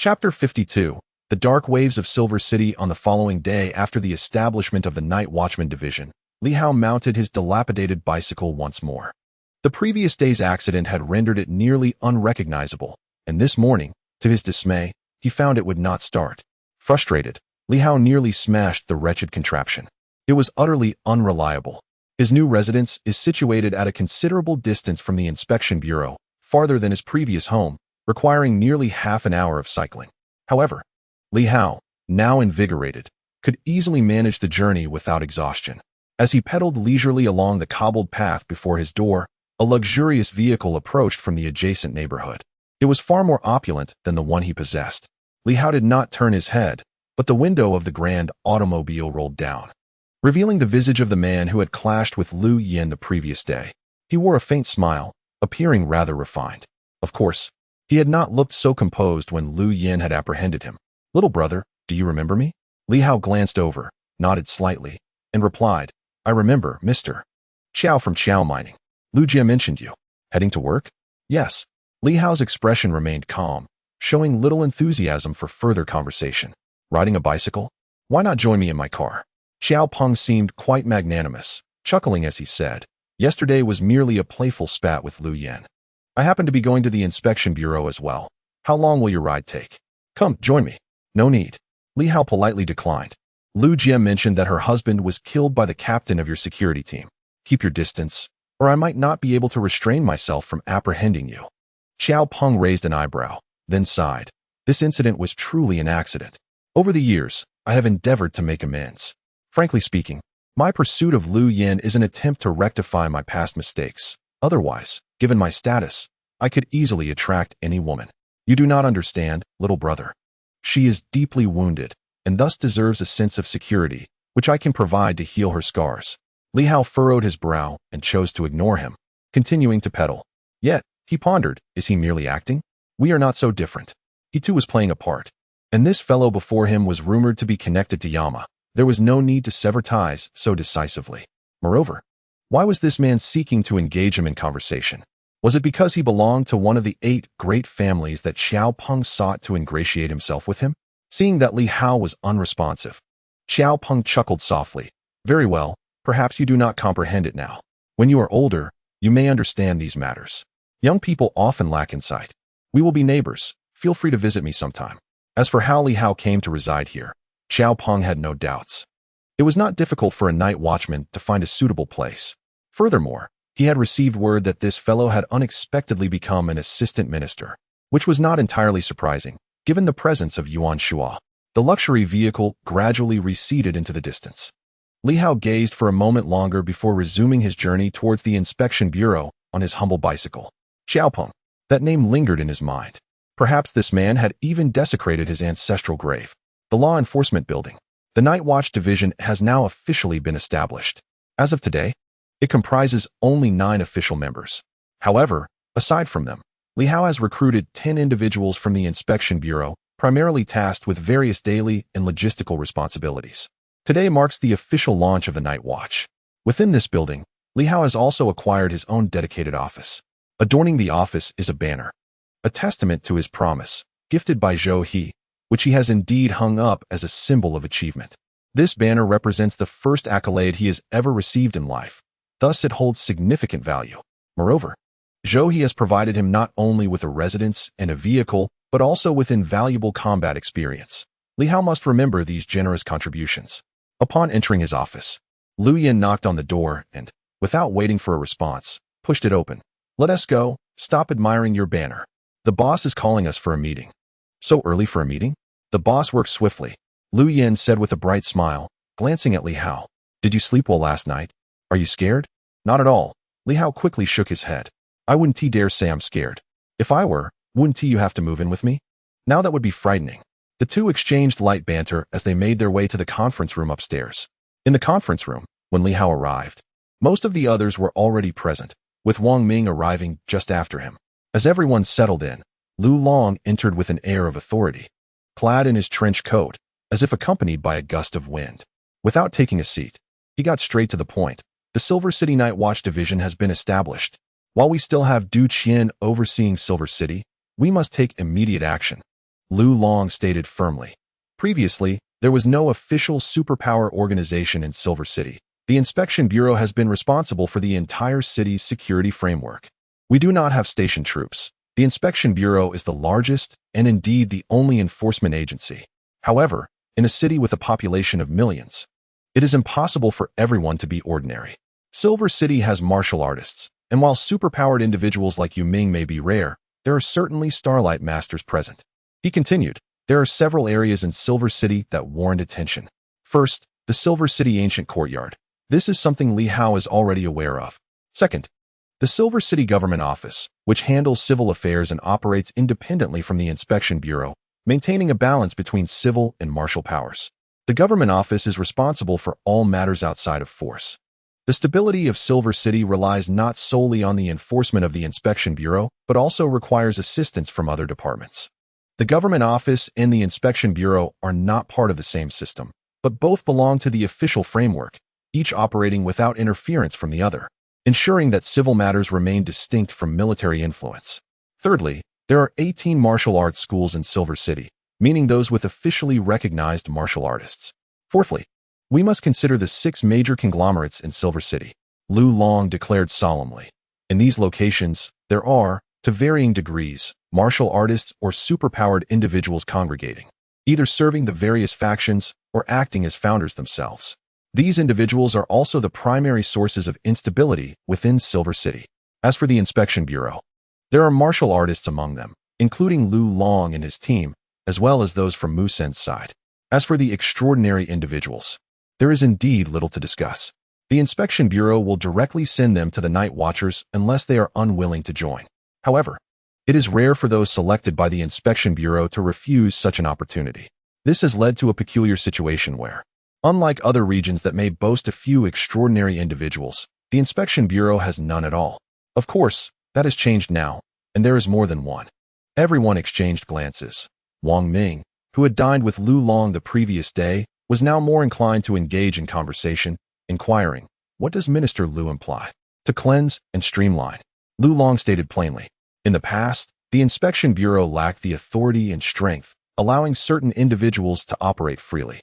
Chapter 52. The Dark Waves of Silver City. On the following day after the establishment of the Night Watchman division, Liu mounted his dilapidated bicycle once more. The previous day's accident had rendered it nearly unrecognizable, and this morning, to his dismay, he found it would not start. Frustrated, Liu nearly smashed the wretched contraption. It was utterly unreliable. His new residence is situated at a considerable distance from the inspection bureau, farther than his previous home, requiring nearly half an hour of cycling. However, Liu, now invigorated, could easily manage the journey without exhaustion. As he pedaled leisurely along the cobbled path before his door, a luxurious vehicle approached from the adjacent neighborhood. It was far more opulent than the one he possessed. Liu did not turn his head, but the window of the grand automobile rolled down, revealing the visage of the man who had clashed with Liu Yan the previous day. He wore a faint smile, appearing rather refined. Of course, he had not looked so composed when Liu Yan had apprehended him. "Little brother, do you remember me?" Liu glanced over, nodded slightly, and replied, "I remember, Mr. Qiao from Qiao Mining. Liu Jie mentioned you. Heading to work?" "Yes." Liu's expression remained calm, showing little enthusiasm for further conversation. "Riding a bicycle? Why not join me in my car?" Xiao Peng seemed quite magnanimous, chuckling as he said, "Yesterday was merely a playful spat with Liu Yan. I happen to be going to the inspection bureau as well. How long will your ride take?" "Come, join me." "No need." Liu politely declined. "Liu Jie mentioned that her husband was killed by the captain of your security team. Keep your distance, or I might not be able to restrain myself from apprehending you." Xiao Peng raised an eyebrow, then sighed. This incident was truly an accident. Over the years, I have endeavored to make amends. Frankly speaking, my pursuit of Liu Yan is an attempt to rectify my past mistakes. Otherwise, given my status, I could easily attract any woman. You do not understand, little brother. She is deeply wounded, and thus deserves a sense of security, which I can provide to heal her scars. Liu furrowed his brow and chose to ignore him, continuing to pedal. Yet, he pondered, is he merely acting? We are not so different. He too was playing a part. And this fellow before him was rumored to be connected to Yama. There was no need to sever ties so decisively. Moreover, why was this man seeking to engage him in conversation? Was it because he belonged to one of the 8 great families that Xiao Peng sought to ingratiate himself with him? Seeing that Liu was unresponsive, Xiao Peng chuckled softly. "Very well, perhaps you do not comprehend it now. When you are older, you may understand these matters. Young people often lack insight. We will be neighbors. Feel free to visit me sometime." As for how Liu came to reside here, Xiao Peng had no doubts. It was not difficult for a night watchman to find a suitable place. Furthermore, he had received word that this fellow had unexpectedly become an assistant minister, which was not entirely surprising, given the presence of Yuan Shua. The luxury vehicle gradually receded into the distance. Liu gazed for a moment longer before resuming his journey towards the inspection bureau on his humble bicycle. Xiaopeng. That name lingered in his mind. Perhaps this man had even desecrated his ancestral grave. The Law Enforcement Building. The Night Watch Division has now officially been established. As of today, it comprises only 9 official members. However, aside from them, Liu has recruited 10 individuals from the Inspection Bureau, primarily tasked with various daily and logistical responsibilities. Today marks the official launch of the Night Watch. Within this building, Liu has also acquired his own dedicated office. Adorning the office is a banner, a testament to his promise, gifted by Zhou He, which he has indeed hung up as a symbol of achievement. This banner represents the first accolade he has ever received in life. Thus, it holds significant value. Moreover, Zhou He has provided him not only with a residence and a vehicle, but also with invaluable combat experience. Liu must remember these generous contributions. Upon entering his office, Liu Yan knocked on the door and, without waiting for a response, pushed it open. "Let us go. Stop admiring your banner. The boss is calling us for a meeting." "So early for a meeting?" "The boss works swiftly," Liu Yan said with a bright smile, glancing at Liu. "Did you sleep well last night? Are you scared?" "Not at all." Liu quickly shook his head. "I wouldn't dare say I'm scared. If I were, wouldn't you have to move in with me? Now that would be frightening." The two exchanged light banter as they made their way to the conference room upstairs. In the conference room, when Liu arrived, most of the others were already present, with Wang Ming arriving just after him. As everyone settled in, Lu Long entered with an air of authority, clad in his trench coat, as if accompanied by a gust of wind. Without taking a seat, he got straight to the point. The Silver City Night Watch Division has been established. While we still have Du Qian overseeing Silver City, we must take immediate action. Liu Long stated firmly. Previously, there was no official superpower organization in Silver City. The Inspection Bureau has been responsible for the entire city's security framework. We do not have station troops. The Inspection Bureau is the largest and indeed the only enforcement agency. However, in a city with a population of millions, it is impossible for everyone to be ordinary. Silver City has martial artists, and while superpowered individuals like Yu Ming may be rare, there are certainly Starlight Masters present. He continued, there are several areas in Silver City that warrant attention. First, the Silver City Ancient Courtyard. This is something Li Hao is already aware of. Second, the Silver City Government Office, which handles civil affairs and operates independently from the Inspection Bureau, maintaining a balance between civil and martial powers. The Government Office is responsible for all matters outside of force. The stability of Silver City relies not solely on the enforcement of the Inspection Bureau, but also requires assistance from other departments. The Government Office and the Inspection Bureau are not part of the same system, but both belong to the official framework, each operating without interference from the other, ensuring that civil matters remain distinct from military influence. Thirdly, there are 18 martial arts schools in Silver City, meaning those with officially recognized martial artists. Fourthly, we must consider the 6 major conglomerates in Silver City. Liu Long declared solemnly. In these locations, there are, to varying degrees, martial artists or superpowered individuals congregating, either serving the various factions or acting as founders themselves. These individuals are also the primary sources of instability within Silver City. As for the Inspection Bureau, there are martial artists among them, including Liu Long and his team, as well as those from Mu Sen's side. As for the extraordinary individuals, there is indeed little to discuss. The Inspection Bureau will directly send them to the Night Watchers unless they are unwilling to join. However, it is rare for those selected by the Inspection Bureau to refuse such an opportunity. This has led to a peculiar situation where, unlike other regions that may boast a few extraordinary individuals, the Inspection Bureau has none at all. Of course, that has changed now, and there is more than one. Everyone exchanged glances. Wang Ming, who had dined with Liu Long the previous day, was now more inclined to engage in conversation, inquiring, what does Minister Liu imply? To cleanse and streamline. Liu Long stated plainly. In the past, the Inspection Bureau lacked the authority and strength, allowing certain individuals to operate freely.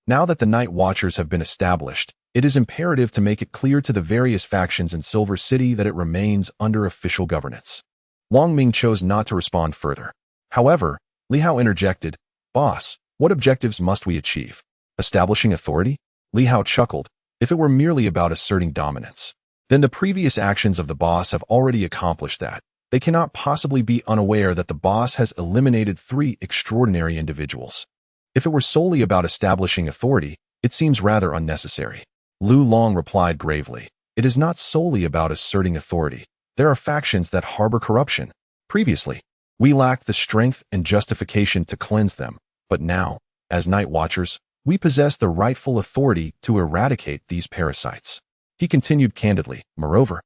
Now that the Night Watchers have been established, it is imperative to make it clear to the various factions in Silver City that it remains under official governance. Wang Ming chose not to respond further. However, Li Hao interjected, Boss, what objectives must we achieve? Establishing authority? Li Hao chuckled. If it were merely about asserting dominance, then the previous actions of the boss have already accomplished that. They cannot possibly be unaware that the boss has eliminated 3 extraordinary individuals. If it were solely about establishing authority, it seems rather unnecessary. Liu Long replied gravely, it is not solely about asserting authority. There are factions that harbor corruption. Previously, we lacked the strength and justification to cleanse them, but now, as Night Watchers, we possess the rightful authority to eradicate these parasites. He continued candidly, moreover,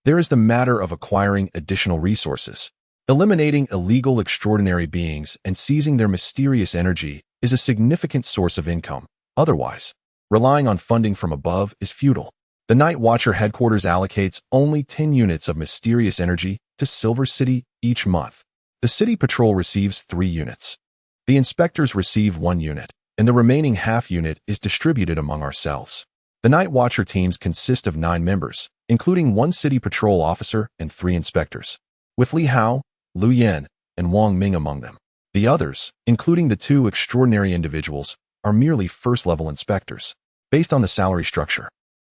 there is the matter of acquiring additional resources. Eliminating illegal extraordinary beings and seizing their mysterious energy is a significant source of income. Otherwise, relying on funding from above is futile. The Night Watcher headquarters allocates only 10 units of mysterious energy to Silver City each month. The City Patrol receives 3 units. The inspectors receive 1 unit, and the remaining half unit is distributed among ourselves. The Night Watcher teams consist of 9 members, including 1 City Patrol officer and 3 inspectors, with Li Hao, Liu Yan, and Wang Ming among them. The others, including the 2 extraordinary individuals, are merely first-level inspectors. Based on the salary structure,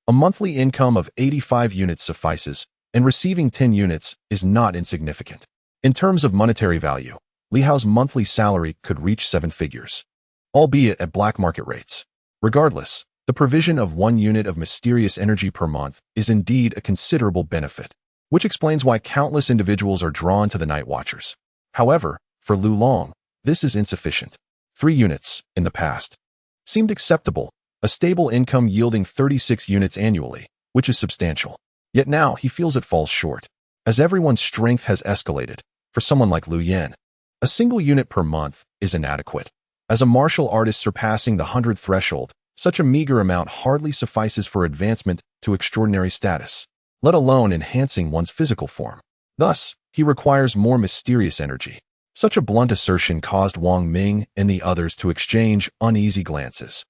a monthly income of 85 units suffices, and receiving 10 units is not insignificant. In terms of monetary value, Li Hao's monthly salary could reach 7 figures, albeit at black market rates. Regardless, the provision of 1 unit of mysterious energy per month is indeed a considerable benefit, which explains why countless individuals are drawn to the Night Watchers. However, for Liu Long, this is insufficient. 3 units, in the past, seemed acceptable, a stable income yielding 36 units annually, which is substantial. Yet now he feels it falls short. As everyone's strength has escalated, for someone like Liu Yan, a single unit per month is inadequate. As a martial artist surpassing the 100 threshold, such a meager amount hardly suffices for advancement to extraordinary status, let alone enhancing one's physical form. Thus, he requires more mysterious energy. Such a blunt assertion caused Wang Ming and the others to exchange uneasy glances.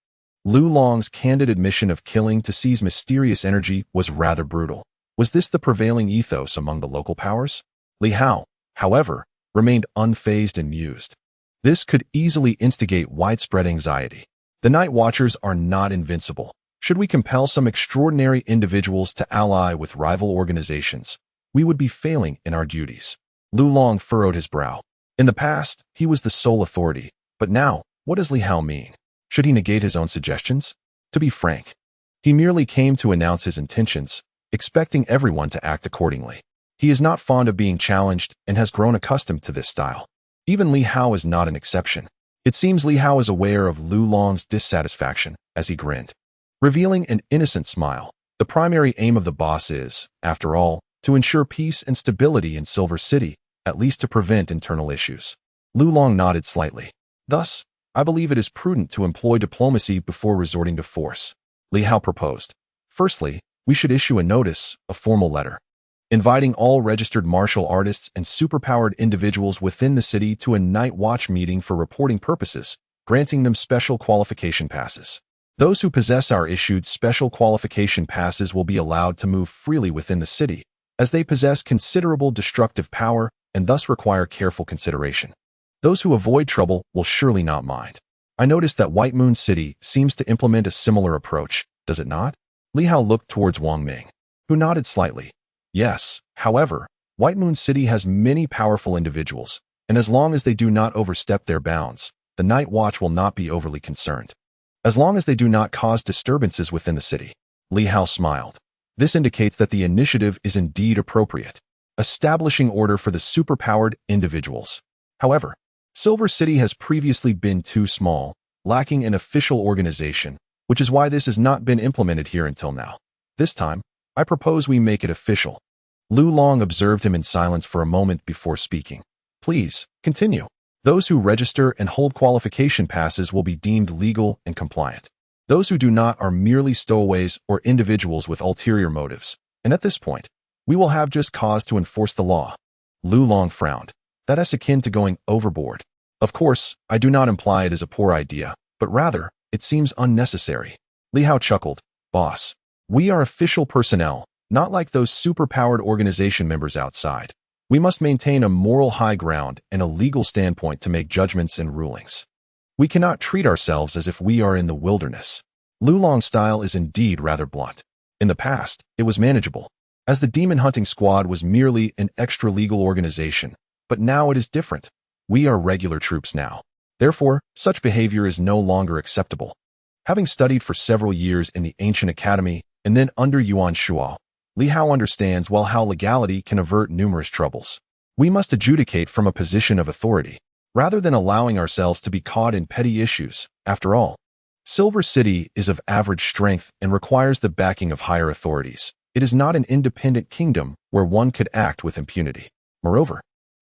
Lu Long's candid admission of killing to seize mysterious energy was rather brutal. Was this the prevailing ethos among the local powers? Li Hao, however, remained unfazed and mused. This could easily instigate widespread anxiety. The Night Watchers are not invincible. Should we compel some extraordinary individuals to ally with rival organizations, we would be failing in our duties. Lu Long furrowed his brow. In the past, he was the sole authority, but now, what does Li Hao mean? Should he negate his own suggestions? To be frank, he merely came to announce his intentions, expecting everyone to act accordingly. He is not fond of being challenged and has grown accustomed to this style. Even Li Hao is not an exception. It seems Li Hao is aware of Lu Long's dissatisfaction as he grinned, revealing an innocent smile. The primary aim of the boss is, after all, to ensure peace and stability in Silver City, at least to prevent internal issues. Lu Long nodded slightly. Thus, I believe it is prudent to employ diplomacy before resorting to force. Li Hao proposed. Firstly, we should issue a notice, a formal letter, inviting all registered martial artists and superpowered individuals within the city to a Night Watch meeting for reporting purposes, granting them special qualification passes. Those who possess our issued special qualification passes will be allowed to move freely within the city, as they possess considerable destructive power and thus require careful consideration. Those who avoid trouble will surely not mind. I noticed that White Moon City seems to implement a similar approach, does it not? Li Hao looked towards Wang Ming, who nodded slightly. Yes, however, White Moon City has many powerful individuals, and as long as they do not overstep their bounds, the Night Watch will not be overly concerned. As long as they do not cause disturbances within the city. Li Hao smiled. This indicates that the initiative is indeed appropriate, establishing order for the superpowered individuals. However, Silver City has previously been too small, lacking an official organization, which is why this has not been implemented here until now. This time, I propose we make it official. Lu Long observed him in silence for a moment before speaking. Please, continue. Those who register and hold qualification passes will be deemed legal and compliant. Those who do not are merely stowaways or individuals with ulterior motives, and at this point, we will have just cause to enforce the law. Lu Long frowned. That is akin to going overboard. Of course, I do not imply it is a poor idea, but rather, it seems unnecessary. Li Hao chuckled. Boss, we are official personnel, not like those superpowered organization members outside. We must maintain a moral high ground and a legal standpoint to make judgments and rulings. We cannot treat ourselves as if we are in the wilderness. Lu Long's style is indeed rather blunt. In the past, it was manageable, as the Demon Hunting Squad was merely an extra-legal organization, but now it is different. We are regular troops now. Therefore, such behavior is no longer acceptable. Having studied for several years in the ancient academy and then under Yuan Shuo, Li Hao understands well how legality can avert numerous troubles. We must adjudicate from a position of authority, rather than allowing ourselves to be caught in petty issues. After all, Silver City is of average strength and requires the backing of higher authorities. It is not an independent kingdom where one could act with impunity. Moreover,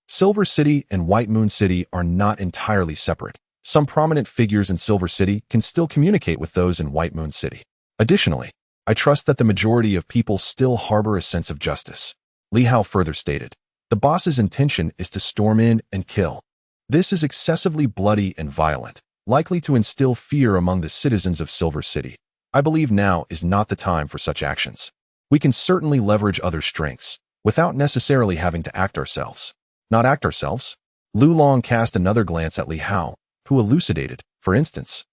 Silver City and White Moon City are not entirely separate. Some prominent figures in Silver City can still communicate with those in White Moon City. Additionally, I trust that the majority of people still harbor a sense of justice. Li Hao further stated, the boss's intention is to storm in and kill. This is excessively bloody and violent, likely to instill fear among the citizens of Silver City. I believe now is not the time for such actions. We can certainly leverage other strengths, without necessarily having to act ourselves. Not act ourselves? Lu Long cast another glance at Li Hao, who elucidated, for instance.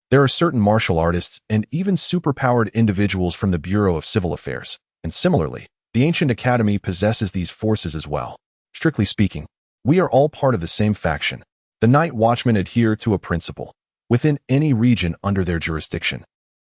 There are certain martial artists and even superpowered individuals from the Bureau of Civil Affairs, and similarly, the Ancient Academy possesses these forces as well. Strictly speaking, we are all part of the same faction. The Night Watchmen adhere to a principle, within any region under their jurisdiction.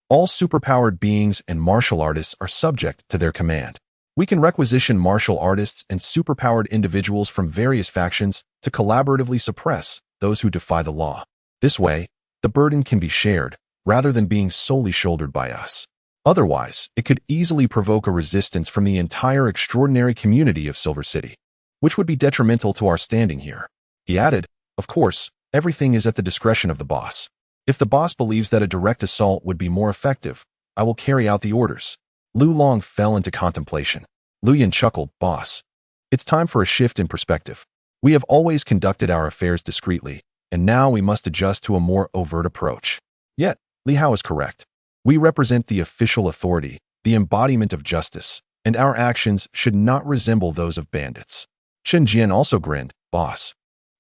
All superpowered beings and martial artists are subject to their command. We can requisition martial artists and superpowered individuals from various factions to collaboratively suppress those who defy the law. This way, the burden can be shared, rather than being solely shouldered by us. Otherwise, it could easily provoke a resistance from the entire extraordinary community of Silver City, which would be detrimental to our standing here. He added, of course, everything is at the discretion of the boss. If the boss believes that a direct assault would be more effective, I will carry out the orders. Lu Long fell into contemplation. Liu Yan chuckled, boss. It's time for a shift in perspective. We have always conducted our affairs discreetly, and now we must adjust to a more overt approach. Yet, Li Hao is correct. We represent the official authority, the embodiment of justice, and our actions should not resemble those of bandits. Chen Jian also grinned. Boss.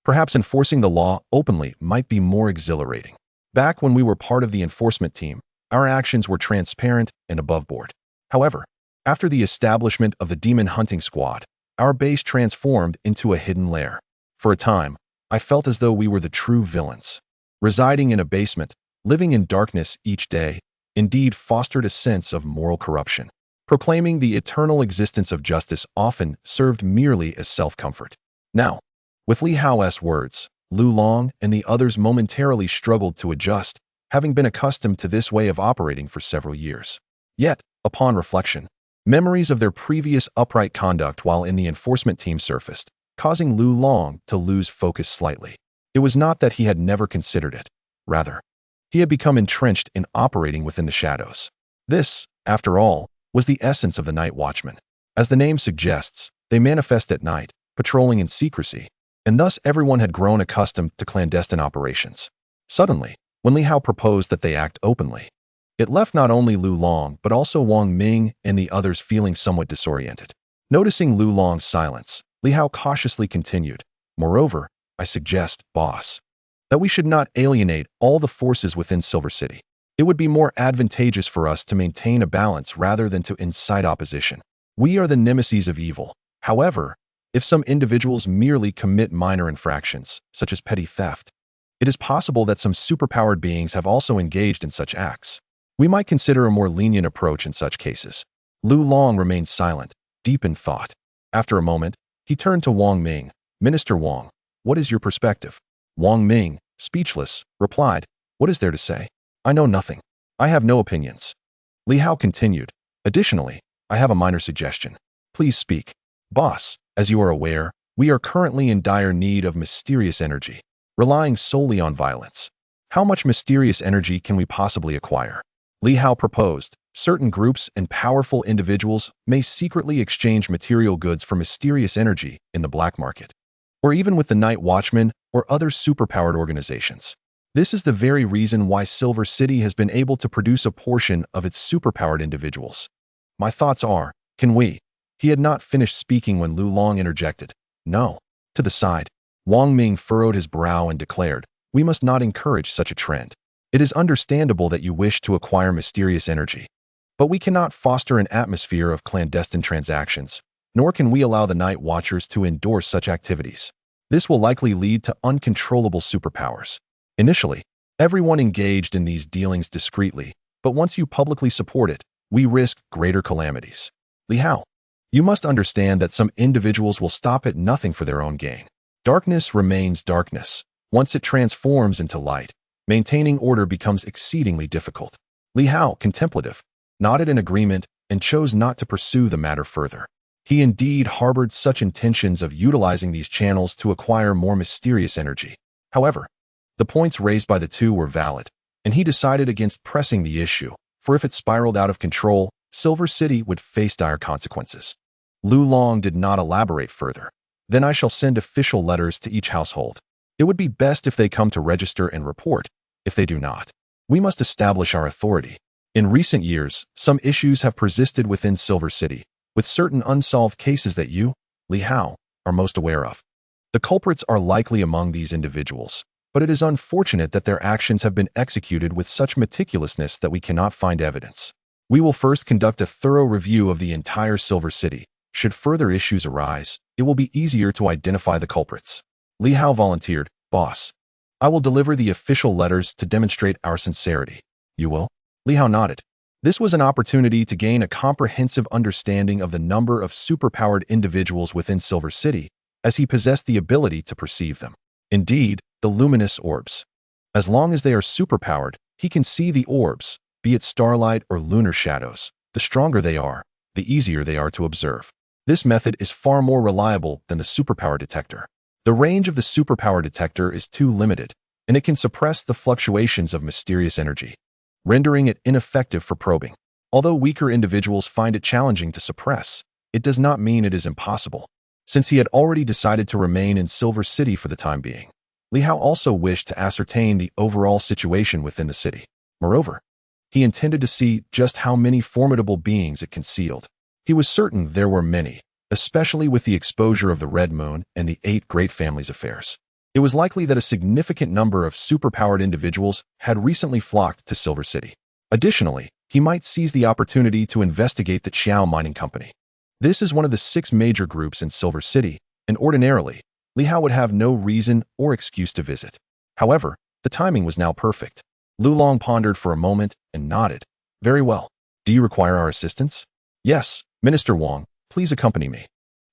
Perhaps enforcing the law openly might be more exhilarating. Back when we were part of the enforcement team, our actions were transparent and above board. However, after the establishment of the demon hunting squad, our base transformed into a hidden lair. For a time, I felt as though we were the true villains. Residing in a basement, living in darkness each day, indeed fostered a sense of moral corruption. Proclaiming the eternal existence of justice often served merely as self-comfort. Now, with Li Hao's words, Lu Long and the others momentarily struggled to adjust, having been accustomed to this way of operating for several years. Yet, upon reflection, memories of their previous upright conduct while in the enforcement team surfaced, causing Lu Long to lose focus slightly. It was not that he had never considered it. Rather, he had become entrenched in operating within the shadows. This, after all, was the essence of the Night Watchmen. As the name suggests, they manifest at night, patrolling in secrecy, and thus everyone had grown accustomed to clandestine operations. Suddenly, when Li Hao proposed that they act openly, it left not only Lu Long but also Wang Ming and the others feeling somewhat disoriented. Noticing Lu Long's silence, Li Hao cautiously continued, "Moreover, I suggest, boss, that we should not alienate all the forces within Silver City. It would be more advantageous for us to maintain a balance rather than to incite opposition. We are the nemesis of evil. However, if some individuals merely commit minor infractions, such as petty theft, it is possible that some superpowered beings have also engaged in such acts. We might consider a more lenient approach in such cases." Lu Long remained silent, deep in thought. After a moment, he turned to Wang Ming. "Minister Wang, what is your perspective?" Wang Ming, speechless, replied, "What is there to say? I know nothing. I have no opinions." Li Hao continued, "Additionally, I have a minor suggestion. Please speak." "Boss, as you are aware, we are currently in dire need of mysterious energy, relying solely on violence. How much mysterious energy can we possibly acquire?" Li Hao proposed, certain groups and powerful individuals may secretly exchange material goods for mysterious energy in the black market, or even with the Night Watchmen or other superpowered organizations. This is the very reason why Silver City has been able to produce a portion of its superpowered individuals. My thoughts are, can we? He had not finished speaking when Lu Long interjected. "No." To the side, Wang Ming furrowed his brow and declared, "We must not encourage such a trend. It is understandable that you wish to acquire mysterious energy, but we cannot foster an atmosphere of clandestine transactions, nor can we allow the Night Watchers to endorse such activities. This will likely lead to uncontrollable superpowers. Initially, everyone engaged in these dealings discreetly, but once you publicly support it, we risk greater calamities. Li Hao, you must understand that some individuals will stop at nothing for their own gain. Darkness remains darkness. Once it transforms into light, maintaining order becomes exceedingly difficult." Li Hao, contemplative, nodded in agreement and chose not to pursue the matter further. He indeed harbored such intentions of utilizing these channels to acquire more mysterious energy. However, the points raised by the two were valid, and he decided against pressing the issue, for if it spiraled out of control, Silver City would face dire consequences. Lu Long did not elaborate further. "Then I shall send official letters to each household. It would be best if they come to register and report. If they do not, we must establish our authority. In recent years, some issues have persisted within Silver City, with certain unsolved cases that you, Li Hao, are most aware of. The culprits are likely among these individuals, but it is unfortunate that their actions have been executed with such meticulousness that we cannot find evidence. We will first conduct a thorough review of the entire Silver City. Should further issues arise, it will be easier to identify the culprits." Li Hao volunteered, "Boss, I will deliver the official letters to demonstrate our sincerity." "You will?" Li Hao nodded. This was an opportunity to gain a comprehensive understanding of the number of superpowered individuals within Silver City, as he possessed the ability to perceive them. Indeed, the luminous orbs. As long as they are superpowered, he can see the orbs, be it starlight or lunar shadows. The stronger they are, the easier they are to observe. This method is far more reliable than the superpower detector. The range of the superpower detector is too limited, and it can suppress the fluctuations of mysterious energy, rendering it ineffective for probing. Although weaker individuals find it challenging to suppress, it does not mean it is impossible. Since he had already decided to remain in Silver City for the time being, Li Hao also wished to ascertain the overall situation within the city. Moreover, he intended to see just how many formidable beings it concealed. He was certain there were many, especially with the exposure of the Red Moon and the 8 great families' affairs. It was likely that a significant number of superpowered individuals had recently flocked to Silver City. Additionally, he might seize the opportunity to investigate the Qiao Mining Company. This is one of the 6 major groups in Silver City, and ordinarily, Li Hao would have no reason or excuse to visit. However, the timing was now perfect. Lu Long pondered for a moment and nodded. Very well. Do you require our assistance? Yes, Minister Wang, please accompany me.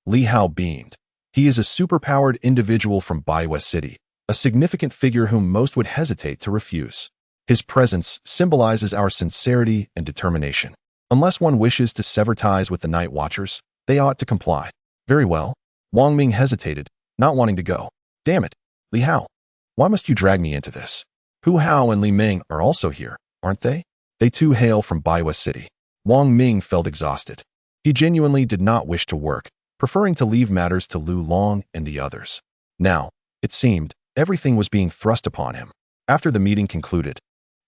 Li Hao beamed. He is a superpowered individual from Baiwest City, a significant figure whom most would hesitate to refuse. His presence symbolizes our sincerity and determination. Unless one wishes to sever ties with the Night Watchers, they ought to comply. Very well. Wang Ming hesitated, not wanting to go. Damn it, Li Hao. Why must you drag me into this? Hu Hao and Li Ming are also here, aren't they? They too hail from Baiwest City. Wang Ming felt exhausted. He genuinely did not wish to work, preferring to leave matters to Lu Long and the others. Now, it seemed, everything was being thrust upon him. After the meeting concluded,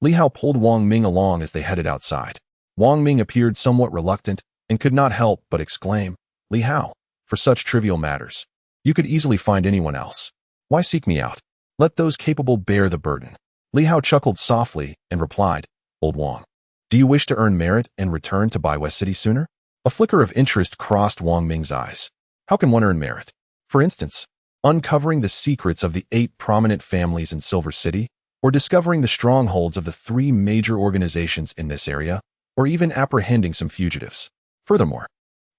Li Hao pulled Wang Ming along as they headed outside. Wang Ming appeared somewhat reluctant and could not help but exclaim, Li Hao, for such trivial matters, you could easily find anyone else. Why seek me out? Let those capable bear the burden. Li Hao chuckled softly and replied, Old Wang, do you wish to earn merit and return to Baiwest City sooner? A flicker of interest crossed Wang Ming's eyes. How can one earn merit? For instance, uncovering the secrets of the 8 prominent families in Silver City, or discovering the strongholds of the 3 major organizations in this area, or even apprehending some fugitives. Furthermore,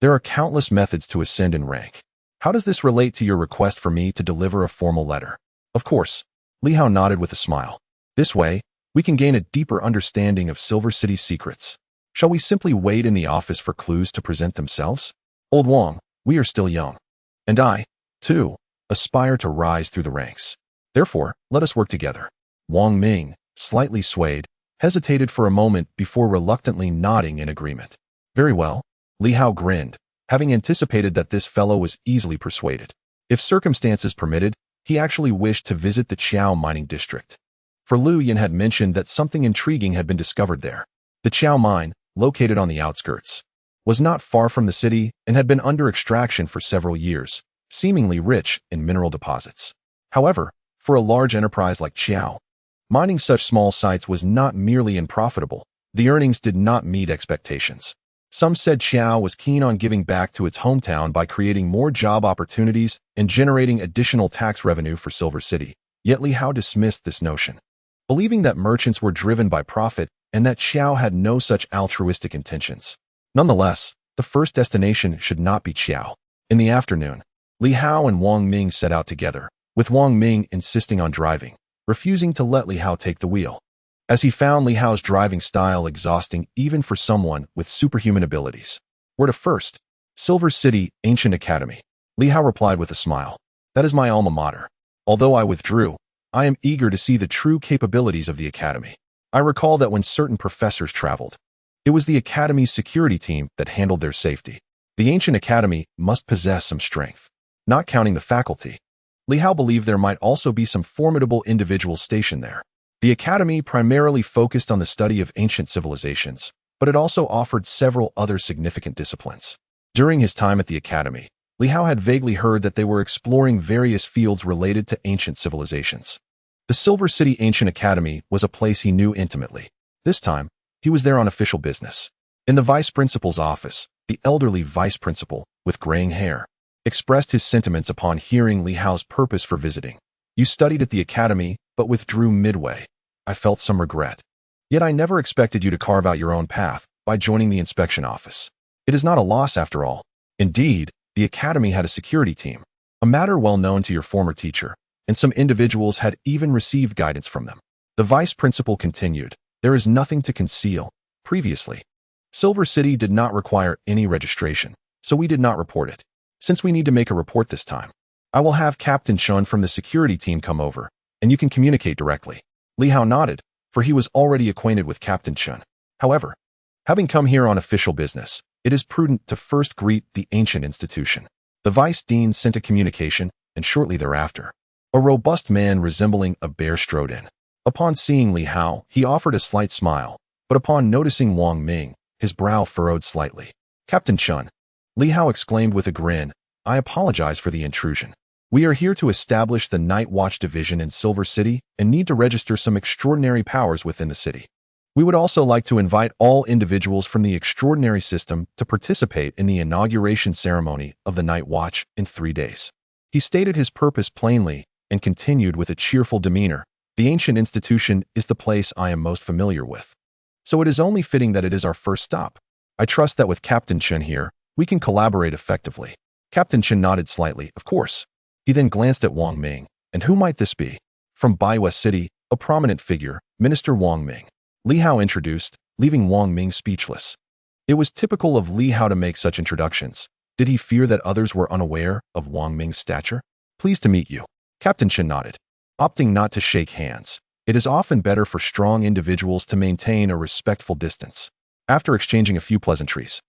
there are countless methods to ascend in rank. How does this relate to your request for me to deliver a formal letter? Of course, Li Hao nodded with a smile. This way, we can gain a deeper understanding of Silver City's secrets. Shall we simply wait in the office for clues to present themselves? Old Wang, we are still young. And I, too, aspire to rise through the ranks. Therefore, let us work together. Wang Ming, slightly swayed, hesitated for a moment before reluctantly nodding in agreement. Very well. Li Hao grinned, having anticipated that this fellow was easily persuaded. If circumstances permitted, he actually wished to visit the Qiao mining district. For Liu Yan had mentioned that something intriguing had been discovered there. The Qiao mine, located on the outskirts, was not far from the city and had been under extraction for several years, seemingly rich in mineral deposits. However, for a large enterprise like Qiao, mining such small sites was not merely unprofitable, the earnings did not meet expectations. Some said Qiao was keen on giving back to its hometown by creating more job opportunities and generating additional tax revenue for Silver City, yet Li Hao dismissed this notion, believing that merchants were driven by profit and that Qiao had no such altruistic intentions. Nonetheless, the first destination should not be Qiao. In the afternoon, Li Hao and Wang Ming set out together, with Wang Ming insisting on driving, refusing to let Li Hao take the wheel, as he found Li Hao's driving style exhausting even for someone with superhuman abilities. Where to first? Silver City, Ancient Academy. Li Hao replied with a smile. That is my alma mater. Although I withdrew, I am eager to see the true capabilities of the academy. I recall that when certain professors traveled, it was the academy's security team that handled their safety. The Ancient Academy must possess some strength. Not counting the faculty, Li Hao believed there might also be some formidable individuals stationed there. The academy primarily focused on the study of ancient civilizations, but it also offered several other significant disciplines. During his time at the academy, Li Hao had vaguely heard that they were exploring various fields related to ancient civilizations. The Silver City Ancient Academy was a place he knew intimately. This time, he was there on official business. In the vice principal's office, the elderly vice principal, with graying hair, expressed his sentiments upon hearing Li Hao's purpose for visiting. You studied at the academy, but withdrew midway. I felt some regret. Yet I never expected you to carve out your own path by joining the inspection office. It is not a loss after all. Indeed, the academy had a security team, a matter well known to your former teacher, and some individuals had even received guidance from them. The vice principal continued, there is nothing to conceal. Previously, Silver City did not require any registration, so we did not report it. Since we need to make a report this time, I will have Captain Chun from the security team come over, and you can communicate directly. Li Hao nodded, for he was already acquainted with Captain Chun. However, having come here on official business, it is prudent to first greet the ancient institution. The vice dean sent a communication, and shortly thereafter, a robust man resembling a bear strode in. Upon seeing Li Hao, he offered a slight smile, but upon noticing Wang Ming, his brow furrowed slightly. "Captain Chun," Li Hao exclaimed with a grin, "I apologize for the intrusion. We are here to establish the Night Watch division in Silver City and need to register some extraordinary powers within the city. We would also like to invite all individuals from the extraordinary system to participate in the inauguration ceremony of the Night Watch in 3 days." He stated his purpose plainly and continued with a cheerful demeanor. "The ancient institution is the place I am most familiar with, so it is only fitting that it is our first stop. I trust that with Captain Chen here, we can collaborate effectively." Captain Chen nodded slightly. "Of course." He then glanced at Wang Ming. "And who might this be?" "From Baiwa City, a prominent figure, Minister Wang Ming," Li Hao introduced, leaving Wang Ming speechless. It was typical of Li Hao to make such introductions. Did he fear that others were unaware of Wang Ming's stature? "Pleased to meet you." Captain Chen nodded, opting not to shake hands. It is often better for strong individuals to maintain a respectful distance. After exchanging a few pleasantries,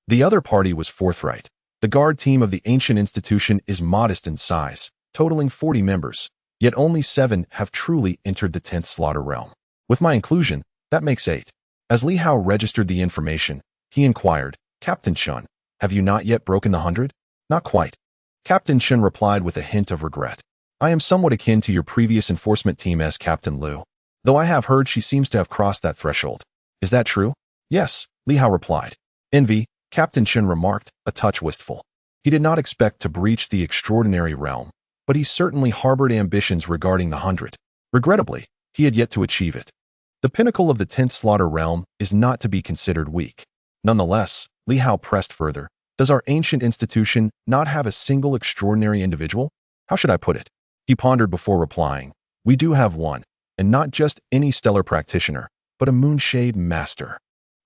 the other party was forthright. The guard team of the ancient institution is modest in size, totaling 40 members, yet only 7 have truly entered the 10th slaughter realm. With my inclusion, that makes 8. As Li Hao registered the information, he inquired, "Captain Chun, have you not yet broken the 100? "Not quite." Captain Chen replied with a hint of regret. "I am somewhat akin to your previous enforcement team as Captain Liu, though I have heard she seems to have crossed that threshold. Is that true?" "Yes," Li Hao replied. "Envy," Captain Chen remarked, a touch wistful. He did not expect to breach the extraordinary realm, but he certainly harbored ambitions regarding the 100. Regrettably, he had yet to achieve it. The pinnacle of the 10th slaughter realm is not to be considered weak. Nonetheless, Li Hao pressed further. "Does our ancient institution not have a single extraordinary individual? How should I put it?" He pondered before replying. "We do have one, and not just any stellar practitioner, but a moonshade master.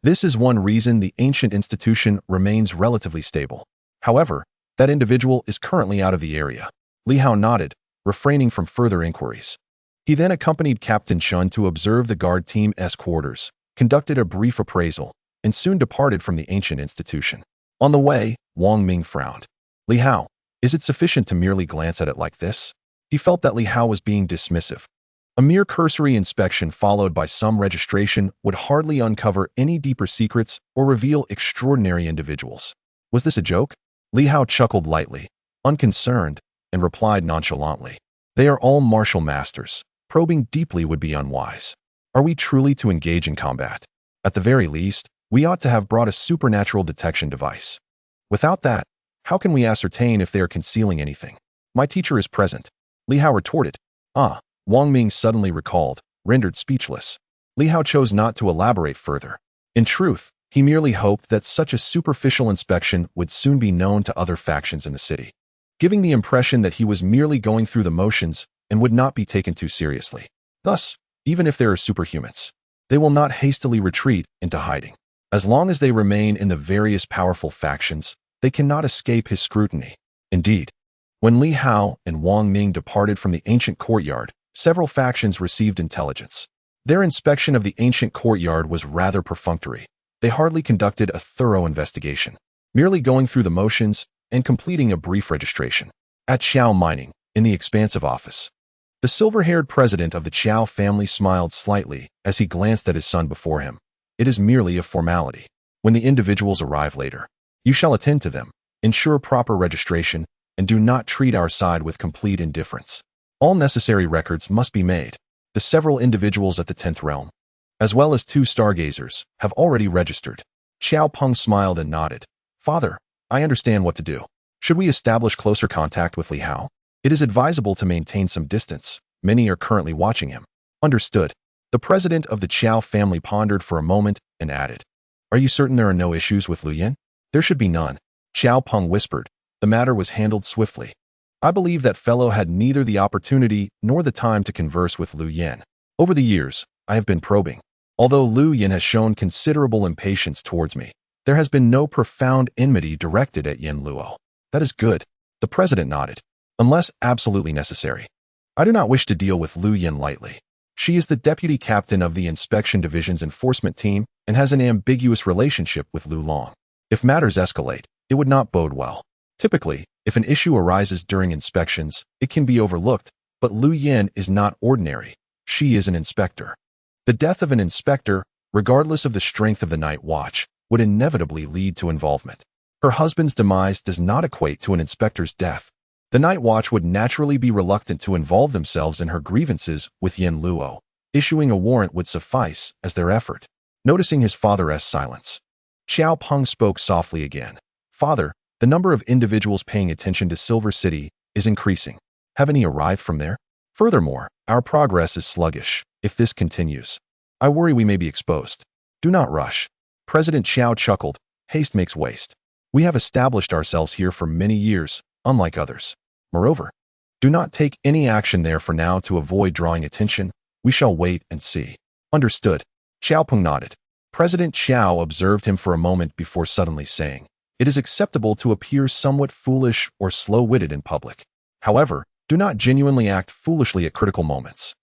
This is one reason the ancient institution remains relatively stable. However, that individual is currently out of the area." Li Hao nodded, refraining from further inquiries. He then accompanied Captain Chun to observe the guard team's quarters, conducted a brief appraisal, and soon departed from the ancient institution. On the way, Wang Ming frowned. "Li Hao, is it sufficient to merely glance at it like this?" He felt that Li Hao was being dismissive. A mere cursory inspection followed by some registration would hardly uncover any deeper secrets or reveal extraordinary individuals. Was this a joke? Li Hao chuckled lightly, unconcerned, and replied nonchalantly, "They are all martial masters. Probing deeply would be unwise. Are we truly to engage in combat? At the very least, we ought to have brought a supernatural detection device. Without that, how can we ascertain if they are concealing anything? My teacher is present," Li Hao retorted. "Ah," Wang Ming suddenly recalled, rendered speechless. Li Hao chose not to elaborate further. In truth, he merely hoped that such a superficial inspection would soon be known to other factions in the city, giving the impression that he was merely going through the motions and would not be taken too seriously. Thus, even if there are superhumans, they will not hastily retreat into hiding. As long as they remain in the various powerful factions, they cannot escape his scrutiny. Indeed, when Li Hao and Wang Ming departed from the ancient courtyard, several factions received intelligence. Their inspection of the ancient courtyard was rather perfunctory. They hardly conducted a thorough investigation, merely going through the motions and completing a brief registration. At Xiao Mining, in the expansive office, the silver-haired president of the Qiao family smiled slightly as he glanced at his son before him. "It is merely a formality. When the individuals arrive later, you shall attend to them, ensure proper registration, and do not treat our side with complete indifference. All necessary records must be made. The several individuals at the 10th realm, as well as 2 stargazers, have already registered." Xiao Peng smiled and nodded. "Father, I understand what to do. Should we establish closer contact with Li Hao? It is advisable to maintain some distance. Many are currently watching him." "Understood." The president of the Qiao family pondered for a moment and added, "Are you certain there are no issues with Liu Yan?" "There should be none," Xiao Peng whispered. "The matter was handled swiftly. I believe that fellow had neither the opportunity nor the time to converse with Liu Yan. Over the years, I have been probing. Although Liu Yan has shown considerable impatience towards me, there has been no profound enmity directed at Yan Luo." "That is good," the president nodded. "Unless absolutely necessary. I do not wish to deal with Liu Yan lightly. She is the deputy captain of the Inspection Division's enforcement team and has an ambiguous relationship with Lu Long. If matters escalate, it would not bode well." Typically, if an issue arises during inspections, it can be overlooked, but Liu Yan is not ordinary. She is an inspector. The death of an inspector, regardless of the strength of the Night Watch, would inevitably lead to involvement. Her husband's demise does not equate to an inspector's death. The Night Watch would naturally be reluctant to involve themselves in her grievances with Yan Luo. Issuing a warrant would suffice as their effort. Noticing his father's silence, Xiao Peng spoke softly again. Father, the number of individuals paying attention to Silver City is increasing. Haven't any arrived from there? Furthermore, our progress is sluggish. If this continues, I worry we may be exposed. Do not rush. President Xiao chuckled. Haste makes waste. We have established ourselves here for many years, unlike others. Moreover, do not take any action there for now to avoid drawing attention. We shall wait and see. Understood. Xiao Peng nodded. President Xiao observed him for a moment before suddenly saying, it is acceptable to appear somewhat foolish or slow-witted in public. However, do not genuinely act foolishly at critical moments.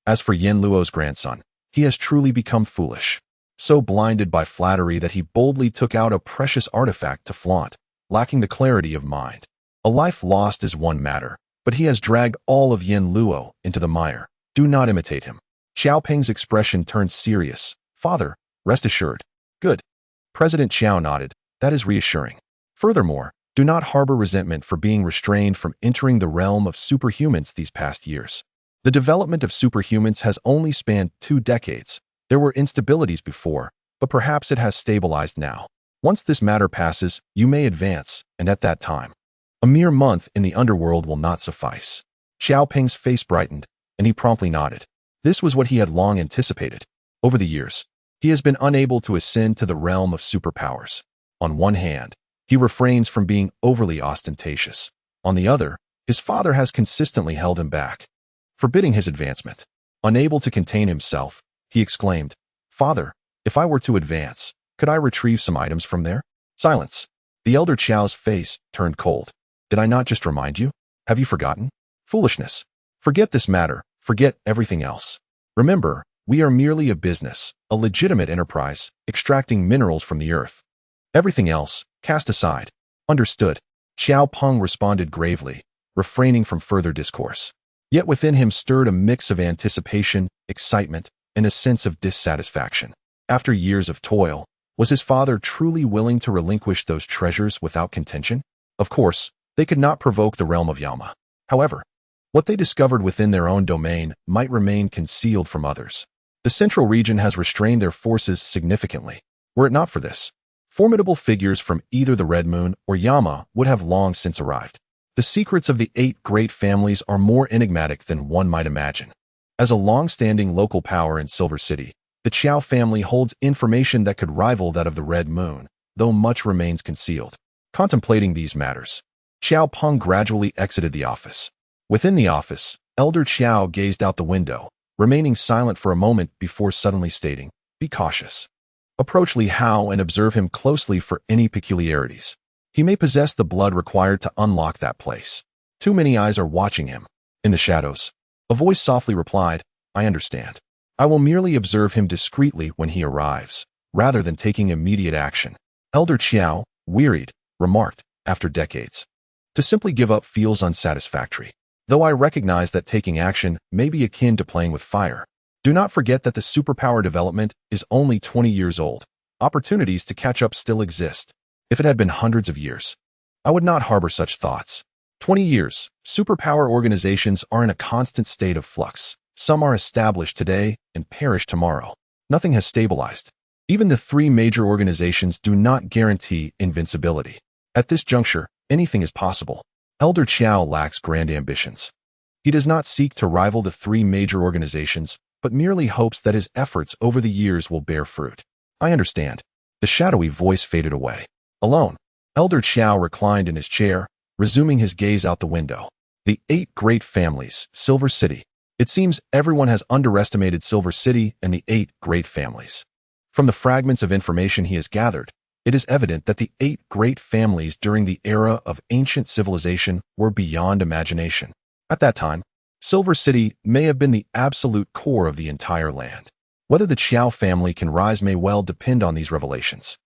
As for Yan Luo's grandson, he has truly become foolish. So blinded by flattery that he boldly took out a precious artifact to flaunt, lacking the clarity of mind. A life lost is one matter, but he has dragged all of Yan Luo into the mire. Do not imitate him. Xiao Peng's expression turned serious. Father, rest assured. Good. President Xiao nodded. That is reassuring. Furthermore, do not harbor resentment for being restrained from entering the realm of superhumans these past years. The development of superhumans has only spanned 2 decades. There were instabilities before, but perhaps it has stabilized now. Once this matter passes, you may advance, and at that time, a mere month in the underworld will not suffice. Xiao Peng's face brightened, and he promptly nodded. This was what he had long anticipated. Over the years, he has been unable to ascend to the realm of superpowers. On one hand, he refrains from being overly ostentatious. On the other, his father has consistently held him back, forbidding his advancement. Unable to contain himself, he exclaimed, Father, if I were to advance, could I retrieve some items from there? Silence. The elder Qiao's face turned cold. Did I not just remind you? Have you forgotten? Foolishness. Forget this matter. Forget everything else. Remember, we are merely a business, a legitimate enterprise, extracting minerals from the earth. Everything else, cast aside. Understood. Xiao Peng responded gravely, refraining from further discourse. Yet within him stirred a mix of anticipation, excitement, and a sense of dissatisfaction. After years of toil, was his father truly willing to relinquish those treasures without contention? Of course, they could not provoke the realm of Yama. However, what they discovered within their own domain might remain concealed from others. The central region has restrained their forces significantly. Were it not for this, formidable figures from either the Red Moon or Yama would have long since arrived. The secrets of the 8 great families are more enigmatic than one might imagine. As a long-standing local power in Silver City, the Qiao family holds information that could rival that of the Red Moon, though much remains concealed. Contemplating these matters, Xiao Peng gradually exited the office. Within the office, Elder Qiao gazed out the window, remaining silent for a moment before suddenly stating, Be cautious. Approach Li Hao and observe him closely for any peculiarities. He may possess the blood required to unlock that place. Too many eyes are watching him. In the shadows, a voice softly replied, I understand. I will merely observe him discreetly when he arrives, rather than taking immediate action. Elder Qiao, wearied, remarked, after decades. To simply give up feels unsatisfactory. Though I recognize that taking action may be akin to playing with fire, do not forget that the superpower development is only 20 years old. Opportunities to catch up still exist. If it had been hundreds of years, I would not harbor such thoughts. 20 years, superpower organizations are in a constant state of flux. Some are established today and perish tomorrow. Nothing has stabilized. Even the 3 major organizations do not guarantee invincibility. At this juncture, anything is possible. Elder Qiao lacks grand ambitions. He does not seek to rival the 3 major organizations, but merely hopes that his efforts over the years will bear fruit. I understand. The shadowy voice faded away. Alone, Elder Qiao reclined in his chair, resuming his gaze out the window. The 8 great families, Silver City. It seems everyone has underestimated Silver City and the 8 great families. From the fragments of information he has gathered, it is evident that the 8 great families during the era of ancient civilization were beyond imagination. At that time, Silver City may have been the absolute core of the entire land. Whether the Qiao family can rise may well depend on these revelations.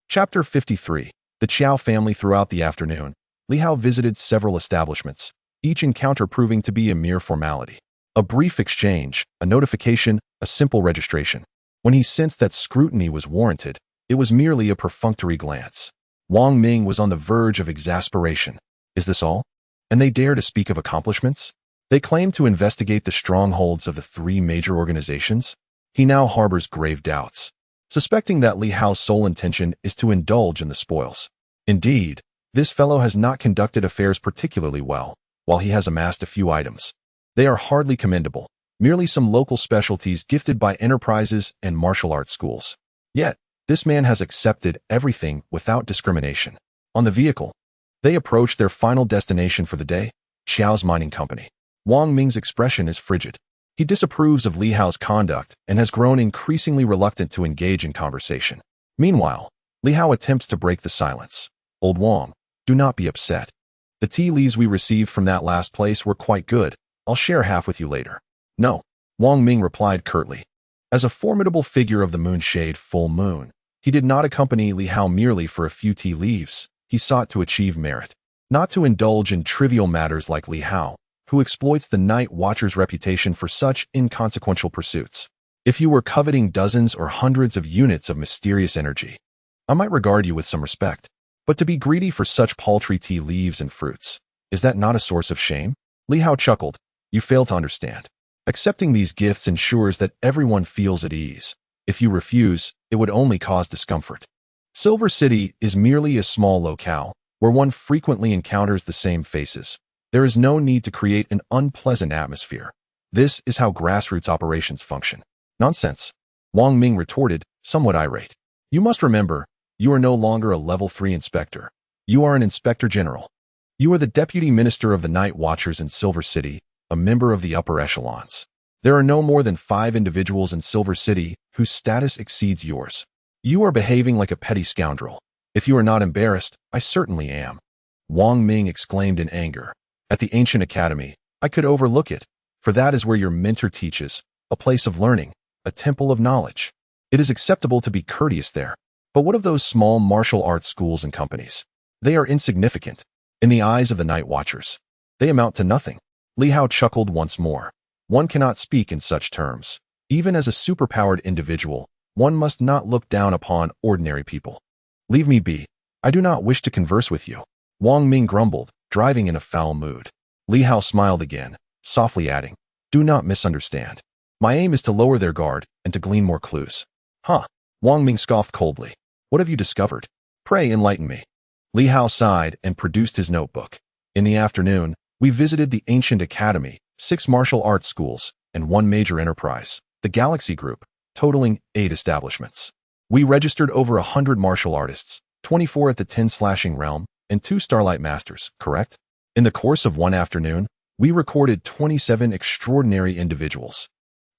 Chapter 53. The Qiao family. Throughout the afternoon, Li Hao visited several establishments, each encounter proving to be a mere formality. A brief exchange, a notification, a simple registration. When he sensed that scrutiny was warranted, it was merely a perfunctory glance. Wang Ming was on the verge of exasperation. Is this all? And they dare to speak of accomplishments? They claim to investigate the strongholds of the three major organizations? He now harbors grave doubts, suspecting that Li Hao's sole intention is to indulge in the spoils. Indeed, this fellow has not conducted affairs particularly well, while he has amassed a few items. They are hardly commendable, merely some local specialties gifted by enterprises and martial arts schools. Yet, this man has accepted everything without discrimination. On the vehicle, they approach their final destination for the day, Xiao's mining company. Wang Ming's expression is frigid. He disapproves of Li Hao's conduct and has grown increasingly reluctant to engage in conversation. Meanwhile, Li Hao attempts to break the silence. Old Wang, do not be upset. The tea leaves we received from that last place were quite good. I'll share half with you later. No, Wang Ming replied curtly. As a formidable figure of the moonshade full moon, he did not accompany Li Hao merely for a few tea leaves. He sought to achieve merit, not to indulge in trivial matters like Li Hao, who exploits the Night Watcher's reputation for such inconsequential pursuits. If you were coveting dozens or hundreds of units of mysterious energy, I might regard you with some respect. But to be greedy for such paltry tea leaves and fruits, is that not a source of shame? Li Hao chuckled. You fail to understand. Accepting these gifts ensures that everyone feels at ease. If you refuse, it would only cause discomfort. Silver City is merely a small locale, where one frequently encounters the same faces. There is no need to create an unpleasant atmosphere. This is how grassroots operations function. Nonsense, Wang Ming retorted, somewhat irate. You must remember, you are no longer a level 3 inspector. You are an inspector general. You are the deputy minister of the Night Watchers in Silver City, a member of the upper echelons. There are no more than 5 individuals in Silver City whose status exceeds yours. You are behaving like a petty scoundrel. If you are not embarrassed, I certainly am. Wang Ming exclaimed in anger. At the ancient academy, I could overlook it, for that is where your mentor teaches, a place of learning, a temple of knowledge. It is acceptable to be courteous there. But what of those small martial arts schools and companies? They are insignificant. In the eyes of the Night Watchers, they amount to nothing. Li Hao chuckled once more. One cannot speak in such terms. Even as a superpowered individual, one must not look down upon ordinary people. Leave me be. I do not wish to converse with you. Wang Ming grumbled, driving in a foul mood. Li Hao smiled again, softly adding, do not misunderstand. My aim is to lower their guard and to glean more clues. Huh? Wang Ming scoffed coldly. What have you discovered? Pray enlighten me. Li Hao sighed and produced his notebook. In the afternoon, we visited the ancient academy, 6 martial arts schools, and 1 major enterprise, the Galaxy Group, totaling 8 establishments. We registered over 100 martial artists, 24 at the 10-slashing realm, and 2 Starlight Masters, correct? In the course of one afternoon, we recorded 27 extraordinary individuals.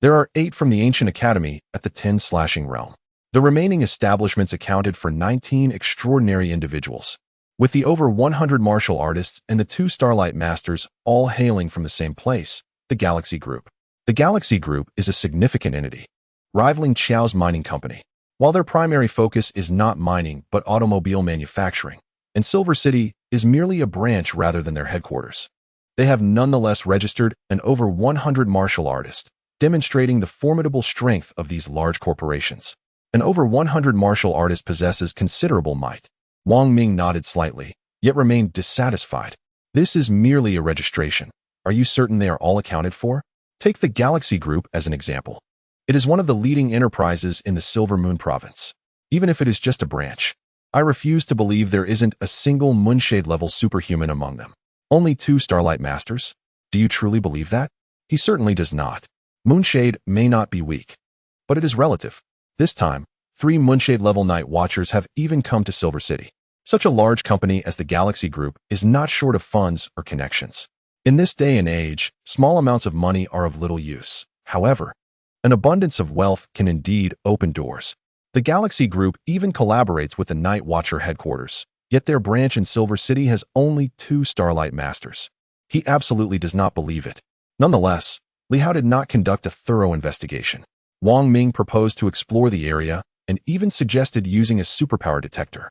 There are 8 from the ancient academy at the 10-slashing realm. The remaining establishments accounted for 19 extraordinary individuals, with the over 100 martial artists and the 2 Starlight Masters all hailing from the same place, the Galaxy Group. The Galaxy Group is a significant entity, rivaling Xiao's mining company. While their primary focus is not mining but automobile manufacturing, and Silver City is merely a branch rather than their headquarters. They have nonetheless registered an over 100 martial artists, demonstrating the formidable strength of these large corporations. An over 100 martial artist possesses considerable might. Wang Ming nodded slightly, yet remained dissatisfied. This is merely a registration. Are you certain they are all accounted for? Take the Galaxy Group as an example. It is one of the leading enterprises in the Silver Moon province. Even if it is just a branch, I refuse to believe there isn't a single Moonshade-level superhuman among them. Only 2 Starlight Masters? Do you truly believe that? He certainly does not. Moonshade may not be weak, but it is relative. This time, 3 Moonshade-level Night Watchers have even come to Silver City. Such a large company as the Galaxy Group is not short of funds or connections. In this day and age, small amounts of money are of little use. However, an abundance of wealth can indeed open doors. The Galaxy Group even collaborates with the Night Watcher headquarters, yet their branch in Silver City has only 2 Starlight Masters. He absolutely does not believe it. Nonetheless, Li Hao did not conduct a thorough investigation. Wang Ming proposed to explore the area and even suggested using a superpower detector.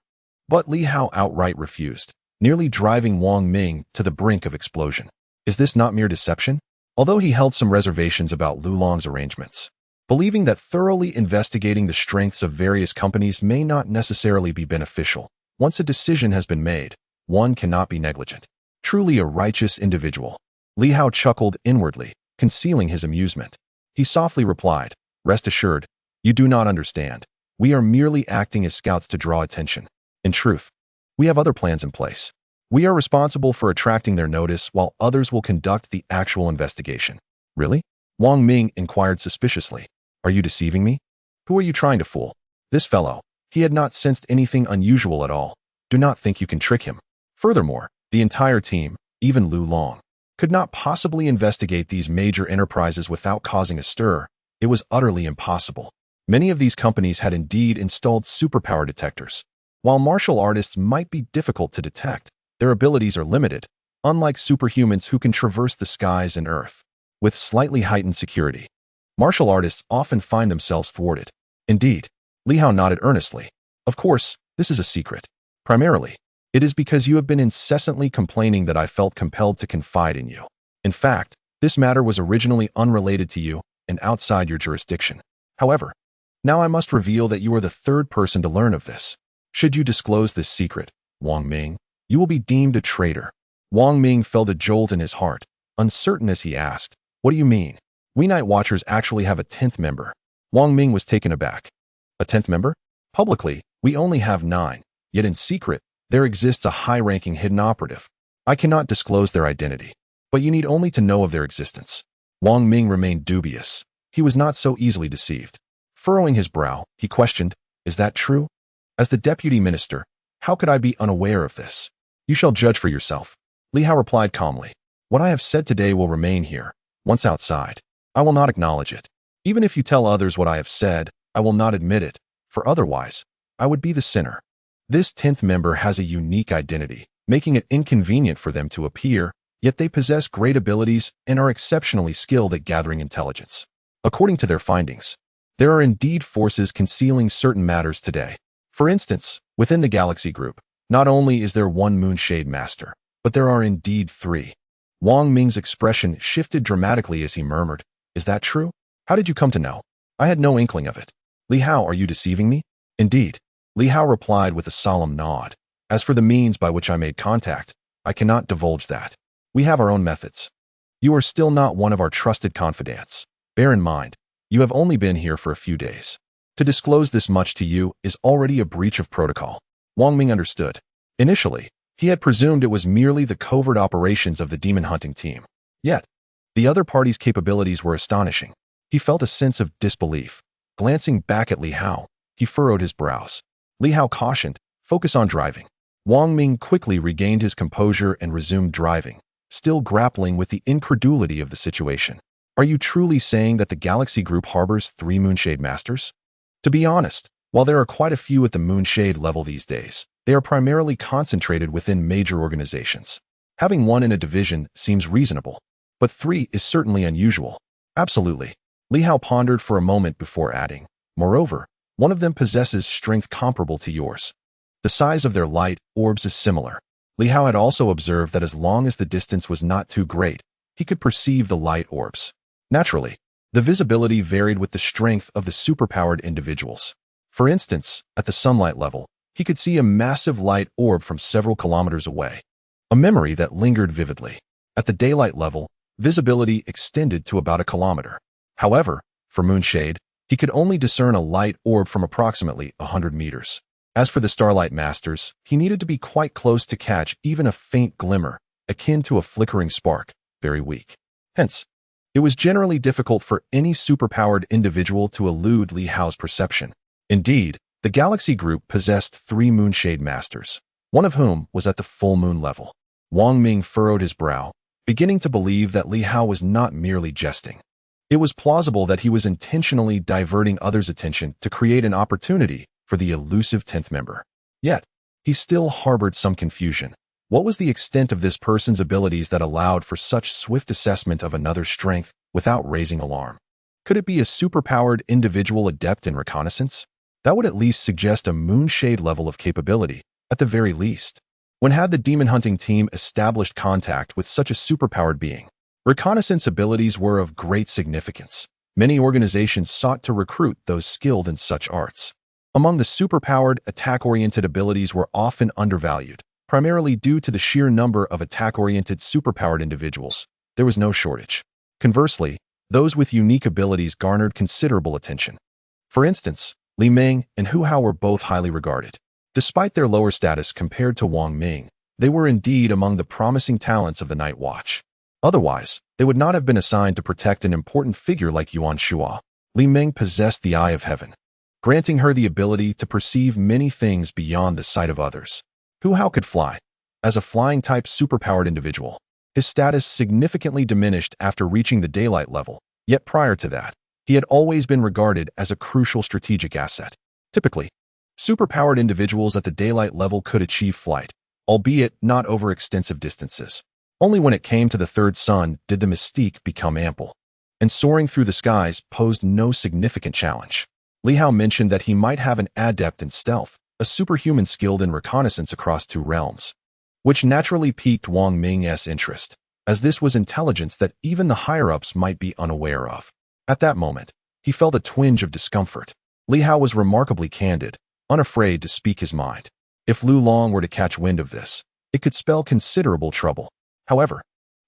But Li Hao outright refused. nearly driving Wang Ming to the brink of explosion. Is this not mere deception? Although he held some reservations about Lulong's arrangements, believing that thoroughly investigating the strengths of various companies may not necessarily be beneficial, once a decision has been made, one cannot be negligent. Truly a righteous individual. Li Hao chuckled inwardly, concealing his amusement. He softly replied, "Rest assured, you do not understand. We are merely acting as scouts to draw attention. In truth, we have other plans in place. We are responsible for attracting their notice while others will conduct the actual investigation." "Really?" Wang Ming inquired suspiciously. "Are you deceiving me? Who are you trying to fool?" This fellow, he had not sensed anything unusual at all. Do not think you can trick him. Furthermore, the entire team, even Lu Long, could not possibly investigate these major enterprises without causing a stir. It was utterly impossible. Many of these companies had indeed installed superpower detectors. While martial artists might be difficult to detect, their abilities are limited, unlike superhumans who can traverse the skies and earth with slightly heightened security. Martial artists often find themselves thwarted. Indeed, Li Hao nodded earnestly. Of course, this is a secret. Primarily, it is because you have been incessantly complaining that I felt compelled to confide in you. In fact, this matter was originally unrelated to you and outside your jurisdiction. However, now I must reveal that you are the third person to learn of this. Should you disclose this secret, Wang Ming, you will be deemed a traitor. Wang Ming felt a jolt in his heart, uncertain as he asked, "What do you mean? We Night Watchers actually have a 10th member." Wang Ming was taken aback. "A 10th member? Publicly, we only have 9, yet in secret, there exists a high-ranking hidden operative. I cannot disclose their identity, but you need only to know of their existence." Wang Ming remained dubious. He was not so easily deceived. Furrowing his brow, he questioned, "Is that true? As the deputy minister, how could I be unaware of this?" "You shall judge for yourself." Li Hao replied calmly. "What I have said today will remain here. Once outside, I will not acknowledge it. Even if you tell others what I have said, I will not admit it, for otherwise, I would be the sinner. This 10th member has a unique identity, making it inconvenient for them to appear, yet they possess great abilities and are exceptionally skilled at gathering intelligence. According to their findings, there are indeed forces concealing certain matters today. For instance, within the Galaxy Group, not only is there one Moonshade Master, but there are indeed 3. Wang Ming's expression shifted dramatically as he murmured, "Is that true? How did you come to know? I had no inkling of it." "Li Hao, are you deceiving me?" "Indeed," Li Hao replied with a solemn nod. "As for the means by which I made contact, I cannot divulge that. We have our own methods. You are still not one of our trusted confidants. Bear in mind, you have only been here for a few days. To disclose this much to you is already a breach of protocol." Wang Ming understood. Initially, he had presumed it was merely the covert operations of the demon hunting team. Yet, the other party's capabilities were astonishing. He felt a sense of disbelief. Glancing back at Li Hao, he furrowed his brows. Li Hao cautioned, "Focus on driving." Wang Ming quickly regained his composure and resumed driving, still grappling with the incredulity of the situation. "Are you truly saying that the Galaxy Group harbors 3 Moonshade Masters?" To be honest, while there are quite a few at the Moonshade level these days, they are primarily concentrated within major organizations. Having 1 in a division seems reasonable, but 3 is certainly unusual. "Absolutely." Li Hao pondered for a moment before adding, "Moreover, one of them possesses strength comparable to yours. The size of their light orbs is similar." Li Hao had also observed that as long as the distance was not too great, he could perceive the light orbs. Naturally, the visibility varied with the strength of the superpowered individuals. For instance, at the sunlight level, he could see a massive light orb from several kilometers away, a memory that lingered vividly. At the daylight level, visibility extended to about a kilometer. However, for Moonshade, he could only discern a light orb from approximately 100 meters. As for the Starlight Masters, he needed to be quite close to catch even a faint glimmer, akin to a flickering spark, very weak. Hence, it was generally difficult for any superpowered individual to elude Li Hao's perception. Indeed, the Galaxy Group possessed 3 Moonshade Masters, one of whom was at the full moon level. Wang Ming furrowed his brow, beginning to believe that Li Hao was not merely jesting. It was plausible that he was intentionally diverting others' attention to create an opportunity for the elusive 10th member. Yet, he still harbored some confusion. What was the extent of this person's abilities that allowed for such swift assessment of another's strength without raising alarm? Could it be a superpowered individual adept in reconnaissance? That would at least suggest a Moonshade level of capability, at the very least. When had the demon-hunting team established contact with such a superpowered being? Reconnaissance abilities were of great significance. Many organizations sought to recruit those skilled in such arts. Among the superpowered, attack-oriented abilities were often undervalued, primarily due to the sheer number of attack-oriented superpowered individuals. There was no shortage. Conversely, those with unique abilities garnered considerable attention. For instance, Li Ming and Hu Hao were both highly regarded. Despite their lower status compared to Wang Ming, they were indeed among the promising talents of the Night Watch. Otherwise, they would not have been assigned to protect an important figure like Yuan Shua. Li Ming possessed the Eye of Heaven, granting her the ability to perceive many things beyond the sight of others. Hu Hao could fly. As a flying-type superpowered individual, his status significantly diminished after reaching the daylight level, yet prior to that, he had always been regarded as a crucial strategic asset. Typically, superpowered individuals at the daylight level could achieve flight, albeit not over extensive distances. Only when it came to the third sun did the mystique become ample, and soaring through the skies posed no significant challenge. Li Hao mentioned that he might have an adept in stealth, a superhuman skilled in reconnaissance across two realms, which naturally piqued Wang Ming's interest, as this was intelligence that even the higher-ups might be unaware of. At that moment, he felt a twinge of discomfort. Li Hao was remarkably candid, unafraid to speak his mind. If Lu Long were to catch wind of this, it could spell considerable trouble. However,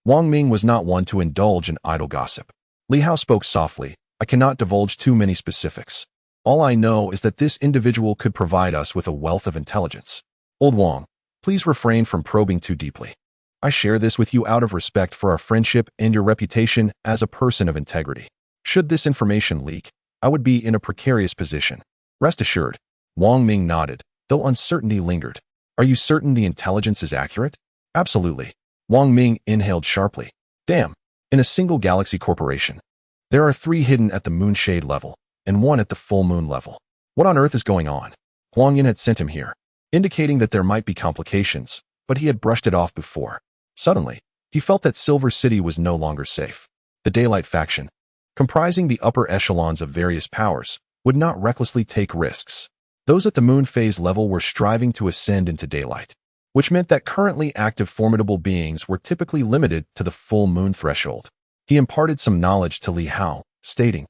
Wang Ming was not one to indulge in idle gossip. Li Hao spoke softly. I cannot divulge too many specifics. All I know is that this individual could provide us with a wealth of intelligence. Old Wang, please refrain from probing too deeply. I share this with you out of respect for our friendship and your reputation as a person of integrity. Should this information leak, I would be in a precarious position. Rest assured. Wang Ming nodded, though uncertainty lingered. Are you certain the intelligence is accurate? Absolutely. Wang Ming inhaled sharply. Damn. In a single galaxy corporation, there are 3 hidden at the moonshade level, and 1 at the full moon level. What on earth is going on? Huang Yin had sent him here, indicating that there might be complications, but he had brushed it off before. Suddenly, he felt that Silver City was no longer safe. The Daylight faction, comprising the upper echelons of various powers, would not recklessly take risks. Those at the moon phase level were striving to ascend into daylight, which meant that currently active formidable beings were typically limited to the full moon threshold. He imparted some knowledge to Li Hao, stating,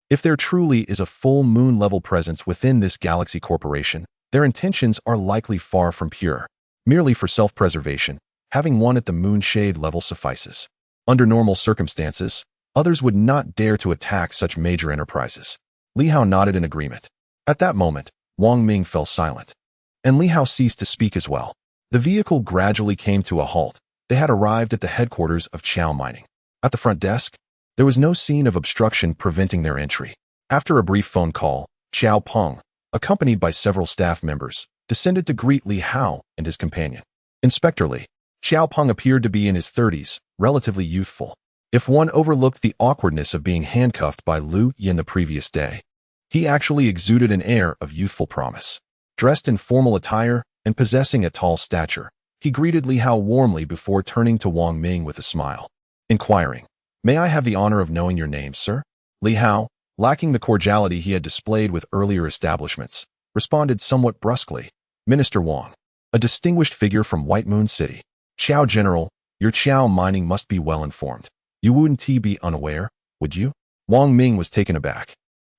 if there truly is a full moon level presence within this galaxy corporation, their intentions are likely far from pure. Merely for self-preservation, having 1 at the moon shade level suffices. Under normal circumstances, others would not dare to attack such major enterprises. Li Hao nodded in agreement. At that moment, Wang Ming fell silent, and Li Hao ceased to speak as well. The vehicle gradually came to a halt. They had arrived at the headquarters of Chao Mining. At the front desk, there was no scene of obstruction preventing their entry. After a brief phone call, Xiao Peng, accompanied by several staff members, descended to greet Li Hao and his companion. Inspector Li. Xiao Peng appeared to be in his 30s, relatively youthful. If one overlooked the awkwardness of being handcuffed by Liu Yan the previous day, he actually exuded an air of youthful promise. Dressed in formal attire and possessing a tall stature, he greeted Li Hao warmly before turning to Wang Ming with a smile, inquiring, may I have the honor of knowing your name, sir? Li Hao, lacking the cordiality he had displayed with earlier establishments, responded somewhat brusquely, Minister Wang, a distinguished figure from White Moon City. Chao General, your Chao Mining must be well informed. You wouldn't be unaware, would you? Wang Ming was taken aback.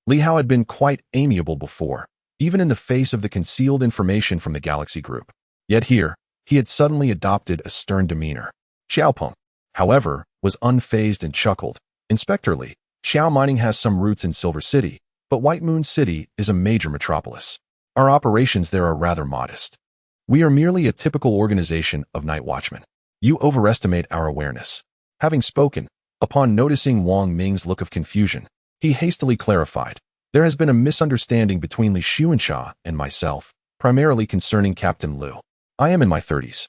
Li Hao had been quite amiable before, even in the face of the concealed information from the Galaxy Group. Yet here, he had suddenly adopted a stern demeanor. Xiao Peng, however, was unfazed and chuckled. Inspector Li, Chao Mining has some roots in Silver City, but White Moon City is a major metropolis. Our operations there are rather modest. We are merely a typical organization of Night Watchmen. You overestimate our awareness. Having spoken, upon noticing Wang Ming's look of confusion, he hastily clarified, there has been a misunderstanding between Li Xuansha and myself, primarily concerning Captain Liu. I am in my 30s,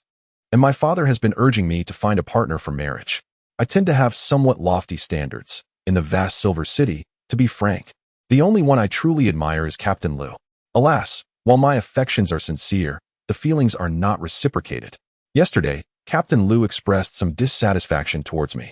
and my father has been urging me to find a partner for marriage. I tend to have somewhat lofty standards. In the vast Silver City, to be frank, the only one I truly admire is Captain Liu. Alas, while my affections are sincere, the feelings are not reciprocated. Yesterday, Captain Liu expressed some dissatisfaction towards me,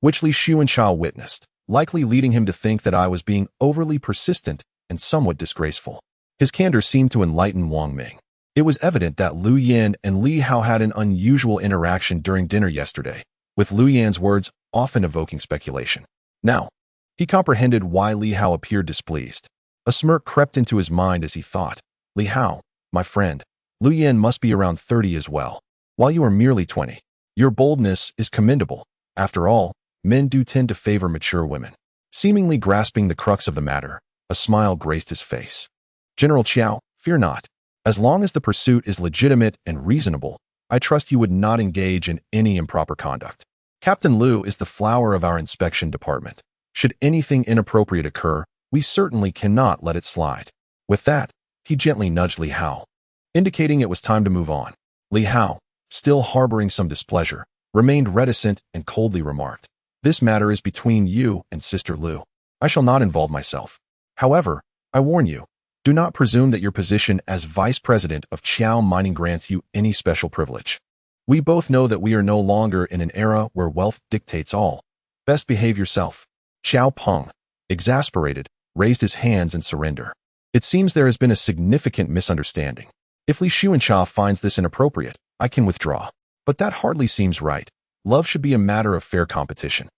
which Li Xuansha witnessed, likely leading him to think that I was being overly persistent and somewhat disgraceful. His candor seemed to enlighten Wang Ming. It was evident that Liu Yan and Li Hao had an unusual interaction during dinner yesterday, with Liu Yan's words often evoking speculation. Now, he comprehended why Li Hao appeared displeased. A smirk crept into his mind as he thought, Li Hao, my friend, Liu Yan must be around 30 as well, while you are merely 20. Your boldness is commendable. After all, men do tend to favor mature women. Seemingly grasping the crux of the matter, a smile graced his face. General Qiao, fear not. As long as the pursuit is legitimate and reasonable, I trust you would not engage in any improper conduct. Captain Liu is the flower of our inspection department. Should anything inappropriate occur, we certainly cannot let it slide. With that, he gently nudged Li Hao, indicating it was time to move on. Li Hao, still harboring some displeasure, remained reticent and coldly remarked, "This matter is between you and Sister Liu. I shall not involve myself. However, I warn you, do not presume that your position as vice president of Qiao Mining grants you any special privilege. We both know that we are no longer in an era where wealth dictates all. Best behave yourself." Xiao Peng, exasperated, raised his hands in surrender. It seems there has been a significant misunderstanding. If Li Xuanxia finds this inappropriate, I can withdraw. But that hardly seems right. Love should be a matter of fair competition.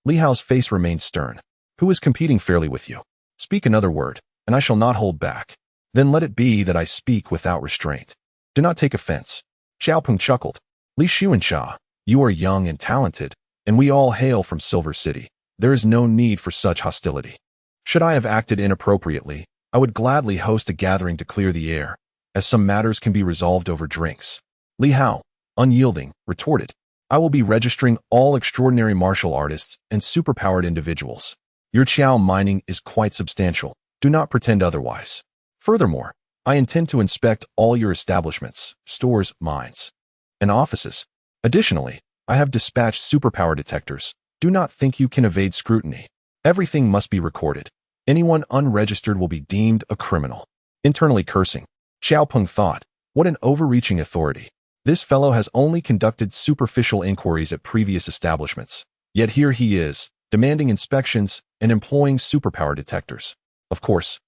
Li Hao's face remained stern. Who is competing fairly with you? Speak another word, and I shall not hold back. Then let it be that I speak without restraint. Do not take offense. Xiao Peng chuckled. Li Xuanxia, you are young and talented, and we all hail from Silver City. There is no need for such hostility. Should I have acted inappropriately, I would gladly host a gathering to clear the air, as some matters can be resolved over drinks. Li Hao, unyielding, retorted, I will be registering all extraordinary martial artists and superpowered individuals. Your Qiao mining is quite substantial. Do not pretend otherwise. Furthermore, I intend to inspect all your establishments, stores, mines, and offices. Additionally, I have dispatched superpower detectors. Do not think you can evade scrutiny. Everything must be recorded. Anyone unregistered will be deemed a criminal. Internally cursing, Xiao Peng thought, what an overreaching authority. This fellow has only conducted superficial inquiries at previous establishments. Yet here he is, demanding inspections and employing superpower detectors. Of course,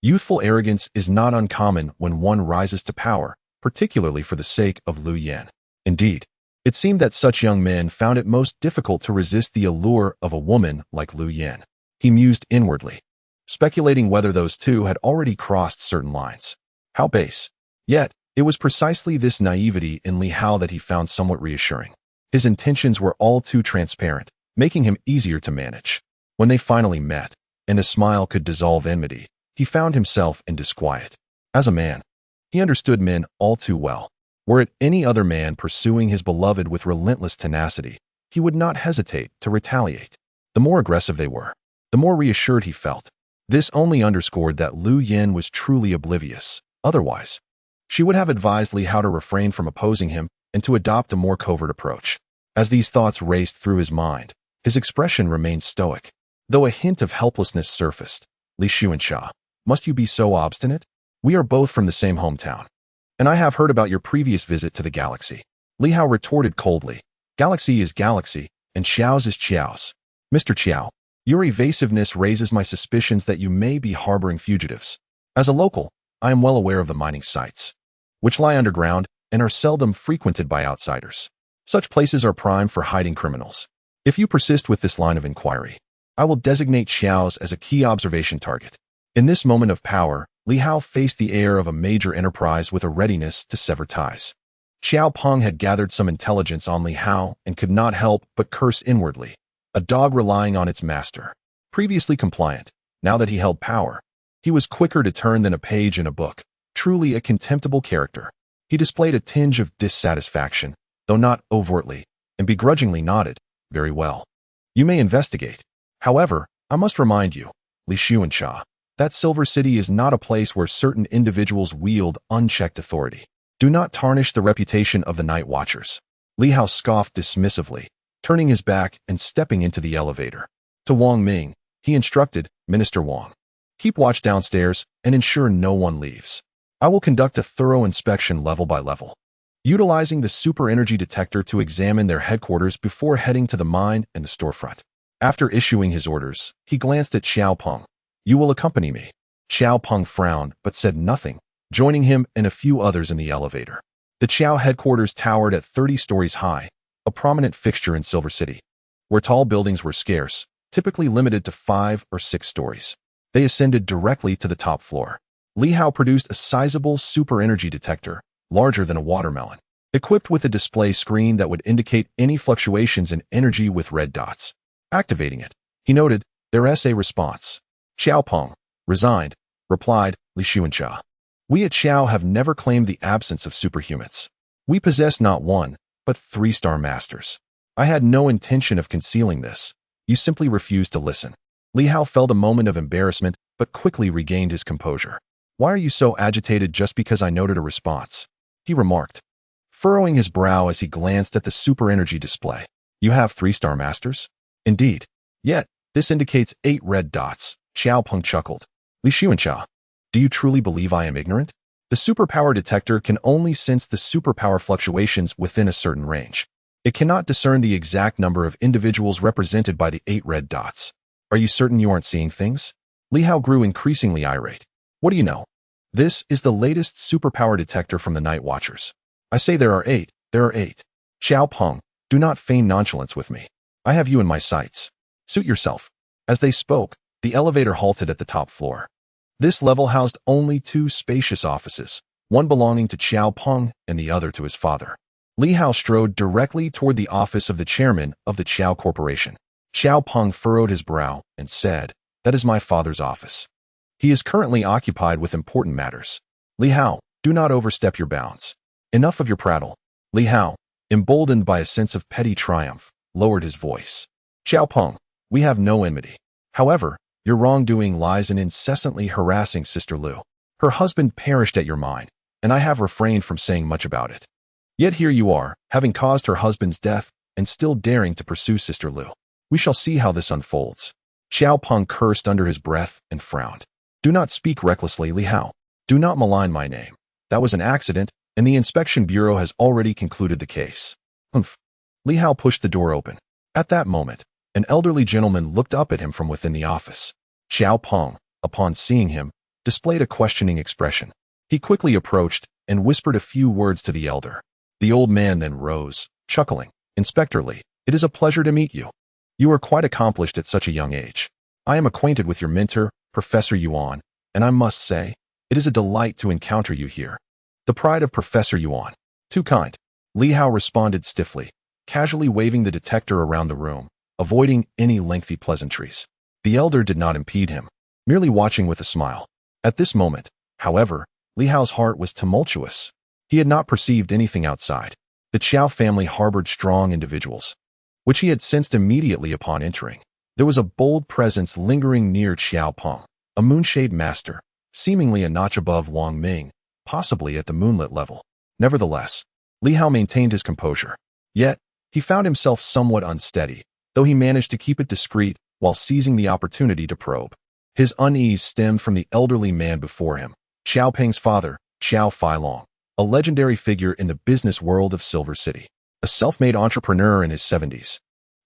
youthful arrogance is not uncommon when one rises to power, particularly for the sake of Liu Yan. Indeed, it seemed that such young men found it most difficult to resist the allure of a woman like Liu Yan. He mused inwardly, speculating whether those two had already crossed certain lines. How base. Yet, it was precisely this naivety in Li Hao that he found somewhat reassuring. His intentions were all too transparent, making him easier to manage. When they finally met, and a smile could dissolve enmity, he found himself in disquiet. As a man, he understood men all too well. Were it any other man pursuing his beloved with relentless tenacity, he would not hesitate to retaliate. The more aggressive they were, the more reassured he felt. This only underscored that Liu Yan was truly oblivious. Otherwise, she would have advised Li Hao to refrain from opposing him and to adopt a more covert approach. As these thoughts raced through his mind, his expression remained stoic. Though a hint of helplessness surfaced, Li Xuanxia, must you be so obstinate? We are both from the same hometown. And I have heard about your previous visit to the galaxy. Li Hao retorted coldly. Galaxy is galaxy, and Qiao's is Qiao's. Mr. Qiao, your evasiveness raises my suspicions that you may be harboring fugitives. As a local, I am well aware of the mining sites, which lie underground and are seldom frequented by outsiders. Such places are prime for hiding criminals. If you persist with this line of inquiry, I will designate Qiao's as a key observation target. In this moment of power, Li Hao faced the heir of a major enterprise with a readiness to sever ties. Xiao Peng had gathered some intelligence on Li Hao and could not help but curse inwardly, a dog relying on its master. Previously compliant, now that he held power, he was quicker to turn than a page in a book, truly a contemptible character. He displayed a tinge of dissatisfaction, though not overtly, and begrudgingly nodded, very well. You may investigate. However, I must remind you, Li Xuanxia, that Silver City is not a place where certain individuals wield unchecked authority. Do not tarnish the reputation of the Night Watchers. Li Hao scoffed dismissively, turning his back and stepping into the elevator. To Wang Ming, he instructed, Minister Wang, keep watch downstairs and ensure no one leaves. I will conduct a thorough inspection level by level, utilizing the super energy detector to examine their headquarters before heading to the mine and the storefront. After issuing his orders, he glanced at Xiao Peng. You will accompany me. Xiao Peng frowned but said nothing, joining him and a few others in the elevator. The Qiao headquarters towered at 30 stories high, a prominent fixture in Silver City, where tall buildings were scarce, typically limited to 5 or 6 stories. They ascended directly to the top floor. Li Hao produced a sizable super-energy detector, larger than a watermelon, equipped with a display screen that would indicate any fluctuations in energy with red dots. Activating it, he noted, there's a response. Xiao Peng, resigned, replied, Li Xuanxia. We at Xiao have never claimed the absence of superhumans. We possess not 1, but 3-star masters. I had no intention of concealing this. You simply refused to listen. Li Hao felt a moment of embarrassment, but quickly regained his composure. Why are you so agitated just because I noted a response? He remarked, furrowing his brow as he glanced at the super-energy display. You have 3-star masters? Indeed. Yet, this indicates 8 red dots. Xiao Peng chuckled. Li Xuanxia, do you truly believe I am ignorant? The superpower detector can only sense the superpower fluctuations within a certain range. It cannot discern the exact number of individuals represented by the 8 red dots. Are you certain you aren't seeing things? Li Hao grew increasingly irate. What do you know? This is the latest superpower detector from the Night Watchers. I say there are 8. There are 8. Xiao Peng, do not feign nonchalance with me. I have you in my sights. Suit yourself. As they spoke, the elevator halted at the top floor. This level housed only 2 spacious offices, one belonging to Xiao Peng and the other to his father. Li Hao strode directly toward the office of the chairman of the Qiao Corporation. Xiao Peng furrowed his brow and said, that is my father's office. He is currently occupied with important matters. Li Hao, do not overstep your bounds. Enough of your prattle. Li Hao, emboldened by a sense of petty triumph, lowered his voice. Xiao Peng, we have no enmity. However, your wrongdoing lies in incessantly harassing Sister Liu. Her husband perished at your mine, and I have refrained from saying much about it. Yet here you are, having caused her husband's death, and still daring to pursue Sister Liu. We shall see how this unfolds. Xiao Peng cursed under his breath and frowned. Do not speak recklessly, Li Hao. Do not malign my name. That was an accident, and the Inspection Bureau has already concluded the case. Humph. Li Hao pushed the door open. At that moment, an elderly gentleman looked up at him from within the office. Xiao Peng, upon seeing him, displayed a questioning expression. He quickly approached and whispered a few words to the elder. The old man then rose, chuckling. Inspector Li, it is a pleasure to meet you. You are quite accomplished at such a young age. I am acquainted with your mentor, Professor Yuan, and I must say, it is a delight to encounter you here. The pride of Professor Yuan. Too kind. Li Hao responded stiffly, casually waving the detector around the room, avoiding any lengthy pleasantries. The elder did not impede him, merely watching with a smile. At this moment, however, Li Hao's heart was tumultuous. He had not perceived anything outside. The Qiao family harbored strong individuals, which he had sensed immediately upon entering. There was a bold presence lingering near Xiao Peng, a moonshade master, seemingly a notch above Wang Ming, possibly at the moonlit level. Nevertheless, Li Hao maintained his composure. Yet, he found himself somewhat unsteady, though he managed to keep it discreet while seizing the opportunity to probe. His unease stemmed from the elderly man before him, Xiao Peng's father, Xiao Feilong, a legendary figure in the business world of Silver City. A self-made entrepreneur in his 70s.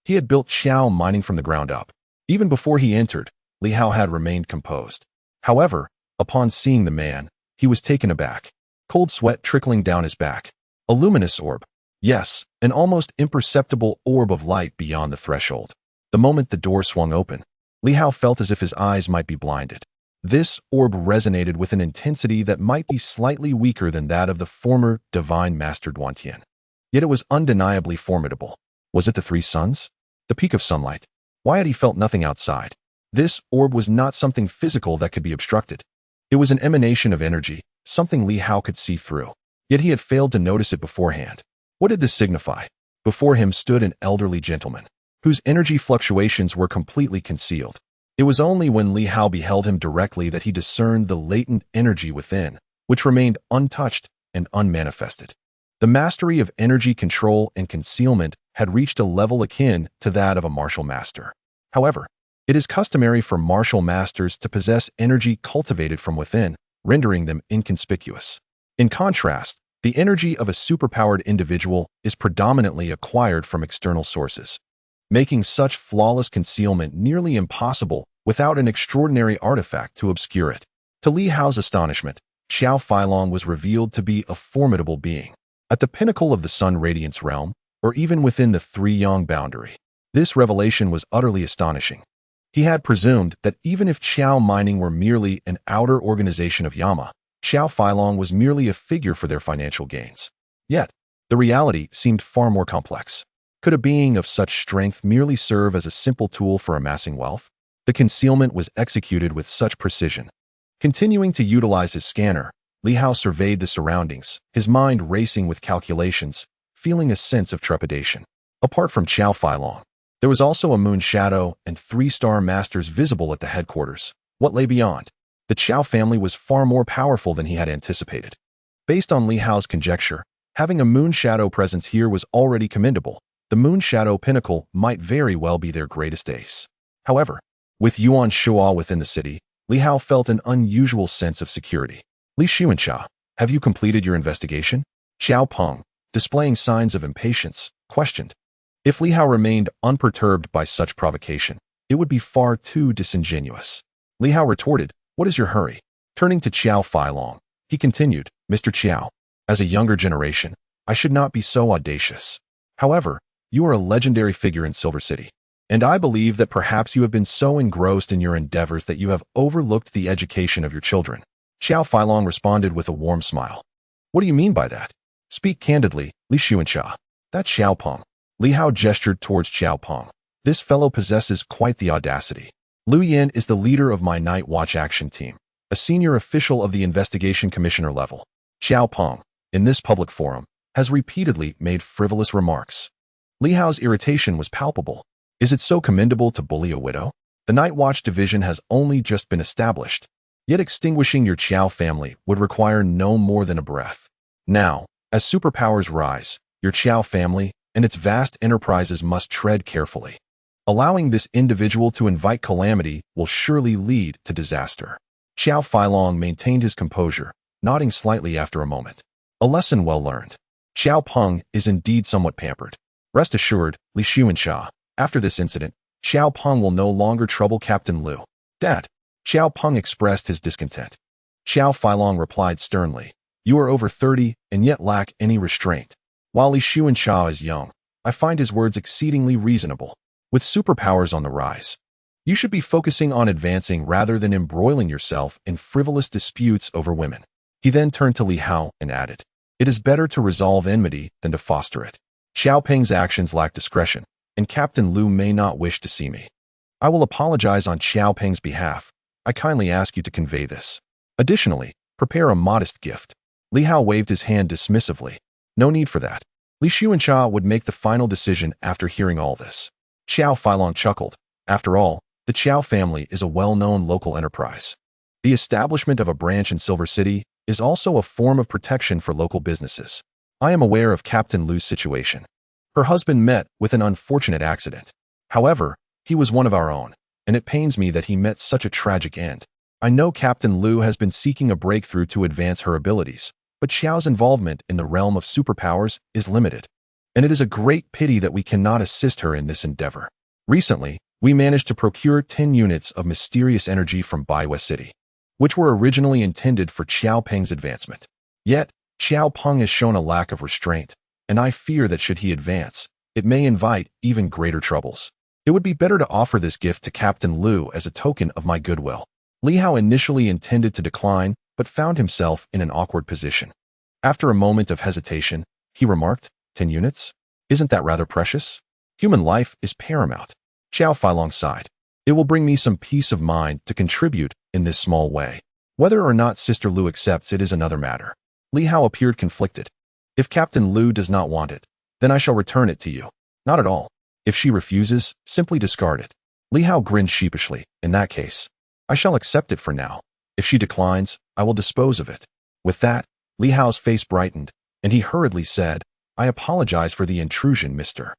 He had built Qiao mining from the ground up. Even before he entered, Li Hao had remained composed. However, upon seeing the man, he was taken aback. Cold sweat trickling down his back. A luminous orb. Yes, an almost imperceptible orb of light beyond the threshold. The moment the door swung open, Li Hao felt as if his eyes might be blinded. This orb resonated with an intensity that might be slightly weaker than that of the former Divine Master Duantian. Yet it was undeniably formidable. Was it the 3 suns? The peak of sunlight? Why had he felt nothing outside? This orb was not something physical that could be obstructed. It was an emanation of energy, something Li Hao could see through. Yet he had failed to notice it beforehand. What did this signify? Before him stood an elderly gentleman, whose energy fluctuations were completely concealed. It was only when Li Hao beheld him directly that he discerned the latent energy within, which remained untouched and unmanifested. The mastery of energy control and concealment had reached a level akin to that of a martial master. However, it is customary for martial masters to possess energy cultivated from within, rendering them inconspicuous. In contrast, the energy of a superpowered individual is predominantly acquired from external sources, making such flawless concealment nearly impossible without an extraordinary artifact to obscure it. To Li Hao's astonishment, Xiao Feilong was revealed to be a formidable being. At the pinnacle of the Sun Radiance realm, or even within the Three-Yang boundary. This revelation was utterly astonishing. He had presumed that even if Qiao Mining were merely an outer organization of Yama, Xiao Feilong was merely a figure for their financial gains. Yet, the reality seemed far more complex. Could a being of such strength merely serve as a simple tool for amassing wealth? The concealment was executed with such precision. Continuing to utilize his scanner, Li Hao surveyed the surroundings, his mind racing with calculations, feeling a sense of trepidation. Apart from Xiao Feilong, there was also a moon shadow and 3-star masters visible at the headquarters. What lay beyond? The Qiao family was far more powerful than he had anticipated. Based on Li Hao's conjecture, having a moon shadow presence here was already commendable. The moon shadow pinnacle might very well be their greatest ace. However, with Yuan Shua within the city, Li Hao felt an unusual sense of security. Li Xuanxia, have you completed your investigation? Xiao Peng, displaying signs of impatience, questioned. If Li Hao remained unperturbed by such provocation, it would be far too disingenuous. Li Hao retorted, what is your hurry? Turning to Qiao Feilong, he continued, Mr. Qiao, as a younger generation, I should not be so audacious. However, you are a legendary figure in Silver City, and I believe that perhaps you have been so engrossed in your endeavors that you have overlooked the education of your children. Xiao Feilong responded with a warm smile. What do you mean by that? Speak candidly, Li Xuanxia. That's Xiao Peng. Li Hao gestured towards Xiao Peng. This fellow possesses quite the audacity. Liu Yan is the leader of my Night Watch action team, a senior official of the investigation commissioner level. Xiao Peng, in this public forum, has repeatedly made frivolous remarks. Li Hao's irritation was palpable. Is it so commendable to bully a widow? The Night Watch division has only just been established, yet extinguishing your Qiao family would require no more than a breath. Now, as superpowers rise, your Qiao family and its vast enterprises must tread carefully. Allowing this individual to invite calamity will surely lead to disaster. Xiao Feilong maintained his composure, nodding slightly after a moment. A lesson well learned. Xiao Peng is indeed somewhat pampered. Rest assured, Li Xuanxia, after this incident, Xiao Peng will no longer trouble Captain Liu. Dad. Xiao Peng expressed his discontent. Xiao Feilong replied sternly, you are over 30 and yet lack any restraint. While Li Xuanxia is young, I find his words exceedingly reasonable. With superpowers on the rise, you should be focusing on advancing rather than embroiling yourself in frivolous disputes over women. He then turned to Li Hao and added, it is better to resolve enmity than to foster it. Xiao Peng's actions lack discretion, and Captain Liu may not wish to see me. I will apologize on Xiao Peng's behalf. I kindly ask you to convey this. Additionally, prepare a modest gift. Li Hao waved his hand dismissively. No need for that. Li Xuanxia would make the final decision after hearing all this. Xiao Feilong chuckled. After all, the Qiao family is a well-known local enterprise. The establishment of a branch in Silver City is also a form of protection for local businesses. I am aware of Captain Liu's situation. Her husband met with an unfortunate accident. However, he was one of our own, and it pains me that he met such a tragic end. I know Captain Liu has been seeking a breakthrough to advance her abilities, but Xiao's involvement in the realm of superpowers is limited, and it is a great pity that we cannot assist her in this endeavor. Recently, we managed to procure 10 units of mysterious energy from Baiwei City, which were originally intended for Xiao Peng's advancement. Yet, Xiao Peng has shown a lack of restraint, and I fear that should he advance, it may invite even greater troubles. It would be better to offer this gift to Captain Liu as a token of my goodwill. Li Hao initially intended to decline, but found himself in an awkward position. After a moment of hesitation, he remarked, 10 units? Isn't that rather precious? Human life is paramount. Xiao Feilong sighed. It will bring me some peace of mind to contribute in this small way. Whether or not Sister Liu accepts it is another matter. Li Hao appeared conflicted. If Captain Liu does not want it, then I shall return it to you. Not at all. If she refuses, simply discard it. Li Hao grinned sheepishly. In that case, I shall accept it for now. If she declines, I will dispose of it. With that, Li Hao's face brightened, and he hurriedly said, I apologize for the intrusion, Mr.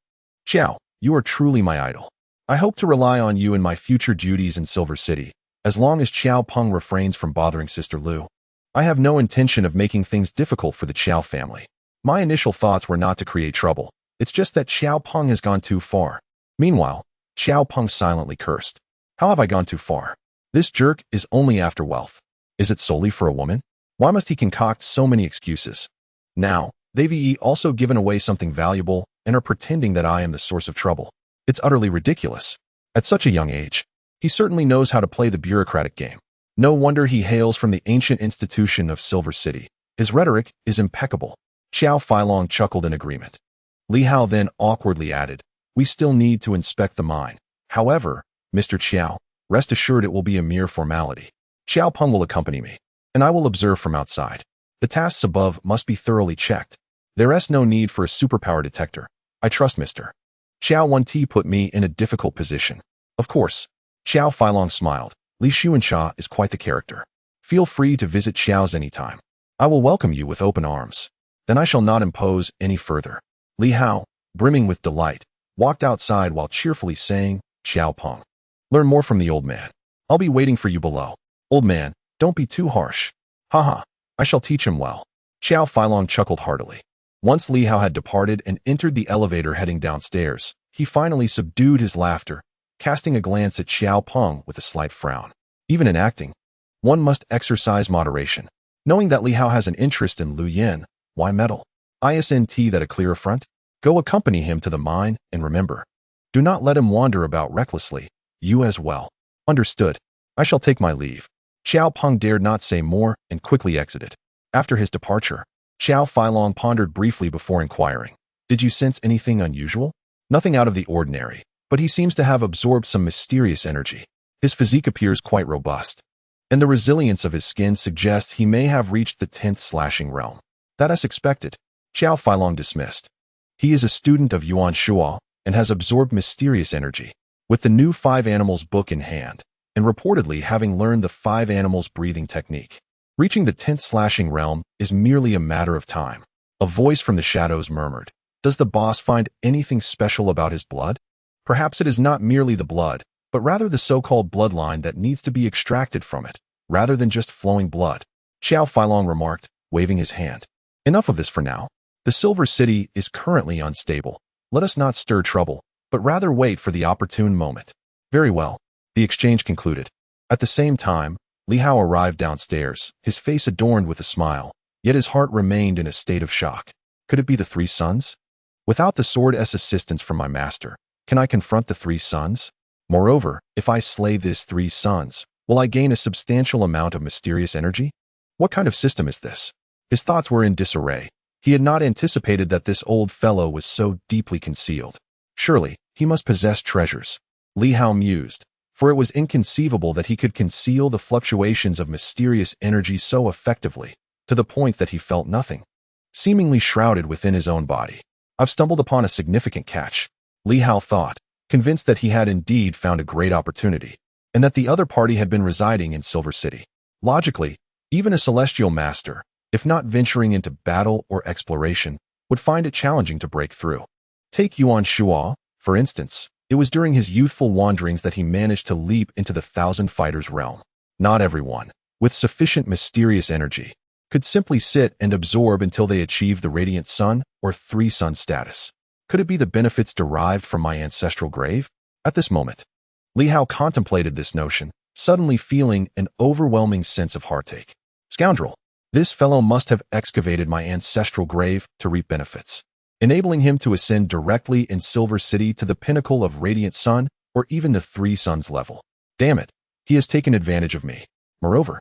Xiao. You are truly my idol. I hope to rely on you in my future duties in Silver City, as long as Xiao Peng refrains from bothering Sister Liu. I have no intention of making things difficult for the Qiao family. My initial thoughts were not to create trouble. It's just that Xiao Peng has gone too far. Meanwhile, Xiao Peng silently cursed. How have I gone too far? This jerk is only after wealth. Is it solely for a woman? Why must he concoct so many excuses? Now, they've also given away something valuable and are pretending that I am the source of trouble. It's utterly ridiculous. At such a young age, he certainly knows how to play the bureaucratic game. No wonder he hails from the ancient institution of Silver City. His rhetoric is impeccable. Xiao Feilong chuckled in agreement. Li Hao then awkwardly added, we still need to inspect the mine. However, Mr. Xiao, rest assured it will be a mere formality. Xiao Peng will accompany me, and I will observe from outside. The tasks above must be thoroughly checked. There is no need for a superpower detector. I trust Mr. Xiao 1T put me in a difficult position. Of course. Xiao Feilong smiled. Li Xuansha is quite the character. Feel free to visit Xiao's anytime. I will welcome you with open arms. Then I shall not impose any further. Li Hao, brimming with delight, walked outside while cheerfully saying, Xiao Peng. Learn more from the old man. I'll be waiting for you below. Old man, don't be too harsh. Haha, I shall teach him well. Xiao Feilong chuckled heartily. Once Li Hao had departed and entered the elevator heading downstairs, he finally subdued his laughter, casting a glance at Xiao Peng with a slight frown. Even in acting, one must exercise moderation. Knowing that Li Hao has an interest in Liu Yan, why meddle? Isn't that a clear affront? Go accompany him to the mine, and remember, do not let him wander about recklessly. You as well. Understood. I shall take my leave. Xiao Peng dared not say more and quickly exited. After his departure, Xiao Feilong pondered briefly before inquiring, did you sense anything unusual? Nothing out of the ordinary, but he seems to have absorbed some mysterious energy. His physique appears quite robust, and the resilience of his skin suggests he may have reached the 10th slashing realm. That as expected, Xiao Feilong dismissed. He is a student of Yuan Shuo and has absorbed mysterious energy. With the new 5 Animals book in hand, and reportedly having learned the 5 Animals breathing technique, reaching the 10th slashing realm is merely a matter of time. A voice from the shadows murmured, does the boss find anything special about his blood? Perhaps it is not merely the blood, but rather the so-called bloodline that needs to be extracted from it, rather than just flowing blood. Xiao Feilong remarked, waving his hand. Enough of this for now. The Silver City is currently unstable. Let us not stir trouble, but rather wait for the opportune moment. Very well. The exchange concluded. At the same time, Li Hao arrived downstairs, his face adorned with a smile, yet his heart remained in a state of shock. Could it be the 3 sons? Without the sword's assistance from my master, can I confront the 3 sons? Moreover, if I slay these 3 sons, will I gain a substantial amount of mysterious energy? What kind of system is this? His thoughts were in disarray. He had not anticipated that this old fellow was so deeply concealed. Surely, he must possess treasures. Li Hao mused, for it was inconceivable that he could conceal the fluctuations of mysterious energy so effectively, to the point that he felt nothing. Seemingly shrouded within his own body. I've stumbled upon a significant catch, Li Hao thought, convinced that he had indeed found a great opportunity, and that the other party had been residing in Silver City. Logically, even a celestial master, if not venturing into battle or exploration, would find it challenging to break through. Take Yuan Shuo, for instance. It was during his youthful wanderings that he managed to leap into the 1,000 fighters realm. Not everyone, with sufficient mysterious energy, could simply sit and absorb until they achieved the Radiant Sun or 3 Sun status. Could it be the benefits derived from my ancestral grave? At this moment, Li Hao contemplated this notion, suddenly feeling an overwhelming sense of heartache. Scoundrel! This fellow must have excavated my ancestral grave to reap benefits, enabling him to ascend directly in Silver City to the pinnacle of Radiant Sun or even the 3 Suns level. Damn it, he has taken advantage of me. Moreover,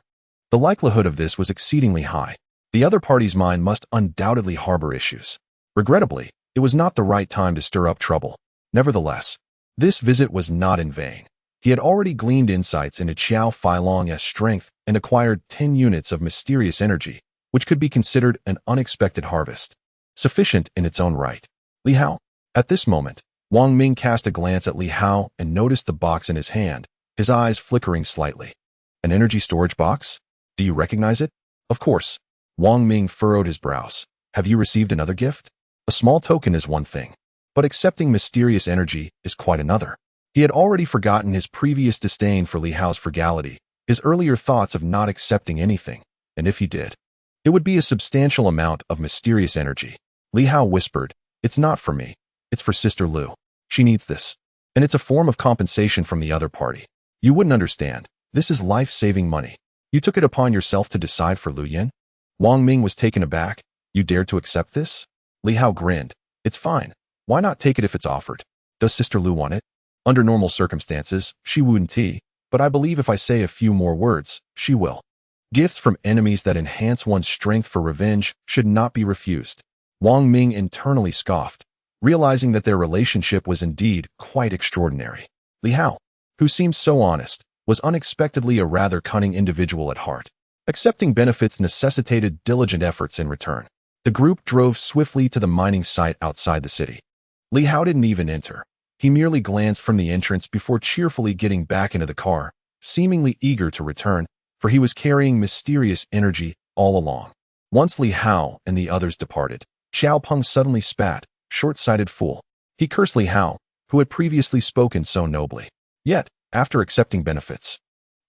the likelihood of this was exceedingly high. The other party's mind must undoubtedly harbor issues. Regrettably, it was not the right time to stir up trouble. Nevertheless, this visit was not in vain. He had already gleaned insights into Xiao Feilong's strength and acquired 10 units of mysterious energy, which could be considered an unexpected harvest. Sufficient in its own right. Li Hao. At this moment, Wang Ming cast a glance at Li Hao and noticed the box in his hand, his eyes flickering slightly. An energy storage box? Do you recognize it? Of course. Wang Ming furrowed his brows. Have you received another gift? A small token is one thing, but accepting mysterious energy is quite another. He had already forgotten his previous disdain for Li Hao's frugality, his earlier thoughts of not accepting anything, and if he did, it would be a substantial amount of mysterious energy. Li Hao whispered, it's not for me, it's for Sister Liu. She needs this, and it's a form of compensation from the other party. You wouldn't understand, this is life-saving money. You took it upon yourself to decide for Liu Yan? Wang Ming was taken aback. You dared to accept this? Li Hao grinned. It's fine. Why not take it if it's offered? Does Sister Lu want it? Under normal circumstances, she wouldn't, but I believe if I say a few more words, she will. Gifts from enemies that enhance one's strength for revenge should not be refused. Wang Ming internally scoffed, realizing that their relationship was indeed quite extraordinary. Li Hao, who seemed so honest, was unexpectedly a rather cunning individual at heart. Accepting benefits necessitated diligent efforts in return. The group drove swiftly to the mining site outside the city. Li Hao didn't even enter. He merely glanced from the entrance before cheerfully getting back into the car, seemingly eager to return, for he was carrying mysterious energy all along. Once Li Hao and the others departed, Xiao Peng suddenly spat, short-sighted fool. He cursed Li Hao, who had previously spoken so nobly. Yet, after accepting benefits,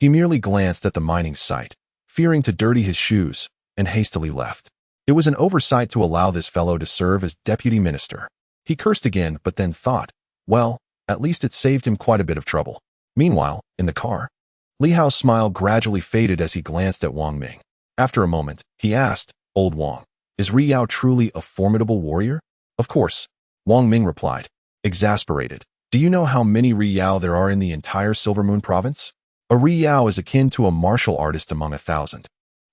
he merely glanced at the mining site, fearing to dirty his shoes, and hastily left. It was an oversight to allow this fellow to serve as deputy minister. He cursed again, but then thought, well, at least it saved him quite a bit of trouble. Meanwhile, in the car, Li Hao's smile gradually faded as he glanced at Wang Ming. After a moment, he asked, Old Wang, is Ri Yao truly a formidable warrior? Of course, Wang Ming replied, exasperated. Do you know how many Ri Yao there are in the entire Silver Moon province? A Ri Yao is akin to a martial artist among 1,000,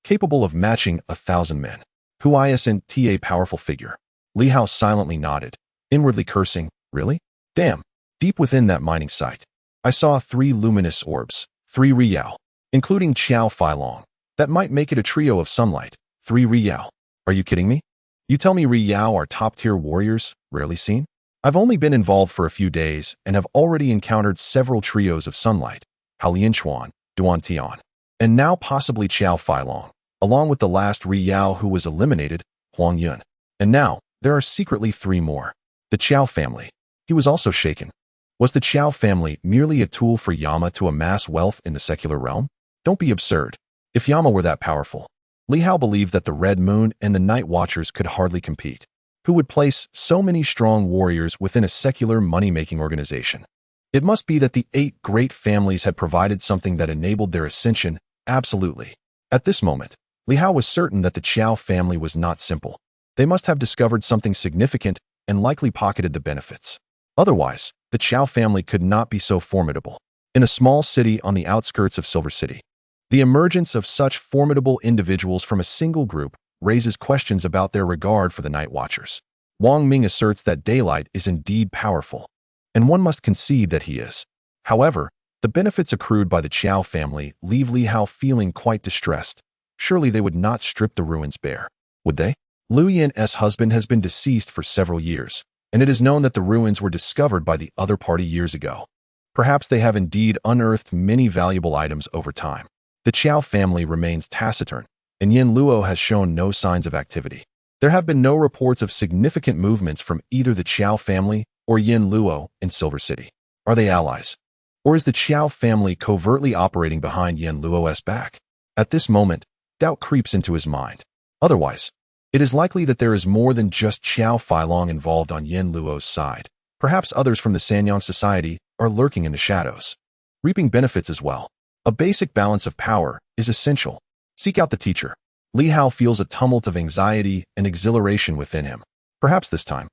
capable of matching 1,000 men. Who isn't a powerful figure? Li Hao silently nodded, inwardly cursing, really? Damn. Deep within that mining site, I saw 3 luminous orbs, 3 Ri Yao, including Qiao Feilong. That might make it a trio of sunlight, 3 Ri Yao. Are you kidding me? You tell me Ri Yao are top-tier warriors, rarely seen? I've only been involved for a few days and have already encountered several trios of sunlight, Halian Chuan, Duan Tian, and now possibly Qiao Feilong, along with the last Ri Yao who was eliminated, Huang Yun. And now, there are secretly 3 more. The Qiao family. He was also shaken. Was the Qiao family merely a tool for Yama to amass wealth in the secular realm? Don't be absurd. If Yama were that powerful, Li Hao believed that the Red Moon and the Night Watchers could hardly compete. Who would place so many strong warriors within a secular money-making organization? It must be that the 8 great families had provided something that enabled their ascension, absolutely. At this moment, Li Hao was certain that the Qiao family was not simple. They must have discovered something significant and likely pocketed the benefits. Otherwise, the Qiao family could not be so formidable. In a small city on the outskirts of Silver City, the emergence of such formidable individuals from a single group raises questions about their regard for the Night Watchers. Wang Ming asserts that daylight is indeed powerful, and one must concede that he is. However, the benefits accrued by the Qiao family leave Li Hao feeling quite distressed. Surely they would not strip the ruins bare, would they? Liu Yan's husband has been deceased for several years, and it is known that the ruins were discovered by the other party years ago. Perhaps they have indeed unearthed many valuable items over time. The Qiao family remains taciturn, and Yin Luo has shown no signs of activity. There have been no reports of significant movements from either the Qiao family or Yin Luo in Silver City. Are they allies? Or is the Qiao family covertly operating behind Yin Luo's back? At this moment, doubt creeps into his mind. Otherwise, it is likely that there is more than just Qiao Feilong involved on Yin Luo's side. Perhaps others from the Sanyang society are lurking in the shadows, reaping benefits as well. A basic balance of power is essential. Seek out the teacher. Li Hao feels a tumult of anxiety and exhilaration within him. Perhaps this time,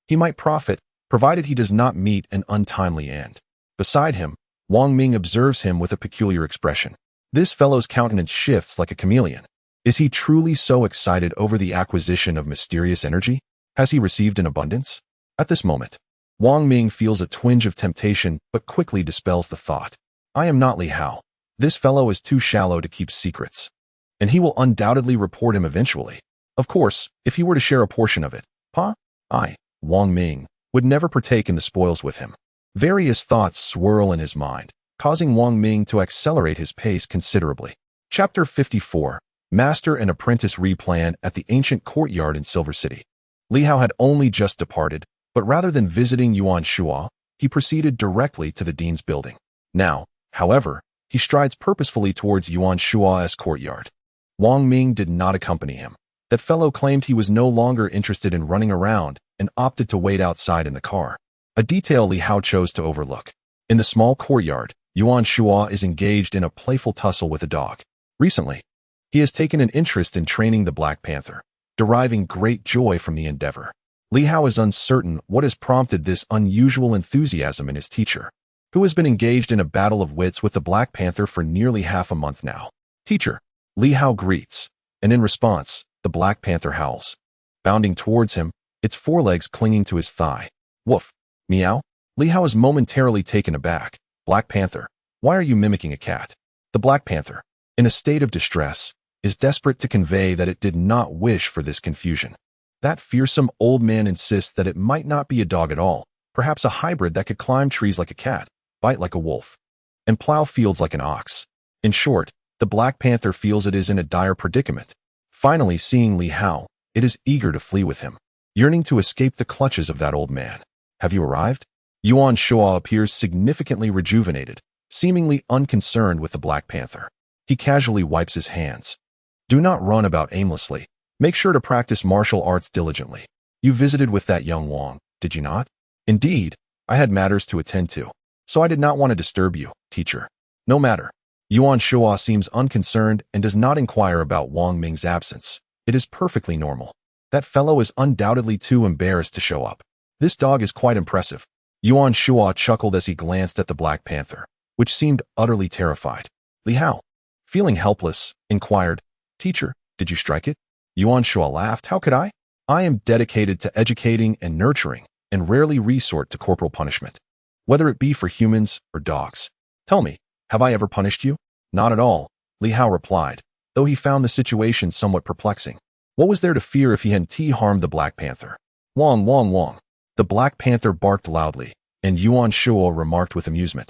he might profit, provided he does not meet an untimely end. Beside him, Wang Ming observes him with a peculiar expression. This fellow's countenance shifts like a chameleon. Is he truly so excited over the acquisition of mysterious energy? Has he received an abundance? At this moment, Wang Ming feels a twinge of temptation but quickly dispels the thought. I am not Li Hao. This fellow is too shallow to keep secrets, and he will undoubtedly report him eventually. Of course, if he were to share a portion of it, Wang Ming, would never partake in the spoils with him. Various thoughts swirl in his mind, causing Wang Ming to accelerate his pace considerably. Chapter 54. Master and Apprentice Replan at the Ancient Courtyard in Silver City. Li Hao had only just departed, but rather than visiting Yuan Shua, he proceeded directly to the Dean's building. Now, however, he strides purposefully towards Yuan Shua's courtyard. Wang Ming did not accompany him. That fellow claimed he was no longer interested in running around and opted to wait outside in the car, a detail Li Hao chose to overlook. In the small courtyard, Yuan Shua is engaged in a playful tussle with a dog. Recently, He has taken an interest in training the Black Panther, deriving great joy from the endeavor. Li Hao is uncertain what has prompted this unusual enthusiasm in his teacher, who has been engaged in a battle of wits with the Black Panther for nearly half a month now. Teacher, Li Hao greets, and in response, the Black Panther howls, bounding towards him, its forelegs clinging to his thigh. Woof. Meow. Li Hao is momentarily taken aback. Black Panther, why are you mimicking a cat? The Black Panther, in a state of distress, is desperate to convey that it did not wish for this confusion. That fearsome old man insists that it might not be a dog at all, perhaps a hybrid that could climb trees like a cat, bite like a wolf, and plow fields like an ox. In short, the Black Panther feels it is in a dire predicament. Finally seeing Li Hao, it is eager to flee with him, yearning to escape the clutches of that old man. Have you arrived? Yuan Shuo appears significantly rejuvenated, seemingly unconcerned with the Black Panther. He casually wipes his hands. Do not run about aimlessly. Make sure to practice martial arts diligently. You visited with that young Wang, did you not? Indeed, I had matters to attend to, so I did not want to disturb you, teacher. No matter. Yuan Shuo seems unconcerned and does not inquire about Wang Ming's absence. It is perfectly normal. That fellow is undoubtedly too embarrassed to show up. This dog is quite impressive. Yuan Shuo chuckled as he glanced at the Black Panther, which seemed utterly terrified. Li Hao, feeling helpless, inquired, Teacher, did you strike it? Yuan Shuo laughed. How could I? I am dedicated to educating and nurturing, and rarely resort to corporal punishment, whether it be for humans or dogs. Tell me, have I ever punished you? Not at all, Li Hao replied, though he found the situation somewhat perplexing. What was there to fear if he hadn't harmed the Black Panther? Wong, Wong, Wong. The Black Panther barked loudly, and Yuan Shuo remarked with amusement.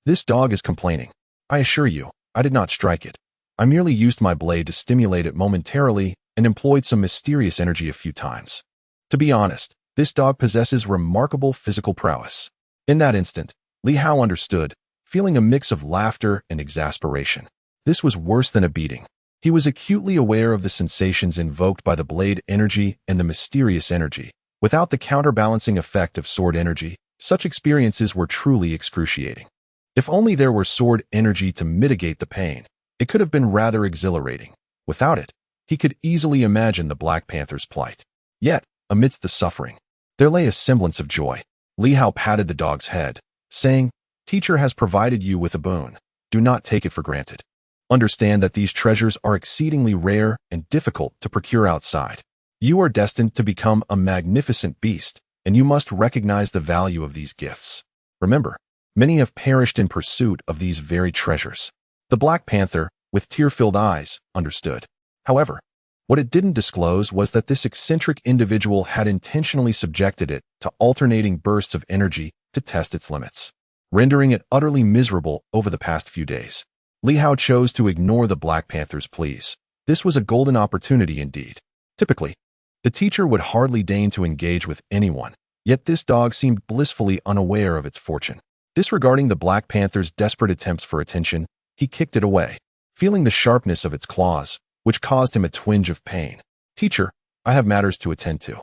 This dog is complaining. I assure you, I did not strike it. I merely used my blade to stimulate it momentarily and employed some mysterious energy a few times. To be honest, this dog possesses remarkable physical prowess. In that instant, Li Hao understood, feeling a mix of laughter and exasperation. This was worse than a beating. He was acutely aware of the sensations invoked by the blade energy and the mysterious energy. Without the counterbalancing effect of sword energy, such experiences were truly excruciating. If only there were sword energy to mitigate the pain, it could have been rather exhilarating. Without it, he could easily imagine the Black Panther's plight. Yet, amidst the suffering, there lay a semblance of joy. Li Hao patted the dog's head, saying, Teacher has provided you with a boon. Do not take it for granted. Understand that these treasures are exceedingly rare and difficult to procure outside. You are destined to become a magnificent beast, and you must recognize the value of these gifts. Remember, many have perished in pursuit of these very treasures. The Black Panther, with tear-filled eyes, understood. However, what it didn't disclose was that this eccentric individual had intentionally subjected it to alternating bursts of energy to test its limits, rendering it utterly miserable over the past few days. Li Hao chose to ignore the Black Panther's pleas. This was a golden opportunity indeed. Typically, the teacher would hardly deign to engage with anyone, yet this dog seemed blissfully unaware of its fortune. Disregarding the Black Panther's desperate attempts for attention, he kicked it away, feeling the sharpness of its claws, which caused him a twinge of pain. Teacher, I have matters to attend to.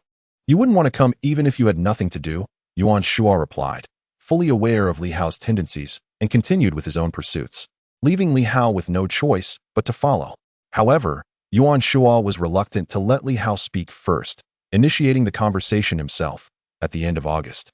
You wouldn't want to come even if you had nothing to do, Yuan Shuo replied, fully aware of Li Hao's tendencies, and continued with his own pursuits, leaving Li Hao with no choice but to follow. However, Yuan Shuo was reluctant to let Li Hao speak first, initiating the conversation himself. At the end of August,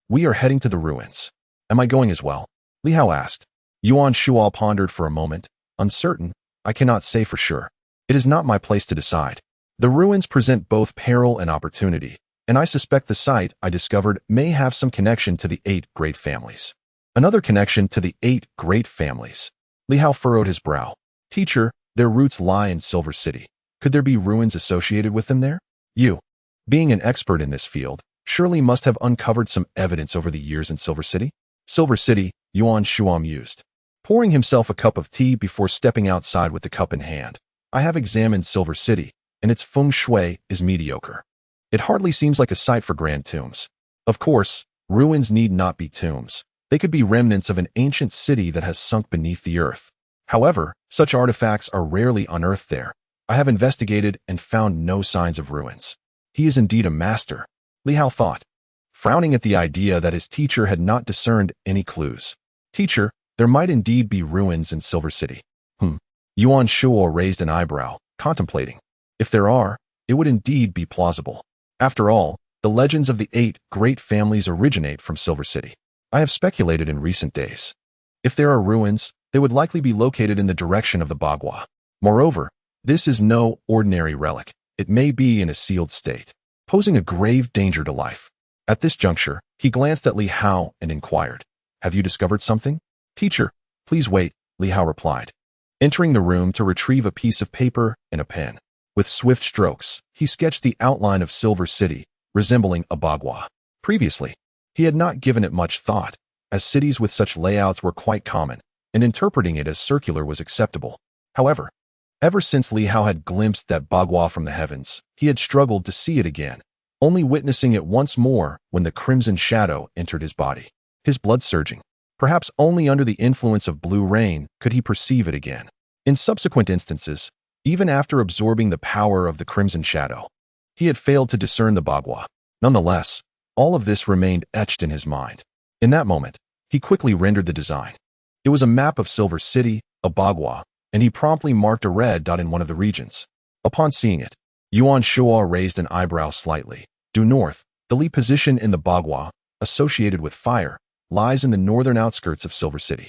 we are heading to the ruins. Am I going as well? Li Hao asked. Yuan Shuo pondered for a moment, uncertain. I cannot say for sure. It is not my place to decide. The ruins present both peril and opportunity, and I suspect the site I discovered may have some connection to the 8 great families. Another connection to the 8 great families. Li Hao furrowed his brow. Teacher, their roots lie in Silver City. Could there be ruins associated with them there? You, being an expert in this field, surely must have uncovered some evidence over the years in Silver City? Silver City, Yuan Shuo mused, pouring himself a cup of tea before stepping outside with the cup in hand. I have examined Silver City, and its feng shui is mediocre. It hardly seems like a site for grand tombs. Of course, ruins need not be tombs. They could be remnants of an ancient city that has sunk beneath the earth. However, such artifacts are rarely unearthed there. I have investigated and found no signs of ruins. He is indeed a master, Li Hao thought, frowning at the idea that his teacher had not discerned any clues. Teacher, there might indeed be ruins in Silver City. Yuan Shuo raised an eyebrow, contemplating. If there are, it would indeed be plausible. After all, the legends of the 8 great families originate from Silver City. I have speculated in recent days. If there are ruins, they would likely be located in the direction of the Bagua. Moreover, this is no ordinary relic. It may be in a sealed state, posing a grave danger to life. At this juncture, he glanced at Li Hao and inquired, "Have you discovered something?" "Teacher, please wait," Li Hao replied, entering the room to retrieve a piece of paper and a pen. With swift strokes, he sketched the outline of Silver City, resembling a Bagua. Previously, he had not given it much thought, as cities with such layouts were quite common, and interpreting it as circular was acceptable. However, ever since Li Hao had glimpsed that Bagua from the heavens, he had struggled to see it again, only witnessing it once more when the crimson shadow entered his body. His blood surging. Perhaps only under the influence of blue rain could he perceive it again. In subsequent instances, even after absorbing the power of the crimson shadow, he had failed to discern the Bagua. Nonetheless, all of this remained etched in his mind. In that moment, he quickly rendered the design. It was a map of Silver City, a Bagua, and he promptly marked a red dot in one of the regions. Upon seeing it, Yuan Shuo raised an eyebrow slightly. Due north, the Li position in the Bagua, associated with fire, lies in the northern outskirts of Silver City.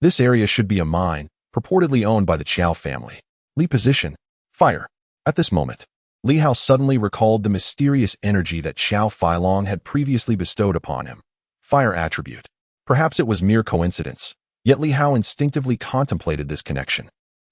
This area should be a mine, purportedly owned by the Qiao family. Li position, fire. At this moment, Li Hao suddenly recalled the mysterious energy that Qiao Feilong had previously bestowed upon him. Fire attribute. Perhaps it was mere coincidence, yet Li Hao instinctively contemplated this connection.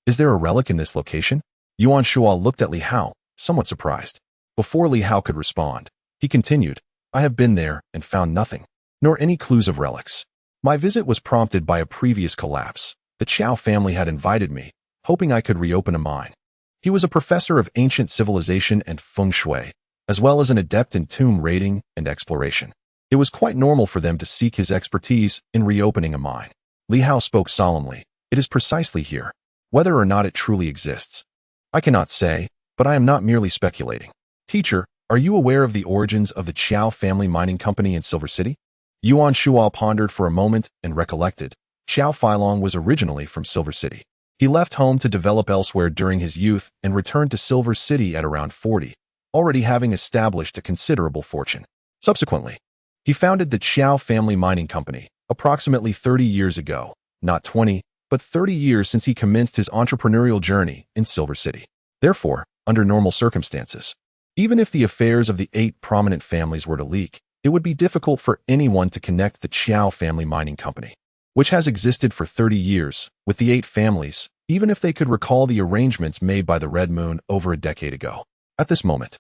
Is there a relic in this location? Yuan Shuo looked at Li Hao, somewhat surprised. Before Li Hao could respond, he continued, "I have been there and found nothing, nor any clues of relics. My visit was prompted by a previous collapse. The Qiao family had invited me, hoping I could reopen a mine." He was a professor of ancient civilization and feng shui, as well as an adept in tomb raiding and exploration. It was quite normal for them to seek his expertise in reopening a mine. Li Hao spoke solemnly, "It is precisely here. Whether or not it truly exists, I cannot say, but I am not merely speculating." "Teacher, are you aware of the origins of the Qiao family mining company in Silver City?" Yuan Shuo pondered for a moment and recollected. Qiao Feilong was originally from Silver City. He left home to develop elsewhere during his youth and returned to Silver City at around 40, already having established a considerable fortune. Subsequently, he founded the Qiao family mining company, approximately 30 years ago, not 20, but 30 years since he commenced his entrepreneurial journey in Silver City. Therefore, under normal circumstances, even if the affairs of the 8 prominent families were to leak, it would be difficult for anyone to connect the Qiao family mining company, which has existed for 30 years, with the 8 families, even if they could recall the arrangements made by the Red Moon over a decade ago. At this moment,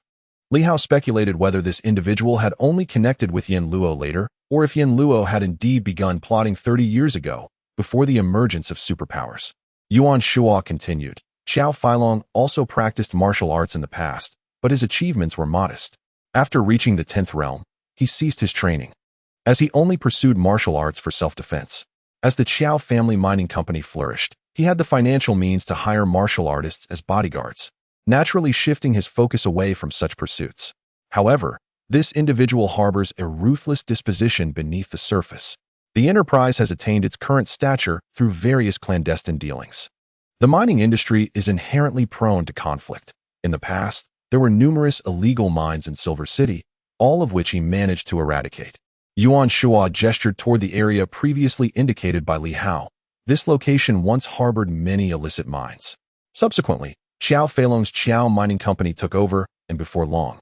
Li Hao speculated whether this individual had only connected with Yin Luo later, or if Yin Luo had indeed begun plotting 30 years ago, before the emergence of superpowers. Yuan Shuo continued, "Qiao Feilong also practiced martial arts in the past, but his achievements were modest. After reaching the 10th realm, he ceased his training, as he only pursued martial arts for self-defense. As the Qiao family mining company flourished, he had the financial means to hire martial artists as bodyguards, naturally shifting his focus away from such pursuits. However, this individual harbors a ruthless disposition beneath the surface. The enterprise has attained its current stature through various clandestine dealings. The mining industry is inherently prone to conflict. In the past, there were numerous illegal mines in Silver City, all of which he managed to eradicate." Yuan Shuo gestured toward the area previously indicated by Li Hao. This location once harbored many illicit mines. Subsequently, Qiao Feilong's Qiao Mining Company took over, and before long,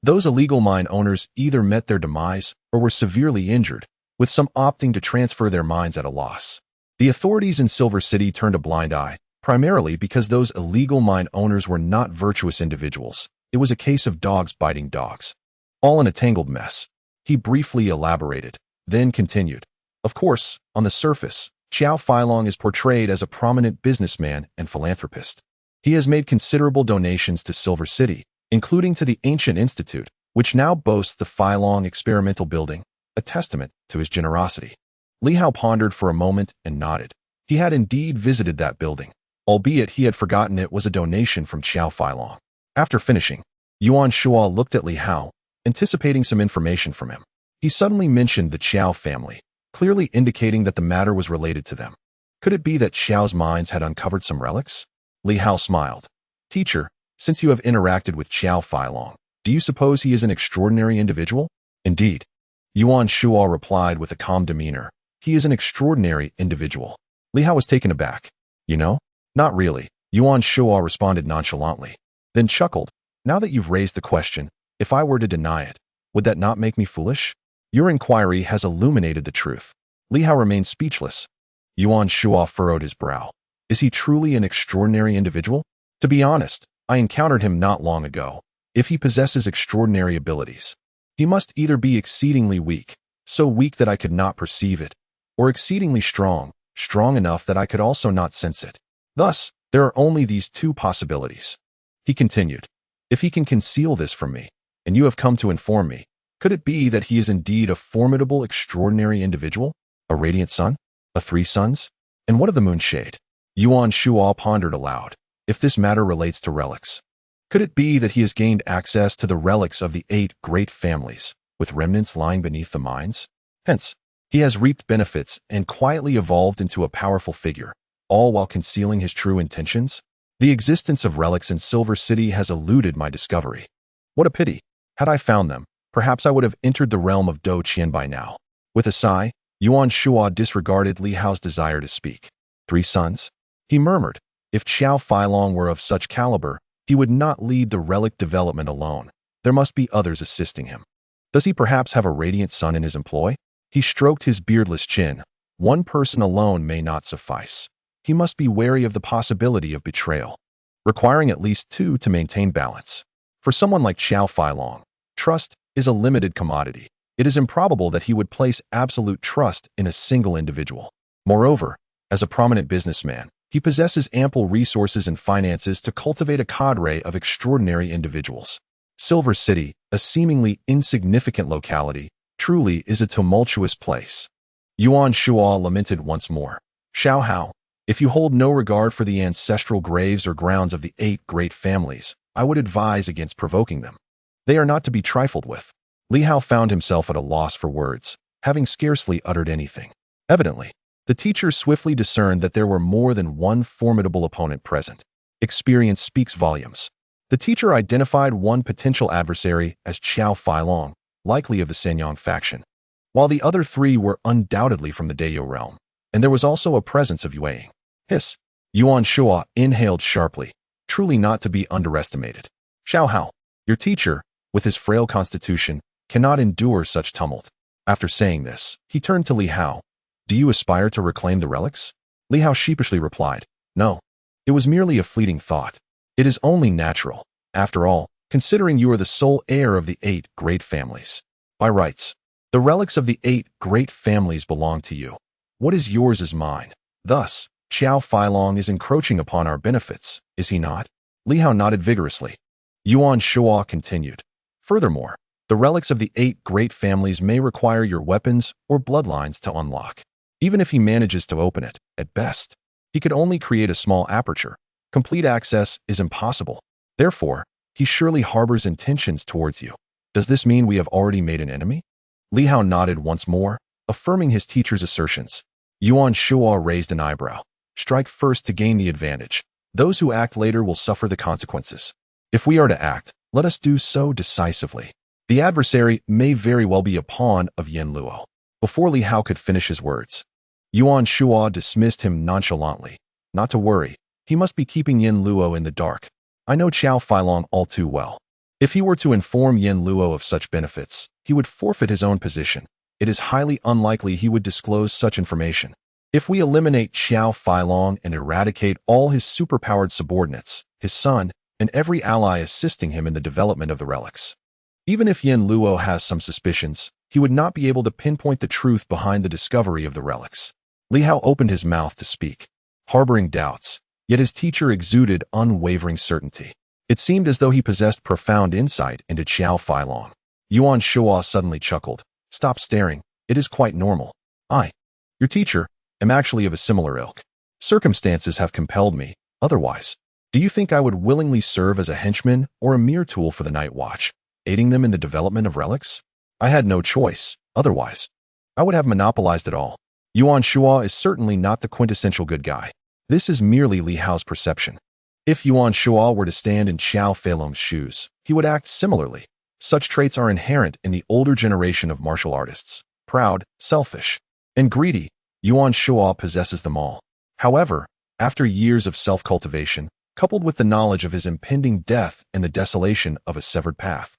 those illegal mine owners either met their demise or were severely injured, with some opting to transfer their mines at a loss. The authorities in Silver City turned a blind eye, primarily because those illegal mine owners were not virtuous individuals. It was a case of dogs biting dogs. All in a tangled mess. He briefly elaborated, then continued. Of course, on the surface, Qiao Feilong is portrayed as a prominent businessman and philanthropist. He has made considerable donations to Silver City, including to the Ancient Institute, which now boasts the Feilong Experimental Building, a testament to his generosity. Li Hao pondered for a moment and nodded. He had indeed visited that building, albeit he had forgotten it was a donation from Qiao Feilong. After finishing, Yuan Shuo looked at Li Hao, anticipating some information from him. He suddenly mentioned the Qiao family, clearly indicating that the matter was related to them. Could it be that Qiao's mines had uncovered some relics? Li Hao smiled. Teacher, since you have interacted with Qiao Feilong, do you suppose he is an extraordinary individual? Indeed. Yuan Shuo replied with a calm demeanor. He is an extraordinary individual. Li Hao was taken aback. You know? Not really. Yuan Shuo responded nonchalantly. Then chuckled. Now that you've raised the question, if I were to deny it, would that not make me foolish? Your inquiry has illuminated the truth. Li Hao remained speechless. Yuan Shuo furrowed his brow. Is he truly an extraordinary individual? To be honest, I encountered him not long ago. If he possesses extraordinary abilities, he must either be exceedingly weak, so weak that I could not perceive it, or exceedingly strong, strong enough that I could also not sense it. Thus, there are only these two possibilities. He continued, if he can conceal this from me, and you have come to inform me, could it be that he is indeed a formidable, extraordinary individual? A radiant sun? A three suns? And what of the moonshade? Yuan Shuo pondered aloud. If this matter relates to relics, could it be that he has gained access to the relics of the 8 great families, with remnants lying beneath the mines? Hence, he has reaped benefits and quietly evolved into a powerful figure, all while concealing his true intentions? The existence of relics in Silver City has eluded my discovery. What a pity. Had I found them, perhaps I would have entered the realm of Do Qian by now. With a sigh, Yuan Shuo disregarded Li Hao's desire to speak. 3 sons? He murmured. If Qiao Feilong were of such caliber, he would not lead the relic development alone. There must be others assisting him. Does he perhaps have a radiant sun in his employ? He stroked his beardless chin. One person alone may not suffice. He must be wary of the possibility of betrayal, requiring at least 2 to maintain balance. For someone like Qiao Feilong, trust is a limited commodity. It is improbable that he would place absolute trust in a single individual. Moreover, as a prominent businessman, he possesses ample resources and finances to cultivate a cadre of extraordinary individuals. Silver City, a seemingly insignificant locality, truly is a tumultuous place. Yuan Shuo lamented once more. Xiao Hao, if you hold no regard for the ancestral graves or grounds of the 8 great families, I would advise against provoking them. They are not to be trifled with. Li Hao found himself at a loss for words, having scarcely uttered anything. Evidently, the teacher swiftly discerned that there were more than one formidable opponent present. Experience speaks volumes. The teacher identified one potential adversary as Qiao Feilong, likely of the Shenyang faction, while the other 3 were undoubtedly from the Dayo realm, and there was also a presence of Yueying. Hiss! Yuan Shuo inhaled sharply, truly not to be underestimated. Xiao Hao, your teacher, with his frail constitution, cannot endure such tumult. After saying this, he turned to Li Hao. Do you aspire to reclaim the relics? Li Hao sheepishly replied, no. It was merely a fleeting thought. It is only natural. After all, considering you are the sole heir of the 8 great families. By rights, the relics of the 8 great families belong to you. What is yours is mine. Thus, Qiao Feilong is encroaching upon our benefits, is he not? Li Hao nodded vigorously. Yuan Shuo continued. Furthermore, the relics of the 8 great families may require your weapons or bloodlines to unlock. Even if he manages to open it, at best, he could only create a small aperture. Complete access is impossible. Therefore, he surely harbors intentions towards you. Does this mean we have already made an enemy? Li Hao nodded once more, affirming his teacher's assertions. Yuan Shuo raised an eyebrow. Strike first to gain the advantage. Those who act later will suffer the consequences. If we are to act, let us do so decisively. The adversary may very well be a pawn of Yen Luo. Before Li Hao could finish his words, Yuan Shuo dismissed him nonchalantly. Not to worry, he must be keeping Yen Luo in the dark. I know Qiao Feilong all too well. If he were to inform Yen Luo of such benefits, he would forfeit his own position. It is highly unlikely he would disclose such information. If we eliminate Qiao Feilong and eradicate all his superpowered subordinates, his son, and every ally assisting him in the development of the relics, even if Yen Luo has some suspicions, he would not be able to pinpoint the truth behind the discovery of the relics. Li Hao opened his mouth to speak, harboring doubts, yet his teacher exuded unwavering certainty. It seemed as though he possessed profound insight into Qiao Feilong. Yuan Shuo suddenly chuckled. Stop staring. It is quite normal. I, your teacher, am actually of a similar ilk. Circumstances have compelled me, otherwise. Do you think I would willingly serve as a henchman or a mere tool for the Night Watch, aiding them in the development of relics? I had no choice, otherwise. I would have monopolized it all. Yuan Shuo is certainly not the quintessential good guy. This is merely Li Hao's perception. If Yuan Shuo were to stand in Xiao Feilong's shoes, he would act similarly. Such traits are inherent in the older generation of martial artists. Proud, selfish, and greedy, Yuan Shuo possesses them all. However, after years of self-cultivation, coupled with the knowledge of his impending death and the desolation of a severed path,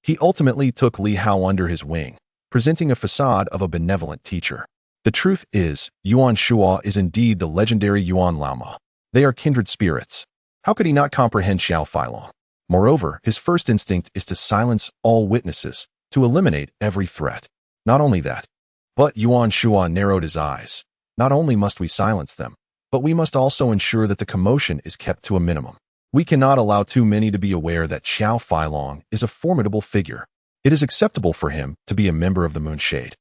he ultimately took Li Hao under his wing, presenting a facade of a benevolent teacher. The truth is, Yuan Shuo is indeed the legendary Yuan Laoma. They are kindred spirits. How could he not comprehend Xiao Feilong? Moreover, his first instinct is to silence all witnesses, to eliminate every threat. Not only that, but Yuan Shuo narrowed his eyes. Not only must we silence them, but we must also ensure that the commotion is kept to a minimum. We cannot allow too many to be aware that Xiao Feilong is a formidable figure. It is acceptable for him to be a member of the Moonshade,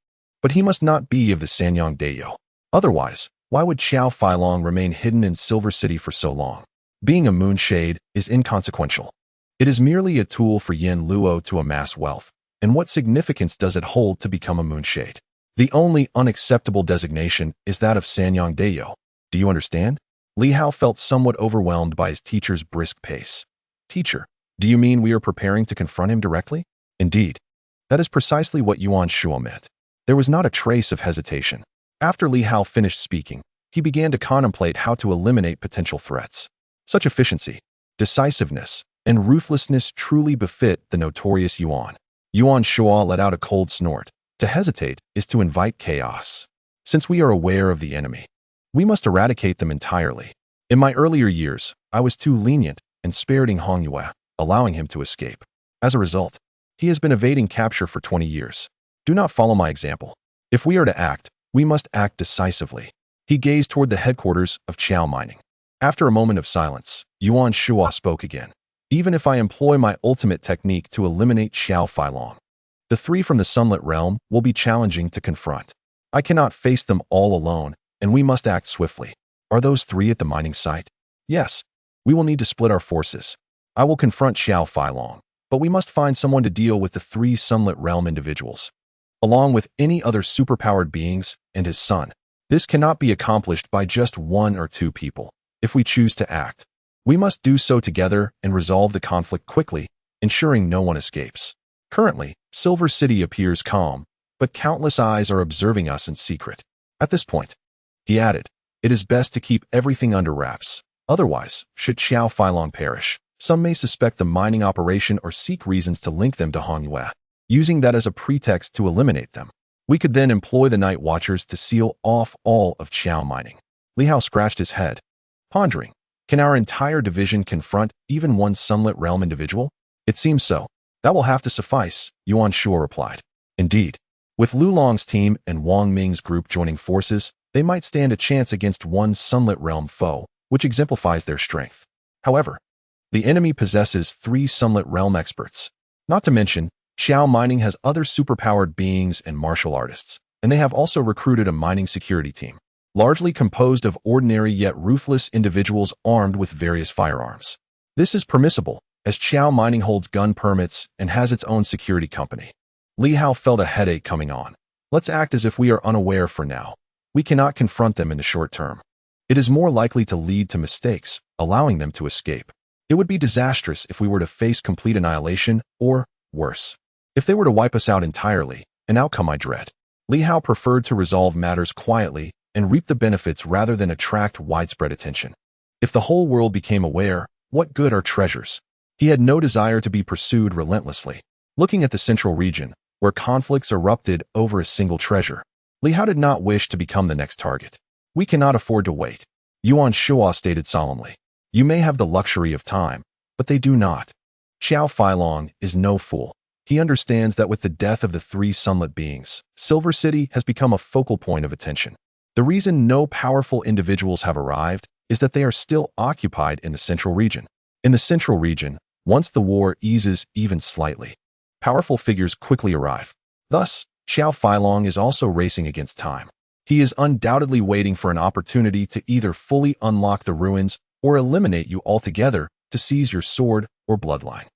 but he must not be of the Sanyang Dayo. Otherwise, why would Xiao Feilong remain hidden in Silver City for so long? Being a Moonshade is inconsequential. It is merely a tool for Yin Luo to amass wealth, and what significance does it hold to become a Moonshade? The only unacceptable designation is that of Sanyang Dayo. Do you understand? Li Hao felt somewhat overwhelmed by his teacher's brisk pace. Teacher, do you mean we are preparing to confront him directly? Indeed. That is precisely what Yuan Shuo meant. There was not a trace of hesitation. After Li Hao finished speaking, he began to contemplate how to eliminate potential threats. Such efficiency, decisiveness, and ruthlessness truly befit the notorious Yuan. Yuan Shuo let out a cold snort. To hesitate is to invite chaos. Since we are aware of the enemy, we must eradicate them entirely. In my earlier years, I was too lenient and spared in Hongyue, allowing him to escape. As a result, he has been evading capture for 20 years. Do not follow my example. If we are to act, we must act decisively. He gazed toward the headquarters of Qiao Mining. After a moment of silence, Yuan Shuo spoke again. Even if I employ my ultimate technique to eliminate Xiao Feilong, the three from the Sunlit Realm will be challenging to confront. I cannot face them all alone, and we must act swiftly. Are those three at the mining site? Yes. We will need to split our forces. I will confront Xiao Feilong, but we must find someone to deal with the three Sunlit Realm individuals, along with any other superpowered beings and his son. This cannot be accomplished by just one or two people. If we choose to act, we must do so together and resolve the conflict quickly, ensuring no one escapes. Currently, Silver City appears calm, but countless eyes are observing us in secret. At this point, he added, it is best to keep everything under wraps. Otherwise, should Xiao Feilong perish, some may suspect the mining operation or seek reasons to link them to Hongyue, using that as a pretext to eliminate them. We could then employ the Night Watchers to seal off all of Qiao Mining. Li Hao scratched his head, pondering, can our entire division confront even one Sunlit Realm individual? It seems so. That will have to suffice, Yuan Shuo replied. Indeed. With Lu Long's team and Wang Ming's group joining forces, they might stand a chance against one Sunlit Realm foe, which exemplifies their strength. However, the enemy possesses three Sunlit Realm experts. Not to mention, Qiao Mining has other superpowered beings and martial artists, and they have also recruited a mining security team, largely composed of ordinary yet ruthless individuals armed with various firearms. This is permissible, as Qiao Mining holds gun permits and has its own security company. Li Hao felt a headache coming on. Let's act as if we are unaware for now. We cannot confront them in the short term. It is more likely to lead to mistakes, allowing them to escape. It would be disastrous if we were to face complete annihilation, or, worse, if they were to wipe us out entirely, an outcome I dread. Li Hao preferred to resolve matters quietly and reap the benefits rather than attract widespread attention. If the whole world became aware, what good are treasures? He had no desire to be pursued relentlessly. Looking at the central region, where conflicts erupted over a single treasure, Li Hao did not wish to become the next target. We cannot afford to wait, Yuan Shuo stated solemnly. You may have the luxury of time, but they do not. Xiao Feilong is no fool. He understands that with the death of the three sunlit beings, Silver City has become a focal point of attention. The reason no powerful individuals have arrived is that they are still occupied in the central region. In the central region, once the war eases even slightly, powerful figures quickly arrive. Thus, Xiao Feilong is also racing against time. He is undoubtedly waiting for an opportunity to either fully unlock the ruins or eliminate you altogether to seize your sword or bloodline.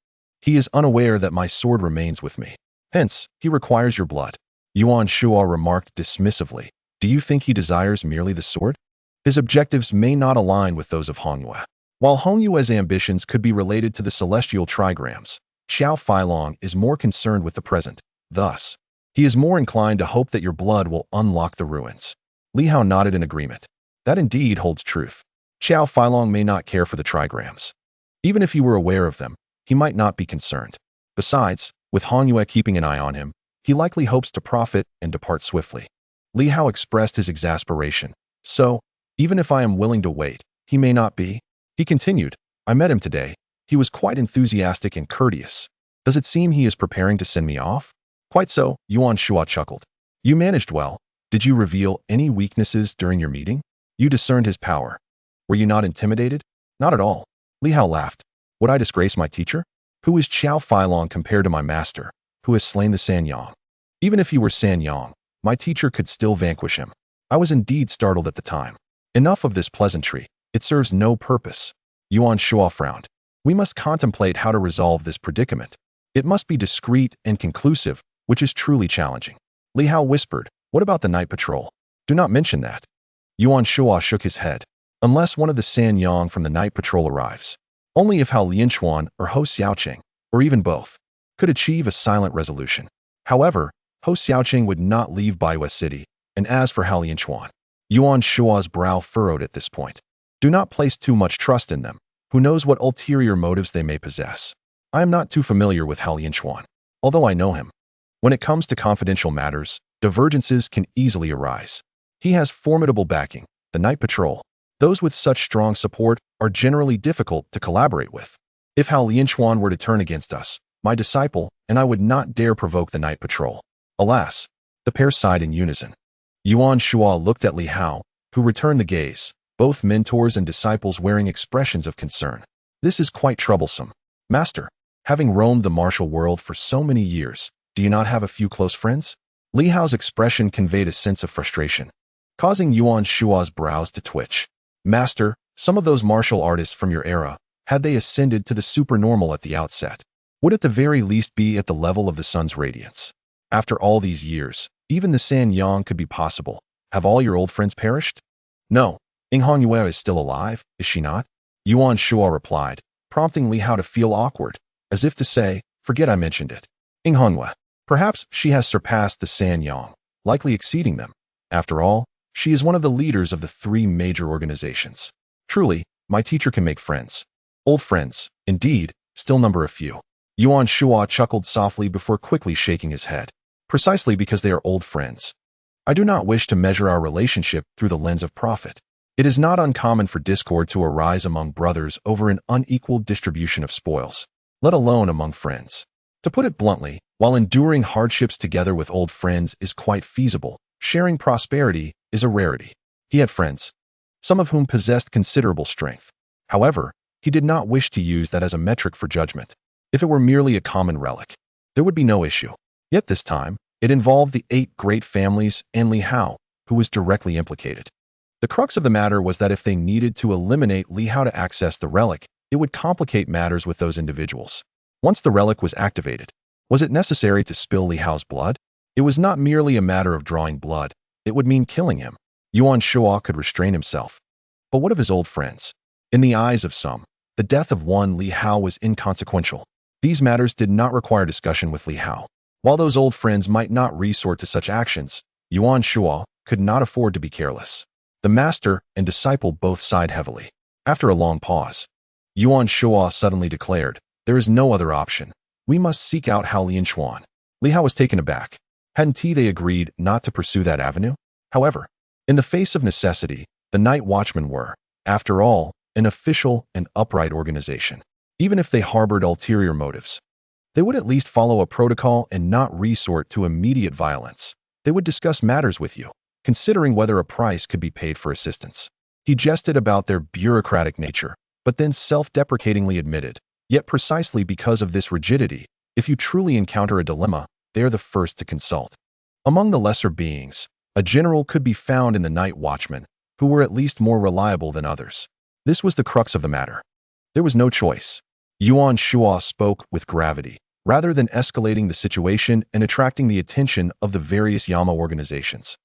He is unaware that my sword remains with me. Hence, he requires your blood. Yuan Shuo remarked dismissively. Do you think he desires merely the sword? His objectives may not align with those of Hongyue. While Hong Yue's ambitions could be related to the celestial trigrams, Xiao Feilong is more concerned with the present. Thus, he is more inclined to hope that your blood will unlock the ruins. Li Hao nodded in agreement. That indeed holds truth. Xiao Feilong may not care for the trigrams. Even if he were aware of them, he might not be concerned. Besides, with Hong Yue keeping an eye on him, he likely hopes to profit and depart swiftly. Li Hao expressed his exasperation. So, even if I am willing to wait, he may not be. He continued, I met him today. He was quite enthusiastic and courteous. Does it seem he is preparing to send me off? Quite so, Yuan Shua chuckled. You managed well. Did you reveal any weaknesses during your meeting? You discerned his power. Were you not intimidated? Not at all. Li Hao laughed. Would I disgrace my teacher? Who is Xiao Feilong compared to my master, who has slain the Sanyang? Even if he were Sanyang, my teacher could still vanquish him. I was indeed startled at the time. Enough of this pleasantry. It serves no purpose. Yuan Shua frowned. We must contemplate how to resolve this predicament. It must be discreet and conclusive, which is truly challenging. Li Hao whispered, what about the night patrol? Do not mention that. Yuan Shua shook his head. Unless one of the Sanyang from the night patrol arrives. Only if Hao Lianchuan or Hou Xiaoqing, or even both, could achieve a silent resolution. However, Hou Xiaoqing would not leave Baiwa City, and as for Hao Lianchuan, Yuan Shua's brow furrowed at this point. Do not place too much trust in them. Who knows what ulterior motives they may possess? I am not too familiar with Hao Lianchuan, although I know him. When it comes to confidential matters, divergences can easily arise. He has formidable backing, the night patrol. Those with such strong support are generally difficult to collaborate with. If Hao Lianchuan were to turn against us, my disciple and I would not dare provoke the night patrol. Alas, the pair sighed in unison. Yuan Shua looked at Li Hao, who returned the gaze, both mentors and disciples wearing expressions of concern. This is quite troublesome. Master, having roamed the martial world for so many years, do you not have a few close friends? Li Hao's expression conveyed a sense of frustration, causing Yuan Shua's brows to twitch. Master, some of those martial artists from your era, had they ascended to the supernormal at the outset, would at the very least be at the level of the sun's radiance. After all these years, even the Sanyang could be possible. Have all your old friends perished? No. Ing Hongyue is still alive, is she not? Yuan Shua replied, prompting Li Hao to feel awkward, as if to say, forget I mentioned it. Ing Hongyue. Perhaps she has surpassed the Sanyang, likely exceeding them. After all, she is one of the leaders of the three major organizations. Truly, my teacher can make friends. Old friends, indeed, still number a few. Yuan Shua chuckled softly before quickly shaking his head. Precisely because they are old friends. I do not wish to measure our relationship through the lens of profit. It is not uncommon for discord to arise among brothers over an unequal distribution of spoils, let alone among friends. To put it bluntly, while enduring hardships together with old friends is quite feasible, sharing prosperity is a rarity. He had friends, some of whom possessed considerable strength. However, he did not wish to use that as a metric for judgment. If it were merely a common relic, there would be no issue. Yet this time, it involved the 8 great families and Li Hao, who was directly implicated. The crux of the matter was that if they needed to eliminate Li Hao to access the relic, it would complicate matters with those individuals. Once the relic was activated, was it necessary to spill Li Hao's blood? It was not merely a matter of drawing blood. It would mean killing him. Yuan Shua could restrain himself. But what of his old friends? In the eyes of some, the death of one Li Hao was inconsequential. These matters did not require discussion with Li Hao. While those old friends might not resort to such actions, Yuan Shua could not afford to be careless. The master and disciple both sighed heavily. After a long pause, Yuan Shua suddenly declared, there is no other option. We must seek out Hao Lianchuan. Li Hao was taken aback. Hadn't they agreed not to pursue that avenue? However, in the face of necessity, the Night Watchmen were, after all, an official and upright organization. Even if they harbored ulterior motives, they would at least follow a protocol and not resort to immediate violence. They would discuss matters with you, considering whether a price could be paid for assistance. He jested about their bureaucratic nature, but then self-deprecatingly admitted, yet precisely because of this rigidity, if you truly encounter a dilemma, they are the first to consult. Among the lesser beings, a general could be found in the Night Watchmen, who were at least more reliable than others. This was the crux of the matter. There was no choice. Yuan Shua spoke with gravity, rather than escalating the situation and attracting the attention of the various Yama organizations.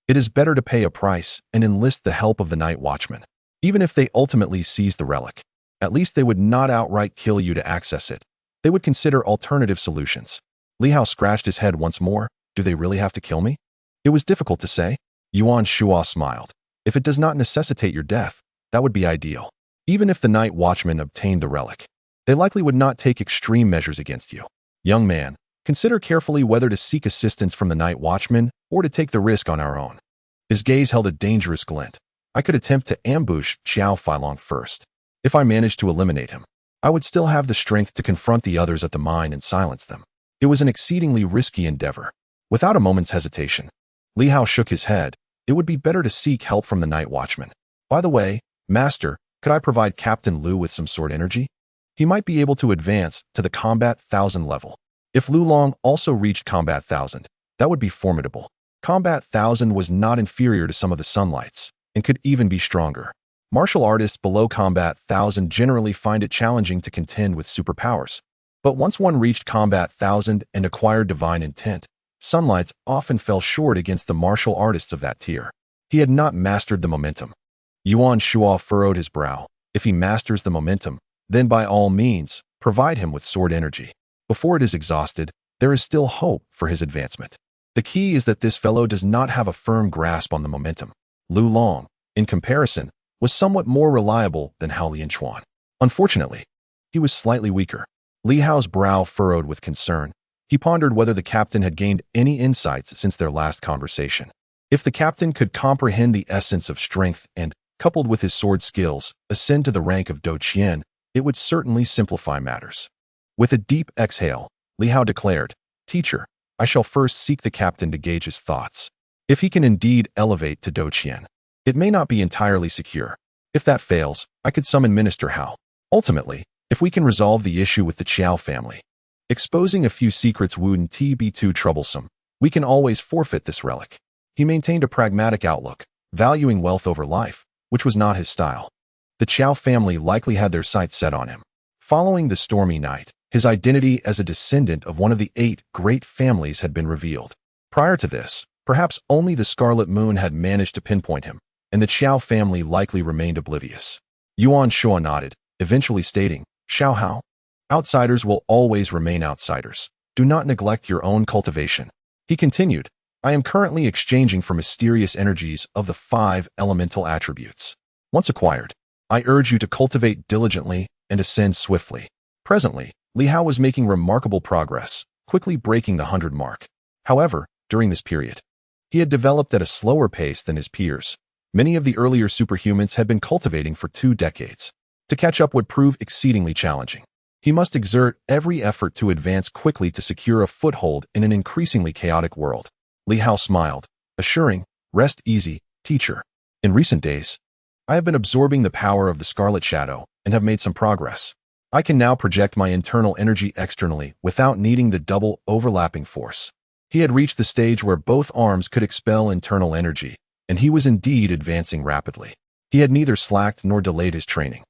It is better to pay a price and enlist the help of the Night Watchmen, even if they ultimately seize the relic. At least they would not outright kill you to access it. They would consider alternative solutions. Li Hao scratched his head once more. Do they really have to kill me? It was difficult to say. Yuan Shuo smiled. If it does not necessitate your death, that would be ideal. Even if the Night Watchmen obtained the relic, they likely would not take extreme measures against you. Young man, consider carefully whether to seek assistance from the Night Watchmen or to take the risk on our own. His gaze held a dangerous glint. I could attempt to ambush Xiao Feilong first. If I managed to eliminate him, I would still have the strength to confront the others at the mine and silence them. It was an exceedingly risky endeavor. Without a moment's hesitation, Li Hao shook his head. It would be better to seek help from the Night Watchman. By the way, Master, could I provide Captain Liu with some sword energy? He might be able to advance to the Combat 1000 level. If Lu Long also reached Combat 1000, that would be formidable. Combat 1000 was not inferior to some of the Sunlights, and could even be stronger. Martial artists below Combat 1000 generally find it challenging to contend with superpowers. But once one reached Combat 1000 and acquired Divine Intent, Sunlights often fell short against the martial artists of that tier. He had not mastered the momentum. Yuan Shuo furrowed his brow. If he masters the momentum, then by all means, provide him with sword energy. Before it is exhausted, there is still hope for his advancement. The key is that this fellow does not have a firm grasp on the momentum. Lu Long, in comparison, was somewhat more reliable than Hao Lianchuan. Unfortunately, he was slightly weaker. Li Hao's brow furrowed with concern. He pondered whether the captain had gained any insights since their last conversation. If the captain could comprehend the essence of strength and, coupled with his sword skills, ascend to the rank of Do Qian, it would certainly simplify matters. With a deep exhale, Li Hao declared, Teacher, I shall first seek the captain to gauge his thoughts. If he can indeed elevate to Do Qian, it may not be entirely secure. If that fails, I could summon Minister Hao. Ultimately, if we can resolve the issue with the Qiao family, exposing a few secrets wouldn't be too troublesome. We can always forfeit this relic. He maintained a pragmatic outlook, valuing wealth over life, which was not his style. The Qiao family likely had their sights set on him. Following the stormy night, his identity as a descendant of one of the 8 great families had been revealed. Prior to this, perhaps only the Scarlet Moon had managed to pinpoint him, and the Qiao family likely remained oblivious. Yuan Shuo nodded, eventually stating, Xiao Hao, outsiders will always remain outsiders. Do not neglect your own cultivation. He continued, I am currently exchanging for mysterious energies of the 5 elemental attributes. Once acquired, I urge you to cultivate diligently and ascend swiftly. Presently, Li Hao was making remarkable progress, quickly breaking the 100 mark. However, during this period, he had developed at a slower pace than his peers. Many of the earlier superhumans had been cultivating for 2 decades. To catch up would prove exceedingly challenging. He must exert every effort to advance quickly to secure a foothold in an increasingly chaotic world. Li Hao smiled, assuring, Rest easy, teacher. In recent days, I have been absorbing the power of the Scarlet Shadow and have made some progress. I can now project my internal energy externally without needing the double overlapping force. He had reached the stage where both arms could expel internal energy, and he was indeed advancing rapidly. He had neither slacked nor delayed his training.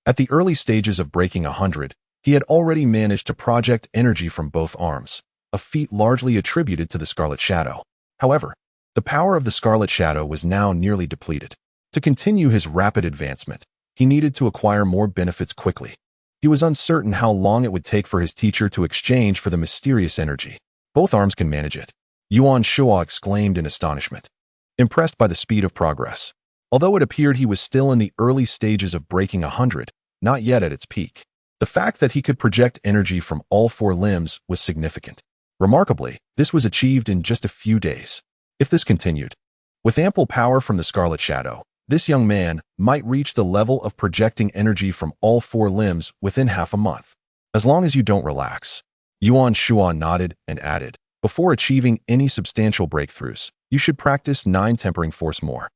At the early stages of breaking 100, he had already managed to project energy from both arms, a feat largely attributed to the Scarlet Shadow. However, the power of the Scarlet Shadow was now nearly depleted. To continue his rapid advancement, he needed to acquire more benefits quickly. He was uncertain how long it would take for his teacher to exchange for the mysterious energy. Both arms can manage it, Yuan Shuo exclaimed in astonishment, impressed by the speed of progress. Although it appeared he was still in the early stages of breaking 100, not yet at its peak, the fact that he could project energy from all 4 limbs was significant. Remarkably, this was achieved in just a few days. If this continued, with ample power from the Scarlet Shadow, this young man might reach the level of projecting energy from all 4 limbs within half a month. As long as you don't relax. Yuan Shuo nodded and added, before achieving any substantial breakthroughs, you should practice 9 tempering force more.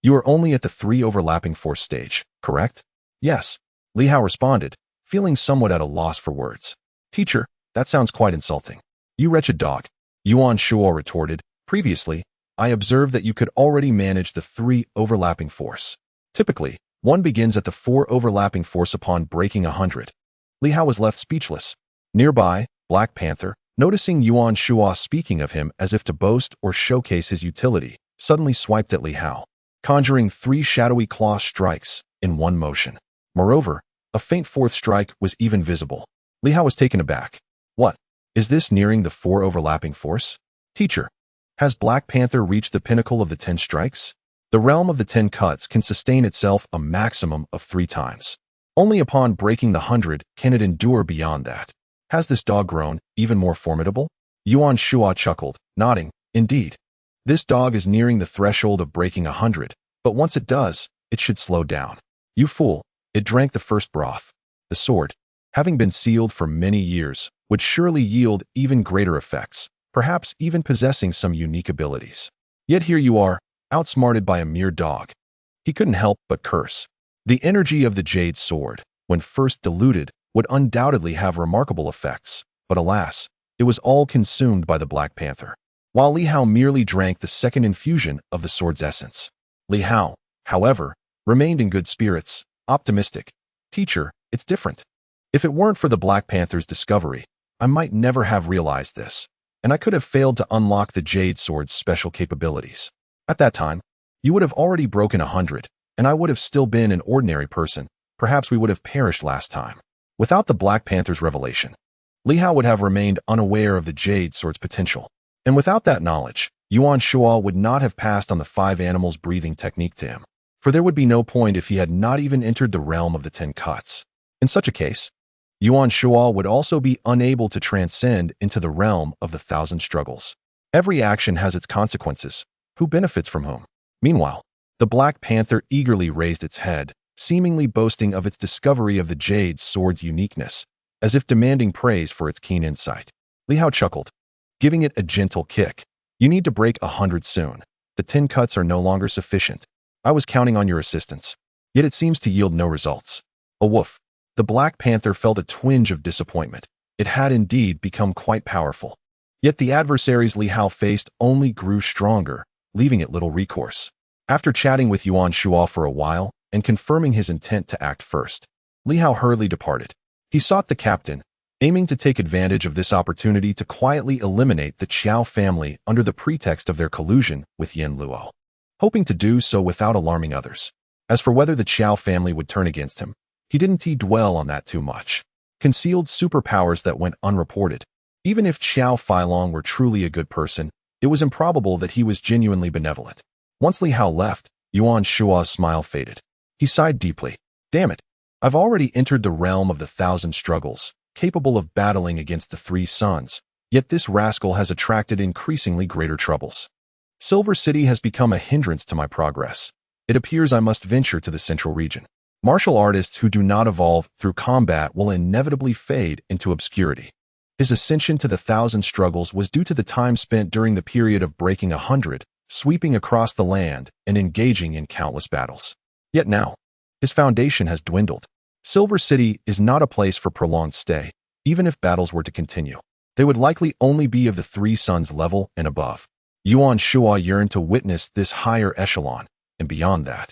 You are only at the 3 overlapping force stage, correct? Yes, Li Hao responded, feeling somewhat at a loss for words. Teacher, that sounds quite insulting. You wretched dog, Yuan Shuo retorted. Previously, I observed that you could already manage the 3 overlapping force. Typically, one begins at the 4 overlapping force upon breaking 100. Li Hao was left speechless. Nearby, Black Panther, noticing Yuan Shuo speaking of him as if to boast or showcase his utility, suddenly swiped at Li Hao, conjuring 3 shadowy claw strikes in one motion. Moreover, A faint fourth strike was even visible. Li Hao was taken aback. What? Is this nearing the 4 overlapping force? Teacher, has Black Panther reached the pinnacle of the 10 strikes? The realm of the 10 cuts can sustain itself a maximum of 3 times. Only upon breaking the 100 can it endure beyond that. Has this dog grown even more formidable? Yuan Shuo chuckled, nodding. Indeed. This dog is nearing the threshold of breaking 100, but once it does, it should slow down. You fool, it drank the first broth. The sword, having been sealed for many years, would surely yield even greater effects, perhaps even possessing some unique abilities. Yet here you are, outsmarted by a mere dog. He couldn't help but curse. The energy of the jade sword, when first diluted, would undoubtedly have remarkable effects, but alas, it was all consumed by the Black Panther, while Li Hao merely drank the second infusion of the sword's essence. Li Hao, however, remained in good spirits, optimistic. Teacher, it's different. If it weren't for the Black Panther's discovery, I might never have realized this, and I could have failed to unlock the jade sword's special capabilities. At that time, you would have already broken 100, and I would have still been an ordinary person. Perhaps we would have perished last time. Without the Black Panther's revelation, Li Hao would have remained unaware of the jade sword's potential. And without that knowledge, Yuan Shuo would not have passed on the 5 animals breathing technique to him, for there would be no point if he had not even entered the realm of the 10 cuts. In such a case, Yuan Shuo would also be unable to transcend into the realm of the 1,000 struggles. Every action has its consequences. Who benefits from whom? Meanwhile, the Black Panther eagerly raised its head, seemingly boasting of its discovery of the jade sword's uniqueness, as if demanding praise for its keen insight. Li Hao chuckled, giving it a gentle kick. You need to break 100 soon. The 10 cuts are no longer sufficient. I was counting on your assistance, yet it seems to yield no results. A woof. The Black Panther felt a twinge of disappointment. It had indeed become quite powerful. Yet the adversaries Li Hao faced only grew stronger, leaving it little recourse. After chatting with Yuan Shuo for a while and confirming his intent to act first, Li Hao hurriedly departed. He sought the captain, aiming to take advantage of this opportunity to quietly eliminate the Qiao family under the pretext of their collusion with Yin Luo, hoping to do so without alarming others. As for whether the Qiao family would turn against him, he didn't dwell on that too much. Concealed superpowers that went unreported. Even if Qiao Feilong were truly a good person, it was improbable that he was genuinely benevolent. Once Li Hao left, Yuan Shuo's smile faded. He sighed deeply. Damn it. I've already entered the realm of the 1,000 struggles, capable of battling against the 3 suns, yet this rascal has attracted increasingly greater troubles. Silver City has become a hindrance to my progress. It appears I must venture to the central region. Martial artists who do not evolve through combat will inevitably fade into obscurity. His ascension to the 1,000 struggles was due to the time spent during the period of breaking 100, sweeping across the land and engaging in countless battles. Yet now, his foundation has dwindled. Silver City is not a place for prolonged stay. Even if battles were to continue, they would likely only be of the 3 suns level and above. Yuan Shuo yearned to witness this higher echelon, and beyond that,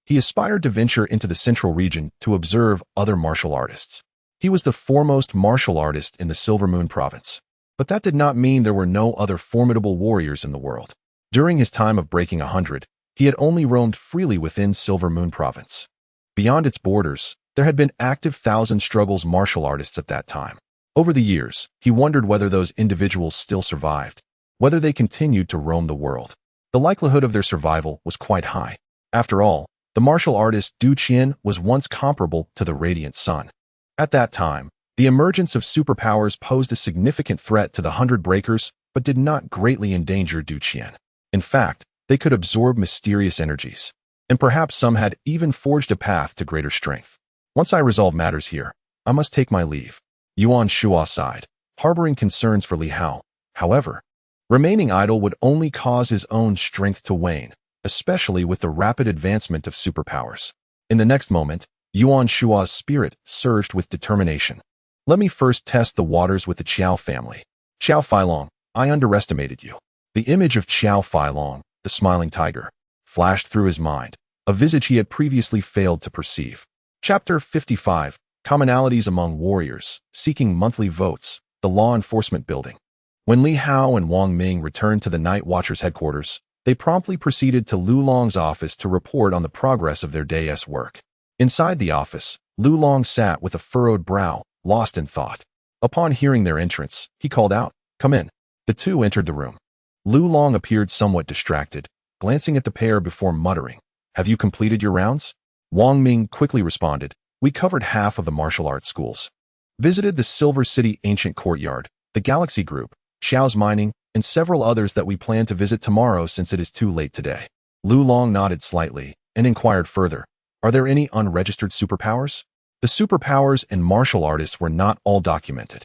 he aspired to venture into the central region to observe other martial artists. He was the foremost martial artist in the Silver Moon province, but that did not mean there were no other formidable warriors in the world. During his time of breaking 100, he had only roamed freely within Silver Moon province. Beyond its borders, there had been active 1,000 struggles martial artists at that time. Over the years, he wondered whether those individuals still survived, whether they continued to roam the world. The likelihood of their survival was quite high. After all, the martial artist Du Qian was once comparable to the radiant sun. At that time, the emergence of superpowers posed a significant threat to the 100 breakers, but did not greatly endanger Du Qian. In fact, they could absorb mysterious energies, and perhaps some had even forged a path to greater strength. Once I resolve matters here, I must take my leave. Yuan Shuo sighed, harboring concerns for Li Hao. However, remaining idle would only cause his own strength to wane, especially with the rapid advancement of superpowers. In the next moment, Yuan Shuo's spirit surged with determination. Let me first test the waters with the Qiao family. Qiao Feilong, I underestimated you. The image of Qiao Feilong, the smiling tiger, flashed through his mind, a visage he had previously failed to perceive. Chapter 55, Commonalities Among Warriors, Seeking Monthly Votes, the Law Enforcement Building. When Li Hao and Wang Ming returned to the Night Watchers' headquarters, they promptly proceeded to Lu Long's office to report on the progress of their day's work. Inside the office, Lu Long sat with a furrowed brow, lost in thought. Upon hearing their entrance, he called out, "Come in." The two entered the room. Lu Long appeared somewhat distracted, glancing at the pair before muttering, "Have you completed your rounds?" Wang Ming quickly responded, "We covered half of the martial arts schools. Visited the Silver City Ancient Courtyard, the Galaxy Group, Xiao's Mining, and several others that we plan to visit tomorrow since it is too late today." Lu Long nodded slightly and inquired further, "Are there any unregistered superpowers?" The superpowers and martial artists were not all documented.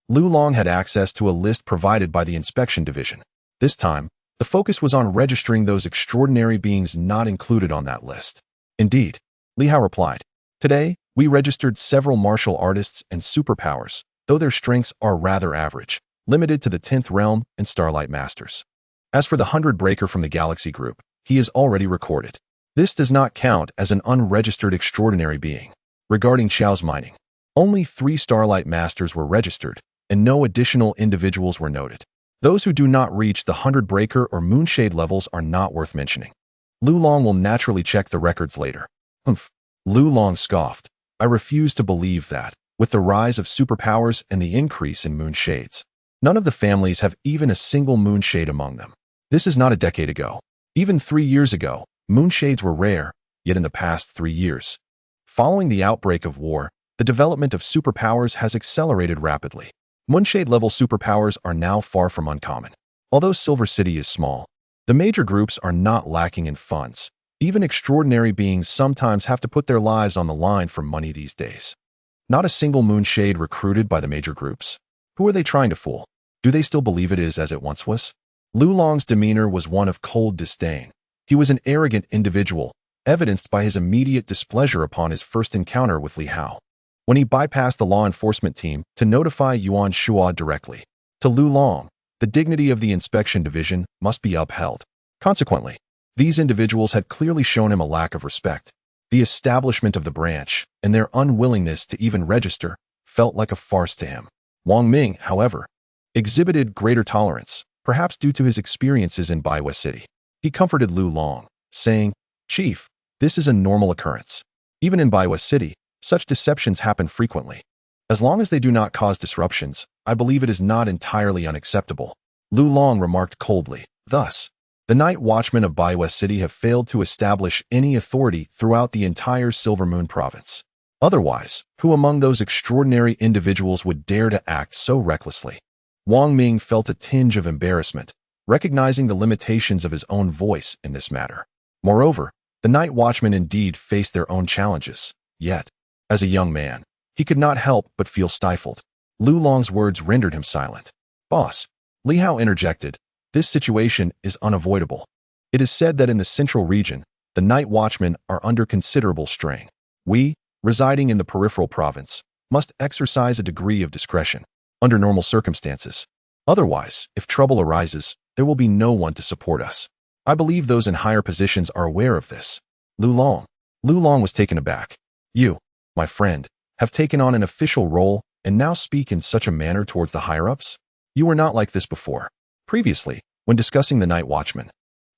Lu Long had access to a list provided by the Inspection Division. This time, the focus was on registering those extraordinary beings not included on that list. "Indeed," Li Hao replied. "Today, we registered several martial artists and superpowers, though their strengths are rather average, limited to the 10th Realm and Starlight Masters. As for the 100 Breaker from the Galaxy Group, he is already recorded. This does not count as an unregistered extraordinary being. Regarding Xiao's Mining, only 3 Starlight Masters were registered, and no additional individuals were noted. Those who do not reach the 100 Breaker or Moonshade levels are not worth mentioning. Lu Long will naturally check the records later." "Humph." Lu Long scoffed. "I refuse to believe that, with the rise of superpowers and the increase in moonshades, none of the families have even a single moonshade among them. This is not a decade ago. Even 3 years ago, moonshades were rare, yet in the past 3 years. Following the outbreak of war, the development of superpowers has accelerated rapidly. Moonshade-level superpowers are now far from uncommon. Although Silver City is small, the major groups are not lacking in funds. Even extraordinary beings sometimes have to put their lives on the line for money these days. Not a single moonshade recruited by the major groups. Who are they trying to fool? Do they still believe it is as it once was?" Lu Long's demeanor was one of cold disdain. He was an arrogant individual, evidenced by his immediate displeasure upon his first encounter with Li Hao, when he bypassed the law enforcement team to notify Yuan Shuo directly. To Lu Long, the dignity of the Inspection Division must be upheld. Consequently, these individuals had clearly shown him a lack of respect. The establishment of the branch, and their unwillingness to even register, felt like a farce to him. Wang Ming, however, exhibited greater tolerance, perhaps due to his experiences in Baiwa City. He comforted Lu Long, saying, "Chief, this is a normal occurrence. Even in Baiwa City, such deceptions happen frequently. As long as they do not cause disruptions, I believe it is not entirely unacceptable." Lu Long remarked coldly. Thus, the Night Watchmen of Baiwa City have failed to establish any authority throughout the entire Silver Moon province. Otherwise, who among those extraordinary individuals would dare to act so recklessly? Wang Ming felt a tinge of embarrassment, recognizing the limitations of his own voice in this matter. Moreover, the Night Watchmen indeed faced their own challenges. Yet, as a young man, he could not help but feel stifled. Lu Long's words rendered him silent. "Boss," Li Hao interjected, "this situation is unavoidable. It is said that in the central region, the Night Watchmen are under considerable strain. We, residing in the peripheral province, must exercise a degree of discretion under normal circumstances. Otherwise, if trouble arises, there will be no one to support us. I believe those in higher positions are aware of this." Lu Long was taken aback. "You, my friend, have taken on an official role and now speak in such a manner towards the higher-ups? You were not like this before." Previously, when discussing the Night Watchmen,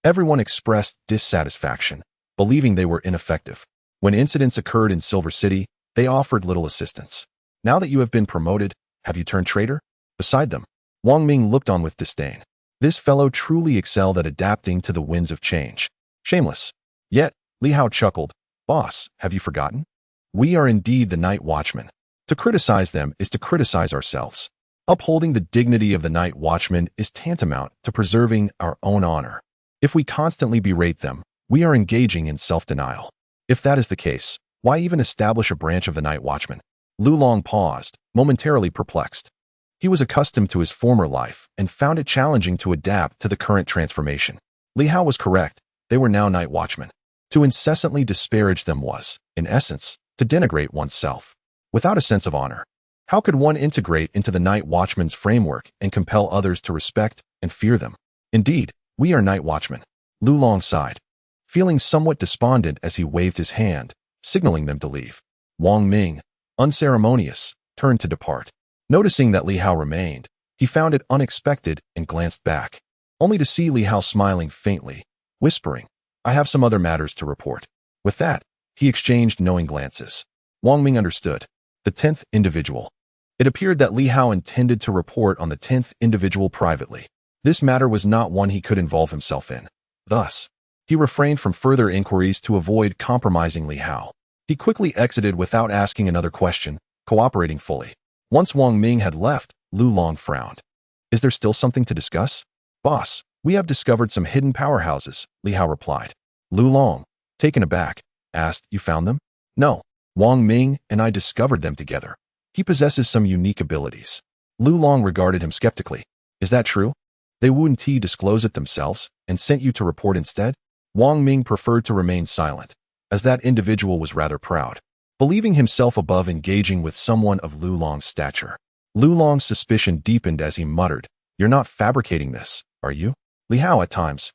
everyone expressed dissatisfaction, believing they were ineffective. When incidents occurred in Silver City, they offered little assistance. Now that you have been promoted, have you turned traitor? Beside them, Wang Ming looked on with disdain. This fellow truly excelled at adapting to the winds of change. Shameless. Yet, Li Hao chuckled. "Boss, have you forgotten? We are indeed the Night Watchmen. To criticize them is to criticize ourselves. Upholding the dignity of the Night Watchmen is tantamount to preserving our own honor. If we constantly berate them, we are engaging in self-denial. If that is the case, why even establish a branch of the Night Watchmen?" Lu Long paused, momentarily perplexed. He was accustomed to his former life and found it challenging to adapt to the current transformation. Li Hao was correct. They were now Night Watchmen. To incessantly disparage them was, in essence, to denigrate oneself. Without a sense of honor, how could one integrate into the Night Watchmen's framework and compel others to respect and fear them? "Indeed, we are Night Watchmen." Lu Long sighed, feeling somewhat despondent as he waved his hand, signaling them to leave. Wang Ming, unceremonious, turned to depart. Noticing that Li Hao remained, he found it unexpected and glanced back, only to see Li Hao smiling faintly, whispering, "I have some other matters to report." With that, He exchanged knowing glances. Wang Ming understood. The 10th individual. It appeared that Li Hao intended to report on the 10th individual privately. This matter was not one he could involve himself in. Thus, he refrained from further inquiries to avoid compromising Li Hao. He quickly exited without asking another question, cooperating fully. Once Wang Ming had left, Lu Long frowned. Is there still something to discuss? Boss, we have discovered some hidden powerhouses, Li Hao replied. Lu Long, taken aback, asked, you found them? No. Wang Ming and I discovered them together. He possesses some unique abilities. Lu Long regarded him skeptically. Is that true? They wouldn't disclose it themselves and sent you to report instead? Wang Ming preferred to remain silent, as that individual was rather proud, believing himself above engaging with someone of Lu Long's stature. Lu Long's suspicion deepened as he muttered, you're not fabricating this, are you? Li Hao at times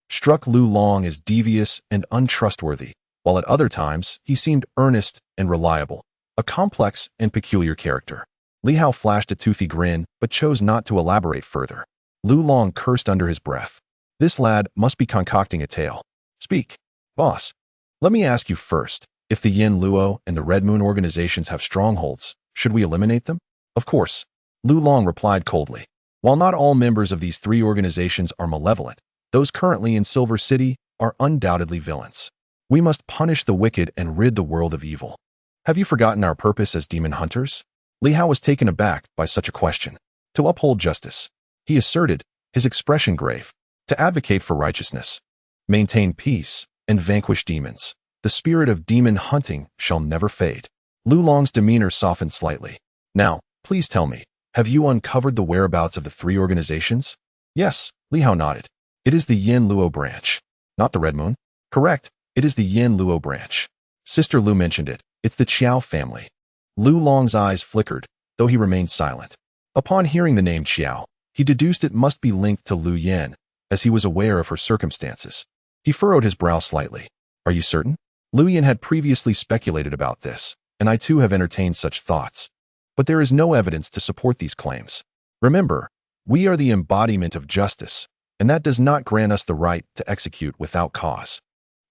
struck Lu Long as devious and untrustworthy, while at other times he seemed earnest and reliable, a complex and peculiar character. Li Hao flashed a toothy grin but chose not to elaborate further. Lu Long cursed under his breath. This lad must be concocting a tale. Speak. Boss, let me ask you first, if the Yin Luo and the Red Moon organizations have strongholds, should we eliminate them? Of course, Lu Long replied coldly. While not all members of these three organizations are malevolent, those currently in Silver City are undoubtedly villains. We must punish the wicked and rid the world of evil. Have you forgotten our purpose as demon hunters? Li Hao was taken aback by such a question. To uphold justice, he asserted, his expression grave, to advocate for righteousness, maintain peace, and vanquish demons. The spirit of demon hunting shall never fade. Lu Long's demeanor softened slightly. Now, please tell me, have you uncovered the whereabouts of the three organizations? Yes, Li Hao nodded. It is the Yin Luo branch. Not the Red Moon? Correct, it is the Yin Luo branch. Sister Lu mentioned it. It's the Qiao family. Lu Long's eyes flickered, though he remained silent. Upon hearing the name Qiao, he deduced it must be linked to Liu Yan, as he was aware of her circumstances. He furrowed his brow slightly. Are you certain? Liu Yan had previously speculated about this, and I too have entertained such thoughts. But there is no evidence to support these claims. Remember, we are the embodiment of justice, and that does not grant us the right to execute without cause.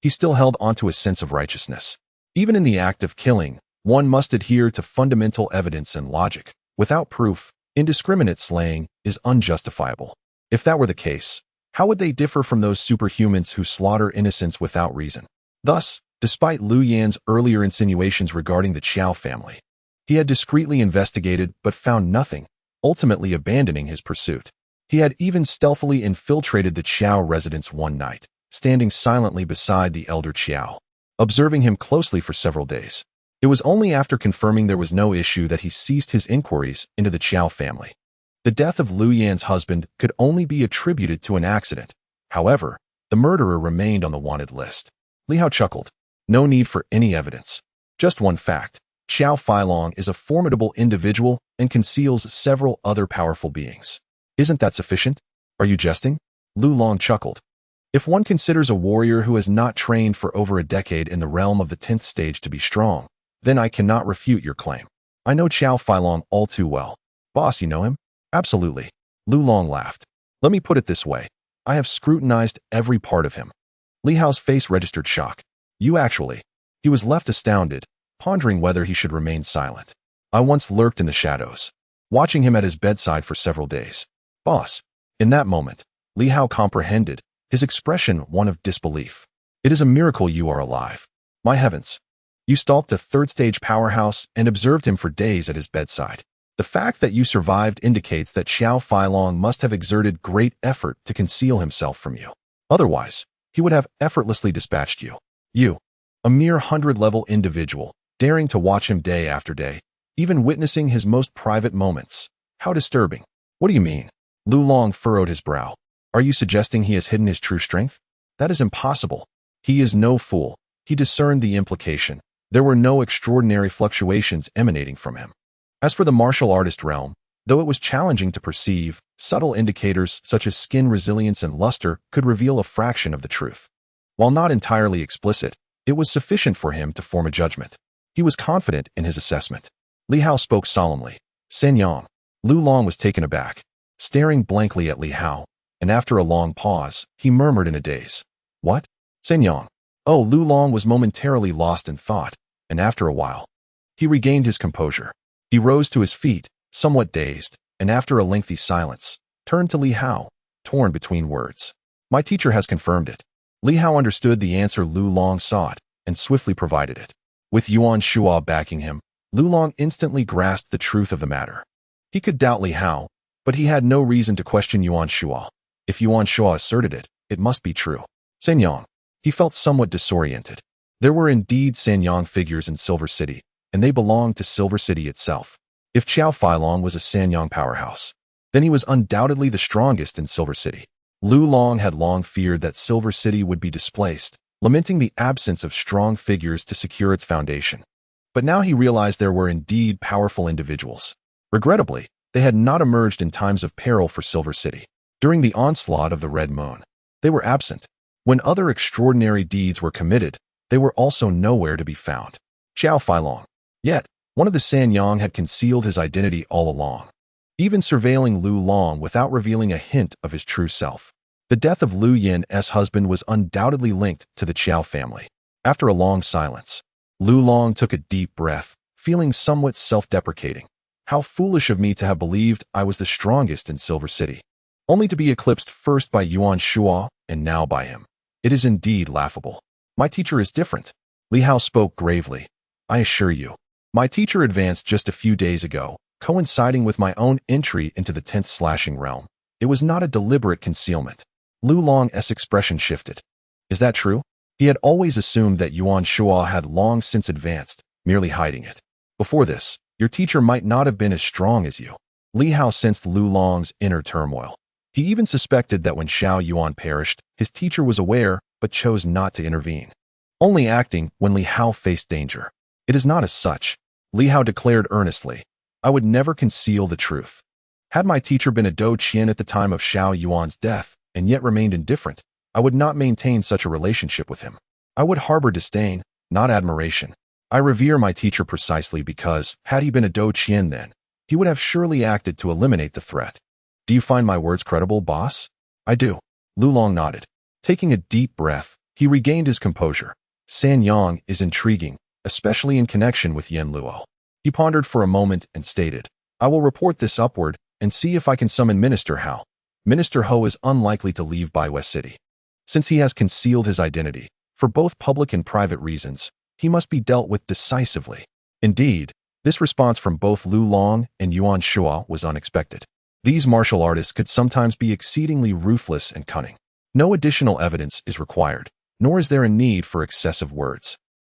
He still held onto his sense of righteousness. Even in the act of killing, one must adhere to fundamental evidence and logic. Without proof, indiscriminate slaying is unjustifiable. If that were the case, how would they differ from those superhumans who slaughter innocents without reason? Thus, despite Liu Yan's earlier insinuations regarding the Qiao family, he had discreetly investigated but found nothing, ultimately abandoning his pursuit. He had even stealthily infiltrated the Qiao residence one night, standing silently beside the elder Qiao, observing him closely for several days. It was only after confirming there was no issue that he ceased his inquiries into the Qiao family. The death of Liu Yan's husband could only be attributed to an accident. However, the murderer remained on the wanted list. Li Hao chuckled. No need for any evidence. Just one fact. Qiao Feilong is a formidable individual and conceals several other powerful beings. Isn't that sufficient? Are you jesting? Lu Long chuckled. If one considers a warrior who has not trained for over a decade in the realm of the 10th stage to be strong, then I cannot refute your claim. I know Qiao Feilong all too well. Boss, you know him? Absolutely. Lu Long laughed. Let me put it this way. I have scrutinized every part of him. Li Hao's face registered shock. You actually. He was left astounded, pondering whether he should remain silent. I once lurked in the shadows, watching him at his bedside for several days. Boss. In that moment, Li Hao comprehended, his expression one of disbelief. It is a miracle you are alive. My heavens. You stalked a third-stage powerhouse and observed him for days at his bedside. The fact that you survived indicates that Qiao Feilong must have exerted great effort to conceal himself from you. Otherwise, he would have effortlessly dispatched you. You, a mere 100-level individual, daring to watch him day after day, even witnessing his most private moments. How disturbing. What do you mean? Lu Long furrowed his brow. Are you suggesting he has hidden his true strength? That is impossible. He is no fool. He discerned the implication. There were no extraordinary fluctuations emanating from him. As for the martial artist realm, though it was challenging to perceive, subtle indicators such as skin resilience and luster could reveal a fraction of the truth. While not entirely explicit, it was sufficient for him to form a judgment. He was confident in his assessment. Li Hao spoke solemnly. Sen Yang. Lu Long was taken aback, staring blankly at Li Hao, and after a long pause, he murmured in a daze. What? Sen Yang. Oh, Lu Long was momentarily lost in thought, and after a while, he regained his composure. He rose to his feet, somewhat dazed, and after a lengthy silence, turned to Li Hao, torn between words. My teacher has confirmed it. Li Hao understood the answer Lu Long sought, and swiftly provided it. With Yuan Shuo backing him, Lu Long instantly grasped the truth of the matter. He could doubt Li Hao, but he had no reason to question Yuan Shuo. If Yuan Shuo asserted it, it must be true. Sanyang. He felt somewhat disoriented. There were indeed Sanyang figures in Silver City, and they belonged to Silver City itself. If Qiao Feilong was a Sanyang powerhouse, then he was undoubtedly the strongest in Silver City. Lu Long had long feared that Silver City would be displaced, lamenting the absence of strong figures to secure its foundation. But now he realized there were indeed powerful individuals. Regrettably, they had not emerged in times of peril for Silver City. During the onslaught of the Red Moon, they were absent. When other extraordinary deeds were committed, they were also nowhere to be found. Qiao Feilong. Yet, one of the Sanyang had concealed his identity all along, even surveilling Lu Long without revealing a hint of his true self. The death of Liu Yan's husband was undoubtedly linked to the Qiao family. After a long silence, Lu Long took a deep breath, feeling somewhat self-deprecating. How foolish of me to have believed I was the strongest in Silver City, only to be eclipsed first by Yuan Shuo and now by him. It is indeed laughable. My teacher is different. Li Hao spoke gravely. I assure you. My teacher advanced just a few days ago, coinciding with my own entry into the 10th slashing realm. It was not a deliberate concealment. Lu Long's expression shifted. Is that true? He had always assumed that Yuan Shuo had long since advanced, merely hiding it. Before this, your teacher might not have been as strong as you. Li Hao sensed Lu Long's inner turmoil. He even suspected that when Xiao Yuan perished, his teacher was aware but chose not to intervene, only acting when Li Hao faced danger. It is not as such, Li Hao declared earnestly. I would never conceal the truth. Had my teacher been a Do Qian at the time of Xiao Yuan's death and yet remained indifferent, I would not maintain such a relationship with him. I would harbor disdain, not admiration. I revere my teacher precisely because, had he been a Do Qian then, he would have surely acted to eliminate the threat. Do you find my words credible, boss? I do. Lu Long nodded. Taking a deep breath, he regained his composure. Sanyang is intriguing, especially in connection with Yan Luo. He pondered for a moment and stated, I will report this upward and see if I can summon Minister Hao. Minister Ho is unlikely to leave Bai West City. Since he has concealed his identity, for both public and private reasons, he must be dealt with decisively. Indeed, this response from both Lu Long and Yuan Shuo was unexpected. These martial artists could sometimes be exceedingly ruthless and cunning. No additional evidence is required, nor is there a need for excessive words.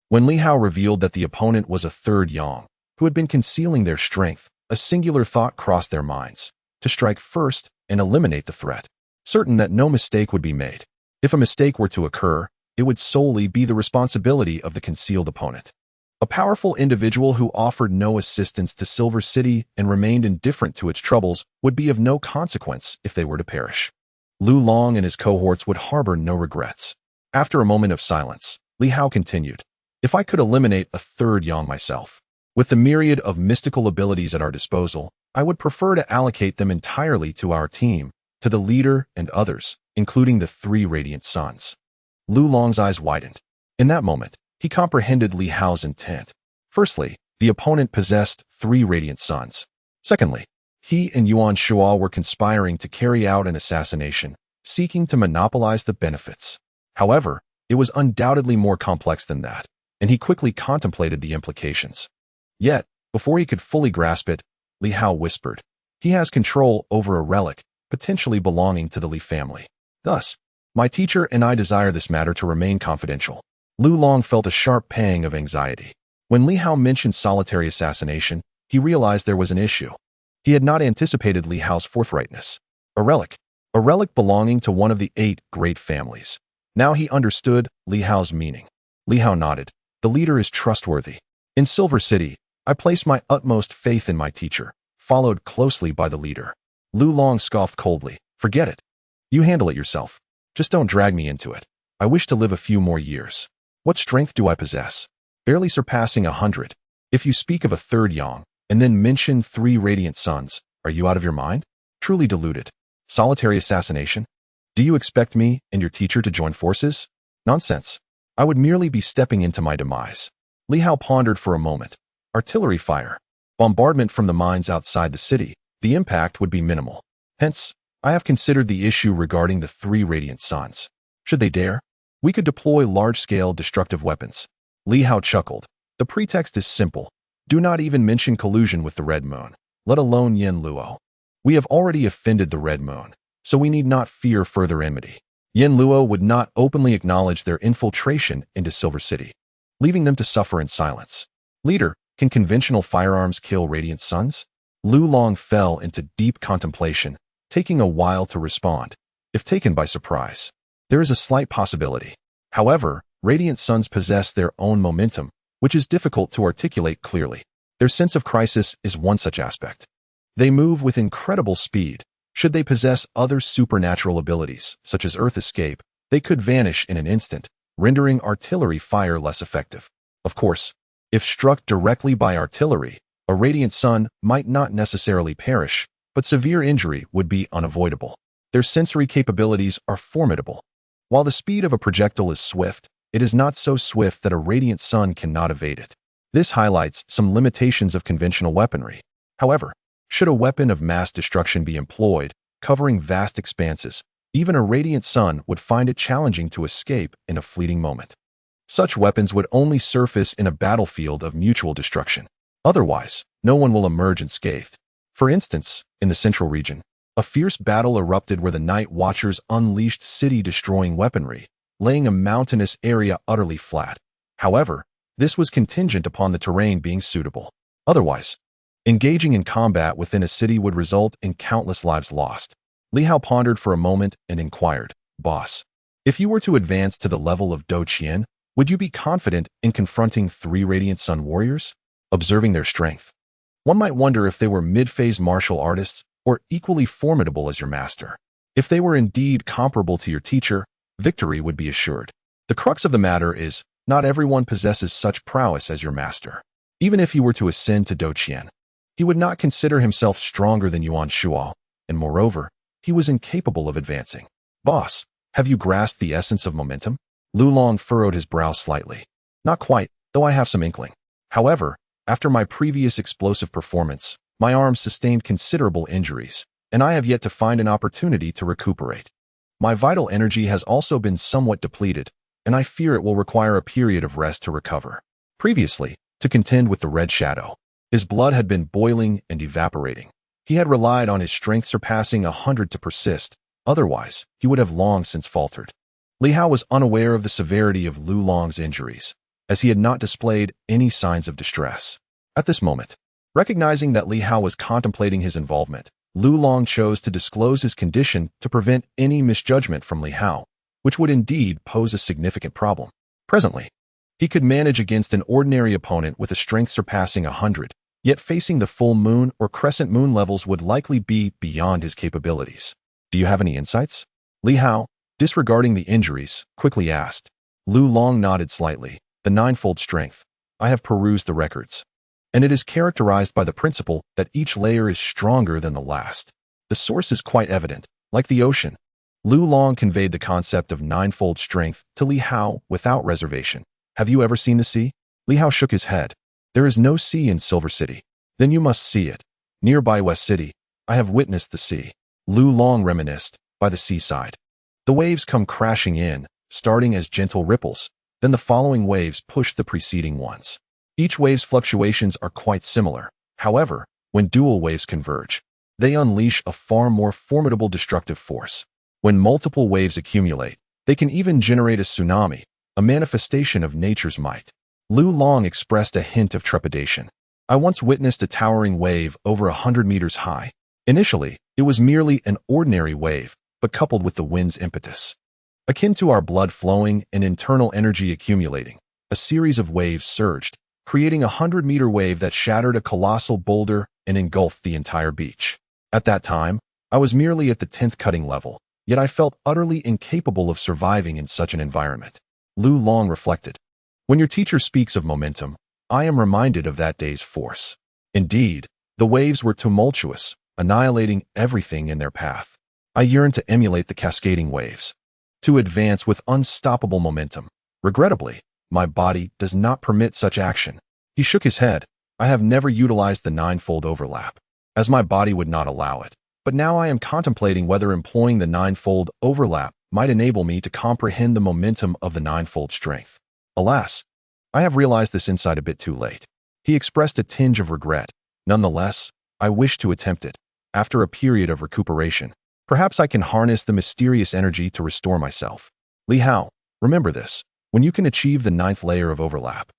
When Li Hao revealed that the opponent was a third Yang, who had been concealing their strength, a singular thought crossed their minds: to strike first and eliminate the threat, certain that no mistake would be made. If a mistake were to occur, it would solely be the responsibility of the concealed opponent. A powerful individual who offered no assistance to Silver City and remained indifferent to its troubles would be of no consequence if they were to perish. Lu Long and his cohorts would harbor no regrets. After a moment of silence, Li Hao continued, If I could eliminate a third Yang myself, with the myriad of mystical abilities at our disposal, I would prefer to allocate them entirely to our team, to the leader and others, including the 3 radiant suns. Lu Long's eyes widened. In that moment, he comprehended Li Hao's intent. Firstly, the opponent possessed 3 radiant suns. Secondly, he and Yuan Shuo were conspiring to carry out an assassination, seeking to monopolize the benefits. However, it was undoubtedly more complex than that, and he quickly contemplated the implications. Yet, before he could fully grasp it, Li Hao whispered, he has control over a relic, potentially belonging to the Li family. Thus, my teacher and I desire this matter to remain confidential. Lu Long felt a sharp pang of anxiety. When Li Hao mentioned solitary assassination, he realized there was an issue. He had not anticipated Li Hao's forthrightness. A relic belonging to one of the 8 great families. Now he understood Li Hao's meaning. Li Hao nodded. The leader is trustworthy. In Silver City, I place my utmost faith in my teacher, followed closely by the leader. Lu Long scoffed coldly. Forget it. You handle it yourself. Just don't drag me into it. I wish to live a few more years. What strength do I possess? Barely surpassing 100. If you speak of a third Yang, and then mention 3 radiant suns, are you out of your mind? Truly deluded. Solitary assassination? Do you expect me and your teacher to join forces? Nonsense. I would merely be stepping into my demise. Li Hao pondered for a moment. Artillery fire. Bombardment from the mines outside the city. The impact would be minimal. Hence, I have considered the issue regarding the 3 radiant suns. Should they dare, we could deploy large-scale destructive weapons. Li Hao chuckled. The pretext is simple. Do not even mention collusion with the Red Moon, let alone Yen Luo. We have already offended the Red Moon, so we need not fear further enmity. Yen Luo would not openly acknowledge their infiltration into Silver City, leaving them to suffer in silence. Leader, can conventional firearms kill radiant suns? Lu Long fell into deep contemplation, taking a while to respond. If taken by surprise, there is a slight possibility. However, radiant suns possess their own momentum, which is difficult to articulate clearly. Their sense of crisis is one such aspect. They move with incredible speed. Should they possess other supernatural abilities, such as Earth escape, they could vanish in an instant, rendering artillery fire less effective. Of course, if struck directly by artillery, a radiant sun might not necessarily perish, but severe injury would be unavoidable. Their sensory capabilities are formidable. While the speed of a projectile is swift, it is not so swift that a radiant sun cannot evade it. This highlights some limitations of conventional weaponry. However, should a weapon of mass destruction be employed, covering vast expanses, even a radiant sun would find it challenging to escape in a fleeting moment. Such weapons would only surface in a battlefield of mutual destruction. Otherwise, no one will emerge unscathed. For instance, in the central region, a fierce battle erupted where the Night Watchers unleashed city-destroying weaponry, laying a mountainous area utterly flat. However, this was contingent upon the terrain being suitable. Otherwise, engaging in combat within a city would result in countless lives lost. Li Hao pondered for a moment and inquired, Boss, if you were to advance to the level of Do Qian, would you be confident in confronting 3 Radiant Sun warriors? Observing their strength, one might wonder if they were mid-phase martial artists or equally formidable as your master. If they were indeed comparable to your teacher, victory would be assured. The crux of the matter is, not everyone possesses such prowess as your master. Even if he were to ascend to Do Qian, he would not consider himself stronger than Yuan Shuo, and moreover, he was incapable of advancing. Boss, have you grasped the essence of momentum? Lu Long furrowed his brow slightly. Not quite, though I have some inkling. However, after my previous explosive performance, my arms sustained considerable injuries, and I have yet to find an opportunity to recuperate. My vital energy has also been somewhat depleted, and I fear it will require a period of rest to recover. Previously, to contend with the Red Shadow, his blood had been boiling and evaporating. He had relied on his strength surpassing 100 to persist, otherwise, he would have long since faltered. Li Hao was unaware of the severity of Lu Long's injuries, as he had not displayed any signs of distress. At this moment, recognizing that Li Hao was contemplating his involvement, Lu Long chose to disclose his condition to prevent any misjudgment from Li Hao, which would indeed pose a significant problem. Presently, he could manage against an ordinary opponent with a strength surpassing 100, yet facing the full moon or crescent moon levels would likely be beyond his capabilities. Do you have any insights? Li Hao, disregarding the injuries, quickly asked. Lu Long nodded slightly. The ninefold strength. I have perused the records, and it is characterized by the principle that each layer is stronger than the last. The source is quite evident, like the ocean. Lu Long conveyed the concept of ninefold strength to Li Hao without reservation. Have you ever seen the sea? Li Hao shook his head. There is no sea in Silver City. Then you must see it. Nearby West City, I have witnessed the sea. Lu Long reminisced, by the seaside. The waves come crashing in, starting as gentle ripples. Then the following waves push the preceding ones. Each wave's fluctuations are quite similar. However, when dual waves converge, they unleash a far more formidable destructive force. When multiple waves accumulate, they can even generate a tsunami, a manifestation of nature's might. Lu Long expressed a hint of trepidation. I once witnessed a towering wave over 100 meters high. Initially, it was merely an ordinary wave, but coupled with the wind's impetus, akin to our blood flowing and internal energy accumulating, a series of waves surged, creating a 100-meter wave that shattered a colossal boulder and engulfed the entire beach. At that time, I was merely at the 10th cutting level, yet I felt utterly incapable of surviving in such an environment. Lu Long reflected. When your teacher speaks of momentum, I am reminded of that day's force. Indeed, the waves were tumultuous, annihilating everything in their path. I yearned to emulate the cascading waves, to advance with unstoppable momentum, Regrettably, my body does not permit such action. He shook his head. I have never utilized the ninefold overlap, as my body would not allow it. But now I am contemplating whether employing the ninefold overlap might enable me to comprehend the momentum of the ninefold strength. Alas, I have realized this insight a bit too late. He expressed a tinge of regret. Nonetheless, I wish to attempt it. After a period of recuperation, perhaps I can harness the mysterious energy to restore myself. Li Hao, remember this. When you can achieve the ninth layer of overlap,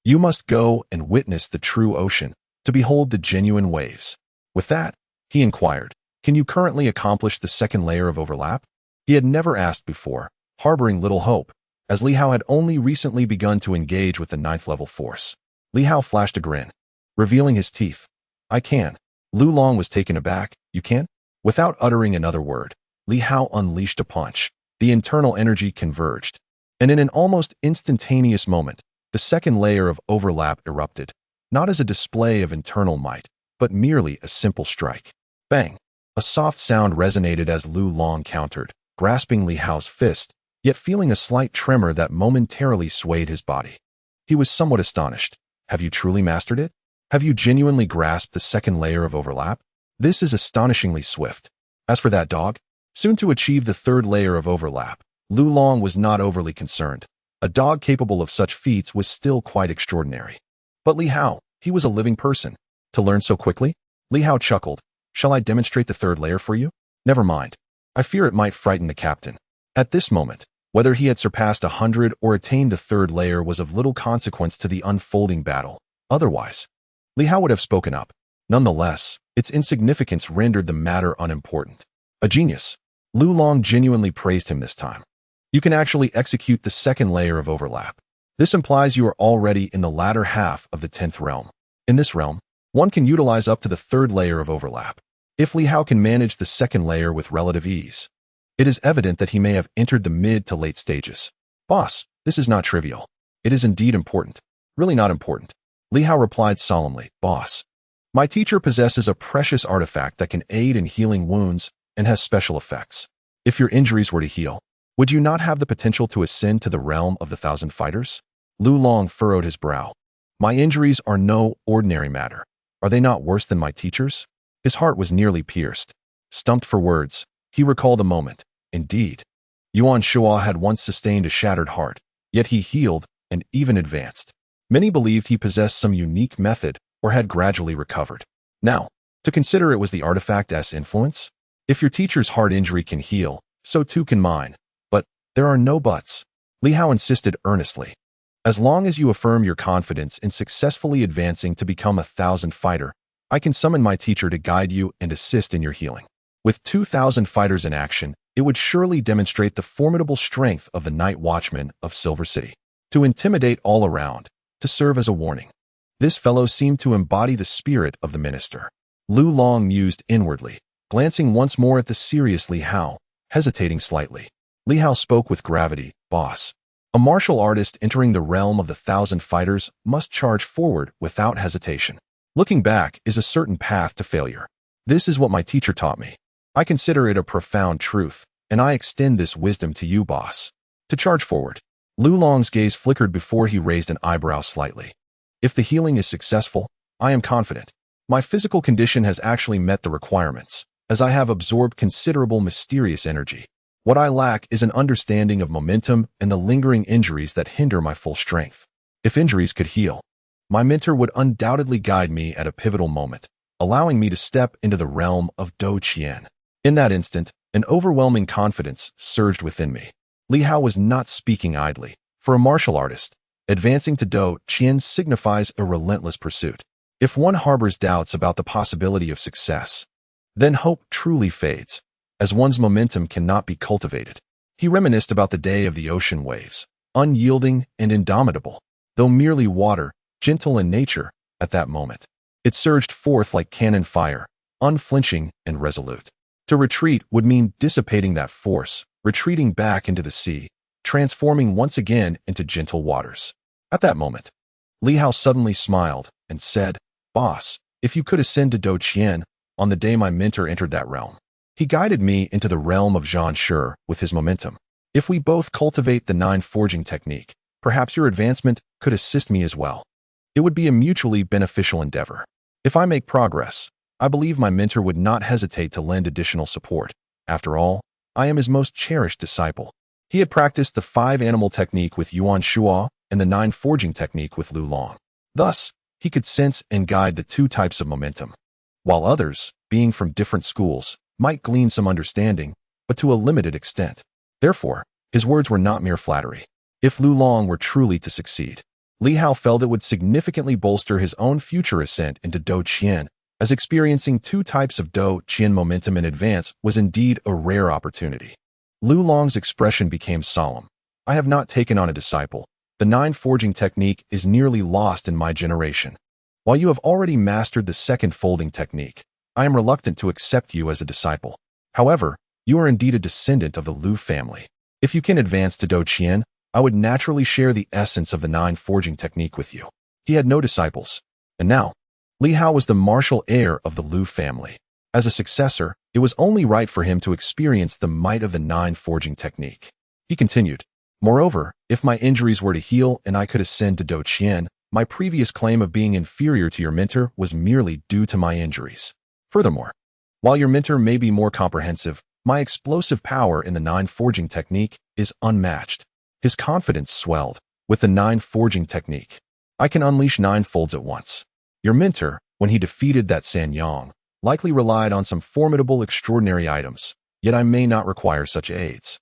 you must go and witness the true ocean, to behold the genuine waves. With that, he inquired, can you currently accomplish the second layer of overlap? He had never asked before, harboring little hope, as Li Hao had only recently begun to engage with the ninth level force. Li Hao flashed a grin, revealing his teeth. I can. Lu Long was taken aback. You can? Without uttering another word, Li Hao unleashed a punch. The internal energy converged, and in an almost instantaneous moment, the second layer of overlap erupted, not as a display of internal might, but merely a simple strike. Bang! A soft sound resonated as Lu Long countered, grasping Li Hao's fist, yet feeling a slight tremor that momentarily swayed his body. He was somewhat astonished. Have you truly mastered it? Have you genuinely grasped the second layer of overlap? This is astonishingly swift. As for that dog, soon to achieve the third layer of overlap, Lu Long was not overly concerned. A dog capable of such feats was still quite extraordinary. But Li Hao, he was a living person. To learn so quickly? Li Hao chuckled. Shall I demonstrate the third layer for you? Never mind. I fear it might frighten the captain. At this moment, whether he had surpassed 100 or attained the third layer was of little consequence to the unfolding battle. Otherwise, Li Hao would have spoken up. Nonetheless, its insignificance rendered the matter unimportant. A genius. Lu Long genuinely praised him this time. You can actually execute the second layer of overlap. This implies you are already in the latter half of the 10th realm. In this realm, one can utilize up to the third layer of overlap. If Li Hao can manage the second layer with relative ease, it is evident that he may have entered the mid to late stages. Boss, this is not trivial. It is indeed important. Really not important. Li Hao replied solemnly, Boss, my teacher possesses a precious artifact that can aid in healing wounds and has special effects. If your injuries were to heal, would you not have the potential to ascend to the realm of the 1,000 fighters? Lu Long furrowed his brow. My injuries are no ordinary matter. Are they not worse than my teacher's? His heart was nearly pierced. Stumped for words, he recalled a moment. Indeed, Yuan Shua had once sustained a shattered heart, yet he healed and even advanced. Many believed he possessed some unique method or had gradually recovered. Now, to consider it was the artifact's influence? If your teacher's heart injury can heal, so too can mine. But there are no buts. Li Hao insisted earnestly. As long as you affirm your confidence in successfully advancing to become 1,000 fighter, I can summon my teacher to guide you and assist in your healing. With 2,000 fighters in action, it would surely demonstrate the formidable strength of the Night Watchmen of Silver City. To intimidate all around, to serve as a warning. This fellow seemed to embody the spirit of the minister. Lu Long mused inwardly, glancing once more at the serious Li Hao, hesitating slightly. Li Hao spoke with gravity, Boss. A martial artist entering the realm of the 1,000 fighters must charge forward without hesitation. Looking back is a certain path to failure. This is what my teacher taught me. I consider it a profound truth, and I extend this wisdom to you, boss. To charge forward. Lu Long's gaze flickered before he raised an eyebrow slightly. If the healing is successful, I am confident. My physical condition has actually met the requirements, as I have absorbed considerable mysterious energy. What I lack is an understanding of momentum and the lingering injuries that hinder my full strength. If injuries could heal, my mentor would undoubtedly guide me at a pivotal moment, allowing me to step into the realm of Do Qian. In that instant, an overwhelming confidence surged within me. Li Hao was not speaking idly. For a martial artist, advancing to Do Qian signifies a relentless pursuit. If one harbors doubts about the possibility of success, then hope truly fades, as one's momentum cannot be cultivated. He reminisced about the day of the ocean waves, unyielding and indomitable, though merely water, gentle in nature, at that moment. It surged forth like cannon fire, unflinching and resolute. To retreat would mean dissipating that force, retreating back into the sea, transforming once again into gentle waters. At that moment, Li Hao suddenly smiled and said, Boss, if you could ascend to Do Qian on the day my mentor entered that realm. He guided me into the realm of Zhan Shi with his momentum. If we both cultivate the 9 forging technique, Perhaps your advancement could assist me as well. It would be a mutually beneficial endeavor. If I make progress, I believe my mentor would not hesitate to lend additional support. After all, I am his most cherished disciple. He had practiced the 5-animal technique with Yuan Shuo and the 9 forging technique with Liu Long. Thus, he could sense and guide the 2 types of momentum, while others, being from different schools, might glean some understanding, but to a limited extent. Therefore, his words were not mere flattery. If Liu Long were truly to succeed, Li Hao felt it would significantly bolster his own future ascent into Do Qian, as experiencing 2 types of Do Qian momentum in advance was indeed a rare opportunity. Liu Long's expression became solemn. I have not taken on a disciple. The 9 forging technique is nearly lost in my generation. While you have already mastered the 2nd folding technique, I am reluctant to accept you as a disciple. However, you are indeed a descendant of the Liu family. If you can advance to Do Qian, I would naturally share the essence of the 9 forging technique with you. He had no disciples. And now, Li Hao was the martial heir of the Liu family. As a successor, it was only right for him to experience the might of the 9 forging technique. He continued, moreover, if my injuries were to heal and I could ascend to Do Qian, my previous claim of being inferior to your mentor was merely due to my injuries. Furthermore, while your mentor may be more comprehensive, my explosive power in the 9 forging technique is unmatched. His confidence swelled. With the 9 forging technique, I can unleash 9 folds at once. Your mentor, when he defeated that San Yang, likely relied on some formidable extraordinary items, yet I may not require such aids.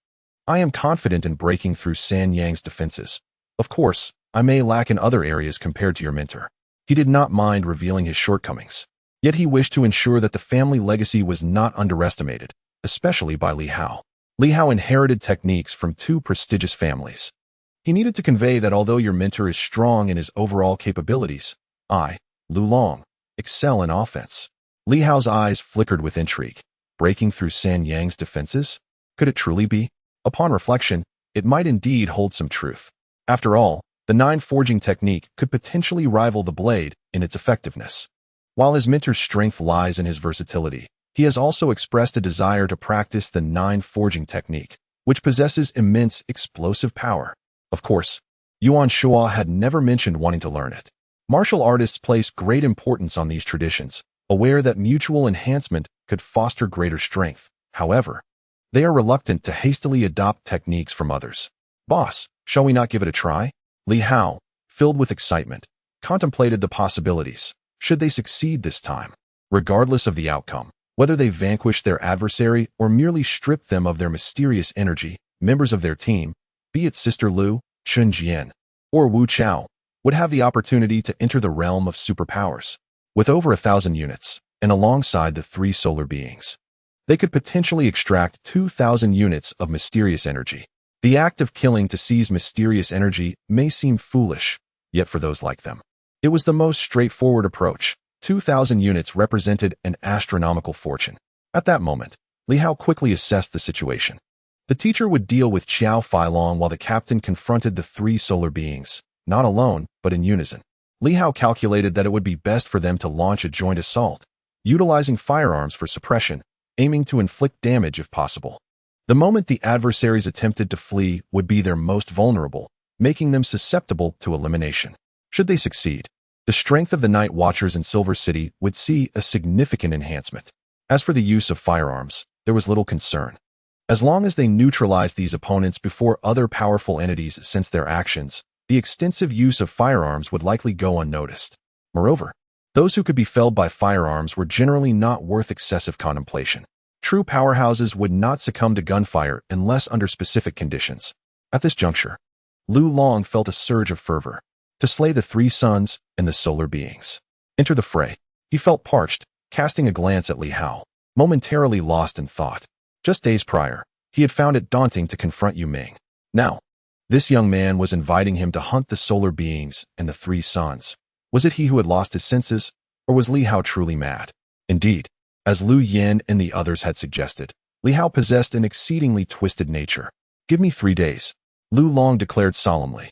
I am confident in breaking through San Yang's defenses. Of course, I may lack in other areas compared to your mentor. He did not mind revealing his shortcomings, yet he wished to ensure that the family legacy was not underestimated, especially by Li Hao. Li Hao inherited techniques from 2 prestigious families. He needed to convey that although your mentor is strong in his overall capabilities, I, Liu Long, excel in offense. Li Hao's eyes flickered with intrigue. Breaking through San Yang's defenses? Could it truly be? Upon reflection, it might indeed hold some truth. After all, the 9 forging technique could potentially rival the blade in its effectiveness. While his mentor's strength lies in his versatility, he has also expressed a desire to practice the 9 forging technique, which possesses immense explosive power. Of course, Yuan Shuo had never mentioned wanting to learn it. Martial artists place great importance on these traditions, aware that mutual enhancement could foster greater strength. However, they are reluctant to hastily adopt techniques from others. Boss, shall we not give it a try? Li Hao, filled with excitement, contemplated the possibilities. Should they succeed this time? Regardless of the outcome, whether they vanquish their adversary or merely strip them of their mysterious energy, members of their team, be it Sister Liu, Chun Jian, or Wu Chao, would have the opportunity to enter the realm of superpowers. With over 1,000 units, and alongside the 3 solar beings, they could potentially extract 2,000 units of mysterious energy. The act of killing to seize mysterious energy may seem foolish, yet for those like them, it was the most straightforward approach. 2,000 units represented an astronomical fortune. At that moment, Li Hao quickly assessed the situation. The teacher would deal with Qiao Feilong while the captain confronted the 3 solar beings, not alone, but in unison. Li Hao calculated that it would be best for them to launch a joint assault, utilizing firearms for suppression, aiming to inflict damage if possible. The moment the adversaries attempted to flee would be their most vulnerable, making them susceptible to elimination. Should they succeed, the strength of the Night Watchers in Silver City would see a significant enhancement. As for the use of firearms, there was little concern. As long as they neutralized these opponents before other powerful entities sensed their actions, the extensive use of firearms would likely go unnoticed. Moreover, those who could be felled by firearms were generally not worth excessive contemplation. True powerhouses would not succumb to gunfire unless under specific conditions. At this juncture, Liu Long felt a surge of fervor. To slay the 3 suns and the solar beings. Enter the fray. He felt parched, casting a glance at Li Hao, momentarily lost in thought. Just days prior, he had found it daunting to confront Yu Ming. Now, this young man was inviting him to hunt the solar beings and the 3 suns. Was it he who had lost his senses, or was Li Hao truly mad? Indeed, as Liu Yan and the others had suggested, Li Hao possessed an exceedingly twisted nature. Give me 3 days, Liu Long declared solemnly.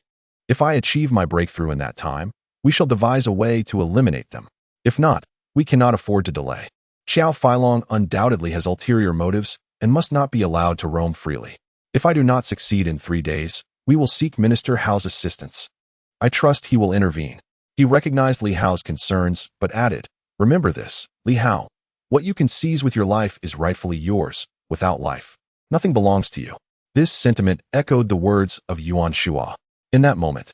If I achieve my breakthrough in that time, we shall devise a way to eliminate them. If not, we cannot afford to delay. Qiao Feilong undoubtedly has ulterior motives and must not be allowed to roam freely. If I do not succeed in 3 days, We will seek Minister Hao's assistance. I trust he will intervene. He recognized Li Hao's concerns, but added, remember this, Li Hao. What you can seize with your life is rightfully yours. Without life, nothing belongs to you. This sentiment echoed the words of Yuan Shua. In that moment,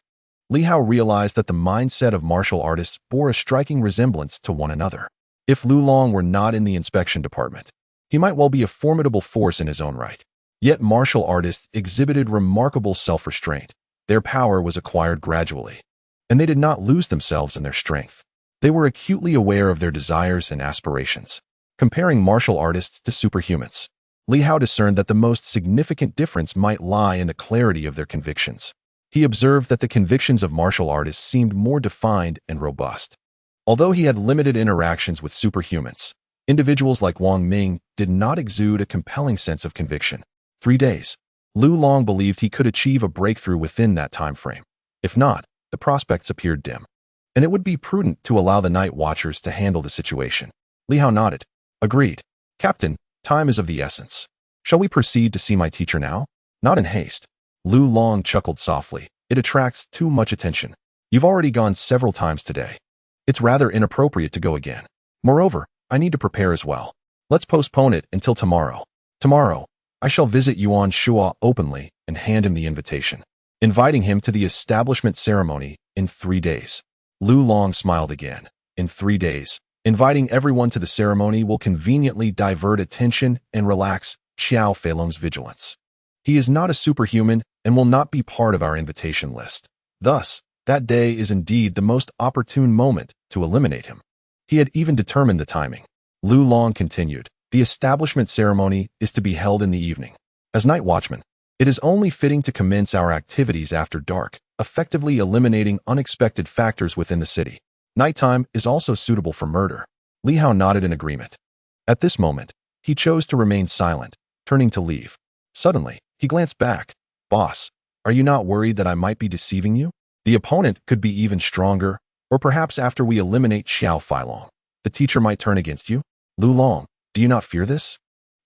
Li Hao realized that the mindset of martial artists bore a striking resemblance to one another. If Lu Long were not in the inspection department, he might well be a formidable force in his own right. Yet martial artists exhibited remarkable self-restraint. Their power was acquired gradually, and they did not lose themselves in their strength. They were acutely aware of their desires and aspirations. Comparing martial artists to superhumans, Li Hao discerned that the most significant difference might lie in the clarity of their convictions. He observed that the convictions of martial artists seemed more defined and robust. Although he had limited interactions with superhumans, individuals like Wang Ming did not exude a compelling sense of conviction. 3 days. Lu Long believed he could achieve a breakthrough within that time frame. If not, the prospects appeared dim, and it would be prudent to allow the Night Watchers to handle the situation. Li Hao nodded. Agreed. Captain, time is of the essence. Shall we proceed to see my teacher now? Not in haste. Lu Long chuckled softly. It attracts too much attention. You've already gone several times today. It's rather inappropriate to go again. Moreover, I need to prepare as well. Let's postpone it until tomorrow. Tomorrow, I shall visit Yuan Shua openly and hand him the invitation, inviting him to the establishment ceremony in 3 days. Lu Long smiled again. In 3 days, inviting everyone to the ceremony will conveniently divert attention and relax Xiao Feilong's vigilance. He is not a superhuman and will not be part of our invitation list. Thus, that day is indeed the most opportune moment to eliminate him. He had even determined the timing. Lu Long continued, the establishment ceremony is to be held in the evening. As Night Watchman, it is only fitting to commence our activities after dark, effectively eliminating unexpected factors within the city. Nighttime is also suitable for murder. Li Hao nodded in agreement. At this moment, he chose to remain silent, turning to leave. Suddenly, he glanced back. Boss, are you not worried that I might be deceiving you? The opponent could be even stronger, or perhaps after we eliminate Xiao Feilong, the teacher might turn against you? Lu Long, do you not fear this?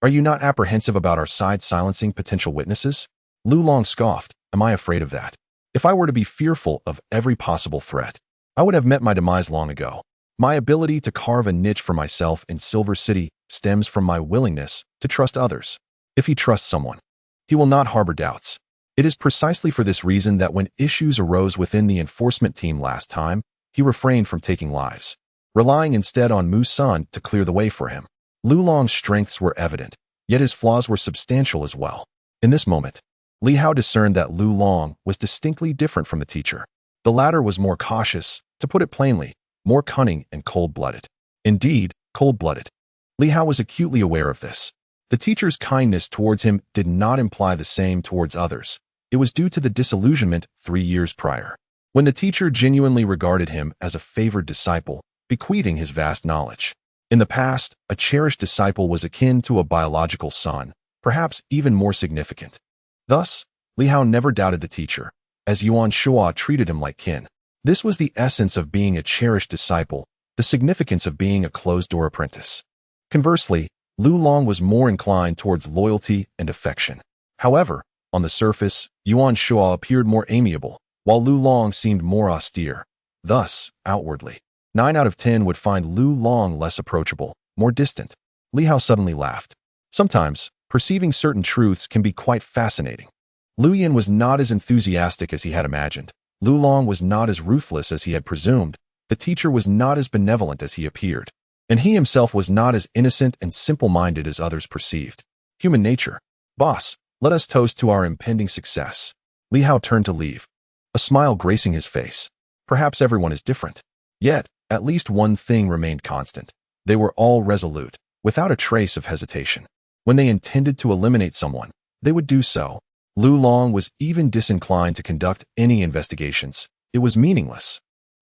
Are you not apprehensive about our side silencing potential witnesses? Lu Long scoffed. Am I afraid of that? If I were to be fearful of every possible threat, I would have met my demise long ago. My ability to carve a niche for myself in Silver City stems from my willingness to trust others. If he trusts someone, he will not harbor doubts. It is precisely for this reason that when issues arose within the enforcement team last time, he refrained from taking lives, relying instead on Mu Sun to clear the way for him. Lu Long's strengths were evident, yet his flaws were substantial as well. In this moment, Li Hao discerned that Lu Long was distinctly different from the teacher. The latter was more cautious, to put it plainly, more cunning and cold-blooded. Indeed, cold-blooded. Li Hao was acutely aware of this. The teacher's kindness towards him did not imply the same towards others. It was due to the disillusionment 3 years prior, when the teacher genuinely regarded him as a favored disciple, bequeathing his vast knowledge. In the past, a cherished disciple was akin to a biological son, perhaps even more significant. Thus, Li Hao never doubted the teacher, as Yuan Shua treated him like kin. This was the essence of being a cherished disciple, the significance of being a closed-door apprentice. Conversely, Lu Long was more inclined towards loyalty and affection. However, on the surface, Yuan Shua appeared more amiable, while Lu Long seemed more austere. Thus, outwardly, 9 out of 10 would find Lu Long less approachable, more distant. Li Hao suddenly laughed. Sometimes, perceiving certain truths can be quite fascinating. Liu Yan was not as enthusiastic as he had imagined. Lu Long was not as ruthless as he had presumed. The teacher was not as benevolent as he appeared. And he himself was not as innocent and simple-minded as others perceived. Human nature. Boss, let us toast to our impending success. Li Hao turned to leave, a smile gracing his face. Perhaps everyone is different. Yet, at least one thing remained constant. They were all resolute, without a trace of hesitation. When they intended to eliminate someone, they would do so. Lu Long was even disinclined to conduct any investigations. It was meaningless.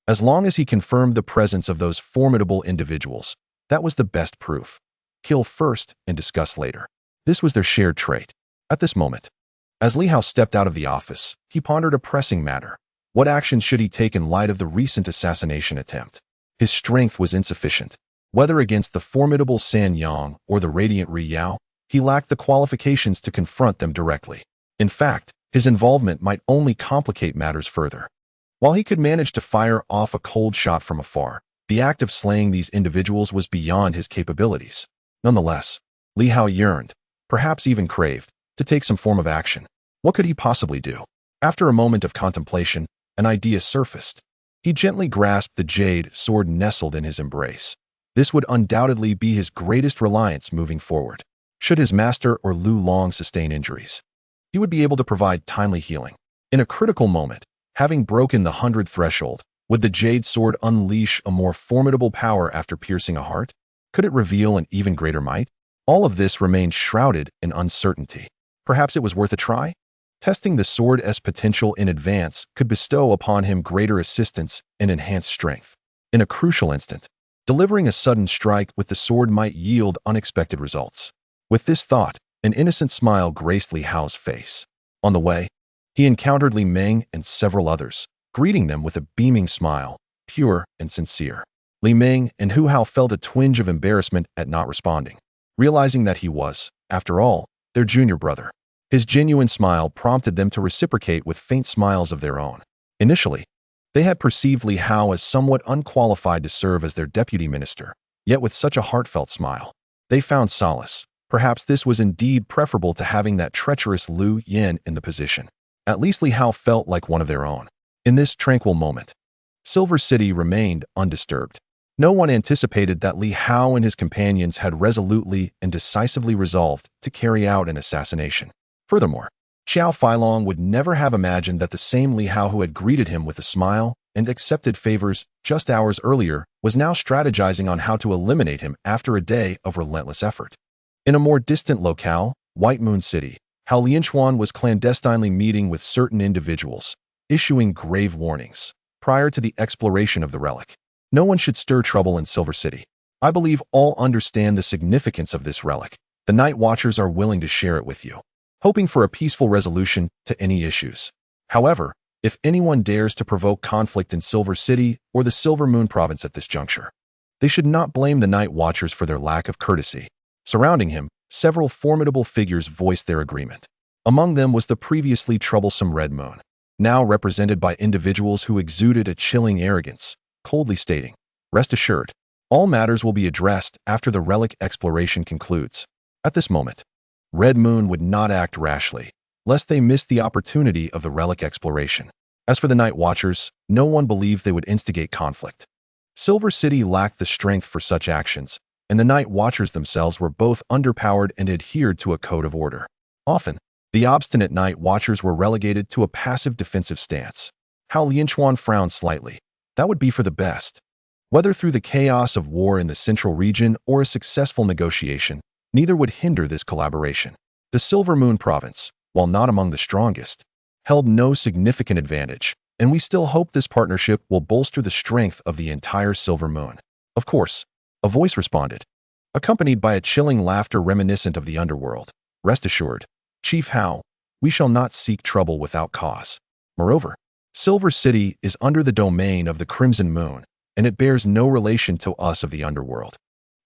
As long as he confirmed the presence of those formidable individuals, that was the best proof. Kill first and discuss later. This was their shared trait. At this moment, as Li Hao stepped out of the office, he pondered a pressing matter. What action should he take in light of the recent assassination attempt? His strength was insufficient. Whether against the formidable San Yang or the radiant Ri Yao, he lacked the qualifications to confront them directly. In fact, His involvement might only complicate matters further. While he could manage to fire off a cold shot from afar, the act of slaying these individuals was beyond his capabilities. Nonetheless, Li Hao yearned, perhaps even craved, to take some form of action. What could he possibly do? After a moment of contemplation, an idea surfaced. He gently grasped the jade sword nestled in his embrace. This would undoubtedly be his greatest reliance moving forward. Should his master or Lu Long sustain injuries, he would be able to provide timely healing. In a critical moment, having broken the 100th threshold, would the jade sword unleash a more formidable power after piercing a heart? Could it reveal an even greater might? All of this remained shrouded in uncertainty. Perhaps it was worth a try? Testing the sword's potential in advance could bestow upon him greater assistance and enhanced strength. In a crucial instant, delivering a sudden strike with the sword might yield unexpected results. With this thought, an innocent smile graced Li Hao's face. On the way, he encountered Li Meng and several others, greeting them with a beaming smile, pure and sincere. Li Meng and Hu Hao felt a twinge of embarrassment at not responding, realizing that he was, after all, their junior brother. His genuine smile prompted them to reciprocate with faint smiles of their own. Initially, they had perceived Li Hao as somewhat unqualified to serve as their deputy minister, yet with such a heartfelt smile, they found solace. Perhaps this was indeed preferable to having that treacherous Liu Yan in the position. At least Li Hao felt like one of their own. In this tranquil moment, Silver City remained undisturbed. No one anticipated that Li Hao and his companions had resolutely and decisively resolved to carry out an assassination. Furthermore, Xiao Feilong would never have imagined that the same Li Hao who had greeted him with a smile and accepted favors just hours earlier was now strategizing on how to eliminate him after a day of relentless effort. In a more distant locale, White Moon City, Hao Lianquan was clandestinely meeting with certain individuals, issuing grave warnings. Prior to the exploration of the relic, no one should stir trouble in Silver City. I believe all understand the significance of this relic. The Night Watchers are willing to share it with you, hoping for a peaceful resolution to any issues. However, if anyone dares to provoke conflict in Silver City or the Silver Moon Province at this juncture, they should not blame the Night Watchers for their lack of courtesy. Surrounding him, several formidable figures voiced their agreement. Among them was the previously troublesome Red Moon, now represented by individuals who exuded a chilling arrogance, coldly stating, "Rest assured, all matters will be addressed after the relic exploration concludes." At this moment, Red Moon would not act rashly, lest they miss the opportunity of the relic exploration. As for the Night Watchers, no one believed they would instigate conflict. Silver City lacked the strength for such actions, and the Night Watchers themselves were both underpowered and adhered to a code of order. Often, the obstinate Night Watchers were relegated to a passive defensive stance. Hao Lianquan frowned slightly. That would be for the best. Whether through the chaos of war in the central region or a successful negotiation, neither would hinder this collaboration. The Silver Moon Province, while not among the strongest, held no significant advantage, and we still hope this partnership will bolster the strength of the entire Silver Moon. Of course, a voice responded, accompanied by a chilling laughter reminiscent of the underworld. Rest assured, Chief Hao, we shall not seek trouble without cause. Moreover, Silver City is under the domain of the Crimson Moon, and it bears no relation to us of the underworld.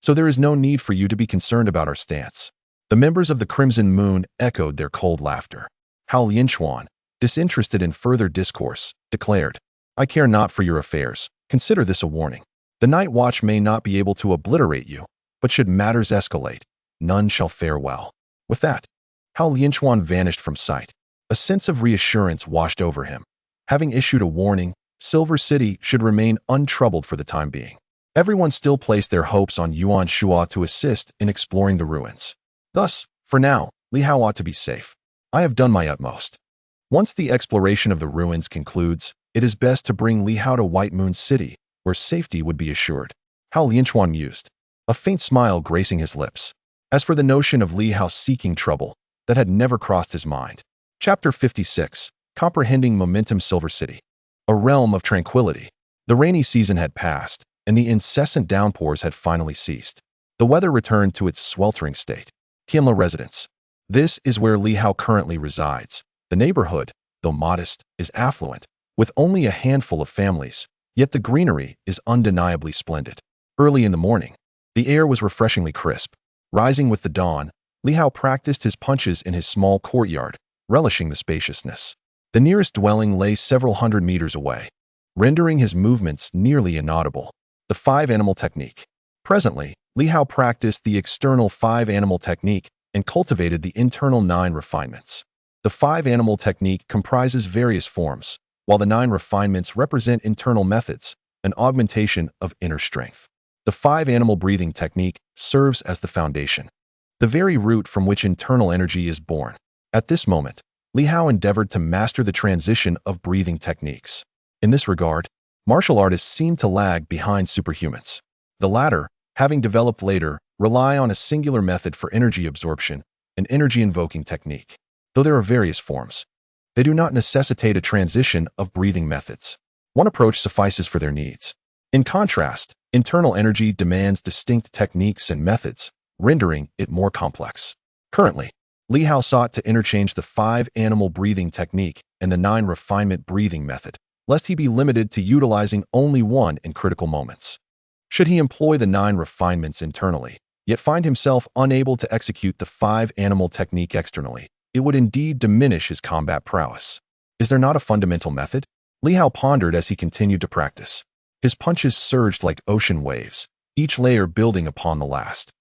So there is no need for you to be concerned about our stance. The members of the Crimson Moon echoed their cold laughter. Hao Lianquan, disinterested in further discourse, declared, I care not for your affairs. Consider this a warning. The Night Watch may not be able to obliterate you, but should matters escalate, none shall fare well. With that, Hao Lianquan vanished from sight. A sense of reassurance washed over him. Having issued a warning, Silver City should remain untroubled for the time being. Everyone still placed their hopes on Yuan Shua to assist in exploring the ruins. Thus, for now, Li Hao ought to be safe. I have done my utmost. Once the exploration of the ruins concludes, it is best to bring Li Hao to White Moon City, where safety would be assured. Hao Lianquan mused, a faint smile gracing his lips. As for the notion of Li Hao seeking trouble, that had never crossed his mind. Chapter 56, Comprehending Momentum. Silver City. A realm of tranquility. The rainy season had passed, and the incessant downpours had finally ceased. The weather returned to its sweltering state. Tianla Residence. This is where Li Hao currently resides. The neighborhood, though modest, is affluent, with only a handful of families, yet the greenery is undeniably splendid. Early in the morning, the air was refreshingly crisp. Rising with the dawn, Li Hao practiced his punches in his small courtyard, relishing the spaciousness. The nearest dwelling lay several hundred meters away, rendering his movements nearly inaudible. The 5-animal technique. Presently, Li Hao practiced the external 5-animal technique and cultivated the internal 9 refinements. The 5-animal technique comprises various forms, while the 9 refinements represent internal methods, an augmentation of inner strength. The 5-animal breathing technique serves as the foundation, the very root from which internal energy is born. At this moment, Li Hao endeavored to master the transition of breathing techniques. In this regard, martial artists seem to lag behind superhumans. The latter, having developed later, rely on a singular method for energy absorption, an energy-invoking technique. Though there are various forms, they do not necessitate a transition of breathing methods. One approach suffices for their needs. In contrast, internal energy demands distinct techniques and methods, rendering it more complex. Currently, Li Hao sought to interchange the 5-animal breathing technique and the 9-refinement breathing method, lest he be limited to utilizing only one in critical moments. Should he employ the 9 refinements internally, yet find himself unable to execute the 5-animal technique externally, it would indeed diminish his combat prowess. Is there not a fundamental method? Li Hao pondered as he continued to practice. His punches surged like ocean waves, each layer building upon the last.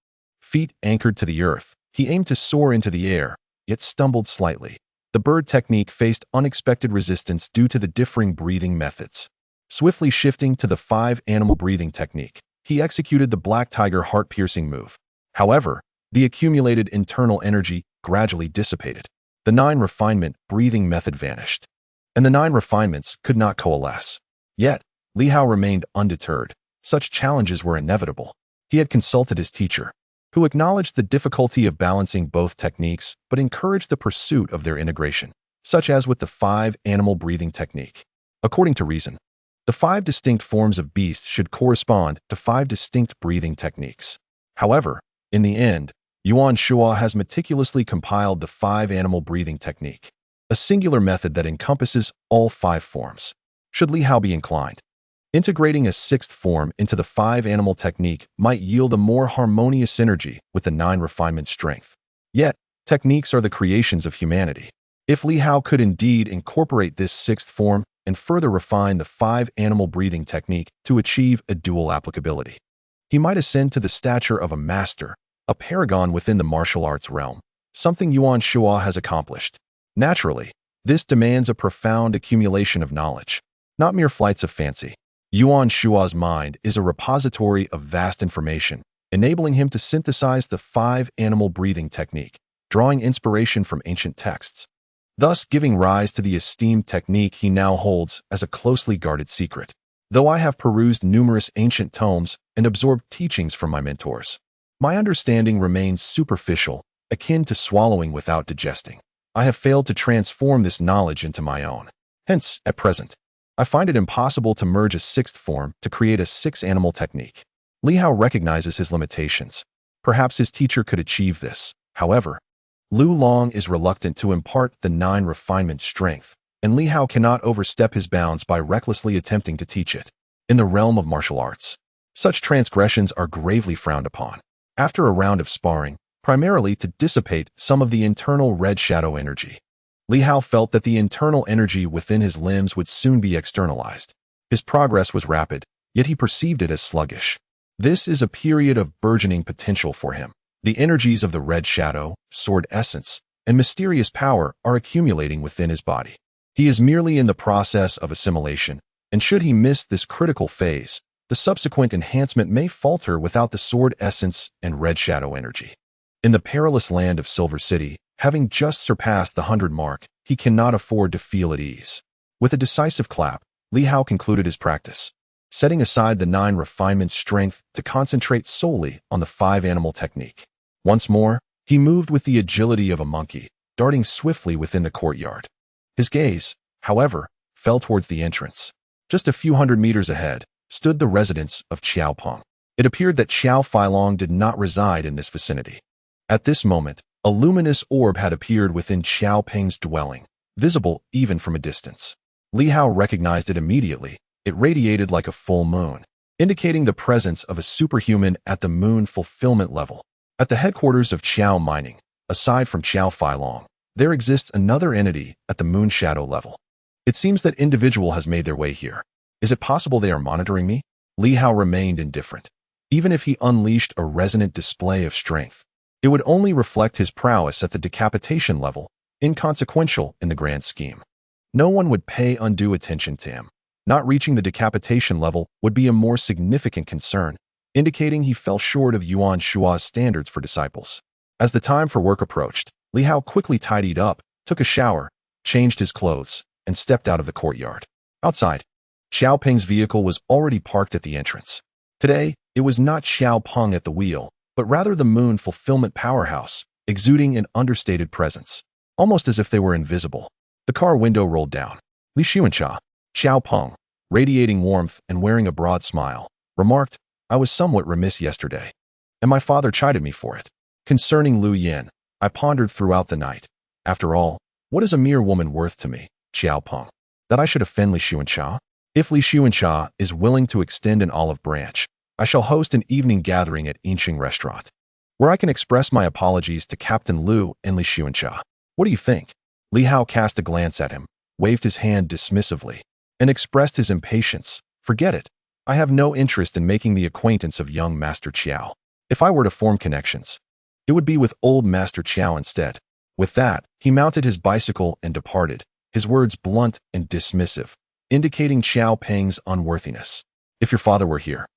Feet anchored to the earth, he aimed to soar into the air, yet stumbled slightly. The bird technique faced unexpected resistance due to the differing breathing methods. Swiftly shifting to the 5-animal breathing technique, he executed the black tiger heart-piercing move. However, the accumulated internal energy gradually dissipated. The 9-refinement breathing method vanished, and the 9 refinements could not coalesce. Yet, Li Hao remained undeterred. Such challenges were inevitable. He had consulted his teacher, who acknowledged the difficulty of balancing both techniques but encouraged the pursuit of their integration, such as with the 5-animal breathing technique. According to reason, the 5 distinct forms of beasts should correspond to 5 distinct breathing techniques. However, in the end, Yuan Shua has meticulously compiled the 5-animal breathing technique, a singular method that encompasses all 5 forms. Should Li Hao be inclined, integrating a 6th form into the 5-animal technique might yield a more harmonious synergy with the 9-refinement strength. Yet, techniques are the creations of humanity. If Li Hao could indeed incorporate this 6th form and further refine the 5-animal breathing technique to achieve a dual applicability, he might ascend to the stature of a master, a paragon within the martial arts realm, something Yuan Shua has accomplished. Naturally, this demands a profound accumulation of knowledge, not mere flights of fancy. Yuan Shua's mind is a repository of vast information, enabling him to synthesize the 5-animal breathing technique, drawing inspiration from ancient texts, thus giving rise to the esteemed technique he now holds as a closely guarded secret. Though I have perused numerous ancient tomes and absorbed teachings from my mentors, my understanding remains superficial, akin to swallowing without digesting. I have failed to transform this knowledge into my own. Hence, at present, I find it impossible to merge a 6th form to create a 6-animal technique. Li Hao recognizes his limitations. Perhaps his teacher could achieve this. However, Lu Long is reluctant to impart the 9-refinement strength, and Li Hao cannot overstep his bounds by recklessly attempting to teach it. In the realm of martial arts, such transgressions are gravely frowned upon. After a round of sparring, primarily to dissipate some of the internal red shadow energy, Li Hao felt that the internal energy within his limbs would soon be externalized. His progress was rapid, yet he perceived it as sluggish. This is a period of burgeoning potential for him. The energies of the red shadow, sword essence, and mysterious power are accumulating within his body. He is merely in the process of assimilation, and should he miss this critical phase, the subsequent enhancement may falter without the sword essence and red shadow energy. In the perilous land of Silver City, having just surpassed the 100 mark, he cannot afford to feel at ease. With a decisive clap, Li Hao concluded his practice, setting aside the 9-refinement strength to concentrate solely on the 5-animal technique. Once more, he moved with the agility of a monkey, darting swiftly within the courtyard. His gaze, however, fell towards the entrance. Just a few hundred meters ahead stood the residence of Qiao Peng. It appeared that Qiao Feilong did not reside in this vicinity. At this moment, a luminous orb had appeared within Qiao Peng's dwelling, visible even from a distance. Li Hao recognized it immediately. It radiated like a full moon, indicating the presence of a superhuman at the moon fulfillment level. At the headquarters of Qiao Mining, aside from Qiao Feilong, There exists another entity at the moon shadow level. It seems that individual has made their way here. Is it possible they are monitoring me? Li Hao remained indifferent. Even if he unleashed a resonant display of strength, it would only reflect his prowess at the decapitation level, inconsequential in the grand scheme. No one would pay undue attention to him. Not reaching the decapitation level would be a more significant concern, indicating he fell short of Yuan Shua's standards for disciples. As the time for work approached, Li Hao quickly tidied up, took a shower, changed his clothes, and stepped out of the courtyard. Outside, Xiao Peng's vehicle was already parked at the entrance. Today, it was not Xiao Peng at the wheel, but rather the moon fulfillment powerhouse, exuding an understated presence, almost as if they were invisible. The car window rolled down. Li Xuanxia, Xiao Peng, radiating warmth and wearing a broad smile, remarked, "I was somewhat remiss yesterday, and my father chided me for it. Concerning Liu Yan, I pondered throughout the night. After all, what is a mere woman worth to me, Xiao Peng, that I should offend Li Xuanxia? If Li Xuanxia is willing to extend an olive branch, I shall host an evening gathering at Yinxing Restaurant, where I can express my apologies to Captain Liu and Li Xuanxia. What do you think?" Li Hao cast a glance at him, waved his hand dismissively, and expressed his impatience. "Forget it. I have no interest in making the acquaintance of young Master Qiao. If I were to form connections, it would be with old Master Qiao instead." With that, he mounted his bicycle and departed, his words blunt and dismissive, indicating Xiao Peng's unworthiness. "If your father were here,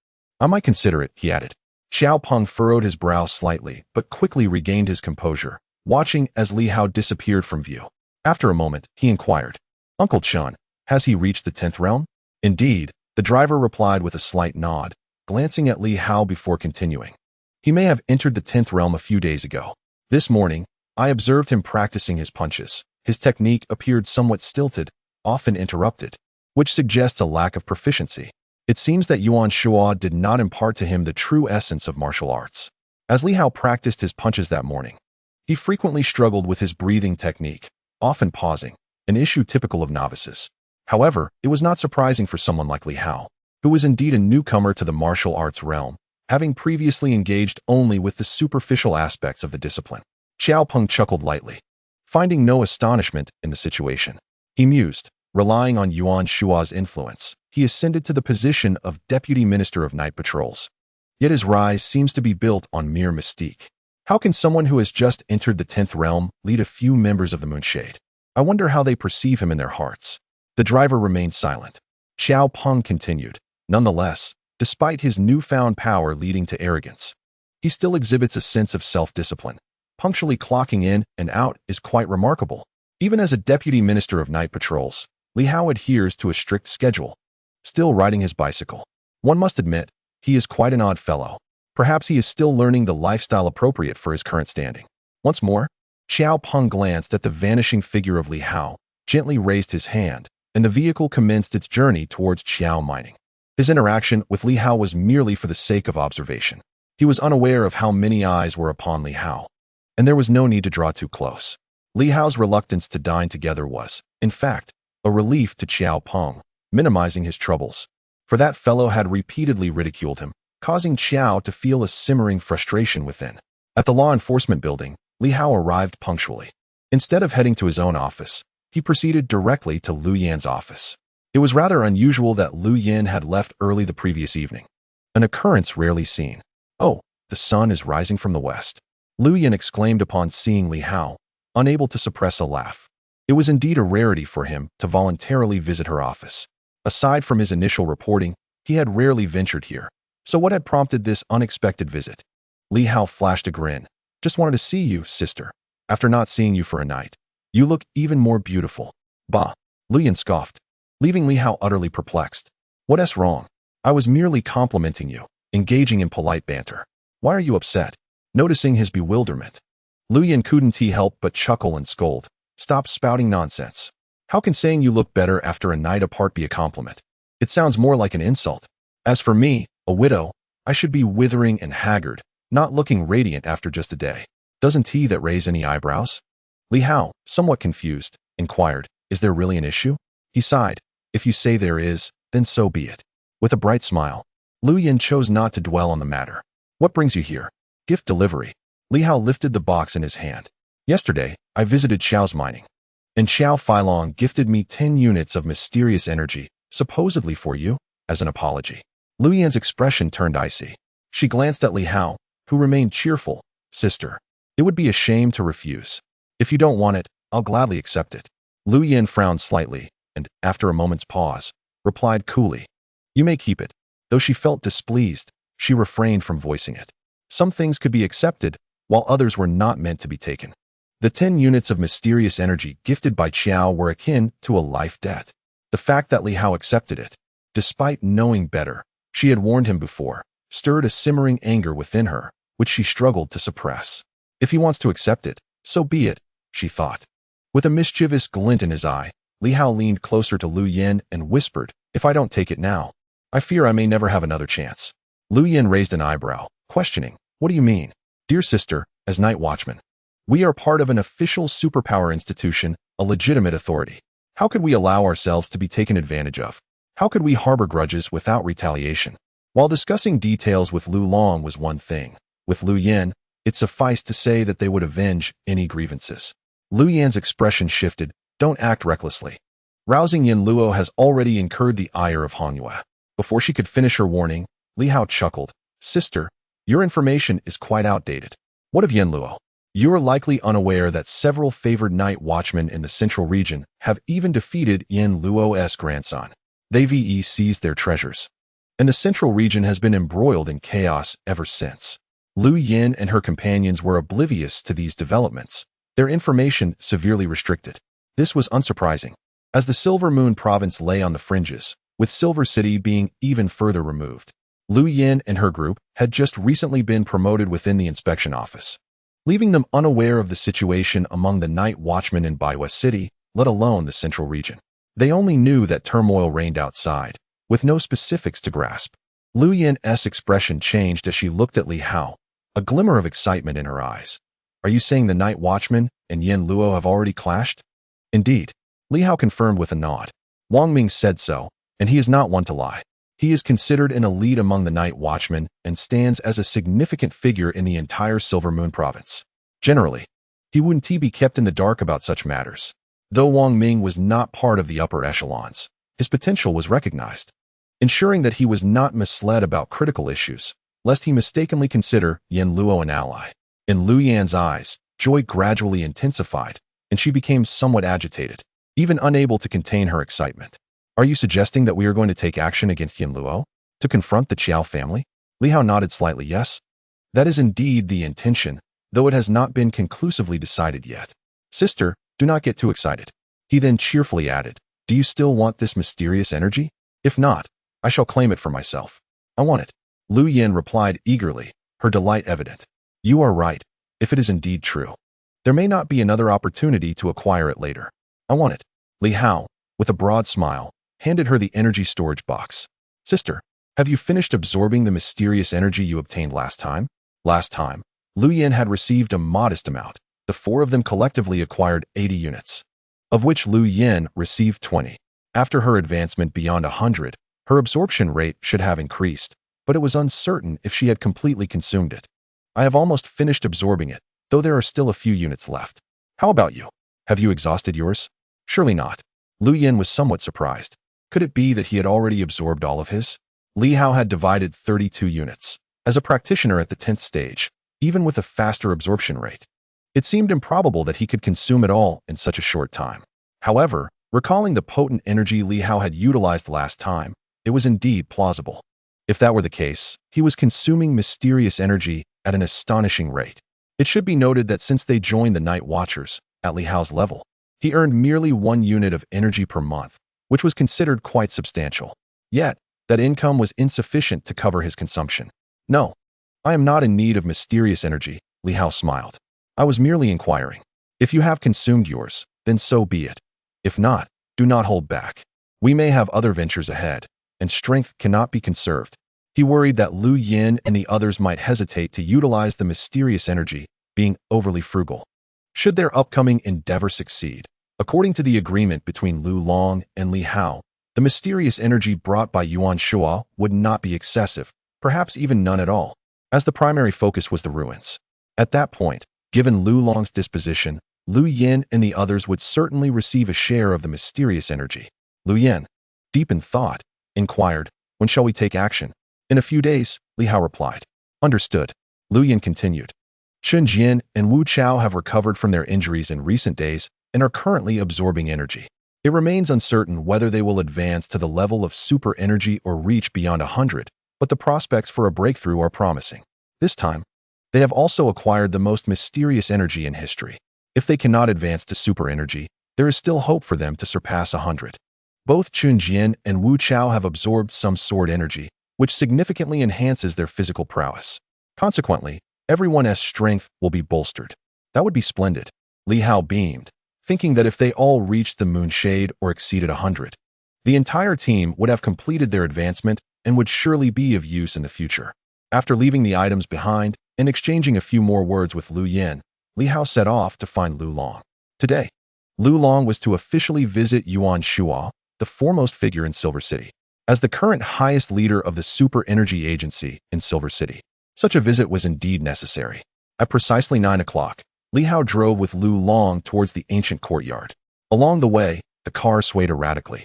I might consider it," he added. Xiao Peng furrowed his brow slightly, but quickly regained his composure, watching as Li Hao disappeared from view. After a moment, he inquired, "Uncle Chun, has he reached the 10th realm?" "Indeed," the driver replied with a slight nod, glancing at Li Hao before continuing. "He may have entered the 10th realm a few days ago. This morning, I observed him practicing his punches. His technique appeared somewhat stilted, often interrupted, which suggests a lack of proficiency. It seems that Yuan Shua did not impart to him the true essence of martial arts. As Li Hao practiced his punches that morning, he frequently struggled with his breathing technique, often pausing, an issue typical of novices. However, it was not surprising for someone like Li Hao, who was indeed a newcomer to the martial arts realm, having previously engaged only with the superficial aspects of the discipline. Xiao Peng chuckled lightly, finding no astonishment in the situation. He mused, relying on Yuan Shua's influence, he ascended to the position of Deputy Minister of Night Patrols. Yet his rise seems to be built on mere mystique. How can someone who has just entered the 10th realm lead a few members of the Moonshade? I wonder how they perceive him in their hearts. The driver remained silent. Xiao Peng continued, "Nonetheless, despite his newfound power leading to arrogance, he still exhibits a sense of self-discipline. Punctually clocking in and out is quite remarkable. Even as a Deputy Minister of Night Patrols, Li Hao adheres to a strict schedule, still riding his bicycle. One must admit, he is quite an odd fellow. Perhaps he is still learning the lifestyle appropriate for his current standing." Once more, Xiao Peng glanced at the vanishing figure of Li Hao, gently raised his hand, and the vehicle commenced its journey towards Qiao Mining. His interaction with Li Hao was merely for the sake of observation. He was unaware of how many eyes were upon Li Hao, and there was no need to draw too close. Li Hao's reluctance to dine together was, in fact, a relief to Xiao Peng, minimizing his troubles, for that fellow had repeatedly ridiculed him, causing Qiao to feel a simmering frustration within. At the law enforcement building, Li Hao arrived punctually. Instead of heading to his own office, he proceeded directly to Liu Yan's office. It was rather unusual that Liu Yan had left early the previous evening, an occurrence rarely seen. "Oh, the sun is rising from the west," Liu Yan exclaimed upon seeing Li Hao, unable to suppress a laugh. It was indeed a rarity for him to voluntarily visit her office. Aside from his initial reporting, he had rarely ventured here. So what had prompted this unexpected visit? Li Hao flashed a grin. "Just wanted to see you, sister. After not seeing you for a night, you look even more beautiful." "Bah," Liu Yan scoffed, leaving Li Hao utterly perplexed. "What's wrong? I was merely complimenting you, engaging in polite banter. Why are you upset?" Noticing his bewilderment, Liu Yan couldn't help but chuckle and scold. "Stop spouting nonsense. How can saying you look better after a night apart be a compliment? It sounds more like an insult. As for me, a widow, I should be withering and haggard, not looking radiant after just a day. Doesn't he that raise any eyebrows?" Li Hao, somewhat confused, inquired, "Is there really an issue?" He sighed. "If you say there is, then so be it." With a bright smile, Liu Yan chose not to dwell on the matter. "What brings you here?" "Gift delivery." Li Hao lifted the box in his hand. Yesterday, I visited Xiao's mining, and Xiao Feilong gifted me 10 units of mysterious energy, supposedly for you, as an apology. Liu Yan's expression turned icy. She glanced at Li Hao, who remained cheerful. Sister, it would be a shame to refuse. If you don't want it, I'll gladly accept it. Liu Yan frowned slightly, and, after a moment's pause, replied coolly, You may keep it. Though she felt displeased, she refrained from voicing it. Some things could be accepted, while others were not meant to be taken. The 10 units of mysterious energy gifted by Qiao were akin to a life debt. The fact that Li Hao accepted it, despite knowing better, she had warned him before, stirred a simmering anger within her, which she struggled to suppress. If he wants to accept it, so be it, she thought. With a mischievous glint in his eye, Li Hao leaned closer to Liu Yan and whispered, If I don't take it now, I fear I may never have another chance. Liu Yan raised an eyebrow, questioning, What do you mean? Dear sister, as Night Watchman, we are part of an official superpower institution, a legitimate authority. How could we allow ourselves to be taken advantage of? How could we harbor grudges without retaliation? While discussing details with Lu Long was one thing, with Liu Yan, it sufficed to say that they would avenge any grievances. Liu Yan's expression shifted. Don't act recklessly. Rousing Yin Luo has already incurred the ire of Han Yue. Before she could finish her warning, Li Hao chuckled. Sister, your information is quite outdated. What of Yin Luo? You are likely unaware that several favored Night Watchmen in the central region have even defeated Yin Luo's grandson. They seized their treasures. And the central region has been embroiled in chaos ever since. Liu Yan and her companions were oblivious to these developments, their information severely restricted. This was unsurprising, as the Silver Moon province lay on the fringes, with Silver City being even further removed. Liu Yan and her group had just recently been promoted within the inspection office, leaving them unaware of the situation among the Night Watchmen in Baiwa City, let alone the central region. They only knew that turmoil reigned outside, with no specifics to grasp. Liu Yan's expression changed as she looked at Li Hao, a glimmer of excitement in her eyes. Are you saying the Night Watchman and Yin Luo have already clashed? Indeed. Li Hao confirmed with a nod. Wang Ming said so, and he is not one to lie. He is considered an elite among the Night Watchmen and stands as a significant figure in the entire Silver Moon province. Generally, he wouldn't be kept in the dark about such matters. Though Wang Ming was not part of the upper echelons, his potential was recognized, ensuring that he was not misled about critical issues, lest he mistakenly consider Yin Luo an ally. In Liu Yan's eyes, joy gradually intensified, and she became somewhat agitated, even unable to contain her excitement. Are you suggesting that we are going to take action against Yin Luo? To confront the Qiao family? Li Hao nodded slightly yes. That is indeed the intention, though it has not been conclusively decided yet. Sister, do not get too excited. He then cheerfully added, Do you still want this mysterious energy? If not, I shall claim it for myself. I want it. Liu Yan replied eagerly, her delight evident. You are right, if it is indeed true. There may not be another opportunity to acquire it later. I want it. Li Hao, with a broad smile, handed her the energy storage box. Sister, have you finished absorbing the mysterious energy you obtained last time? Last time, Liu Yan had received a modest amount. The four of them collectively acquired 80 units, of which Liu Yan received 20. After her advancement beyond 100, her absorption rate should have increased, but it was uncertain if she had completely consumed it. I have almost finished absorbing it, though there are still a few units left. How about you? Have you exhausted yours? Surely not. Liu Yan was somewhat surprised. Could it be that he had already absorbed all of his? Li Hao had divided 32 units. As a practitioner at the 10th stage, even with a faster absorption rate, it seemed improbable that he could consume it all in such a short time. However, recalling the potent energy Li Hao had utilized last time, it was indeed plausible. If that were the case, he was consuming mysterious energy at an astonishing rate. It should be noted that since they joined the Night Watchers, at Li Hao's level, he earned merely 1 unit of energy per month, which was considered quite substantial. Yet, that income was insufficient to cover his consumption. No, I am not in need of mysterious energy, Li Hao smiled. I was merely inquiring. If you have consumed yours, then so be it. If not, do not hold back. We may have other ventures ahead, and strength cannot be conserved. He worried that Liu Yan and the others might hesitate to utilize the mysterious energy, being overly frugal. Should their upcoming endeavor succeed, according to the agreement between Lu Long and Li Hao, the mysterious energy brought by Yuan Shua would not be excessive, perhaps even none at all, as the primary focus was the ruins. At that point, Given Lu Long's disposition, Liu Yan and the others would certainly receive a share of the mysterious energy. Liu Yan, deep in thought, inquired, "When shall we take action?" "In a few days," Li Hao replied. "Understood." Liu Yan continued. "Chen Jian and Wu Chao have recovered from their injuries in recent days and are currently absorbing energy. It remains uncertain whether they will advance to the level of super energy or reach beyond 100, but the prospects for a breakthrough are promising. This time, they have also acquired the most mysterious energy in history. If they cannot advance to super energy, there is still hope for them to surpass 100. Both Chen Jian and Wu Chao have absorbed some sword energy, which significantly enhances their physical prowess. Consequently, everyone's strength will be bolstered." "That would be splendid." Li Hao beamed, thinking that if they all reached the moon shade or exceeded 100, the entire team would have completed their advancement and would surely be of use in the future. After leaving the items behind and exchanging a few more words with Liu Yan, Li Hao set off to find Lu Long. Today, Lu Long was to officially visit Yuan Shuo, the foremost figure in Silver City. As the current highest leader of the Super Energy Agency in Silver City, such a visit was indeed necessary. At precisely 9 o'clock, Li Hao drove with Lu Long towards the ancient courtyard. Along the way, the car swayed erratically,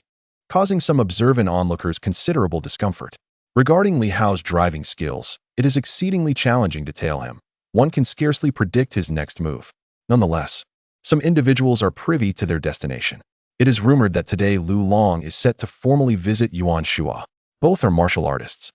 causing some observant onlookers considerable discomfort. Regarding Li Hao's driving skills, it is exceedingly challenging to tail him. One can scarcely predict his next move. Nonetheless, some individuals are privy to their destination. It is rumored that today Lu Long is set to formally visit Yuan Shuo. Both are martial artists,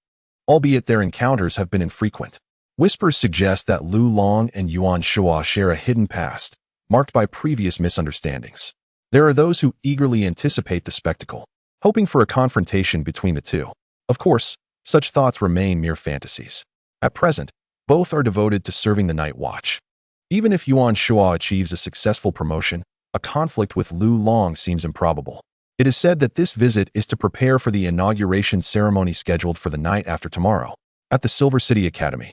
albeit their encounters have been infrequent. Whispers suggest that Lu Long and Yuan Shuo share a hidden past, marked by previous misunderstandings. There are those who eagerly anticipate the spectacle, hoping for a confrontation between the two. Of course, such thoughts remain mere fantasies. At present, both are devoted to serving the Night Watch. Even if Yuan Shuo achieves a successful promotion, a conflict with Lu Long seems improbable. It is said that this visit is to prepare for the inauguration ceremony scheduled for the night after tomorrow. At the Silver City Academy,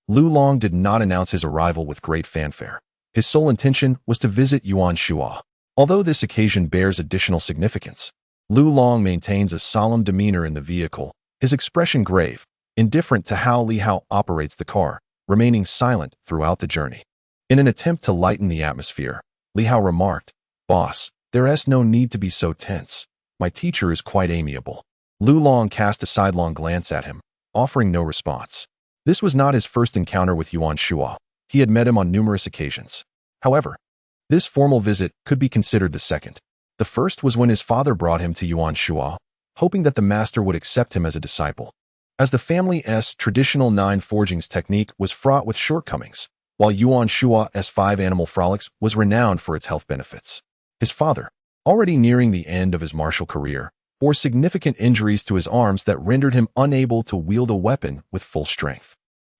Lu Long did not announce his arrival with great fanfare. His sole intention was to visit Yuan Shuo. Although this occasion bears additional significance, Lu Long maintains a solemn demeanor in the vehicle, his expression grave, indifferent to how Li Hao operates the car, remaining silent throughout the journey. In an attempt to lighten the atmosphere, Li Hao remarked, "Boss, there's no need to be so tense. My teacher is quite amiable." Lu Long cast a sidelong glance at him, offering no response. This was not his first encounter with Yuan Shuo. He had met him on numerous occasions. However, this formal visit could be considered the second. The first was when his father brought him to Yuan Shuo, hoping that the master would accept him as a disciple. As the family's traditional 9 forgings technique was fraught with shortcomings, while Yuan Shuo's 5 animal frolics was renowned for its health benefits. His father, already nearing the end of his martial career, bore significant injuries to his arms that rendered him unable to wield a weapon with full strength.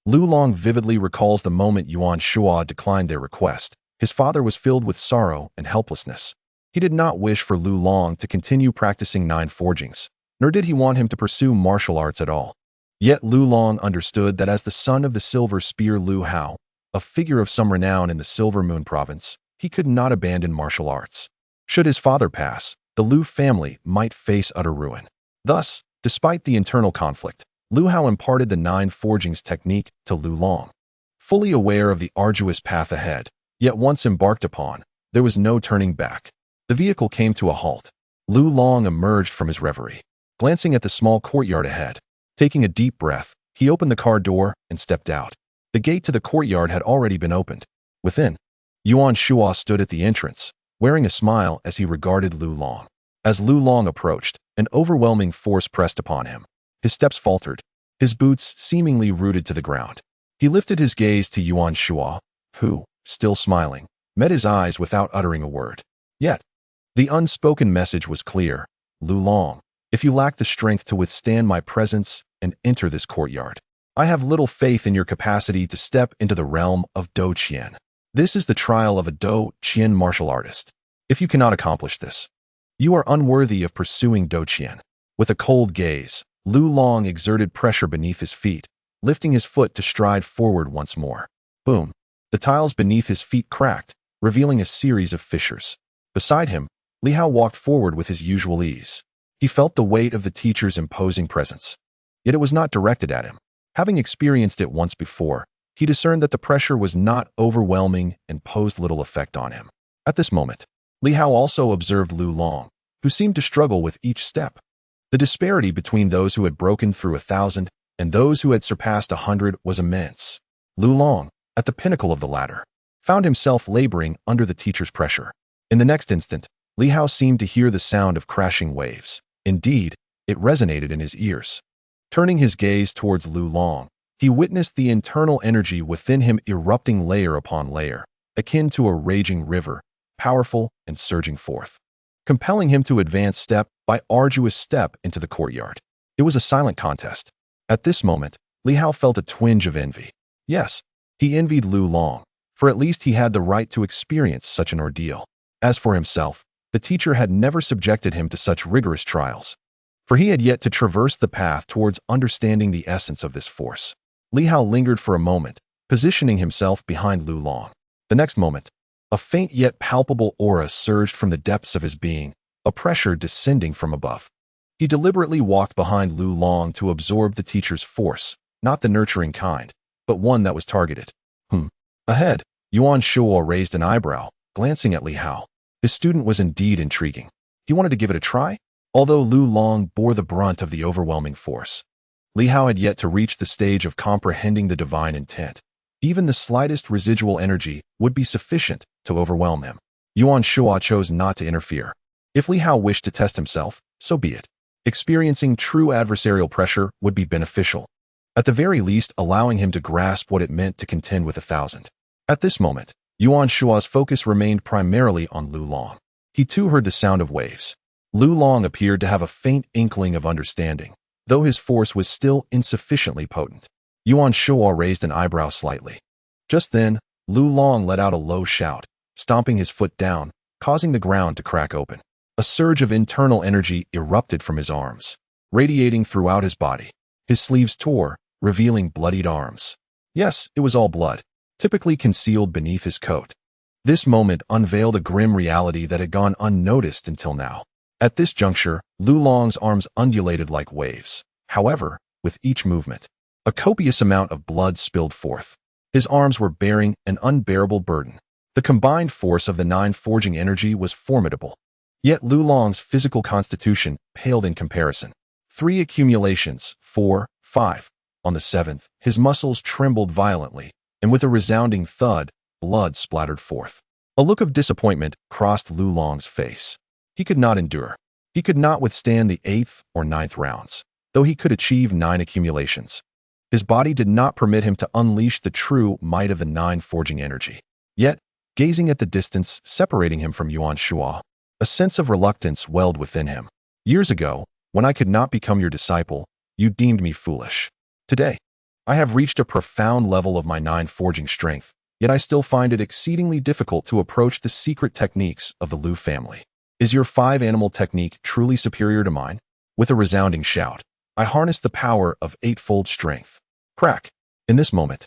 Lu Long vividly recalls the moment Yuan Shuo declined their request. His father was filled with sorrow and helplessness. He did not wish for Lu Long to continue practicing 9 forgings, nor did he want him to pursue martial arts at all. Yet Lu Long understood that as the son of the Silver Spear Liu Hao, a figure of some renown in the Silver Moon province, he could not abandon martial arts. Should his father pass, the Liu family might face utter ruin. Thus, despite the internal conflict, Liu Hao imparted the 9 forgings technique to Lu Long. Fully aware of the arduous path ahead, yet once embarked upon, there was no turning back. The vehicle came to a halt. Lu Long emerged from his reverie, glancing at the small courtyard ahead. Taking a deep breath, he opened the car door and stepped out. The gate to the courtyard had already been opened. Within, Yuan Shuo stood at the entrance, wearing a smile as he regarded Lu Long. As Lu Long approached, an overwhelming force pressed upon him. His steps faltered, his boots seemingly rooted to the ground. He lifted his gaze to Yuan Shuo, who, still smiling, met his eyes without uttering a word. Yet, the unspoken message was clear. "Lu Long, if you lack the strength to withstand my presence and enter this courtyard, I have little faith in your capacity to step into the realm of Do Qian. This is the trial of a Do Qian martial artist. If you cannot accomplish this, you are unworthy of pursuing Do Qian." With a cold gaze, Lu Long exerted pressure beneath his feet, lifting his foot to stride forward once more. Boom! The tiles beneath his feet cracked, revealing a series of fissures. Beside him, Li Hao walked forward with his usual ease. He felt the weight of the teacher's imposing presence. Yet it was not directed at him. Having experienced it once before, he discerned that the pressure was not overwhelming and posed little effect on him. At this moment, Li Hao also observed Lu Long, who seemed to struggle with each step. The disparity between those who had broken through 1,000 and those who had surpassed 100 was immense. Lu Long, at the pinnacle of the ladder, found himself laboring under the teacher's pressure. In the next instant, Li Hao seemed to hear the sound of crashing waves. Indeed, it resonated in his ears. Turning his gaze towards Lu Long, he witnessed the internal energy within him erupting layer upon layer, akin to a raging river, powerful and surging forth, compelling him to advance step by arduous step into the courtyard. It was a silent contest. At this moment, Li Hao felt a twinge of envy. Yes, he envied Lu Long, for at least he had the right to experience such an ordeal. As for himself, the teacher had never subjected him to such rigorous trials, for he had yet to traverse the path towards understanding the essence of this force. Li Hao lingered for a moment, positioning himself behind Lu Long. The next moment, a faint yet palpable aura surged from the depths of his being, a pressure descending from above. He deliberately walked behind Lu Long to absorb the teacher's force, not the nurturing kind, but one that was targeted. Ahead, Yuan Shuo raised an eyebrow, glancing at Li Hao. His student was indeed intriguing. He wanted to give it a try, although Lu Long bore the brunt of the overwhelming force. Li Hao had yet to reach the stage of comprehending the divine intent. Even the slightest residual energy would be sufficient to overwhelm him. Yuan Shuo chose not to interfere. If Li Hao wished to test himself, so be it. Experiencing true adversarial pressure would be beneficial, at the very least allowing him to grasp what it meant to contend with 1,000. At this moment, Yuan Shuo's focus remained primarily on Lu Long. He too heard the sound of waves. Lu Long appeared to have a faint inkling of understanding, though his force was still insufficiently potent. Yuan Shuo raised an eyebrow slightly. Just then, Lu Long let out a low shout, stomping his foot down, causing the ground to crack open. A surge of internal energy erupted from his arms, radiating throughout his body. His sleeves tore, revealing bloodied arms. Yes, it was all blood, typically concealed beneath his coat. This moment unveiled a grim reality that had gone unnoticed until now. At this juncture, Lu Long's arms undulated like waves. However, with each movement, a copious amount of blood spilled forth. His arms were bearing an unbearable burden. The combined force of the 9 forging energy was formidable. Yet Lu Long's physical constitution paled in comparison. 3 accumulations, 4, 5. On the 7th, his muscles trembled violently, and with a resounding thud, blood splattered forth. A look of disappointment crossed Lu Long's face. He could not endure. He could not withstand the 8th or 9th rounds, though he could achieve 9 accumulations. His body did not permit him to unleash the true might of the 9 forging energy. Yet, gazing at the distance separating him from Yuan Shuo, a sense of reluctance welled within him. Years ago, when I could not become your disciple, you deemed me foolish. Today, I have reached a profound level of my 9 forging strength, yet I still find it exceedingly difficult to approach the secret techniques of the Liu family. Is your 5-animal technique truly superior to mine? With a resounding shout, I harnessed the power of 8-fold strength. Crack! In this moment,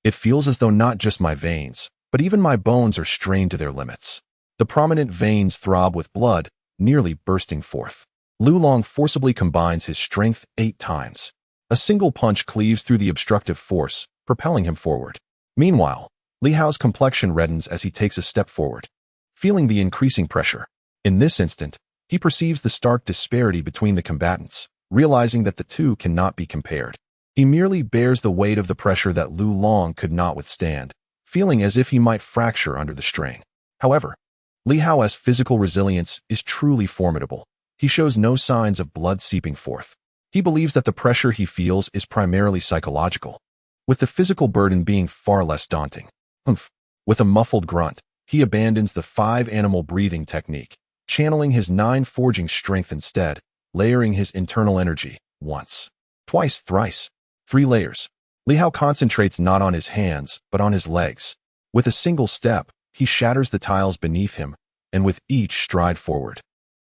it feels as though not just my veins, but even my bones are strained to their limits. The prominent veins throb with blood, nearly bursting forth. Lu Long forcibly combines his strength 8 times. A single punch cleaves through the obstructive force, propelling him forward. Meanwhile, Li Hao's complexion reddens as he takes a step forward, feeling the increasing pressure. In this instant, he perceives the stark disparity between the combatants, realizing that the two cannot be compared. He merely bears the weight of the pressure that Lu Long could not withstand, feeling as if he might fracture under the strain. However, Li Hao's physical resilience is truly formidable. He shows no signs of blood seeping forth. He believes that the pressure he feels is primarily psychological, with the physical burden being far less daunting. With a muffled grunt, he abandons the 5-animal breathing technique, channeling his 9 forging strength instead, layering his internal energy, once, twice, thrice, 3 layers. Li Hao concentrates not on his hands, but on his legs. With a single step, he shatters the tiles beneath him, and with each stride forward,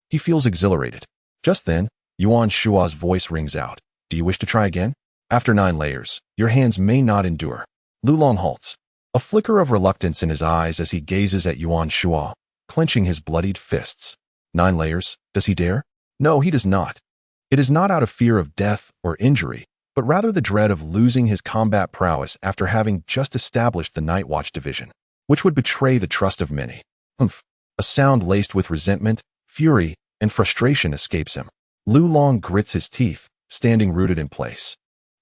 he feels exhilarated. Just then, Yuan Shuo's voice rings out. Do you wish to try again? After 9 layers, your hands may not endure. Lu Long halts, a flicker of reluctance in his eyes as he gazes at Yuan Shuo, clenching his bloodied fists. 9 layers? Does he dare? No, he does not. It is not out of fear of death or injury, but rather the dread of losing his combat prowess after having just established the Night Watch division, which would betray the trust of many. Humph. A sound laced with resentment, fury, and frustration escapes him. Lu Long grits his teeth, standing rooted in place,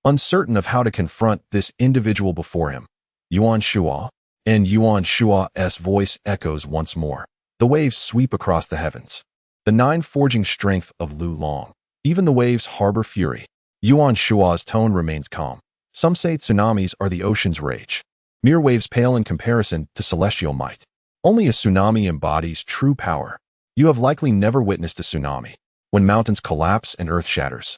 uncertain of how to confront this individual before him. Yuan Shua? And Yuan Shua's voice echoes once more. The waves sweep across the heavens. The nine-forging strength of Lu Long. Even the waves harbor fury. Yuan Shua's tone remains calm. Some say tsunamis are the ocean's rage. Mere waves pale in comparison to celestial might. Only a tsunami embodies true power. You have likely never witnessed a tsunami. When mountains collapse and earth shatters,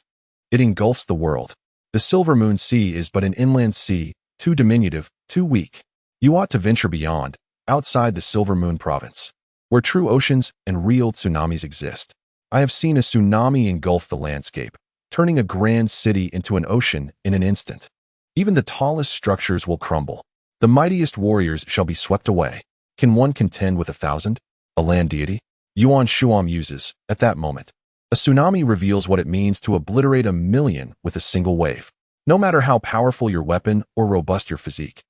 it engulfs the world. The Silver Moon Sea is but an inland sea, too diminutive, too weak. You ought to venture beyond, outside the Silver Moon province, where true oceans and real tsunamis exist. I have seen a tsunami engulf the landscape, turning a grand city into an ocean in an instant. Even the tallest structures will crumble. The mightiest warriors shall be swept away. Can one contend with 1,000? A land deity? Yuan Shua muses. At that moment, a tsunami reveals what it means to obliterate 1,000,000 with a single wave. No matter how powerful your weapon or robust your physique,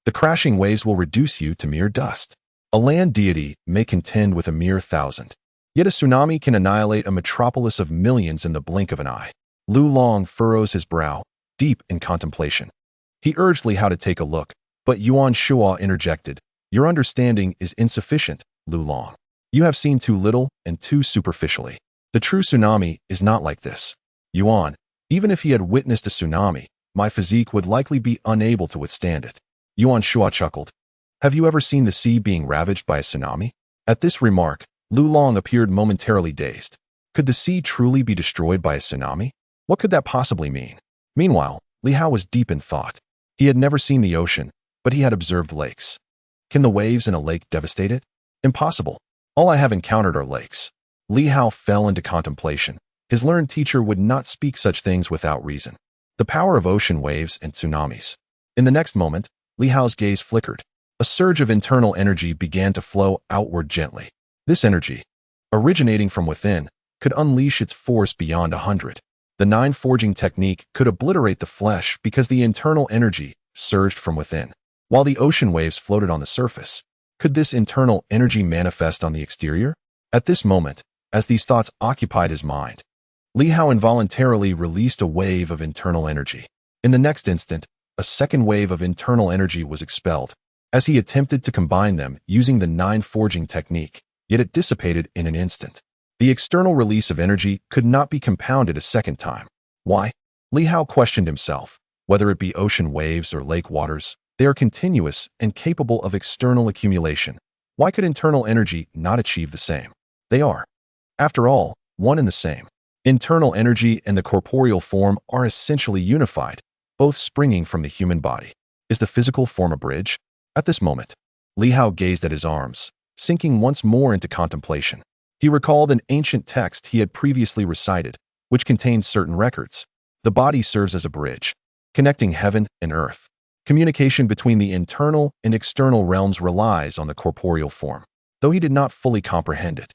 the crashing waves will reduce you to mere dust. A land deity may contend with a mere 1,000. Yet a tsunami can annihilate a metropolis of millions in the blink of an eye. Lu Long furrows his brow, deep in contemplation. He urged Li Hao to take a look, but Yuan Shua interjected. Your understanding is insufficient, Lu Long. You have seen too little and too superficially. The true tsunami is not like this. Yuan, even if he had witnessed a tsunami, my physique would likely be unable to withstand it. Yuan Shua chuckled. Have you ever seen the sea being ravaged by a tsunami? At this remark, Lu Long appeared momentarily dazed. Could the sea truly be destroyed by a tsunami? What could that possibly mean? Meanwhile, Li Hao was deep in thought. He had never seen the ocean, but he had observed lakes. Can the waves in a lake devastate it? Impossible. All I have encountered are lakes. Li Hao fell into contemplation. His learned teacher would not speak such things without reason. The power of ocean waves and tsunamis. In the next moment, Li Hao's gaze flickered. A surge of internal energy began to flow outward gently. This energy, originating from within, could unleash its force beyond 100. The nine-forging technique could obliterate the flesh because the internal energy surged from within, while the ocean waves floated on the surface. Could this internal energy manifest on the exterior? At this moment, as these thoughts occupied his mind, Li Hao involuntarily released a wave of internal energy. In the next instant, a second wave of internal energy was expelled, as he attempted to combine them using the nine-forging technique, yet it dissipated in an instant. The external release of energy could not be compounded a second time. Why? Li Hao questioned himself. Whether it be ocean waves or lake waters, they are continuous and capable of external accumulation. Why could internal energy not achieve the same? They are, after all, one and the same. Internal energy and the corporeal form are essentially unified, both springing from the human body. Is the physical form a bridge? At this moment, Li Hao gazed at his arms, sinking once more into contemplation. He recalled an ancient text he had previously recited, which contained certain records. The body serves as a bridge, connecting heaven and earth. Communication between the internal and external realms relies on the corporeal form. Though he did not fully comprehend it,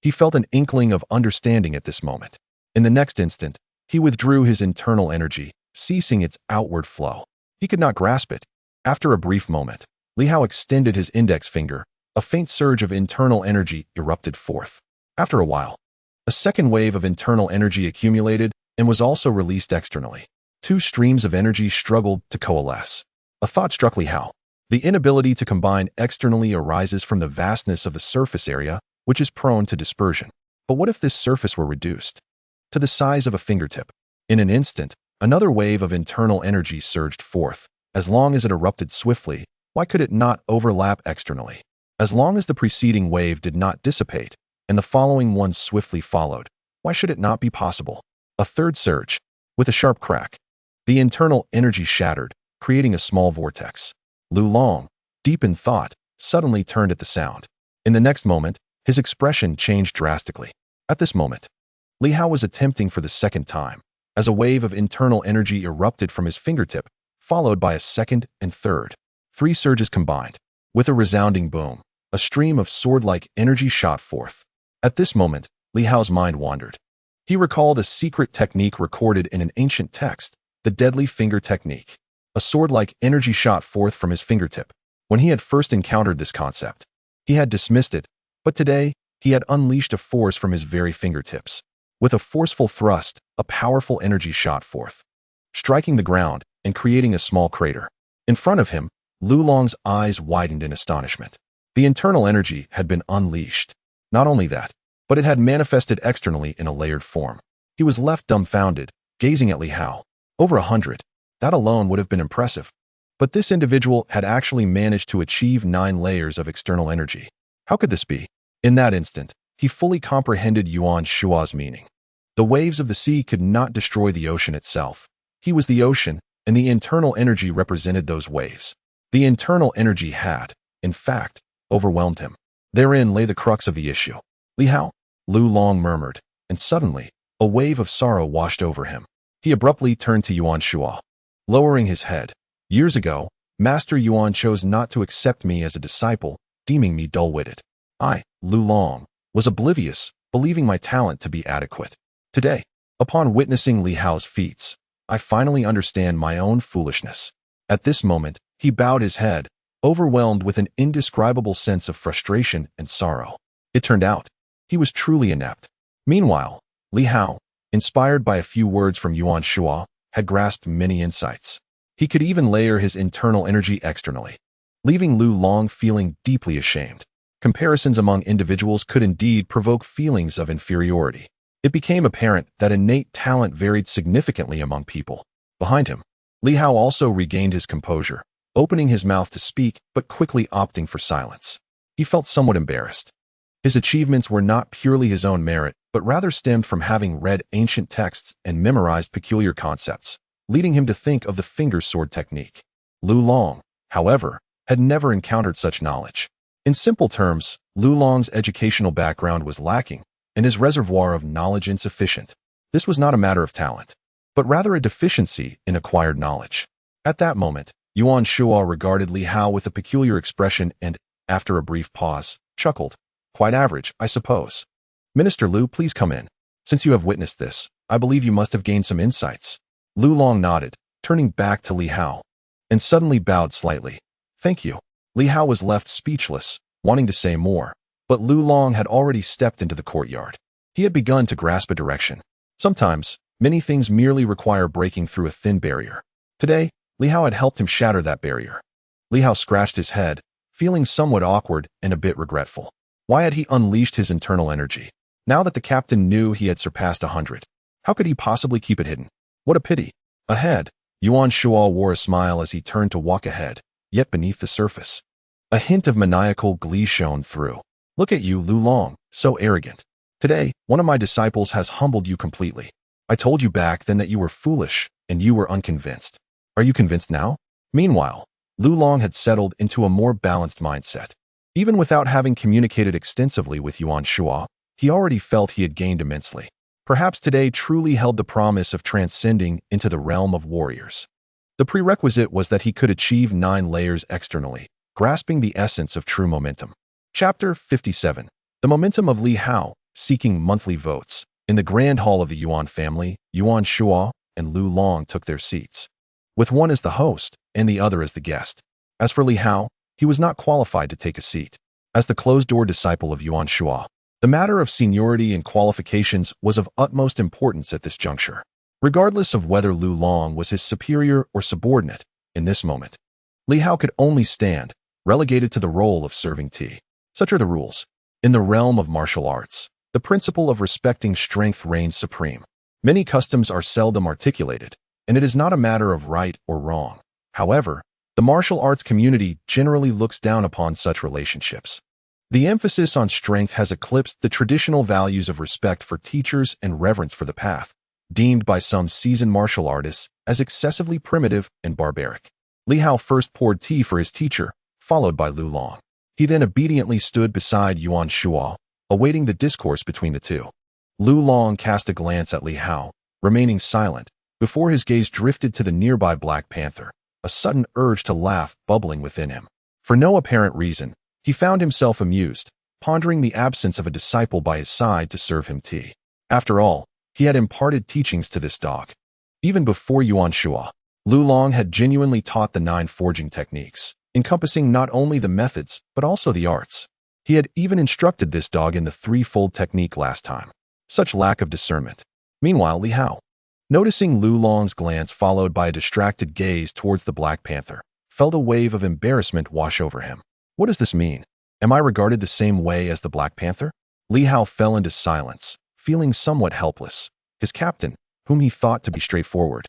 he felt an inkling of understanding at this moment. In the next instant, he withdrew his internal energy, ceasing its outward flow. He could not grasp it. After a brief moment, Li Hao extended his index finger. A faint surge of internal energy erupted forth. After a while, a second wave of internal energy accumulated and was also released externally. Two streams of energy struggled to coalesce. A thought struck Li Hao. The inability to combine externally arises from the vastness of the surface area, which is prone to dispersion. But what if this surface were reduced to the size of a fingertip? In an instant, another wave of internal energy surged forth. As long as it erupted swiftly, why could it not overlap externally? As long as the preceding wave did not dissipate, and the following one swiftly followed, why should it not be possible? A third surge. With a sharp crack, the internal energy shattered, creating a small vortex. Lu Long, deep in thought, suddenly turned at the sound. In the next moment, his expression changed drastically. At this moment, Li Hao was attempting for the second time, as a wave of internal energy erupted from his fingertip, followed by a second and third. 3 surges combined. With a resounding boom, a stream of sword-like energy shot forth. At this moment, Li Hao's mind wandered. He recalled a secret technique recorded in an ancient text, the deadly finger technique. A sword-like energy shot forth from his fingertip. When he had first encountered this concept, he had dismissed it, but today, he had unleashed a force from his very fingertips. With a forceful thrust, a powerful energy shot forth, striking the ground and creating a small crater. In front of him, Lu Long's eyes widened in astonishment. The internal energy had been unleashed. Not only that, but it had manifested externally in a layered form. He was left dumbfounded, gazing at Li Hao. Over 100. That alone would have been impressive. But this individual had actually managed to achieve 9 layers of external energy. How could this be? In that instant, he fully comprehended Yuan Shua's meaning. The waves of the sea could not destroy the ocean itself. He was the ocean, and the internal energy represented those waves. The internal energy had, in fact, overwhelmed him. Therein lay the crux of the issue. Li Hao? Lu Long murmured, and suddenly, a wave of sorrow washed over him. He abruptly turned to Yuan Shua. Lowering his head, years ago, Master Yuan chose not to accept me as a disciple, deeming me dull-witted. I, Lu Long, was oblivious, believing my talent to be adequate. Today, upon witnessing Li Hao's feats, I finally understand my own foolishness. At this moment, he bowed his head, overwhelmed with an indescribable sense of frustration and sorrow. It turned out, he was truly inept. Meanwhile, Li Hao, inspired by a few words from Yuan Shua, had grasped many insights. He could even layer his internal energy externally, leaving Lu Long feeling deeply ashamed. Comparisons among individuals could indeed provoke feelings of inferiority. It became apparent that innate talent varied significantly among people. Behind him, Li Hao also regained his composure, opening his mouth to speak but quickly opting for silence. He felt somewhat embarrassed. His achievements were not purely his own merit, but rather stemmed from having read ancient texts and memorized peculiar concepts, leading him to think of the finger sword technique. Lu Long, however, had never encountered such knowledge. In simple terms, Lu Long's educational background was lacking, and his reservoir of knowledge insufficient. This was not a matter of talent, but rather a deficiency in acquired knowledge. At that moment, Yuan Shua regarded Li Hao with a peculiar expression and, after a brief pause, chuckled. Quite average, I suppose. Minister Lu, please come in. Since you have witnessed this, I believe you must have gained some insights. Lu Long nodded, turning back to Li Hao, and suddenly bowed slightly. Thank you. Li Hao was left speechless, wanting to say more, but Lu Long had already stepped into the courtyard. He had begun to grasp a direction. Sometimes, many things merely require breaking through a thin barrier. Today, Li Hao had helped him shatter that barrier. Li Hao scratched his head, feeling somewhat awkward and a bit regretful. Why had he unleashed his internal energy? Now that the captain knew he had surpassed 100, how could he possibly keep it hidden? What a pity. Ahead, Yuan Shua wore a smile as he turned to walk ahead, yet beneath the surface, a hint of maniacal glee shone through. Look at you, Lu Long, so arrogant. Today, one of my disciples has humbled you completely. I told you back then that you were foolish, and you were unconvinced. Are you convinced now? Meanwhile, Lu Long had settled into a more balanced mindset. Even without having communicated extensively with Yuan Shua, he already felt he had gained immensely. Perhaps today truly held the promise of transcending into the realm of warriors. The prerequisite was that he could achieve 9 layers externally, grasping the essence of true momentum. Chapter 57. The momentum of Li Hao, seeking monthly votes. In the grand hall of the Yuan family, Yuan Shua and Lu Long took their seats, with one as the host and the other as the guest. As for Li Hao, he was not qualified to take a seat. As the closed-door disciple of Yuan Shua, the matter of seniority and qualifications was of utmost importance at this juncture. Regardless of whether Lu Long was his superior or subordinate, in this moment, Li Hao could only stand, relegated to the role of serving tea. Such are the rules. In the realm of martial arts, the principle of respecting strength reigns supreme. Many customs are seldom articulated, and it is not a matter of right or wrong. However, the martial arts community generally looks down upon such relationships. The emphasis on strength has eclipsed the traditional values of respect for teachers and reverence for the path, deemed by some seasoned martial artists as excessively primitive and barbaric. Li Hao first poured tea for his teacher, followed by Lu Long. He then obediently stood beside Yuan Shua, awaiting the discourse between the two. Lu Long cast a glance at Li Hao, remaining silent, before his gaze drifted to the nearby Black Panther, a sudden urge to laugh bubbling within him. For no apparent reason, he found himself amused, pondering the absence of a disciple by his side to serve him tea. After all, he had imparted teachings to this dog. Even before Yuan Shua, Lu Long had genuinely taught the 9 forging techniques, encompassing not only the methods, but also the arts. He had even instructed this dog in the 3-fold technique last time. Such lack of discernment. Meanwhile, Li Hao, noticing Lu Long's glance followed by a distracted gaze towards the Black Panther, felt a wave of embarrassment wash over him. What does this mean? Am I regarded the same way as the Black Panther? Li Hao fell into silence, feeling somewhat helpless. His captain, whom he thought to be straightforward,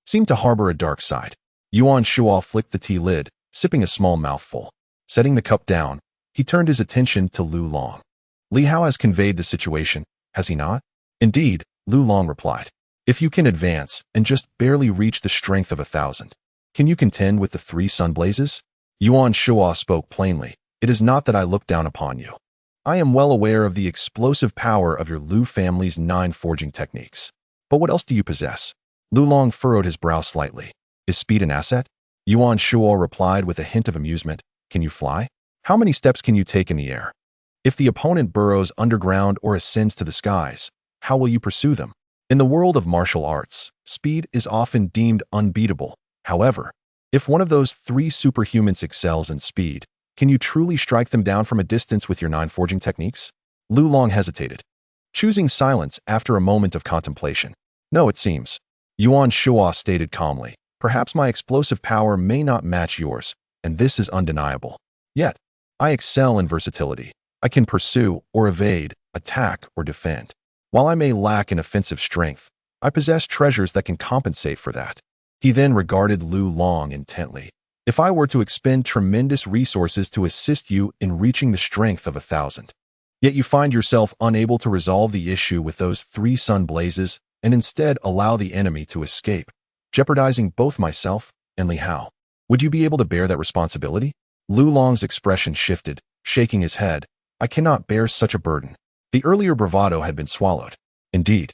seemed to harbor a dark side. Yuan Shua flicked the tea lid, sipping a small mouthful. Setting the cup down, he turned his attention to Lu Long. Li Hao has conveyed the situation, has he not? Indeed, Lu Long replied. If you can advance and just barely reach the strength of 1,000, can you contend with the 3 sun blazes? Yuan Shua spoke plainly. It is not that I look down upon you. I am well aware of the explosive power of your Lu family's 9 forging techniques. But what else do you possess? Lu Long furrowed his brow slightly. Is speed an asset? Yuan Shua replied with a hint of amusement. Can you fly? How many steps can you take in the air? If the opponent burrows underground or ascends to the skies, how will you pursue them? In the world of martial arts, speed is often deemed unbeatable. However, if one of those 3 superhumans excels in speed, can you truly strike them down from a distance with your 9 forging techniques? Lu Long hesitated, choosing silence after a moment of contemplation. No, it seems. Yuan Shua stated calmly. Perhaps my explosive power may not match yours, and this is undeniable. Yet, I excel in versatility. I can pursue or evade, attack or defend. While I may lack in offensive strength, I possess treasures that can compensate for that. He then regarded Lu Long intently. If I were to expend tremendous resources to assist you in reaching the strength of 1,000, yet you find yourself unable to resolve the issue with those 3 sun blazes and instead allow the enemy to escape, jeopardizing both myself and Li Hao, would you be able to bear that responsibility? Lu Long's expression shifted, shaking his head. I cannot bear such a burden. The earlier bravado had been swallowed. Indeed,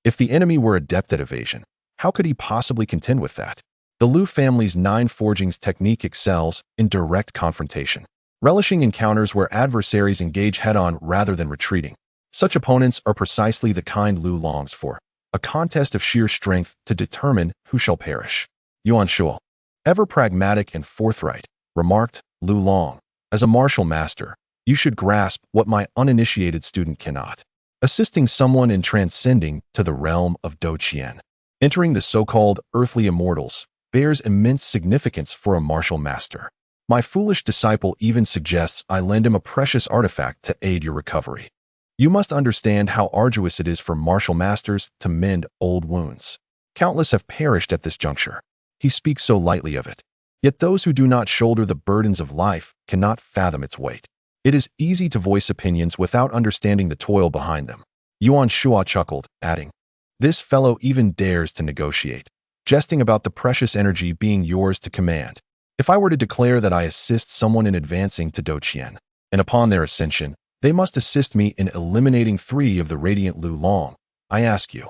if the enemy were adept at evasion, how could he possibly contend with that? The Lu family's 9 forgings technique excels in direct confrontation, relishing encounters where adversaries engage head-on rather than retreating. Such opponents are precisely the kind Lu longs for, a contest of sheer strength to determine who shall perish. Yuan Shua, ever pragmatic and forthright, remarked, Lu Long, as a martial master, you should grasp what my uninitiated student cannot. Assisting someone in transcending to the realm of Douqian, entering the so-called earthly immortals, bears immense significance for a martial master. My foolish disciple even suggests I lend him a precious artifact to aid your recovery. You must understand how arduous it is for martial masters to mend old wounds. Countless have perished at this juncture. He speaks so lightly of it. Yet those who do not shoulder the burdens of life cannot fathom its weight. It is easy to voice opinions without understanding the toil behind them. Yuan Shua chuckled, adding, this fellow even dares to negotiate, jesting about the precious energy being yours to command. If I were to declare that I assist someone in advancing to Douqian, and upon their ascension, they must assist me in eliminating 3 of the radiant Lu Long, I ask you,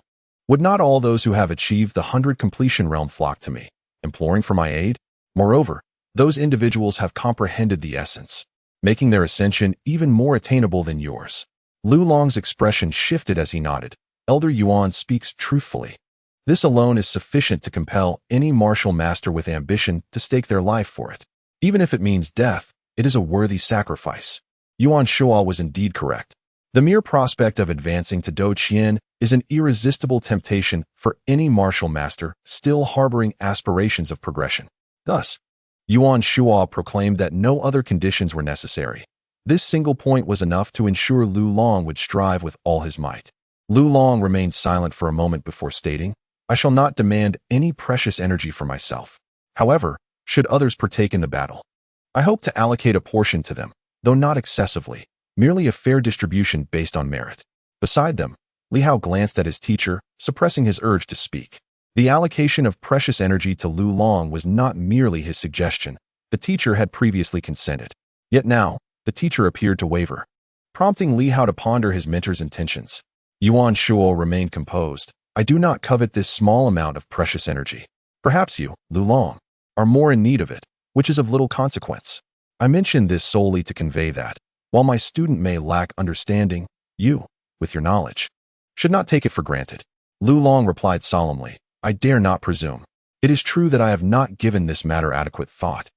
would not all those who have achieved the 100 completion realm flock to me, imploring for my aid? Moreover, those individuals have comprehended the essence, making their ascension even more attainable than yours. Lu Long's expression shifted as he nodded. Elder Yuan speaks truthfully. This alone is sufficient to compel any martial master with ambition to stake their life for it. Even if it means death, it is a worthy sacrifice. Yuan Shua was indeed correct. The mere prospect of advancing to Douqian is an irresistible temptation for any martial master still harboring aspirations of progression. Thus, Yuan Shua proclaimed that no other conditions were necessary. This single point was enough to ensure Lu Long would strive with all his might. Lu Long remained silent for a moment before stating, I shall not demand any precious energy for myself. However, should others partake in the battle, I hope to allocate a portion to them, though not excessively, merely a fair distribution based on merit. Beside them, Li Hao glanced at his teacher, suppressing his urge to speak. The allocation of precious energy to Lu Long was not merely his suggestion. The teacher had previously consented. Yet now, the teacher appeared to waver, prompting Li Hao to ponder his mentor's intentions. Yuan Shua remained composed. I do not covet this small amount of precious energy. Perhaps you, Lu Long, are more in need of it, which is of little consequence. I mention this solely to convey that, while my student may lack understanding, you, with your knowledge, should not take it for granted. Lu Long replied solemnly, I dare not presume. It is true that I have not given this matter adequate thought,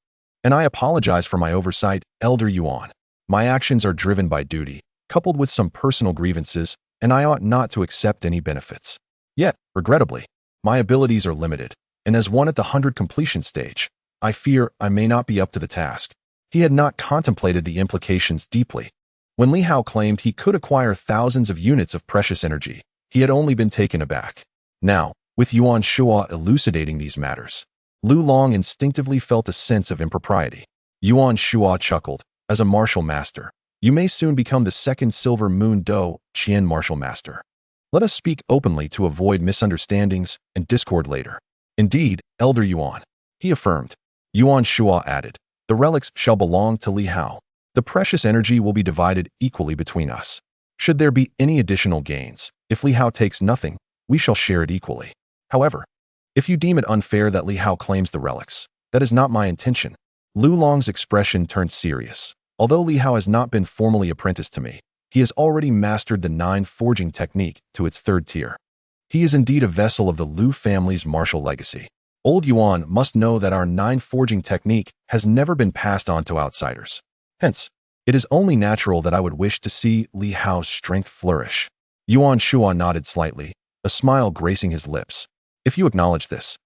and I apologize for my oversight, Elder Yuan. My actions are driven by duty, coupled with some personal grievances, and I ought not to accept any benefits. Yet, regrettably, my abilities are limited, and as one at the 100 completion stage, I fear I may not be up to the task. He had not contemplated the implications deeply. When Li Hao claimed he could acquire thousands of units of precious energy, he had only been taken aback. Now, with Yuan Shuo elucidating these matters, Lu Long instinctively felt a sense of impropriety. Yuan Shuo chuckled. As a martial master, you may soon become the second Silver Moon Do Qian martial master. Let us speak openly to avoid misunderstandings and discord later. Indeed, Elder Yuan, he affirmed. Yuan Shuo added, the relics shall belong to Li Hao. The precious energy will be divided equally between us. Should there be any additional gains, if Li Hao takes nothing, we shall share it equally. However, if you deem it unfair that Li Hao claims the relics, that is not my intention. Lu Long's expression turned serious. Although Li Hao has not been formally apprenticed to me, he has already mastered the 9 forging technique to its 3rd tier. He is indeed a vessel of the Lu family's martial legacy. Old Yuan must know that our 9 forging technique has never been passed on to outsiders. Hence, it is only natural that I would wish to see Li Hao's strength flourish. Yuan Shuo nodded slightly, a smile gracing his lips. If you acknowledge this,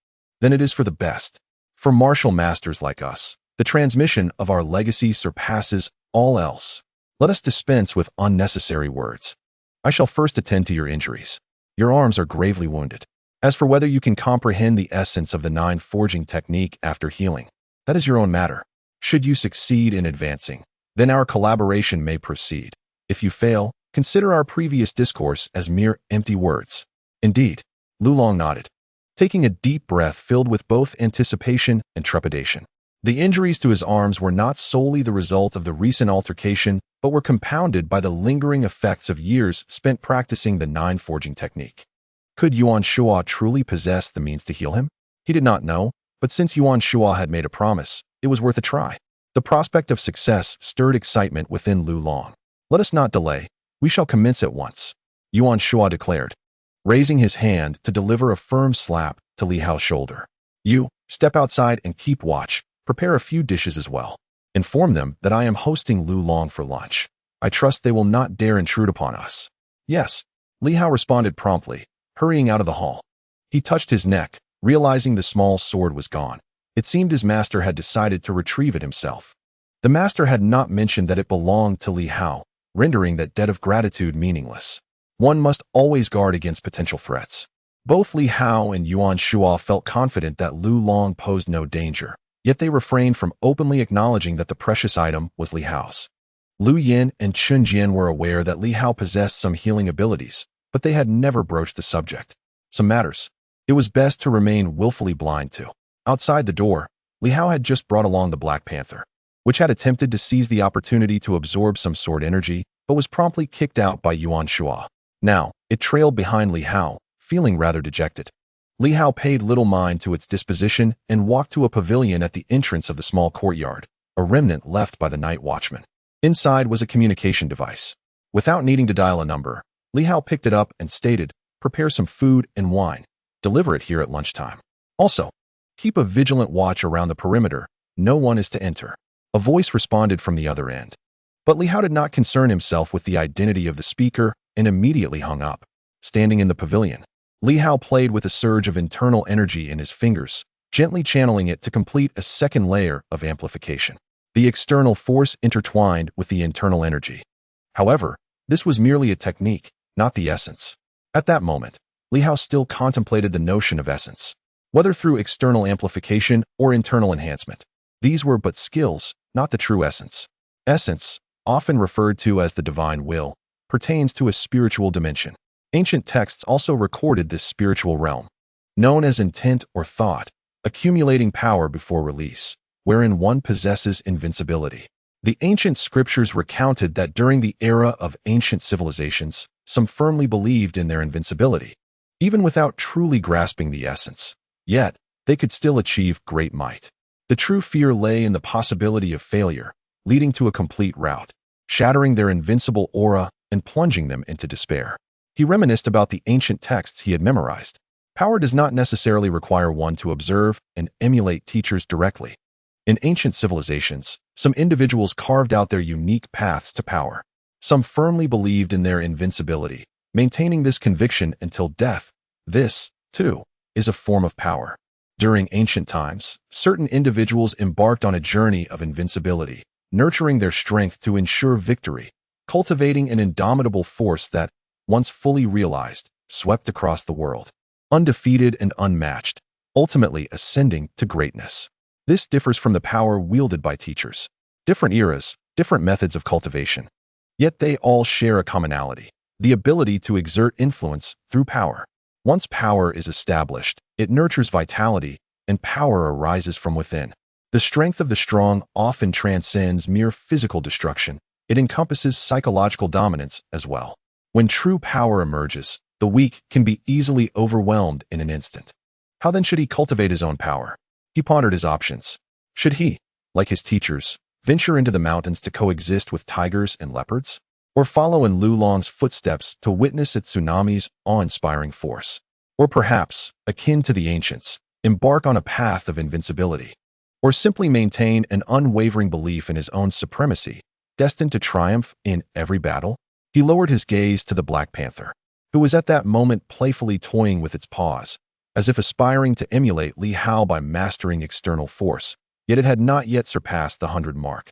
then it is for the best. For martial masters like us, the transmission of our legacy surpasses all else. Let us dispense with unnecessary words. I shall first attend to your injuries. Your arms are gravely wounded. As for whether you can comprehend the essence of the 9 forging technique after healing, that is your own matter. Should you succeed in advancing, then our collaboration may proceed. If you fail, consider our previous discourse as mere empty words. Indeed, Lu Long nodded, taking a deep breath filled with both anticipation and trepidation. The injuries to his arms were not solely the result of the recent altercation, but were compounded by the lingering effects of years spent practicing the 9 forging technique. Could Yuan Shuo truly possess the means to heal him? He did not know, but since Yuan Shuo had made a promise, it was worth a try. The prospect of success stirred excitement within Lu Long. Let us not delay. We shall commence at once, Yuan Shuo declared, raising his hand to deliver a firm slap to Li Hao's shoulder. You, step outside and keep watch. Prepare a few dishes as well. Inform them that I am hosting Lu Long for lunch. I trust they will not dare intrude upon us. Yes, Li Hao responded promptly, hurrying out of the hall. He touched his neck, realizing the small sword was gone. It seemed his master had decided to retrieve it himself. The master had not mentioned that it belonged to Li Hao, rendering that debt of gratitude meaningless. One must always guard against potential threats. Both Li Hao and Yuan Shuo felt confident that Lu Long posed no danger, yet they refrained from openly acknowledging that the precious item was Li Hao's. Liu Yan and Chun Jian were aware that Li Hao possessed some healing abilities, but they had never broached the subject. Some matters it was best to remain willfully blind to. Outside the door, Li Hao had just brought along the Black Panther, which had attempted to seize the opportunity to absorb some sword energy, but was promptly kicked out by Yuan Shuo. Now, it trailed behind Li Hao, feeling rather dejected. Li Hao paid little mind to its disposition and walked to a pavilion at the entrance of the small courtyard, a remnant left by the Night Watchmen. Inside was a communication device. Without needing to dial a number, Li Hao picked it up and stated, prepare some food and wine. Deliver it here at lunchtime. Also, keep a vigilant watch around the perimeter. No one is to enter. A voice responded from the other end. But Li Hao did not concern himself with the identity of the speaker and immediately hung up. Standing in the pavilion, Li Hao played with a surge of internal energy in his fingers, gently channeling it to complete a second layer of amplification. The external force intertwined with the internal energy. However, this was merely a technique, not the essence. At that moment, Li Hao still contemplated the notion of essence. Whether through external amplification or internal enhancement, these were but skills, not the true essence. Essence, often referred to as the divine will, pertains to a spiritual dimension. Ancient texts also recorded this spiritual realm, known as intent or thought, accumulating power before release, wherein one possesses invincibility. The ancient scriptures recounted that during the era of ancient civilizations, some firmly believed in their invincibility, even without truly grasping the essence. Yet, they could still achieve great might. The true fear lay in the possibility of failure, leading to a complete rout, shattering their invincible aura and plunging them into despair. He reminisced about the ancient texts he had memorized. Power does not necessarily require one to observe and emulate teachers directly. In ancient civilizations, some individuals carved out their unique paths to power. Some firmly believed in their invincibility, maintaining this conviction until death. This, too, is a form of power. During ancient times, certain individuals embarked on a journey of invincibility, nurturing their strength to ensure victory, cultivating an indomitable force that, once fully realized, swept across the world, undefeated and unmatched, ultimately ascending to greatness. This differs from the power wielded by teachers. Different eras, different methods of cultivation. Yet they all share a commonality: the ability to exert influence through power. Once power is established, it nurtures vitality, and power arises from within. The strength of the strong often transcends mere physical destruction. It encompasses psychological dominance as well. When true power emerges, the weak can be easily overwhelmed in an instant. How then should he cultivate his own power? He pondered his options. Should he, like his teachers, venture into the mountains to coexist with tigers and leopards? Or follow in Liu Yan's footsteps to witness its tsunami's awe-inspiring force? Or perhaps, akin to the ancients, embark on a path of invincibility? Or simply maintain an unwavering belief in his own supremacy, destined to triumph in every battle? He lowered his gaze to the Black Panther, who was at that moment playfully toying with its paws, as if aspiring to emulate Li Hao by mastering external force, yet it had not yet surpassed the 100 mark,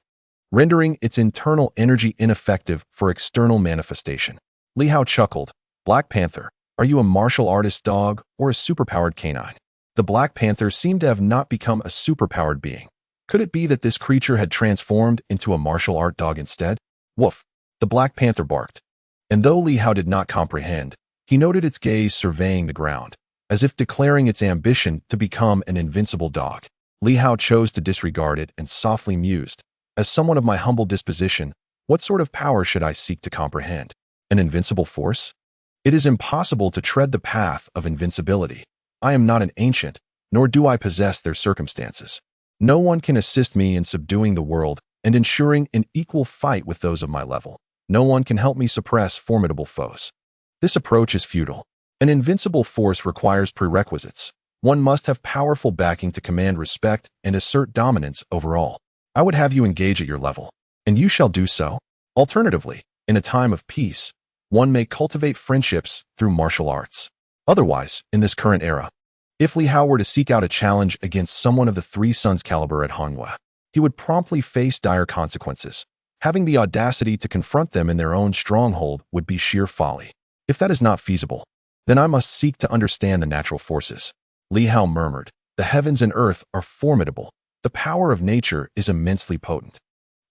rendering its internal energy ineffective for external manifestation. Li Hao chuckled. Black Panther, are you a martial artist dog or a superpowered canine? The Black Panther seemed to have not become a superpowered being. Could it be that this creature had transformed into a martial art dog instead? Woof! The Black Panther barked. And though Li Hao did not comprehend, he noted its gaze surveying the ground, as if declaring its ambition to become an invincible dog. Li Hao chose to disregard it and softly mused, as someone of my humble disposition, what sort of power should I seek to comprehend? An invincible force? It is impossible to tread the path of invincibility. I am not an ancient, nor do I possess their circumstances. No one can assist me in subduing the world and ensuring an equal fight with those of my level. No one can help me suppress formidable foes. This approach is futile. An invincible force requires prerequisites. One must have powerful backing to command respect and assert dominance over all. I would have you engage at your level, and you shall do so. Alternatively, in a time of peace, one may cultivate friendships through martial arts. Otherwise, in this current era, if Li Hao were to seek out a challenge against someone of the Three Sons caliber at Hongwa, he would promptly face dire consequences. Having the audacity to confront them in their own stronghold would be sheer folly. If that is not feasible, then I must seek to understand the natural forces. Li Hao murmured, the heavens and earth are formidable. The power of nature is immensely potent.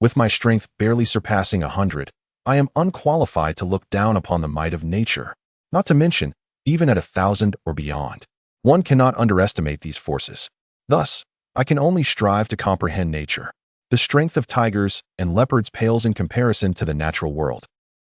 With my strength barely surpassing 100, I am unqualified to look down upon the might of nature, not to mention, even at 1,000 or beyond. One cannot underestimate these forces. Thus, I can only strive to comprehend nature. The strength of tigers and leopards pales in comparison to the natural world.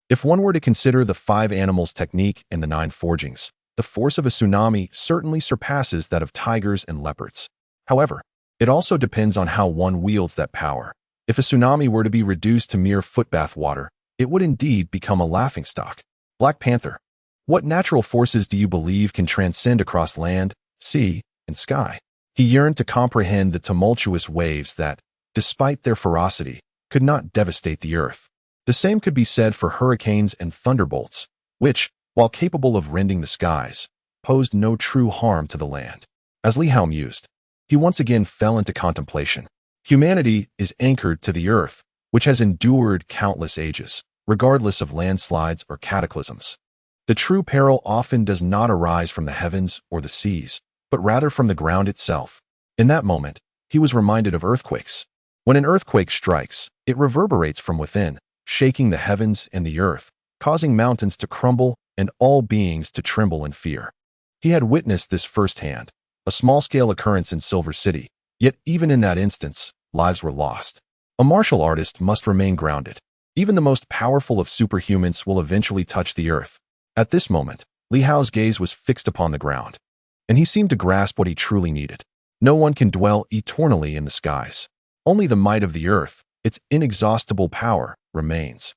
If one were to consider the 5 animals technique and the 9 forgings, the force of a tsunami certainly surpasses that of tigers and leopards. However, it also depends on how one wields that power. If a tsunami were to be reduced to mere footbath water, it would indeed become a laughingstock. Black Panther, what natural forces do you believe can transcend across land, sea, and sky? He yearned to comprehend the tumultuous waves that, despite their ferocity, could not devastate the earth. The same could be said for hurricanes and thunderbolts, which, while capable of rending the skies, posed no true harm to the land. As Li Hao mused, he once again fell into contemplation. Humanity is anchored to the earth, which has endured countless ages, regardless of landslides or cataclysms. The true peril often does not arise from the heavens or the seas, but rather from the ground itself. In that moment, he was reminded of earthquakes. When an earthquake strikes, it reverberates from within, shaking the heavens and the earth, causing mountains to crumble and all beings to tremble in fear. He had witnessed this firsthand, a small-scale occurrence in Silver City, yet even in that instance, lives were lost. A martial artist must remain grounded. Even the most powerful of superhumans will eventually touch the earth. At this moment, Li Hao's gaze was fixed upon the ground, and he seemed to grasp what he truly needed. No one can dwell eternally in the skies. Only the might of the earth, its inexhaustible power, remains.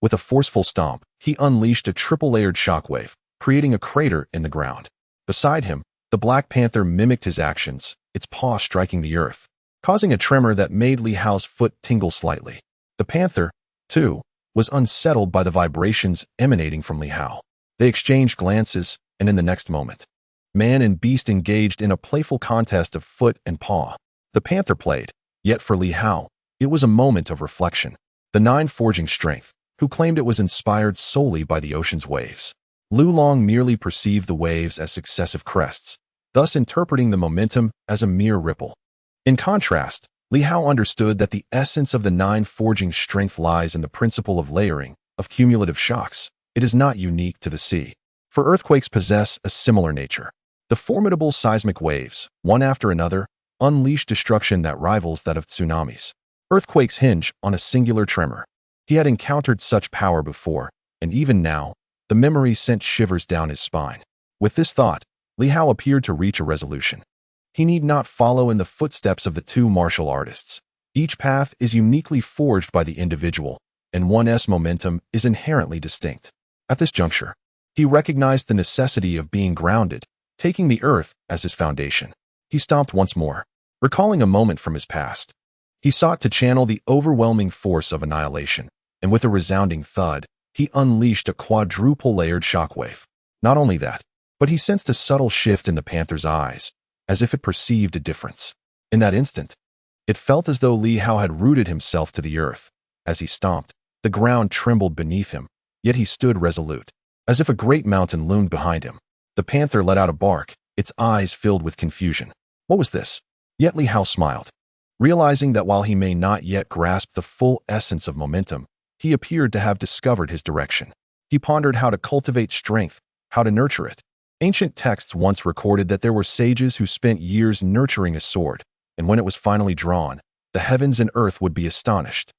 With a forceful stomp, he unleashed a triple-layered shockwave, creating a crater in the ground. Beside him, The Black Panther mimicked his actions, its paw striking the earth, causing a tremor that made Li Hao's foot tingle slightly. The panther, too, was unsettled by the vibrations emanating from Li Hao. They exchanged glances, and in the next moment, man and beast engaged in a playful contest of foot and paw. The panther played, yet for Li Hao, it was a moment of reflection. The nine forging strength, who claimed it was inspired solely by the ocean's waves. Lu Long merely perceived the waves as successive crests, thus interpreting the momentum as a mere ripple. In contrast, Li Hao understood that the essence of the nine forging strength lies in the principle of layering, of cumulative shocks. It is not unique to the sea, for earthquakes possess a similar nature. The formidable seismic waves, one after another, unleash destruction that rivals that of tsunamis. Earthquakes hinge on a singular tremor. He had encountered such power before, and even now, the memory sent shivers down his spine. With this thought, Li Hao appeared to reach a resolution. He need not follow in the footsteps of the two martial artists. Each path is uniquely forged by the individual, and one's momentum is inherently distinct. At this juncture, he recognized the necessity of being grounded, taking the earth as his foundation. He stomped once more, recalling a moment from his past. He sought to channel the overwhelming force of annihilation, and with a resounding thud, he unleashed a quadruple-layered shockwave. Not only that, but he sensed a subtle shift in the panther's eyes, as if it perceived a difference. In that instant, it felt as though Li Hao had rooted himself to the earth. As he stomped, the ground trembled beneath him, yet he stood resolute, as if a great mountain loomed behind him. The panther let out a bark, its eyes filled with confusion. What was this? Yet Li Hao smiled, realizing that while he may not yet grasp the full essence of momentum, he appeared to have discovered his direction. He pondered how to cultivate strength, how to nurture it. Ancient texts once recorded that there were sages who spent years nurturing a sword, and when it was finally drawn, the heavens and earth would be astonished.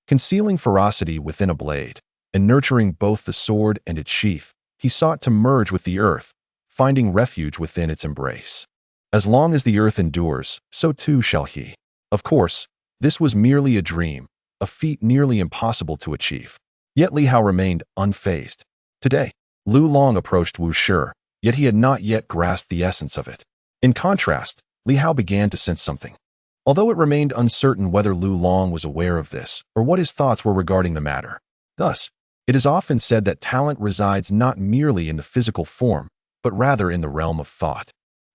Concealing ferocity within a blade, and nurturing both the sword and its sheath, he sought to merge with the earth, finding refuge within its embrace. As long as the earth endures, so too shall he. Of course, this was merely a dream, a feat nearly impossible to achieve. Yet Li Hao remained unfazed. Today, Lu Long approached Wu Shi, yet he had not yet grasped the essence of it. In contrast, Li Hao began to sense something. Although it remained uncertain whether Lu Long was aware of this, or what his thoughts were regarding the matter. Thus, it is often said that talent resides not merely in the physical form, but rather in the realm of thought.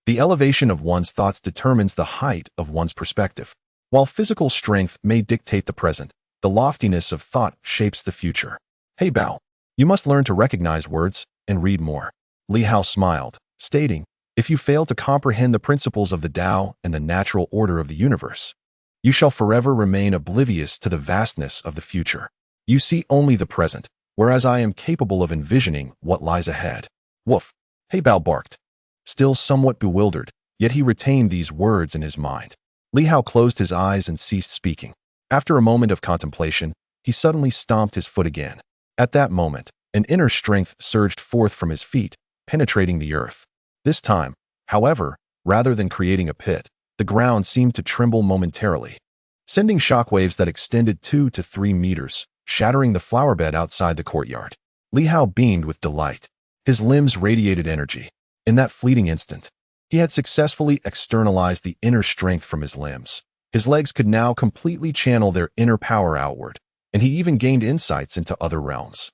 The elevation of one's thoughts determines the height of one's perspective. While physical strength may dictate the present, the loftiness of thought shapes the future. Hey Bao, you must learn to recognize words and read more. Li Hao smiled, stating, if you fail to comprehend the principles of the Tao and the natural order of the universe, you shall forever remain oblivious to the vastness of the future. You see only the present, whereas I am capable of envisioning what lies ahead. Woof! Hey Bao barked. Still somewhat bewildered, yet he retained these words in his mind. Li Hao closed his eyes and ceased speaking. After a moment of contemplation, he suddenly stomped his foot again. At that moment, an inner strength surged forth from his feet, penetrating the earth. This time, however, rather than creating a pit, the ground seemed to tremble momentarily, sending shockwaves that extended 2 to 3 meters, shattering the flower bed outside the courtyard. Li Hao beamed with delight. His limbs radiated energy. In that fleeting instant, he had successfully externalized the inner strength from his limbs. His legs could now completely channel their inner power outward, and he even gained insights into other realms.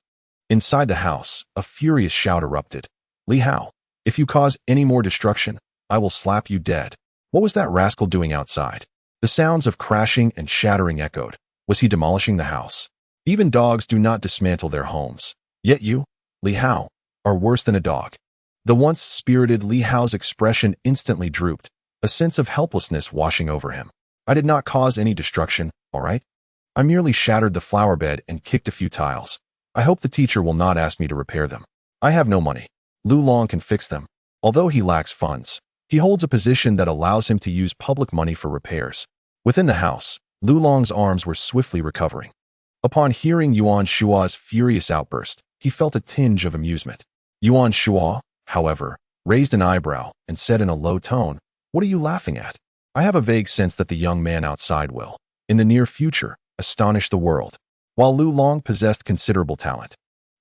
Inside the house, a furious shout erupted. Li Hao, if you cause any more destruction, I will slap you dead. What was that rascal doing outside? The sounds of crashing and shattering echoed. Was he demolishing the house? Even dogs do not dismantle their homes. Yet you, Li Hao, are worse than a dog. The once spirited Li Hao's expression instantly drooped, a sense of helplessness washing over him. I did not cause any destruction, all right? I merely shattered the flower bed and kicked a few tiles. I hope the teacher will not ask me to repair them. I have no money. Lu Long can fix them. Although he lacks funds, he holds a position that allows him to use public money for repairs. Within the house, Lu Long's arms were swiftly recovering. Upon hearing Yuan Shua's furious outburst, he felt a tinge of amusement. Yuan Shua, however, raised an eyebrow and said in a low tone, "What are you laughing at? I have a vague sense that the young man outside will, in the near future, astonish the world." While Lu Long possessed considerable talent,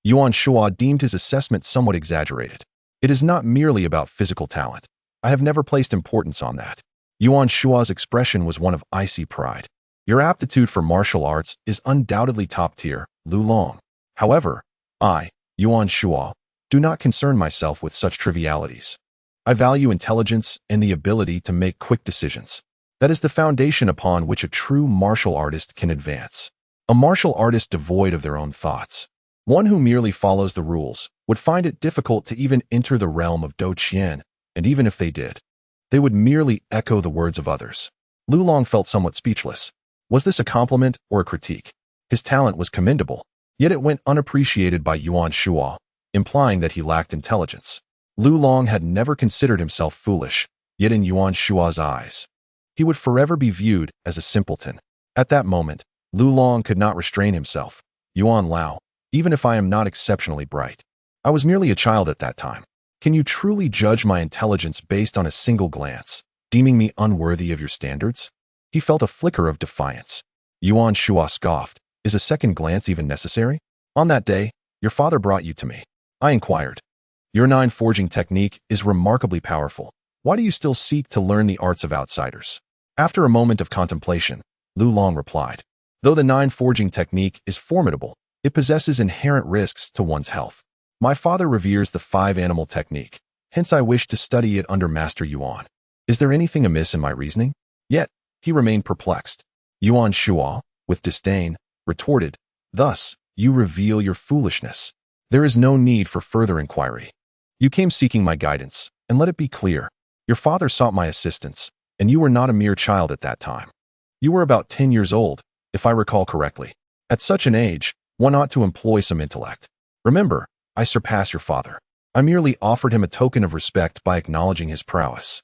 Yuan Shua deemed his assessment somewhat exaggerated. It is not merely about physical talent. I have never placed importance on that. Yuan Shua's expression was one of icy pride. Your aptitude for martial arts is undoubtedly top tier, Lu Long. However, I, Yuan Shua, do not concern myself with such trivialities. I value intelligence and the ability to make quick decisions. That is the foundation upon which a true martial artist can advance. A martial artist devoid of their own thoughts, one who merely follows the rules, would find it difficult to even enter the realm of Do Qian, and even if they did, they would merely echo the words of others. Lu Long felt somewhat speechless. Was this a compliment or a critique? His talent was commendable, yet it went unappreciated by Yuan Shua, implying that he lacked intelligence. Lu Long had never considered himself foolish, yet in Yuan Shua's eyes, he would forever be viewed as a simpleton. At that moment, Lu Long could not restrain himself. Yuan Lao, even if I am not exceptionally bright, I was merely a child at that time. Can you truly judge my intelligence based on a single glance, deeming me unworthy of your standards? He felt a flicker of defiance. Yuan Shua scoffed. Is a second glance even necessary? On that day, your father brought you to me. I inquired. Your 9 forging technique is remarkably powerful. Why do you still seek to learn the arts of outsiders? After a moment of contemplation, Lu Long replied. Though the 9 forging technique is formidable, it possesses inherent risks to one's health. My father reveres the 5 animal technique, hence I wish to study it under Master Yuan. Is there anything amiss in my reasoning? Yet, he remained perplexed. Yuan Shua, with disdain, retorted, Thus, you reveal your foolishness. There is no need for further inquiry. You came seeking my guidance, and let it be clear, your father sought my assistance, and you were not a mere child at that time. You were about 10 years old, if I recall correctly. At such an age, one ought to employ some intellect. Remember, I surpass your father. I merely offered him a token of respect by acknowledging his prowess.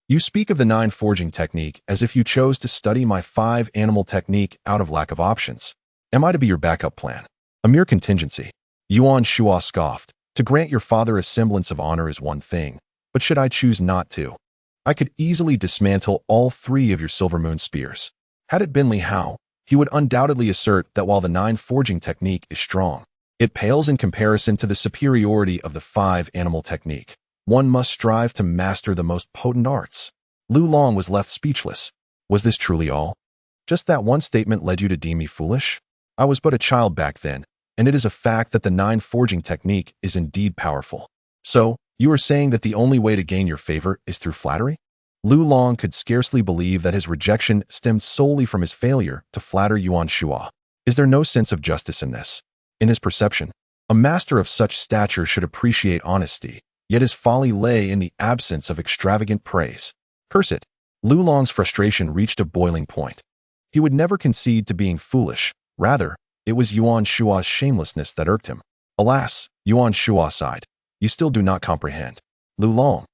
You speak of the 9 forging technique as if you chose to study my 5 animal technique out of lack of options. Am I to be your backup plan? A mere contingency. Yuan Shua scoffed. To grant your father a semblance of honor is one thing, but should I choose not to, I could easily dismantle all 3 of your silver moon spears. Had it been Li Hao, he would undoubtedly assert that while the 9 forging technique is strong, it pales in comparison to the superiority of the 5 animal technique. One must strive to master the most potent arts. Lu Long was left speechless. Was this truly all? Just that one statement led you to deem me foolish? I was but a child back then, and it is a fact that the 9 forging technique is indeed powerful. So, you are saying that the only way to gain your favor is through flattery? Lu Long could scarcely believe that his rejection stemmed solely from his failure to flatter Yuan Shua. Is there no sense of justice in this? In his perception, a master of such stature should appreciate honesty, yet his folly lay in the absence of extravagant praise. Curse it! Lu Long's frustration reached a boiling point. He would never concede to being foolish. Rather, it was Yuan Shua's shamelessness that irked him. Alas, Yuan Shua sighed. You still do not comprehend. Lu Long.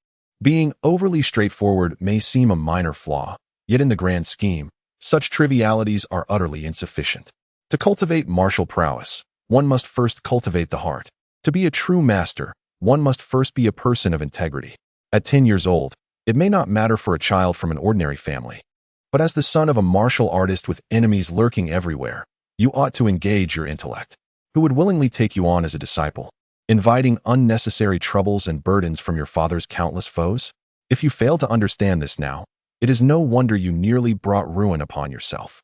Being overly straightforward may seem a minor flaw, yet in the grand scheme, such trivialities are utterly insufficient. To cultivate martial prowess, one must first cultivate the heart. To be a true master, one must first be a person of integrity. At 10 years old, it may not matter for a child from an ordinary family. But as the son of a martial artist with enemies lurking everywhere, you ought to engage your intellect. Who would willingly take you on as a disciple, inviting unnecessary troubles and burdens from your father's countless foes? If you fail to understand this now, it is no wonder you nearly brought ruin upon yourself.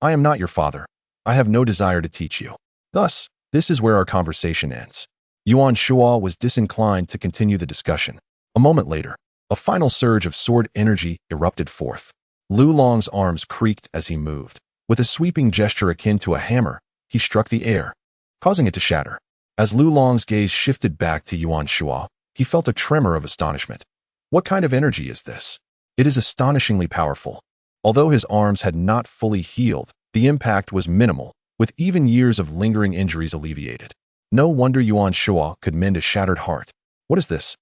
I am not your father. I have no desire to teach you. Thus, this is where our conversation ends. Yuan Shua was disinclined to continue the discussion. A moment later, a final surge of sword energy erupted forth. Lu Long's arms creaked as he moved. With a sweeping gesture akin to a hammer, he struck the air, causing it to shatter. As Lu Long's gaze shifted back to Yuan Shua, he felt a tremor of astonishment. What kind of energy is this? It is astonishingly powerful. Although his arms had not fully healed, the impact was minimal, with even years of lingering injuries alleviated. No wonder Yuan Shua could mend a shattered heart. What is this?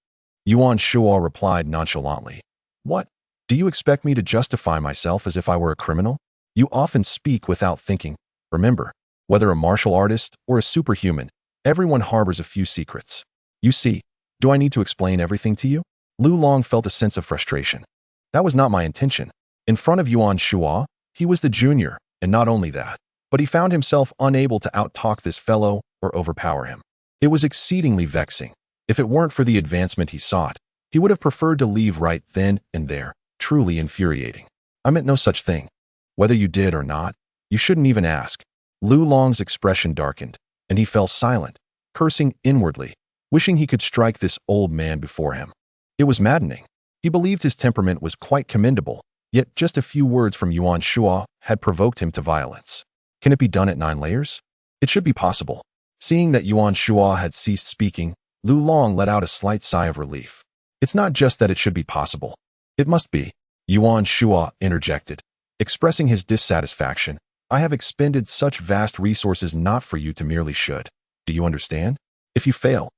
Yuan Shua replied nonchalantly. What? Do you expect me to justify myself as if I were a criminal? You often speak without thinking. Remember, whether a martial artist or a superhuman, everyone harbors a few secrets. You see, do I need to explain everything to you? Lu Long felt a sense of frustration. That was not my intention. In front of Yuan Shua, he was the junior, and not only that, but he found himself unable to outtalk this fellow or overpower him. It was exceedingly vexing. If it weren't for the advancement he sought, He would have preferred to leave right then and there, truly infuriating. I meant no such thing. Whether you did or not, you shouldn't even ask. Lu Long's expression darkened, and he fell silent, cursing inwardly, wishing he could strike this old man before him. It was maddening. He believed his temperament was quite commendable, yet just a few words from Yuan Shuo had provoked him to violence. Can it be done at 9 layers? It should be possible. Seeing that Yuan Shuo had ceased speaking, Lu Long let out a slight sigh of relief. It's not just that it should be possible. It must be. Yuan Shuo interjected, expressing his dissatisfaction. I have expended such vast resources not for you to merely should. Do you understand? If you fail,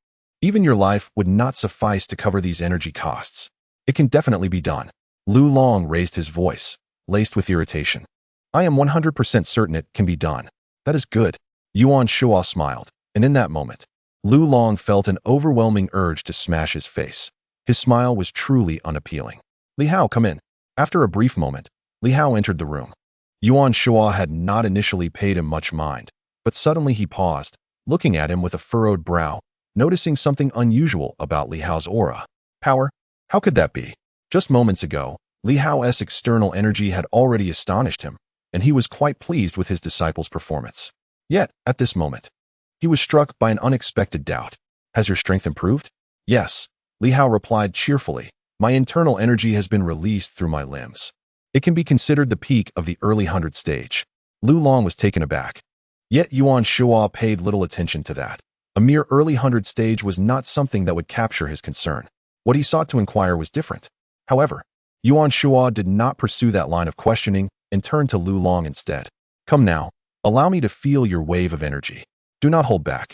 even your life would not suffice to cover these energy costs. It can definitely be done. Lu Long raised his voice, laced with irritation. I am 100% certain it can be done. That is good. Yuan Shuo smiled, and in that moment, Lu Long felt an overwhelming urge to smash his face. His smile was truly unappealing. Li Hao, come in. After a brief moment, Li Hao entered the room. Yuan Shuo had not initially paid him much mind, but suddenly he paused, looking at him with a furrowed brow, noticing something unusual about Li Hao's aura. Power? How could that be? Just moments ago, Li Hao's external energy had already astonished him, and he was quite pleased with his disciple's performance. Yet, at this moment, he was struck by an unexpected doubt. Has your strength improved? Yes, Li Hao replied cheerfully. My internal energy has been released through my limbs. It can be considered the peak of the early 100 stage. Lu Long was taken aback. Yet Yuan Shuo paid little attention to that. A mere early 100 stage was not something that would capture his concern. What he sought to inquire was different. However, Yuan Shuo did not pursue that line of questioning and turned to Lu Long instead. Come now, allow me to feel your wave of energy. Do not hold back.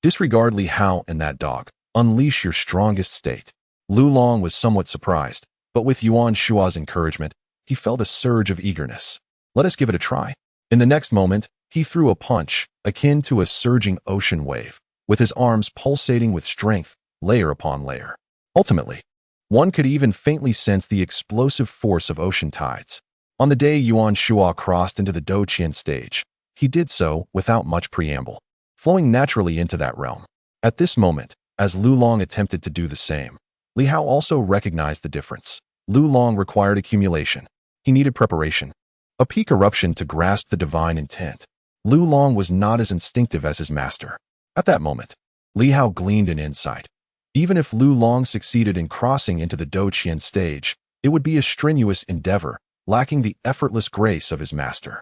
Disregard Li Hao and that dog. Unleash your strongest state. Lu Long was somewhat surprised, but with Yuan Shuo's encouragement, he felt a surge of eagerness. Let us give it a try. In the next moment, he threw a punch, akin to a surging ocean wave, with his arms pulsating with strength, layer upon layer. Ultimately, one could even faintly sense the explosive force of ocean tides. On the day Yuan Shuo crossed into the Douqian stage, he did so without much preamble, flowing naturally into that realm. At this moment, as Lu Long attempted to do the same, Li Hao also recognized the difference. Lu Long required accumulation. He needed preparation, a peak eruption to grasp the divine intent. Lu Long was not as instinctive as his master. At that moment, Li Hao gleaned an insight. Even if Lu Long succeeded in crossing into the Douqian stage, it would be a strenuous endeavor, lacking the effortless grace of his master.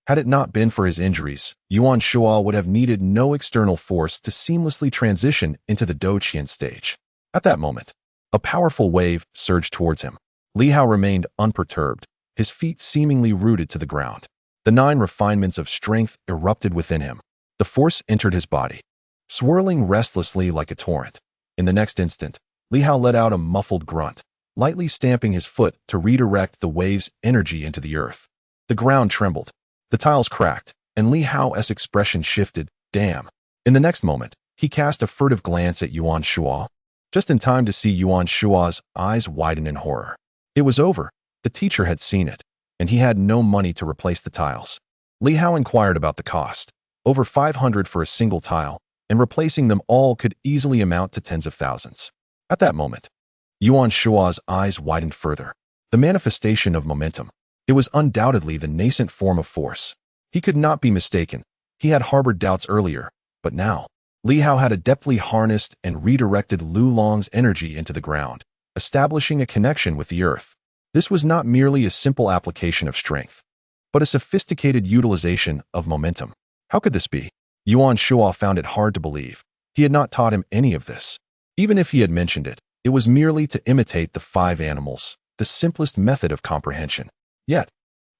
Had it not been for his injuries, Yuan Shuo would have needed no external force to seamlessly transition into the Douqian stage. At that moment, a powerful wave surged towards him. Li Hao remained unperturbed, his feet seemingly rooted to the ground. The 9 refinements of strength erupted within him. The force entered his body, swirling restlessly like a torrent. In the next instant, Li Hao let out a muffled grunt, lightly stamping his foot to redirect the wave's energy into the earth. The ground trembled, the tiles cracked, and Li Hao's expression shifted. Damn. In the next moment, he cast a furtive glance at Yuan Shuo, just in time to see Yuan Shuo's eyes widen in horror. It was over. The teacher had seen it, and he had no money to replace the tiles. Li Hao inquired about the cost. Over 500 for a single tile, and replacing them all could easily amount to tens of thousands. At that moment, Yuan Shuo's eyes widened further. The manifestation of momentum. It was undoubtedly the nascent form of force. He could not be mistaken. He had harbored doubts earlier, but now, Li Hao had adeptly harnessed and redirected Lu Long's energy into the ground, establishing a connection with the earth. This was not merely a simple application of strength, but a sophisticated utilization of momentum. How could this be? Yuan Shuo found it hard to believe. He had not taught him any of this. Even if he had mentioned it, it was merely to imitate the 5 animals, the simplest method of comprehension. Yet,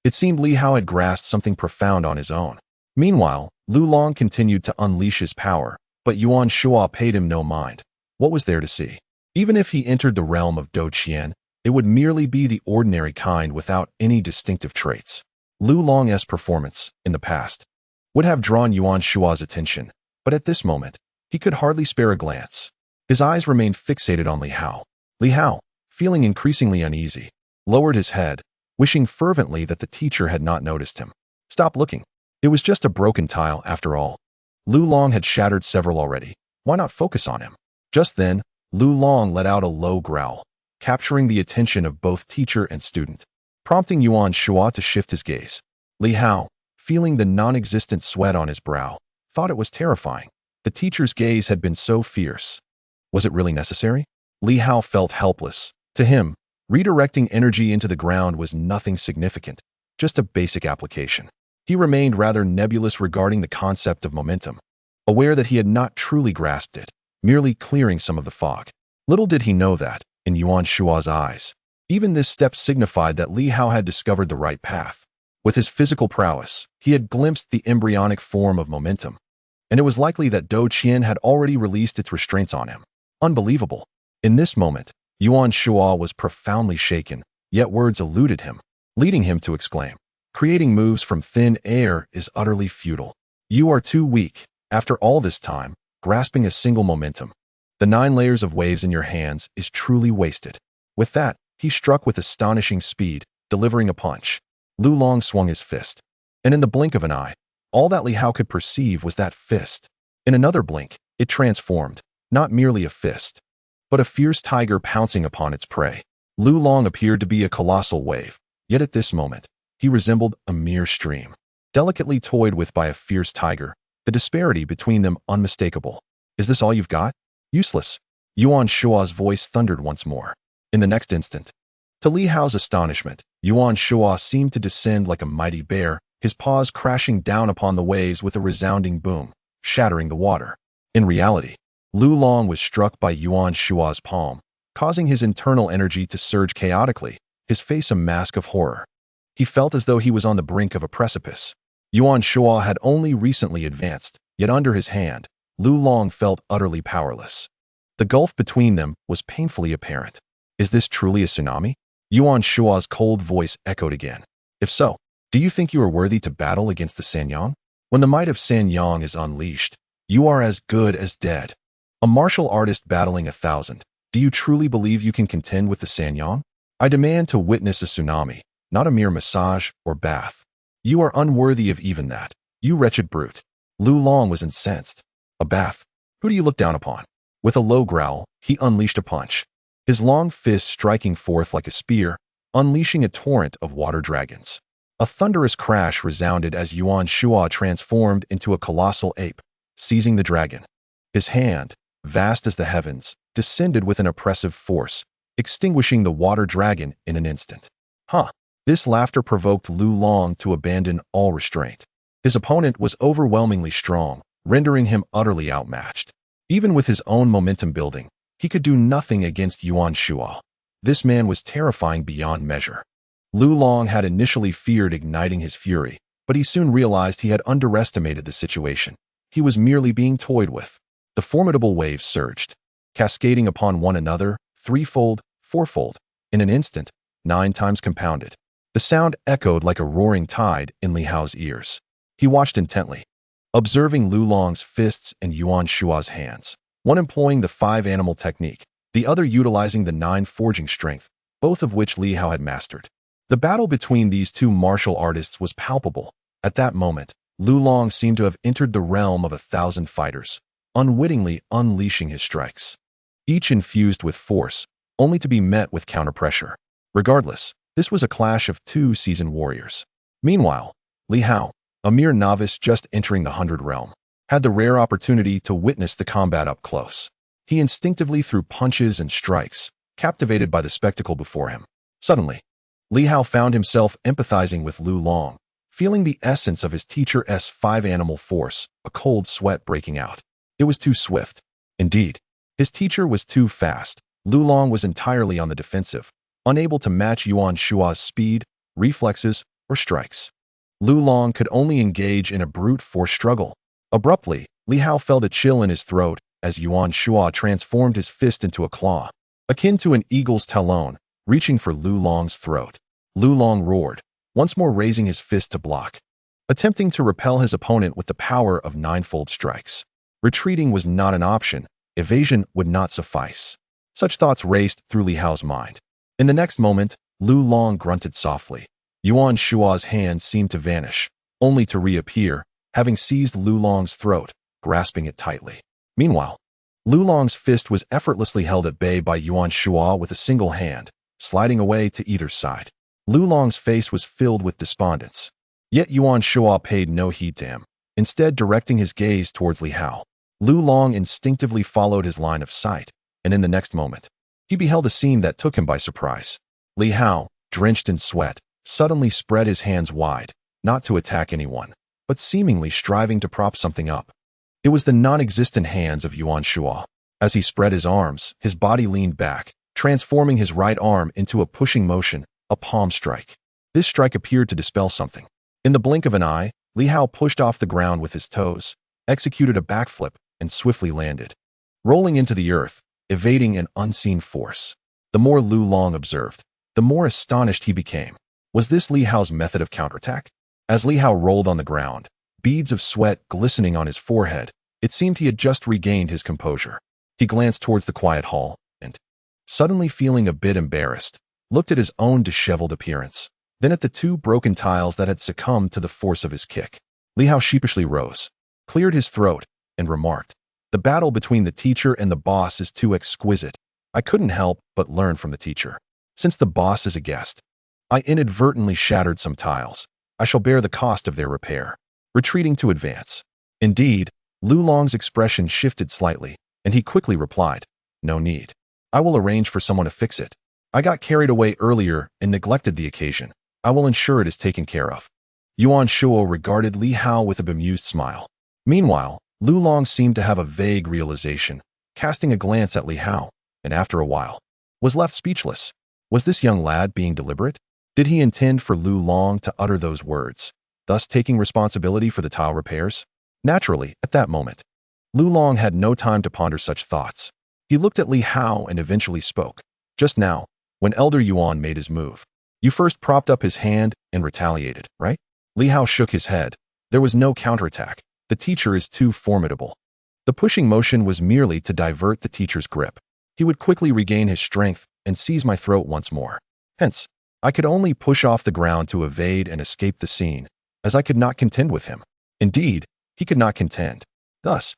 it seemed Li Hao had grasped something profound on his own. Meanwhile, Lu Long continued to unleash his power, but Yuan Shuo paid him no mind. What was there to see? Even if he entered the realm of Douqian, it would merely be the ordinary kind without any distinctive traits. Lu Long's performance, in the past, would have drawn Yuan Shuo's attention, but at this moment, he could hardly spare a glance. His eyes remained fixated on Li Hao. Li Hao, feeling increasingly uneasy, lowered his head, wishing fervently that the teacher had not noticed him. Stop looking. It was just a broken tile after all. Lu Long had shattered several already. Why not focus on him? Just then, Lu Long let out a low growl, capturing the attention of both teacher and student, prompting Yuan Shua to shift his gaze. Li Hao, feeling the non-existent sweat on his brow, thought it was terrifying. The teacher's gaze had been so fierce. Was it really necessary? Li Hao felt helpless. To him, redirecting energy into the ground was nothing significant, just a basic application. He remained rather nebulous regarding the concept of momentum, aware that he had not truly grasped it, merely clearing some of the fog. Little did he know that, in Yuan Shua's eyes, even this step signified that Li Hao had discovered the right path. With his physical prowess, he had glimpsed the embryonic form of momentum, and it was likely that Dou Qian had already released its restraints on him. Unbelievable. In this moment, Yuan Shua was profoundly shaken, yet words eluded him, leading him to exclaim, "Creating moves from thin air is utterly futile. You are too weak. After all this time, grasping a single momentum, the 9 layers of waves in your hands is truly wasted." With that, he struck with astonishing speed, delivering a punch. Lu Long swung his fist, and in the blink of an eye, all that Li Hao could perceive was that fist. In another blink, it transformed, not merely a fist, but a fierce tiger pouncing upon its prey. Lu Long appeared to be a colossal wave, yet at this moment, he resembled a mere stream, delicately toyed with by a fierce tiger, the disparity between them unmistakable. "Is this all you've got? Useless." Yuan Shua's voice thundered once more. In the next instant, to Li Hao's astonishment, Yuan Shua seemed to descend like a mighty bear, his paws crashing down upon the waves with a resounding boom, shattering the water. In reality, Lu Long was struck by Yuan Shua's palm, causing his internal energy to surge chaotically, his face a mask of horror. He felt as though he was on the brink of a precipice. Yuan Shua had only recently advanced, yet under his hand, Lu Long felt utterly powerless. The gulf between them was painfully apparent. "Is this truly a tsunami?" Yuan Shua's cold voice echoed again. "If so, do you think you are worthy to battle against the Sanyang? When the might of Sanyang is unleashed, you are as good as dead. A martial artist battling 1,000. Do you truly believe you can contend with the Sanyang? I demand to witness a tsunami, not a mere massage or bath. You are unworthy of even that, you wretched brute." Lu Long was incensed. "A bath? Who do you look down upon?" With a low growl, he unleashed a punch, his long fist striking forth like a spear, unleashing a torrent of water dragons. A thunderous crash resounded as Yuan Shua transformed into a colossal ape, seizing the dragon. His hand, vast as the heavens, descended with an oppressive force, extinguishing the water dragon in an instant. This laughter provoked Lu Long to abandon all restraint. His opponent was overwhelmingly strong, rendering him utterly outmatched. Even with his own momentum building, he could do nothing against Yuan Shua. This man was terrifying beyond measure. Lu Long had initially feared igniting his fury, but he soon realized he had underestimated the situation. He was merely being toyed with. The formidable waves surged, cascading upon one another, threefold, fourfold, in an instant, 9 times compounded. The sound echoed like a roaring tide in Li Hao's ears. He watched intently, observing Lu Long's fists and Yuan Shua's hands, one employing the 5-animal technique, the other utilizing the 9 forging strength, both of which Li Hao had mastered. The battle between these two martial artists was palpable. At that moment, Lu Long seemed to have entered the realm of 1,000 fighters, unwittingly unleashing his strikes, each infused with force, only to be met with counterpressure. Regardless, this was a clash of 2 seasoned warriors. Meanwhile, Li Hao, a mere novice just entering the 100 realm, had the rare opportunity to witness the combat up close. He instinctively threw punches and strikes, captivated by the spectacle before him. Suddenly, Li Hao found himself empathizing with Lu Long, feeling the essence of his teacher's 5-animal force, a cold sweat breaking out. It was too swift. Indeed, his teacher was too fast. Lu Long was entirely on the defensive, unable to match Yuan Shua's speed, reflexes, or strikes. Lu Long could only engage in a brute force struggle. Abruptly, Li Hao felt a chill in his throat as Yuan Shua transformed his fist into a claw, akin to an eagle's talon, reaching for Lu Long's throat. Lu Long roared, once more raising his fist to block, attempting to repel his opponent with the power of 9-fold strikes. Retreating was not an option. Evasion would not suffice. Such thoughts raced through Li Hao's mind. In the next moment, Lu Long grunted softly. Yuan Shua's hand seemed to vanish, only to reappear, having seized Lu Long's throat, grasping it tightly. Meanwhile, Lu Long's fist was effortlessly held at bay by Yuan Shuo with a single hand, sliding away to either side. Lu Long's face was filled with despondence. Yet Yuan Shuo paid no heed to him, instead directing his gaze towards Li Hao. Lu Long instinctively followed his line of sight, and in the next moment, he beheld a scene that took him by surprise. Li Hao, drenched in sweat, suddenly spread his hands wide, not to attack anyone, but seemingly striving to prop something up. It was the non-existent hands of Yuan Shuo. As he spread his arms, his body leaned back, transforming his right arm into a pushing motion, a palm strike. This strike appeared to dispel something. In the blink of an eye, Li Hao pushed off the ground with his toes, executed a backflip, and swiftly landed, rolling into the earth, evading an unseen force. The more Lu Long observed, the more astonished he became. Was this Li Hao's method of counterattack? As Li Hao rolled on the ground, beads of sweat glistening on his forehead, it seemed he had just regained his composure. He glanced towards the quiet hall, and, suddenly feeling a bit embarrassed, looked at his own disheveled appearance, then at the two broken tiles that had succumbed to the force of his kick. Li Hao sheepishly rose, cleared his throat, and remarked, "The battle between the teacher and the boss is too exquisite. I couldn't help but learn from the teacher. Since the boss is a guest, I inadvertently shattered some tiles. I shall bear the cost of their repair." Retreating to advance. Indeed, Lu Long's expression shifted slightly, and he quickly replied, "No need. I will arrange for someone to fix it. I got carried away earlier and neglected the occasion. I will ensure it is taken care of." Yuan Shuo regarded Li Hao with a bemused smile. Meanwhile, Lu Long seemed to have a vague realization, casting a glance at Li Hao, and after a while, was left speechless. Was this young lad being deliberate? Did he intend for Lu Long to utter those words, thus taking responsibility for the tile repairs? Naturally, at that moment, Lu Long had no time to ponder such thoughts. He looked at Li Hao and eventually spoke. "Just now, when Elder Yuan made his move, you first propped up his hand and retaliated, right?" Li Hao shook his head. There was no counterattack. The teacher is too formidable. The pushing motion was merely to divert the teacher's grip. He would quickly regain his strength and seize my throat once more. Hence, I could only push off the ground to evade and escape the scene, as I could not contend with him. Indeed, he could not contend. Thus,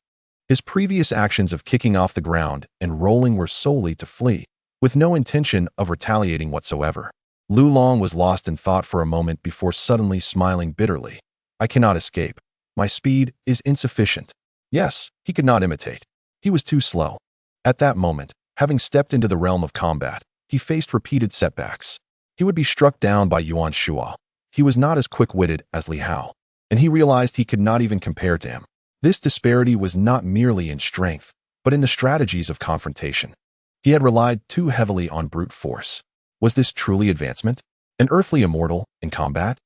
his previous actions of kicking off the ground and rolling were solely to flee, with no intention of retaliating whatsoever. Lu Long was lost in thought for a moment before suddenly smiling bitterly. "I cannot escape. My speed is insufficient." Yes, he could not imitate. He was too slow. At that moment, having stepped into the realm of combat, he faced repeated setbacks. He would be struck down by Yuan Shuo. He was not as quick-witted as Li Hao, and he realized he could not even compare to him. This disparity was not merely in strength, but in the strategies of confrontation. He had relied too heavily on brute force. Was this truly advancement? An earthly immortal in combat?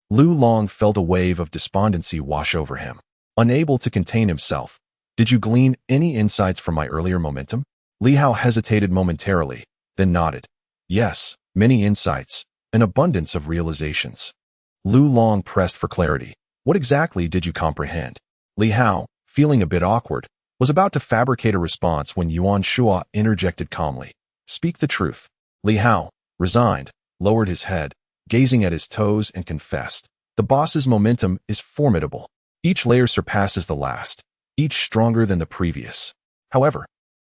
Lu Long felt a wave of despondency wash over him. Unable to contain himself, "Did you glean any insights from my earlier momentum?" Li Hao hesitated momentarily, then nodded. "Yes, many insights, an abundance of realizations." Lu Long pressed for clarity. "What exactly did you comprehend?" Li Hao, feeling a bit awkward, was about to fabricate a response when Yuan Shuo interjected calmly. "Speak the truth." Li Hao, resigned, lowered his head, gazing at his toes, and confessed, "The boss's momentum is formidable. Each layer surpasses the last, each stronger than the previous. However,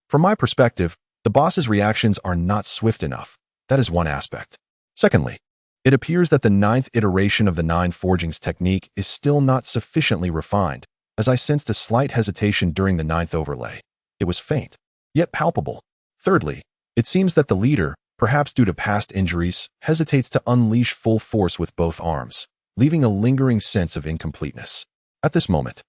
from my perspective, the boss's reactions are not swift enough. That is one aspect. Secondly, it appears that the 9th iteration of the 9 forgings technique is still not sufficiently refined, as I sensed a slight hesitation during the 9th overlay. It was faint, yet palpable. Thirdly, it seems that the leader, perhaps due to past injuries, hesitates to unleash full force with both arms, leaving a lingering sense of incompleteness." At this moment,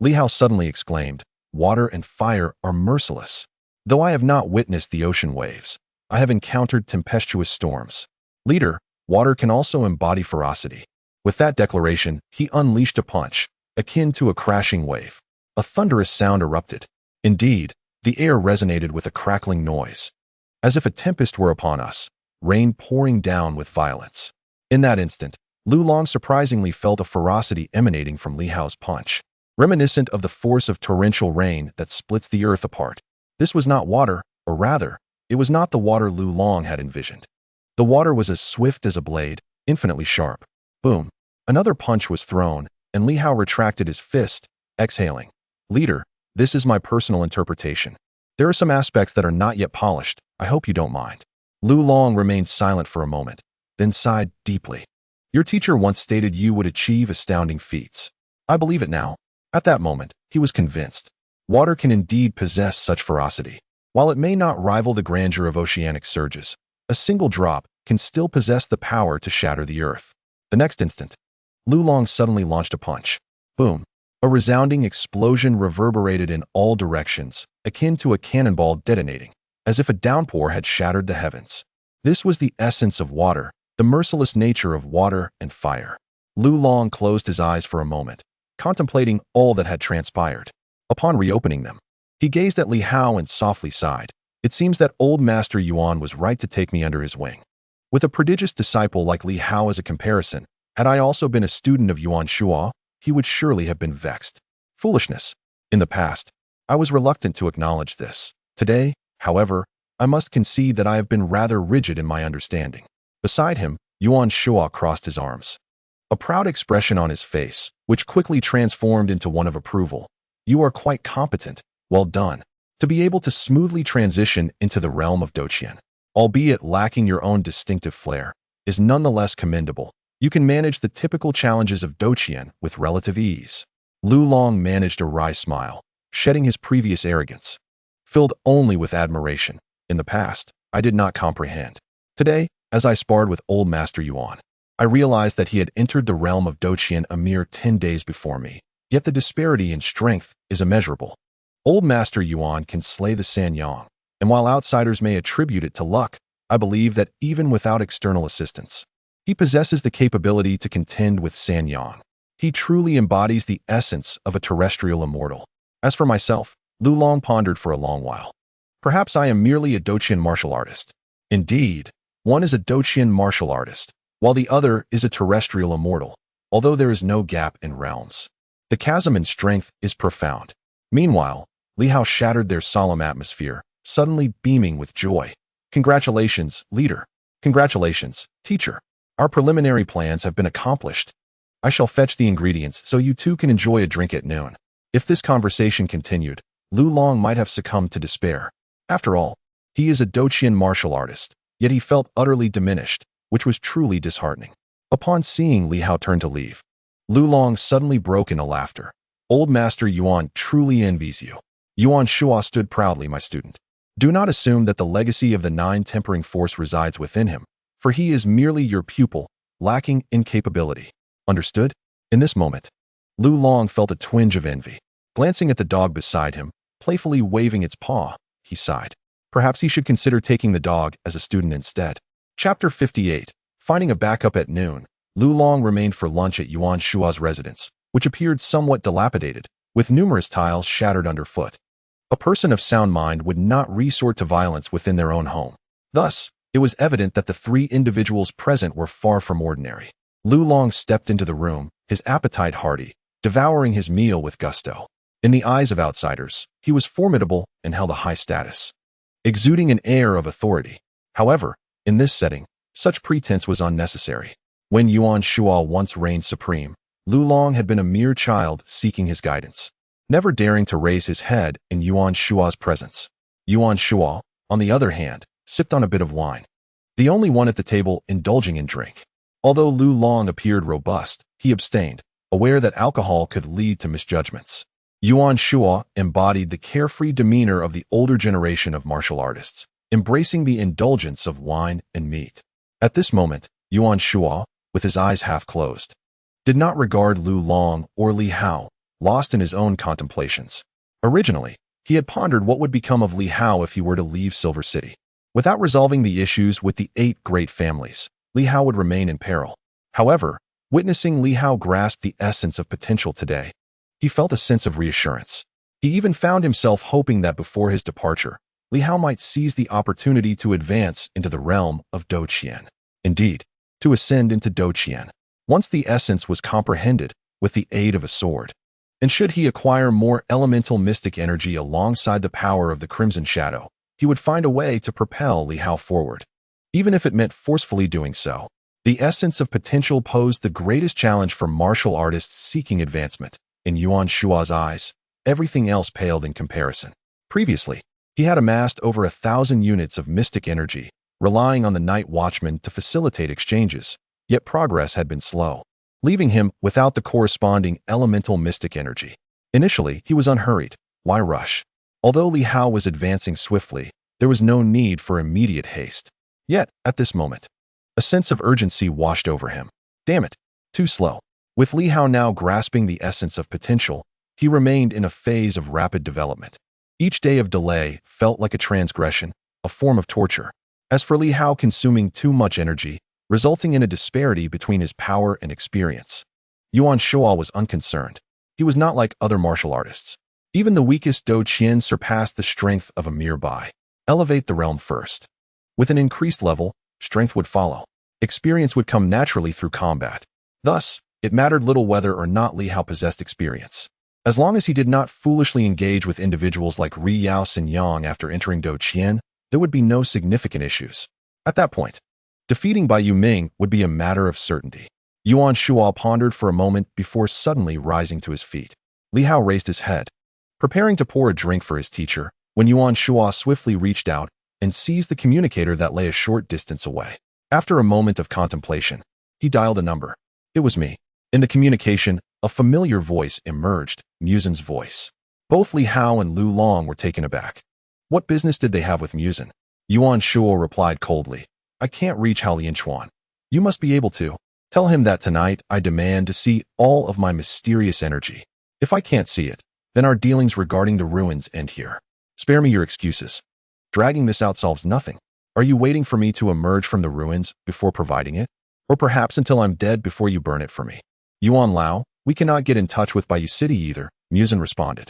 Li Hao suddenly exclaimed, "Water and fire are merciless. Though I have not witnessed the ocean waves, I have encountered tempestuous storms. Leader, water can also embody ferocity." With that declaration, he unleashed a punch, akin to a crashing wave. A thunderous sound erupted. Indeed, the air resonated with a crackling noise, as if a tempest were upon us, rain pouring down with violence. In that instant, Lu Long surprisingly felt a ferocity emanating from Li Hao's punch, reminiscent of the force of torrential rain that splits the earth apart. This was not water, or rather, it was not the water Lu Long had envisioned. The water was as swift as a blade, infinitely sharp. Boom! Another punch was thrown, and Li Hao retracted his fist, exhaling, "Leader, This is my personal interpretation. There are some aspects that are not yet polished. I hope you don't mind. Lu Long remained silent for a moment, then sighed deeply. Your teacher once stated you would achieve astounding feats. I believe it now. At that moment, he was convinced. Water can indeed possess such ferocity. While it may not rival the grandeur of oceanic surges, a single drop can still possess the power to shatter the earth. The next instant, Lu Long suddenly launched a punch. Boom. A resounding explosion reverberated in all directions, akin to a cannonball detonating, as if a downpour had shattered the heavens. This was the essence of water, the merciless nature of water and fire. Lu Long closed his eyes for a moment, contemplating all that had transpired. Upon reopening them, he gazed at Li Hao and softly sighed. It seems that old Master Yuan was right to take me under his wing. With a prodigious disciple like Li Hao as a comparison, had I also been a student of Yuan Shuo, he would surely have been vexed. Foolishness. In the past, I was reluctant to acknowledge this. Today, however, I must concede that I have been rather rigid in my understanding. Beside him, Yuan Shuo crossed his arms. A proud expression on his face, which quickly transformed into one of approval. You are quite competent. Well done. To be able to smoothly transition into the realm of Douqian, albeit lacking your own distinctive flair, is nonetheless commendable. You can manage the typical challenges of Douqian with relative ease. Lu Long managed a wry smile, shedding his previous arrogance. Filled only with admiration. In the past, I did not comprehend. Today, as I sparred with old Master Yuan, I realized that he had entered the realm of Douqian a mere 10 days before me, yet the disparity in strength is immeasurable. Old Master Yuan can slay the Sanyang, and while outsiders may attribute it to luck, I believe that even without external assistance, he possesses the capability to contend with Sanyang. He truly embodies the essence of a terrestrial immortal. As for myself, Lu Long pondered for a long while. Perhaps I am merely a Douqian martial artist. Indeed, one is a Douqian martial artist, while the other is a terrestrial immortal, although there is no gap in realms. The chasm in strength is profound. Meanwhile, Li Hao shattered their solemn atmosphere, suddenly beaming with joy. Congratulations, leader. Congratulations, teacher. Our preliminary plans have been accomplished. I shall fetch the ingredients so you two can enjoy a drink at noon. If this conversation continued, Lu Long might have succumbed to despair. After all, he is a Douqian martial artist, yet he felt utterly diminished, which was truly disheartening. Upon seeing Li Hao turn to leave, Lu Long suddenly broke into laughter. Old Master Yuan truly envies you. Yuan Shuo stood proudly, my student. Do not assume that the legacy of the 9 tempering force resides within him, for he is merely your pupil, lacking in capability. Understood? In this moment, Lu Long felt a twinge of envy. Glancing at the dog beside him, playfully waving its paw, he sighed. Perhaps he should consider taking the dog as a student instead. Chapter 58. Finding a backup at noon, Lu Long remained for lunch at Yuan Shuo's residence, which appeared somewhat dilapidated, with numerous tiles shattered underfoot. A person of sound mind would not resort to violence within their own home. Thus, it was evident that the 3 individuals present were far from ordinary. Lu Long stepped into the room, his appetite hearty, devouring his meal with gusto. In the eyes of outsiders, he was formidable and held a high status, exuding an air of authority. However, in this setting, such pretense was unnecessary. When Yuan Shuo once reigned supreme, Lu Long had been a mere child seeking his guidance, never daring to raise his head in Yuan Shuo's presence. Yuan Shuo, on the other hand, sipped on a bit of wine, the only one at the table indulging in drink. Although Lu Long appeared robust, he abstained, aware that alcohol could lead to misjudgments. Yuan Shuo embodied the carefree demeanor of the older generation of martial artists, embracing the indulgence of wine and meat. At this moment, Yuan Shuo, with his eyes half closed, did not regard Lu Long or Li Hao, lost in his own contemplations. Originally, he had pondered what would become of Li Hao if he were to leave Silver City. Without resolving the issues with the 8 great families, Li Hao would remain in peril. However, witnessing Li Hao grasp the essence of potential today, he felt a sense of reassurance. He even found himself hoping that before his departure, Li Hao might seize the opportunity to advance into the realm of Douqian. Indeed, to ascend into Douqian, once the essence was comprehended with the aid of a sword. And should he acquire more elemental mystic energy alongside the power of the Crimson Shadow, he would find a way to propel Li Hao forward. Even if it meant forcefully doing so, the essence of potential posed the greatest challenge for martial artists seeking advancement. In Yuan Shuo's eyes, everything else paled in comparison. Previously, he had amassed over 1,000 units of mystic energy, relying on the Night Watchmen to facilitate exchanges, yet progress had been slow, leaving him without the corresponding elemental mystic energy. Initially, he was unhurried. Why rush? Although Li Hao was advancing swiftly, there was no need for immediate haste. Yet, at this moment, a sense of urgency washed over him. Damn it, too slow. With Li Hao now grasping the essence of potential, he remained in a phase of rapid development. Each day of delay felt like a transgression, a form of torture. As for Li Hao consuming too much energy, resulting in a disparity between his power and experience, Yuan Shuo was unconcerned. He was not like other martial artists. Even the weakest Do Qian surpassed the strength of a mere Bai. Elevate the realm first. With an increased level, strength would follow. Experience would come naturally through combat. Thus, it mattered little whether or not Li Hao possessed experience. As long as he did not foolishly engage with individuals like Ri Yao Xinyang after entering Do Qian, there would be no significant issues. At that point, defeating Bai Yuming would be a matter of certainty. Yuan Shuo pondered for a moment before suddenly rising to his feet. Li Hao raised his head, preparing to pour a drink for his teacher, when Yuan Shuo swiftly reached out and seized the communicator that lay a short distance away. After a moment of contemplation, he dialed a number. It was me. In the communication, a familiar voice emerged, Muzin's voice. Both Li Hao and Lu Long were taken aback. What business did they have with Muzin? Yuan Shuo replied coldly. I can't reach Hao Lianchuan. You must be able to. Tell him that tonight I demand to see all of my mysterious energy. If I can't see it, then our dealings regarding the ruins end here. Spare me your excuses. Dragging this out solves nothing. Are you waiting for me to emerge from the ruins before providing it? Or perhaps until I'm dead before you burn it for me? Yuan Lao, we cannot get in touch with Baiyu City either, Muzin responded.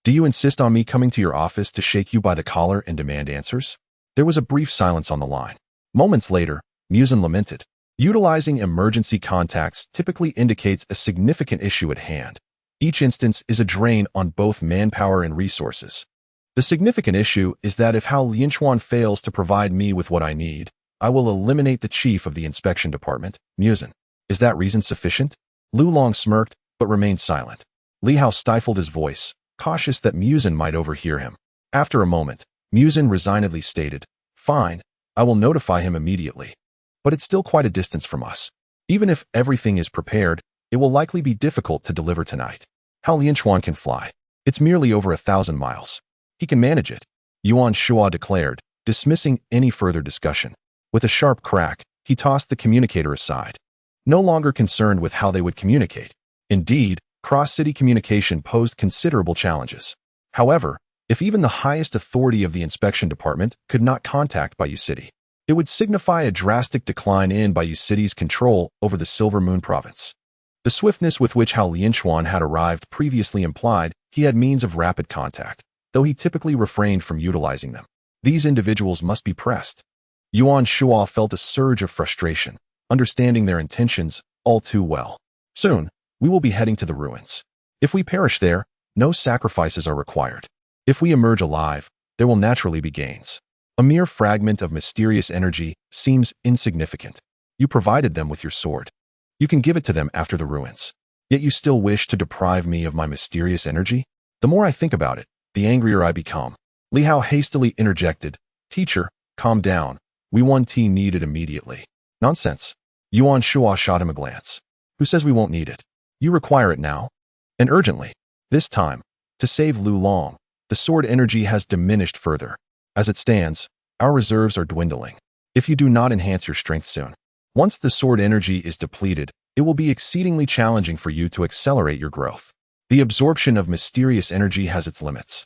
Do you insist on me coming to your office to shake you by the collar and demand answers? There was a brief silence on the line. Moments later, Muzin lamented. Utilizing emergency contacts typically indicates a significant issue at hand. Each instance is a drain on both manpower and resources. The significant issue is that if Hao Lianchuan fails to provide me with what I need, I will eliminate the chief of the inspection department, Muzin. Is that reason sufficient? Lu Long smirked, but remained silent. Li Hao stifled his voice, cautious that Muzin might overhear him. After a moment, Muzin resignedly stated, Fine, I will notify him immediately. But it's still quite a distance from us. Even if everything is prepared, it will likely be difficult to deliver tonight. Hao Lianchuan can fly. It's merely over 1,000 miles. He can manage it, Yuan Shuo declared, dismissing any further discussion. With a sharp crack, he tossed the communicator aside. No longer concerned with how they would communicate. Indeed, cross-city communication posed considerable challenges. However, if even the highest authority of the inspection department could not contact Baiyu City, it would signify a drastic decline in Baiyu City's control over the Silver Moon province. The swiftness with which Hao Lianchuan had arrived previously implied he had means of rapid contact, though he typically refrained from utilizing them. These individuals must be pressed. Yuan Shuo felt a surge of frustration, understanding their intentions all too well. Soon, we will be heading to the ruins. If we perish there, no sacrifices are required. If we emerge alive, there will naturally be gains. A mere fragment of mysterious energy seems insignificant. You provided them with your sword. You can give it to them after the ruins. Yet you still wish to deprive me of my mysterious energy? The more I think about it, the angrier I become. Li Hao hastily interjected, Teacher, calm down. We want tea needed immediately. Nonsense. Yuan Shuo shot him a glance. Who says we won't need it? You require it now. And urgently. This time, to save Lu Long, the sword energy has diminished further. As it stands, our reserves are dwindling. If you do not enhance your strength soon, once the sword energy is depleted, it will be exceedingly challenging for you to accelerate your growth. The absorption of mysterious energy has its limits.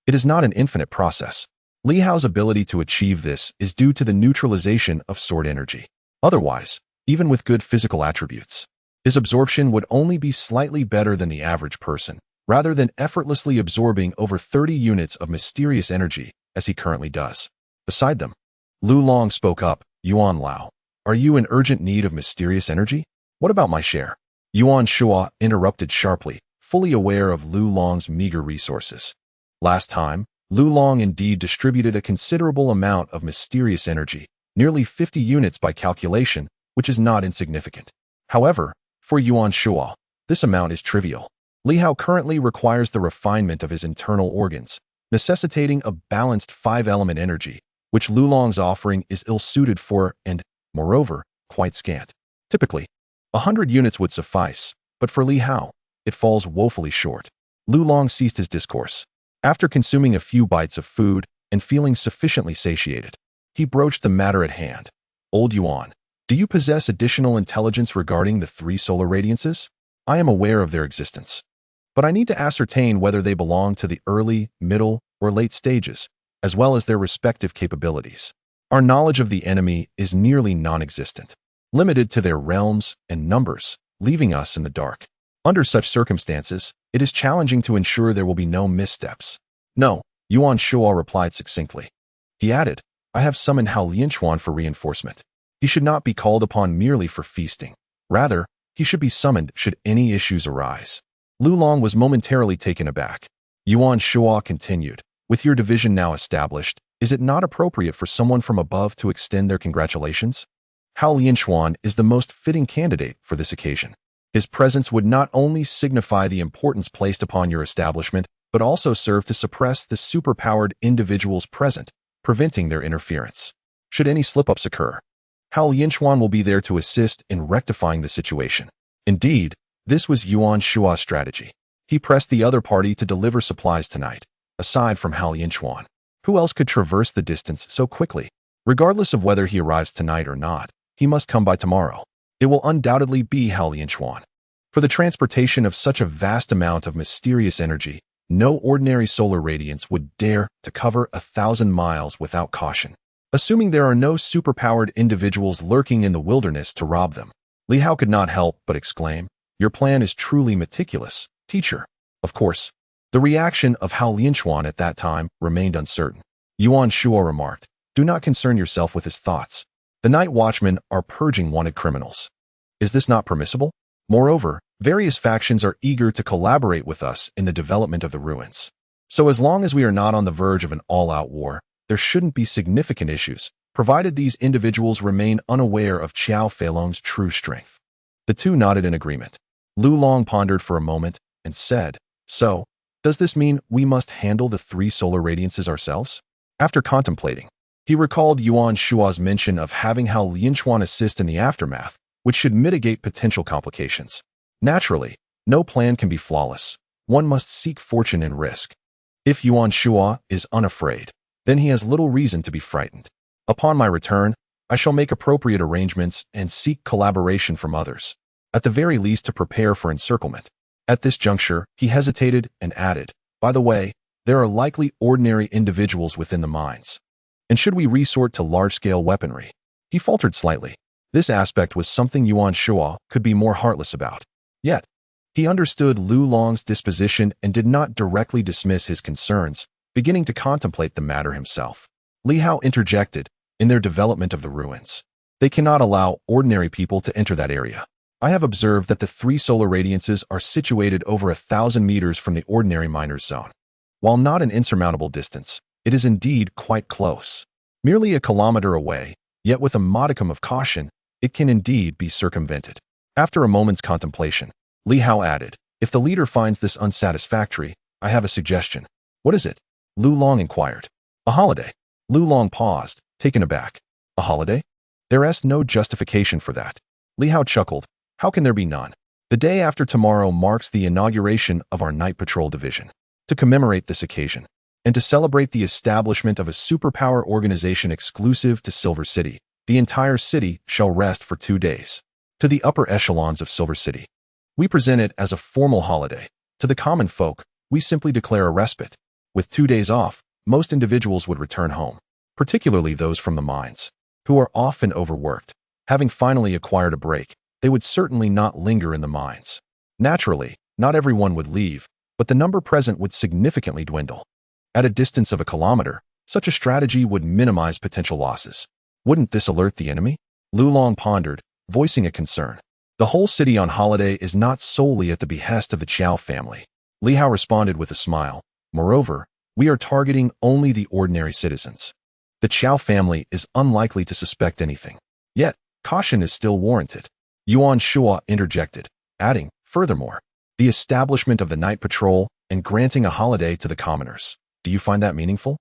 It is not an infinite process. Li Hao's ability to achieve this is due to the neutralization of sword energy. Otherwise, even with good physical attributes, his absorption would only be slightly better than the average person, rather than effortlessly absorbing over 30 units of mysterious energy, as he currently does. Beside them, Lu Long spoke up, Yuan Lao, are you in urgent need of mysterious energy? What about my share? Yuan Shuo interrupted sharply, fully aware of Lu Long's meager resources. Last time, Lu Long indeed distributed a considerable amount of mysterious energy, nearly 50 units by calculation, which is not insignificant. However, for Yuan Shuo, this amount is trivial. Li Hao currently requires the refinement of his internal organs, necessitating a balanced five-element energy, which Lulong's offering is ill-suited for and, moreover, quite scant. Typically, 100 units would suffice, but for Li Hao, it falls woefully short. Lulong ceased his discourse. After consuming a few bites of food and feeling sufficiently satiated, he broached the matter at hand. Old Yuan, do you possess additional intelligence regarding the three solar radiances? I am aware of their existence, but I need to ascertain whether they belong to the early, middle, or late stages, as well as their respective capabilities. Our knowledge of the enemy is nearly non-existent, limited to their realms and numbers, leaving us in the dark. Under such circumstances, it is challenging to ensure there will be no missteps. No, Yuan Shuo replied succinctly. He added, I have summoned Hao Lianquan for reinforcement. He should not be called upon merely for feasting. Rather, he should be summoned should any issues arise. Lulong was momentarily taken aback. Yuan Shuo continued, with your division now established, is it not appropriate for someone from above to extend their congratulations? Hao Lianquan is the most fitting candidate for this occasion. His presence would not only signify the importance placed upon your establishment, but also serve to suppress the superpowered individuals present, preventing their interference. Should any slip-ups occur, Hao Lianquan will be there to assist in rectifying the situation. Indeed, this was Yuan Shua's strategy. He pressed the other party to deliver supplies tonight, aside from Hao Lianquan. Who else could traverse the distance so quickly? Regardless of whether he arrives tonight or not, he must come by tomorrow. It will undoubtedly be Hao Lianquan. For the transportation of such a vast amount of mysterious energy, no ordinary solar radiance would dare to cover 1,000 miles without caution. Assuming there are no superpowered individuals lurking in the wilderness to rob them, Li Hao could not help but exclaim, your plan is truly meticulous, teacher. Of course, the reaction of Hao Lianquan at that time remained uncertain. Yuan Shuo remarked, do not concern yourself with his thoughts. The Night Watchmen are purging wanted criminals. Is this not permissible? Moreover, various factions are eager to collaborate with us in the development of the ruins. So as long as we are not on the verge of an all-out war, there shouldn't be significant issues, provided these individuals remain unaware of Qiao Feilong's true strength. The two nodded in agreement. Lulong pondered for a moment and said, so, does this mean we must handle the three solar radiances ourselves? After contemplating, he recalled Yuan Shua's mention of having Hao Lianquan assist in the aftermath, which should mitigate potential complications. Naturally, no plan can be flawless. One must seek fortune and risk. If Yuan Shuo is unafraid, then he has little reason to be frightened. Upon my return, I shall make appropriate arrangements and seek collaboration from others, at the very least to prepare for encirclement. At this juncture, he hesitated and added, by the way, there are likely ordinary individuals within the mines. And should we resort to large-scale weaponry? He faltered slightly. This aspect was something Yuan Shuo could be more heartless about. Yet, he understood Lulong's disposition and did not directly dismiss his concerns, beginning to contemplate the matter himself. Li Hao interjected, in their development of the ruins, they cannot allow ordinary people to enter that area. I have observed that the three solar radiances are situated over 1,000 meters from the ordinary miner's zone. While not an insurmountable distance, it is indeed quite close. Merely a kilometer away, yet with a modicum of caution, it can indeed be circumvented. After a moment's contemplation, Li Hao added, if the leader finds this unsatisfactory, I have a suggestion. What is it? Lulong inquired. A holiday. Lulong paused, taken aback. A holiday? There is no justification for that. Li Hao chuckled. How can there be none? The day after tomorrow marks the inauguration of our night patrol division. To commemorate this occasion, and to celebrate the establishment of a superpower organization exclusive to Silver City, the entire city shall rest for 2 days. To the upper echelons of Silver City, we present it as a formal holiday. To the common folk, we simply declare a respite. With 2 days off, most individuals would return home, particularly those from the mines, who are often overworked. Having finally acquired a break, they would certainly not linger in the mines. Naturally, not everyone would leave, but the number present would significantly dwindle. At a distance of a kilometer, such a strategy would minimize potential losses. Wouldn't this alert the enemy? Lulong pondered, voicing a concern. The whole city on holiday is not solely at the behest of the Qiao family. Li Hao responded with a smile. Moreover, we are targeting only the ordinary citizens. The Qiao family is unlikely to suspect anything. Yet, caution is still warranted. Yuan Shuo interjected, adding, furthermore, the establishment of the night patrol, and granting a holiday to the commoners. Do you find that meaningful?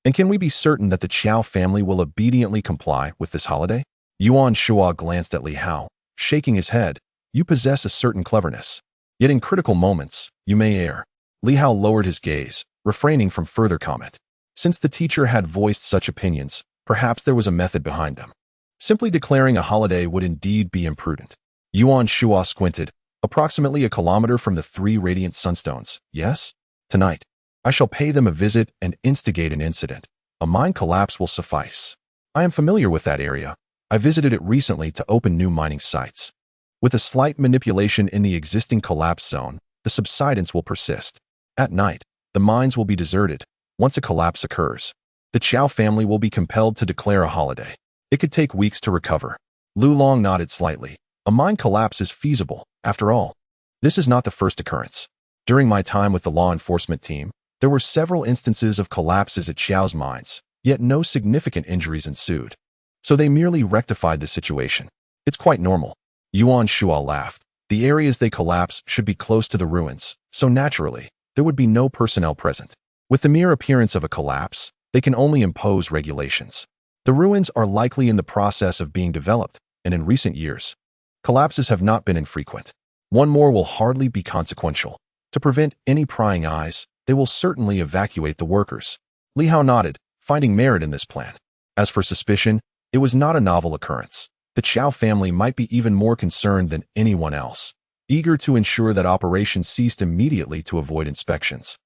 And can we be certain that the Qiao family will obediently comply with this holiday? Yuan Shuo glanced at Li Hao, shaking his head. You possess a certain cleverness. Yet in critical moments, you may err. Li Hao lowered his gaze, refraining from further comment. Since the teacher had voiced such opinions, perhaps there was a method behind them. Simply declaring a holiday would indeed be imprudent. Yuan Shuo squinted. Approximately a kilometer from the 3 radiant sunstones. Yes? Tonight, I shall pay them a visit and instigate an incident. A mine collapse will suffice. I am familiar with that area. I visited it recently to open new mining sites. With a slight manipulation in the existing collapse zone, the subsidence will persist. At night, the mines will be deserted. Once a collapse occurs, the Qiao family will be compelled to declare a holiday. It could take weeks to recover. Lu Long nodded slightly. A mine collapse is feasible, after all. This is not the first occurrence. During my time with the law enforcement team, there were several instances of collapses at Qiao's mines, yet no significant injuries ensued. So they merely rectified the situation. It's quite normal. Yuan Shuo laughed. The areas they collapse should be close to the ruins, so naturally, there would be no personnel present. With the mere appearance of a collapse, they can only impose regulations. The ruins are likely in the process of being developed, and in recent years, collapses have not been infrequent. One more will hardly be consequential. To prevent any prying eyes, they will certainly evacuate the workers. Li Hao nodded, finding merit in this plan. As for suspicion, it was not a novel occurrence. The Qiao family might be even more concerned than anyone else, eager to ensure that operations ceased immediately to avoid inspections.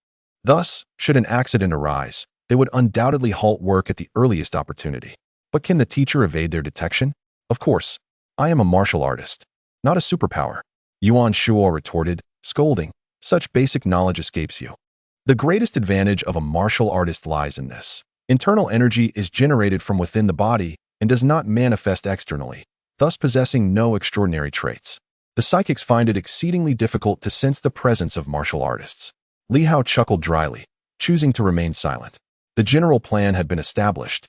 Thus, should an accident arise, they would undoubtedly halt work at the earliest opportunity. But can the teacher evade their detection? Of course. I am a martial artist, not a superpower. Yuan Shuo retorted, scolding. Such basic knowledge escapes you. The greatest advantage of a martial artist lies in this. Internal energy is generated from within the body and does not manifest externally, thus possessing no extraordinary traits. The psychics find it exceedingly difficult to sense the presence of martial artists. Li Hao chuckled dryly, choosing to remain silent. The general plan had been established,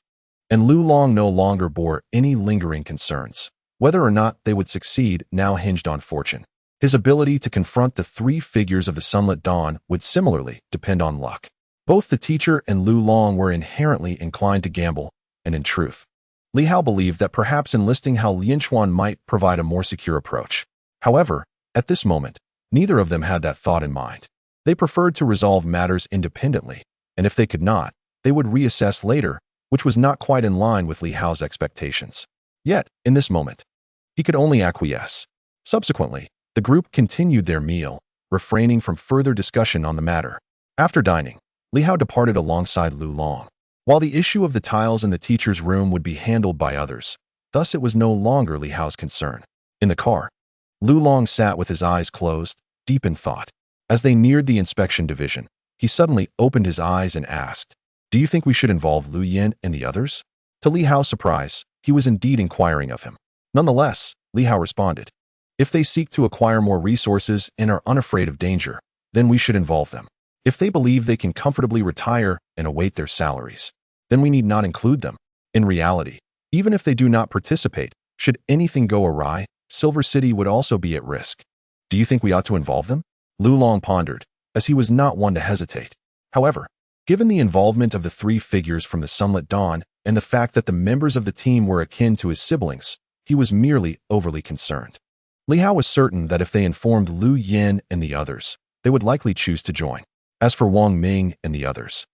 and Lu Long no longer bore any lingering concerns. Whether or not they would succeed now hinged on fortune. His ability to confront the 3 figures of the sunlit dawn would similarly depend on luck. Both the teacher and Lu Long were inherently inclined to gamble, and in truth, Li Hao believed that perhaps enlisting Hao Lianchuan might provide a more secure approach. However, at this moment, neither of them had that thought in mind. They preferred to resolve matters independently, and if they could not, they would reassess later, which was not quite in line with Li Hao's expectations. Yet, in this moment, he could only acquiesce. Subsequently, the group continued their meal, refraining from further discussion on the matter. After dining, Li Hao departed alongside Lu Long. While the issue of the tiles in the teacher's room would be handled by others, thus it was no longer Li Hao's concern. In the car, Lu Long sat with his eyes closed, deep in thought. As they neared the inspection division, he suddenly opened his eyes and asked, "Do you think we should involve Liu Yan and the others?" To Li Hao's surprise, he was indeed inquiring of him. Nonetheless, Li Hao responded, "If they seek to acquire more resources and are unafraid of danger, then we should involve them. If they believe they can comfortably retire and await their salaries, then we need not include them. In reality, even if they do not participate, should anything go awry, Silver City would also be at risk. Do you think we ought to involve them?" Lu Long pondered, as he was not one to hesitate. However, given the involvement of the 3 figures from the sunlit dawn and the fact that the members of the team were akin to his siblings, he was merely overly concerned. Li Hao was certain that if they informed Liu Yan and the others, they would likely choose to join. As for Wang Ming and the others,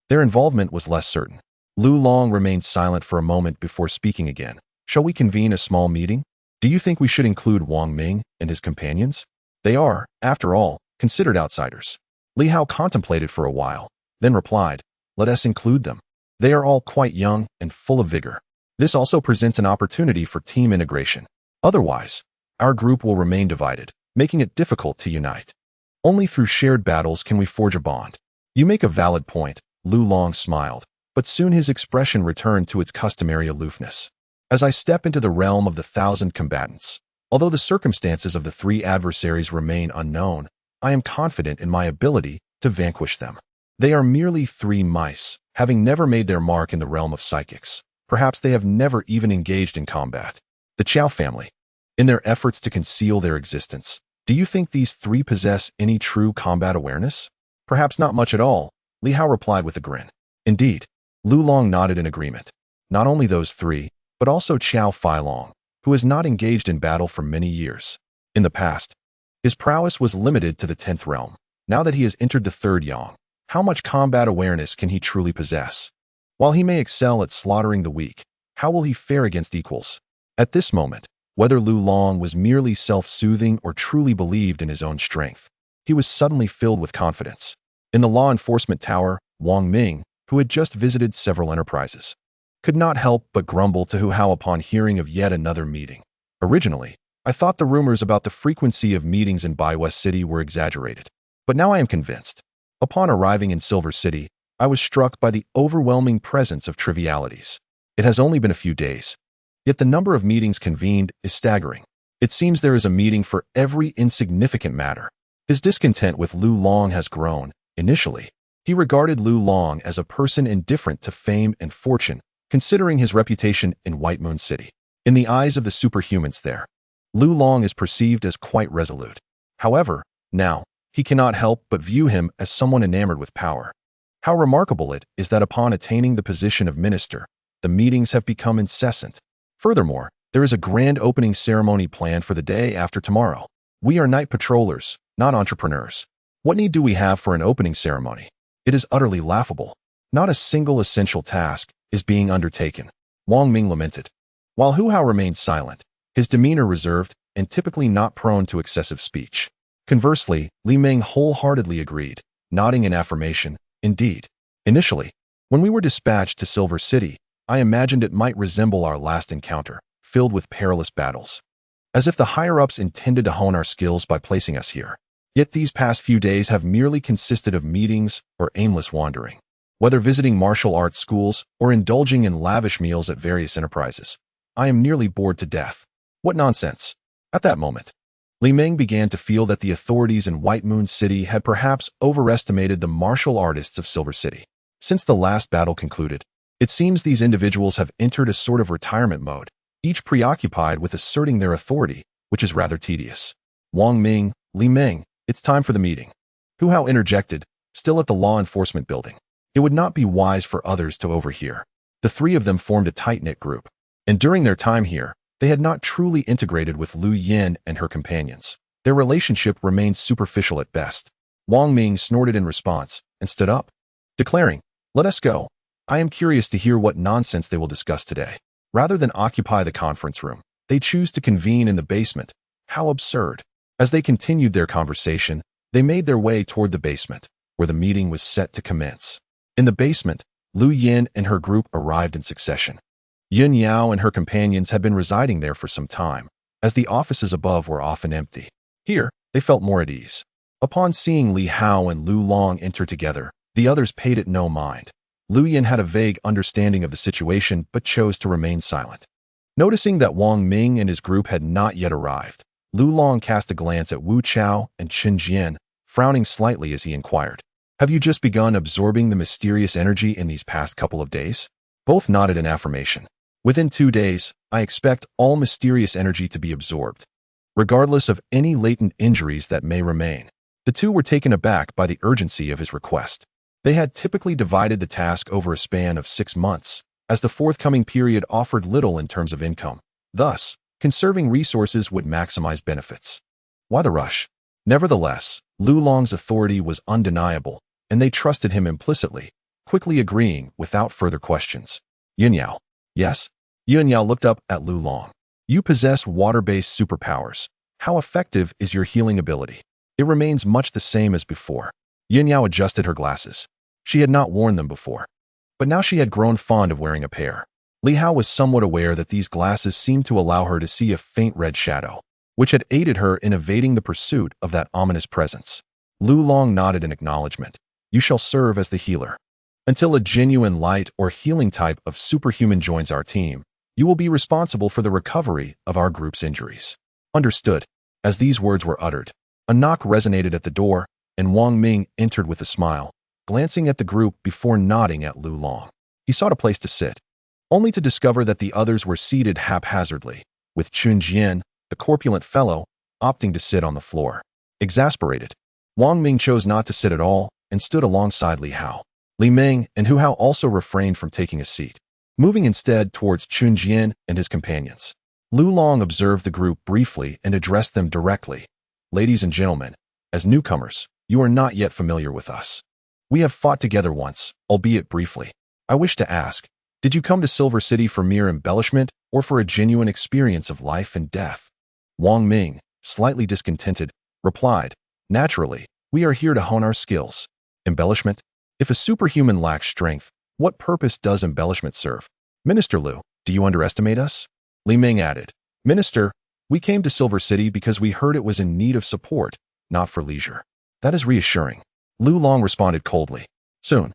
their involvement was less certain. Lu Long remained silent for a moment before speaking again. "Shall we convene a small meeting? Do you think we should include Wang Ming and his companions? They are, after all, considered outsiders." Li Hao contemplated for a while, then replied, "Let us include them. They are all quite young and full of vigor. This also presents an opportunity for team integration. Otherwise, our group will remain divided, making it difficult to unite. Only through shared battles can we forge a bond." "You make a valid point," Lu Long smiled, but soon his expression returned to its customary aloofness. "As I step into the realm of the 1,000 combatants, although the circumstances of the 3 adversaries remain unknown, I am confident in my ability to vanquish them. They are merely 3 mice, having never made their mark in the realm of psychics. Perhaps they have never even engaged in combat. The Qiao family, in their efforts to conceal their existence, Do you think these three possess any true combat awareness? Perhaps not much at all, Li Hao replied with a grin. Indeed, Lu Long nodded in agreement. Not only those three, but also Qiao Feilong, who has not engaged in battle for many years. In the past, his prowess was limited to the 10th realm. Now that he has entered the 3rd yang, how much combat awareness can he truly possess? While he may excel at slaughtering the weak, how will he fare against equals? At this moment, whether Lu Long was merely self-soothing or truly believed in his own strength, he was suddenly filled with confidence. In the law enforcement tower, Wang Ming, who had just visited several enterprises, could not help but grumble to Hu Hao upon hearing of yet another meeting. Originally, I thought the rumors about the frequency of meetings in Bai West City were exaggerated, but now I am convinced. Upon arriving in Silver City, I was struck by the overwhelming presence of trivialities. It has only been a few days, yet the number of meetings convened is staggering. It seems there is a meeting for every insignificant matter. His discontent with Lu Long has grown. Initially, he regarded Lu Long as a person indifferent to fame and fortune, considering his reputation in White Moon City. In the eyes of the superhumans there, Lu Long is perceived as quite resolute. However, now, he cannot help but view him as someone enamored with power. How remarkable it is that upon attaining the position of minister, the meetings have become incessant. Furthermore, there is a grand opening ceremony planned for the day after tomorrow. We are night patrollers, not entrepreneurs. What need do we have for an opening ceremony? It is utterly laughable. Not a single essential task is being undertaken, Wang Ming lamented. While Hu Hao remained silent, his demeanor reserved and typically not prone to excessive speech. Conversely, Li Ming wholeheartedly agreed, nodding in affirmation. Indeed. Initially, when we were dispatched to Silver City, I imagined it might resemble our last encounter, filled with perilous battles. As if the higher-ups intended to hone our skills by placing us here. Yet these past few days have merely consisted of meetings or aimless wandering. Whether visiting martial arts schools or indulging in lavish meals at various enterprises, I am nearly bored to death. What nonsense. At that moment, Li Ming began to feel that the authorities in White Moon City had perhaps overestimated the martial artists of Silver City. Since the last battle concluded, it seems these individuals have entered a sort of retirement mode, each preoccupied with asserting their authority, which is rather tedious. Wang Ming, Li Ming, it's time for the meeting. Hu Hao interjected, still at the law enforcement building. It would not be wise for others to overhear. The three of them formed a tight-knit group, and during their time here, they had not truly integrated with Liu Yan and her companions. Their relationship remained superficial at best. Wang Ming snorted in response and stood up, declaring, "Let us go. I am curious to hear what nonsense they will discuss today." Rather than occupy the conference room, they choose to convene in the basement. How absurd. As they continued their conversation, they made their way toward the basement, where the meeting was set to commence. In the basement, Liu Yan and her group arrived in succession. Yun Yao and her companions had been residing there for some time, as the offices above were often empty. Here, they felt more at ease. Upon seeing Li Hao and Lu Long enter together, the others paid it no mind. Liu Yan had a vague understanding of the situation but chose to remain silent. Noticing that Wang Ming and his group had not yet arrived, Lu Long cast a glance at Wu Chao and Chen Jian, frowning slightly as he inquired, "Have you just begun absorbing the mysterious energy in these past couple of days?" Both nodded in affirmation. "Within 2 days, I expect all mysterious energy to be absorbed, regardless of any latent injuries that may remain." The two were taken aback by the urgency of his request. They had typically divided the task over a span of 6 months, as the forthcoming period offered little in terms of income. Thus, conserving resources would maximize benefits. Why the rush? Nevertheless, Lu Long's authority was undeniable, and they trusted him implicitly, quickly agreeing without further questions. Yun Yao. Yes? Yun Yao looked up at Lu Long. You possess water-based superpowers. How effective is your healing ability? It remains much the same as before. Yun Yao adjusted her glasses. She had not worn them before, but now she had grown fond of wearing a pair. Li Hao was somewhat aware that these glasses seemed to allow her to see a faint red shadow, which had aided her in evading the pursuit of that ominous presence. Lu Long nodded in acknowledgement. You shall serve as the healer. Until a genuine light or healing type of superhuman joins our team, you will be responsible for the recovery of our group's injuries. Understood. As these words were uttered, a knock resonated at the door, and Wang Ming entered with a smile, glancing at the group before nodding at Lu Long. He sought a place to sit, only to discover that the others were seated haphazardly, with Chun Jian, the corpulent fellow, opting to sit on the floor. Exasperated, Wang Ming chose not to sit at all and stood alongside Li Hao. Li Ming and Hu Hao also refrained from taking a seat, moving instead towards Chun Jian and his companions. Lu Long observed the group briefly and addressed them directly. Ladies and gentlemen, as newcomers, you are not yet familiar with us. We have fought together once, albeit briefly. I wish to ask, did you come to Silver City for mere embellishment or for a genuine experience of life and death? Wang Ming, slightly discontented, replied, naturally, we are here to hone our skills. Embellishment? If a superhuman lacks strength, what purpose does embellishment serve? Minister Liu, do you underestimate us? Li Ming added, Minister, we came to Silver City because we heard it was in need of support, not for leisure. That is reassuring. Lu Long responded coldly. Soon,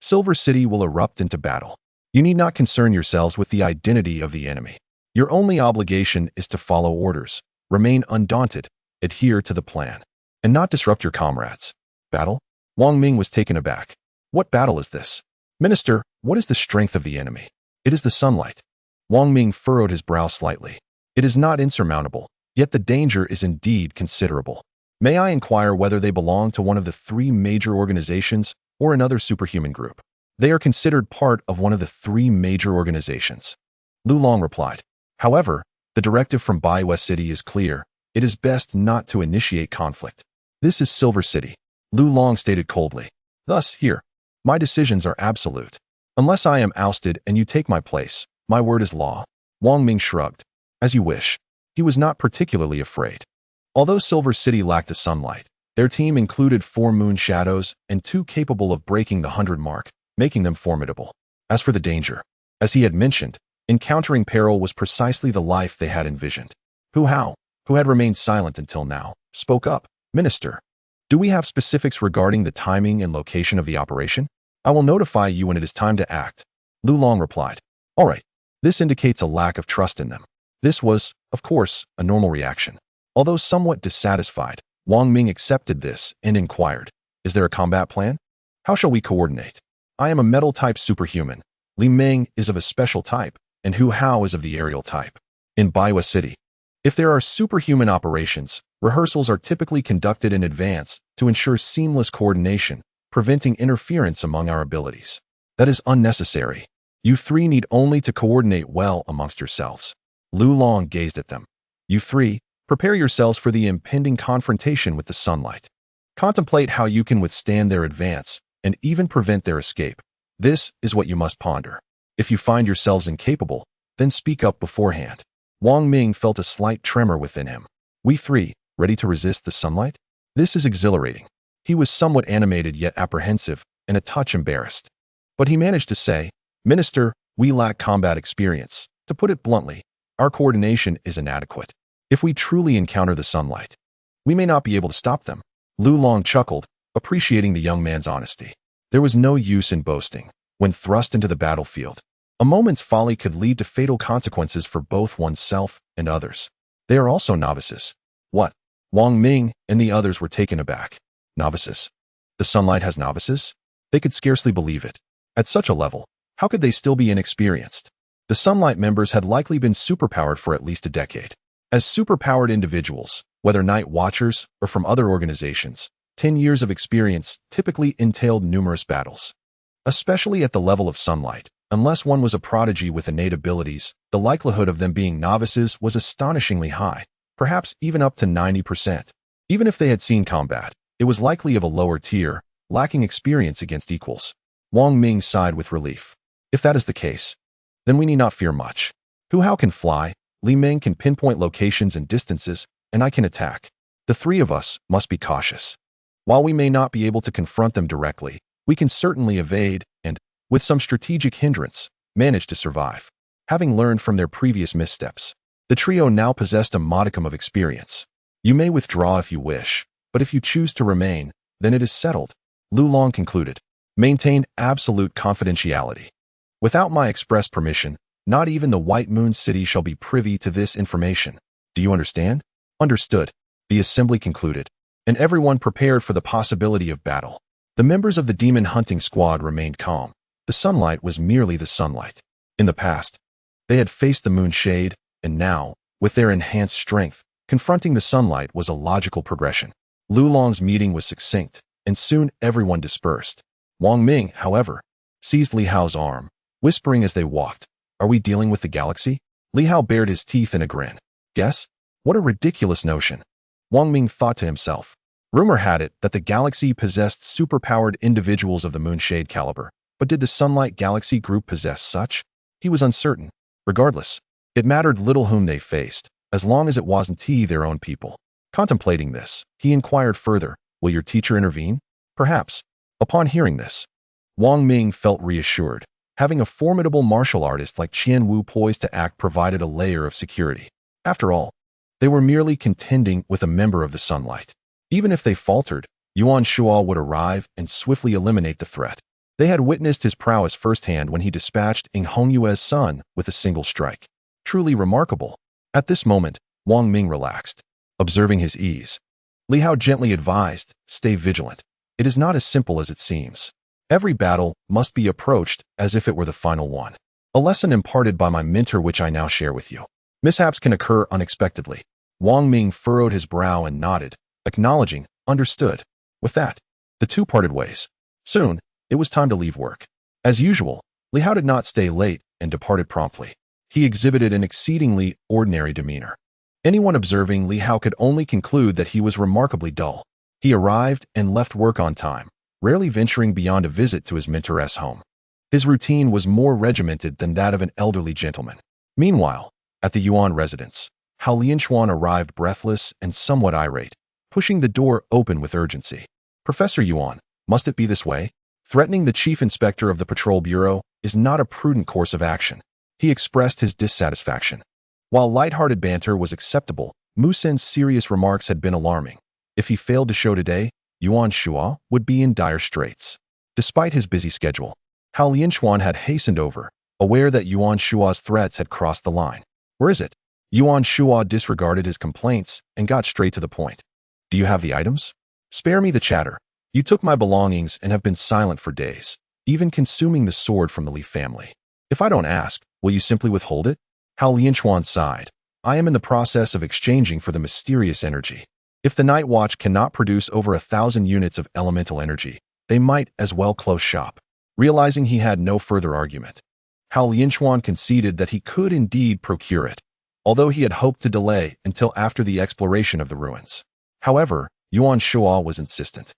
Silver City will erupt into battle. You need not concern yourselves with the identity of the enemy. Your only obligation is to follow orders, remain undaunted, adhere to the plan, and not disrupt your comrades. Battle? Wang Ming was taken aback. What battle is this? Minister, what is the strength of the enemy? It is the sunlight. Wang Ming furrowed his brow slightly. It is not insurmountable, yet the danger is indeed considerable. May I inquire whether they belong to one of the 3 major organizations or another superhuman group? They are considered part of one of the 3 major organizations. Lu Long replied. However, the directive from Bai West City is clear. It is best not to initiate conflict. This is Silver City, Lu Long stated coldly. Thus, here, my decisions are absolute. Unless I am ousted and you take my place, my word is law. Wang Ming shrugged. As you wish. He was not particularly afraid. Although Silver City lacked a sunlight, their team included 4 moon shadows and 2 capable of breaking the 100 mark, making them formidable. As for the danger, as he had mentioned, encountering peril was precisely the life they had envisioned. Hu Hao, who had remained silent until now, spoke up. Minister, do we have specifics regarding the timing and location of the operation? I will notify you when it is time to act. Lu Long replied. All right. This indicates a lack of trust in them. This was, of course, a normal reaction. Although somewhat dissatisfied, Wang Ming accepted this and inquired, is there a combat plan? How shall we coordinate? I am a metal-type superhuman. Li Ming is of a special type, and Hu Hao is of the aerial type. In Baiwa City, if there are superhuman operations, rehearsals are typically conducted in advance to ensure seamless coordination, preventing interference among our abilities. That is unnecessary. You 3 need only to coordinate well amongst yourselves. Lu Long gazed at them. You 3, prepare yourselves for the impending confrontation with the sunlight. Contemplate how you can withstand their advance and even prevent their escape. This is what you must ponder. If you find yourselves incapable, then speak up beforehand. Wang Ming felt a slight tremor within him. We 3, ready to resist the sunlight? This is exhilarating. He was somewhat animated yet apprehensive and a touch embarrassed. But he managed to say, Minister, we lack combat experience. To put it bluntly, our coordination is inadequate. If we truly encounter the sunlight, we may not be able to stop them. Lu Long chuckled, appreciating the young man's honesty. There was no use in boasting. When thrust into the battlefield, a moment's folly could lead to fatal consequences for both oneself and others. They are also novices. What? Wang Ming and the others were taken aback. Novices? The sunlight has novices? They could scarcely believe it. At such a level, how could they still be inexperienced? The Sunlight members had likely been superpowered for at least a decade. As superpowered individuals, whether Night Watchers or from other organizations, 10 years of experience typically entailed numerous battles. Especially at the level of Sunlight, unless one was a prodigy with innate abilities, the likelihood of them being novices was astonishingly high, perhaps even up to 90%. Even if they had seen combat, it was likely of a lower tier, lacking experience against equals. Wang Ming sighed with relief. If that is the case, then we need not fear much. Hu Hao can fly, Li Ming can pinpoint locations and distances, and I can attack. The 3 of us must be cautious. While we may not be able to confront them directly, we can certainly evade and, with some strategic hindrance, manage to survive. Having learned from their previous missteps, the trio now possessed a modicum of experience. You may withdraw if you wish, but if you choose to remain, then it is settled. Lu Long concluded. Maintain absolute confidentiality. Without my express permission, not even the White Moon City shall be privy to this information. Do you understand? Understood. The assembly concluded, and everyone prepared for the possibility of battle. The members of the demon hunting squad remained calm. The sunlight was merely the sunlight. In the past, they had faced the moon shade, and now, with their enhanced strength, Confronting the sunlight was a logical progression. Lu Long's meeting was succinct, and soon everyone dispersed. Wang Ming, however, seized Li Hao's arm, whispering as they walked, "Are we dealing with the galaxy?" Li Hao bared his teeth in a grin. "Guess? What a ridiculous notion." Wang Ming thought to himself. Rumor had it that the galaxy possessed superpowered individuals of the Moonshade caliber, but did the Sunlight Galaxy group possess such? He was uncertain. Regardless, it mattered little whom they faced, as long as it wasn't their own people. Contemplating this, he inquired further, "Will your teacher intervene?" "Perhaps." Upon hearing this, Wang Ming felt reassured. Having a formidable martial artist like Qian Wu poised to act provided a layer of security. After all, they were merely contending with a member of the Sunlight. Even if they faltered, Yuan Shuo would arrive and swiftly eliminate the threat. They had witnessed his prowess firsthand when he dispatched Ing Hongyue's son with a single strike. Truly remarkable. At this moment, Wang Ming relaxed, observing his ease. Li Hao gently advised, "Stay vigilant. It is not as simple as it seems. Every battle must be approached as if it were the final one. A lesson imparted by my mentor which I now share with you. Mishaps can occur unexpectedly." Wang Ming furrowed his brow and nodded, acknowledging, "Understood." With that, the two parted ways. Soon, it was time to leave work. As usual, Li Hao did not stay late and departed promptly. He exhibited an exceedingly ordinary demeanor. Anyone observing Li Hao could only conclude that he was remarkably dull. He arrived and left work on time, rarely venturing beyond a visit to his mentor's home. His routine was more regimented than that of an elderly gentleman. Meanwhile, at the Yuan residence, Hao Lianchuan arrived breathless and somewhat irate, pushing the door open with urgency. "Professor Yuan, must it be this way? Threatening the chief inspector of the patrol bureau is not a prudent course of action." He expressed his dissatisfaction. While light-hearted banter was acceptable, Mu Sen's serious remarks had been alarming. If he failed to show today, Yuan Shuo would be in dire straits. Despite his busy schedule, Hao Lianchuan had hastened over, aware that Yuan Shuo's threats had crossed the line. "Where is it?" Yuan Shuo disregarded his complaints and got straight to the point. "Do you have the items? Spare me the chatter. You took my belongings and have been silent for days, even consuming the sword from the Li family. If I don't ask, will you simply withhold it?" Hao Lianchuan sighed. "I am in the process of exchanging for the mysterious energy. If the Night Watch cannot produce over 1,000 units of elemental energy, they might as well close shop." Realizing he had no further argument, Hao Lianchuan conceded that he could indeed procure it, although he had hoped to delay until after the exploration of the ruins. However, Yuan Shuo was insistent.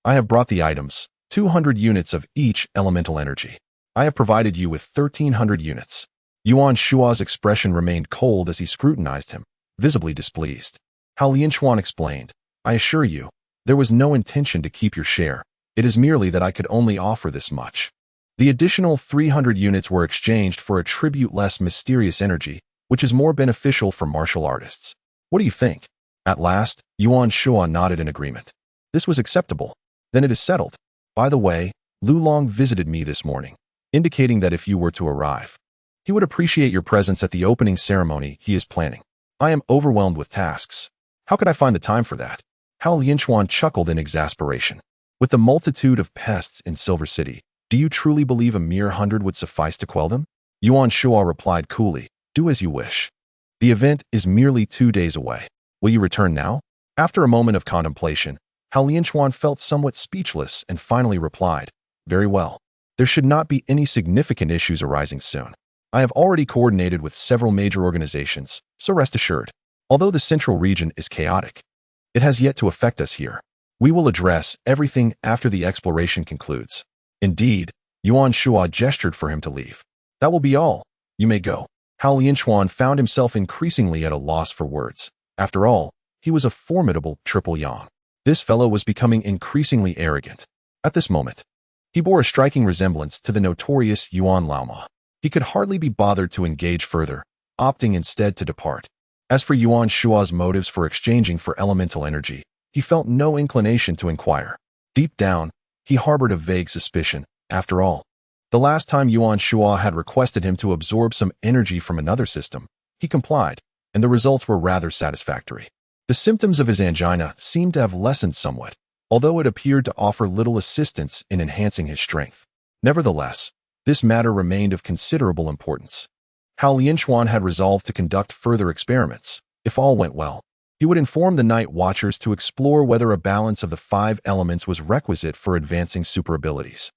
"I have brought the items, 200 units of each elemental energy. I have provided you with 1,300 units. Yuan Shuo's expression remained cold as he scrutinized him, visibly displeased. Hao Lianchuan explained, "I assure you, there was no intention to keep your share. It is merely that I could only offer this much." The additional 300 units were exchanged for a tribute less mysterious energy, which is more beneficial for martial artists. "What do you think?" At last, Yuan Shuo nodded in agreement. "This was acceptable. Then it is settled. By the way, Lu Long visited me this morning, indicating that if you were to arrive, he would appreciate your presence at the opening ceremony he is planning. I am overwhelmed with tasks. How could I find the time for that?" Hao Lianchuan chuckled in exasperation. "With the multitude of pests in Silver City, do you truly believe a mere 100 would suffice to quell them?" Yuan Shuo replied coolly, "Do as you wish. The event is merely 2 days away. Will you return now?" After a moment of contemplation, Hao Lianchuan felt somewhat speechless and finally replied, "Very well. There should not be any significant issues arising soon. I have already coordinated with several major organizations, so rest assured. Although the central region is chaotic, it has yet to affect us here. We will address everything after the exploration concludes." Indeed, Yuan Shuo gestured for him to leave. "That will be all. You may go." Hao Lianchuan found himself increasingly at a loss for words. After all, he was a formidable triple yang. This fellow was becoming increasingly arrogant. At this moment, he bore a striking resemblance to the notorious Yuan Laoma. He could hardly be bothered to engage further, opting instead to depart. As for Yuan Shuo's motives for exchanging for elemental energy, he felt no inclination to inquire. Deep down, he harbored a vague suspicion. After all, the last time Yuan Shuo had requested him to absorb some energy from another system, he complied, and the results were rather satisfactory. The symptoms of his angina seemed to have lessened somewhat, although it appeared to offer little assistance in enhancing his strength. Nevertheless, this matter remained of considerable importance. Hao Lianchuan had resolved to conduct further experiments, if all went well. He would inform the Night Watchers to explore whether a balance of the 5 elements was requisite for advancing super abilities.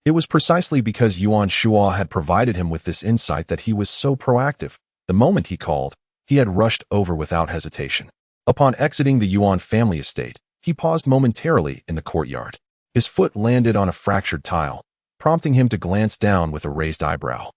It was precisely because Yuan Shuo had provided him with this insight that he was so proactive. The moment he called, he had rushed over without hesitation. Upon exiting the Yuan family estate, he paused momentarily in the courtyard. His foot landed on a fractured tile, prompting him to glance down with a raised eyebrow.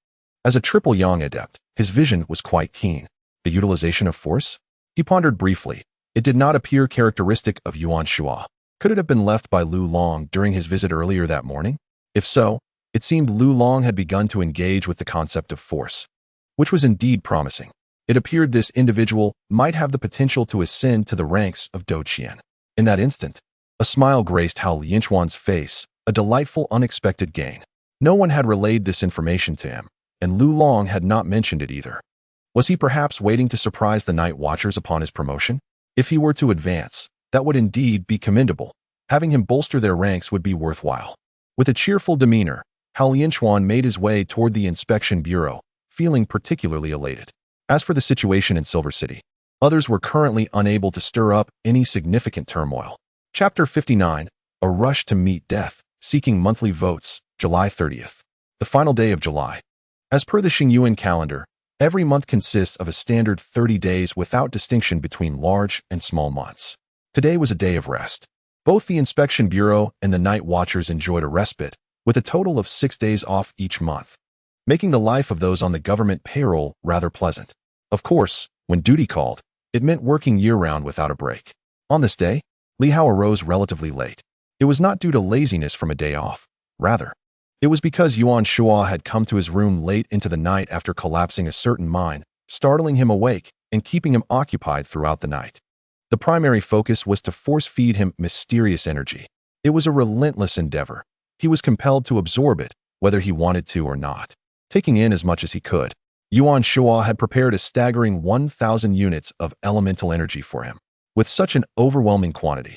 As a triple Yang adept, his vision was quite keen. The utilization of force? He pondered briefly. It did not appear characteristic of Yuan Shuo. Could it have been left by Lu Long during his visit earlier that morning? If so, it seemed Lu Long had begun to engage with the concept of force, which was indeed promising. It appeared this individual might have the potential to ascend to the ranks of Douqian. In that instant, a smile graced Hao Lianchuan's face, a delightful unexpected gain. No one had relayed this information to him, and Lu Long had not mentioned it either. Was he perhaps waiting to surprise the Night Watchers upon his promotion? If he were to advance, that would indeed be commendable. Having him bolster their ranks would be worthwhile. With a cheerful demeanor, Hao Lianchuan made his way toward the inspection bureau, feeling particularly elated. As for the situation in Silver City, others were currently unable to stir up any significant turmoil. Chapter 59, A Rush to Meet Death, Seeking Monthly Votes, July 30th. The final day of July. As per the Xingyuan calendar, every month consists of a standard 30 days without distinction between large and small months. Today was a day of rest. Both the Inspection Bureau and the Night Watchers enjoyed a respite, with a total of 6 days off each month, making the life of those on the government payroll rather pleasant. Of course, when duty called, it meant working year-round without a break. On this day, Li Hao arose relatively late. It was not due to laziness from a day off. Rather, it was because Yuan Shuo had come to his room late into the night after collapsing a certain mine, startling him awake and keeping him occupied throughout the night. The primary focus was to force-feed him mysterious energy. It was a relentless endeavor. He was compelled to absorb it, whether he wanted to or not. Taking in as much as he could, Yuan Shuo had prepared a staggering 1,000 units of elemental energy for him. With such an overwhelming quantity,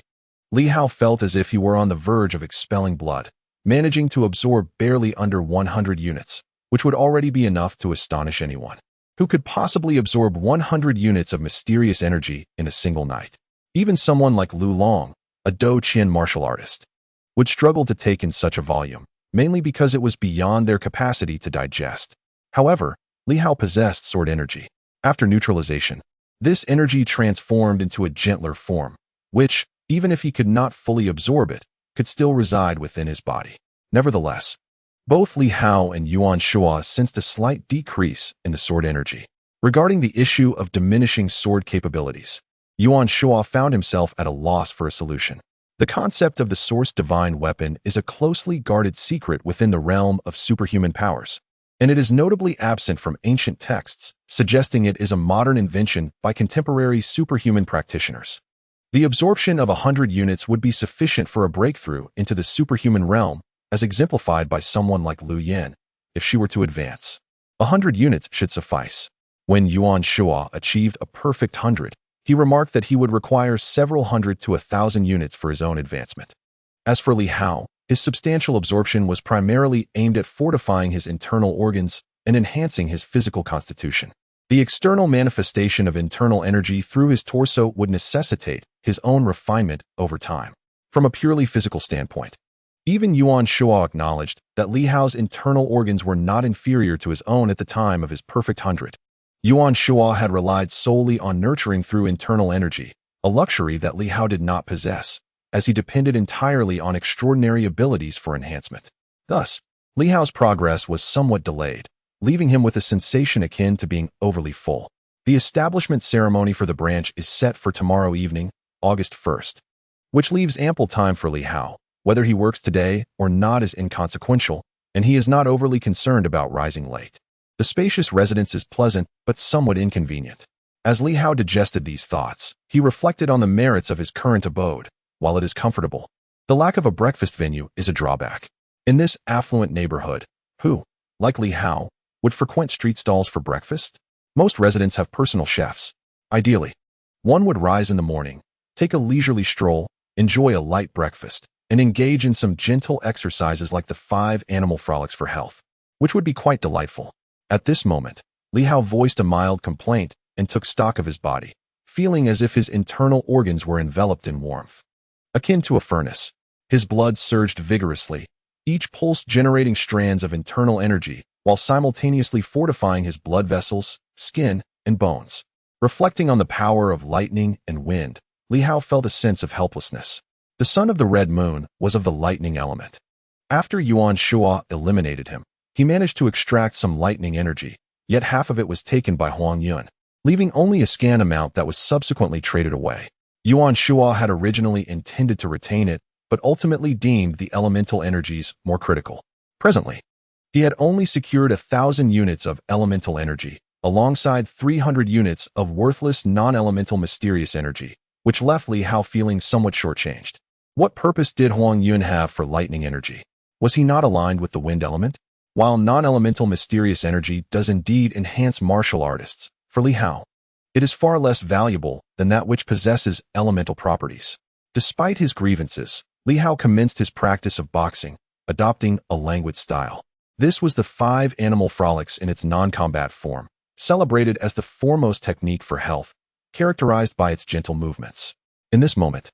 Li Hao felt as if he were on the verge of expelling blood, managing to absorb barely under 100 units, which would already be enough to astonish anyone. Who could possibly absorb 100 units of mysterious energy in a single night? Even someone like Lu Long, a Douqian martial artist, would struggle to take in such a volume, mainly because it was beyond their capacity to digest. However, Li Hao possessed sword energy. After neutralization, this energy transformed into a gentler form, which, even if he could not fully absorb it, could still reside within his body. Nevertheless, both Li Hao and Yuan Shuo sensed a slight decrease in the sword energy. Regarding the issue of diminishing sword capabilities, Yuan Shuo found himself at a loss for a solution. The concept of the source divine weapon is a closely guarded secret within the realm of superhuman powers, and it is notably absent from ancient texts, suggesting it is a modern invention by contemporary superhuman practitioners. The absorption of 100 units would be sufficient for a breakthrough into the superhuman realm, as exemplified by someone like Liu Yan, if she were to advance. 100 units should suffice. When Yuan Shuo achieved a perfect 100, he remarked that he would require several hundred to 1,000 units for his own advancement. As for Li Hao, his substantial absorption was primarily aimed at fortifying his internal organs and enhancing his physical constitution. The external manifestation of internal energy through his torso would necessitate his own refinement over time. From a purely physical standpoint, even Yuan Shuo acknowledged that Li Hao's internal organs were not inferior to his own at the time of his perfect 100. Yuan Shuo had relied solely on nurturing through internal energy, a luxury that Li Hao did not possess, as he depended entirely on extraordinary abilities for enhancement. Thus, Li Hao's progress was somewhat delayed, leaving him with a sensation akin to being overly full. The establishment ceremony for the branch is set for tomorrow evening, August 1st, which leaves ample time for Li Hao. Whether he works today or not is inconsequential, and he is not overly concerned about rising late. The spacious residence is pleasant but somewhat inconvenient. As Li Hao digested these thoughts, he reflected on the merits of his current abode. While it is comfortable, the lack of a breakfast venue is a drawback. In this affluent neighborhood, who, like Li Hao, would frequent street stalls for breakfast? Most residents have personal chefs. Ideally, one would rise in the morning, take a leisurely stroll, enjoy a light breakfast, and engage in some gentle exercises like the 5 animal frolics for health, which would be quite delightful. At this moment, Li Hao voiced a mild complaint and took stock of his body, feeling as if his internal organs were enveloped in warmth. Akin to a furnace, his blood surged vigorously, each pulse generating strands of internal energy, while simultaneously fortifying his blood vessels, skin, and bones. Reflecting on the power of lightning and wind, Li Hao felt a sense of helplessness. The son of the red moon was of the lightning element. After Yuan Shuo eliminated him, he managed to extract some lightning energy, yet half of it was taken by Huang Yun, leaving only a scant amount that was subsequently traded away. Yuan Shuo had originally intended to retain it, but ultimately deemed the elemental energies more critical. Presently, he had only secured 1,000 units of elemental energy, alongside 300 units of worthless non-elemental mysterious energy, which left Li Hao feeling somewhat shortchanged. What purpose did Huang Yun have for lightning energy? Was he not aligned with the wind element? While non-elemental mysterious energy does indeed enhance martial artists, for Li Hao, it is far less valuable than that which possesses elemental properties. Despite his grievances, Li Hao commenced his practice of boxing, adopting a languid style. This was the 5 animal frolics in its non-combat form, celebrated as the foremost technique for health, characterized by its gentle movements. In this moment,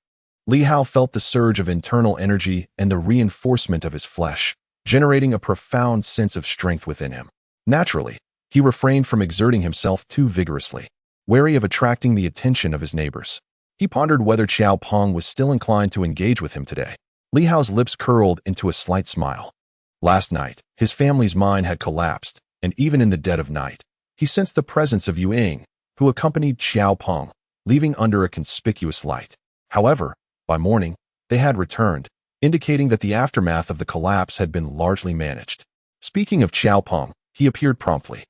Li Hao felt the surge of internal energy and the reinforcement of his flesh, generating a profound sense of strength within him. Naturally, he refrained from exerting himself too vigorously, wary of attracting the attention of his neighbors. He pondered whether Qiao Peng was still inclined to engage with him today. Li Hao's lips curled into a slight smile. Last night, his family's mind had collapsed, and even in the dead of night, he sensed the presence of Yu Ying, who accompanied Qiao Peng, leaving under a conspicuous light. However, by morning, they had returned, indicating that the aftermath of the collapse had been largely managed. Speaking of Qiao Peng, he appeared promptly.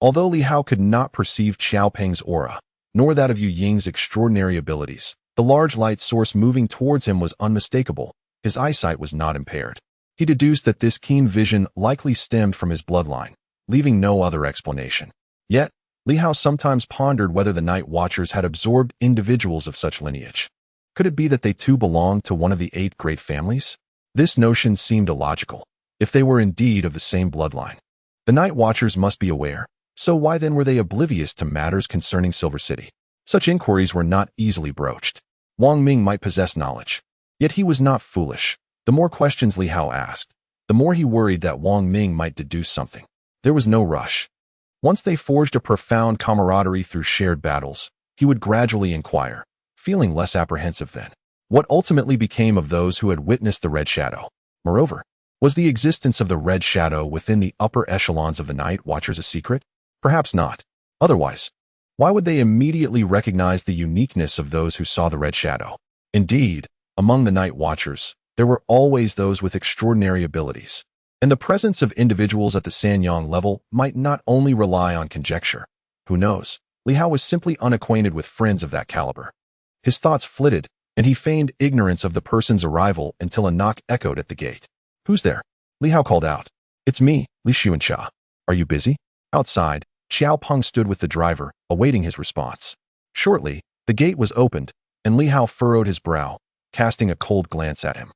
Although Li Hao could not perceive Qiao Peng's aura, nor that of Yu Ying's extraordinary abilities, the large light source moving towards him was unmistakable. His eyesight was not impaired. He deduced that this keen vision likely stemmed from his bloodline, leaving no other explanation. Yet, Li Hao sometimes pondered whether the Night Watchers had absorbed individuals of such lineage. Could it be that they too belonged to one of the 8 great families? This notion seemed illogical, if they were indeed of the same bloodline. The Night Watchers must be aware, so why then were they oblivious to matters concerning Silver City? Such inquiries were not easily broached. Wang Ming might possess knowledge, yet he was not foolish. The more questions Li Hao asked, the more he worried that Wang Ming might deduce something. There was no rush. Once they forged a profound camaraderie through shared battles, he would gradually inquire, feeling less apprehensive then. What ultimately became of those who had witnessed the Red Shadow? Moreover, was the existence of the Red Shadow within the upper echelons of the Night Watchers a secret? Perhaps not. Otherwise, why would they immediately recognize the uniqueness of those who saw the Red Shadow? Indeed, among the Night Watchers, there were always those with extraordinary abilities, and the presence of individuals at the Sanyang level might not only rely on conjecture. Who knows? Li Hao was simply unacquainted with friends of that caliber. His thoughts flitted, and he feigned ignorance of the person's arrival until a knock echoed at the gate. "Who's there?" Li Hao called out. "It's me, Li Xuanxia. Are you busy?" Outside, Qiao Peng stood with the driver, awaiting his response. Shortly, the gate was opened, and Li Hao furrowed his brow, casting a cold glance at him.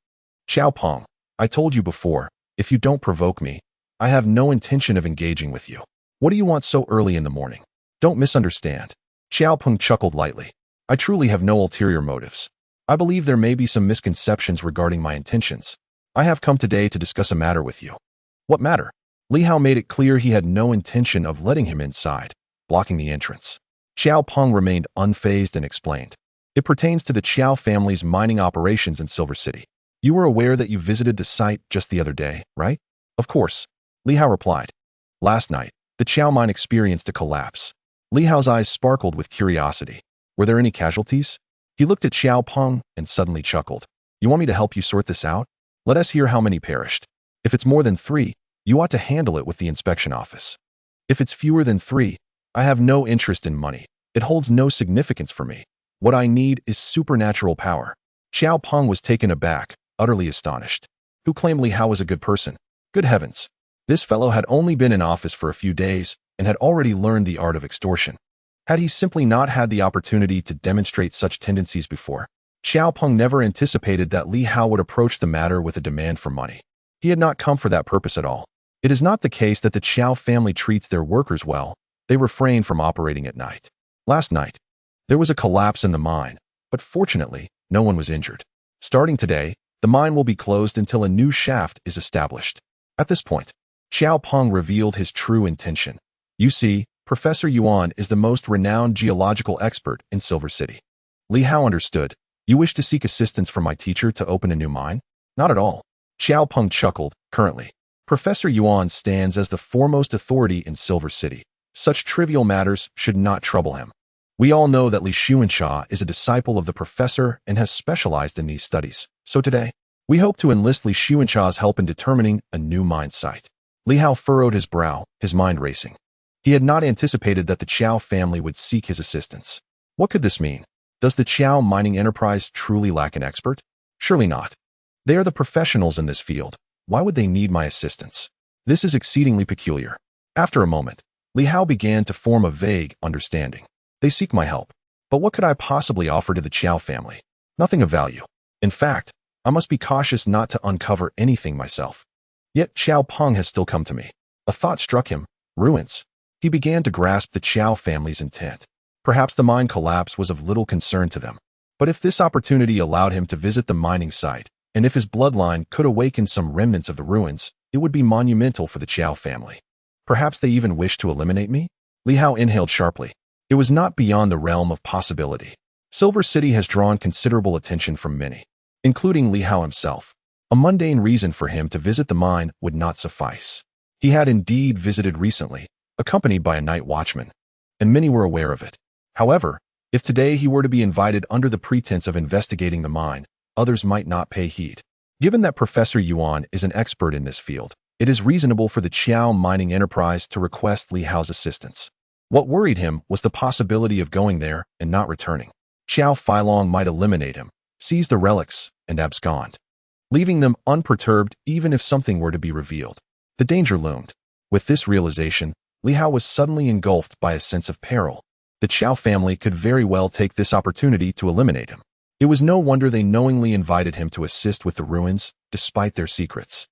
"Qiao Peng, I told you before, if you don't provoke me, I have no intention of engaging with you. What do you want so early in the morning? Don't misunderstand." Qiao Peng chuckled lightly. "I truly have no ulterior motives. I believe there may be some misconceptions regarding my intentions. I have come today to discuss a matter with you." "What matter?" Li Hao made it clear he had no intention of letting him inside, blocking the entrance. Qiao Peng remained unfazed and explained. "It pertains to the Qiao family's mining operations in Silver City. You were aware that you visited the site just the other day, right?" "Of course," Li Hao replied. "Last night, the Qiao mine experienced a collapse." Li Hao's eyes sparkled with curiosity. "Were there any casualties?" He looked at Qiao Peng and suddenly chuckled. "You want me to help you sort this out? Let us hear how many perished. If it's more than 3, you ought to handle it with the inspection office. If it's fewer than 3, I have no interest in money. It holds no significance for me. What I need is supernatural power." Qiao Peng was taken aback, utterly astonished. Who claimed Li Hao was a good person? Good heavens. This fellow had only been in office for a few days and had already learned the art of extortion. Had he simply not had the opportunity to demonstrate such tendencies before? Qiao Peng never anticipated that Li Hao would approach the matter with a demand for money. He had not come for that purpose at all. It is not the case that the Qiao family treats their workers well. They refrain from operating at night. Last night, There was a collapse in the mine, but fortunately, no one was injured. Starting today, the mine will be closed until a new shaft is established. At this point, Xiao Peng revealed his true intention. You see, Professor Yuan is the most renowned geological expert in Silver City. Li Hao understood. You wish to seek assistance from my teacher to open a new mine? Not at all. Xiao Peng chuckled. Currently, Professor Yuan stands as the foremost authority in Silver City. Such trivial matters should not trouble him. We all know that Li Xuanxia is a disciple of the professor and has specialized in these studies. So today, we hope to enlist Li Xuanxia's help in determining a new mine site. Li Hao furrowed his brow, his mind racing. He had not anticipated that the Qiao family would seek his assistance. What could this mean? Does the Qiao mining enterprise truly lack an expert? Surely not. They are the professionals in this field. Why would they need my assistance? This is exceedingly peculiar. After a moment, Li Hao began to form a vague understanding. They seek my help. But what could I possibly offer to the Qiao family? Nothing of value. In fact, I must be cautious not to uncover anything myself. Yet Xiao Peng has still come to me. A thought struck him. Ruins. He began to grasp the Qiao family's intent. Perhaps the mine collapse was of little concern to them. But if this opportunity allowed him to visit the mining site, and if his bloodline could awaken some remnants of the ruins, it would be monumental for the Qiao family. Perhaps they even wish to eliminate me? Li Hao inhaled sharply. It was not beyond the realm of possibility. Silver City has drawn considerable attention from many, including Li Hao himself. A mundane reason for him to visit the mine would not suffice. He had indeed visited recently, accompanied by a Night Watchman, and many were aware of it. However, if today he were to be invited under the pretense of investigating the mine, others might not pay heed. Given that Professor Yuan is an expert in this field, it is reasonable for the Qiao mining enterprise to request Li Hao's assistance. What worried him was the possibility of going there and not returning. Qiao Feilong might eliminate him, seize the relics, and abscond, leaving them unperturbed even if something were to be revealed. The danger loomed. With this realization, Li Hao was suddenly engulfed by a sense of peril. The Qiao family could very well take this opportunity to eliminate him. It was no wonder they knowingly invited him to assist with the ruins, despite their secrets.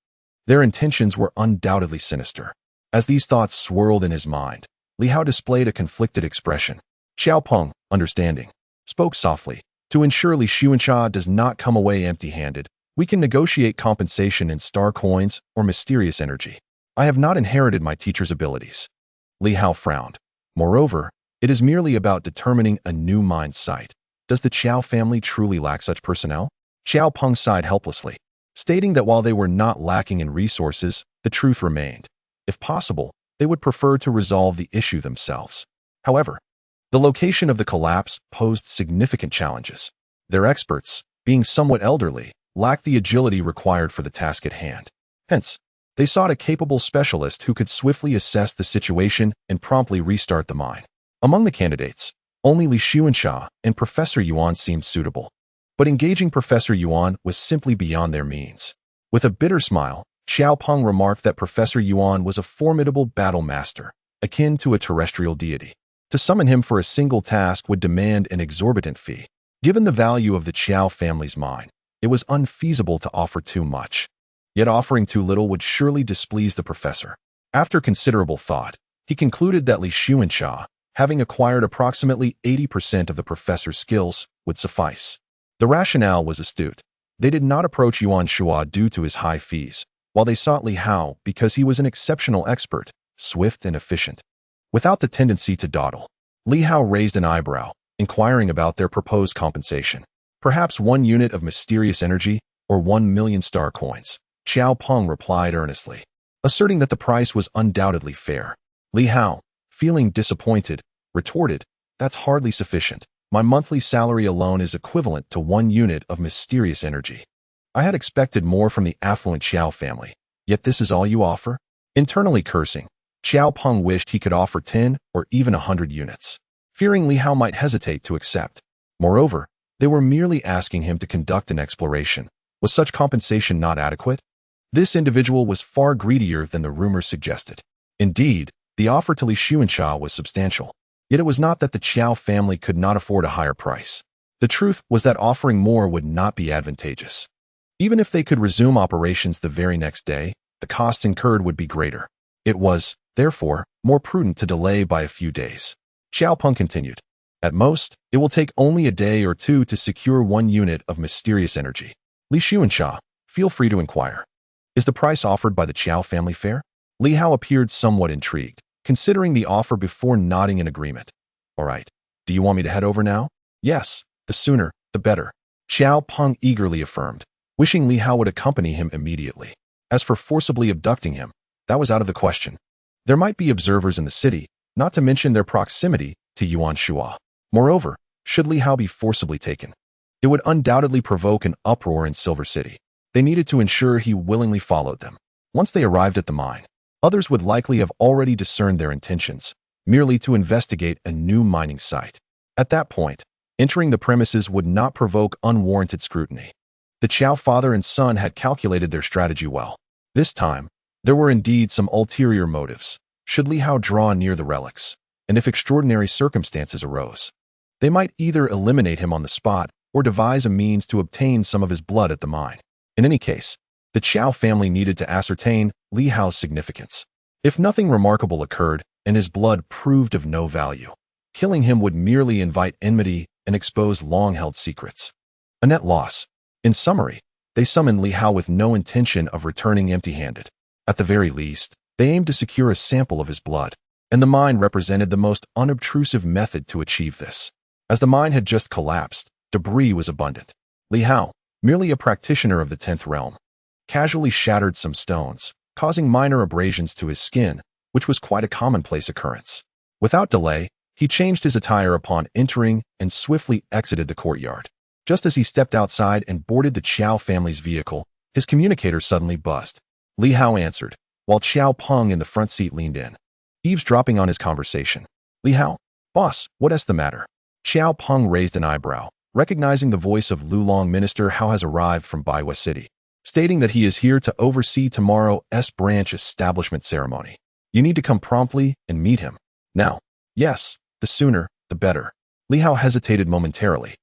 Their intentions were undoubtedly sinister. As these thoughts swirled in his mind, Li Hao displayed a conflicted expression. Xiao Peng, understanding, spoke softly. To ensure Li Xuanxia does not come away empty-handed, we can negotiate compensation in star coins or mysterious energy. I have not inherited my teacher's abilities. Li Hao frowned. Moreover, it is merely about determining a new mine site. Does the Qiao family truly lack such personnel? Xiao Peng sighed helplessly, stating that while they were not lacking in resources, the truth remained. If possible, they would prefer to resolve the issue themselves. However, the location of the collapse posed significant challenges. Their experts, being somewhat elderly, lacked the agility required for the task at hand. Hence, they sought a capable specialist who could swiftly assess the situation and promptly restart the mine. Among the candidates, only Li Xuanxia and Professor Yuan seemed suitable. But engaging Professor Yuan was simply beyond their means. With a bitter smile, Xiao Peng remarked that Professor Yuan was a formidable battle master, akin to a terrestrial deity. To summon him for a single task would demand an exorbitant fee. Given the value of the Qiao family's mine, it was unfeasible to offer too much. Yet offering too little would surely displease the professor. After considerable thought, he concluded that Li Xuanxia, having acquired approximately 80% of the professor's skills, would suffice. The rationale was astute. They did not approach Yuan Shua due to his high fees, while they sought Li Hao because he was an exceptional expert, swift and efficient. Without the tendency to dawdle, Li Hao raised an eyebrow, inquiring about their proposed compensation. Perhaps 1 unit of mysterious energy, or 1,000,000 star coins. Xiao Peng replied earnestly, asserting that the price was undoubtedly fair. Li Hao, feeling disappointed, retorted, "That's hardly sufficient. My monthly salary alone is equivalent to 1 unit of mysterious energy. I had expected more from the affluent Xiao family, yet this is all you offer?" Internally cursing, Xiao Peng wished he could offer 10 or even 100 units, fearing Li Hao might hesitate to accept. Moreover, they were merely asking him to conduct an exploration. Was such compensation not adequate? This individual was far greedier than the rumors suggested. Indeed, the offer to Li Xuanxia was substantial. Yet it was not that the Qiao family could not afford a higher price. The truth was that offering more would not be advantageous. Even if they could resume operations the very next day, the costs incurred would be greater. It was, therefore, more prudent to delay by a few days. Xiao Peng continued, At most, it will take only a day or two to secure 1 unit of mysterious energy. Li Xuansha, feel free to inquire. Is the price offered by the Qiao family fair? Li Hao appeared somewhat intrigued, considering the offer before nodding in agreement. All right. Do you want me to head over now? Yes, the sooner, the better. Xiao Peng eagerly affirmed, wishing Li Hao would accompany him immediately. As for forcibly abducting him, that was out of the question. There might be observers in the city, not to mention their proximity to Yuan Shua. Moreover, should Li Hao be forcibly taken, it would undoubtedly provoke an uproar in Silver City. They needed to ensure he willingly followed them. Once they arrived at the mine, others would likely have already discerned their intentions, merely to investigate a new mining site. At that point, entering the premises would not provoke unwarranted scrutiny. The Qiao father and son had calculated their strategy well. This time, there were indeed some ulterior motives. Should Li Hao draw near the relics, and if extraordinary circumstances arose, they might either eliminate him on the spot or devise a means to obtain some of his blood at the mine. In any case, the Qiao family needed to ascertain Li Hao's significance. If nothing remarkable occurred and his blood proved of no value, killing him would merely invite enmity and expose long-held secrets. A net loss. In summary, they summoned Li Hao with no intention of returning empty-handed. At the very least, they aimed to secure a sample of his blood, and the mine represented the most unobtrusive method to achieve this. As the mine had just collapsed, debris was abundant. Li Hao, merely a practitioner of the 10th realm, casually shattered some stones, causing minor abrasions to his skin, which was quite a commonplace occurrence. Without delay, he changed his attire upon entering and swiftly exited the courtyard. Just as he stepped outside and boarded the Qiao family's vehicle, his communicator suddenly buzzed. Li Hao answered, while Xiao Peng in the front seat leaned in, eavesdropping on his conversation. Li Hao, boss, what's the matter? Xiao Peng raised an eyebrow, recognizing the voice of Lulong. Minister Hao has arrived from Baiwa City, stating that he is here to oversee tomorrow's branch establishment ceremony. You need to come promptly and meet him. Now. Yes, the sooner, the better. Li Hao hesitated momentarily.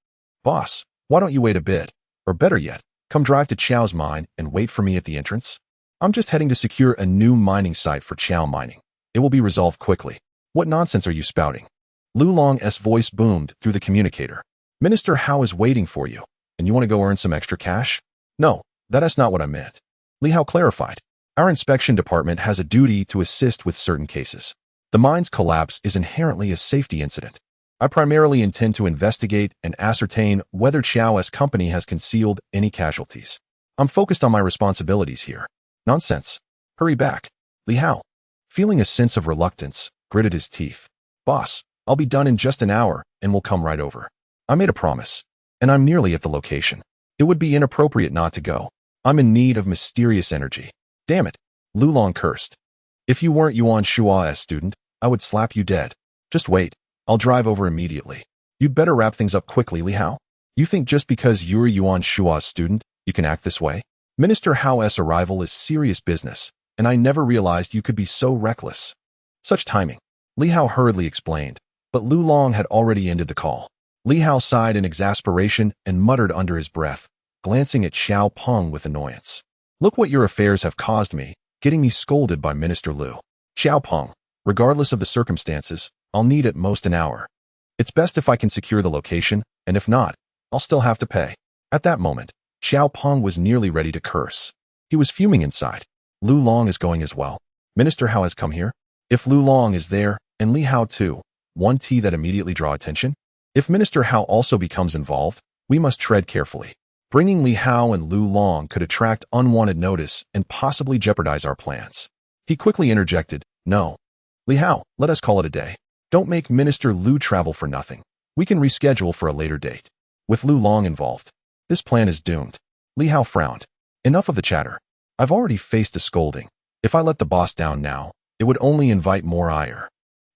Boss, why don't you wait a bit? Or better yet, come drive to Qiao's mine and wait for me at the entrance? I'm just heading to secure a new mining site for Qiao mining. It will be resolved quickly. What nonsense are you spouting? Lulong's voice boomed through the communicator. Minister Hao is waiting for you, and you want to go earn some extra cash? No, that's not what I meant. Li Hao clarified. Our inspection department has a duty to assist with certain cases. The mine's collapse is inherently a safety incident. I primarily intend to investigate and ascertain whether Qiao's company has concealed any casualties. I'm focused on my responsibilities here. Nonsense. Hurry back. Li Hao, feeling a sense of reluctance, gritted his teeth. Boss, I'll be done in just an hour and will come right over. I made a promise, and I'm nearly at the location. It would be inappropriate not to go. I'm in need of mysterious energy. Damn it. Lulong cursed. If you weren't Yuan Shua's student, I would slap you dead. Just wait. I'll drive over immediately. You'd better wrap things up quickly, Li Hao. You think just because you're Yuan Shua's student, you can act this way? Minister Hao's arrival is serious business, and I never realized you could be so reckless. Such timing. Li Hao hurriedly explained, but Lulong had already ended the call. Li Hao sighed in exasperation and muttered under his breath, glancing at Xiao Peng with annoyance. Look what your affairs have caused me, getting me scolded by Minister Liu. Xiao Peng, regardless of the circumstances, I'll need at most an hour. It's best if I can secure the location, and if not, I'll still have to pay. At that moment, Xiao Peng was nearly ready to curse. He was fuming inside. Lulong is going as well. Minister Hao has come here? If Lulong is there, and Li Hao too, won't that immediately draw attention? If Minister Hao also becomes involved, we must tread carefully. Bringing Li Hao and Lulong could attract unwanted notice and possibly jeopardize our plans. He quickly interjected, No. Li Hao, let us call it a day. Don't make Minister Liu travel for nothing. We can reschedule for a later date. With Lulong involved, this plan is doomed. Li Hao frowned. Enough of the chatter. I've already faced a scolding. If I let the boss down now, it would only invite more ire.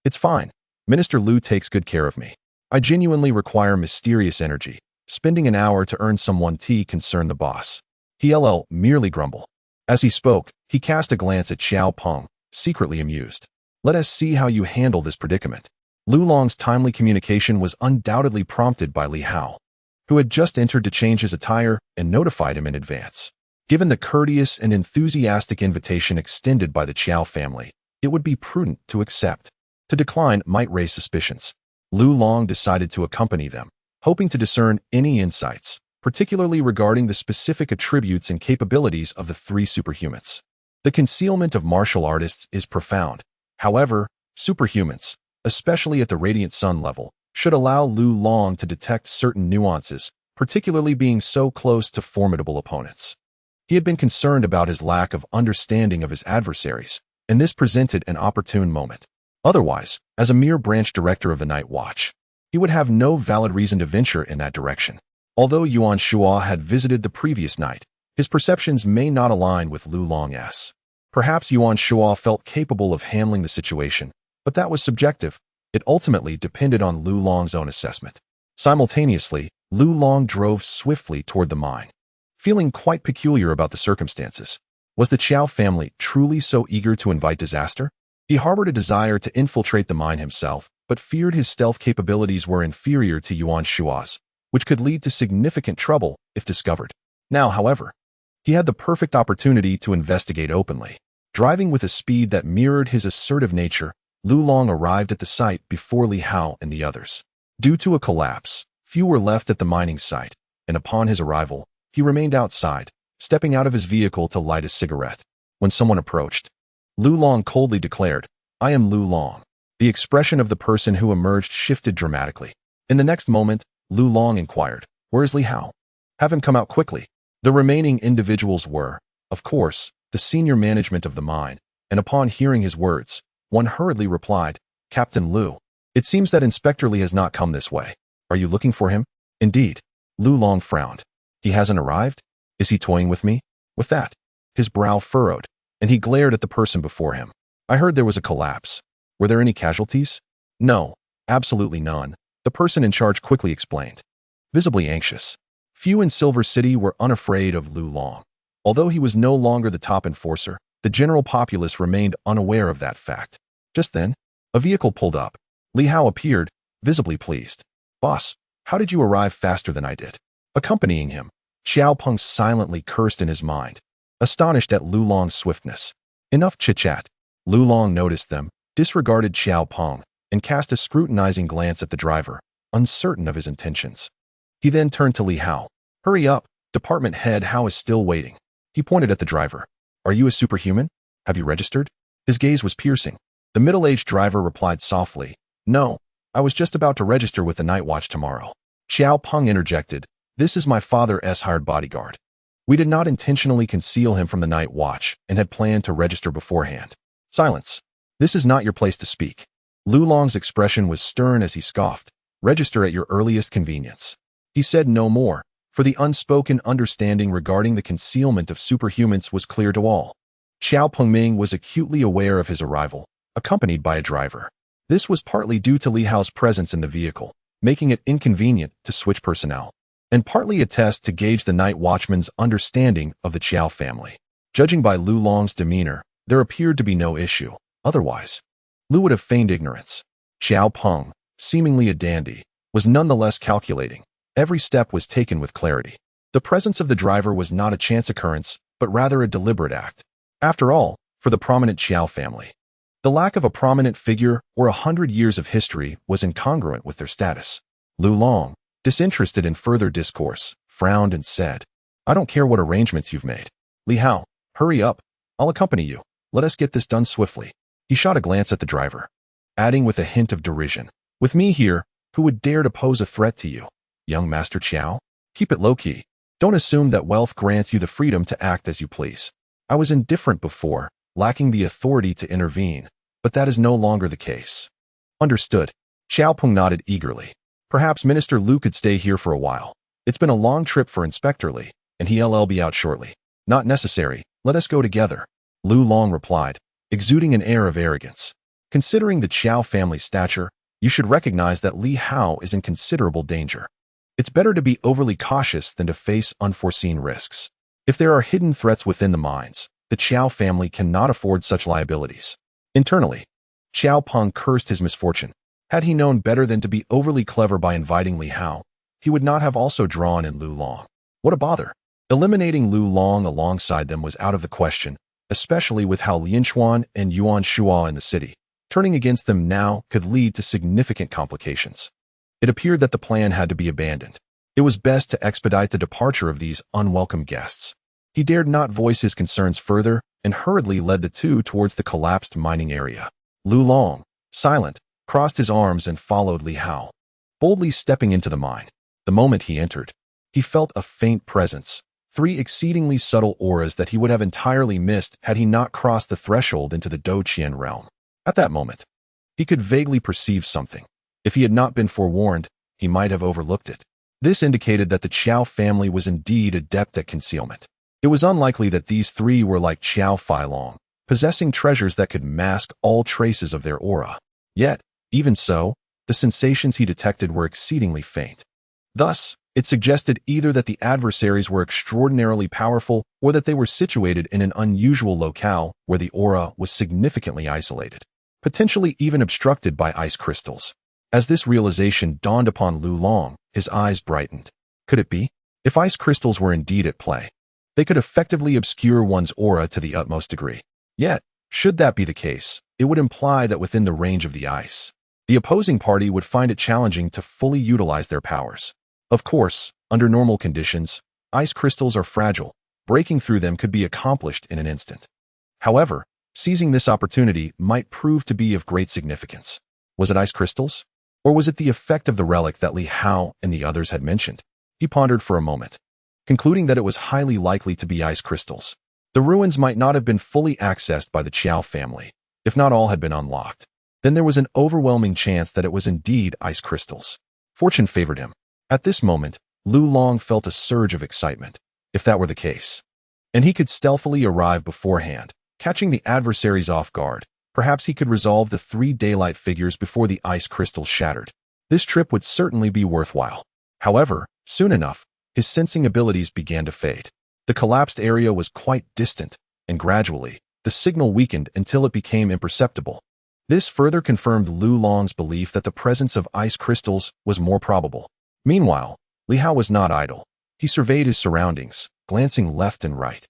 It's fine. Minister Liu takes good care of me. I genuinely require mysterious energy. Spending an hour to earn some 1T concern the boss. He'll merely grumble. As he spoke, he cast a glance at Xiao Peng, secretly amused. Let us see how you handle this predicament. Lulong's timely communication was undoubtedly prompted by Li Hao, who had just entered to change his attire and notified him in advance. Given the courteous and enthusiastic invitation extended by the Qiao family, it would be prudent to accept. To decline might raise suspicions. Lu Long decided to accompany them, hoping to discern any insights, particularly regarding the specific attributes and capabilities of the three superhumans. The concealment of martial artists is profound. However, superhumans, especially at the Radiant Sun level, should allow Lu Long to detect certain nuances, particularly being so close to formidable opponents. He had been concerned about his lack of understanding of his adversaries, and this presented an opportune moment. Otherwise, as a mere branch director of the Night Watch, he would have no valid reason to venture in that direction. Although Yuan Shua had visited the previous night, his perceptions may not align with Lu Long's. Perhaps Yuan Shua felt capable of handling the situation, but that was subjective. It ultimately depended on Lu Long's own assessment. Simultaneously, Lu Long drove swiftly toward the mine, feeling quite peculiar about the circumstances. Was the Qiao family truly so eager to invite disaster? He harbored a desire to infiltrate the mine himself, but feared his stealth capabilities were inferior to Yuan Shua's, which could lead to significant trouble if discovered. Now, however, he had the perfect opportunity to investigate openly. Driving with a speed that mirrored his assertive nature, Lu Long arrived at the site before Li Hao and the others. Due to a collapse, few were left at the mining site, and upon his arrival, he remained outside, stepping out of his vehicle to light a cigarette. When someone approached, Lu Long coldly declared, "I am Lu Long." The expression of the person who emerged shifted dramatically. In the next moment, Lu Long inquired, "Where is Li Hao? Have him come out quickly." The remaining individuals were, of course, the senior management of the mine, and upon hearing his words, one hurriedly replied, "Captain Lu, it seems that Inspector Li has not come this way. Are you looking for him?" "Indeed." Lu Long frowned. "He hasn't arrived? Is he toying with me?" With that, his brow furrowed, and he glared at the person before him. "I heard there was a collapse. Were there any casualties?" "No, absolutely none," the person in charge quickly explained. Visibly anxious, few in Silver City were unafraid of Lu Long. Although he was no longer the top enforcer, the general populace remained unaware of that fact. Just then, a vehicle pulled up. Li Hao appeared, visibly pleased. "Boss, how did you arrive faster than I did?" Accompanying him, Xiao Peng silently cursed in his mind, astonished at Lu Long's swiftness. Enough chit-chat. Lu Long noticed them, disregarded Xiao Peng, and cast a scrutinizing glance at the driver, uncertain of his intentions. He then turned to Li Hao. "Hurry up, Department Head Hao is still waiting." He pointed at the driver. "Are you a superhuman? Have you registered?" His gaze was piercing. The middle-aged driver replied softly, "No, I was just about to register with the Night Watch tomorrow." Xiao Peng interjected, "This is my father's hired bodyguard. We did not intentionally conceal him from the Night Watch and had planned to register beforehand." "Silence. This is not your place to speak." Lu Long's expression was stern as he scoffed. "Register at your earliest convenience." He said no more, for the unspoken understanding regarding the concealment of superhumans was clear to all. Xiao Pengming was acutely aware of his arrival, accompanied by a driver. This was partly due to Li Hao's presence in the vehicle, making it inconvenient to switch personnel, and partly a test to gauge the Night Watchman's understanding of the Qiao family. Judging by Lu Long's demeanor, there appeared to be no issue. Otherwise, Lu would have feigned ignorance. Xiao Peng, seemingly a dandy, was nonetheless calculating. Every step was taken with clarity. The presence of the driver was not a chance occurrence, but rather a deliberate act. After all, for the prominent Qiao family, the lack of a prominent figure or 100 years of history was incongruent with their status. Lu Long, disinterested in further discourse, frowned and said, "I don't care what arrangements you've made. Li Hao, hurry up. I'll accompany you. Let us get this done swiftly." He shot a glance at the driver, adding with a hint of derision, "With me here, who would dare to pose a threat to you? Young Master Qiao? Keep it low-key. Don't assume that wealth grants you the freedom to act as you please. I was indifferent before, lacking the authority to intervene, but that is no longer the case." "Understood." Xiao Peng nodded eagerly. "Perhaps Minister Lu could stay here for a while. It's been a long trip for Inspector Li, and he'll be out shortly." "Not necessary. Let us go together," Lu Long replied, exuding an air of arrogance. "Considering the Qiao family's stature, you should recognize that Li Hao is in considerable danger. It's better to be overly cautious than to face unforeseen risks. If there are hidden threats within the mines, the Qiao family cannot afford such liabilities." Internally, Xiao Peng cursed his misfortune. Had he known better than to be overly clever by inviting Li Hao, he would not have also drawn in Lu Long. What a bother. Eliminating Lu Long alongside them was out of the question, especially with Hao Lianchuan and Yuan Shua in the city. Turning against them now could lead to significant complications. It appeared that the plan had to be abandoned. It was best to expedite the departure of these unwelcome guests. He dared not voice his concerns further and hurriedly led the two towards the collapsed mining area. Lu Long, silent, crossed his arms and followed Li Hao, boldly stepping into the mine. The moment he entered, he felt a faint presence, 3 exceedingly subtle auras that he would have entirely missed had he not crossed the threshold into the Douqian realm. At that moment, he could vaguely perceive something. If he had not been forewarned, he might have overlooked it. This indicated that the Qiao family was indeed adept at concealment. It was unlikely that these 3 were like Qiao Feilong, possessing treasures that could mask all traces of their aura. Yet, even so, the sensations he detected were exceedingly faint. Thus, it suggested either that the adversaries were extraordinarily powerful or that they were situated in an unusual locale where the aura was significantly isolated, potentially even obstructed by ice crystals. As this realization dawned upon Lu Long, his eyes brightened. Could it be? If ice crystals were indeed at play, they could effectively obscure one's aura to the utmost degree. Yet, should that be the case, it would imply that within the range of the ice, the opposing party would find it challenging to fully utilize their powers. Of course, under normal conditions, ice crystals are fragile. Breaking through them could be accomplished in an instant. However, seizing this opportunity might prove to be of great significance. Was it ice crystals? Or was it the effect of the relic that Li Hao and the others had mentioned? He pondered for a moment, concluding that it was highly likely to be ice crystals. The ruins might not have been fully accessed by the Qiao family, if not all had been unlocked. Then there was an overwhelming chance that it was indeed ice crystals. Fortune favored him. At this moment, Lu Long felt a surge of excitement, if that were the case. And he could stealthily arrive beforehand, catching the adversaries off guard. Perhaps he could resolve the 3 daylight figures before the ice crystals shattered. This trip would certainly be worthwhile. However, soon enough, his sensing abilities began to fade. The collapsed area was quite distant, and gradually, the signal weakened until it became imperceptible. This further confirmed Lu Long's belief that the presence of ice crystals was more probable. Meanwhile, Li Hao was not idle. He surveyed his surroundings, glancing left and right.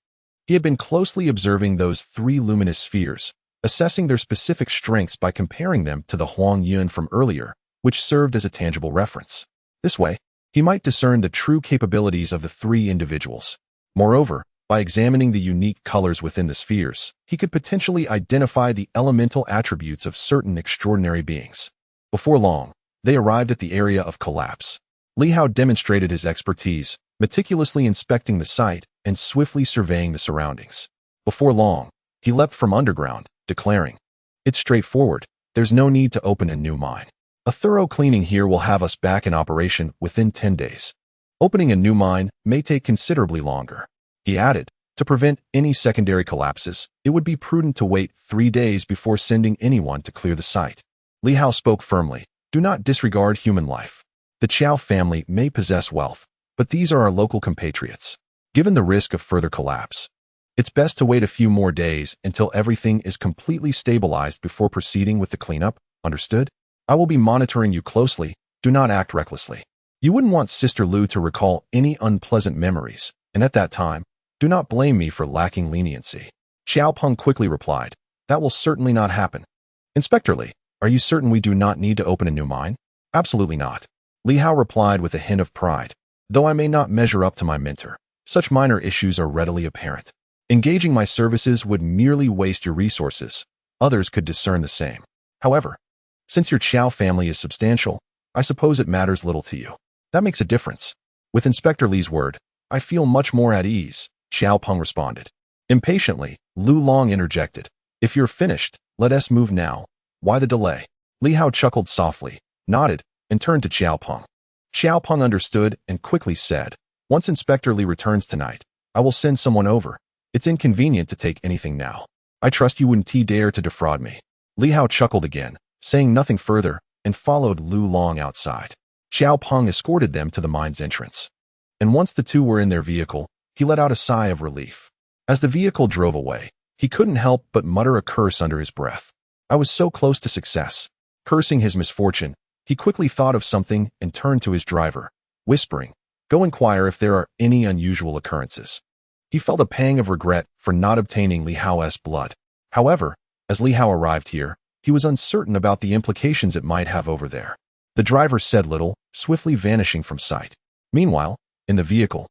He had been closely observing those 3 luminous spheres, assessing their specific strengths by comparing them to the Huang Yun from earlier, which served as a tangible reference. This way, he might discern the true capabilities of the 3 individuals. Moreover, by examining the unique colors within the spheres, he could potentially identify the elemental attributes of certain extraordinary beings. Before long, they arrived at the area of collapse. Li Hao demonstrated his expertise, meticulously inspecting the site and swiftly surveying the surroundings. Before long, he leapt from underground, declaring, "It's straightforward. There's no need to open a new mine. A thorough cleaning here will have us back in operation within 10 days. Opening a new mine may take considerably longer." He added, "To prevent any secondary collapses, it would be prudent to wait 3 days before sending anyone to clear the site." Li Hao spoke firmly, "Do not disregard human life. The Qiao family may possess wealth, but these are our local compatriots. Given the risk of further collapse, it's best to wait a few more days until everything is completely stabilized before proceeding with the cleanup, understood? I will be monitoring you closely. Do not act recklessly. You wouldn't want Sister Lu to recall any unpleasant memories, and at that time, do not blame me for lacking leniency." Xiao Peng quickly replied, "That will certainly not happen." "Inspector Li, are you certain we do not need to open a new mine?" "Absolutely not." Li Hao replied with a hint of pride. "Though I may not measure up to my mentor, such minor issues are readily apparent. Engaging my services would merely waste your resources. Others could discern the same. However, since your Qiao family is substantial, I suppose it matters little to you. That makes a difference." With Inspector Li's word, "I feel much more at ease," Xiao Peng responded. Impatiently, Lu Long interjected, "If you're finished, let us move now. Why the delay?" Li Hao chuckled softly, nodded, and turned to Xiao Peng. Xiao Peng understood and quickly said, "Once Inspector Li returns tonight, I will send someone over. It's inconvenient to take anything now. I trust you wouldn't dare to defraud me." Li Hao chuckled again, saying nothing further, and followed Lu Long outside. Xiao Peng escorted them to the mine's entrance. And once the two were in their vehicle, he let out a sigh of relief. As the vehicle drove away, he couldn't help but mutter a curse under his breath. I was so close to success. Cursing his misfortune, he quickly thought of something and turned to his driver, whispering, "Go inquire if there are any unusual occurrences." He felt a pang of regret for not obtaining Li Hao's blood. However, as Li Hao arrived here, he was uncertain about the implications it might have over there. The driver said little, swiftly vanishing from sight. Meanwhile, in the vehicle,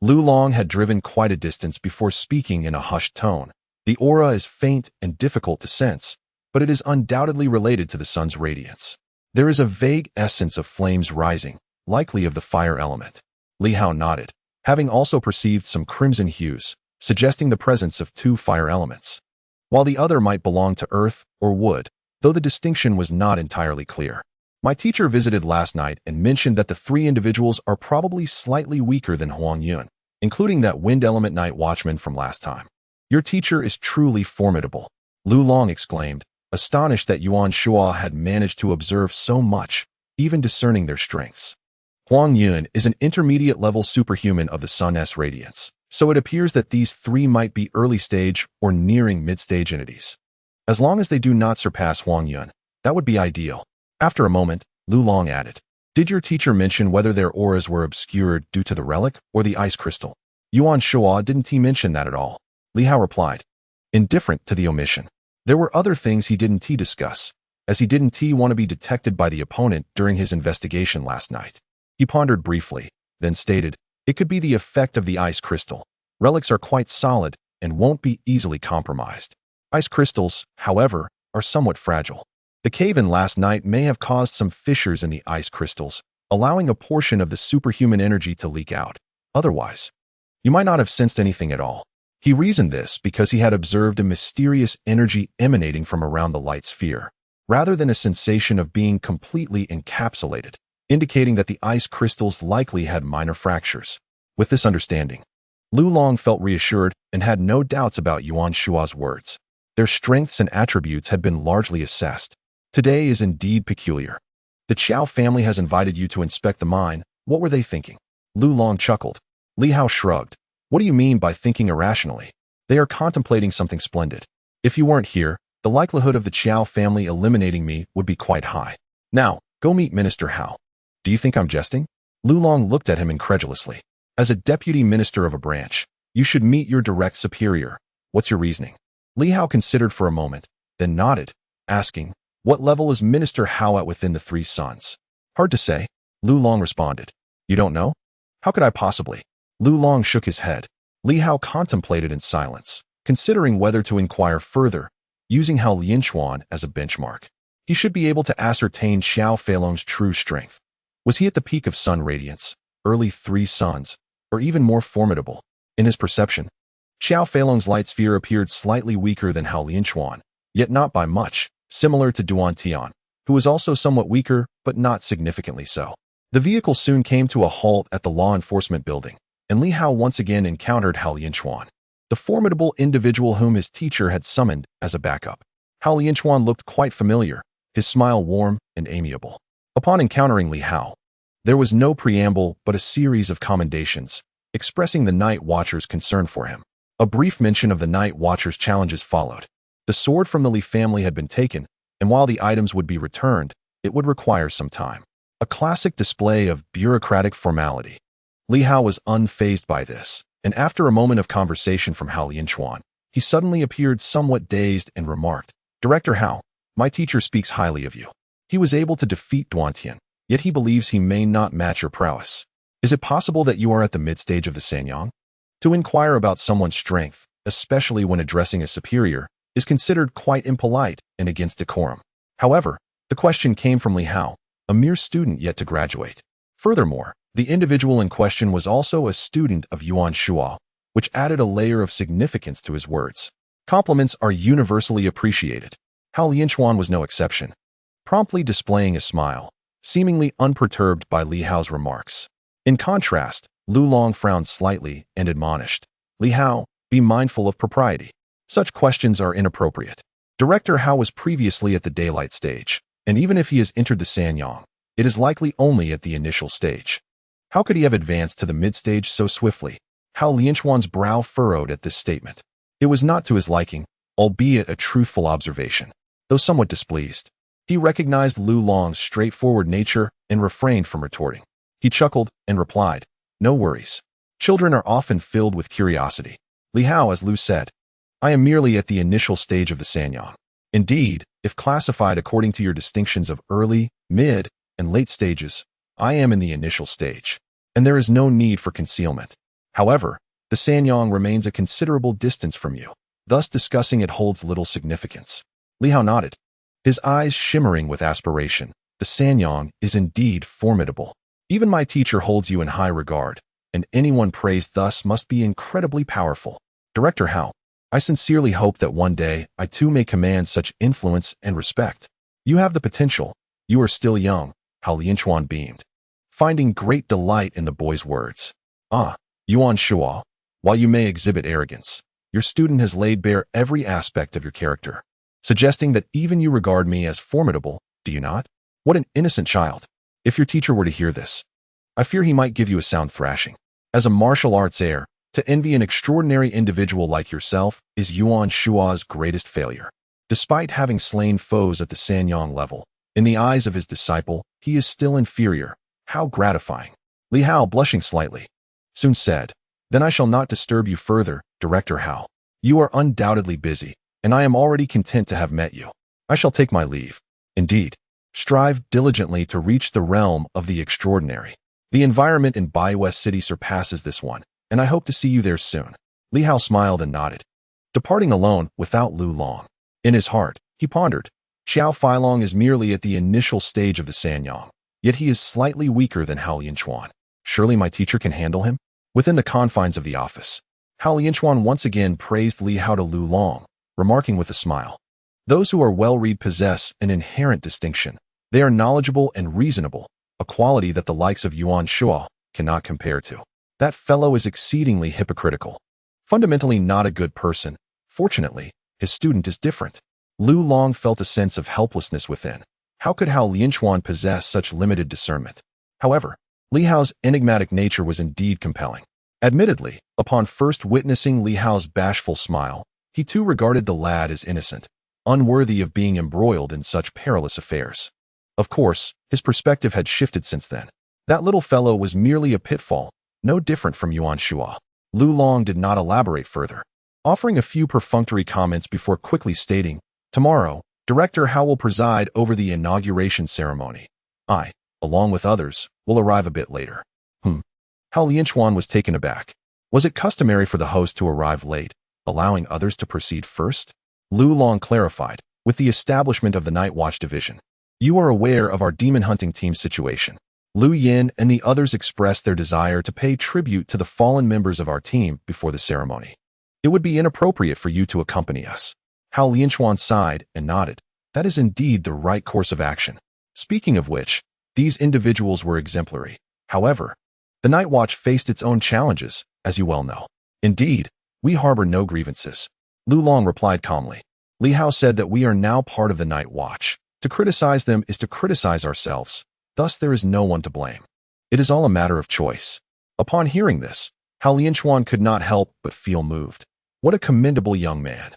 Liu Long had driven quite a distance before speaking in a hushed tone. The aura is faint and difficult to sense, but it is undoubtedly related to the sun's radiance. There is a vague essence of flames rising, likely of the fire element. Li Hao nodded, having also perceived some crimson hues, suggesting the presence of two fire elements, while the other might belong to earth or wood, though the distinction was not entirely clear. My teacher visited last night and mentioned that the three individuals are probably slightly weaker than Huang Yun, including that wind element Night Watchman from last time. Your teacher is truly formidable, Liu Long exclaimed, astonished that Yuan Shua had managed to observe so much, even discerning their strengths. Huang Yun is an intermediate-level superhuman of the sun's radiance, so it appears that these three might be early-stage or nearing mid-stage entities. As long as they do not surpass Huang Yun, that would be ideal. After a moment, Liu Long added, "Did your teacher mention whether their auras were obscured due to the relic or the ice crystal?" Yuan Shua didn't he mention that at all? Li Hao replied, indifferent to the omission. There were other things he didn't discuss, as he didn't want to be detected by the opponent during his investigation last night. He pondered briefly, then stated, "It could be the effect of the ice crystal. Relics are quite solid and won't be easily compromised. Ice crystals, however, are somewhat fragile. The cave-in last night may have caused some fissures in the ice crystals, allowing a portion of the superhuman energy to leak out. Otherwise, you might not have sensed anything at all." He reasoned this because he had observed a mysterious energy emanating from around the light sphere, rather than a sensation of being completely encapsulated, indicating that the ice crystals likely had minor fractures. With this understanding, Liu Long felt reassured and had no doubts about Yuan Shua's words. Their strengths and attributes had been largely assessed. Today is indeed peculiar. The Qiao family has invited you to inspect the mine. What were they thinking? Liu Long chuckled. Li Hao shrugged. What do you mean by thinking irrationally? They are contemplating something splendid. If you weren't here, the likelihood of the Qiao family eliminating me would be quite high. Now, go meet Minister Hao. Do you think I'm jesting? Liu Long looked at him incredulously. As a deputy minister of a branch, you should meet your direct superior. What's your reasoning? Li Hao considered for a moment, then nodded, asking, what level is Minister Hao at within the three suns? Hard to say, Liu Long responded. You don't know? How could I possibly? Liu Long shook his head. Li Hao contemplated in silence, considering whether to inquire further, using Hao Lianquan as a benchmark. He should be able to ascertain Xiao Feilong's true strength. Was he at the peak of sun radiance, early three suns, or even more formidable? In his perception, Xiao Feilong's light sphere appeared slightly weaker than Hao Lianquan, yet not by much, similar to Duan Tian, who was also somewhat weaker, but not significantly so. The vehicle soon came to a halt at the law enforcement building, and Li Hao once again encountered Hao Lianquan, the formidable individual whom his teacher had summoned as a backup. Hao Lianquan looked quite familiar, his smile warm and amiable. Upon encountering Li Hao, there was no preamble but a series of commendations, expressing the Night Watcher's concern for him. A brief mention of the Night Watcher's challenges followed. The sword from the Li family had been taken, and while the items would be returned, it would require some time. A classic display of bureaucratic formality. Li Hao was unfazed by this, and after a moment of conversation from Hao Lianquan, he suddenly appeared somewhat dazed and remarked, Director Hao, my teacher speaks highly of you. He was able to defeat Duan Tian, yet he believes he may not match your prowess. Is it possible that you are at the mid-stage of the Sanyang? To inquire about someone's strength, especially when addressing a superior, is considered quite impolite and against decorum. However, the question came from Li Hao, a mere student yet to graduate. Furthermore, the individual in question was also a student of Yuan Shua, which added a layer of significance to his words. Compliments are universally appreciated. Hao Lianquan was no exception, promptly displaying a smile, seemingly unperturbed by Li Hao's remarks. In contrast, Liu Long frowned slightly and admonished, Li Hao, be mindful of propriety. Such questions are inappropriate. Director Hao was previously at the daylight stage, and even if he has entered the Sanyang, it is likely only at the initial stage. How could he have advanced to the mid-stage so swiftly? Hao Lianquan's brow furrowed at this statement. It was not to his liking, albeit a truthful observation. Though somewhat displeased, he recognized Liu Long's straightforward nature and refrained from retorting. He chuckled and replied, no worries. Children are often filled with curiosity. Li Hao, as Liu said, I am merely at the initial stage of the Sanyang. Indeed, If classified according to your distinctions of early, mid, and late stages, I am in the initial stage, and there is no need for concealment. However, the Sanyong remains a considerable distance from you, thus discussing it holds little significance. Li Hao nodded, his eyes shimmering with aspiration. The Sanyong is indeed formidable. Even my teacher holds you in high regard, and anyone praised thus must be incredibly powerful. Director Hao, I sincerely hope that one day I too may command such influence and respect. You have the potential. You are still young, Hao Lianchuan beamed, finding great delight in the boy's words. Ah, Yuan Shuo, while you may exhibit arrogance, your student has laid bare every aspect of your character, suggesting that even you regard me as formidable, do you not? What an innocent child. If your teacher were to hear this, I fear he might give you a sound thrashing. As a martial arts heir, to envy an extraordinary individual like yourself is Yuan Shuo's greatest failure. Despite having slain foes at the Sanyong level, in the eyes of his disciple, he is still inferior. How gratifying. Li Hao, blushing slightly, soon said, Then I shall not disturb you further, Director Hao. You are undoubtedly busy, and I am already content to have met you. I shall take my leave. Indeed, strive diligently to reach the realm of the extraordinary. The environment in Baiwest City surpasses this one, and I hope to see you there soon. Li Hao smiled and nodded, departing alone without Lu Long. In his heart, he pondered, Xiao Feilong is merely at the initial stage of the Sanyong, yet he is slightly weaker than Hao Lianchuan. Surely my teacher can handle him? Within the confines of the office, Hao Lianchuan once again praised Li Hao to Lu Long, remarking with a smile, Those who are well-read possess an inherent distinction. They are knowledgeable and reasonable, a quality that the likes of Yuan Shuo cannot compare to. That fellow is exceedingly hypocritical. Fundamentally not a good person. Fortunately, his student is different. Lu Long felt a sense of helplessness within. How could Hao Lianchuan possess such limited discernment? However, Li Hao's enigmatic nature was indeed compelling. Admittedly, upon first witnessing Li Hao's bashful smile, he too regarded the lad as innocent, unworthy of being embroiled in such perilous affairs. Of course, his perspective had shifted since then. That little fellow was merely a pitfall, no different from Yuan Shuo. Lu Long did not elaborate further, offering a few perfunctory comments before quickly stating, Tomorrow, Director Hao will preside over the inauguration ceremony. I, along with others, will arrive a bit later. Hao Lianchuan was taken aback. Was it customary for the host to arrive late, allowing others to proceed first? Lu Long clarified, with the establishment of the Night Watch division. You are aware of our demon hunting team's situation. Liu Yan and the others expressed their desire to pay tribute to the fallen members of our team before the ceremony. It would be inappropriate for you to accompany us. Hao Lianchuan sighed and nodded. That is indeed the right course of action. Speaking of which, these individuals were exemplary. However, the Night Watch faced its own challenges, as you well know. Indeed, we harbor no grievances. Lu Long replied calmly. Li Hao said that we are now part of the Night Watch. To criticize them is to criticize ourselves. Thus there is no one to blame. It is all a matter of choice. Upon hearing this, Hao Lianchuan could not help but feel moved. What a commendable young man.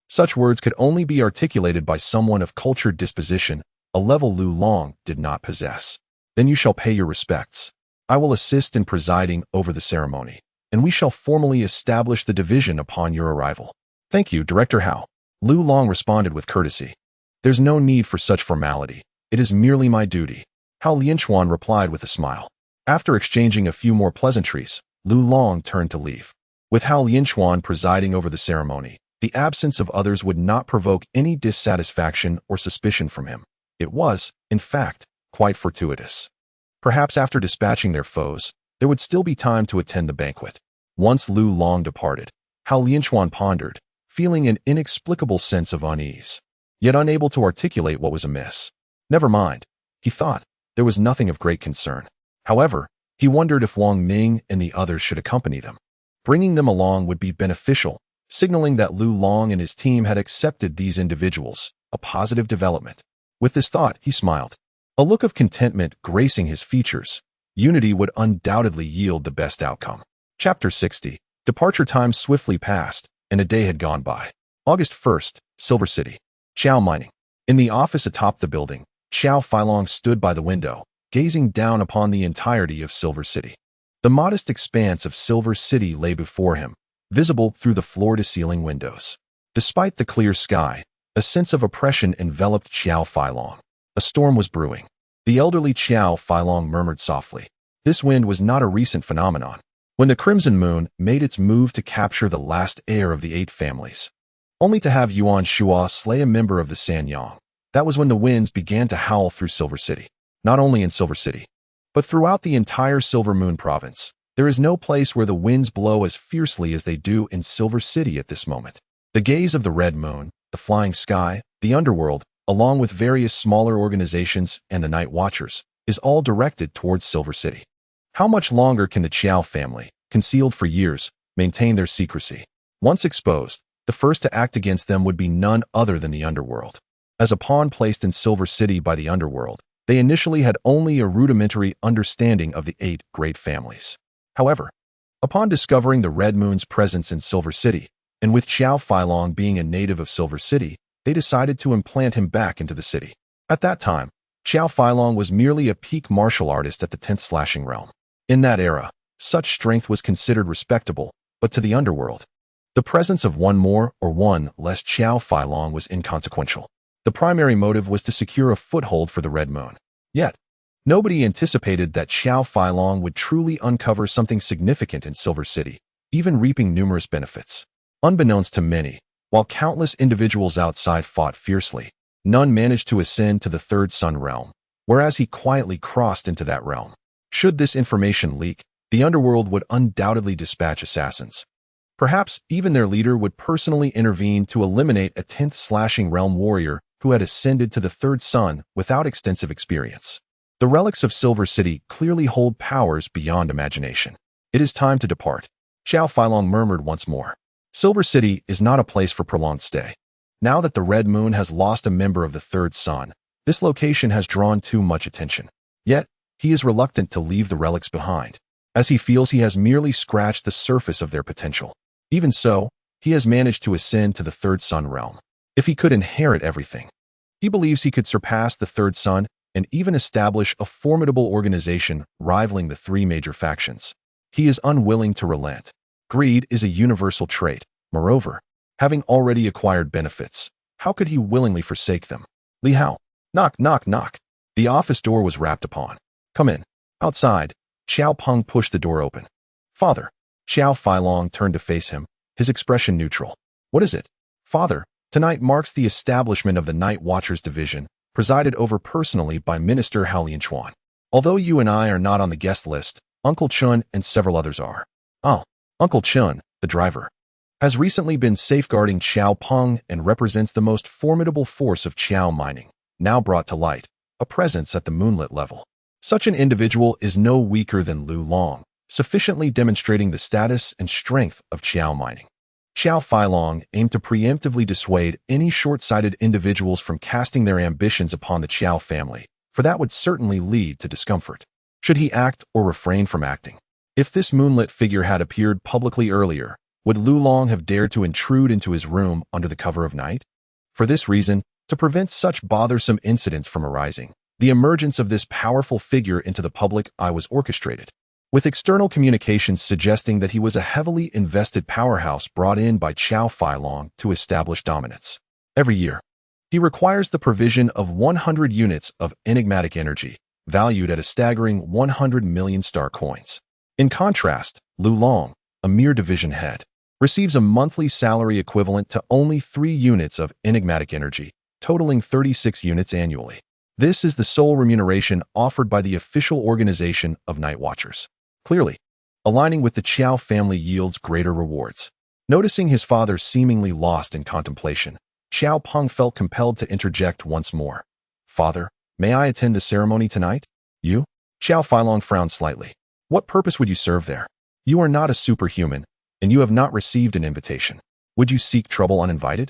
Such words could only be articulated by someone of cultured disposition, a level Lu Long did not possess. Then you shall pay your respects. I will assist in presiding over the ceremony, and we shall formally establish the division upon your arrival. Thank you, Director Hao. Lu Long responded with courtesy. There's no need for such formality. It is merely my duty. Hao Lianchuan replied with a smile. After exchanging a few more pleasantries, Lu Long turned to leave. With Hao Lianchuan presiding over the ceremony, the absence of others would not provoke any dissatisfaction or suspicion from him. It was, in fact, quite fortuitous. Perhaps after dispatching their foes, there would still be time to attend the banquet. Once Lu Long departed, Hao Lianchuan pondered, feeling an inexplicable sense of unease, yet unable to articulate what was amiss. Never mind, he thought. There was nothing of great concern. However, he wondered if Wang Ming and the others should accompany them. Bringing them along would be beneficial, signaling that Lu Long and his team had accepted these individuals, a positive development. With this thought, he smiled. A look of contentment gracing his features. Unity would undoubtedly yield the best outcome. Chapter 60. Departure time swiftly passed, and a day had gone by. August 1st, Silver City. Xiao Mining. In the office atop the building, Xiao Feilong stood by the window, gazing down upon the entirety of Silver City. The modest expanse of Silver City lay before him, visible through the floor-to-ceiling windows. Despite the clear sky, A sense of oppression enveloped Qiao Feilong. A storm was brewing. The elderly Qiao Feilong murmured softly. This wind was not a recent phenomenon. When the Crimson Moon made its move to capture the last heir of the 8 families, only to have Yuan Shua slay a member of the Sanyang, that was when the winds began to howl through Silver City. Not only in Silver City, but throughout the entire Silver Moon province. There is no place where the winds blow as fiercely as they do in Silver City at this moment. The gaze of the Red Moon, the Flying Sky, the Underworld, along with various smaller organizations and the Night Watchers, is all directed towards Silver City. How much longer can the Qiao family, concealed for years, maintain their secrecy? Once exposed, the first to act against them would be none other than the Underworld. As a pawn placed in Silver City by the Underworld, they initially had only a rudimentary understanding of the 8 great families. However, upon discovering the Red Moon's presence in Silver City, and with Qiao Feilong being a native of Silver City, they decided to implant him back into the city. At that time, Qiao Feilong was merely a peak martial artist at the 10th slashing realm. In that era, such strength was considered respectable, but to the Underworld, the presence of one more or one less Qiao Feilong was inconsequential. The primary motive was to secure a foothold for the Red Moon. Yet, nobody anticipated that Qiao Feilong would truly uncover something significant in Silver City, even reaping numerous benefits. Unbeknownst to many, while countless individuals outside fought fiercely, none managed to ascend to the 3rd Sun realm, whereas he quietly crossed into that realm. Should this information leak, the Underworld would undoubtedly dispatch assassins. Perhaps even their leader would personally intervene to eliminate a 10th slashing realm warrior who had ascended to the 3rd Sun without extensive experience. The relics of Silver City clearly hold powers beyond imagination. It is time to depart. Qiao Feilong murmured once more. Silver City is not a place for prolonged stay. Now that the Red Moon has lost a member of the 3rd Sun, this location has drawn too much attention. Yet, he is reluctant to leave the relics behind, as he feels he has merely scratched the surface of their potential. Even so, he has managed to ascend to the 3rd Sun realm. If he could inherit everything, he believes he could surpass the 3rd Sun and even establish a formidable organization rivaling the 3 major factions. He is unwilling to relent. Greed is a universal trait. Moreover, having already acquired benefits, how could he willingly forsake them? Li Hao. Knock, knock, knock. The office door was rapped upon. Come in. Outside, Xiao Peng pushed the door open. Father. Qiao Feilong turned to face him, his expression neutral. What is it? Father, tonight marks the establishment of the Night Watchers Division, presided over personally by Minister Hao Lianchuan. Although you and I are not on the guest list, Uncle Chun and several others are. Oh, Uncle Chun, the driver, has recently been safeguarding Qiao Peng and represents the most formidable force of Qiao mining, now brought to light, a presence at the moonlit level. Such an individual is no weaker than Lu Long, sufficiently demonstrating the status and strength of Qiao mining. Qiao Feilong aimed to preemptively dissuade any short-sighted individuals from casting their ambitions upon the Qiao family, for that would certainly lead to discomfort. Should he act or refrain from acting? If this moonlit figure had appeared publicly earlier, would Lu Long have dared to intrude into his room under the cover of night? For this reason, to prevent such bothersome incidents from arising, the emergence of this powerful figure into the public eye was orchestrated, with external communications suggesting that he was a heavily invested powerhouse brought in by Qiao Feilong to establish dominance. Every year, he requires the provision of 100 units of enigmatic energy, valued at a staggering 100 million star coins. In contrast, Lu Long, a mere division head, receives a monthly salary equivalent to only 3 units of enigmatic energy, totaling 36 units annually. This is the sole remuneration offered by the official organization of Night Watchers. Clearly, aligning with the Qiao family yields greater rewards. Noticing his father seemingly lost in contemplation, Xiao Peng felt compelled to interject once more. Father, may I attend the ceremony tonight? You? Qiao Feilong frowned slightly. What purpose would you serve there? You are not a superhuman, and you have not received an invitation. Would you seek trouble uninvited?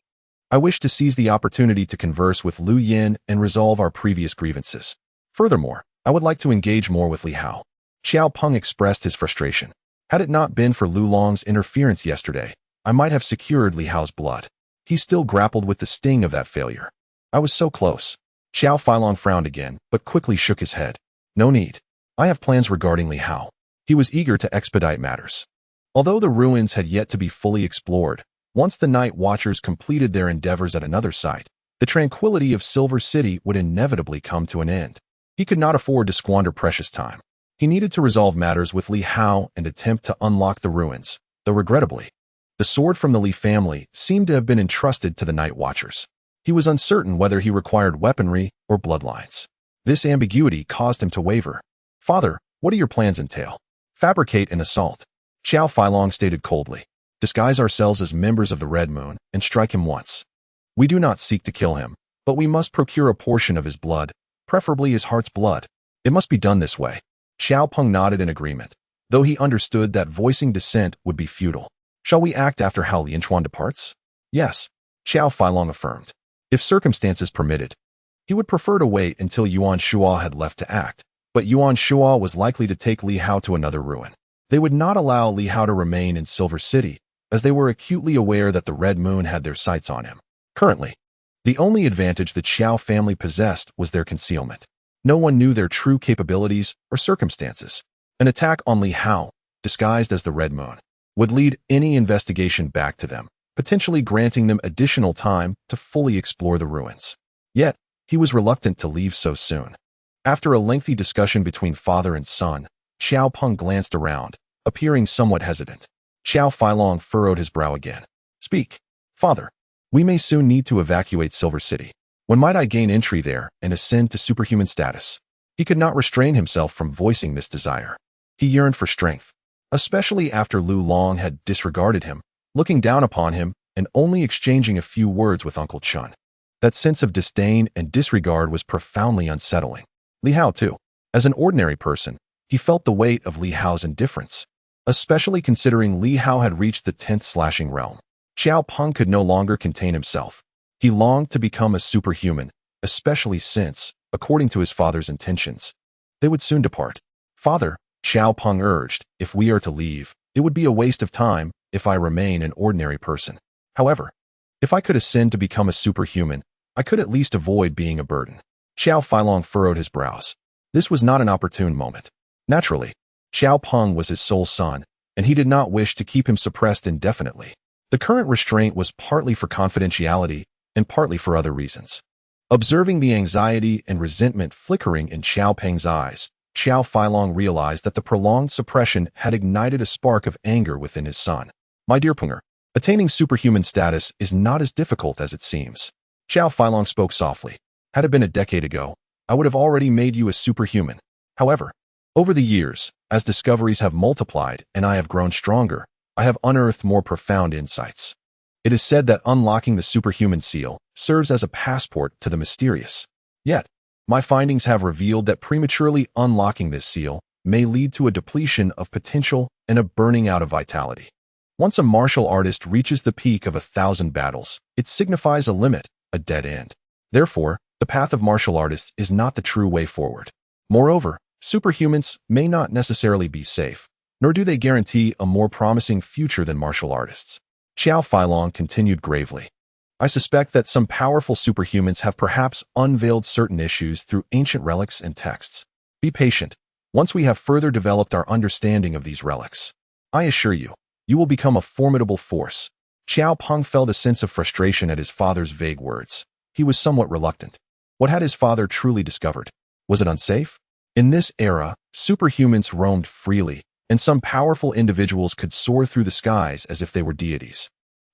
I wish to seize the opportunity to converse with Liu Yan and resolve our previous grievances. Furthermore, I would like to engage more with Li Hao. Xiao Peng expressed his frustration. Had it not been for Lu Long's interference yesterday, I might have secured Li Hao's blood. He still grappled with the sting of that failure. I was so close. Xiao Feilong frowned again, but quickly shook his head. No need. I have plans regarding Li Hao. He was eager to expedite matters. Although the ruins had yet to be fully explored, once the Night Watchers completed their endeavors at another site, the tranquility of Silver City would inevitably come to an end. He could not afford to squander precious time. He needed to resolve matters with Li Hao and attempt to unlock the ruins, though regrettably, the sword from the Li family seemed to have been entrusted to the Night Watchers. He was uncertain whether he required weaponry or bloodlines. This ambiguity caused him to waver. "Father, what do your plans entail?" "Fabricate an assault," Xiao Feilong stated coldly. "Disguise ourselves as members of the Red Moon and strike him once. We do not seek to kill him, but we must procure a portion of his blood, preferably his heart's blood. It must be done this way." Xiao Peng nodded in agreement, though he understood that voicing dissent would be futile. "Shall we act after Hao Lianchuan departs?" "Yes," Xiao Feilong affirmed. If circumstances permitted, he would prefer to wait until Yuan Shuo had left to act, but Yuan Shuo was likely to take Li Hao to another ruin. They would not allow Li Hao to remain in Silver City, as they were acutely aware that the Red Moon had their sights on him. Currently, the only advantage the Xiao family possessed was their concealment. No one knew their true capabilities or circumstances. An attack on Li Hao, disguised as the Red Moon, would lead any investigation back to them, potentially granting them additional time to fully explore the ruins. Yet, he was reluctant to leave so soon. After a lengthy discussion between father and son, Xiao Peng glanced around, appearing somewhat hesitant. Xiao Feilong furrowed his brow again. "Speak, father. We may soon need to evacuate Silver City. When might I gain entry there and ascend to superhuman status?" He could not restrain himself from voicing this desire. He yearned for strength, especially after Lu Long had disregarded him, looking down upon him and only exchanging a few words with Uncle Chun. That sense of disdain and disregard was profoundly unsettling. Li Hao, too. As an ordinary person, he felt the weight of Li Hao's indifference, especially considering Li Hao had reached the 10th slashing realm. Xiao Peng could no longer contain himself. He longed to become a superhuman, especially since, according to his father's intentions, they would soon depart. "Father," Xiao Peng urged, "if we are to leave, it would be a waste of time if I remain an ordinary person. However, if I could ascend to become a superhuman, I could at least avoid being a burden." Xiao Feilong furrowed his brows. This was not an opportune moment. Naturally, Xiao Peng was his sole son, and he did not wish to keep him suppressed indefinitely. The current restraint was partly for confidentiality and partly for other reasons. Observing the anxiety and resentment flickering in Xiao Peng's eyes, Xiao Feilong realized that the prolonged suppression had ignited a spark of anger within his son. "My dear Punger, attaining superhuman status is not as difficult as it seems." Xiao Feilong spoke softly. "Had it been a decade ago, I would have already made you a superhuman. However, over the years, as discoveries have multiplied and I have grown stronger, I have unearthed more profound insights. It is said that unlocking the superhuman seal serves as a passport to the mysterious. Yet, my findings have revealed that prematurely unlocking this seal may lead to a depletion of potential and a burning out of vitality. Once a martial artist reaches the peak of 1,000 battles, it signifies a limit, a dead end. Therefore, the path of martial artists is not the true way forward. Moreover, superhumans may not necessarily be safe, nor do they guarantee a more promising future than martial artists." Xiao Feilong continued gravely. "I suspect that some powerful superhumans have perhaps unveiled certain issues through ancient relics and texts. Be patient. Once we have further developed our understanding of these relics, I assure you, you will become a formidable force." Xiao Peng felt a sense of frustration at his father's vague words. He was somewhat reluctant. What had his father truly discovered? Was it unsafe? In this era, superhumans roamed freely, and some powerful individuals could soar through the skies as if they were deities.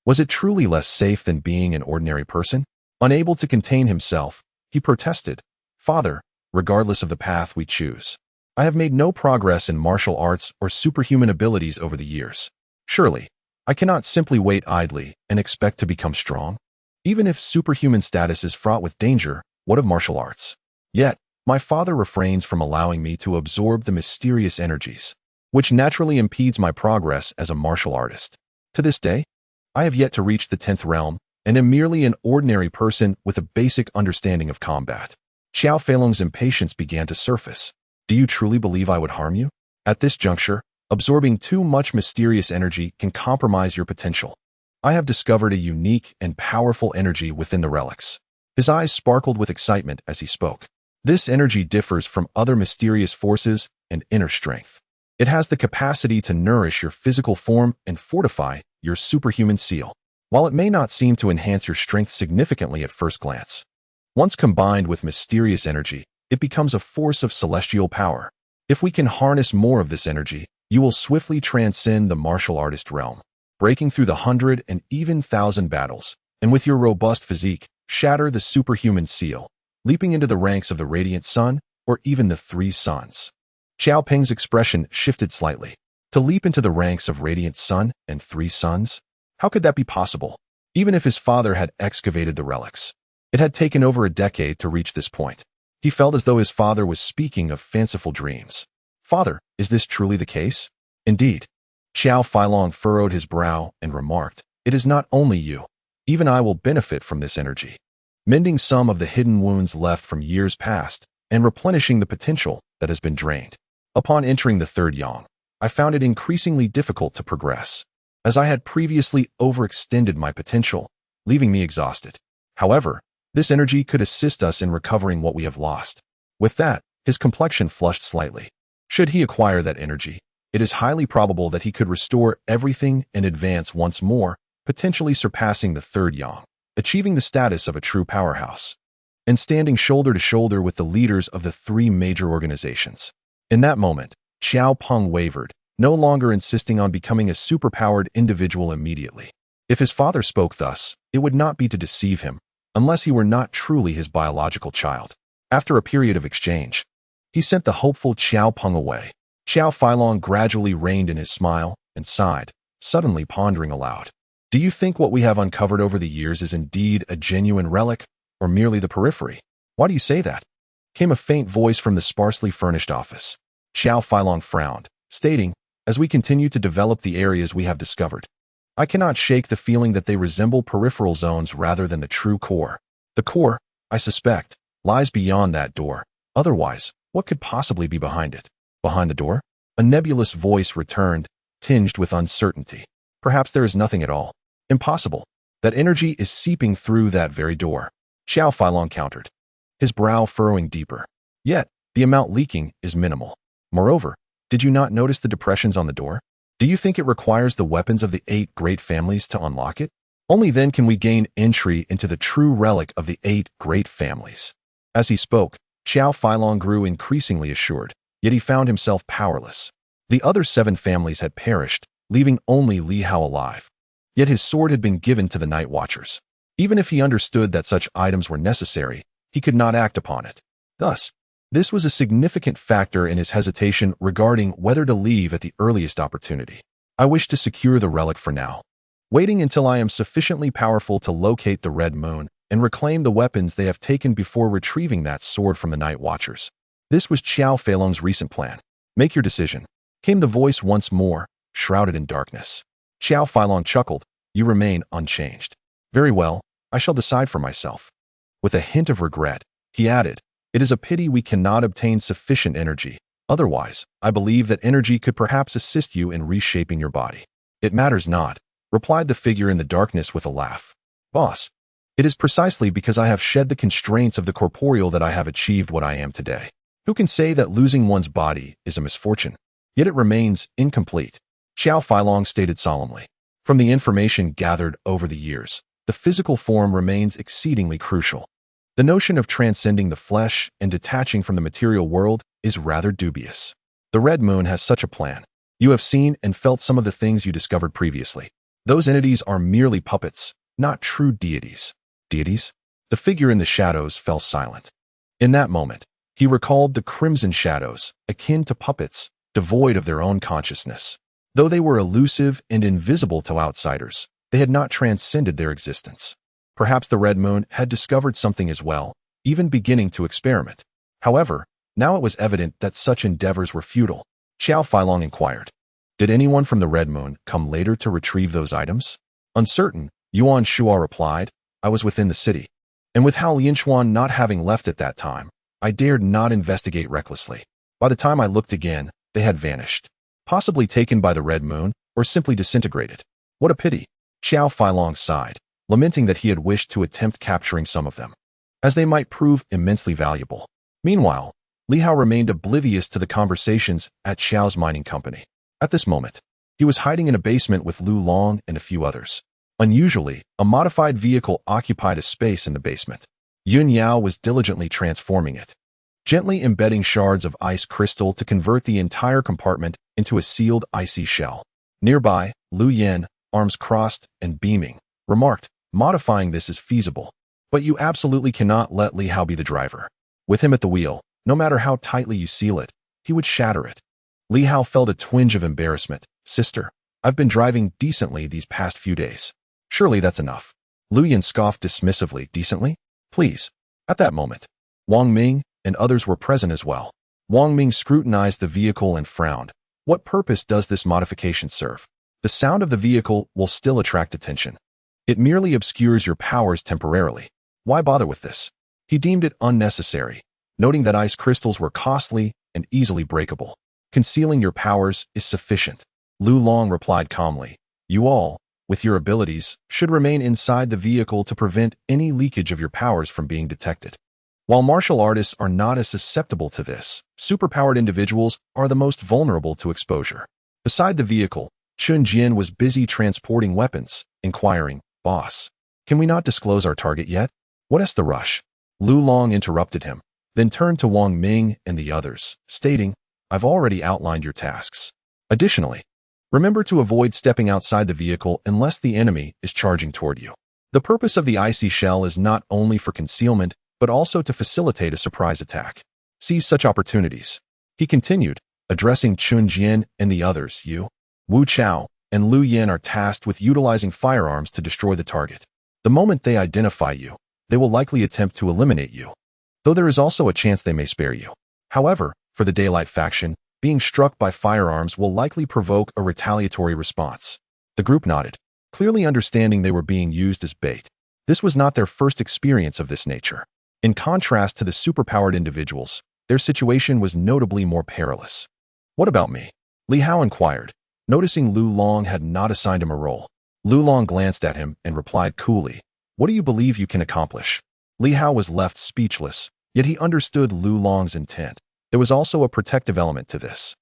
Was it truly less safe than being an ordinary person? Unable to contain himself, he protested, "Father, regardless of the path we choose, I have made no progress in martial arts or superhuman abilities over the years. Surely, I cannot simply wait idly and expect to become strong. Even if superhuman status is fraught with danger, what of martial arts? Yet, my father refrains from allowing me to absorb the mysterious energies, which naturally impedes my progress as a martial artist. To this day, I have yet to reach the 10th realm and am merely an ordinary person with a basic understanding of combat." Xiao Feilong's impatience began to surface. "Do you truly believe I would harm you? At this juncture, absorbing too much mysterious energy can compromise your potential. I have discovered a unique and powerful energy within the relics." His eyes sparkled with excitement as he spoke. "This energy differs from other mysterious forces and inner strength. It has the capacity to nourish your physical form and fortify your superhuman seal. While it may not seem to enhance your strength significantly at first glance, once combined with mysterious energy, it becomes a force of celestial power. If we can harness more of this energy, you will swiftly transcend the martial artist realm, breaking through the 100 and even 1,000 battles, and with your robust physique, shatter the superhuman seal, leaping into the ranks of the Radiant Sun or even the Three Suns. Xiao Peng's expression shifted slightly. To leap into the ranks of Radiant Sun and Three Suns? How could that be possible? Even if his father had excavated the relics, it had taken over a decade to reach this point. He felt as though his father was speaking of fanciful dreams. Father, is this truly the case? Indeed. Xiao Feilong furrowed his brow and remarked, it is not only you. Even I will benefit from this energy, mending some of the hidden wounds left from years past and replenishing the potential that has been drained. Upon entering the third yang, I found it increasingly difficult to progress, as I had previously overextended my potential, leaving me exhausted. However, this energy could assist us in recovering what we have lost. With that, his complexion flushed slightly. Should he acquire that energy, it is highly probable that he could restore everything and advance once more, potentially surpassing the third yang, achieving the status of a true powerhouse, and standing shoulder to shoulder with the leaders of the three major organizations. In that moment, Xiao Peng wavered, no longer insisting on becoming a superpowered individual immediately. If his father spoke thus, it would not be to deceive him, unless he were not truly his biological child. After a period of exchange, he sent the hopeful Xiao Peng away. Xiao Feilong gradually reined in his smile and sighed, suddenly pondering aloud. Do you think what we have uncovered over the years is indeed a genuine relic, or merely the periphery? Why do you say that? Came a faint voice from the sparsely furnished office. Xiao Feilong frowned, stating, as we continue to develop the areas we have discovered, I cannot shake the feeling that they resemble peripheral zones rather than the true core. The core, I suspect, lies beyond that door. Otherwise, what could possibly be behind it? Behind the door? A nebulous voice returned, tinged with uncertainty. Perhaps there is nothing at all. Impossible. That energy is seeping through that very door. Xiao Feilong countered, his brow furrowing deeper. Yet, the amount leaking is minimal. Moreover, did you not notice the depressions on the door? Do you think it requires the weapons of the 8 great families to unlock it? Only then can we gain entry into the true relic of the 8 great families. As he spoke, Xiao Feilong grew increasingly assured, yet he found himself powerless. The other 7 families had perished, leaving only Li Hao alive. Yet his sword had been given to the Night Watchers. Even if he understood that such items were necessary, he could not act upon it. Thus, this was a significant factor in his hesitation regarding whether to leave at the earliest opportunity. I wish to secure the relic for now, waiting until I am sufficiently powerful to locate the Red Moon and reclaim the weapons they have taken before retrieving that sword from the Night Watchers. This was Xiao Feilong's recent plan. Make your decision. Came the voice once more, shrouded in darkness. Xiao Feilong chuckled. You remain unchanged. Very well, I shall decide for myself. With a hint of regret, he added, it is a pity we cannot obtain sufficient energy. Otherwise, I believe that energy could perhaps assist you in reshaping your body. It matters not, replied the figure in the darkness with a laugh. Boss, it is precisely because I have shed the constraints of the corporeal that I have achieved what I am today. Who can say that losing one's body is a misfortune? Yet it remains incomplete. Xiao Feilong stated solemnly. From the information gathered over the years, the physical form remains exceedingly crucial. The notion of transcending the flesh and detaching from the material world is rather dubious. The Red Moon has such a plan. You have seen and felt some of the things you discovered previously. Those entities are merely puppets, not true deities. Deities? The figure in the shadows fell silent. In that moment, he recalled the crimson shadows, akin to puppets, devoid of their own consciousness. Though they were elusive and invisible to outsiders, they had not transcended their existence. Perhaps the Red Moon had discovered something as well, even beginning to experiment. However, now it was evident that such endeavors were futile. Xiao Feilong inquired, did anyone from the Red Moon come later to retrieve those items? Uncertain, Yuan Shua replied, I was within the city. And with Hao Lianchuan not having left at that time, I dared not investigate recklessly. By the time I looked again, they had vanished. Possibly taken by the Red Moon, or simply disintegrated. What a pity. Xiao Feilong sighed, lamenting that he had wished to attempt capturing some of them, as they might prove immensely valuable. Meanwhile, Li Hao remained oblivious to the conversations at Xiao's mining company. At this moment, he was hiding in a basement with Lu Long and a few others. Unusually, a modified vehicle occupied a space in the basement. Yun Yao was diligently transforming it, gently embedding shards of ice crystal to convert the entire compartment into a sealed icy shell. Nearby, Liu Yan, arms crossed and beaming, remarked, "Modifying this is feasible. But you absolutely cannot let Li Hao be the driver. With him at the wheel, no matter how tightly you seal it, he would shatter it." Li Hao felt a twinge of embarrassment. "Sister, I've been driving decently these past few days. Surely that's enough." Liu Yan scoffed dismissively. "Decently? Please." At that moment, Wang Ming and others were present as well. Wang Ming scrutinized the vehicle and frowned. "What purpose does this modification serve? The sound of the vehicle will still attract attention. It merely obscures your powers temporarily. Why bother with this?" He deemed it unnecessary, noting that ice crystals were costly and easily breakable. "Concealing your powers is sufficient." Lu Long replied calmly. "You all, with your abilities, should remain inside the vehicle to prevent any leakage of your powers from being detected. While martial artists are not as susceptible to this, superpowered individuals are the most vulnerable to exposure." Beside the vehicle, Chun Jin was busy transporting weapons, inquiring, "Boss, can we not disclose our target yet? What is the rush?" Lu Long interrupted him, then turned to Wang Ming and the others, stating, "I've already outlined your tasks. Additionally, remember to avoid stepping outside the vehicle unless the enemy is charging toward you. The purpose of the icy shell is not only for concealment, but also to facilitate a surprise attack. Seize such opportunities." He continued, addressing Chun Jin and the others. "You, Wu Chao, and Liu Yan are tasked with utilizing firearms to destroy the target. The moment they identify you, they will likely attempt to eliminate you, though there is also a chance they may spare you. However, for the Daylight faction, being struck by firearms will likely provoke a retaliatory response." The group nodded, clearly understanding they were being used as bait. This was not their first experience of this nature. In contrast to the superpowered individuals, their situation was notably more perilous. "What about me?" Li Hao inquired, noticing Lu Long had not assigned him a role. Lu Long glanced at him and replied coolly, "What do you believe you can accomplish?" Li Hao was left speechless, yet he understood Lu Long's intent. There was also a protective element to this.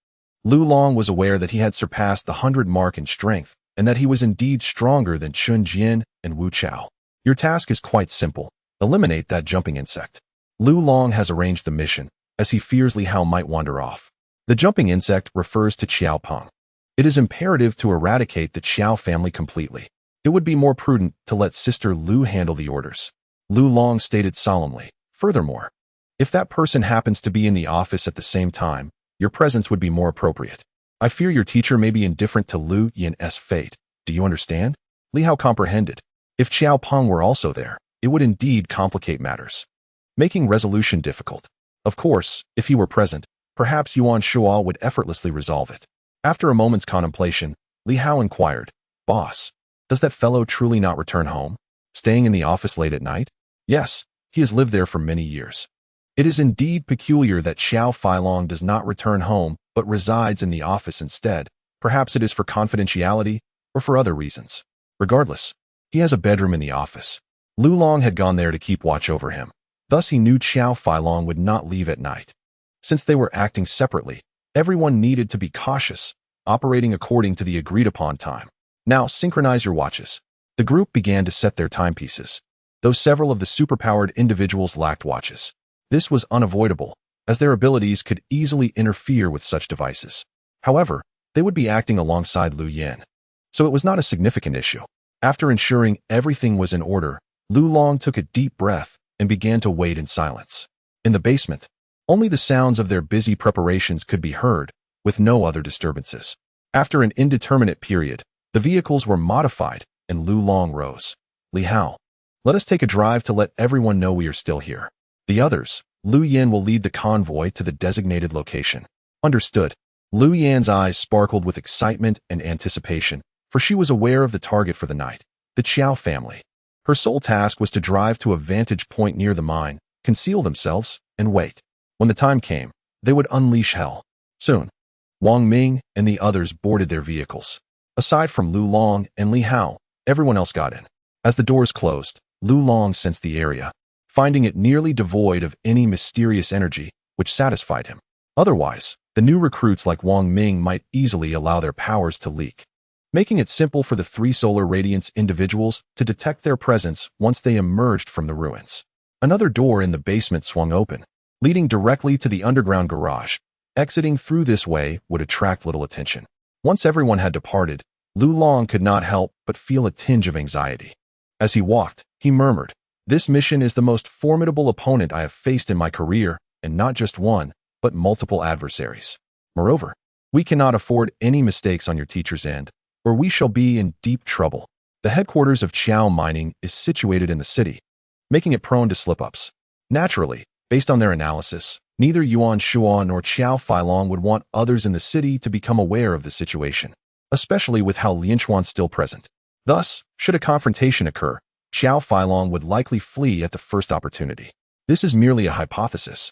Lu Long was aware that he had surpassed the 100 mark in strength, and that he was indeed stronger than Chun Jin and Wu Chao. "Your task is quite simple. Eliminate that jumping insect." Lu Long has arranged the mission, as he fears Li Hao might wander off. The jumping insect refers to Qiao Peng. It is imperative to eradicate the Qiao family completely. It would be more prudent to let Sister Lu handle the orders. Lu Long stated solemnly. "Furthermore, if that person happens to be in the office at the same time, your presence would be more appropriate. I fear your teacher may be indifferent to Liu Yan's fate. Do you understand?" Li Hao comprehended. If Qiao Peng were also there, it would indeed complicate matters, making resolution difficult. Of course, if he were present, perhaps Yuan Shuo would effortlessly resolve it. After a moment's contemplation, Li Hao inquired, "Boss, does that fellow truly not return home? Staying in the office late at night?" "Yes, he has lived there for many years. It is indeed peculiar that Xiao Feilong does not return home, but resides in the office instead. Perhaps it is for confidentiality, or for other reasons. Regardless, he has a bedroom in the office." Lu Long had gone there to keep watch over him. Thus he knew Xiao Feilong would not leave at night. Since they were acting separately, everyone needed to be cautious, operating according to the agreed-upon time. "Now synchronize your watches." The group began to set their timepieces, though several of the superpowered individuals lacked watches. This was unavoidable, as their abilities could easily interfere with such devices. However, they would be acting alongside Liu Yan, so it was not a significant issue. After ensuring everything was in order, Lu Long took a deep breath and began to wait in silence. In the basement, only the sounds of their busy preparations could be heard, with no other disturbances. After an indeterminate period, the vehicles were modified, and Lu Long rose. "Li Hao, let us take a drive to let everyone know we are still here. The others, Liu Yan will lead the convoy to the designated location." "Understood." Liu Yan's eyes sparkled with excitement and anticipation, for she was aware of the target for the night, the Qiao family. Her sole task was to drive to a vantage point near the mine, conceal themselves, and wait. When the time came, they would unleash hell. Soon, Wang Ming and the others boarded their vehicles. Aside from Lu Long and Li Hao, everyone else got in. As the doors closed, Lu Long sensed the area, finding it nearly devoid of any mysterious energy, which satisfied him. Otherwise, the new recruits like Wang Ming might easily allow their powers to leak. making it simple for the three solar radiance individuals to detect their presence once they emerged from the ruins. Another door in the basement swung open, leading directly to the underground garage. Exiting through this way would attract little attention. Once everyone had departed, Liu Long could not help but feel a tinge of anxiety. As he walked, he murmured, "This mission is the most formidable opponent I have faced in my career, and not just one, but multiple adversaries. Moreover, we cannot afford any mistakes on your teacher's end, or we shall be in deep trouble." The headquarters of Qiao Mining is situated in the city, making it prone to slip-ups. Naturally, based on their analysis, neither Yuan Shuo nor Qiao Feilong would want others in the city to become aware of the situation, especially with how Lianchuan's still present. Thus, should a confrontation occur, Qiao Feilong would likely flee at the first opportunity. This is merely a hypothesis,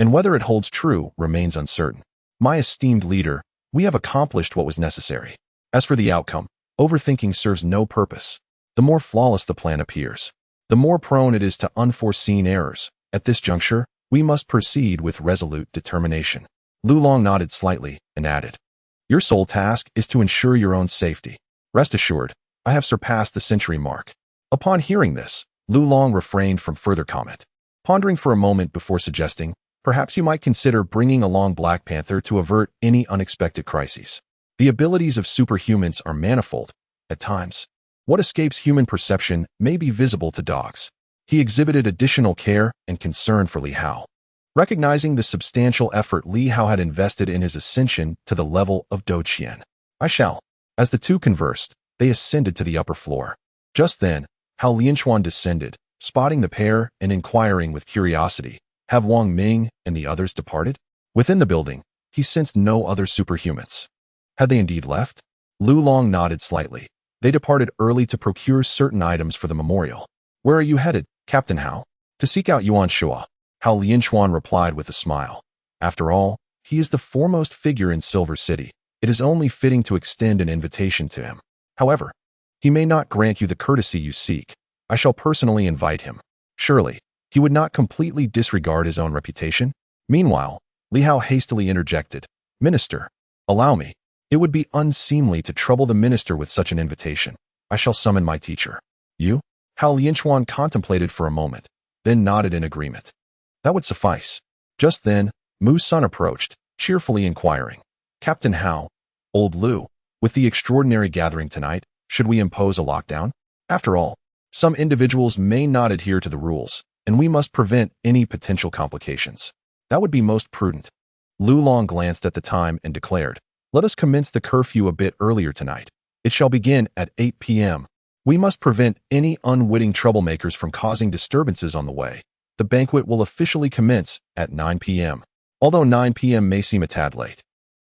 and whether it holds true remains uncertain. My esteemed leader, we have accomplished what was necessary. As for the outcome, overthinking serves no purpose. The more flawless the plan appears, the more prone it is to unforeseen errors. At this juncture, we must proceed with resolute determination. Liu Long nodded slightly and added, "Your sole task is to ensure your own safety. Rest assured, I have surpassed the century mark." Upon hearing this, Liu Long refrained from further comment, pondering for a moment before suggesting, "Perhaps you might consider bringing along Black Panther to avert any unexpected crises. The abilities of superhumans are manifold. At times, what escapes human perception may be visible to dogs." He exhibited additional care and concern for Li Hao. Recognizing the substantial effort Li Hao had invested in his ascension to the level of Doqian. "I shall." As the two conversed, they ascended to the upper floor. Just then, Hao Lianchuan descended, spotting the pair and inquiring with curiosity, "Have Wang Ming and the others departed?" Within the building, he sensed no other superhumans. Had they indeed left? Liu Long nodded slightly. They departed early to procure certain items for the memorial. "Where are you headed, Captain Hao?" "To seek out Yuan Shuo," Hao Lianchuan replied with a smile. After all, he is the foremost figure in Silver City. It is only fitting to extend an invitation to him. However, he may not grant you the courtesy you seek. I shall personally invite him. Surely, he would not completely disregard his own reputation? Meanwhile, Li Hao hastily interjected, "Minister, allow me. It would be unseemly to trouble the minister with such an invitation. I shall summon my teacher." "You?" Hao Lianchuan contemplated for a moment, then nodded in agreement. That would suffice. Just then, Mu's son approached, cheerfully inquiring, "Captain Hao, old Liu, with the extraordinary gathering tonight, should we impose a lockdown? After all, some individuals may not adhere to the rules, and we must prevent any potential complications." "That would be most prudent." Liu Long glanced at the time and declared, "Let us commence the curfew a bit earlier tonight. It shall begin at 8 p.m. We must prevent any unwitting troublemakers from causing disturbances on the way. The banquet will officially commence at 9 p.m., although 9 p.m. may seem a tad late.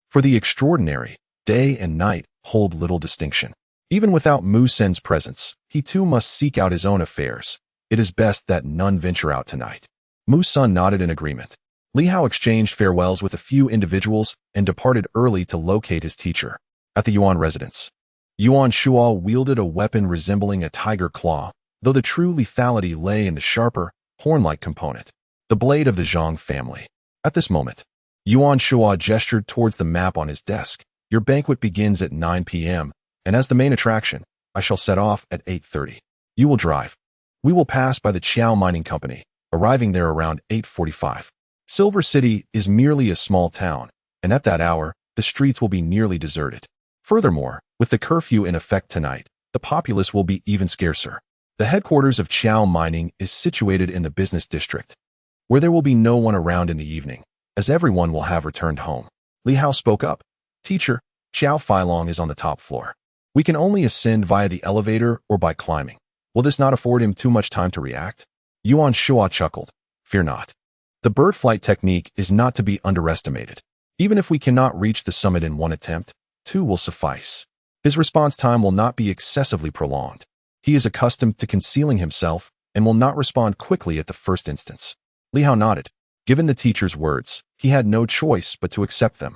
For the extraordinary, day and night hold little distinction. Even without Mu Sen's presence, he too must seek out his own affairs. It is best that none venture out tonight." Mu's son nodded in agreement. Li Hao exchanged farewells with a few individuals and departed early to locate his teacher. At the Yuan residence, Yuan Shuo wielded a weapon resembling a tiger claw, though the true lethality lay in the sharper, horn-like component, the blade of the Zhang family. At this moment, Yuan Shuo gestured towards the map on his desk. "Your banquet begins at 9 p.m., and as the main attraction, I shall set off at 8:30. You will drive. We will pass by the Qiao Mining Company, arriving there around 8:45. Silver City is merely a small town, and at that hour, the streets will be nearly deserted. Furthermore, with the curfew in effect tonight, the populace will be even scarcer. The headquarters of Qiao Mining is situated in the business district, where there will be no one around in the evening, as everyone will have returned home." Li Hao spoke up, "Teacher, Qiao Feilong is on the top floor. We can only ascend via the elevator or by climbing. Will this not afford him too much time to react?" Yuan Shuo chuckled, "Fear not. The bird flight technique is not to be underestimated. Even if we cannot reach the summit in one attempt, 2 will suffice. His response time will not be excessively prolonged. He is accustomed to concealing himself and will not respond quickly at the first instance." Li Hao nodded. Given the teacher's words, he had no choice but to accept them.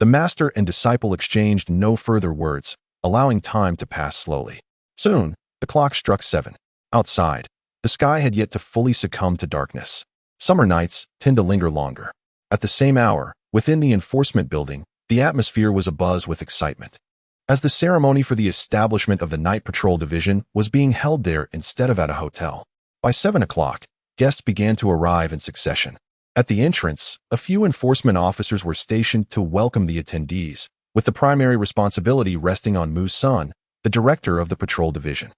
The master and disciple exchanged no further words, allowing time to pass slowly. Soon, the clock struck 7. Outside, the sky had yet to fully succumb to darkness. Summer nights tend to linger longer. At the same hour, within the enforcement building, the atmosphere was abuzz with excitement. as the ceremony for the establishment of the Night Patrol Division was being held there instead of at a hotel. By 7 o'clock, guests began to arrive in succession. At the entrance, a few enforcement officers were stationed to welcome the attendees, with the primary responsibility resting on Mu's son, the director of the patrol division.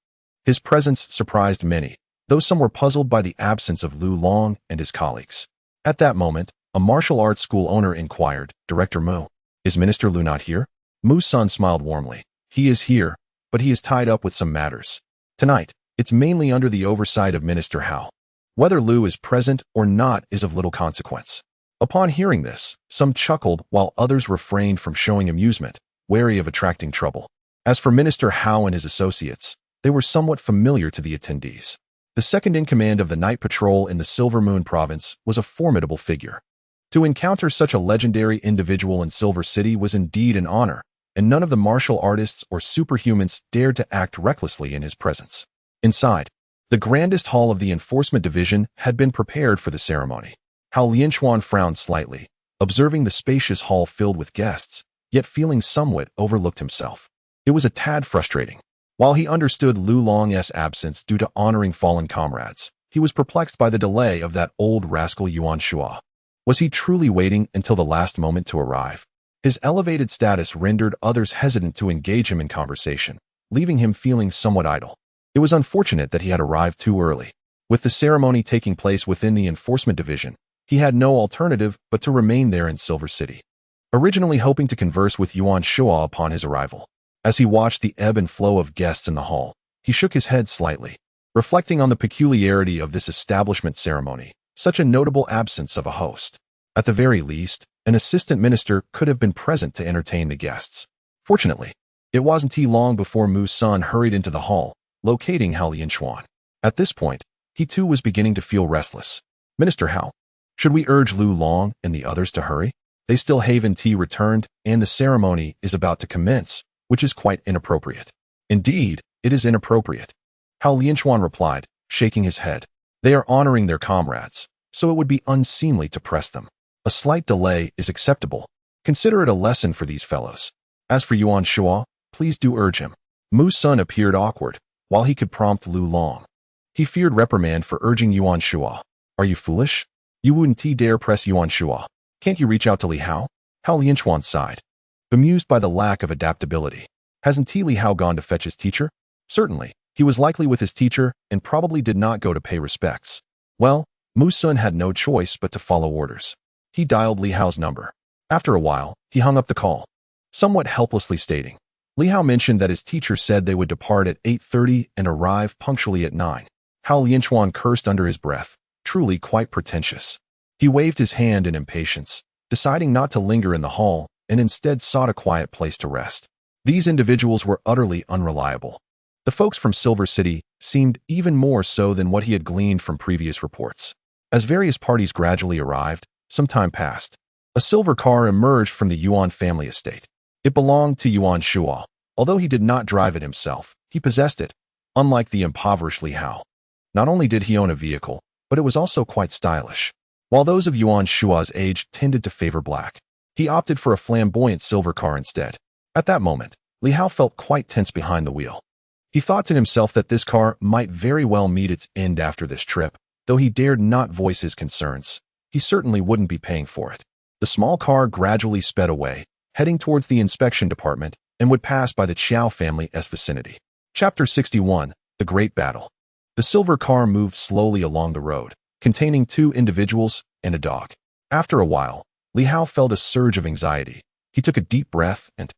His presence surprised many, though some were puzzled by the absence of Liu Yan and his colleagues. At that moment, a martial arts school owner inquired, "Director Mu, is Minister Liu not here?" Mu's son smiled warmly. "He is here, but he is tied up with some matters. Tonight, it's mainly under the oversight of Minister Hao. Whether Liu is present or not is of little consequence." Upon hearing this, some chuckled while others refrained from showing amusement, wary of attracting trouble. As for Minister Hao and his associates, they were somewhat familiar to the attendees. The second-in-command of the Night Patrol in the Silver Moon Province was a formidable figure. To encounter such a legendary individual in Silver City was indeed an honor, and none of the martial artists or superhumans dared to act recklessly in his presence. Inside, the grandest hall of the Enforcement Division had been prepared for the ceremony. Hao Lianquan frowned slightly, observing the spacious hall filled with guests, yet feeling somewhat overlooked himself. It was a tad frustrating. While he understood Liu Long's absence due to honoring fallen comrades, he was perplexed by the delay of that old rascal Yuan Shua. Was he truly waiting until the last moment to arrive? His elevated status rendered others hesitant to engage him in conversation, leaving him feeling somewhat idle. It was unfortunate that he had arrived too early. With the ceremony taking place within the Enforcement Division, he had no alternative but to remain there in Silver City. Originally hoping to converse with Yuan Shua upon his arrival, as he watched the ebb and flow of guests in the hall, he shook his head slightly, reflecting on the peculiarity of this establishment ceremony, such a notable absence of a host. At the very least, an assistant minister could have been present to entertain the guests. Fortunately, it wasn't long before Mu's son hurried into the hall, locating Hao Lianquan. At this point, he too was beginning to feel restless. "Minister Hao, should we urge Liu Long and the others to hurry? They still haven't returned, and the ceremony is about to commence, which is quite inappropriate." "Indeed, it is inappropriate," Hao Lianquan replied, shaking his head. "They are honoring their comrades, so it would be unseemly to press them. A slight delay is acceptable. Consider it a lesson for these fellows. As for Yuan Shua, please do urge him." Mu's son appeared awkward, while he could prompt Liu Long. He feared reprimand for urging Yuan Shua. "Are you foolish? You wouldn't dare press Yuan Shua. Can't you reach out to Li Hao?" Hao Lianquan sighed, bemused by the lack of adaptability. Hasn't Li Hao gone to fetch his teacher? Certainly, he was likely with his teacher and probably did not go to pay respects. Well, Mu's son had no choice but to follow orders. He dialed Li Hao's number. After a while, he hung up the call, somewhat helplessly stating, Li Hao mentioned that his teacher said they would depart at 8:30 and arrive punctually at 9. Hao Lianquan cursed under his breath, truly quite pretentious. He waved his hand in impatience, deciding not to linger in the hall, and instead sought a quiet place to rest. These individuals were utterly unreliable. The folks from Silver City seemed even more so than what he had gleaned from previous reports. As various parties gradually arrived, some time passed. A silver car emerged from the Yuan family estate. It belonged to Yuan Shua. Although he did not drive it himself, he possessed it, unlike the impoverished Li Hao. Not only did he own a vehicle, but it was also quite stylish. While those of Yuan Shua's age tended to favor black, he opted for a flamboyant silver car instead. At that moment, Li Hao felt quite tense behind the wheel. He thought to himself that this car might very well meet its end after this trip, though he dared not voice his concerns. He certainly wouldn't be paying for it. The small car gradually sped away, heading towards the inspection department, and would pass by the Qiao family's vicinity. Chapter 61, The Great Battle. The silver car moved slowly along the road, containing 2 individuals and a dog. After a while, Li Hao felt a surge of anxiety. He took a deep breath and,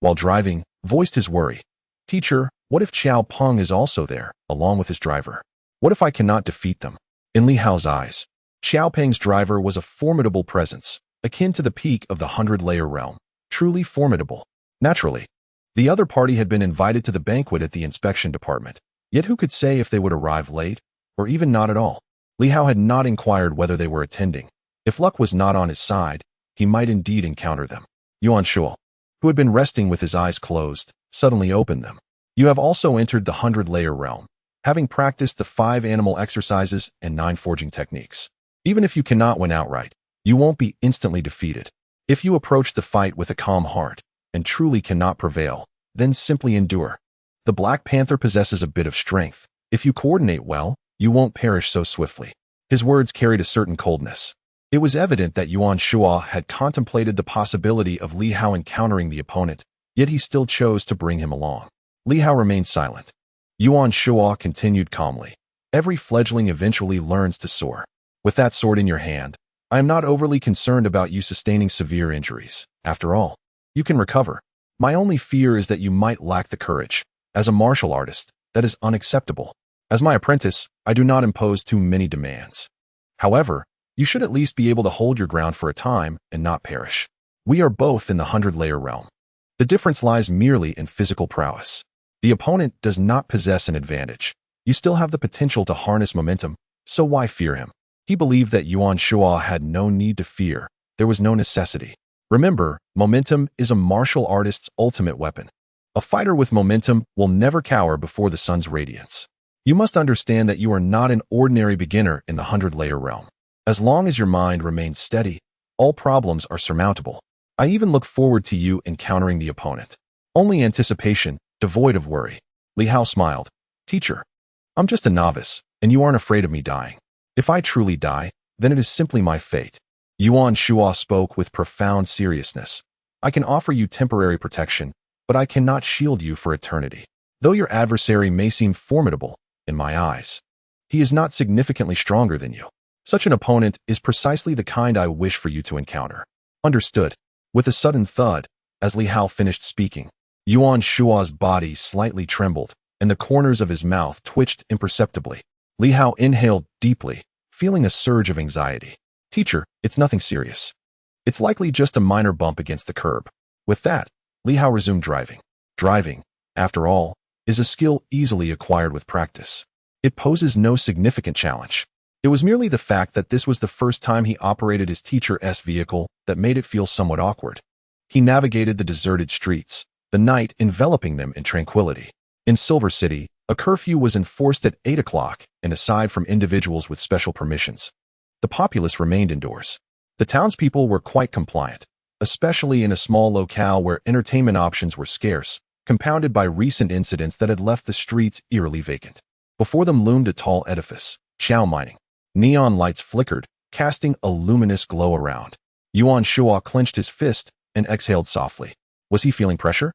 while driving, voiced his worry. "Teacher, what if Qiao Peng is also there, along with his driver? What if I cannot defeat them?" In Li Hao's eyes, Qiao Peng's driver was a formidable presence, akin to the peak of the 100-layer realm. Truly formidable. Naturally, the other party had been invited to the banquet at the inspection department, yet who could say if they would arrive late, or even not at all? Li Hao had not inquired whether they were attending. If luck was not on his side, he might indeed encounter them. Yuan Shua, who had been resting with his eyes closed, suddenly opened them. "You have also entered the 100-layer realm, having practiced the 5 animal exercises and 9 forging techniques. Even if you cannot win outright, you won't be instantly defeated. If you approach the fight with a calm heart, and truly cannot prevail, then simply endure. The Black Panther possesses a bit of strength. If you coordinate well, you won't perish so swiftly. His words carried a certain coldness. It was evident that Yuan Shua had contemplated the possibility of Li Hao encountering the opponent, yet he still chose to bring him along. Li Hao remained silent. Yuan Shua continued calmly. Every fledgling eventually learns to soar. With that sword in your hand, I am not overly concerned about you sustaining severe injuries. After all, you can recover. My only fear is that you might lack the courage. As a martial artist, that is unacceptable. As my apprentice, I do not impose too many demands. However, you should at least be able to hold your ground for a time and not perish. We are both in the 100-layer realm. The difference lies merely in physical prowess. The opponent does not possess an advantage. You still have the potential to harness momentum, so why fear him? He believed that Yuan Shua had no need to fear. There was no necessity. Remember, momentum is a martial artist's ultimate weapon. A fighter with momentum will never cower before the sun's radiance. You must understand that you are not an ordinary beginner in the 100-layer realm. As long as your mind remains steady, all problems are surmountable. I even look forward to you encountering the opponent. Only anticipation, devoid of worry. Li Hao smiled. Teacher, I'm just a novice, and you aren't afraid of me dying. If I truly die, then it is simply my fate. Yuan Shua spoke with profound seriousness. I can offer you temporary protection, but I cannot shield you for eternity. Though your adversary may seem formidable, in my eyes, he is not significantly stronger than you. Such an opponent is precisely the kind I wish for you to encounter. Understood. With a sudden thud, as Li Hao finished speaking, Yuan Shua's body slightly trembled, and the corners of his mouth twitched imperceptibly. Li Hao inhaled deeply, feeling a surge of anxiety. Teacher, it's nothing serious. It's likely just a minor bump against the curb. With that, Li Hao resumed driving. Driving, after all, is a skill easily acquired with practice. It poses no significant challenge. It was merely the fact that this was the first time he operated his teacher's vehicle that made it feel somewhat awkward. He navigated the deserted streets, the night enveloping them in tranquility. In Silver City, a curfew was enforced at 8 o'clock, and aside from individuals with special permissions, the populace remained indoors. The townspeople were quite compliant, especially in a small locale where entertainment options were scarce, compounded by recent incidents that had left the streets eerily vacant. Before them loomed a tall edifice, Chao Mining. Neon lights flickered, casting a luminous glow around. Yuan Shua clenched his fist and exhaled softly. Was he feeling pressure?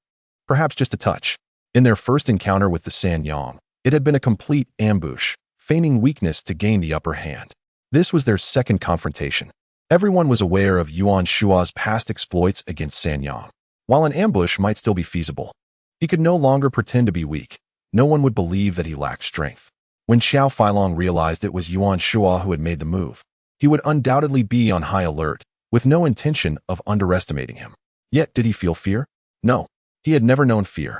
Perhaps just a touch. In their first encounter with the Sanyang, it had been a complete ambush, feigning weakness to gain the upper hand. This was their second confrontation. Everyone was aware of Yuan Shua's past exploits against Sanyang. While an ambush might still be feasible, he could no longer pretend to be weak. No one would believe that he lacked strength. When Xiao Feilong realized it was Yuan Shua who had made the move, he would undoubtedly be on high alert, with no intention of underestimating him. Yet did he feel fear? No. He had never known fear.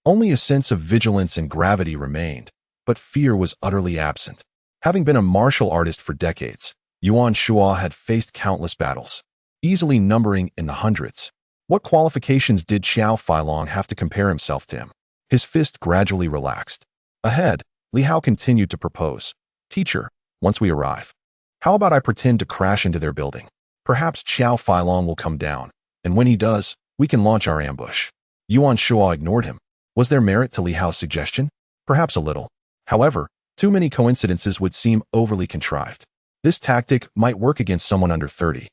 Only a sense of vigilance and gravity remained, but fear was utterly absent. Having been a martial artist for decades, Yuan Shua had faced countless battles, easily numbering in the hundreds. What qualifications did Xiao Feilong have to compare himself to him? His fist gradually relaxed. Ahead, Li Hao continued to propose. Teacher, once we arrive, how about I pretend to crash into their building? Perhaps Xiao Feilong will come down, and when he does, we can launch our ambush. Yuan Shua ignored him. Was there merit to Li Hao's suggestion? Perhaps a little. However, too many coincidences would seem overly contrived. This tactic might work against someone under 30.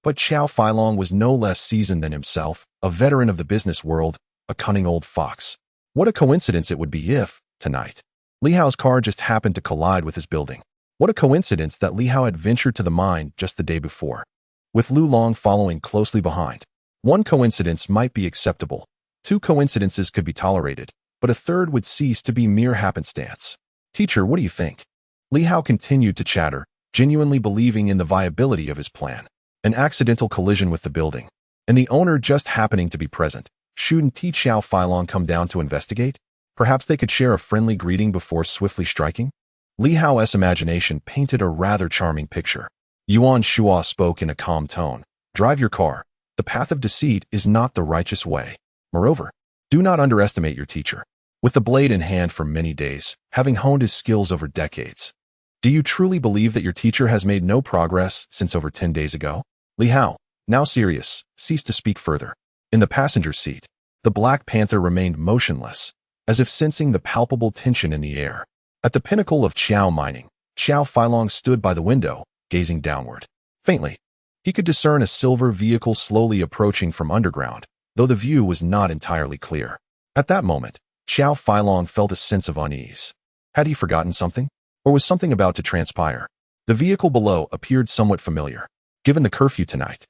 But Xiao Feilong was no less seasoned than himself, a veteran of the business world, a cunning old fox. What a coincidence it would be if, tonight, Li Hao's car just happened to collide with his building. What a coincidence that Li Hao had ventured to the mine just the day before, with Lu Long following closely behind. One coincidence might be acceptable, two coincidences could be tolerated, but a third would cease to be mere happenstance. Teacher, what do you think? Li Hao continued to chatter, genuinely believing in the viability of his plan. An accidental collision with the building, and the owner just happening to be present. Shouldn't Xiao Feilong come down to investigate? Perhaps they could share a friendly greeting before swiftly striking? Li Hao's imagination painted a rather charming picture. Yuan Shua spoke in a calm tone. Drive your car. The path of deceit is not the righteous way. Moreover, do not underestimate your teacher. With the blade in hand for many days, having honed his skills over decades, do you truly believe that your teacher has made no progress since over 10 days ago? Li Hao, now serious, ceased to speak further. In the passenger seat, The Black Panther remained motionless, as if sensing the palpable tension in the air. At the pinnacle of Qiao Mining, Qiao Feilong stood by the window, gazing downward. Faintly, he could discern a silver vehicle slowly approaching from underground, though the view was not entirely clear. At that moment, Qiao Feilong felt a sense of unease. Had he forgotten something? Or was something about to transpire? The vehicle below appeared somewhat familiar. Given the curfew tonight,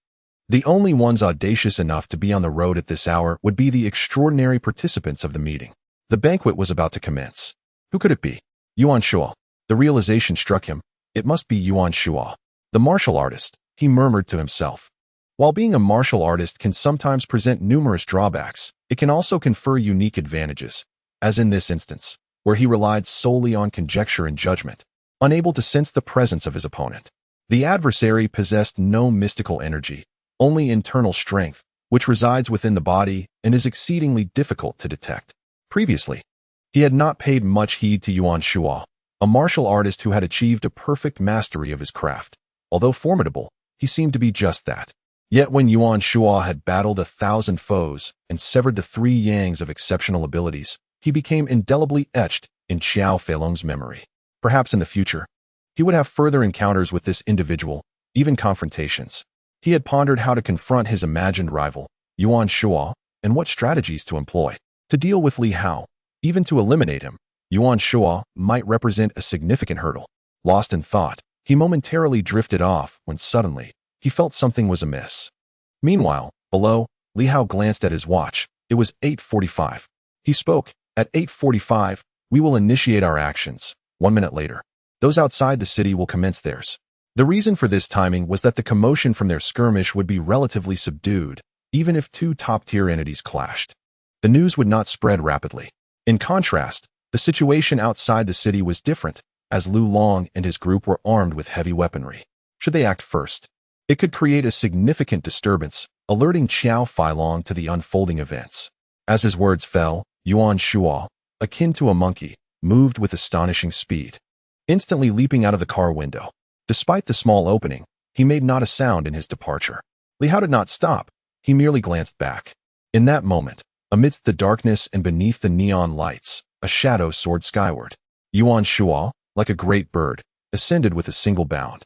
the only ones audacious enough to be on the road at this hour would be the extraordinary participants of the meeting. The banquet was about to commence. Who could it be? Yuan Shuo. The realization struck him. It must be Yuan Shuo, the martial artist, he murmured to himself. While being a martial artist can sometimes present numerous drawbacks, it can also confer unique advantages, as in this instance, where he relied solely on conjecture and judgment, unable to sense the presence of his opponent. The adversary possessed no mystical energy, only internal strength, which resides within the body and is exceedingly difficult to detect. Previously, he had not paid much heed to Yuan Shuo, a martial artist who had achieved a perfect mastery of his craft. Although formidable, he seemed to be just that. Yet when Yuan Shuo had battled 1,000 foes and severed the 3 yangs of exceptional abilities, he became indelibly etched in Qiao Feilong's memory. Perhaps in the future, he would have further encounters with this individual, even confrontations. He had pondered how to confront his imagined rival, Yuan Shuo, and what strategies to employ. To deal with Li Hao, even to eliminate him, Yuan Shuo might represent a significant hurdle. Lost in thought, he momentarily drifted off when suddenly, he felt something was amiss. Meanwhile, below, Li Hao glanced at his watch. It was 8:45. He spoke. At 8:45, we will initiate our actions. 1 minute later, those outside the city will commence theirs. The reason for this timing was that the commotion from their skirmish would be relatively subdued, even if 2 top-tier entities clashed. The news would not spread rapidly. In contrast, the situation outside the city was different, as Lu Long and his group were armed with heavy weaponry. Should they act first, it could create a significant disturbance, alerting Qiao Feilong to the unfolding events. As his words fell, Yuan Shuo, akin to a monkey, moved with astonishing speed, instantly leaping out of the car window. Despite the small opening, he made not a sound in his departure. Li Hao did not stop. He merely glanced back. In that moment, amidst the darkness and beneath the neon lights, a shadow soared skyward. Yuan Shuo, like a great bird, ascended with a single bound.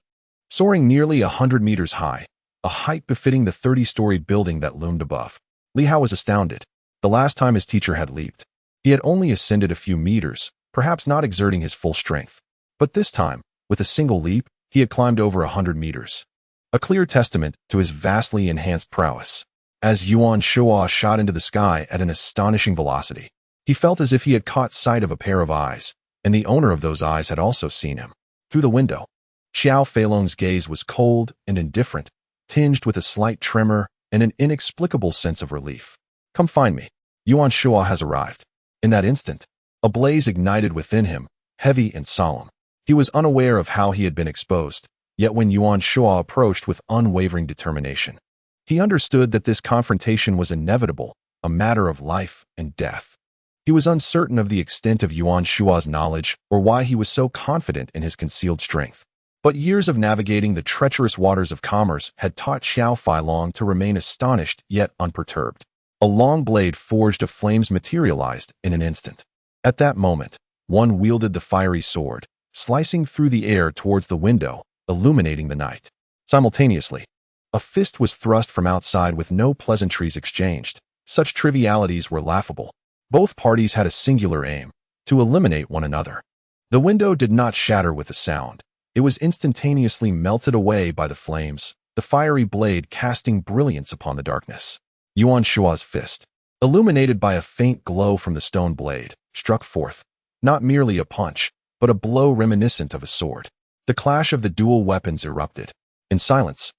Soaring nearly 100 meters high, a height befitting the 30-story building that loomed above. Li Hao was astounded. The last time his teacher had leaped, he had only ascended a few meters, perhaps not exerting his full strength. But this time, with a single leap, he had climbed over 100 meters. A clear testament to his vastly enhanced prowess. As Yuan Shuo shot into the sky at an astonishing velocity, he felt as if he had caught sight of a pair of eyes, and the owner of those eyes had also seen him. Through the window, Qiao Feilong's gaze was cold and indifferent, tinged with a slight tremor and an inexplicable sense of relief. Come find me. Yuan Shuo has arrived. In that instant, a blaze ignited within him, heavy and solemn. He was unaware of how he had been exposed, yet when Yuan Shuo approached with unwavering determination, he understood that this confrontation was inevitable, a matter of life and death. He was uncertain of the extent of Yuan Shuo's knowledge or why he was so confident in his concealed strength. But years of navigating the treacherous waters of commerce had taught Qiao Feilong to remain astonished yet unperturbed. A long blade forged of flames materialized in an instant. At that moment, one wielded the fiery sword, slicing through the air towards the window, illuminating the night. Simultaneously, a fist was thrust from outside with no pleasantries exchanged. Such trivialities were laughable. Both parties had a singular aim, to eliminate one another. The window did not shatter with a sound. It was instantaneously melted away by the flames, the fiery blade casting brilliance upon the darkness. Yuan Shuo's fist, illuminated by a faint glow from the stone blade, struck forth, not merely a punch, but a blow reminiscent of a sword. The clash of the dual weapons erupted. In silence,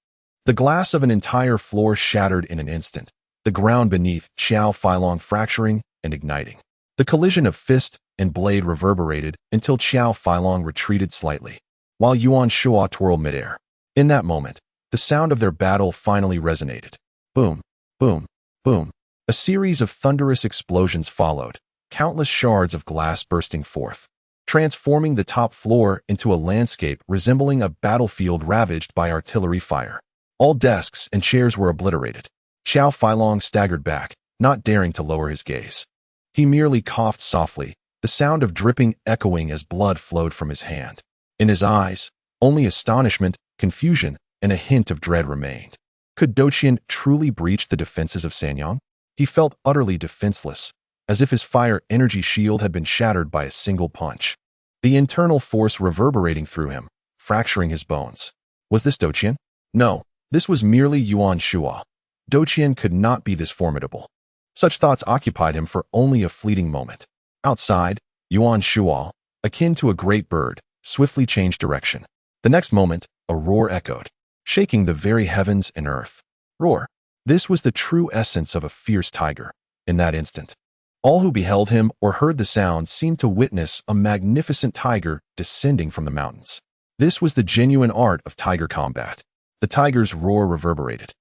the glass of an entire floor shattered in an instant, the ground beneath Qiao Feilong fracturing and igniting. The collision of fist and blade reverberated until Qiao Feilong retreated slightly, while Yuan Shuo twirled midair. In that moment, the sound of their battle finally resonated. Boom, boom, boom. A series of thunderous explosions followed, countless shards of glass bursting forth, transforming the top floor into a landscape resembling a battlefield ravaged by artillery fire. All desks and chairs were obliterated. Qiao Feilong staggered back, not daring to lower his gaze. He merely coughed softly, the sound of dripping echoing as blood flowed from his hand. In his eyes, only astonishment, confusion, and a hint of dread remained. Could Doqian truly breach the defenses of Sanyang? He felt utterly defenseless, as if his fire energy shield had been shattered by a single punch. The internal force reverberating through him, fracturing his bones. Was this Doqian? No, this was merely Yuan Shua. Doqian could not be this formidable. Such thoughts occupied him for only a fleeting moment. Outside, Yuan Shua, akin to a great bird, swiftly changed direction. The next moment, a roar echoed, shaking the very heavens and earth. Roar. This was the true essence of a fierce tiger. In that instant, all who beheld him or heard the sound seemed to witness a magnificent tiger descending from the mountains. This was the genuine art of tiger combat. The tiger's roar reverberated,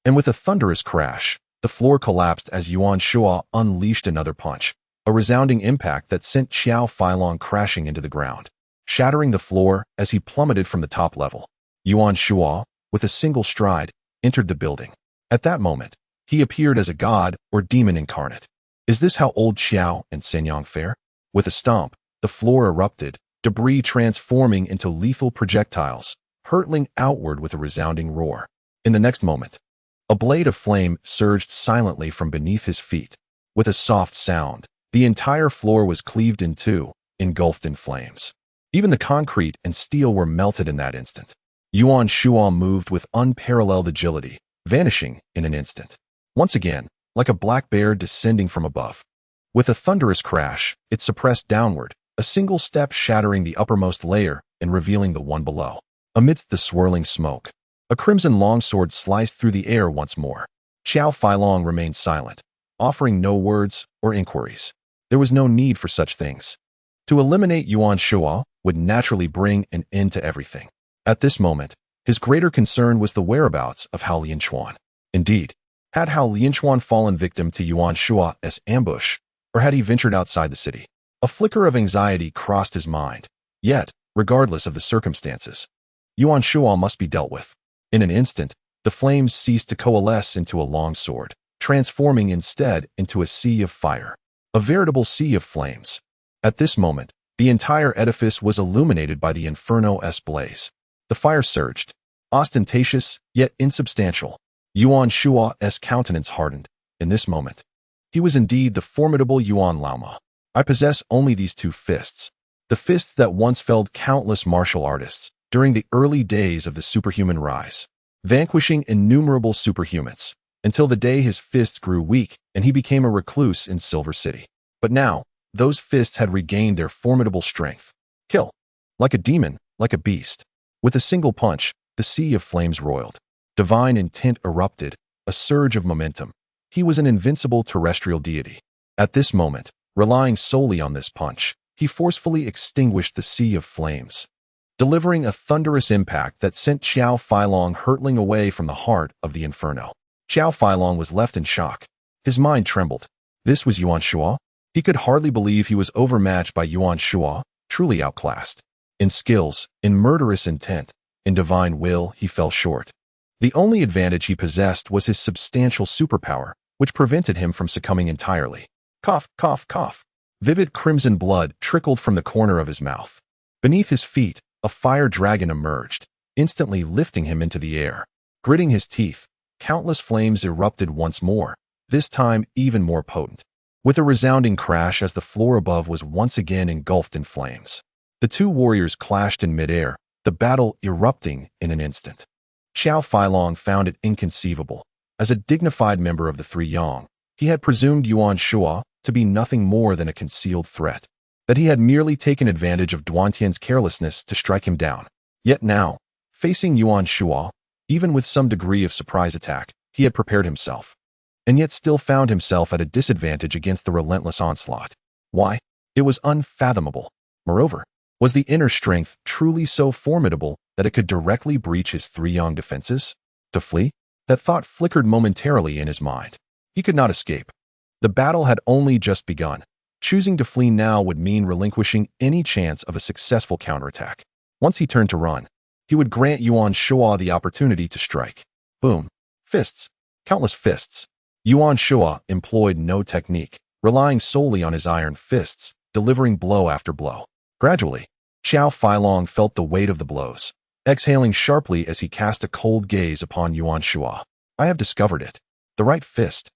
and with a thunderous crash, the floor collapsed as Yuan Shua unleashed another punch, a resounding impact that sent Qiao Feilong crashing into the ground, shattering the floor as he plummeted from the top level. Yuan Shua, with a single stride, entered the building. At that moment, he appeared as a god or demon incarnate. Is this how old Qiao and Sanyang fare? With a stomp, the floor erupted, debris transforming into lethal projectiles, hurtling outward with a resounding roar. In the next moment, a blade of flame surged silently from beneath his feet. With a soft sound, the entire floor was cleaved in two, engulfed in flames. Even the concrete and steel were melted in that instant. Yuan Shua moved with unparalleled agility, vanishing in an instant. Once again, like a black bear descending from above. With a thunderous crash, it suppressed downward, a single step shattering the uppermost layer and revealing the one below. Amidst the swirling smoke, a crimson longsword sliced through the air once more. Qiao Feilong remained silent, offering no words or inquiries. There was no need for such things. To eliminate Yuan Shua would naturally bring an end to everything. At this moment, his greater concern was the whereabouts of Hao Lianquan. Indeed, had Hao Lianquan fallen victim to Yuan Shua's ambush, or had he ventured outside the city? A flicker of anxiety crossed his mind. Yet, regardless of the circumstances, Yuan Shua must be dealt with. In an instant, the flames ceased to coalesce into a long sword, transforming instead into a sea of fire. A veritable sea of flames. At this moment, the entire edifice was illuminated by the inferno-s blaze. The fire surged, ostentatious yet insubstantial. Yuan Shua's countenance hardened. In this moment, he was indeed the formidable Yuan Laoma. I possess only these two fists. The fists that once felled countless martial artists during the early days of the superhuman rise, vanquishing innumerable superhumans, until the day his fists grew weak and he became a recluse in Silver City. But now, those fists had regained their formidable strength. Kill. Like a demon, like a beast. With a single punch, the sea of flames roiled. Divine intent erupted, a surge of momentum. He was an invincible terrestrial deity. At this moment, relying solely on this punch, he forcefully extinguished the sea of flames, delivering a thunderous impact that sent Qiao Feilong hurtling away from the heart of the inferno. Qiao Feilong was left in shock. His mind trembled. This was Yuan Shua? He could hardly believe he was overmatched by Yuan Shua, truly outclassed. In skills, in murderous intent, in divine will, he fell short. The only advantage he possessed was his substantial superpower, which prevented him from succumbing entirely. Cough, cough, cough. Vivid crimson blood trickled from the corner of his mouth. Beneath his feet, a fire dragon emerged, instantly lifting him into the air. Gritting his teeth, countless flames erupted once more, this time even more potent. With a resounding crash as the floor above was once again engulfed in flames. The two warriors clashed in midair, the battle erupting in an instant. Qiao Feilong found it inconceivable. As a dignified member of the Three Yang, he had presumed Yuan Shua to be nothing more than a concealed threat, that he had merely taken advantage of Duantian's carelessness to strike him down. Yet now, facing Yuan Shua, even with some degree of surprise attack, he had prepared himself, and yet still found himself at a disadvantage against the relentless onslaught. Why? It was unfathomable. Moreover, was the inner strength truly so formidable that it could directly breach his Three Yang defenses? To flee? That thought flickered momentarily in his mind. He could not escape. The battle had only just begun. Choosing to flee now would mean relinquishing any chance of a successful counterattack. Once he turned to run, he would grant Yuan Shua the opportunity to strike. Boom. Fists. Countless fists. Yuan Shua employed no technique, relying solely on his iron fists, delivering blow after blow. Gradually, Qiao Feilong felt the weight of the blows, exhaling sharply as he cast a cold gaze upon Yuan Shua. I have discovered it. The right fist.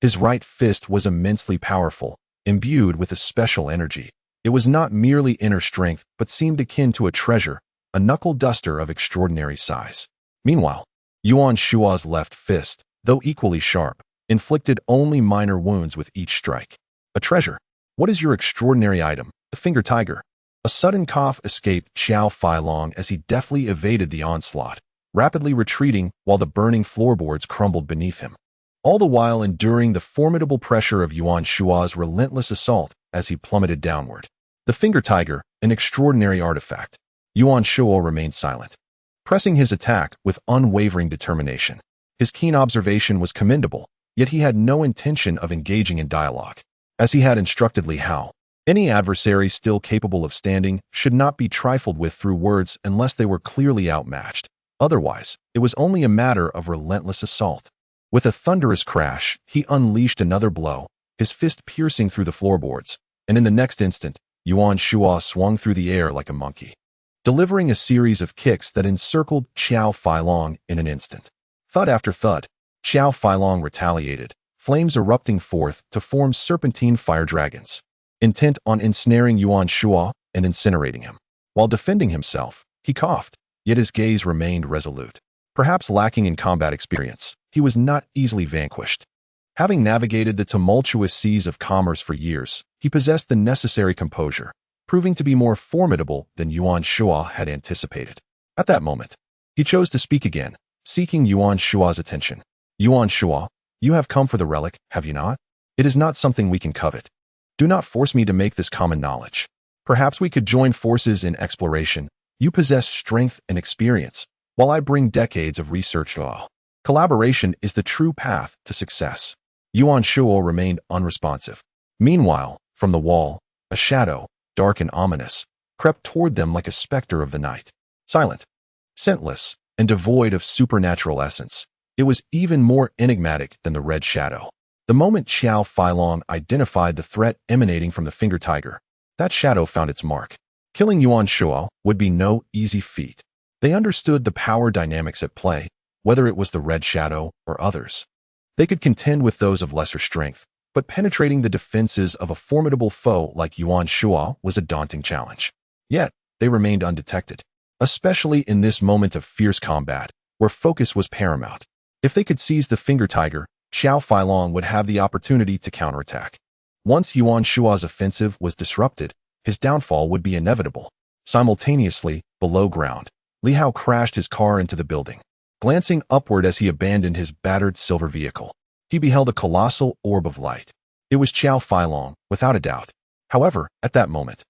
His right fist was immensely powerful, imbued with a special energy. It was not merely inner strength, but seemed akin to a treasure, a knuckle duster of extraordinary size. Meanwhile, Yuan Shua's left fist, though equally sharp, inflicted only minor wounds with each strike. A treasure. What is your extraordinary item? The finger tiger. A sudden cough escaped Qiao Feilong as he deftly evaded the onslaught, rapidly retreating while the burning floorboards crumbled beneath him. All the while enduring the formidable pressure of Yuan Shua's relentless assault as he plummeted downward. The finger tiger, an extraordinary artifact. Yuan Shua remained silent, pressing his attack with unwavering determination. His keen observation was commendable, yet he had no intention of engaging in dialogue. As he had instructed Li Hao, any adversary still capable of standing should not be trifled with through words unless they were clearly outmatched. Otherwise, it was only a matter of relentless assault. With a thunderous crash, he unleashed another blow, his fist piercing through the floorboards, and in the next instant, Yuan Shua swung through the air like a monkey, delivering a series of kicks that encircled Qiao Feilong in an instant. Thud after thud, Qiao Feilong retaliated, flames erupting forth to form serpentine fire dragons, intent on ensnaring Yuan Shua and incinerating him. While defending himself, he coughed, yet his gaze remained resolute. Perhaps lacking in combat experience, he was not easily vanquished. Having navigated the tumultuous seas of commerce for years, he possessed the necessary composure, proving to be more formidable than Yuan Shua had anticipated. At that moment, he chose to speak again, seeking Yuan Shua's attention. Yuan Shua, you have come for the relic, have you not? It is not something we can covet. Do not force me to make this common knowledge. Perhaps we could join forces in exploration. You possess strength and experience, while I bring decades of research. Collaboration is the true path to success. Yuan Shua remained unresponsive. Meanwhile, from the wall, a shadow, dark and ominous, crept toward them like a specter of the night. Silent, scentless, and devoid of supernatural essence, it was even more enigmatic than the red shadow. The moment Qiao Feilong identified the threat emanating from the finger tiger, that shadow found its mark. Killing Yuan Shua would be no easy feat. They understood the power dynamics at play, whether it was the red shadow or others. They could contend with those of lesser strength, but penetrating the defenses of a formidable foe like Yuan Shua was a daunting challenge. Yet, they remained undetected, especially in this moment of fierce combat, where focus was paramount. If they could seize the finger tiger, Qiao Feilong would have the opportunity to counterattack. Once Yuan Shua's offensive was disrupted, his downfall would be inevitable. Simultaneously, below ground, Li Hao crashed his car into the building. Glancing upward as he abandoned his battered silver vehicle, he beheld a colossal orb of light. It was Qiao Feilong, without a doubt. However, at that moment,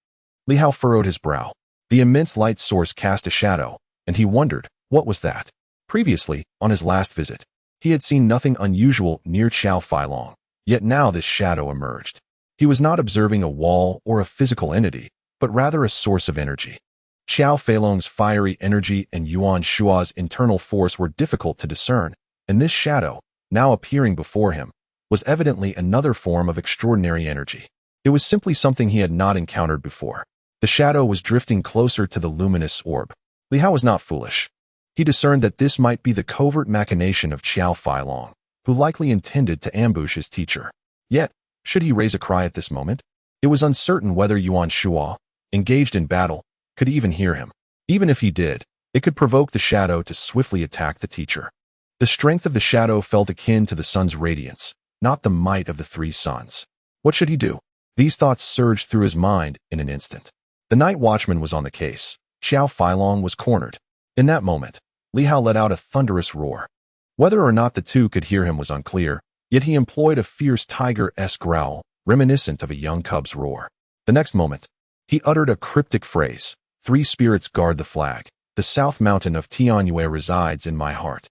Li Hao furrowed his brow. The immense light source cast a shadow, and he wondered, what was that? Previously, on his last visit, he had seen nothing unusual near Qiao Feilong, yet now this shadow emerged. He was not observing a wall or a physical entity, but rather a source of energy. Qiao Feilong's fiery energy and Yuan Shua's internal force were difficult to discern, and this shadow, now appearing before him, was evidently another form of extraordinary energy. It was simply something he had not encountered before. The shadow was drifting closer to the luminous orb. Li Hao was not foolish. He discerned that this might be the covert machination of Qiao Feilong, who likely intended to ambush his teacher. Yet, should he raise a cry at this moment? It was uncertain whether Yuan Shua, engaged in battle, could even hear him. Even if he did, it could provoke the shadow to swiftly attack the teacher. The strength of the shadow felt akin to the sun's radiance, not the might of the three suns. What should he do? These thoughts surged through his mind in an instant. The Night Watchman was on the case. Qiao Feilong was cornered. In that moment, Li Hao let out a thunderous roar. Whether or not the two could hear him was unclear, yet he employed a fierce tiger-esque growl, reminiscent of a young cub's roar. The next moment, he uttered a cryptic phrase, "Three spirits guard the flag. The South Mountain of Tianyue resides in my heart."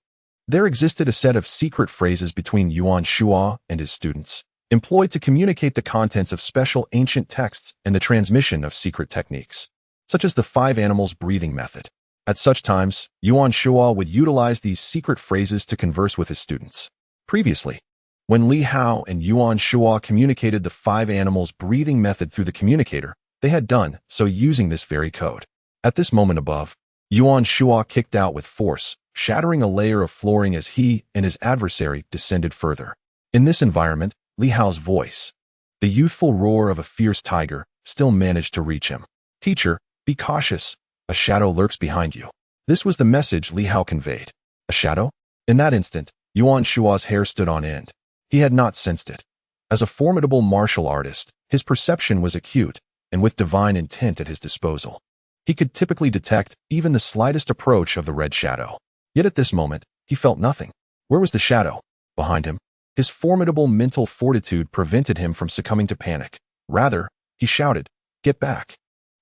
There existed a set of secret phrases between Yuan Shua and his students, employed to communicate the contents of special ancient texts and the transmission of secret techniques, such as the 5 animals breathing method. At such times, Yuan Shua would utilize these secret phrases to converse with his students. Previously, When Li Hao and Yuan Shuo communicated the 5 animals breathing method through the communicator, they had done so using this very code. At this moment above, Yuan Shuo kicked out with force, shattering a layer of flooring as he and his adversary descended further. In this environment, Li Hao's voice, the youthful roar of a fierce tiger, still managed to reach him. "Teacher, be cautious. A shadow lurks behind you." This was the message Li Hao conveyed. A shadow? In that instant, Yuan Shuo's hair stood on end. He had not sensed it. As a formidable martial artist, his perception was acute and with divine intent at his disposal. He could typically detect even the slightest approach of the red shadow. Yet at this moment, he felt nothing. Where was the shadow? Behind him. His formidable mental fortitude prevented him from succumbing to panic. Rather, he shouted, "Get back."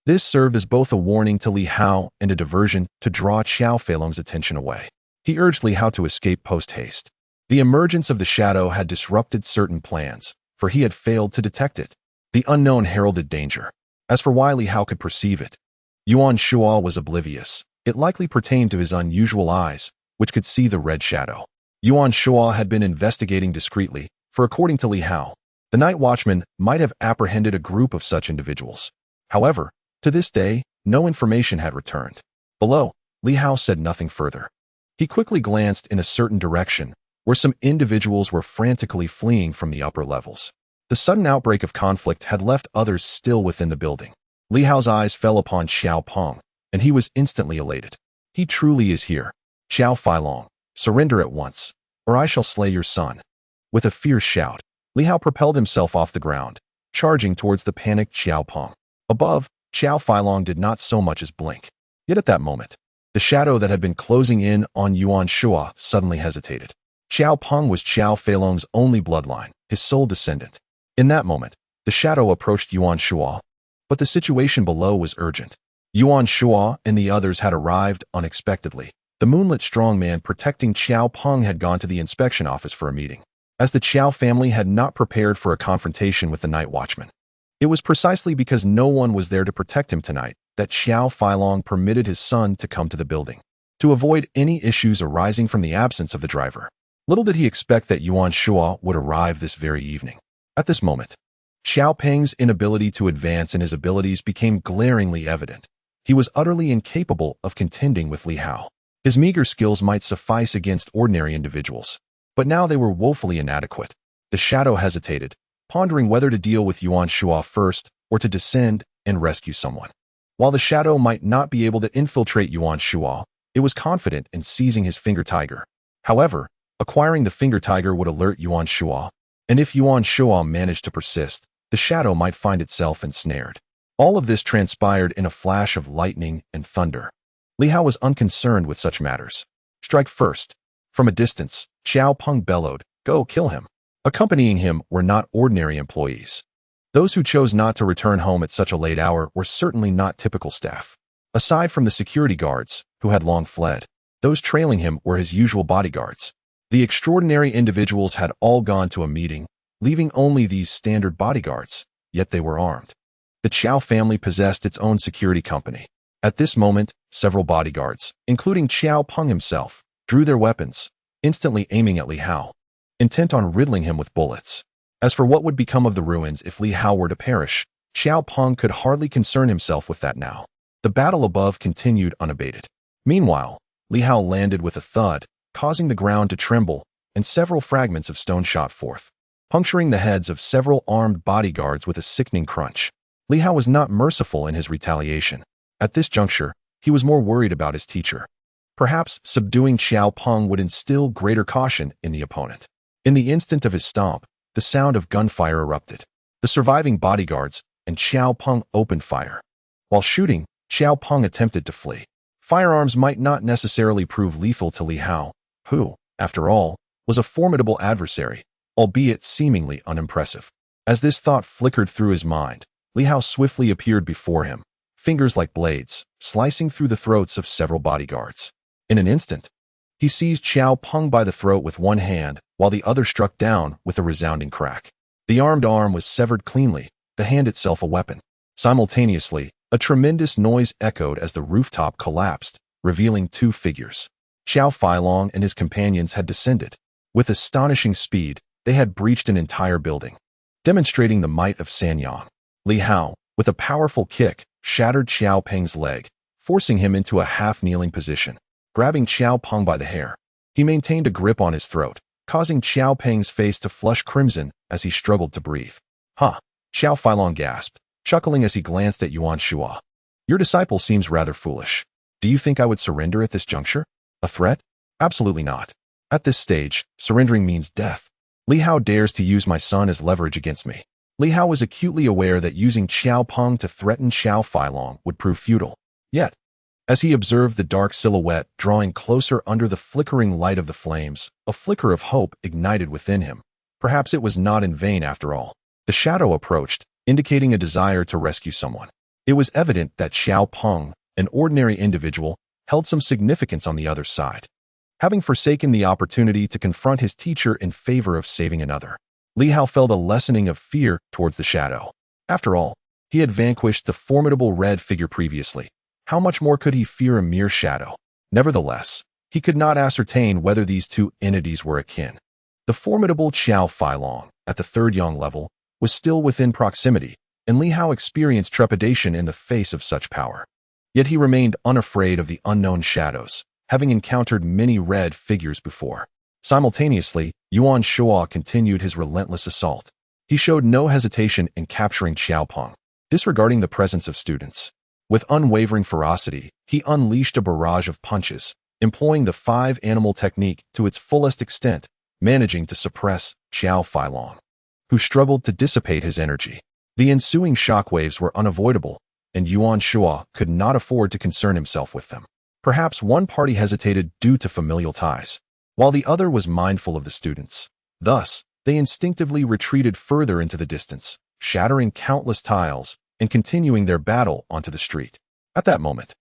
This served as both a warning to Li Hao and a diversion to draw Qiao Feilong's attention away. He urged Li Hao to escape post-haste. The emergence of the shadow had disrupted certain plans, for he had failed to detect it. The unknown heralded danger. As for why Li Hao could perceive it, Yuan Shuo was oblivious. It likely pertained to his unusual eyes, which could see the red shadow. Yuan Shuo had been investigating discreetly, for according to Li Hao, the Night Watchmen might have apprehended a group of such individuals. However, to this day, no information had returned. Below, Li Hao said nothing further. He quickly glanced in a certain direction, where some individuals were frantically fleeing from the upper levels. The sudden outbreak of conflict had left others still within the building. Li Hao's eyes fell upon Xiao Peng, and he was instantly elated. "He truly is here. Xiao Feilong, surrender at once, or I shall slay your son." With a fierce shout, Li Hao propelled himself off the ground, charging towards the panicked Xiao Peng. Above, Xiao Feilong did not so much as blink. Yet at that moment, the shadow that had been closing in on Yuan Shuo suddenly hesitated. Xiao Peng was Xiao Feilong's only bloodline, his sole descendant. In that moment, the shadow approached Yuan Shuo, but the situation below was urgent. Yuan Shuo and the others had arrived unexpectedly. The moonlit strongman protecting Xiao Peng had gone to the inspection office for a meeting, as the Qiao family had not prepared for a confrontation with the Night Watchmen. It was precisely because no one was there to protect him tonight that Xiao Feilong permitted his son to come to the building, to avoid any issues arising from the absence of the driver. Little did he expect that Yuan Shuo would arrive this very evening. At this moment, Xiao Peng's inability to advance in his abilities became glaringly evident. He was utterly incapable of contending with Li Hao. His meager skills might suffice against ordinary individuals, but now they were woefully inadequate. The shadow hesitated, pondering whether to deal with Yuan Shuo first or to descend and rescue someone. While the shadow might not be able to infiltrate Yuan Shuo, it was confident in seizing his finger tiger. However, acquiring the finger tiger would alert Yuan Shuo, and if Yuan Shuo managed to persist, the shadow might find itself ensnared. All of this transpired in a flash of lightning and thunder. Li Hao was unconcerned with such matters. "Strike first." From a distance, Xiao Peng bellowed, "Go kill him." Accompanying him were not ordinary employees. Those who chose not to return home at such a late hour were certainly not typical staff. Aside from the security guards, who had long fled, those trailing him were his usual bodyguards. The extraordinary individuals had all gone to a meeting, leaving only these standard bodyguards, yet they were armed. The Qiao family possessed its own security company. At this moment, several bodyguards, including Xiao Peng himself, drew their weapons, instantly aiming at Li Hao, intent on riddling him with bullets. As for what would become of the ruins if Li Hao were to perish, Xiao Peng could hardly concern himself with that now. The battle above continued unabated. Meanwhile, Li Hao landed with a thud, causing the ground to tremble, and several fragments of stone shot forth, puncturing the heads of several armed bodyguards with a sickening crunch. Li Hao was not merciful in his retaliation. At this juncture, he was more worried about his teacher. Perhaps subduing Xiao Peng would instill greater caution in the opponent. In the instant of his stomp, the sound of gunfire erupted. The surviving bodyguards and Xiao Peng opened fire. While shooting, Xiao Peng attempted to flee. Firearms might not necessarily prove lethal to Li Hao, who, after all, was a formidable adversary, albeit seemingly unimpressive. As this thought flickered through his mind, Li Hao swiftly appeared before him, fingers like blades, slicing through the throats of several bodyguards. In an instant, he seized Xiao Peng by the throat with one hand, while the other struck down with a resounding crack. The armed arm was severed cleanly, the hand itself a weapon. Simultaneously, a tremendous noise echoed as the rooftop collapsed, revealing two figures. Xiao Feilong and his companions had descended. With astonishing speed, They had breached an entire building, demonstrating the might of Sanyang. Li Hao, with a powerful kick, shattered Xiao Peng's leg, forcing him into a half-kneeling position. Grabbing Xiao Peng by the hair, he maintained a grip on his throat, causing Xiao Peng's face to flush crimson as he struggled to breathe. Huh, Xiao Feilong gasped, chuckling as he glanced at Yuan Shua. Your disciple seems rather foolish. Do you think I would surrender at this juncture? A threat? Absolutely not. At this stage, surrendering means death. Li Hao dares to use my son as leverage against me. Li Hao was acutely aware that using Xiao Peng to threaten Xiao Feilong would prove futile. Yet, as he observed the dark silhouette drawing closer under the flickering light of the flames, a flicker of hope ignited within him. Perhaps it was not in vain after all. The shadow approached, indicating a desire to rescue someone. It was evident that Xiao Peng, an ordinary individual, held some significance on the other side. Having forsaken the opportunity to confront his teacher in favor of saving another, Li Hao felt a lessening of fear towards the shadow. After all, he had vanquished the formidable red figure previously. How much more could he fear a mere shadow? Nevertheless, he could not ascertain whether these two entities were akin. The formidable Xiao Feilong, at the third yang level, was still within proximity, and Li Hao experienced trepidation in the face of such power. Yet he remained unafraid of the unknown shadows, having encountered many red figures before. Simultaneously, Yuan Shua continued his relentless assault. He showed no hesitation in capturing Xiao Peng, disregarding the presence of students. With unwavering ferocity, he unleashed a barrage of punches, employing the five-animal technique to its fullest extent, managing to suppress Xiao Feilong, who struggled to dissipate his energy. The ensuing shockwaves were unavoidable, and Yuan Shua could not afford to concern himself with them. Perhaps one party hesitated due to familial ties, while the other was mindful of the students. Thus, they instinctively retreated further into the distance, shattering countless tiles and continuing their battle onto the street. At that moment,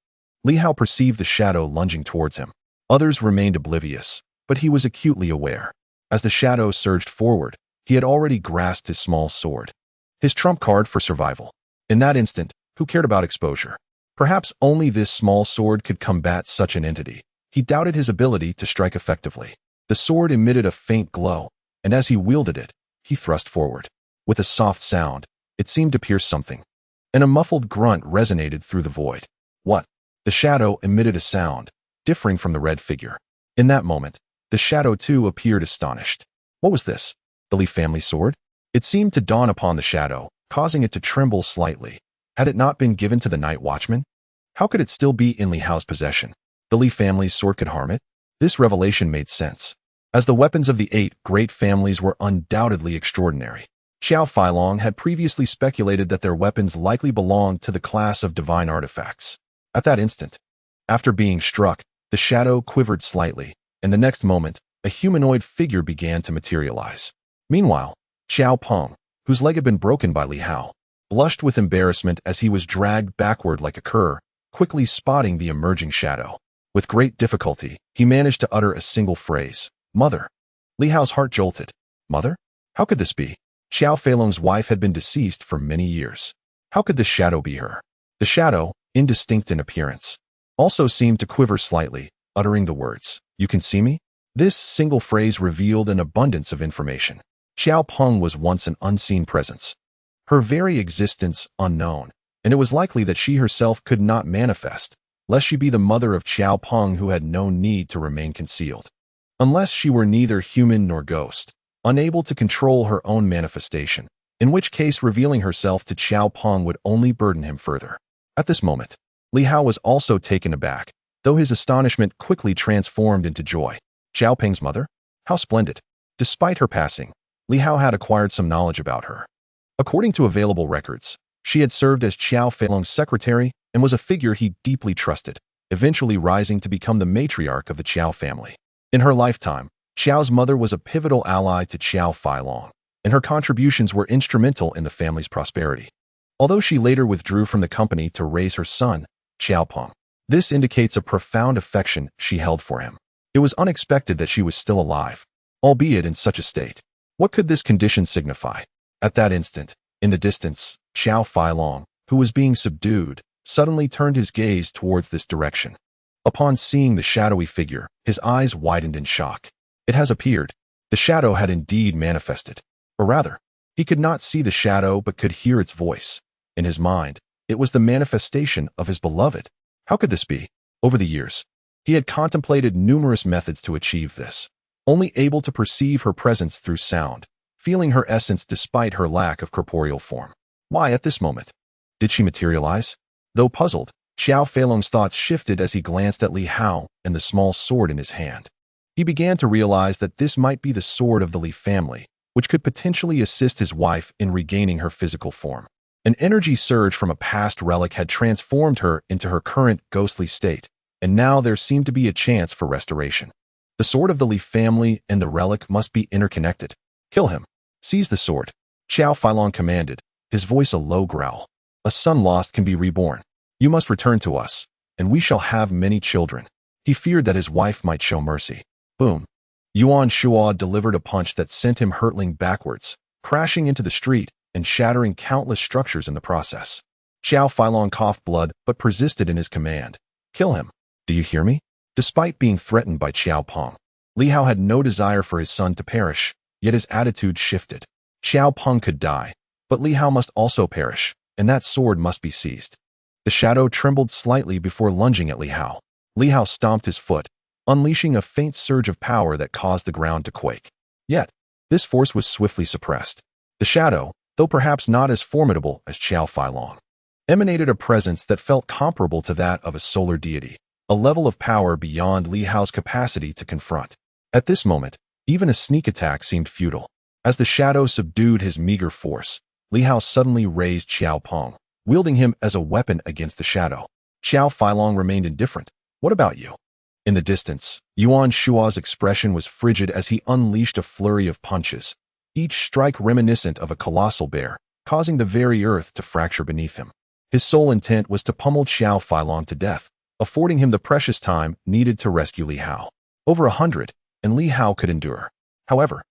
Li Hao perceived the shadow lunging towards him. Others remained oblivious, but he was acutely aware. As the shadow surged forward, he had already grasped his small sword, his trump card for survival. In that instant, who cared about exposure? Perhaps only this small sword could combat such an entity. He doubted his ability to strike effectively. The sword emitted a faint glow, and as he wielded it, he thrust forward. With a soft sound, it seemed to pierce something, and a muffled grunt resonated through the void. What? The shadow emitted a sound, differing from the red figure. In that moment, the shadow too appeared astonished. What was this? The Li family sword? It seemed to dawn upon the shadow, causing it to tremble slightly. Had it not been given to the Night Watchmen? How could it still be in Li Hao's possession? The Li family's sword could harm it? This revelation made sense, as the weapons of the 8 great families were undoubtedly extraordinary. Xiao Feilong had previously speculated that their weapons likely belonged to the class of divine artifacts. At that instant, after being struck, the shadow quivered slightly, and the next moment, a humanoid figure began to materialize. Meanwhile, Xiao Peng, whose leg had been broken by Li Hao, blushed with embarrassment as he was dragged backward like a cur, quickly spotting the emerging shadow. With great difficulty, he managed to utter a single phrase, "Mother." Li Hao's heart jolted. Mother? How could this be? Xiao Feilong's wife had been deceased for many years. How could this shadow be her? The shadow, indistinct in appearance, also seemed to quiver slightly, uttering the words, "You can see me?" This single phrase revealed an abundance of information. Xiao Peng was once an unseen presence, her very existence unknown, and it was likely that she herself could not manifest, lest she be the mother of Xiao Peng who had no need to remain concealed. Unless she were neither human nor ghost, unable to control her own manifestation, in which case revealing herself to Xiao Peng would only burden him further. At this moment, Li Hao was also taken aback, though his astonishment quickly transformed into joy. Xiao Peng's mother? How splendid! Despite her passing, Li Hao had acquired some knowledge about her. According to available records, she had served as Xiao Feilong's secretary and was a figure he deeply trusted, eventually rising to become the matriarch of the Qiao family. In her lifetime, Xiao's mother was a pivotal ally to Xiao Feilong, and her contributions were instrumental in the family's prosperity. Although she later withdrew from the company to raise her son, Xiao Peng, this indicates a profound affection she held for him. It was unexpected that she was still alive, albeit in such a state. What could this condition signify? At that instant, in the distance, Xiao Feilong, who was being subdued, suddenly turned his gaze towards this direction. Upon seeing the shadowy figure, his eyes widened in shock. It has appeared. The shadow had indeed manifested. Or rather, he could not see the shadow but could hear its voice. In his mind, it was the manifestation of his beloved. How could this be? Over the years, he had contemplated numerous methods to achieve this, only able to perceive her presence through sound, feeling her essence despite her lack of corporeal form. Why at this moment? Did she materialize? Though puzzled, Xiao Feilong's thoughts shifted as he glanced at Li Hao and the small sword in his hand. He began to realize that this might be the sword of the Li family, which could potentially assist his wife in regaining her physical form. An energy surge from a past relic had transformed her into her current ghostly state, and now there seemed to be a chance for restoration. The sword of the Li family and the relic must be interconnected. Kill him. Seize the sword. Xiao Feilong commanded, his voice a low growl. A son lost can be reborn. You must return to us, and we shall have many children. He feared that his wife might show mercy. Boom. Yuan Shuo delivered a punch that sent him hurtling backwards, crashing into the street and shattering countless structures in the process. Xiao Feilong coughed blood but persisted in his command. Kill him. Do you hear me? Despite being threatened by Xiao Peng, Li Hao had no desire for his son to perish, yet his attitude shifted. Xiao Peng could die, but Li Hao must also perish, and that sword must be seized. The shadow trembled slightly before lunging at Li Hao. Li Hao stomped his foot, unleashing a faint surge of power that caused the ground to quake. Yet, this force was swiftly suppressed. The shadow, though perhaps not as formidable as Xiao Feilong, emanated a presence that felt comparable to that of a solar deity, a level of power beyond Li Hao's capacity to confront. At this moment, even a sneak attack seemed futile. As the shadow subdued his meager force, Li Hao suddenly raised Xiao Peng, wielding him as a weapon against the shadow. Xiao Feilong remained indifferent. What about you? In the distance, Yuan Shuo's expression was frigid as he unleashed a flurry of punches, each strike reminiscent of a colossal bear, causing the very earth to fracture beneath him. His sole intent was to pummel Xiao Feilong to death, affording him the precious time needed to rescue Li Hao. Over 100, and Li Hao could endure. However,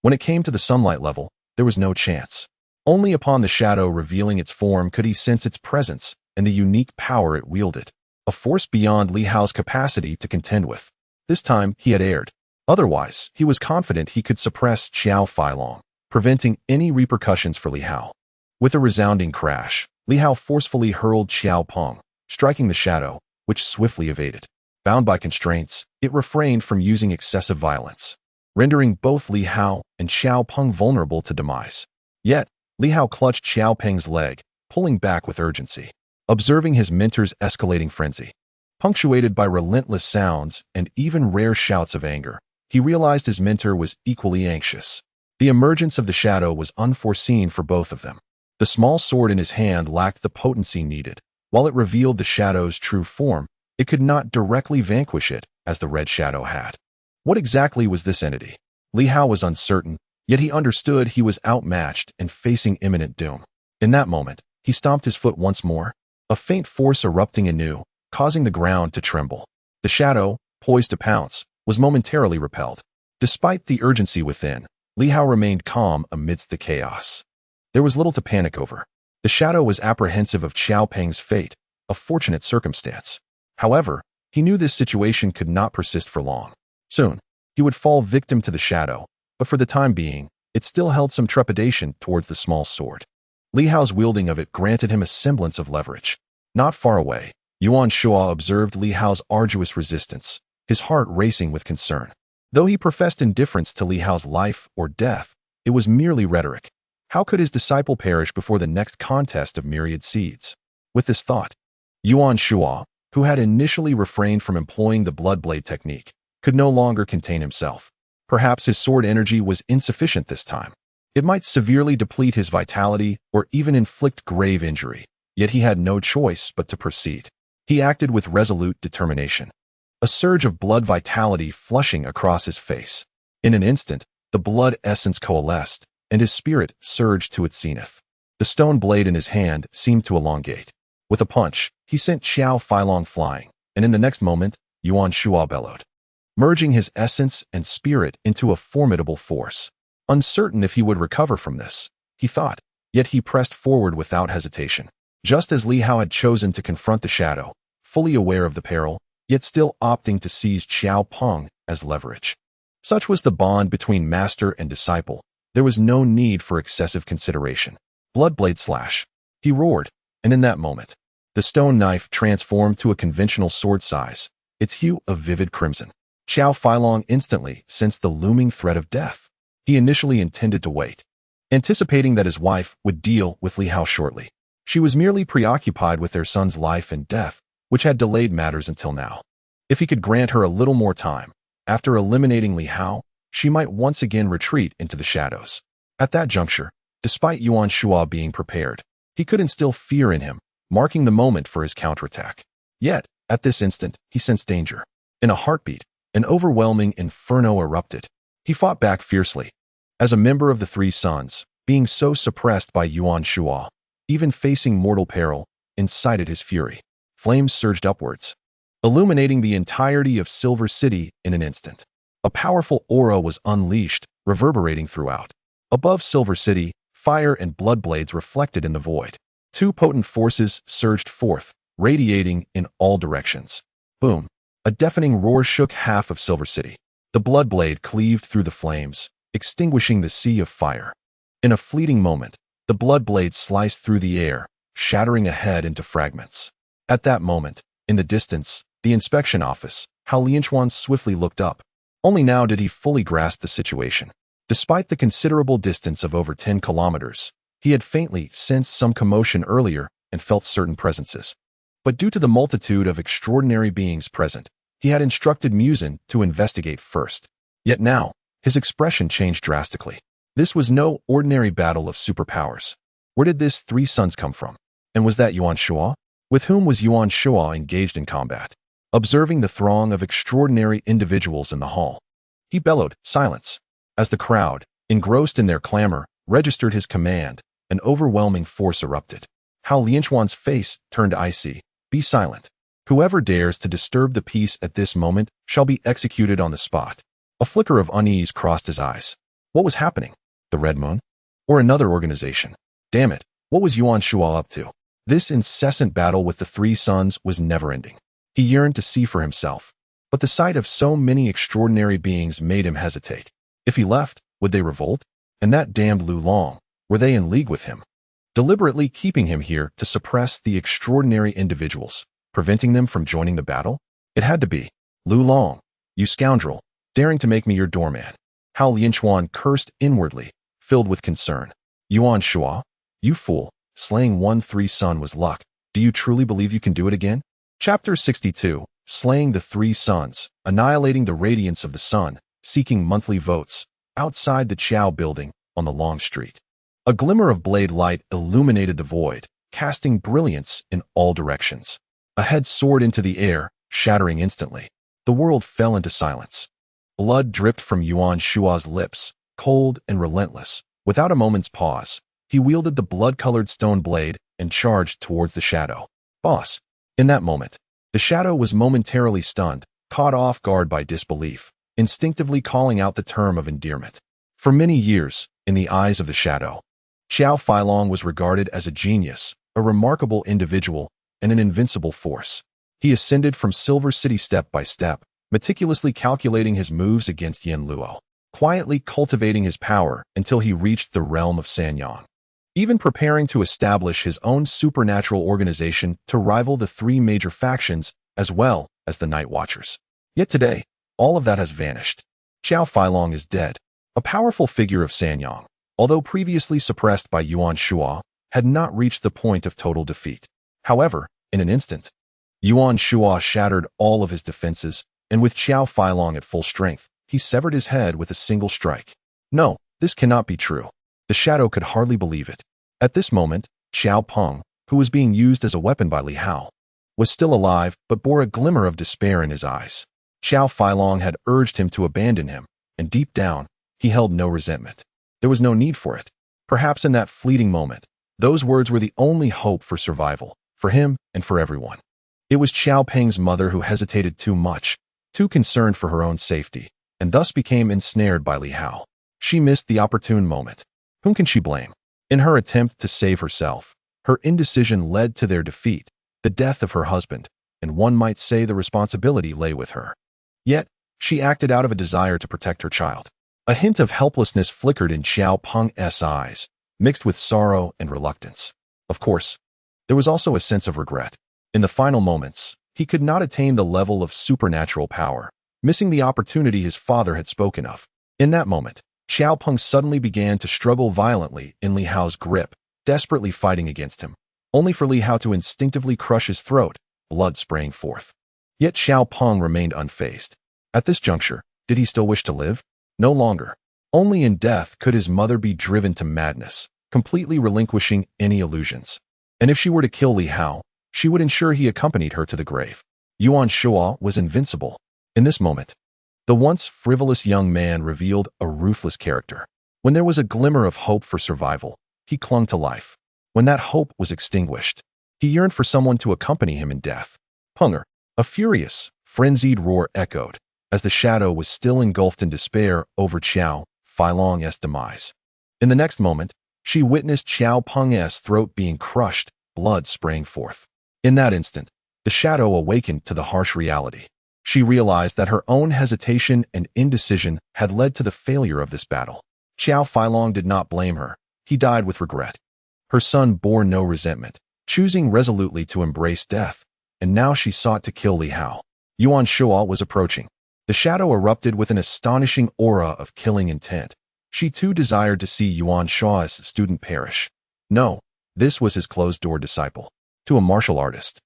when it came to the sunlight level, there was no chance. Only upon the shadow revealing its form could he sense its presence and the unique power it wielded, a force beyond Li Hao's capacity to contend with. This time, he had erred. Otherwise, he was confident he could suppress Xiao Feilong, preventing any repercussions for Li Hao. With a resounding crash, Li Hao forcefully hurled Xiao Peng, striking the shadow, which swiftly evaded. Bound by constraints, it refrained from using excessive violence, rendering both Li Hao and Xiao Peng vulnerable to demise. Yet, Li Hao clutched Xiao Peng's leg, pulling back with urgency. Observing his mentor's escalating frenzy, punctuated by relentless sounds and even rare shouts of anger, he realized his mentor was equally anxious. The emergence of the shadow was unforeseen for both of them. The small sword in his hand lacked the potency needed. While it revealed the shadow's true form, it could not directly vanquish it as the red shadow had. What exactly was this entity? Li Hao was uncertain, yet he understood he was outmatched and facing imminent doom. In that moment, he stomped his foot once more, a faint force erupting anew, causing the ground to tremble. The shadow, poised to pounce, was momentarily repelled. Despite the urgency within, Li Hao remained calm amidst the chaos. There was little to panic over. The shadow was apprehensive of Xiao Peng's fate, a fortunate circumstance. However, he knew this situation could not persist for long. Soon, he would fall victim to the shadow, but for the time being, it still held some trepidation towards the small sword. Li Hao's wielding of it granted him a semblance of leverage. Not far away, Yuan Shuo observed Li Hao's arduous resistance, his heart racing with concern. Though he professed indifference to Li Hao's life or death, it was merely rhetoric. How could his disciple perish before the next contest of myriad seeds? With this thought, Yuan Shuo, who had initially refrained from employing the blood blade technique, could no longer contain himself. Perhaps his sword energy was insufficient this time. It might severely deplete his vitality or even inflict grave injury, yet he had no choice but to proceed. He acted with resolute determination, a surge of blood vitality flushing across his face. In an instant, the blood essence coalesced, and his spirit surged to its zenith. The stone blade in his hand seemed to elongate. With a punch, he sent Xiao Feilong flying, and in the next moment, Yuan Shuo bellowed, merging his essence and spirit into a formidable force. Uncertain if he would recover from this, he thought, yet he pressed forward without hesitation. Just as Li Hao had chosen to confront the shadow, fully aware of the peril, yet still opting to seize Xiao Peng as leverage. Such was the bond between master and disciple. There was no need for excessive consideration. Bloodblade slash. He roared, and in that moment, the stone knife transformed to a conventional sword size, its hue of vivid crimson. Xiao Feilong instantly sensed the looming threat of death. He initially intended to wait, anticipating that his wife would deal with Li Hao shortly. She was merely preoccupied with their son's life and death, which had delayed matters until now. If he could grant her a little more time, after eliminating Li Hao, she might once again retreat into the shadows. At that juncture, despite Yuan Shua being prepared, he could instill fear in him, marking the moment for his counterattack. Yet, at this instant, he sensed danger. In a heartbeat, an overwhelming inferno erupted. He fought back fiercely. As a member of the Three Sons, being so suppressed by Yuan Shua, even facing mortal peril, incited his fury. Flames surged upwards, illuminating the entirety of Silver City in an instant. A powerful aura was unleashed, reverberating throughout. Above Silver City, fire and blood blades reflected in the void. Two potent forces surged forth, radiating in all directions. Boom! A deafening roar shook half of Silver City. The blood blade cleaved through the flames, extinguishing the sea of fire. In a fleeting moment, the blood blade sliced through the air, shattering a head into fragments. At that moment, in the distance, the inspection office, Hao Lianchuan swiftly looked up. Only now did he fully grasp the situation. Despite the considerable distance of over 10 kilometers, he had faintly sensed some commotion earlier and felt certain presences. But due to the multitude of extraordinary beings present, he had instructed Musin to investigate first. Yet now, his expression changed drastically. This was no ordinary battle of superpowers. Where did this Three Sons come from? And was that Yuan Shua? With whom was Yuan Shua engaged in combat? Observing the throng of extraordinary individuals in the hall, he bellowed, "Silence!" As the crowd, engrossed in their clamor, registered his command, an overwhelming force erupted. Hao Lianchuan's face turned icy. "Be silent. Whoever dares to disturb the peace at this moment shall be executed on the spot." A flicker of unease crossed his eyes. What was happening? The Red Moon? Or another organization? Damn it, what was Yuan Shua up to? This incessant battle with the Three Sons was never-ending. He yearned to see for himself, but the sight of so many extraordinary beings made him hesitate. If he left, would they revolt? And that damned Lu Long, were they in league with him, deliberately keeping him here to suppress the extraordinary individuals, preventing them from joining the battle? It had to be. "Lu Long, you scoundrel, daring to make me your doorman." Hao Lianchuan cursed inwardly, filled with concern. "Yuan Shua, you fool, slaying one Three Son was luck. Do you truly believe you can do it again?" Chapter 62, Slaying the Three Sons, Annihilating the Radiance of the Sun, Seeking Monthly Votes. Outside the Qiao building, on the long street, a glimmer of blade light illuminated the void, casting brilliance in all directions. A head soared into the air, shattering instantly. The world fell into silence. Blood dripped from Yuan Shua's lips, cold and relentless. Without a moment's pause, he wielded the blood-colored stone blade and charged towards the shadow. "Boss." In that moment, the shadow was momentarily stunned, caught off guard by disbelief, instinctively calling out the term of endearment. For many years, in the eyes of the shadow, Xiao Feilong was regarded as a genius, a remarkable individual, and an invincible force. He ascended from Silver City step by step, meticulously calculating his moves against Yen Luo, quietly cultivating his power until he reached the realm of Sanyang, even preparing to establish his own supernatural organization to rival the three major factions as well as the Night Watchers. Yet today, all of that has vanished. Xiao Feilong is dead. A powerful figure of Sanyang, although previously suppressed by Yuan Shua, had not reached the point of total defeat. However, in an instant, Yuan Shua shattered all of his defenses, and with Xiao Feilong at full strength, he severed his head with a single strike. No, this cannot be true. The shadow could hardly believe it. At this moment, Xiao Peng, who was being used as a weapon by Li Hao, was still alive but bore a glimmer of despair in his eyes. Xiao Feilong had urged him to abandon him, and deep down, he held no resentment. There was no need for it. Perhaps in that fleeting moment, those words were the only hope for survival, for him and for everyone. It was Xiao Peng's mother who hesitated too much, too concerned for her own safety, and thus became ensnared by Li Hao. She missed the opportune moment. Whom can she blame? In her attempt to save herself, her indecision led to their defeat, the death of her husband, and one might say the responsibility lay with her. Yet, She acted out of a desire to protect her child. A hint of helplessness flickered in Xiao Peng's eyes, mixed with sorrow and reluctance. Of course, there was also a sense of regret. In the final moments, he could not attain the level of supernatural power, missing the opportunity his father had spoken of. In that moment, Xiao Peng suddenly began to struggle violently in Li Hao's grip, desperately fighting against him, only for Li Hao to instinctively crush his throat, blood spraying forth. Yet Xiao Peng remained unfazed. At this juncture, did he still wish to live? No longer. Only in death could his mother be driven to madness, completely relinquishing any illusions. And if she were to kill Li Hao, she would ensure he accompanied her to the grave. Yuan Shuo was invincible. In this moment, the once frivolous young man revealed a ruthless character. When there was a glimmer of hope for survival, he clung to life. When that hope was extinguished, he yearned for someone to accompany him in death. Punger, a furious, frenzied roar echoed, as the shadow was still engulfed in despair over Qiao Feilong's demise. In the next moment, she witnessed Xiao Peng's throat being crushed, blood spraying forth. In that instant, the shadow awakened to the harsh reality. She realized that her own hesitation and indecision had led to the failure of this battle. Xiao Feilong did not blame her. He died with regret. Her son bore no resentment, choosing resolutely to embrace death, and now she sought to kill Li Hao. Yuan Shuo was approaching. The shadow erupted with an astonishing aura of killing intent. She too desired to see Yuan Shuo's student perish. No, this was his closed-door disciple. To a martial artist,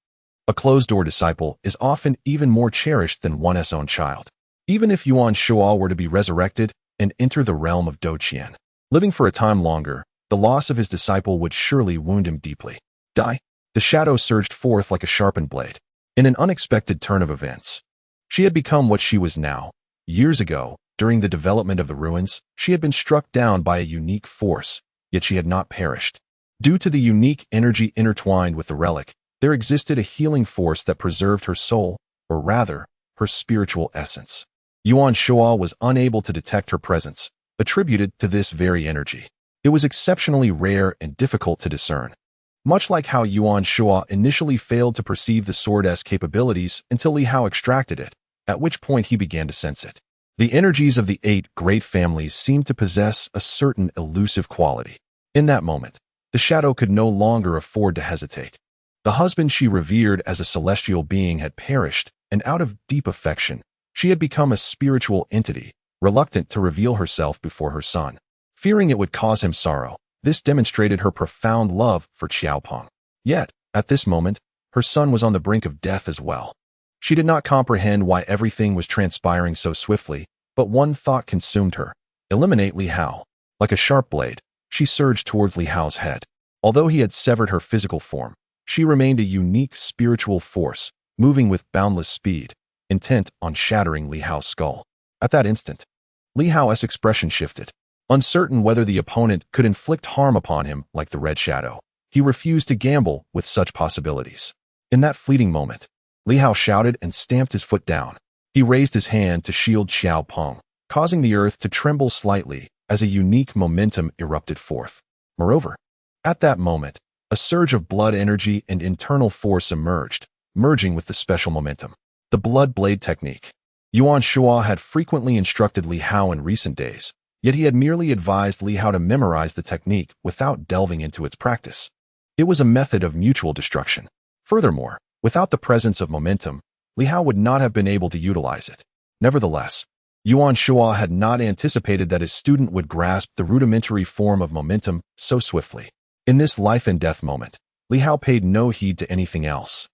a closed-door disciple is often even more cherished than one's own child. Even if Yuan Shuo were to be resurrected and enter the realm of Douqian, living for a time longer, the loss of his disciple would surely wound him deeply. Die! The shadow surged forth like a sharpened blade. In an unexpected turn of events, she had become what she was now. Years ago, during the development of the ruins, she had been struck down by a unique force, yet she had not perished. Due to the unique energy intertwined with the relic, there existed a healing force that preserved her soul, or rather, her spiritual essence. Yuan Shuo was unable to detect her presence, attributed to this very energy. It was exceptionally rare and difficult to discern. Much like how Yuan Shuo initially failed to perceive the sword's capabilities until Li Hao extracted it, at which point he began to sense it. The energies of the 8 great families seemed to possess a certain elusive quality. In that moment, the shadow could no longer afford to hesitate. The husband she revered as a celestial being had perished, and out of deep affection, she had become a spiritual entity, reluctant to reveal herself before her son. Fearing it would cause him sorrow, this demonstrated her profound love for Xiao Peng. Yet, at this moment, her son was on the brink of death as well. She did not comprehend why everything was transpiring so swiftly, but one thought consumed her: eliminate Li Hao. Like a sharp blade, she surged towards Li Hao's head. Although he had severed her physical form, she remained a unique spiritual force, moving with boundless speed, intent on shattering Li Hao's skull. At that instant, Li Hao's expression shifted. Uncertain whether the opponent could inflict harm upon him like the Red Shadow, he refused to gamble with such possibilities. In that fleeting moment, Li Hao shouted and stamped his foot down. He raised his hand to shield Xiao Peng, causing the earth to tremble slightly as a unique momentum erupted forth. Moreover, at that moment, a surge of blood energy and internal force emerged, merging with the special momentum. The blood blade technique. Yuan Shuo had frequently instructed Li Hao in recent days, yet he had merely advised Li Hao to memorize the technique without delving into its practice. It was a method of mutual destruction. Furthermore, without the presence of momentum, Li Hao would not have been able to utilize it. Nevertheless, Yuan Shuo had not anticipated that his student would grasp the rudimentary form of momentum so swiftly. In this life and death moment, Li Hao paid no heed to anything else.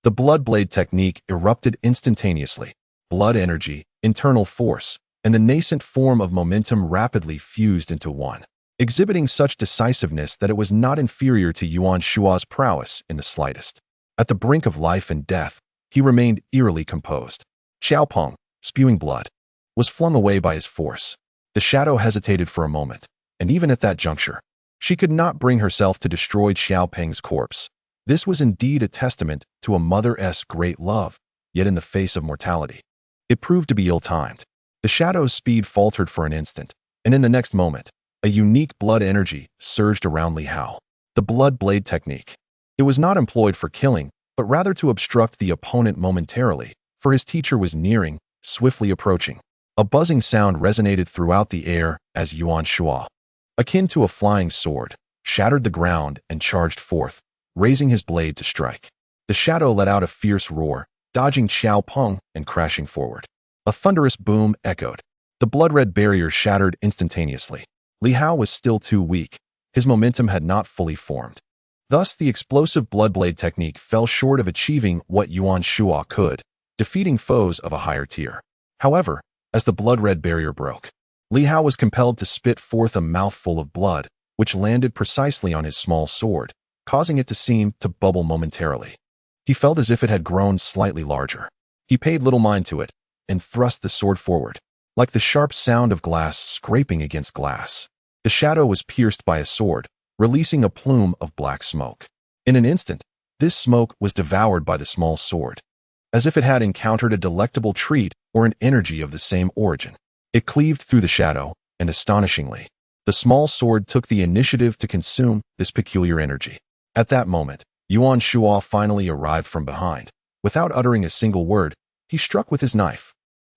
The blood blade technique erupted instantaneously. Blood energy, internal force, and the nascent form of momentum rapidly fused into one, exhibiting such decisiveness that it was not inferior to Yuan Shuo's prowess in the slightest. At the brink of life and death, he remained eerily composed. Xiao Peng, spewing blood, was flung away by his force. The shadow hesitated for a moment, and even at that juncture, she could not bring herself to destroy Xiao Peng's corpse. This was indeed a testament to a mother's great love, yet in the face of mortality, it proved to be ill-timed. The shadow's speed faltered for an instant, and in the next moment, a unique blood energy surged around Li Hao. The blood blade technique. It was not employed for killing, but rather to obstruct the opponent momentarily, for his teacher was nearing, swiftly approaching. A buzzing sound resonated throughout the air as Yuan Shua, akin to a flying sword, shattered the ground and charged forth, raising his blade to strike. The shadow let out a fierce roar, dodging Xiao Peng and crashing forward. A thunderous boom echoed. The blood-red barrier shattered instantaneously. Li Hao was still too weak. His momentum had not fully formed. Thus, the explosive bloodblade technique fell short of achieving what Yuan Shua could, defeating foes of a higher tier. However, as the blood-red barrier broke, Li Hao was compelled to spit forth a mouthful of blood, which landed precisely on his small sword, causing it to seem to bubble momentarily. He felt as if it had grown slightly larger. He paid little mind to it, and thrust the sword forward, like the sharp sound of glass scraping against glass. The shadow was pierced by a sword, releasing a plume of black smoke. In an instant, this smoke was devoured by the small sword, as if it had encountered a delectable treat or an energy of the same origin. It cleaved through the shadow, and astonishingly, the small sword took the initiative to consume this peculiar energy. At that moment, Yuan Shua finally arrived from behind. Without uttering a single word, he struck with his knife.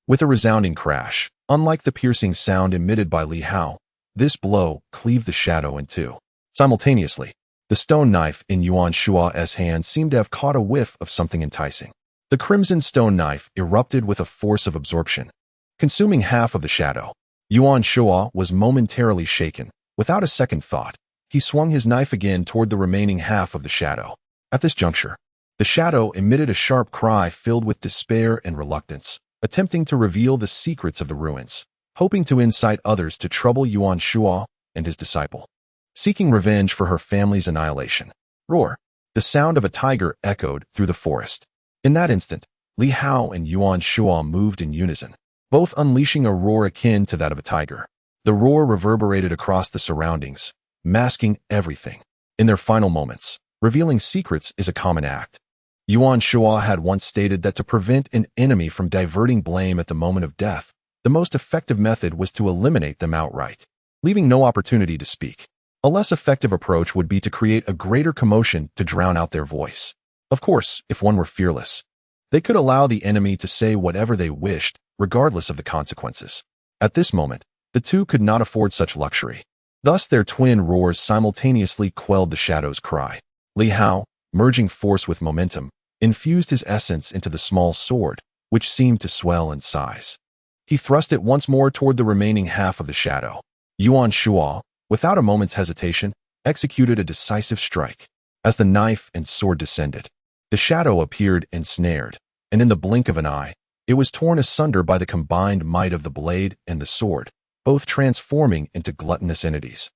With a resounding crash, unlike the piercing sound emitted by Li Hao, this blow cleaved the shadow in two. Simultaneously, the stone knife in Yuan Shua's hand seemed to have caught a whiff of something enticing. The crimson stone knife erupted with a force of absorption, consuming half of the shadow. Yuan Shua was momentarily shaken. Without a second thought, he swung his knife again toward the remaining half of the shadow. At this juncture, the shadow emitted a sharp cry filled with despair and reluctance, attempting to reveal the secrets of the ruins, hoping to incite others to trouble Yuan Shua and his disciple, seeking revenge for her family's annihilation. Roar! The sound of a tiger echoed through the forest. In that instant, Li Hao and Yuan Shua moved in unison, both unleashing a roar akin to that of a tiger. The roar reverberated across the surroundings, masking everything. In their final moments, revealing secrets is a common act. Yuan Shua had once stated that to prevent an enemy from diverting blame at the moment of death, the most effective method was to eliminate them outright, leaving no opportunity to speak. A less effective approach would be to create a greater commotion to drown out their voice. Of course, if one were fearless, they could allow the enemy to say whatever they wished, regardless of the consequences. At this moment, the two could not afford such luxury. Thus, their twin roars simultaneously quelled the shadow's cry. Li Hao, merging force with momentum, infused his essence into the small sword, which seemed to swell in size. He thrust it once more toward the remaining half of the shadow. Yuan Shua, without a moment's hesitation, executed a decisive strike. As the knife and sword descended, the shadow appeared ensnared, and in the blink of an eye, it was torn asunder by the combined might of the blade and the sword, both transforming into gluttonous entities,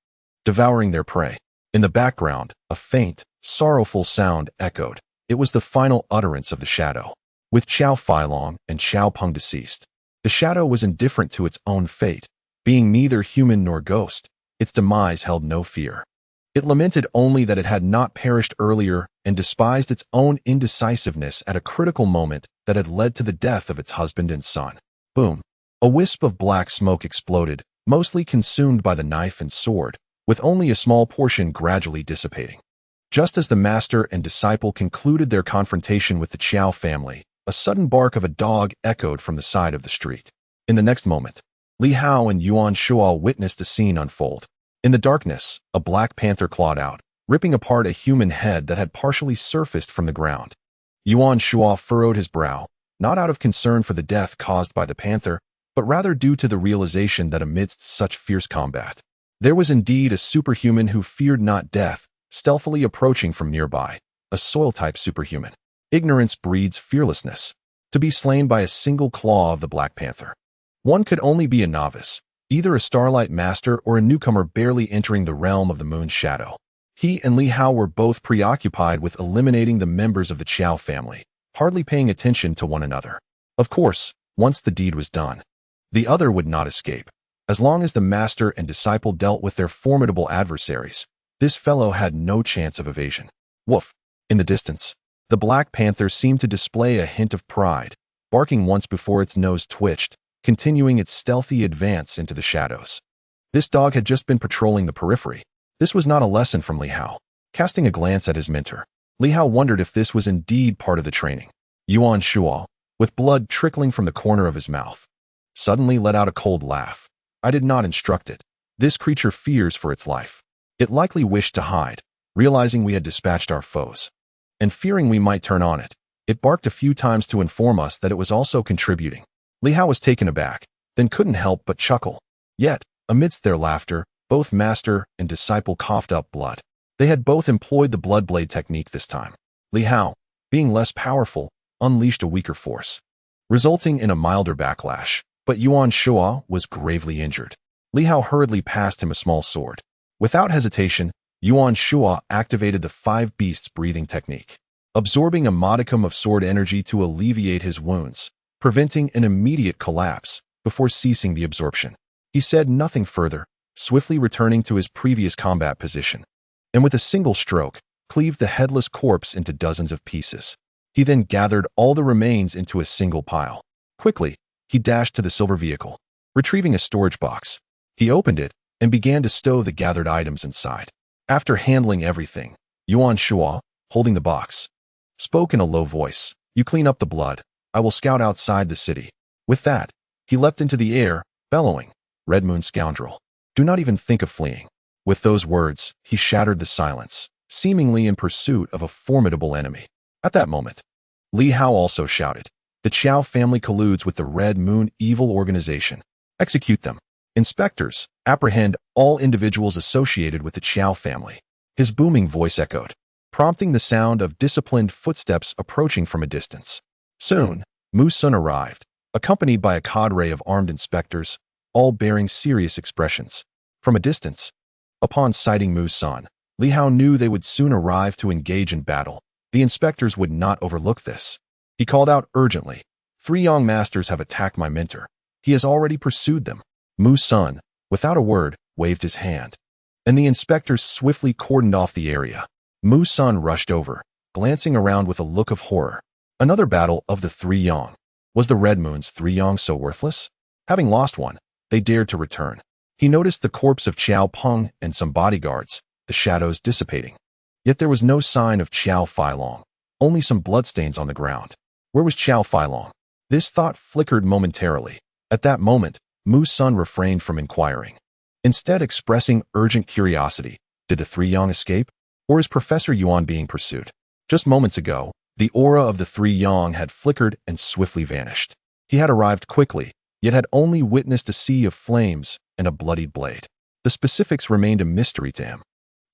devouring their prey. In the background, a faint, sorrowful sound echoed. It was the final utterance of the shadow. With Qiao Feilong and Xiao Peng deceased, the shadow was indifferent to its own fate. Being neither human nor ghost, its demise held no fear. It lamented only that it had not perished earlier and despised its own indecisiveness at a critical moment that had led to the death of its husband and son. Boom! A wisp of black smoke exploded, mostly consumed by the knife and sword, with only a small portion gradually dissipating. Just as the master and disciple concluded their confrontation with the Qiao family, a sudden bark of a dog echoed from the side of the street. In the next moment, Li Hao and Yuan Shua witnessed a scene unfold. In the darkness, a black panther clawed out, ripping apart a human head that had partially surfaced from the ground. Yuan Shua furrowed his brow, not out of concern for the death caused by the panther, but rather due to the realization that amidst such fierce combat, there was indeed a superhuman who feared not death, stealthily approaching from nearby, a soil-type superhuman. Ignorance breeds fearlessness. To be slain by a single claw of the Black Panther, one could only be a novice, either a Starlight Master or a newcomer barely entering the realm of the Moon's shadow. He and Li Hao were both preoccupied with eliminating the members of the Qiao family, hardly paying attention to one another. Of course, once the deed was done, the other would not escape. As long as the master and disciple dealt with their formidable adversaries, this fellow had no chance of evasion. Woof! In the distance, the Black Panther seemed to display a hint of pride, barking once before its nose twitched, continuing its stealthy advance into the shadows. This dog had just been patrolling the periphery. This was not a lesson from Li Hao. Casting a glance at his mentor, Li Hao wondered if this was indeed part of the training. Yuan Shua, with blood trickling from the corner of his mouth. Suddenly let out a cold laugh. I did not instruct it. This creature fears for its life. It likely wished to hide, realizing we had dispatched our foes. And fearing we might turn on it, it barked a few times to inform us that it was also contributing. Li Hao was taken aback, then couldn't help but chuckle. Yet, amidst their laughter, both master and disciple coughed up blood. They had both employed the blood blade technique this time. Li Hao, being less powerful, unleashed a weaker force, resulting in a milder backlash, but Yuan Shuo was gravely injured. Li Hao hurriedly passed him a small sword. Without hesitation, Yuan Shuo activated the five beasts breathing technique, absorbing a modicum of sword energy to alleviate his wounds, preventing an immediate collapse before ceasing the absorption. He said nothing further, swiftly returning to his previous combat position, and with a single stroke, cleaved the headless corpse into dozens of pieces. He then gathered all the remains into a single pile. Quickly, he dashed to the silver vehicle, retrieving a storage box. He opened it and began to stow the gathered items inside. After handling everything, Yuan Shuo, holding the box, spoke in a low voice, "You clean up the blood. I will scout outside the city." With that, he leapt into the air, bellowing, "Red Moon scoundrel, do not even think of fleeing." With those words, he shattered the silence, seemingly in pursuit of a formidable enemy. At that moment, Li Hao also shouted, "The Qiao family colludes with the Red Moon evil organization. Execute them. Inspectors, apprehend all individuals associated with the Qiao family." His booming voice echoed, prompting the sound of disciplined footsteps approaching from a distance. Soon, Mu Sun arrived, accompanied by a cadre of armed inspectors, all bearing serious expressions. From a distance, upon sighting Mu Sun, Li Hao knew they would soon arrive to engage in battle. The inspectors would not overlook this. He called out urgently, "Three young masters have attacked my mentor. He has already pursued them." Mu Sun, without a word, waved his hand, and the inspectors swiftly cordoned off the area. Mu Sun rushed over, glancing around with a look of horror. Another battle of the Three Yang. Was the Red Moon's Three Yang so worthless? Having lost one, they dared to return. He noticed the corpse of Qiao Peng and some bodyguards, the shadows dissipating. Yet there was no sign of Qiao Feilong, only some bloodstains on the ground. Where was Qiao Feilong? This thought flickered momentarily. At that moment, Mu Sun refrained from inquiring, instead expressing urgent curiosity. Did the Three Yang escape? Or is Professor Yuan being pursued? Just moments ago, the aura of the Three Yang had flickered and swiftly vanished. He had arrived quickly, yet had only witnessed a sea of flames and a bloodied blade. The specifics remained a mystery to him.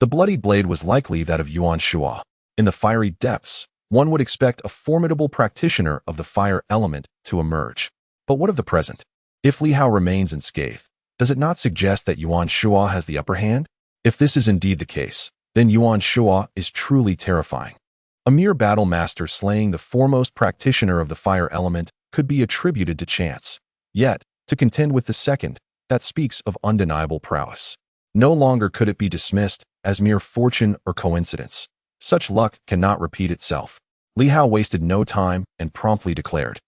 The bloodied blade was likely that of Yuan Shuo. In the fiery depths, one would expect a formidable practitioner of the fire element to emerge. But what of the present? If Li Hao remains unscathed, does it not suggest that Yuan Shuo has the upper hand? If this is indeed the case, then Yuan Shuo is truly terrifying. A mere battle master slaying the foremost practitioner of the fire element could be attributed to chance. Yet, to contend with the second, that speaks of undeniable prowess. No longer could it be dismissed as mere fortune or coincidence. Such luck cannot repeat itself. Li Hao wasted no time and promptly declared,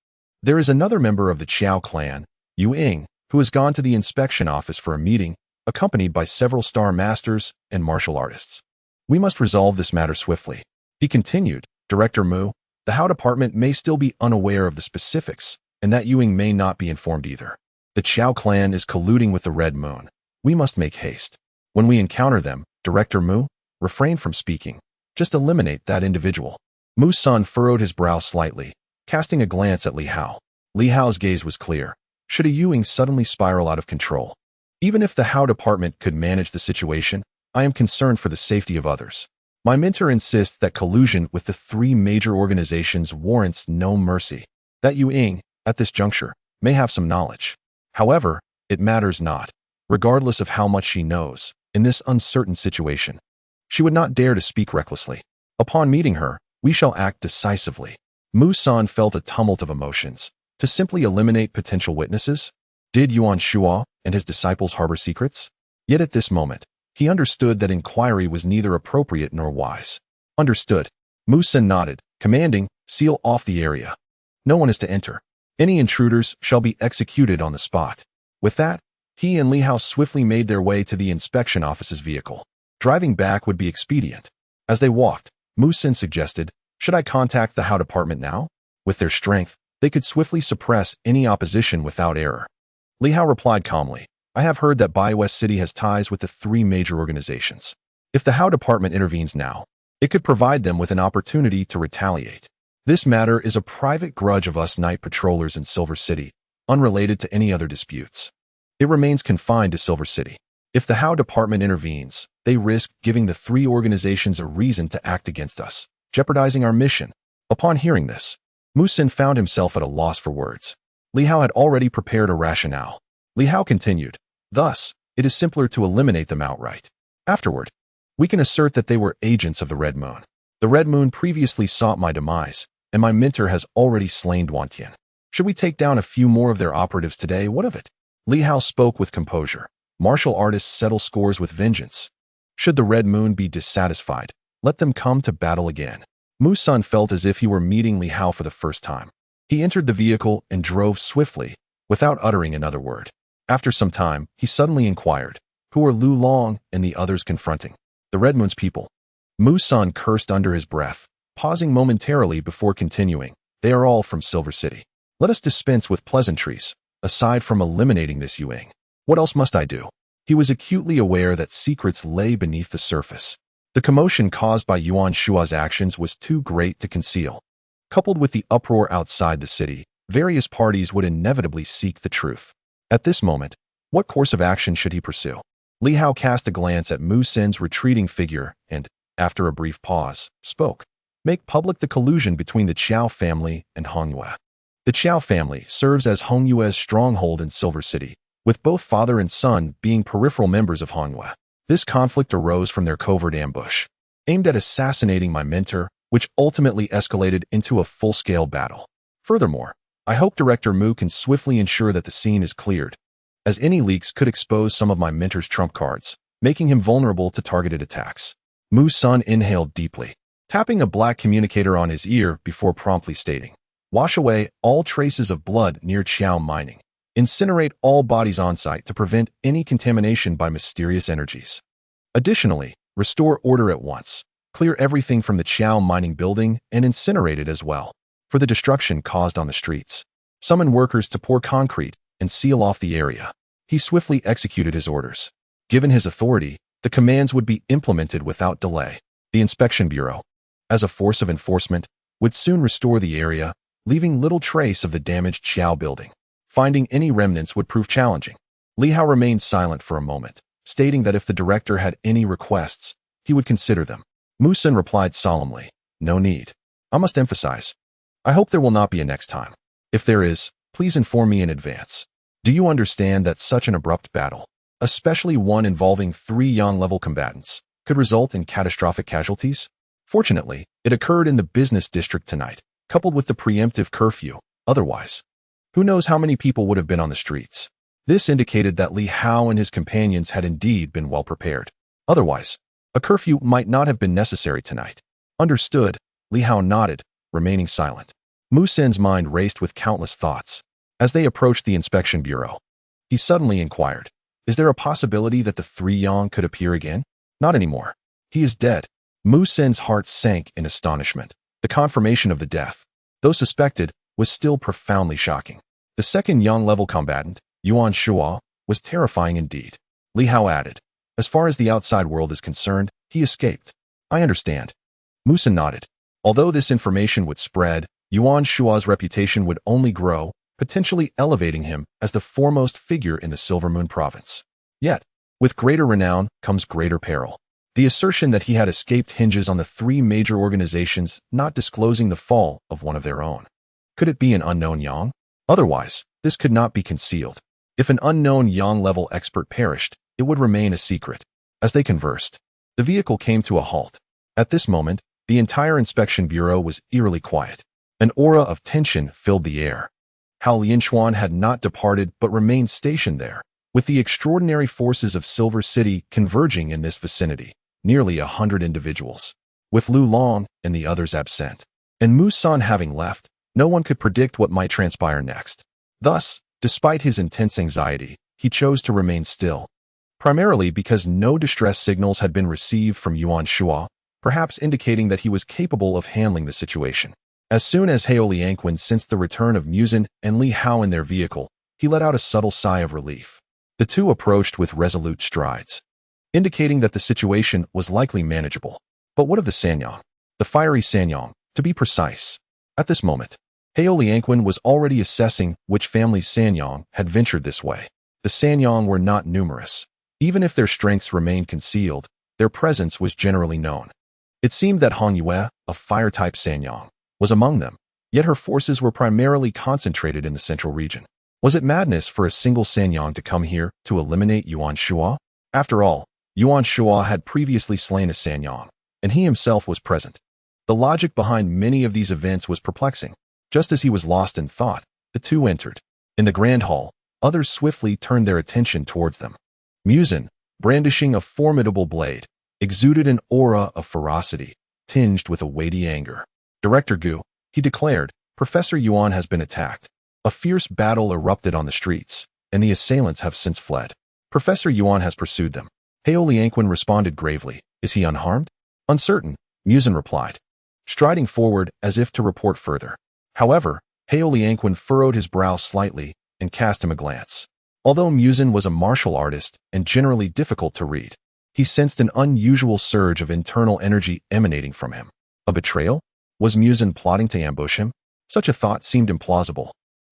"There is another member of the Qiao clan, Yu Ying, who has gone to the inspection office for a meeting, accompanied by several star masters and martial artists. We must resolve this matter swiftly." He continued, "Director Mu, the Hao department may still be unaware of the specifics, and that Yu Ying may not be informed either. The Qiao clan is colluding with the Red Moon. We must make haste. When we encounter them, Director Mu, refrain from speaking. Just eliminate that individual." Mu Sun furrowed his brow slightly, casting a glance at Li Hao. Li Hao's gaze was clear. Should a Yu Ying suddenly spiral out of control? Even if the Hao department could manage the situation, I am concerned for the safety of others. My mentor insists that collusion with the three major organizations warrants no mercy. That Yu Ying, at this juncture, may have some knowledge. However, it matters not, regardless of how much she knows, in this uncertain situation. She would not dare to speak recklessly. Upon meeting her, we shall act decisively. Mu Sun felt a tumult of emotions. To simply eliminate potential witnesses? Did Yuan Shuo and his disciples harbor secrets? Yet at this moment, he understood that inquiry was neither appropriate nor wise. Understood. Mu Sun nodded, commanding, "Seal off the area. No one is to enter. Any intruders shall be executed on the spot." With that, he and Li Hao swiftly made their way to the inspection office's vehicle. Driving back would be expedient. As they walked, Mu Sun suggested, "Should I contact the Hao department now? With their strength, They could swiftly suppress any opposition without error. Li Hao replied calmly, I have heard that BioWest City has ties with the three major organizations. If the Hao department intervenes now, it could provide them with an opportunity to retaliate. This matter is a private grudge of us night patrollers in Silver City, unrelated to any other disputes. It remains confined to Silver City. If the Hao department intervenes, they risk giving the three organizations a reason to act against us, jeopardizing our mission. Upon hearing this, Mu Xin found himself at a loss for words. Li Hao had already prepared a rationale. Li Hao continued, thus, it is simpler to eliminate them outright. Afterward, we can assert that they were agents of the Red Moon. The Red Moon previously sought my demise, and my mentor has already slain Wantian. Should we take down a few more of their operatives today? What of it? Li Hao spoke with composure. Martial artists settle scores with vengeance. Should the Red Moon be dissatisfied, let them come to battle again. Mu Sun felt as if he were meeting Li Hao for the first time. He entered the vehicle and drove swiftly, without uttering another word. After some time, he suddenly inquired, who are Lu Long and the others confronting? The Red Moon's people. Mu Sun cursed under his breath, pausing momentarily before continuing. They are all from Silver City. Let us dispense with pleasantries, aside from eliminating this Yuang. What else must I do? He was acutely aware that secrets lay beneath the surface. The commotion caused by Yuan Shua's actions was too great to conceal. Coupled with the uproar outside the city, various parties would inevitably seek the truth. At this moment, what course of action should he pursue? Li Hao cast a glance at Mu Xin's retreating figure and, after a brief pause, spoke. Make public the collusion between the Qiao family and Hongyue. The Qiao family serves as Hongyue's stronghold in Silver City, with both father and son being peripheral members of Hongyue. This conflict arose from their covert ambush, aimed at assassinating my mentor, which ultimately escalated into a full-scale battle. Furthermore, I hope Director Mu can swiftly ensure that the scene is cleared, as any leaks could expose some of my mentor's trump cards, making him vulnerable to targeted attacks. Mu Sun inhaled deeply, tapping a black communicator on his ear before promptly stating, wash away all traces of blood near Qiao Mining. Incinerate all bodies on site to prevent any contamination by mysterious energies. Additionally, restore order at once. Clear everything from the Qiao Mining building and incinerate it as well. For the destruction caused on the streets, summon workers to pour concrete and seal off the area. He swiftly executed his orders. Given his authority, the commands would be implemented without delay. The Inspection Bureau, as a force of enforcement, would soon restore the area, leaving little trace of the damaged Qiao building. Finding any remnants would prove challenging. Li Hao remained silent for a moment, stating that if the director had any requests, he would consider them. Mu Sun replied solemnly, no need. I must emphasize. I hope there will not be a next time. If there is, please inform me in advance. Do you understand that such an abrupt battle, especially one involving 3 Yang-level combatants, could result in catastrophic casualties? Fortunately, it occurred in the business district tonight, coupled with the preemptive curfew. Otherwise, who knows how many people would have been on the streets? This indicated that Li Hao and his companions had indeed been well prepared. Otherwise, a curfew might not have been necessary tonight. Understood, Li Hao nodded, remaining silent. Mu Xin's mind raced with countless thoughts. As they approached the Inspection Bureau, he suddenly inquired, is there a possibility that the 3 Yang could appear again? Not anymore. He is dead. Mu Xin's heart sank in astonishment. The confirmation of the death, though suspected, was still profoundly shocking. The second Yang-level combatant, Yuan Shua, was terrifying indeed. Li Hao added, as far as the outside world is concerned, he escaped. I understand. Mu Sun nodded. Although this information would spread, Yuan Shua's reputation would only grow, potentially elevating him as the foremost figure in the Silver Moon province. Yet, with greater renown comes greater peril. The assertion that he had escaped hinges on the 3 major organizations not disclosing the fall of one of their own. Could it be an unknown Yang? Otherwise, this could not be concealed. If an unknown Yang-level expert perished, it would remain a secret. As they conversed, the vehicle came to a halt. At this moment, the entire Inspection Bureau was eerily quiet. An aura of tension filled the air. Hao Lianchuan had not departed but remained stationed there, with the extraordinary forces of Silver City converging in this vicinity, nearly 100 individuals, with Lu Long and the others absent. And Mu Sun having left, no one could predict what might transpire next. Thus, despite his intense anxiety, he chose to remain still, primarily because no distress signals had been received from Yuan Shua, perhaps indicating that he was capable of handling the situation. As soon as Liu Yan sensed the return of Muzin and Li Hao in their vehicle, he let out a subtle sigh of relief. The two approached with resolute strides, indicating that the situation was likely manageable. But what of the Sanyang? The fiery Sanyang, to be precise. At this moment, Liu Yan was already assessing which family's Sanyang had ventured this way. The Sanyang were not numerous. Even if their strengths remained concealed, their presence was generally known. It seemed that Hong Yue, a fire-type Sanyang, was among them, yet her forces were primarily concentrated in the central region. Was it madness for a single Sanyang to come here to eliminate Yuan Shua? After all, Yuan Shua had previously slain a Sanyang, and he himself was present. The logic behind many of these events was perplexing. Just as he was lost in thought, the two entered. In the grand hall, others swiftly turned their attention towards them. Muzin, brandishing a formidable blade, exuded an aura of ferocity, tinged with a weighty anger. Director Gu, he declared, Professor Yuan has been attacked. A fierce battle erupted on the streets, and the assailants have since fled. Professor Yuan has pursued them. Liu Yan responded gravely. Is he unharmed? Uncertain, Muzin replied, striding forward as if to report further. However, Liu Yan furrowed his brow slightly and cast him a glance. Although Muzin was a martial artist and generally difficult to read, he sensed an unusual surge of internal energy emanating from him. A betrayal? Was Muzin plotting to ambush him? Such a thought seemed implausible.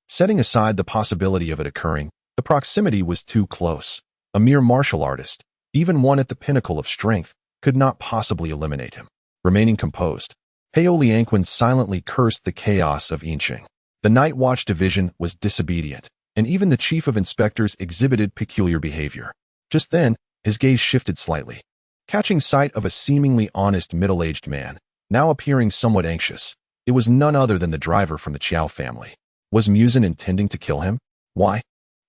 Setting aside the possibility of it occurring, the proximity was too close. A mere martial artist, even one at the pinnacle of strength, could not possibly eliminate him. Remaining composed, Liu Yan silently cursed the chaos of Yinqing. The Night Watch division was disobedient, and even the chief of inspectors exhibited peculiar behavior. Just then, his gaze shifted slightly. Catching sight of a seemingly honest middle-aged man, now appearing somewhat anxious, it was none other than the driver from the Qiao family. Was Muzin intending to kill him? Why?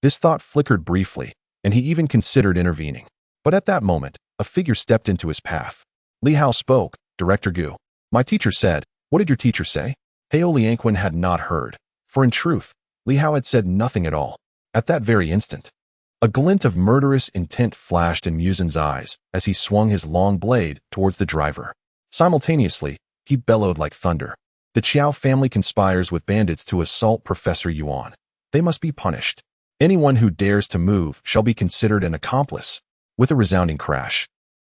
This thought flickered briefly, and he even considered intervening. But at that moment, a figure stepped into his path. Li Hao spoke. Director Gu. My teacher said. What did your teacher say? Liu Yan had not heard, for in truth, Li Hao had said nothing at all. At that very instant, a glint of murderous intent flashed in Muzin's eyes as he swung his long blade towards the driver. Simultaneously, he bellowed like thunder. The Qiao family conspires with bandits to assault Professor Yuan. They must be punished. Anyone who dares to move shall be considered an accomplice. With a resounding crash,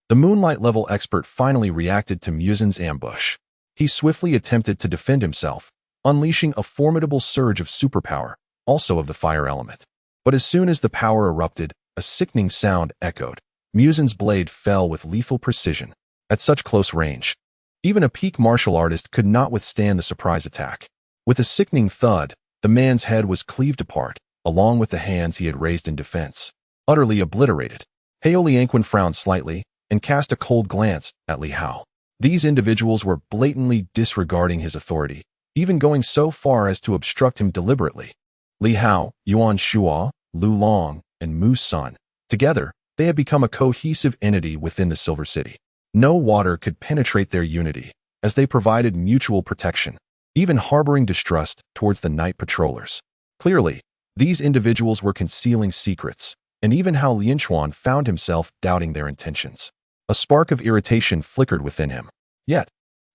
the moonlight-level expert finally reacted to Muzin's ambush. He swiftly attempted to defend himself, unleashing a formidable surge of superpower, also of the fire element. But as soon as the power erupted, a sickening sound echoed. Muzin's blade fell with lethal precision. At such close range, even a peak martial artist could not withstand the surprise attack. With a sickening thud, the man's head was cleaved apart, along with the hands he had raised in defense. Utterly obliterated, Liu Yan frowned slightly and cast a cold glance at Li Hao. These individuals were blatantly disregarding his authority, even going so far as to obstruct him deliberately. Li Hao, Yuan Shua, Lu Long, and Mu Sun. Together, they had become a cohesive entity within the Silver City. No water could penetrate their unity, as they provided mutual protection, even harboring distrust towards the night patrollers. Clearly, these individuals were concealing secrets, and even Hao Lianchuan found himself doubting their intentions. A spark of irritation flickered within him. Yet,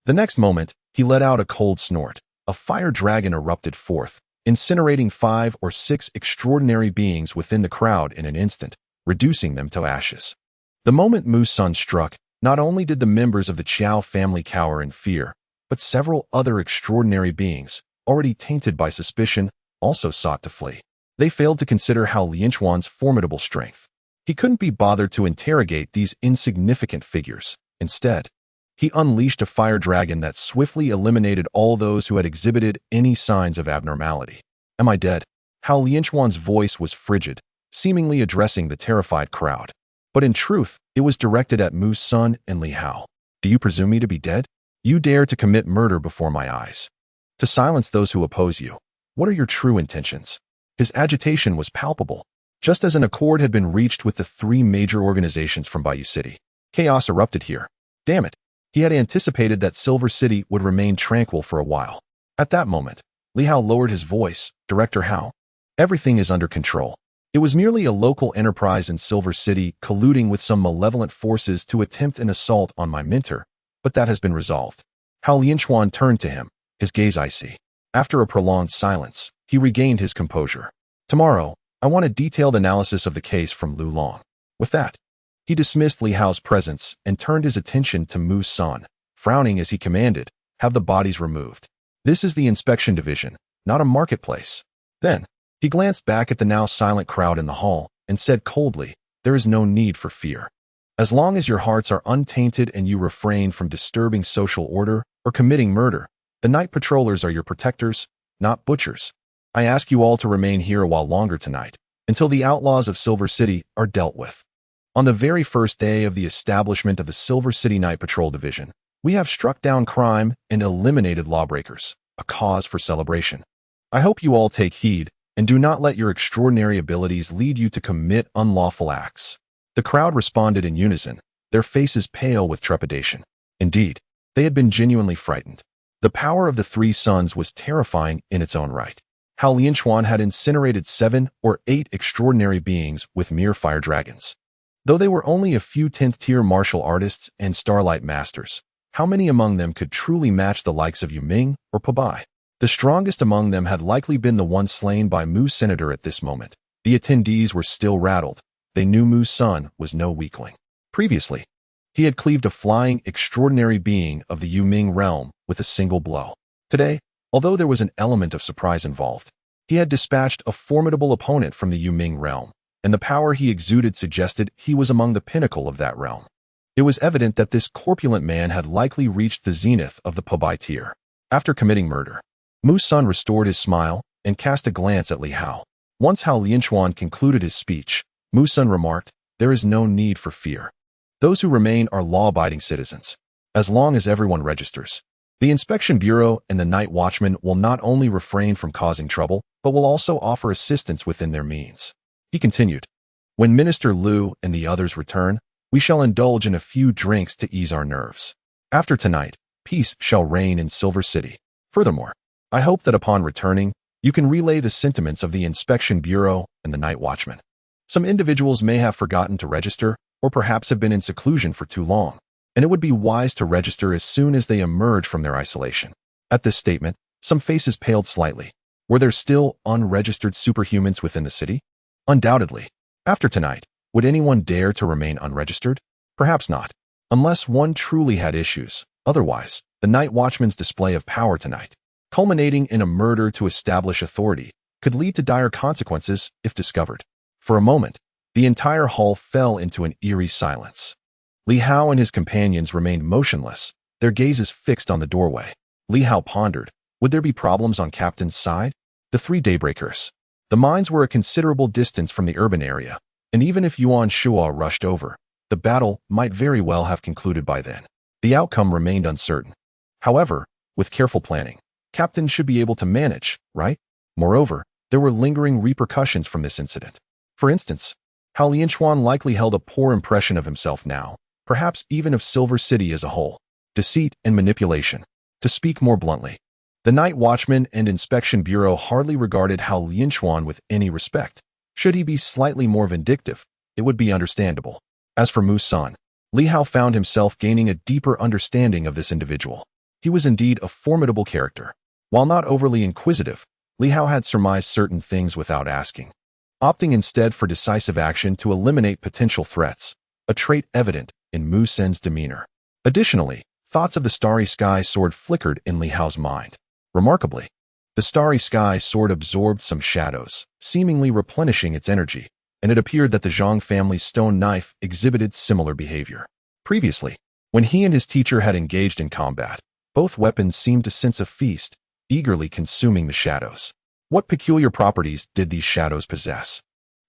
the next moment, he let out a cold snort. A fire dragon erupted forth, incinerating 5 or 6 extraordinary beings within the crowd in an instant, reducing them to ashes. The moment Mu Sun struck, not only did the members of the Qiao family cower in fear, but several other extraordinary beings, already tainted by suspicion, also sought to flee. They failed to consider Hao Lianchuan's formidable strength. He couldn't be bothered to interrogate these insignificant figures. Instead, he unleashed a fire dragon that swiftly eliminated all those who had exhibited any signs of abnormality. Am I dead? Hao Lianchuan's voice was frigid, seemingly addressing the terrified crowd. But in truth, it was directed at Mu Sun and Li Hao. Do you presume me to be dead? You dare to commit murder before my eyes. To silence those who oppose you. What are your true intentions? His agitation was palpable. Just as an accord had been reached with the 3 major organizations from Bayou City, chaos erupted here. Damn it. He had anticipated that Silver City would remain tranquil for a while. At that moment, Li Hao lowered his voice. Director Hao, everything is under control. It was merely a local enterprise in Silver City colluding with some malevolent forces to attempt an assault on my mentor, but that has been resolved. Hao Lianchuan turned to him, his gaze icy. After a prolonged silence, he regained his composure. Tomorrow, I want a detailed analysis of the case from Liu Yan. With that, he dismissed Li Hao's presence and turned his attention to Mu Sun, frowning as he commanded, "Have the bodies removed. This is the inspection division, not a marketplace." Then, he glanced back at the now silent crowd in the hall and said coldly, "There is no need for fear. As long as your hearts are untainted and you refrain from disturbing social order or committing murder, the night patrollers are your protectors, not butchers. I ask you all to remain here a while longer tonight, until the outlaws of Silver City are dealt with. On the very first day of the establishment of the Silver City Night Patrol Division, we have struck down crime and eliminated lawbreakers, a cause for celebration. I hope you all take heed and do not let your extraordinary abilities lead you to commit unlawful acts." The crowd responded in unison, their faces pale with trepidation. Indeed, they had been genuinely frightened. The power of the three suns was terrifying in its own right. How Liu Yan had incinerated 7 or 8 extraordinary beings with mere fire dragons. Though they were only a few 10th-tier martial artists and starlight masters, how many among them could truly match the likes of Yu Ming or Pabai? The strongest among them had likely been the one slain by Mu Senator at this moment. The attendees were still rattled. They knew Mu Sun was no weakling. Previously, he had cleaved a flying, extraordinary being of the Yu Ming realm with a single blow. Today, although there was an element of surprise involved, he had dispatched a formidable opponent from the Yu Ming realm, and the power he exuded suggested he was among the pinnacle of that realm. It was evident that this corpulent man had likely reached the zenith of the Pabai tier. After committing murder, Mu Sun restored his smile and cast a glance at Li Hao. Once Liu Yan concluded his speech, Mu Sun remarked, "There is no need for fear. Those who remain are law-abiding citizens. As long as everyone registers, the Inspection Bureau and the Night Watchmen will not only refrain from causing trouble, but will also offer assistance within their means." He continued, "When Minister Liu and the others return, we shall indulge in a few drinks to ease our nerves. After tonight, peace shall reign in Silver City. Furthermore, I hope that upon returning, you can relay the sentiments of the Inspection Bureau and the Night Watchmen. Some individuals may have forgotten to register, or perhaps have been in seclusion for too long, and it would be wise to register as soon as they emerge from their isolation." At this statement, some faces paled slightly. Were there still unregistered superhumans within the city? Undoubtedly. After tonight, would anyone dare to remain unregistered? Perhaps not. Unless one truly had issues. Otherwise, the Night Watchman's display of power tonight, culminating in a murder to establish authority, could lead to dire consequences if discovered. For a moment, the entire hall fell into an eerie silence. Li Hao and his companions remained motionless, their gazes fixed on the doorway. Li Hao pondered, would there be problems on Captain's side? The 3 daybreakers. The mines were a considerable distance from the urban area, and even if Yuan Shua rushed over, the battle might very well have concluded by then. The outcome remained uncertain. However, with careful planning, Captain should be able to manage, right? Moreover, there were lingering repercussions from this incident. For instance, Liu Yan likely held a poor impression of himself now, perhaps even of Silver City as a whole. Deceit and manipulation. To speak more bluntly, the Night Watchman and Inspection Bureau hardly regarded Liu Yan with any respect. Should he be slightly more vindictive, it would be understandable. As for Mu Sun, Li Hao found himself gaining a deeper understanding of this individual. He was indeed a formidable character. While not overly inquisitive, Li Hao had surmised certain things without asking, opting instead for decisive action to eliminate potential threats, a trait evident in Mu Sun's demeanor. Additionally, thoughts of the starry sky sword flickered in Li Hao's mind. Remarkably, the starry sky sword absorbed some shadows, seemingly replenishing its energy, and it appeared that the Zhang family's stone knife exhibited similar behavior. Previously, when he and his teacher had engaged in combat, both weapons seemed to sense a feast, eagerly consuming the shadows. What peculiar properties did these shadows possess?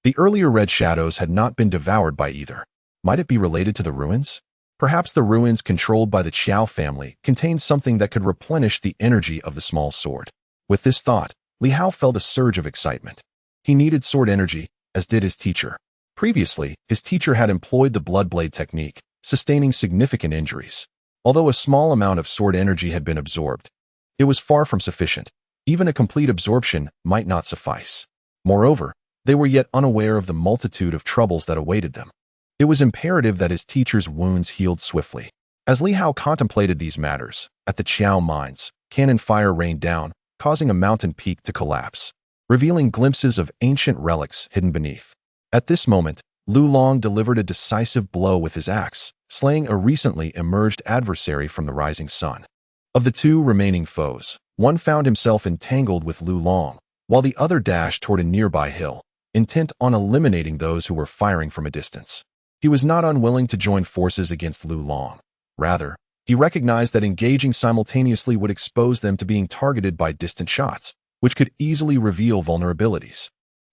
The earlier red shadows had not been devoured by either. Might it be related to the ruins? Perhaps the ruins controlled by the Qiao family contained something that could replenish the energy of the small sword. With this thought, Li Hao felt a surge of excitement. He needed sword energy, as did his teacher. Previously, his teacher had employed the blood blade technique, sustaining significant injuries. Although a small amount of sword energy had been absorbed, it was far from sufficient. Even a complete absorption might not suffice. Moreover, they were yet unaware of the multitude of troubles that awaited them. It was imperative that his teacher's wounds healed swiftly. As Li Hao contemplated these matters, at the Qiao mines, cannon fire rained down, causing a mountain peak to collapse, revealing glimpses of ancient relics hidden beneath. At this moment, Lu Long delivered a decisive blow with his axe, slaying a recently emerged adversary from the rising sun. Of the two remaining foes, one found himself entangled with Lu Long, while the other dashed toward a nearby hill, intent on eliminating those who were firing from a distance. He was not unwilling to join forces against Lu Long. Rather, he recognized that engaging simultaneously would expose them to being targeted by distant shots, which could easily reveal vulnerabilities.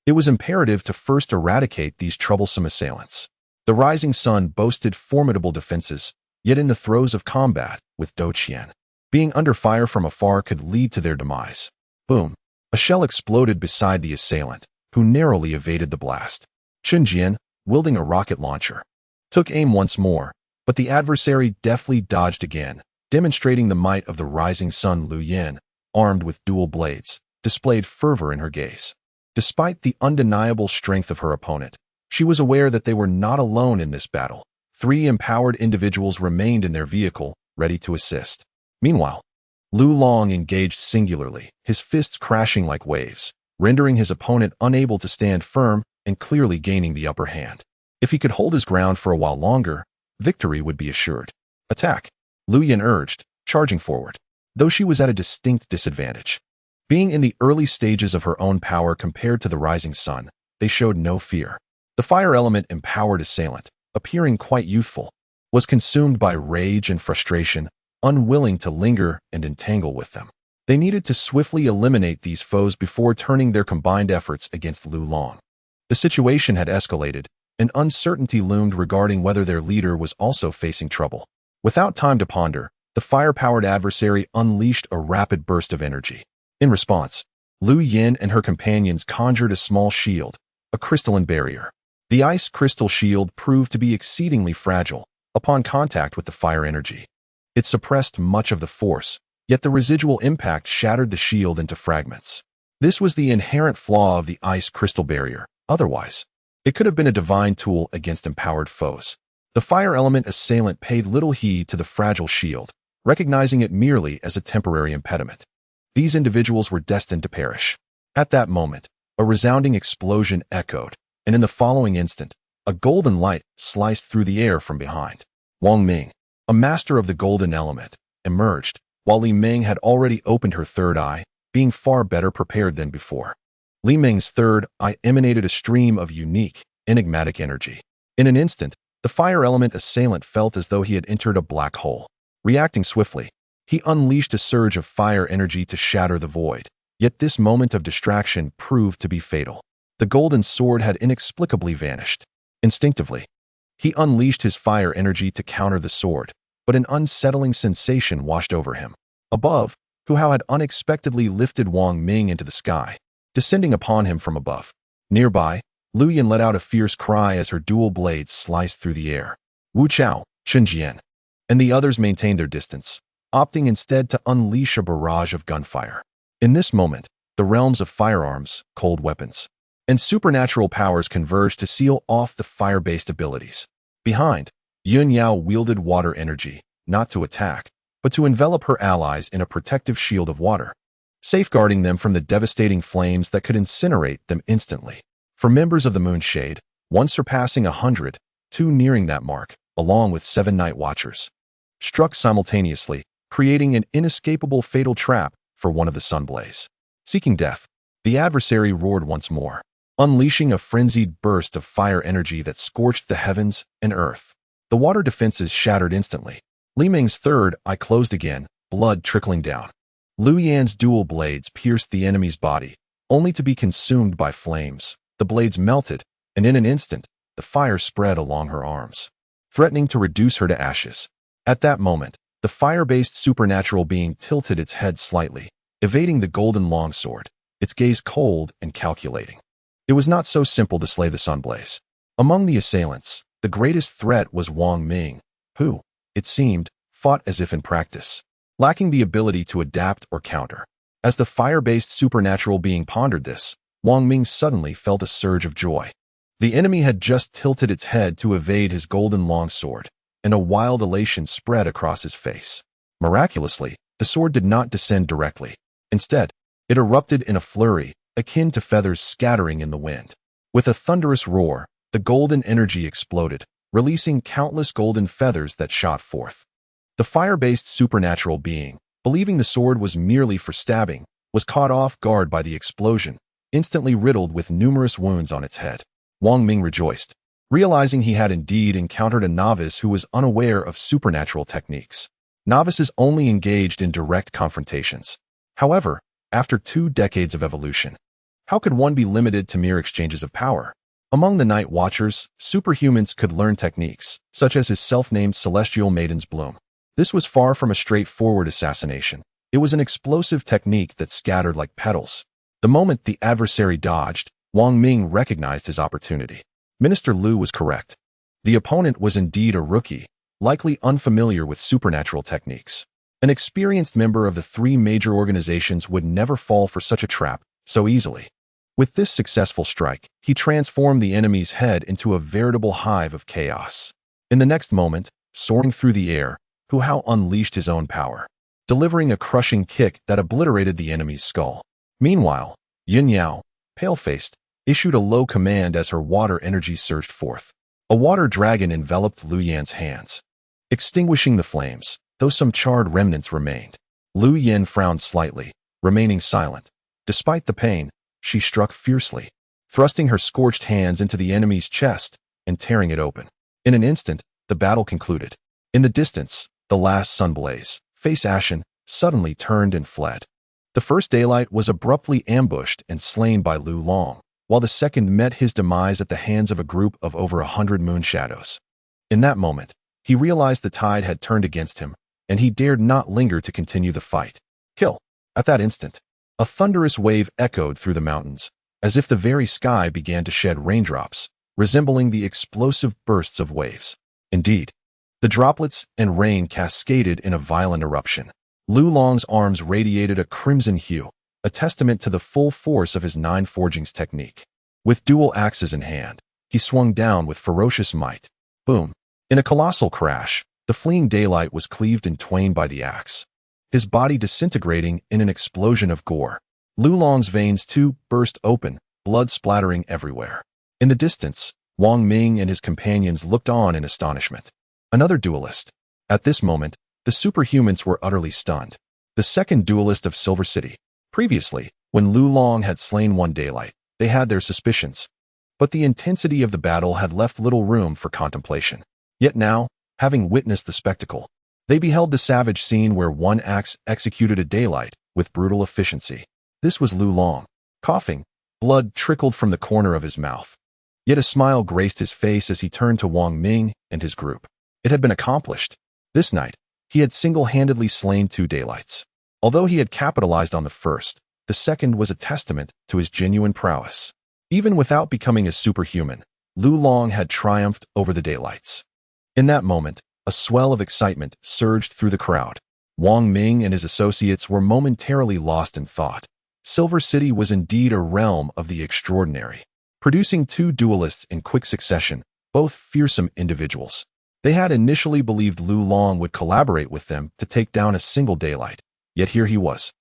It was imperative to first eradicate these troublesome assailants. The rising sun boasted formidable defenses, yet in the throes of combat with Do Qian, being under fire from afar could lead to their demise. Boom! A shell exploded beside the assailant, who narrowly evaded the blast. Chun Jian, wielding a rocket launcher, took aim once more, but the adversary deftly dodged again, demonstrating the might of the rising sun. Liu Yan, armed with dual blades, displayed fervor in her gaze. Despite the undeniable strength of her opponent, she was aware that they were not alone in this battle. 3 empowered individuals remained in their vehicle, ready to assist. Meanwhile, Lu Long engaged singularly, his fists crashing like waves, rendering his opponent unable to stand firm and clearly gaining the upper hand. If he could hold his ground for a while longer, victory would be assured. Attack! Liu Yan urged, charging forward, though she was at a distinct disadvantage. Being in the early stages of her own power compared to the rising sun, they showed no fear. The fire element empowered assailant, appearing quite youthful, was consumed by rage and frustration, unwilling to linger and entangle with them. They needed to swiftly eliminate these foes before turning their combined efforts against Lu Long. The situation had escalated, and uncertainty loomed regarding whether their leader was also facing trouble. Without time to ponder, the fire-powered adversary unleashed a rapid burst of energy. In response, Liu Yan and her companions conjured a small shield, a crystalline barrier. The ice crystal shield proved to be exceedingly fragile upon contact with the fire energy. It suppressed much of the force, yet the residual impact shattered the shield into fragments. This was the inherent flaw of the ice crystal barrier. Otherwise, it could have been a divine tool against empowered foes. The fire element assailant paid little heed to the fragile shield, recognizing it merely as a temporary impediment. These individuals were destined to perish. At that moment, a resounding explosion echoed, and in the following instant, a golden light sliced through the air from behind. Wang Ming, a master of the golden element, emerged, while Li Ming had already opened her third eye, being far better prepared than before. Li Ming's third eye emanated a stream of unique, enigmatic energy. In an instant, the fire element assailant felt as though he had entered a black hole. Reacting swiftly, he unleashed a surge of fire energy to shatter the void. Yet this moment of distraction proved to be fatal. The golden sword had inexplicably vanished. Instinctively, he unleashed his fire energy to counter the sword, but an unsettling sensation washed over him. Above, Hu Hao had unexpectedly lifted Wang Ming into the sky, descending upon him from above. Nearby, Liu Yan let out a fierce cry as her dual blades sliced through the air. Wu Chao, Chun Jian, and the others maintained their distance, opting instead to unleash a barrage of gunfire. In this moment, the realms of firearms, cold weapons, and supernatural powers converged to seal off the fire-based abilities. Behind, Yun Yao wielded water energy, not to attack, but to envelop her allies in a protective shield of water, safeguarding them from the devastating flames that could incinerate them instantly. For members of the Moonshade, one surpassing 100, 2 nearing that mark, along with 7 Night Watchers, struck simultaneously, creating an inescapable fatal trap for one of the Sunblaze. Seeking death, the adversary roared once more, unleashing a frenzied burst of fire energy that scorched the heavens and earth. The water defenses shattered instantly. Li Ming's third eye closed again, blood trickling down. Liu Yan's dual blades pierced the enemy's body, only to be consumed by flames. The blades melted, and in an instant, the fire spread along her arms, threatening to reduce her to ashes. At that moment, the fire-based supernatural being tilted its head slightly, evading the golden longsword, its gaze cold and calculating. It was not so simple to slay the Sunblaze. Among the assailants, the greatest threat was Wang Ming, who, it seemed, fought as if in practice, lacking the ability to adapt or counter. As the fire-based supernatural being pondered this, Wang Ming suddenly felt a surge of joy. The enemy had just tilted its head to evade his golden longsword, and a wild elation spread across his face. Miraculously, The sword did not descend directly. Instead, it erupted in a flurry, akin to feathers scattering in the wind. With a thunderous roar, the golden energy exploded, releasing countless golden feathers that shot forth. The fire-based supernatural being, believing the sword was merely for stabbing, was caught off guard by the explosion, instantly riddled with numerous wounds on its head. Wang Ming rejoiced, realizing he had indeed encountered a novice who was unaware of supernatural techniques. Novices only engaged in direct confrontations. However, after 2 decades of evolution, how could one be limited to mere exchanges of power? Among the Night Watchers, superhumans could learn techniques, such as his self-named Celestial Maiden's Bloom. This was far from a straightforward assassination. It was an explosive technique that scattered like petals. The moment the adversary dodged, Wang Ming recognized his opportunity. Minister Liu was correct. The opponent was indeed a rookie, likely unfamiliar with supernatural techniques. An experienced member of the 3 major organizations would never fall for such a trap so easily. With this successful strike, he transformed the enemy's head into a veritable hive of chaos. In the next moment, soaring through the air, Hu Hao unleashed his own power, delivering a crushing kick that obliterated the enemy's skull. Meanwhile, Yin Yao, pale-faced, issued a low command as her water energy surged forth. A water dragon enveloped Liu Yan's hands, extinguishing the flames, though some charred remnants remained. Liu Yan frowned slightly, remaining silent. Despite the pain, she struck fiercely, thrusting her scorched hands into the enemy's chest and tearing it open. In an instant, the battle concluded. In the distance, the last sun blaze, face ashen, suddenly turned and fled. The first daylight was abruptly ambushed and slain by Lu Long, while the second met his demise at the hands of a group of over 100 moon shadows. In that moment, he realized the tide had turned against him, and he dared not linger to continue the fight. Kill! At that instant, a thunderous wave echoed through the mountains, as if the very sky began to shed raindrops, resembling the explosive bursts of waves. Indeed, the droplets and rain cascaded in a violent eruption. Lu Long's arms radiated a crimson hue, a testament to the full force of his 9 forgings technique. With dual axes in hand, he swung down with ferocious might. Boom! In a colossal crash, the fleeing daylight was cleaved in twain by the axe, his body disintegrating in an explosion of gore. Lu Long's veins, too, burst open, blood splattering everywhere. In the distance, Wang Ming and his companions looked on in astonishment. Another duelist. At this moment, the superhumans were utterly stunned. The second duelist of Silver City. Previously, when Lu Long had slain one daylight, they had their suspicions. But the intensity of the battle had left little room for contemplation. Yet now, having witnessed the spectacle, they beheld the savage scene where one axe executed a daylight with brutal efficiency. This was Lu Long. Coughing, blood trickled from the corner of his mouth. Yet a smile graced his face as he turned to Wang Ming and his group. It had been accomplished. This night, he had single-handedly slain 2 daylights. Although he had capitalized on the first, the second was a testament to his genuine prowess. Even without becoming a superhuman, Lu Long had triumphed over the daylights. In that moment, a swell of excitement surged through the crowd. Wang Ming and his associates were momentarily lost in thought. Silver City was indeed a realm of the extraordinary, producing 2 duelists in quick succession, both fearsome individuals. They had initially believed Lu Long would collaborate with them to take down a single daylight, yet here he was,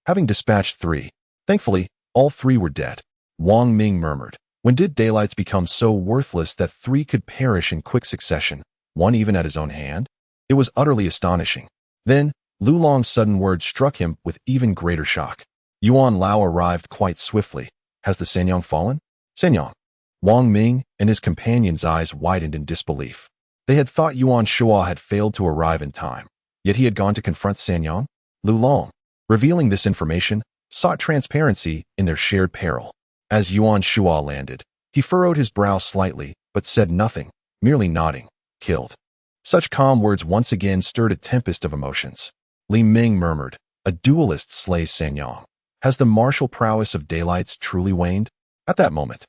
having dispatched 3. Thankfully, all 3 were dead. Wang Ming murmured, "When did daylights become so worthless that 3 could perish in quick succession, one even at his own hand?" It was utterly astonishing. Then, Lu Long's sudden words struck him with even greater shock. Yuan Lao arrived quite swiftly. Has the Sanyang fallen? Sanyang. Wang Ming and his companions' eyes widened in disbelief. They had thought Yuan Shua had failed to arrive in time, yet he had gone to confront Sanyang. Lu Long, revealing this information, sought transparency in their shared peril. As Yuan Shua landed, he furrowed his brow slightly, but said nothing, merely nodding. Killed. Such calm words once again stirred a tempest of emotions. Li Ming murmured, "A duelist slays Sanyang. Has the martial prowess of daylights truly waned?" At that moment,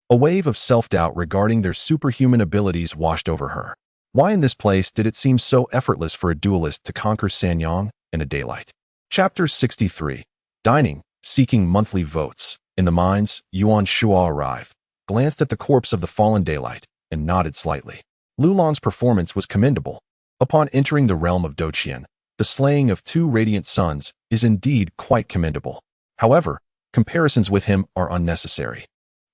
a wave of self-doubt regarding their superhuman abilities washed over her. Why in this place did it seem so effortless for a duelist to conquer Sanyang in a daylight? Chapter 63. Dining, seeking monthly votes. In the mines, Yuan Shua arrived, glanced at the corpse of the fallen daylight, and nodded slightly. Lu Long's performance was commendable. Upon entering the realm of Doqian, The slaying of 2 radiant suns is indeed quite commendable. However, comparisons with him are unnecessary.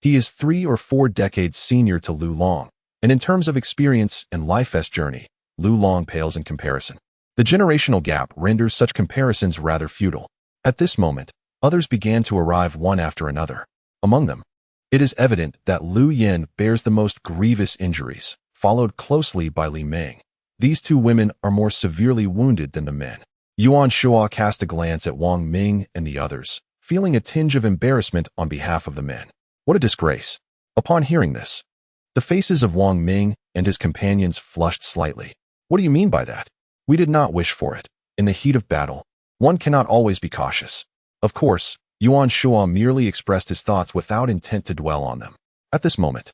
He is 3 or 4 decades senior to Liu Long, and in terms of experience and life's journey, Liu Long pales in comparison. The generational gap renders such comparisons rather futile. At this moment, others began to arrive one after another. Among them, it is evident that Liu Yan bears the most grievous injuries, followed closely by Li Meng. These 2 women are more severely wounded than the men. Yuan Shuo cast a glance at Wang Ming and the others, feeling a tinge of embarrassment on behalf of the men. What a disgrace. Upon hearing this, the faces of Wang Ming and his companions flushed slightly. What do you mean by that? We did not wish for it. In the heat of battle, one cannot always be cautious. Of course, Yuan Shuo merely expressed his thoughts without intent to dwell on them. At this moment,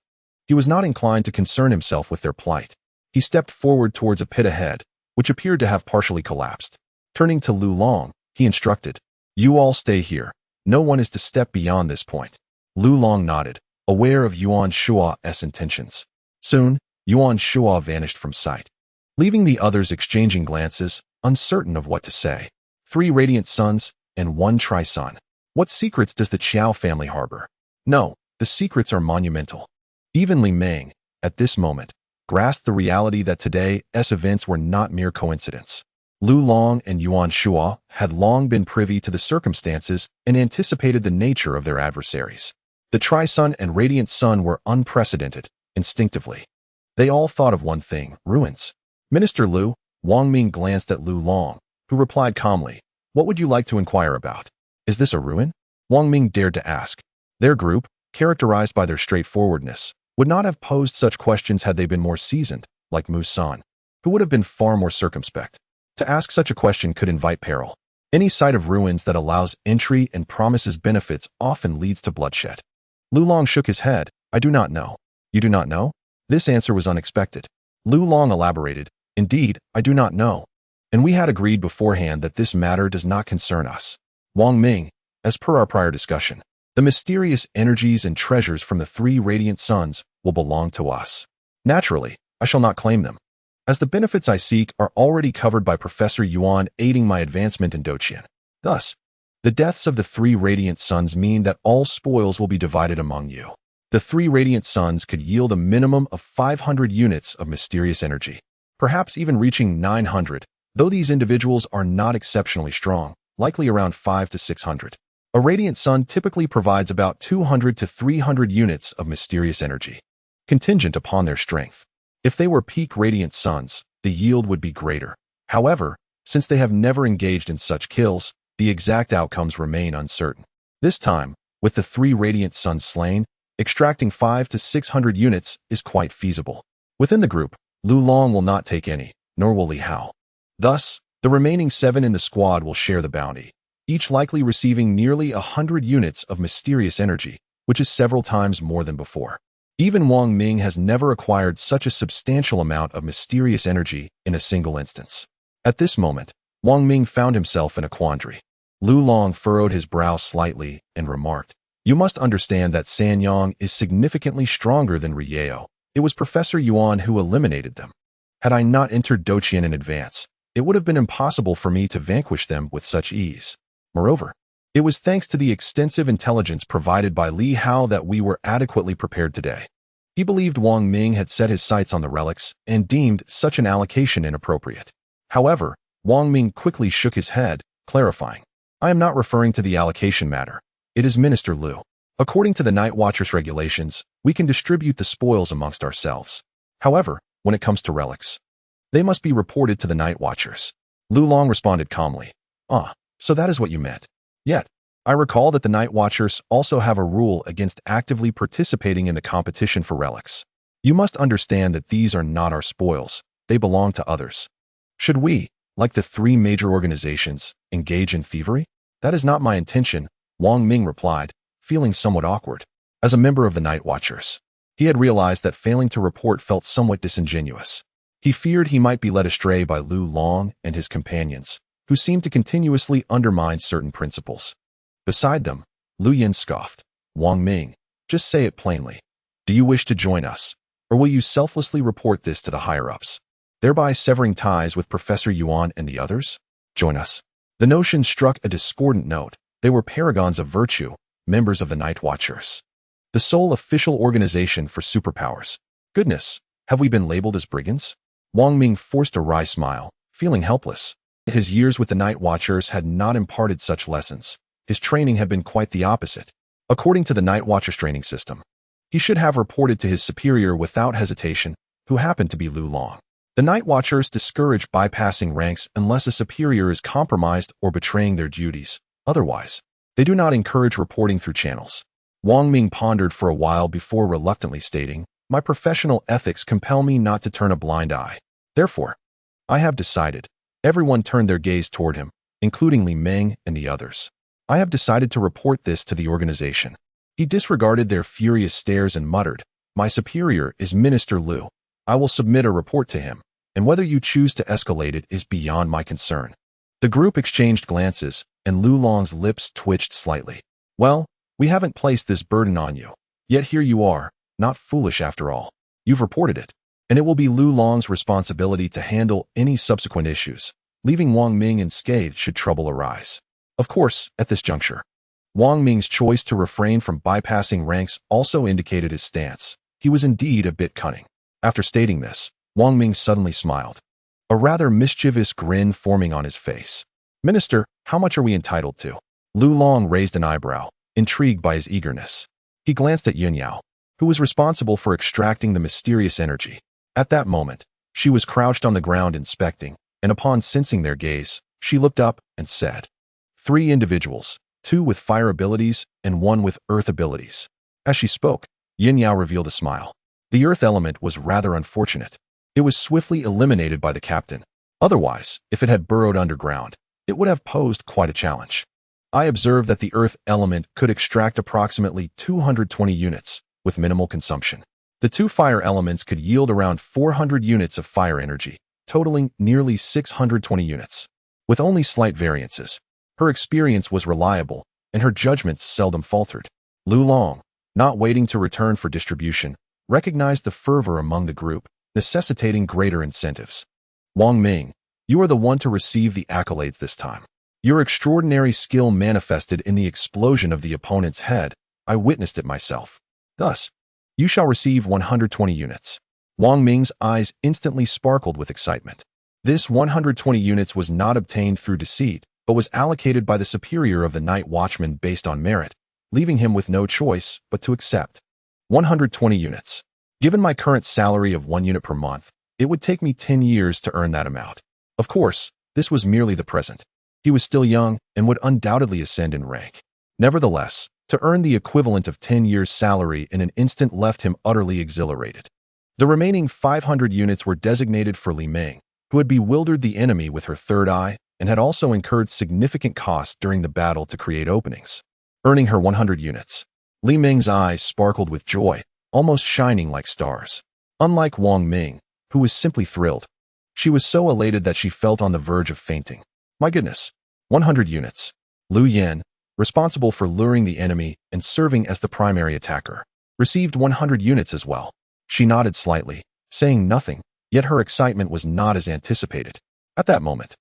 he was not inclined to concern himself with their plight. He stepped forward towards a pit ahead, which appeared to have partially collapsed. Turning to Liu Long, he instructed, "You all stay here. No one is to step beyond this point." Liu Long nodded, aware of Yuan Shuo's intentions. Soon, Yuan Shuo vanished from sight, leaving the others exchanging glances, uncertain of what to say. 3 radiant suns and 1 tri-sun. What secrets does the Qiao family harbor? No, the secrets are monumental. Even Li Meng, at this moment, grasped the reality that today's events were not mere coincidence. Liu Long and Yuan Shuo had long been privy to the circumstances and anticipated the nature of their adversaries. The tri-sun and radiant sun were unprecedented, instinctively. They all thought of one thing: ruins. Minister Liu, Wang Ming glanced at Liu Long, who replied calmly, "What would you like to inquire about? Is this a ruin?" Wang Ming dared to ask. Their group, characterized by their straightforwardness, would not have posed such questions had they been more seasoned, like Mu San, who would have been far more circumspect. To ask such a question could invite peril. Any sight of ruins that allows entry and promises benefits often leads to bloodshed. Liu Long shook his head. "I do not know." "You do not know?" This answer was unexpected. Liu Long elaborated, "Indeed, I do not know. And we had agreed beforehand that this matter does not concern us. Wang Ming, as per our prior discussion, the mysterious energies and treasures from the 3 radiant suns will belong to us. Naturally, I shall not claim them, as the benefits I seek are already covered by Professor Yuan aiding my advancement in Doqian. Thus, the deaths of the 3 radiant suns mean that all spoils will be divided among you. The 3 radiant suns could yield a minimum of 500 units of mysterious energy, perhaps even reaching 900, though these individuals are not exceptionally strong, likely around 5 to 600. A radiant sun typically provides about 200 to 300 units of mysterious energy, contingent upon their strength. If they were peak radiant suns, the yield would be greater. However, since they have never engaged in such kills, the exact outcomes remain uncertain. This time, with the 3 radiant suns slain, extracting 5 to 600 units is quite feasible. Within the group, Liu Long will not take any, nor will Li Hao. Thus, the remaining 7 in the squad will share the bounty, each likely receiving nearly 100 units of mysterious energy, which is several times more than before. Even Wang Ming has never acquired such a substantial amount of mysterious energy in a single instance. At this moment, Wang Ming found himself in a quandary. Liu Long furrowed his brow slightly and remarked, "You must understand that Sanyang is significantly stronger than Rieo. It was Professor Yuan who eliminated them. Had I not entered Doqian in advance, it would have been impossible for me to vanquish them with such ease. Moreover, it was thanks to the extensive intelligence provided by Li Hao that we were adequately prepared today." He believed Wang Ming had set his sights on the relics and deemed such an allocation inappropriate. However, Wang Ming quickly shook his head, clarifying, "I am not referring to the allocation matter. It is Minister Liu. According to the Night Watchers regulations, we can distribute the spoils amongst ourselves. However, when it comes to relics, they must be reported to the Night Watchers." Liu Long responded calmly, "Ah, so that is what you meant. Yet, I recall that the Night Watchers also have a rule against actively participating in the competition for relics. You must understand that these are not our spoils, they belong to others. Should we, like the 3 major organizations, engage in thievery? That is not my intention," Wang Ming replied, feeling somewhat awkward. As a member of the Night Watchers, he had realized that failing to report felt somewhat disingenuous. He feared he might be led astray by Liu Long and his companions, who seemed to continuously undermine certain principles. Beside them, Liu Yan scoffed, "Wang Ming, just say it plainly. Do you wish to join us, or will you selflessly report this to the higher-ups, thereby severing ties with Professor Yuan and the others?" Join us. The notion struck a discordant note. They were paragons of virtue, members of the Night Watchers, the sole official organization for superpowers. Goodness, have we been labeled as brigands? Wang Ming forced a wry smile, feeling helpless. His years with the Night Watchers had not imparted such lessons. His training had been quite the opposite. According to the Night Watchers training system, he should have reported to his superior without hesitation, who happened to be Liu Long. The Night Watchers discourage bypassing ranks unless a superior is compromised or betraying their duties. Otherwise, they do not encourage reporting through channels. Wang Ming pondered for a while before reluctantly stating, "My professional ethics compel me not to turn a blind eye. Therefore, I have decided." Everyone turned their gaze toward him, including Li Meng and the others. "I have decided to report this to the organization." He disregarded their furious stares and muttered, "My superior is Minister Liu. I will submit a report to him, and whether you choose to escalate it is beyond my concern." The group exchanged glances, and Liu Long's lips twitched slightly. "Well, we haven't placed this burden on you. Yet here you are, not foolish after all. You've reported it, and it will be Liu Long's responsibility to handle any subsequent issues, leaving Wang Ming unscathed should trouble arise." Of course, at this juncture, Wang Ming's choice to refrain from bypassing ranks also indicated his stance. He was indeed a bit cunning. After stating this, Wang Ming suddenly smiled, a rather mischievous grin forming on his face. "Minister, how much are we entitled to?" Liu Long raised an eyebrow, intrigued by his eagerness. He glanced at Yun Yao, who was responsible for extracting the mysterious energy. At that moment, she was crouched on the ground inspecting, and upon sensing their gaze, she looked up and said, "3 individuals, 2 with fire abilities and 1 with earth abilities." As she spoke, Yin Yao revealed a smile. The earth element was rather unfortunate. It was swiftly eliminated by the captain. Otherwise, if it had burrowed underground, it would have posed quite a challenge. I observed that the earth element could extract approximately 220 units, with minimal consumption. The 2 fire elements could yield around 400 units of fire energy, totaling nearly 620 units. With only slight variances, her experience was reliable, and her judgments seldom faltered. Liu Long, not waiting to return for distribution, recognized the fervor among the group, necessitating greater incentives. "Wang Ming, you are the one to receive the accolades this time. Your extraordinary skill manifested in the explosion of the opponent's head. I witnessed it myself. Thus, you shall receive 120 units. Wang Ming's eyes instantly sparkled with excitement. This 120 units was not obtained through deceit, but was allocated by the superior of the Night Watchmen based on merit, leaving him with no choice but to accept. 120 units. Given my current salary of 1 unit per month, it would take me 10 years to earn that amount. Of course, this was merely the present. He was still young and would undoubtedly ascend in rank. Nevertheless, to earn the equivalent of 10 years' salary in an instant left him utterly exhilarated. The remaining 500 units were designated for Li Meng, who had bewildered the enemy with her third eye and had also incurred significant costs during the battle to create openings. Earning her 100 units, Li Meng's eyes sparkled with joy, almost shining like stars. Unlike Wang Ming, who was simply thrilled, she was so elated that she felt on the verge of fainting. My goodness, 100 units. Liu Yan, responsible for luring the enemy and serving as the primary attacker, received 100 units as well. She nodded slightly, saying nothing, yet her excitement was not as anticipated. At that moment,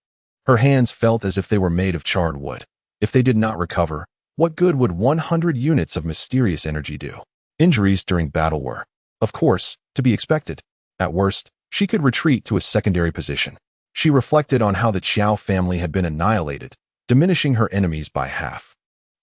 her hands felt as if they were made of charred wood. If they did not recover, what good would 100 units of mysterious energy do? Injuries during battle were, of course, to be expected. At worst, she could retreat to a secondary position. She reflected on how the Qiao family had been annihilated, diminishing her enemies by half,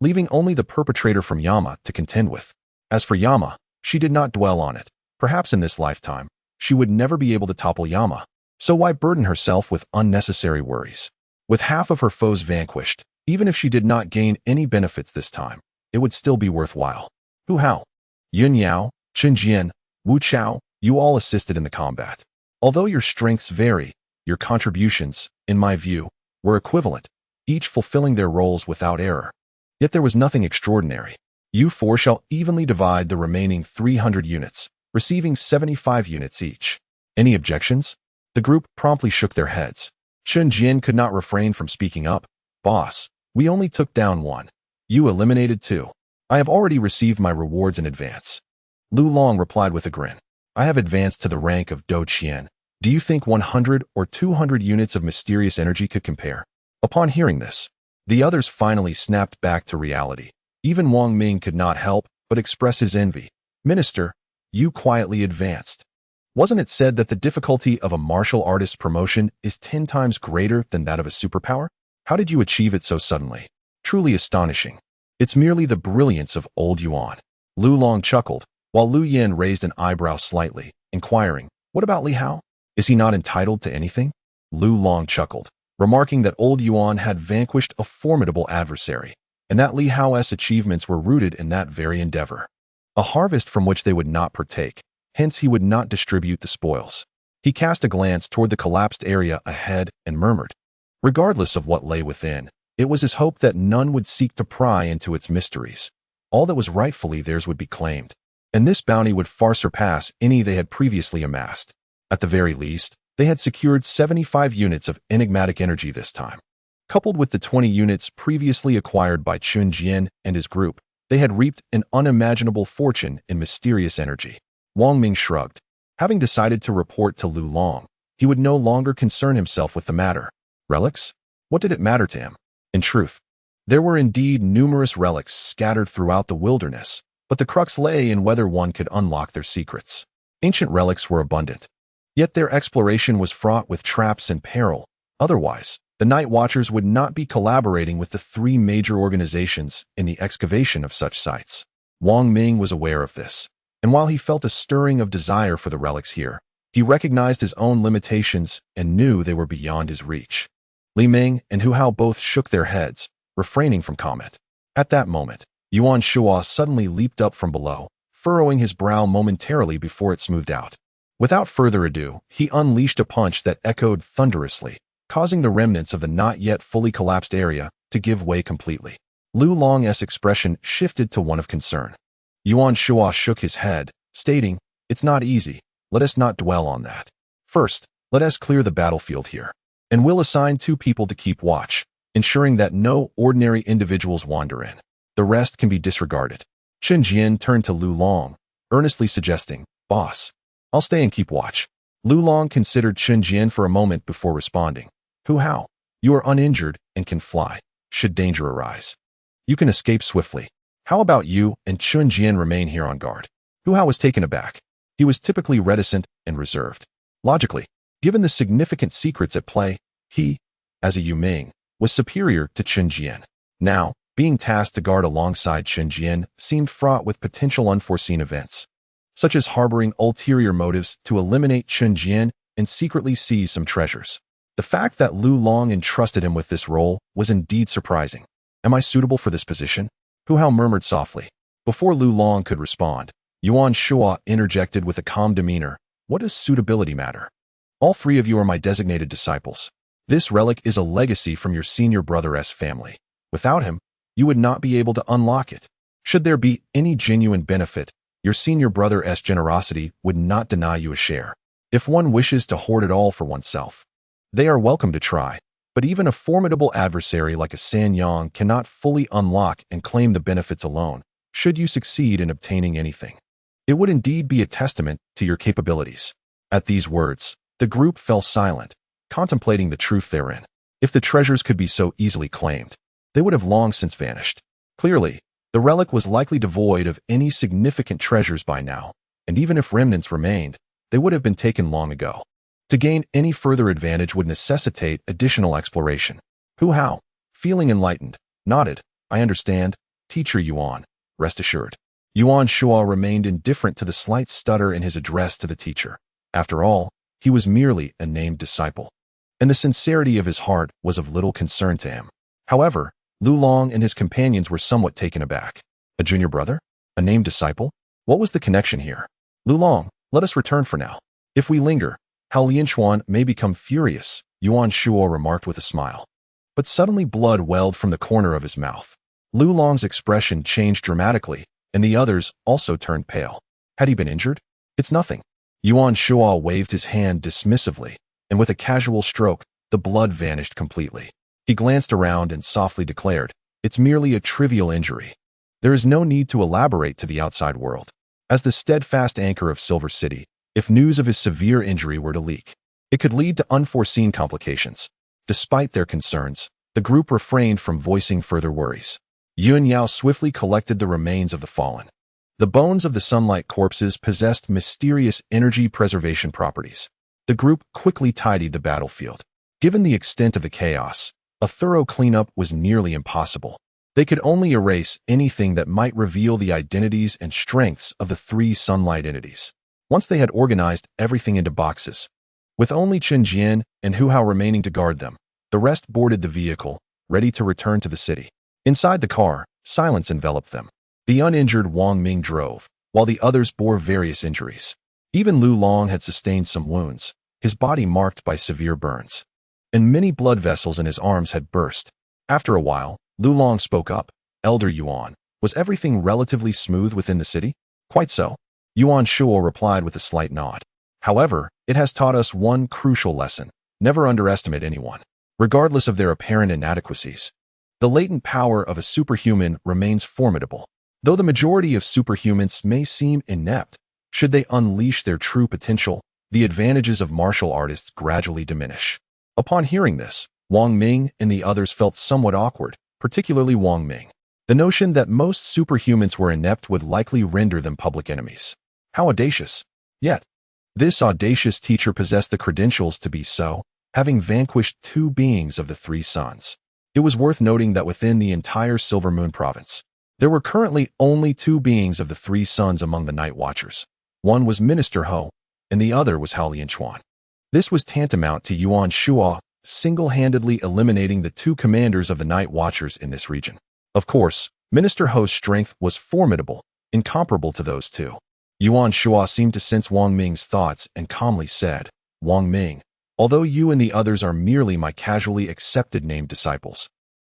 leaving only the perpetrator from Yama to contend with. As for Yama, she did not dwell on it. Perhaps in this lifetime, she would never be able to topple Yama, so why burden herself with unnecessary worries? With half of her foes vanquished, even if she did not gain any benefits this time, it would still be worthwhile. Hu Hao, Yun Yao, Chen Jian, Wu Chao, you all assisted in the combat. Although your strengths vary, your contributions, in my view, were equivalent, each fulfilling their roles without error. Yet there was nothing extraordinary. You 4 shall evenly divide the remaining 300 units, receiving 75 units each. Any objections? The group promptly shook their heads. Chen Jian could not refrain from speaking up. Boss, we only took down 1. You eliminated 2. I have already received my rewards in advance. Liu Long replied with a grin. I have advanced to the rank of Do Qian. Do you think 100 or 200 units of mysterious energy could compare? Upon hearing this, the others finally snapped back to reality. Even Wang Ming could not help but express his envy. Minister, you quietly advanced. Wasn't it said that the difficulty of a martial artist's promotion is 10 times greater than that of a superpower? How did you achieve it so suddenly? Truly astonishing. It's merely the brilliance of old Yuan. Lu Long chuckled, while Liu Yan raised an eyebrow slightly, inquiring, what about Li Hao? Is he not entitled to anything? Lu Long chuckled, remarking that old Yuan had vanquished a formidable adversary, and that Li Hao's achievements were rooted in that very endeavor. A harvest from which they would not partake, hence he would not distribute the spoils. He cast a glance toward the collapsed area ahead and murmured, regardless of what lay within, it was his hope that none would seek to pry into its mysteries. All that was rightfully theirs would be claimed, and this bounty would far surpass any they had previously amassed. At the very least, they had secured 75 units of enigmatic energy this time. Coupled with the 20 units previously acquired by Chun Jian and his group, they had reaped an unimaginable fortune in mysterious energy. Wang Ming shrugged. Having decided to report to Lu Long, he would no longer concern himself with the matter. Relics? What did it matter to him? In truth, there were indeed numerous relics scattered throughout the wilderness, but the crux lay in whether one could unlock their secrets. Ancient relics were abundant, yet their exploration was fraught with traps and peril. Otherwise, the Night Watchers would not be collaborating with the 3 major organizations in the excavation of such sites. Wang Ming was aware of this, and while he felt a stirring of desire for the relics here, he recognized his own limitations and knew they were beyond his reach. Li Ming and Hu Hao both shook their heads, refraining from comment. At that moment, Yuan Shuo suddenly leaped up from below, furrowing his brow momentarily before it smoothed out. Without further ado, he unleashed a punch that echoed thunderously, causing the remnants of the not yet fully collapsed area to give way completely. Lu Long's expression shifted to one of concern. Yuan Shuo shook his head, stating, "It's not easy. Let us not dwell on that. First, let us clear the battlefield here, and we'll assign 2 people to keep watch, ensuring that no ordinary individuals wander in. The rest can be disregarded." Chen Jian turned to Lu Long, earnestly suggesting, "Boss, I'll stay and keep watch." Lu Long considered Chen Jian for a moment before responding. "Hu Hao, you are uninjured and can fly, should danger arise. You can escape swiftly. How about you and Chen Jian remain here on guard?" Hu Hao was taken aback. He was typically reticent and reserved. Logically, given the significant secrets at play, he, as a Yu Ming, was superior to Chen Jian. Now, being tasked to guard alongside Chen Jian seemed fraught with potential unforeseen events, such as harboring ulterior motives to eliminate Chen Jian and secretly seize some treasures. The fact that Lu Long entrusted him with this role was indeed surprising. "Am I suitable for this position?" Hu Hao murmured softly. Before Lu Long could respond, Yuan Shuo interjected with a calm demeanor, "What does suitability matter? All 3 of you are my designated disciples. This relic is a legacy from your senior brother's family. Without him, you would not be able to unlock it. Should there be any genuine benefit, your senior brother's generosity would not deny you a share. If one wishes to hoard it all for oneself, they are welcome to try, but even a formidable adversary like a San Yang cannot fully unlock and claim the benefits alone, should you succeed in obtaining anything. It would indeed be a testament to your capabilities." At these words, the group fell silent, contemplating the truth therein. If the treasures could be so easily claimed, they would have long since vanished. Clearly, the relic was likely devoid of any significant treasures by now, and even if remnants remained, they would have been taken long ago. To gain any further advantage would necessitate additional exploration. Hu Hao, feeling enlightened, nodded. "I understand, Teacher Yuan, rest assured." Yuan Shuo remained indifferent to the slight stutter in his address to the teacher. After all, he was merely a named disciple, and the sincerity of his heart was of little concern to him. However, Lu Long and his companions were somewhat taken aback. A junior brother? A named disciple? What was the connection here? "Lu Long, let us return for now. If we linger, Hao Lianchuan may become furious," Yuan Shuo remarked with a smile. But suddenly blood welled from the corner of his mouth. Lu Long's expression changed dramatically, and the others also turned pale. Had he been injured? "It's nothing." Yuan Shuo waved his hand dismissively, and with a casual stroke, the blood vanished completely. He glanced around and softly declared, "It's merely a trivial injury. There is no need to elaborate to the outside world." As the steadfast anchor of Silver City, if news of his severe injury were to leak, it could lead to unforeseen complications. Despite their concerns, the group refrained from voicing further worries. Yuan Yao swiftly collected the remains of the fallen. The bones of the sunlight corpses possessed mysterious energy preservation properties. The group quickly tidied the battlefield. Given the extent of the chaos, a thorough cleanup was nearly impossible. They could only erase anything that might reveal the identities and strengths of the three sunlight entities. Once they had organized everything into boxes, with only Chen Jian and Hu Hao remaining to guard them, the rest boarded the vehicle, ready to return to the city. Inside the car, silence enveloped them. The uninjured Wang Ming drove, while the others bore various injuries. Even Lu Long had sustained some wounds, his body marked by severe burns, and many blood vessels in his arms had burst. After a while, Lu Long spoke up. Elder Yuan, was everything relatively smooth within the city? Quite so. Yuan Shuo replied with a slight nod. However, it has taught us one crucial lesson. Never underestimate anyone, regardless of their apparent inadequacies. The latent power of a superhuman remains formidable. Though the majority of superhumans may seem inept, should they unleash their true potential, the advantages of martial artists gradually diminish. Upon hearing this, Wang Ming and the others felt somewhat awkward, particularly Wang Ming. The notion that most superhumans were inept would likely render them public enemies. How audacious! Yet, this audacious teacher possessed the credentials to be so, having vanquished two beings of the three suns. It was worth noting that within the entire Silver Moon province, there were currently only two beings of the three suns among the Night Watchers. One was Minister Ho, and the other was Hao Lianchuan. This was tantamount to Yuan Shuo single-handedly eliminating the two commanders of the Night Watchers in this region. Of course, Minister Ho's strength was formidable, incomparable to those two. Yuan Shuo seemed to sense Wang Ming's thoughts and calmly said, Wang Ming, although you and the others are merely my casually accepted named disciples,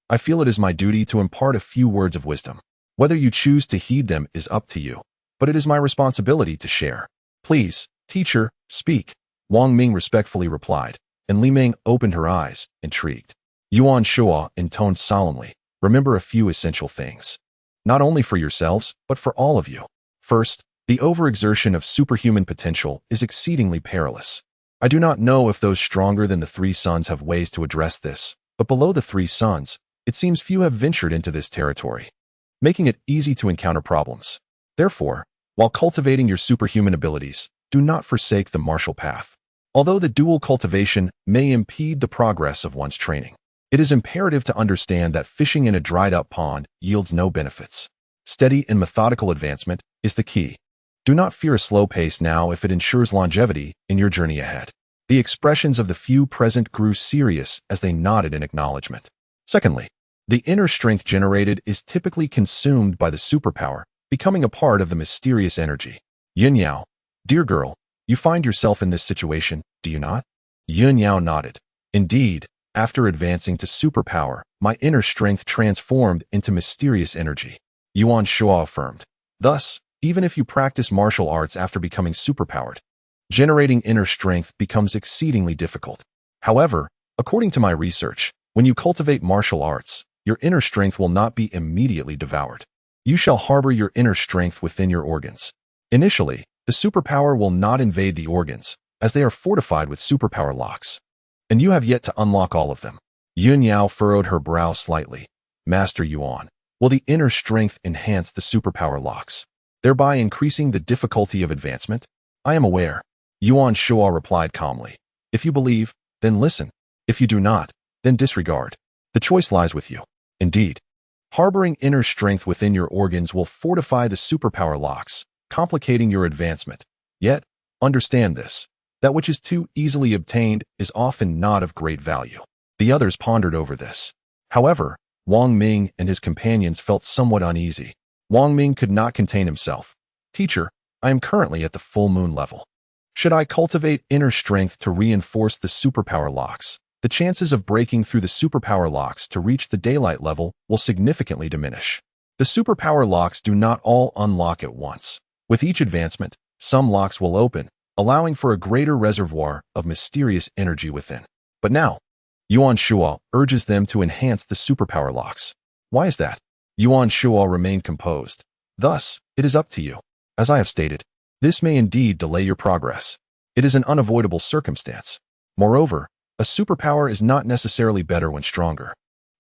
I feel it is my duty to impart a few words of wisdom. Whether you choose to heed them is up to you, but it is my responsibility to share. Please, teacher, speak, Wang Ming respectfully replied, and Li Ming opened her eyes, intrigued. Yuan Shuo intoned solemnly, remember a few essential things. Not only for yourselves, but for all of you. First, the overexertion of superhuman potential is exceedingly perilous. I do not know if those stronger than the three suns have ways to address this, but below the three suns, it seems few have ventured into this territory, making it easy to encounter problems. Therefore, while cultivating your superhuman abilities, do not forsake the martial path. Although the dual cultivation may impede the progress of one's training, it is imperative to understand that fishing in a dried-up pond yields no benefits. Steady and methodical advancement is the key. Do not fear a slow pace now if it ensures longevity in your journey ahead. The expressions of the few present grew serious as they nodded in acknowledgement. Secondly, the inner strength generated is typically consumed by the superpower, becoming a part of the mysterious energy. Yin Yao, dear girl, you find yourself in this situation, do you not? Yin Yao nodded. Indeed, after advancing to superpower, my inner strength transformed into mysterious energy. Yuan Shuo affirmed. Thus, even if you practice martial arts after becoming superpowered, generating inner strength becomes exceedingly difficult. However, according to my research, when you cultivate martial arts, your inner strength will not be immediately devoured. You shall harbor your inner strength within your organs. Initially, the superpower will not invade the organs, as they are fortified with superpower locks. And you have yet to unlock all of them. Yun Yao furrowed her brow slightly. Master Yuan, will the inner strength enhance the superpower locks, thereby increasing the difficulty of advancement? I am aware. Yuan Shuo replied calmly. If you believe, then listen. If you do not, then disregard. The choice lies with you. Indeed, harboring inner strength within your organs will fortify the superpower locks, complicating your advancement. Yet, understand this. That which is too easily obtained is often not of great value. The others pondered over this. However, Wang Ming and his companions felt somewhat uneasy. Wang Ming could not contain himself. Teacher, I am currently at the full moon level. Should I cultivate inner strength to reinforce the superpower locks, the chances of breaking through the superpower locks to reach the daylight level will significantly diminish. The superpower locks do not all unlock at once. With each advancement, some locks will open, allowing for a greater reservoir of mysterious energy within. But now, Yuan Shuo urges them to enhance the superpower locks. Why is that? Yuan Shuo remained composed. Thus, it is up to you. As I have stated, this may indeed delay your progress. It is an unavoidable circumstance. Moreover, a superpower is not necessarily better when stronger.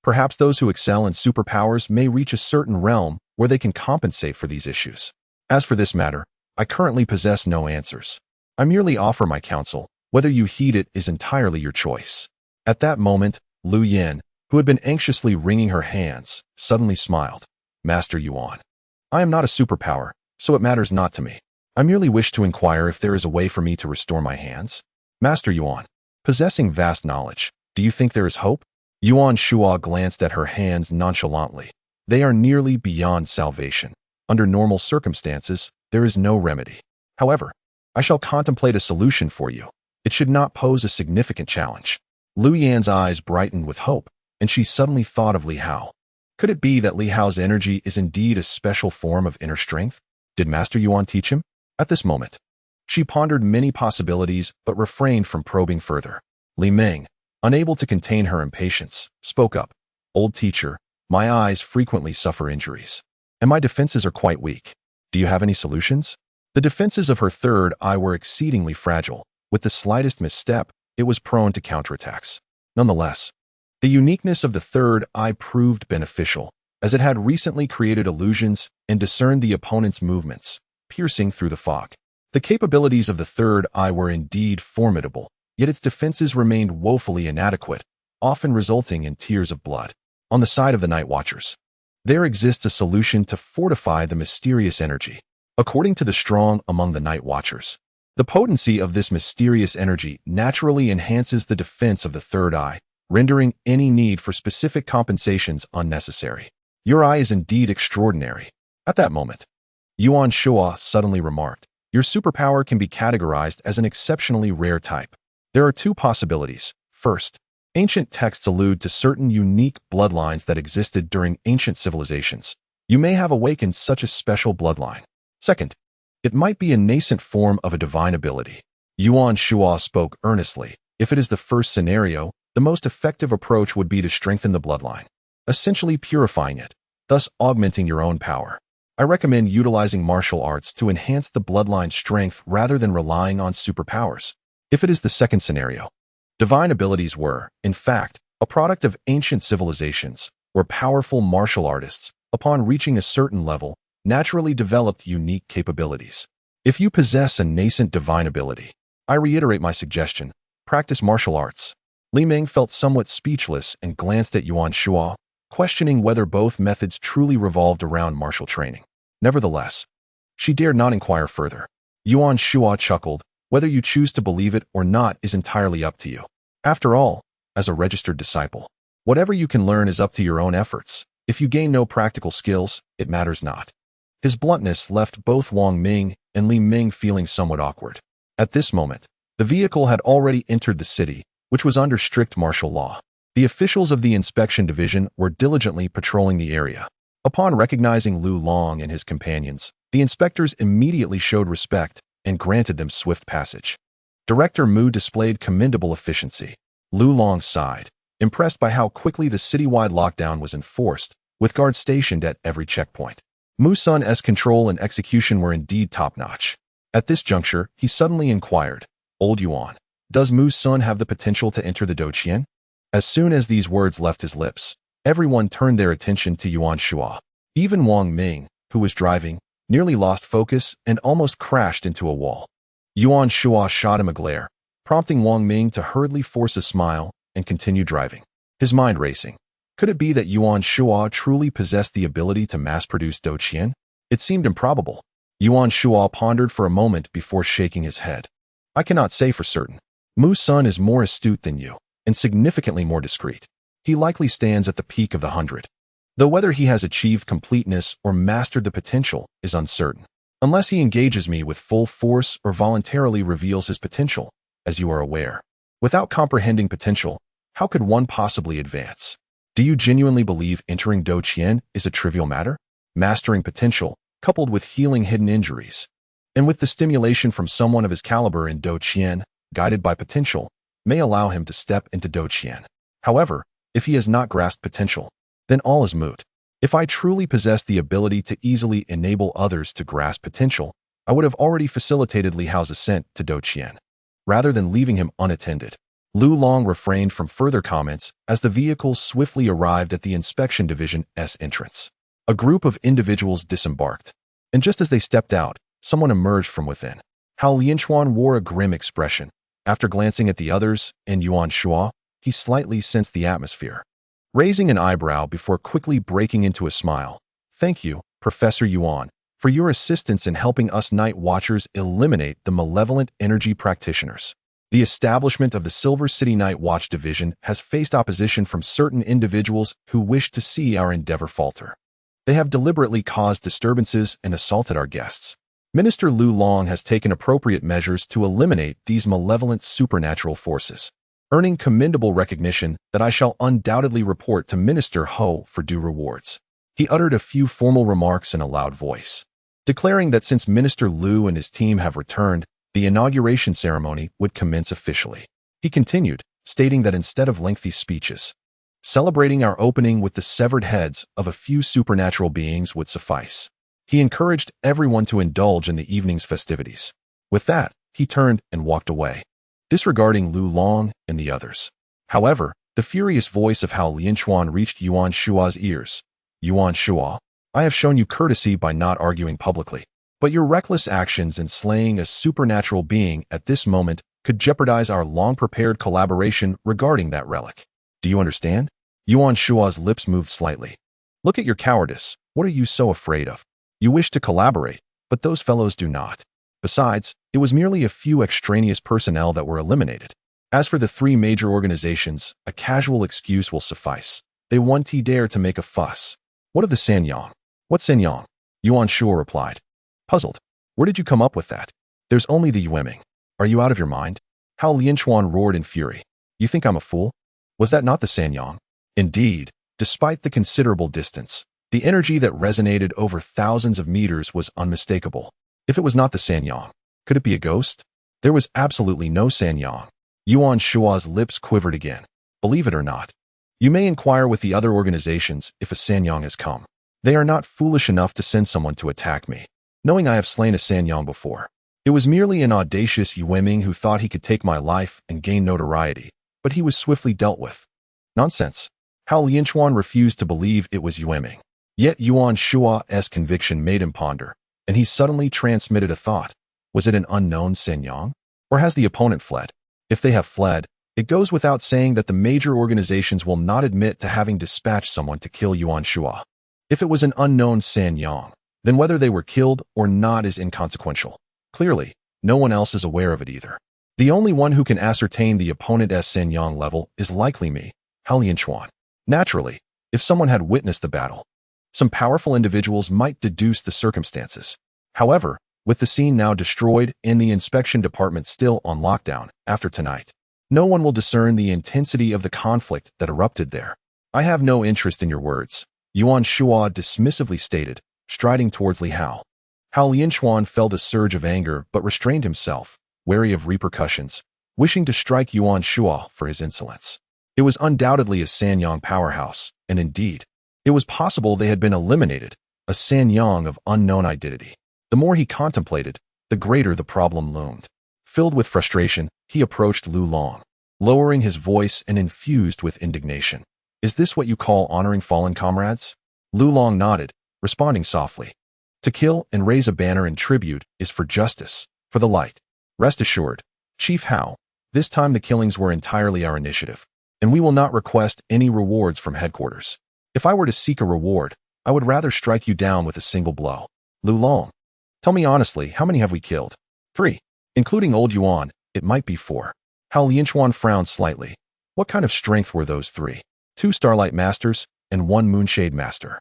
Perhaps those who excel in superpowers may reach a certain realm where they can compensate for these issues. As for this matter, I currently possess no answers. I merely offer my counsel. Whether you heed it is entirely your choice." At that moment, Liu Yan, who had been anxiously wringing her hands, suddenly smiled. "Master Yuan, I am not a superpower, so it matters not to me. I merely wish to inquire if there is a way for me to restore my hands." "Master Yuan, possessing vast knowledge, do you think there is hope?" Yuan Shuo glanced at her hands nonchalantly. "They are nearly beyond salvation. Under normal circumstances, there is no remedy. However, I shall contemplate a solution for you. It should not pose a significant challenge." Liu Yan's eyes brightened with hope, and she suddenly thought of Li Hao. Could it be that Li Hao's energy is indeed a special form of inner strength? Did Master Yuan teach him? At this moment, she pondered many possibilities but refrained from probing further. Li Ming, unable to contain her impatience, spoke up. "Old teacher, my eyes frequently suffer injuries, and my defenses are quite weak. Do you have any solutions?" The defenses of her third eye were exceedingly fragile. With the slightest misstep, it was prone to counterattacks. Nonetheless, the uniqueness of the third eye proved beneficial, as it had recently created illusions and discerned the opponent's movements, piercing through the fog. The capabilities of the third eye were indeed formidable, yet its defenses remained woefully inadequate, often resulting in tears of blood. On the side of the Night Watchers, there exists a solution to fortify the mysterious energy. According to the strong among the Night Watchers, the potency of this mysterious energy naturally enhances the defense of the third eye, rendering any need for specific compensations unnecessary. "Your eye is indeed extraordinary." At that moment, Yuan Shuo suddenly remarked, "Your superpower can be categorized as an exceptionally rare type. There are two possibilities. First, ancient texts allude to certain unique bloodlines that existed during ancient civilizations. You may have awakened such a special bloodline. Second, it might be a nascent form of a divine ability." Yuan Shuo spoke earnestly. "If it is the first scenario, the most effective approach would be to strengthen the bloodline, essentially purifying it, thus augmenting your own power. I recommend utilizing martial arts to enhance the bloodline's strength rather than relying on superpowers. If it is the second scenario, divine abilities were, in fact, a product of ancient civilizations, where powerful martial artists, upon reaching a certain level, naturally developed unique capabilities. If you possess a nascent divine ability, I reiterate my suggestion, practice martial arts." Li Ming felt somewhat speechless and glanced at Yuan Shuo, questioning whether both methods truly revolved around martial training. Nevertheless, she dared not inquire further. Yuan Shuo chuckled. "Whether you choose to believe it or not is entirely up to you. After all, as a registered disciple, whatever you can learn is up to your own efforts. If you gain no practical skills, it matters not." His bluntness left both Wang Ming and Li Ming feeling somewhat awkward. At this moment, the vehicle had already entered the city, which was under strict martial law. The officials of the inspection division were diligently patrolling the area. Upon recognizing Lu Long and his companions, the inspectors immediately showed respect and granted them swift passage. Director Mu displayed commendable efficiency. Lu Long sighed, impressed by how quickly the citywide lockdown was enforced, with guards stationed at every checkpoint. Mu Sun's control and execution were indeed top-notch. At this juncture, he suddenly inquired, "Old Yuan, does Mu Sun have the potential to enter the Douqian?" As soon as these words left his lips, everyone turned their attention to Yuan Shuo. Even Wang Ming, who was driving, nearly lost focus and almost crashed into a wall. Yuan Shuo shot him a glare, prompting Wang Ming to hurriedly force a smile and continue driving, his mind racing. Could it be that Yuan Shuo truly possessed the ability to mass-produce Douqian? It seemed improbable. Yuan Shuo pondered for a moment before shaking his head. "I cannot say for certain. Mu Sun is more astute than you, and significantly more discreet. He likely stands at the peak of the 100. Though whether he has achieved completeness or mastered the potential is uncertain. Unless he engages me with full force or voluntarily reveals his potential, as you are aware. Without comprehending potential, how could one possibly advance? Do you genuinely believe entering Douqian is a trivial matter? Mastering potential, coupled with healing hidden injuries, and with the stimulation from someone of his caliber in Douqian, guided by potential, may allow him to step into Douqian. However, if he has not grasped potential, then all is moot. If I truly possess the ability to easily enable others to grasp potential, I would have already facilitated Li Hao's ascent to Douqian, rather than leaving him unattended. Lu Long refrained from further comments as the vehicle swiftly arrived at the Inspection Division's entrance. A group of individuals disembarked, and just as they stepped out, someone emerged from within. Hao Lianchuan wore a grim expression. After glancing at the others and Yuan Shua, he slightly sensed the atmosphere, raising an eyebrow before quickly breaking into a smile. "Thank you, Professor Yuan, for your assistance in helping us Night Watchers eliminate the malevolent energy practitioners. The establishment of the Silver City Night Watch Division has faced opposition from certain individuals who wish to see our endeavor falter. They have deliberately caused disturbances and assaulted our guests. Minister Lu Long has taken appropriate measures to eliminate these malevolent supernatural forces, earning commendable recognition that I shall undoubtedly report to Minister Ho for due rewards." He uttered a few formal remarks in a loud voice, declaring that since Minister Lu and his team have returned, the inauguration ceremony would commence officially. He continued, stating that instead of lengthy speeches, celebrating our opening with the severed heads of a few supernatural beings would suffice. He encouraged everyone to indulge in the evening's festivities. With that, he turned and walked away, disregarding Lu Long and the others. However, the furious voice of Hao Lianchuan reached Yuan Shua's ears. "Yuan Shua, I have shown you courtesy by not arguing publicly, but your reckless actions in slaying a supernatural being at this moment could jeopardize our long-prepared collaboration regarding that relic. Do you understand?" Yuan Shua's lips moved slightly. "Look at your cowardice. What are you so afraid of? You wish to collaborate, but those fellows do not. Besides, it was merely a few extraneous personnel that were eliminated. As for the three major organizations, a casual excuse will suffice. They won't dare to make a fuss. What of the Sanyang?" "What Sanyang?" Yuan Shua replied, puzzled. "Where did you come up with that? There's only the Yueming. Are you out of your mind?" Hao Lianchuan roared in fury. "You think I'm a fool? Was that not the Sanyang?" Indeed, despite the considerable distance, the energy that resonated over thousands of meters was unmistakable. If it was not the Sanyang, could it be a ghost? There was absolutely no Sanyang. Yuan Shua's lips quivered again. "Believe it or not, you may inquire with the other organizations if a Sanyang has come. They are not foolish enough to send someone to attack me, knowing I have slain a Sanyang before. It was merely an audacious Yueming who thought he could take my life and gain notoriety, but he was swiftly dealt with." Nonsense. Hao Lianchuan refused to believe it was Yueming. Yet Yuan Shua's conviction made him ponder, and he suddenly transmitted a thought. Was it an unknown Sanyang? Or has the opponent fled? If they have fled, it goes without saying that the major organizations will not admit to having dispatched someone to kill Yuan Shua. If it was an unknown Sanyang, then whether they were killed or not is inconsequential. Clearly, no one else is aware of it either. The only one who can ascertain the opponent's Sanyang level is likely me, Hao Lianchuan. Naturally, if someone had witnessed the battle, some powerful individuals might deduce the circumstances. However, with the scene now destroyed and the inspection department still on lockdown after tonight, no one will discern the intensity of the conflict that erupted there. "I have no interest in your words," Yuan Shua dismissively stated, striding towards Li Hao. Hao Lianchuan felt a surge of anger but restrained himself, wary of repercussions, wishing to strike Yuan Shua for his insolence. It was undoubtedly a Sanyang powerhouse, and indeed, it was possible they had been eliminated, a Sanyang of unknown identity. The more he contemplated, the greater the problem loomed. Filled with frustration, he approached Lu Long, lowering his voice and infused with indignation. "Is this what you call honoring fallen comrades?" Lu Long nodded, responding softly. "To kill and raise a banner in tribute is for justice, for the light. Rest assured, Chief Hao, this time the killings were entirely our initiative, and we will not request any rewards from headquarters. If I were to seek a reward, I would rather strike you down with a single blow." "Lu Long, tell me honestly, how many have we killed?" "3. Including old Yuan, it might be 4. Hao Lianchuan frowned slightly. "What kind of strength were those 3? 2 Starlight Masters and 1 Moonshade Master."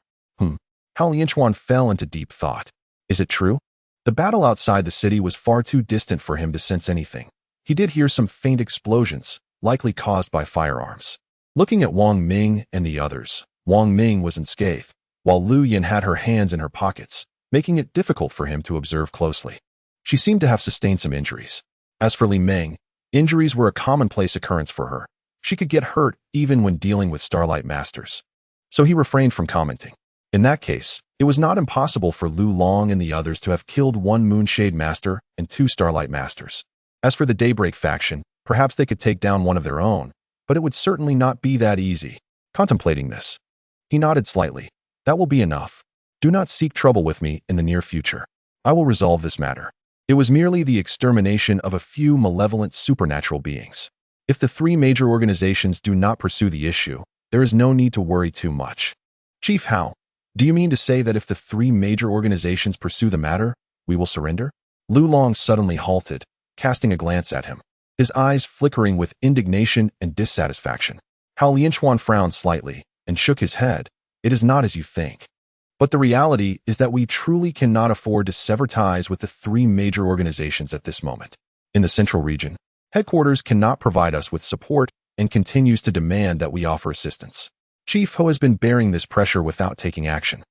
Hao Lianchuan fell into deep thought. Is it true? The battle outside the city was far too distant for him to sense anything. He did hear some faint explosions, likely caused by firearms. Looking at Wang Ming and the others, Wang Ming was unscathed, while Liu Yan had her hands in her pockets, making it difficult for him to observe closely. She seemed to have sustained some injuries. As for Li Ming, injuries were a commonplace occurrence for her. She could get hurt even when dealing with Starlight Masters. So he refrained from commenting. In that case, it was not impossible for Lu Long and the others to have killed 1 Moonshade Master and 2 Starlight Masters. As for the Daybreak faction, Perhaps they could take down one of their own, but it would certainly not be that easy. Contemplating this, he nodded slightly. That will be enough. Do not seek trouble with me in the near future. I will resolve this matter. It was merely the extermination of a few malevolent supernatural beings. If the three major organizations do not pursue the issue, there is no need to worry too much. Chief Hao, do you mean to say that if the three major organizations pursue the matter, we will surrender? Lu Long suddenly halted, casting a glance at him, his eyes flickering with indignation and dissatisfaction. Hao Lianchuan frowned slightly and shook his head. It is not as you think. But the reality is that we truly cannot afford to sever ties with the three major organizations at this moment. In the central region, headquarters cannot provide us with support and continues to demand that we offer assistance. Chief Ho has been bearing this pressure without taking action.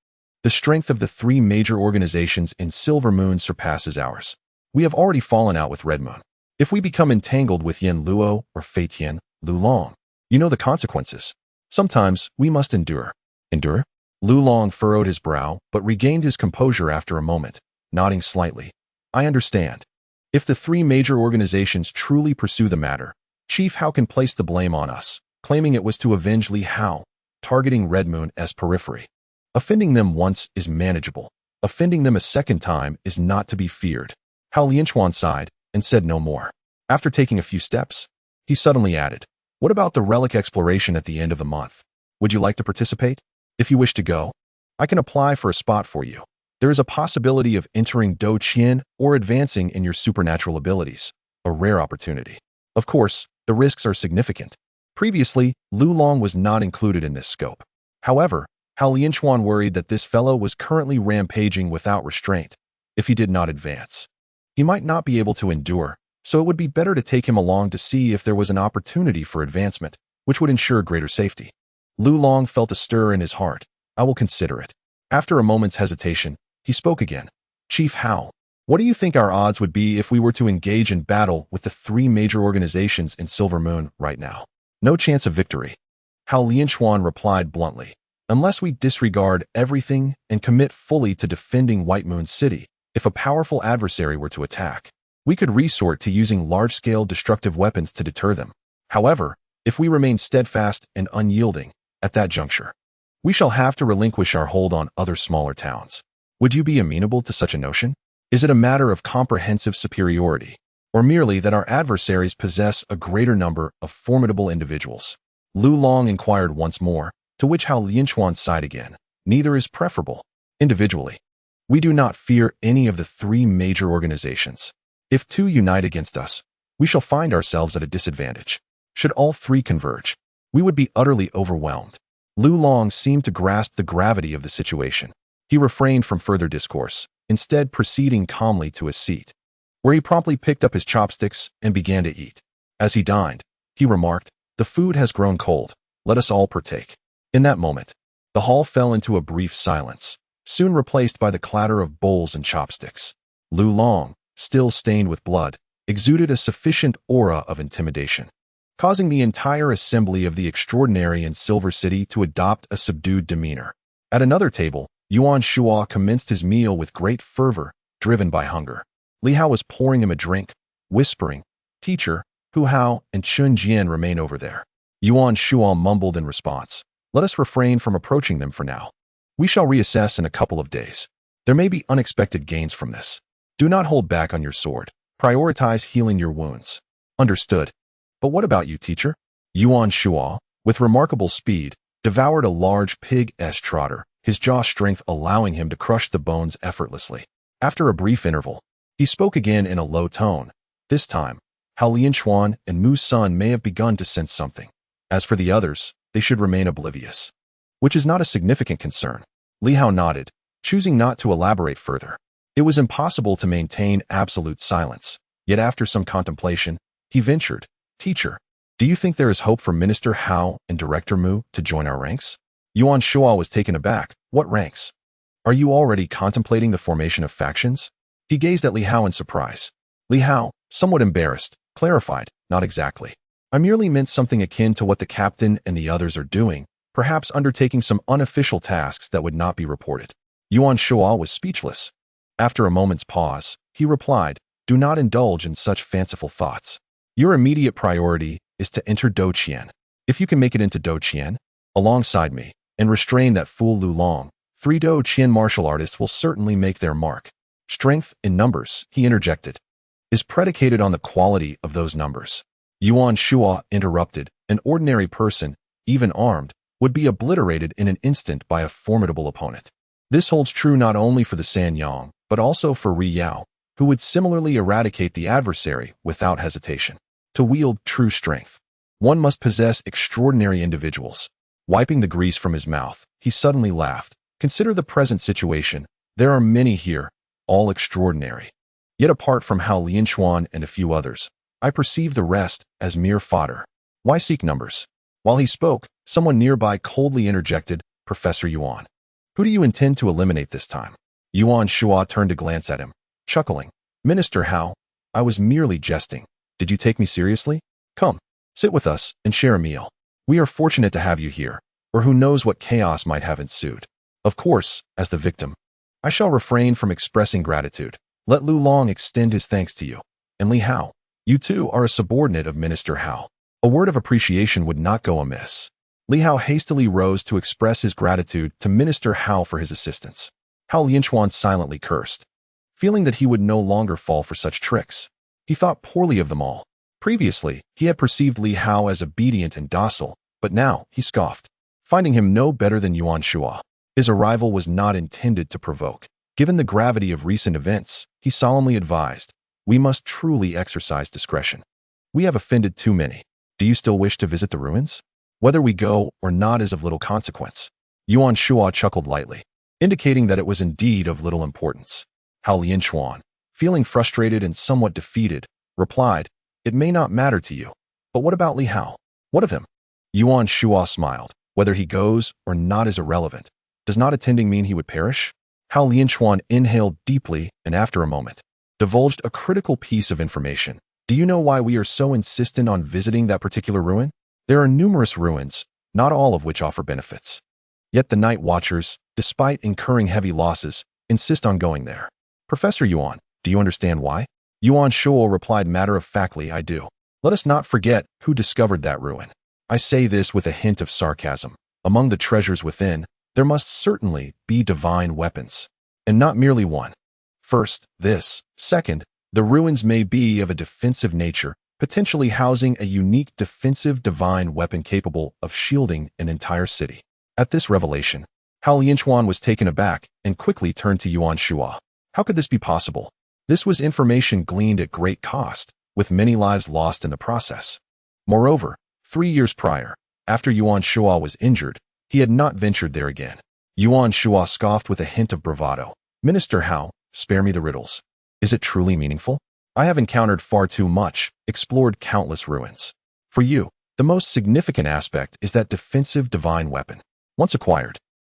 The strength of the three major organizations in Silver Moon surpasses ours. We have already fallen out with Red Moon. If we become entangled with Yen Luo or Fei Tian, Lu Long, you know the consequences. Sometimes we must endure. Endure? Lu Long furrowed his brow, but regained his composure after a moment, nodding slightly. I understand. If the three major organizations truly pursue the matter, Chief Hao can place the blame on us, claiming it was to avenge Li Hao, targeting Red Moon as periphery. Offending them once is manageable. Offending them a second time is not to be feared. Hao Lianchuan sighed and said no more. After taking a few steps, he suddenly added, what about the relic exploration at the end of the month? Would you like to participate? If you wish to go, I can apply for a spot for you. There is a possibility of entering Do Qian or advancing in your supernatural abilities, a rare opportunity. Of course, the risks are significant. Previously, Lu Long was not included in this scope. However, Hao Lianchuan worried that this fellow was currently rampaging without restraint. If he did not advance, he might not be able to endure, so it would be better to take him along to see if there was an opportunity for advancement, which would ensure greater safety. Lu Long felt a stir in his heart. I will consider it. After a moment's hesitation, he spoke again. Chief Hao, what do you think our odds would be if we were to engage in battle with the three major organizations in Silver Moon right now? No chance of victory. Hao Lianchuan replied bluntly. Unless we disregard everything and commit fully to defending White Moon City, if a powerful adversary were to attack, we could resort to using large-scale destructive weapons to deter them. However, if we remain steadfast and unyielding, at that juncture, we shall have to relinquish our hold on other smaller towns. Would you be amenable to such a notion? Is it a matter of comprehensive superiority, or merely that our adversaries possess a greater number of formidable individuals? Lu Long inquired once more, to which Hao Lianchuan sighed again. Neither is preferable. Individually, we do not fear any of the three major organizations. If two unite against us, we shall find ourselves at a disadvantage. Should all three converge, we would be utterly overwhelmed. Lu Long seemed to grasp the gravity of the situation. He refrained from further discourse, instead proceeding calmly to his seat, where he promptly picked up his chopsticks and began to eat. As he dined, he remarked, the food has grown cold. Let us all partake. In that moment, the hall fell into a brief silence, soon replaced by the clatter of bowls and chopsticks. Lu Long, still stained with blood, exuded a sufficient aura of intimidation, causing the entire assembly of the extraordinary in Silver City to adopt a subdued demeanor. At another table, Yuan Shuo commenced his meal with great fervor, driven by hunger. Li Hao was pouring him a drink, whispering, Teacher, Hu Hao and Chun Jian remain over there. Yuan Shuo mumbled in response, let us refrain from approaching them for now. We shall reassess in a couple of days. There may be unexpected gains from this. Do not hold back on your sword. Prioritize healing your wounds. Understood. But what about you, teacher? Yuan Shuo, with remarkable speed, devoured a large pig-esque trotter, his jaw strength allowing him to crush the bones effortlessly. After a brief interval, he spoke again in a low tone. This time, Hao Lianchuan and Mu Sun may have begun to sense something. As for the others, they should remain oblivious. Which is not a significant concern. Li Hao nodded, choosing not to elaborate further. It was impossible to maintain absolute silence. Yet after some contemplation, he ventured, Teacher, do you think there is hope for Minister Hao and Director Mu to join our ranks? Yuan Shuo was taken aback. What ranks? Are you already contemplating the formation of factions? He gazed at Li Hao in surprise. Li Hao, somewhat embarrassed, clarified, not exactly. I merely meant something akin to what the captain and the others are doing, perhaps undertaking some unofficial tasks that would not be reported. Yuan Shuo was speechless. After a moment's pause, he replied, Do not indulge in such fanciful thoughts. Your immediate priority is to enter Douqian. If you can make it into Douqian, alongside me, and restrain that fool Lu Long, 3 Douqian martial artists will certainly make their mark. Strength in numbers, he interjected, is predicated on the quality of those numbers. Yuan Shuo interrupted. An ordinary person, even armed, would be obliterated in an instant by a formidable opponent. This holds true not only for the Sanyang, but also for Ri Yao, who would similarly eradicate the adversary without hesitation. To wield true strength, one must possess extraordinary individuals. Wiping the grease from his mouth, he suddenly laughed. Consider the present situation. There are many here, all extraordinary. Yet apart from Hao Lianchuan and a few others, I perceive the rest as mere fodder. Why seek numbers? While he spoke, someone nearby coldly interjected, Professor Yuan. Who do you intend to eliminate this time? Yuan Shuo turned to glance at him, chuckling. Minister Hao, I was merely jesting. Did you take me seriously? Come, sit with us and share a meal. We are fortunate to have you here, or who knows what chaos might have ensued. Of course, as the victim, I shall refrain from expressing gratitude. Let Lu Long extend his thanks to you. And Li Hao, you too are a subordinate of Minister Hao. A word of appreciation would not go amiss. Li Hao hastily rose to express his gratitude to Minister Hao for his assistance. Hao Lianchuan silently cursed, feeling that he would no longer fall for such tricks. He thought poorly of them all. Previously, he had perceived Li Hao as obedient and docile, but now he scoffed, finding him no better than Yuan Shuo. His arrival was not intended to provoke. Given the gravity of recent events, he solemnly advised, we must truly exercise discretion. We have offended too many. Do you still wish to visit the ruins? Whether we go or not is of little consequence. Yuan Shuo chuckled lightly, indicating that it was indeed of little importance. Hao Lianchuan, feeling frustrated and somewhat defeated, replied, it may not matter to you, but what about Li Hao? What of him? Yuan Shuo smiled. Whether he goes or not is irrelevant. Does not attending mean he would perish? Hao Lianchuan inhaled deeply and after a moment, divulged a critical piece of information. Do you know why we are so insistent on visiting that particular ruin? There are numerous ruins, not all of which offer benefits. Yet the Night Watchers, despite incurring heavy losses, insist on going there. Professor Yuan, do you understand why? Yuan Shuo replied matter-of-factly, I do. Let us not forget who discovered that ruin. I say this with a hint of sarcasm. Among the treasures within, there must certainly be divine weapons. And not merely one. First, this. Second, the ruins may be of a defensive nature, potentially housing a unique defensive divine weapon capable of shielding an entire city. At this revelation, Hao Lianchuan was taken aback and quickly turned to Yuan Shuo. How could this be possible? This was information gleaned at great cost, with many lives lost in the process. Moreover, 3 years prior, after Yuan Shuo was injured, he had not ventured there again. Yuan Shuo scoffed with a hint of bravado. Minister Hao, spare me the riddles. Is it truly meaningful? I have encountered far too much, explored countless ruins. For you, the most significant aspect is that defensive divine weapon. Once acquired,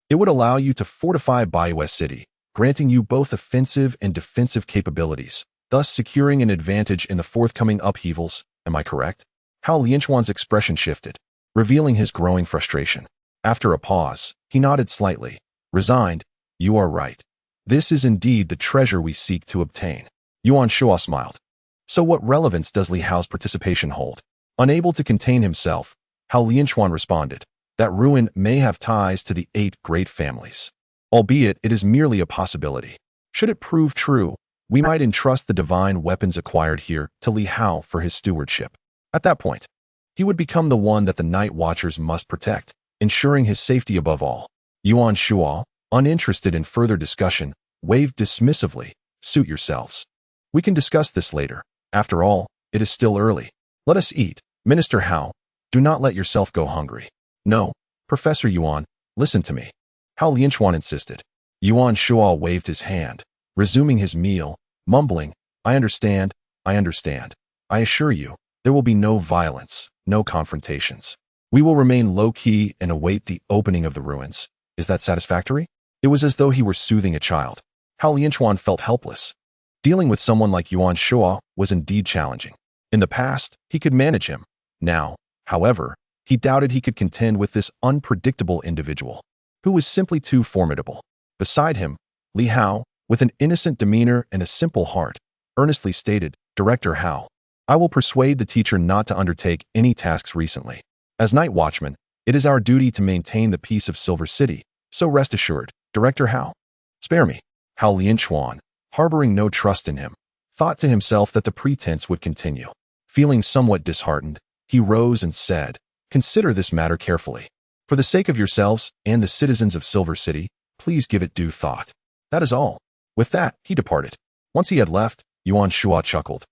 it would allow you to fortify Baiyu City, granting you both offensive and defensive capabilities, thus securing an advantage in the forthcoming upheavals. Am I correct? Hao Lianchuan's expression shifted, revealing his growing frustration. After a pause, he nodded slightly, resigned. You are right. This is indeed the treasure we seek to obtain. Yuan Shuo smiled. So what relevance does Li Hao's participation hold? Unable to contain himself, Hao Lianchuan responded, that ruin may have ties to the 8 great families. Albeit it is merely a possibility. Should it prove true, we might entrust the divine weapons acquired here to Li Hao for his stewardship. At that point, he would become the one that the Night Watchers must protect, ensuring his safety above all. Yuan Shuo, uninterested in further discussion, waved dismissively, suit yourselves. We can discuss this later. After all, it is still early. Let us eat. Minister Hao, do not let yourself go hungry. No, Professor Yuan, listen to me. Hao Lianchuan insisted. Yuan Shuo waved his hand, resuming his meal, mumbling, I understand. I assure you, there will be no violence, no confrontations. We will remain low-key and await the opening of the ruins. Is that satisfactory? It was as though he were soothing a child. Hao Lianchuan felt helpless. Dealing with someone like Yuan Shuo was indeed challenging. In the past, he could manage him. Now, however, he doubted he could contend with this unpredictable individual, who was simply too formidable. Beside him, Li Hao, with an innocent demeanor and a simple heart, earnestly stated, Director Hao, I will persuade the teacher not to undertake any tasks recently. As Night Watchman, it is our duty to maintain the peace of Silver City, so rest assured, Director Hao. Spare me. Hao Lianquan, harboring no trust in him, thought to himself that the pretense would continue. Feeling somewhat disheartened, he rose and said, "Consider this matter carefully. For the sake of yourselves and the citizens of Silver City, please give it due thought." That is all. With that, he departed. Once he had left, Yuan Shua chuckled.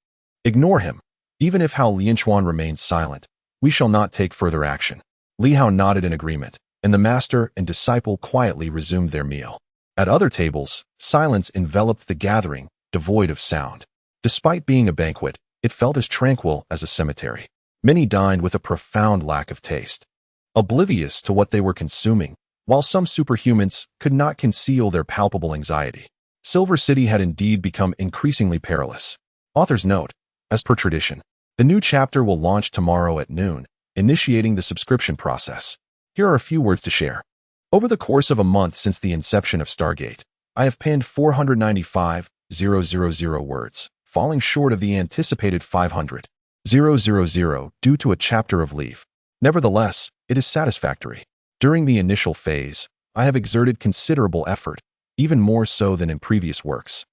"Ignore him. Even if Hao Lianquan remains silent, we shall not take further action." Li Hao nodded in agreement, and the master and disciple quietly resumed their meal. At other tables, silence enveloped the gathering, devoid of sound. Despite being a banquet, it felt as tranquil as a cemetery. Many dined with a profound lack of taste, oblivious to what they were consuming, while some superhumans could not conceal their palpable anxiety. Silver City had indeed become increasingly perilous. Author's note: as per tradition, the new chapter will launch tomorrow at noon, initiating the subscription process. Here are a few words to share. Over the course of a month since the inception of Stargate, I have penned 495,000 words, falling short of the anticipated 500,000 due to a chapter of leave. Nevertheless, it is satisfactory. During the initial phase, I have exerted considerable effort, even more so than in previous works.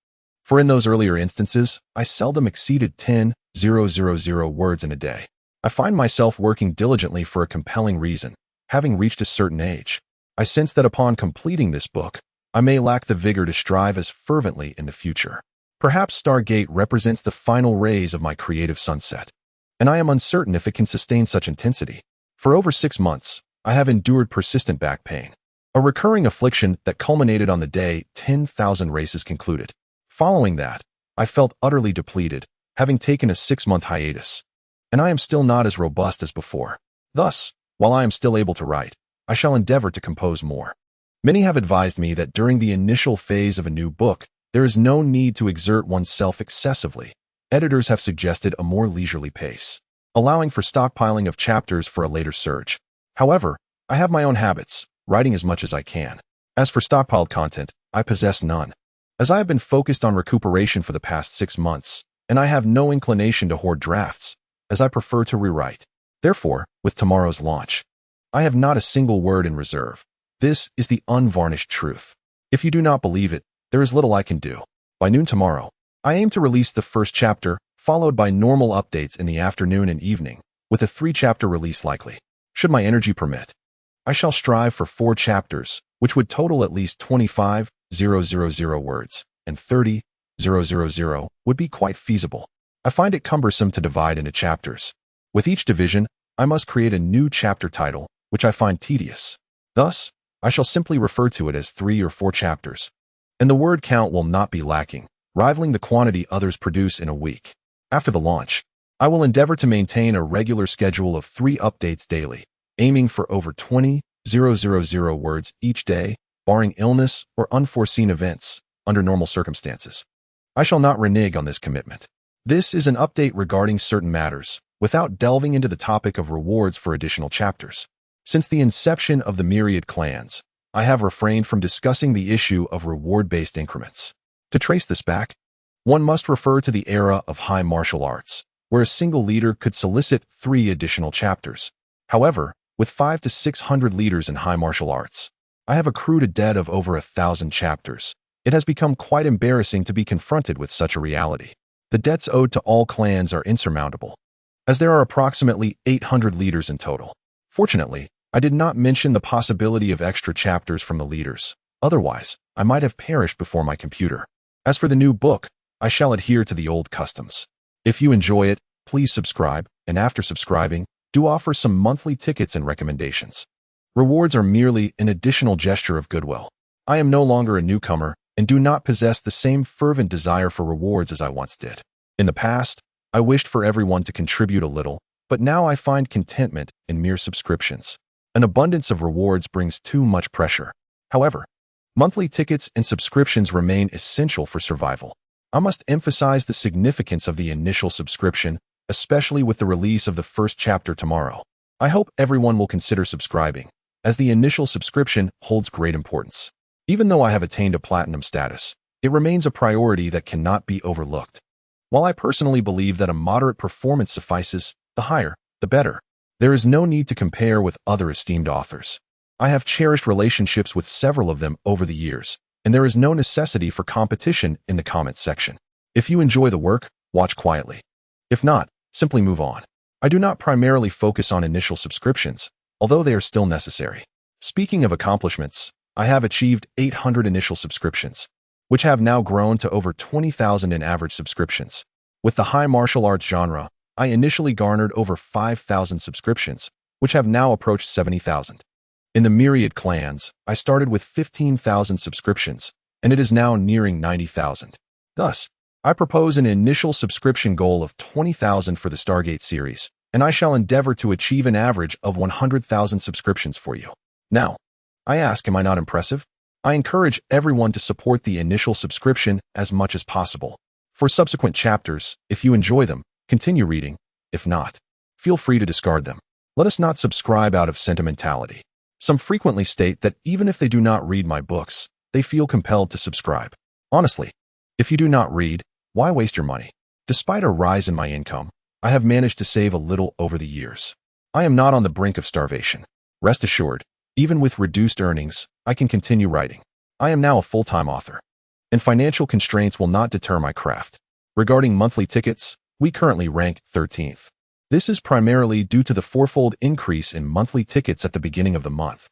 For in those earlier instances, I seldom exceeded 10,000 words in a day. I find myself working diligently for a compelling reason. Having reached a certain age, I sense that upon completing this book, I may lack the vigor to strive as fervently in the future. Perhaps Stargate represents the final rays of my creative sunset, and I am uncertain if it can sustain such intensity. For over 6 months, I have endured persistent back pain, a recurring affliction that culminated on the day 10,000 races concluded. Following that, I felt utterly depleted, having taken a 6-month hiatus, and I am still not as robust as before. Thus, while I am still able to write, I shall endeavor to compose more. Many have advised me that during the initial phase of a new book, there is no need to exert oneself excessively. Editors have suggested a more leisurely pace, allowing for stockpiling of chapters for a later surge. However, I have my own habits, writing as much as I can. As for stockpiled content, I possess none, as I have been focused on recuperation for the past 6 months, and I have no inclination to hoard drafts, as I prefer to rewrite. Therefore, with tomorrow's launch, I have not a single word in reserve. This is the unvarnished truth. If you do not believe it, there is little I can do. By noon tomorrow, I aim to release the first chapter, followed by normal updates in the afternoon and evening, with a 3-chapter release likely. Should my energy permit, I shall strive for 4 chapters, which would total at least 25,000 words, and 30,000 would be quite feasible. I find it cumbersome to divide into chapters. With each division, I must create a new chapter title, which I find tedious. Thus, I shall simply refer to it as 3 or 4 chapters, and the word count will not be lacking, rivaling the quantity others produce in a week. After the launch, I will endeavor to maintain a regular schedule of 3 updates daily, aiming for over 20,000 words each day, barring illness or unforeseen events under normal circumstances. I shall not renege on this commitment. This is an update regarding certain matters, without delving into the topic of rewards for additional chapters. Since the inception of the myriad clans, I have refrained from discussing the issue of reward-based increments. To trace this back, one must refer to the era of high martial arts, where a single leader could solicit 3 additional chapters. However, with 500 to 600 leaders in high martial arts, I have accrued a debt of over 1,000 chapters. It has become quite embarrassing to be confronted with such a reality. The debts owed to all clans are insurmountable, as there are approximately 800 leaders in total. Fortunately, I did not mention the possibility of extra chapters from the leaders. Otherwise, I might have perished before my computer. As for the new book, I shall adhere to the old customs. If you enjoy it, please subscribe, and after subscribing, do offer some monthly tickets and recommendations. Rewards are merely an additional gesture of goodwill. I am no longer a newcomer and do not possess the same fervent desire for rewards as I once did. In the past, I wished for everyone to contribute a little, but now I find contentment in mere subscriptions. An abundance of rewards brings too much pressure. However, monthly tickets and subscriptions remain essential for survival. I must emphasize the significance of the initial subscription, especially with the release of the first chapter tomorrow. I hope everyone will consider subscribing, as the initial subscription holds great importance. Even though I have attained a platinum status, it remains a priority that cannot be overlooked. While I personally believe that a moderate performance suffices, the higher, the better. There is no need to compare with other esteemed authors. I have cherished relationships with several of them over the years, and there is no necessity for competition in the comments section. If you enjoy the work, watch quietly. If not, simply move on. I do not primarily focus on initial subscriptions, although they are still necessary. Speaking of accomplishments, I have achieved 800 initial subscriptions, which have now grown to over 20,000 in average subscriptions. With the high martial arts genre, I initially garnered over 5,000 subscriptions, which have now approached 70,000. In the myriad clans, I started with 15,000 subscriptions, and it is now nearing 90,000. Thus, I propose an initial subscription goal of 20,000 for the Stargate series, and I shall endeavor to achieve an average of 100,000 subscriptions for you. Now, I ask, am I not impressive? I encourage everyone to support the initial subscription as much as possible. For subsequent chapters, if you enjoy them, continue reading. If not, feel free to discard them. Let us not subscribe out of sentimentality. Some frequently state that even if they do not read my books, they feel compelled to subscribe. Honestly, if you do not read, why waste your money? Despite a rise in my income, I have managed to save a little over the years. I am not on the brink of starvation. Rest assured, even with reduced earnings, I can continue writing. I am now a full-time author, and financial constraints will not deter my craft. Regarding monthly tickets, we currently rank 13th. This is primarily due to the fourfold increase in monthly tickets at the beginning of the month,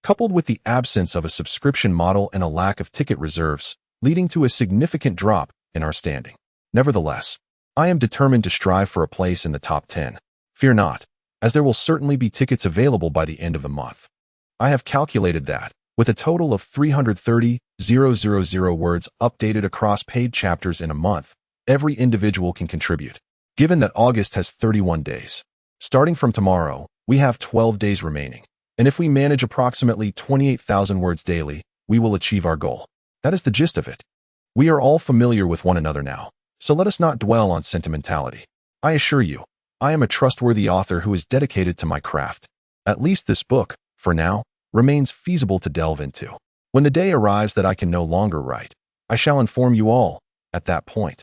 coupled with the absence of a subscription model and a lack of ticket reserves, leading to a significant drop in our standing. Nevertheless, I am determined to strive for a place in the top 10. Fear not, as there will certainly be tickets available by the end of the month. I have calculated that, with a total of 330,000 words updated across paid chapters in a month, every individual can contribute. Given that August has 31 days. Starting from tomorrow, we have 12 days remaining, and if we manage approximately 28,000 words daily, we will achieve our goal. That is the gist of it. We are all familiar with one another now, so let us not dwell on sentimentality. I assure you, I am a trustworthy author who is dedicated to my craft. At least this book, for now, remains feasible to delve into. When the day arrives that I can no longer write, I shall inform you all. At that point,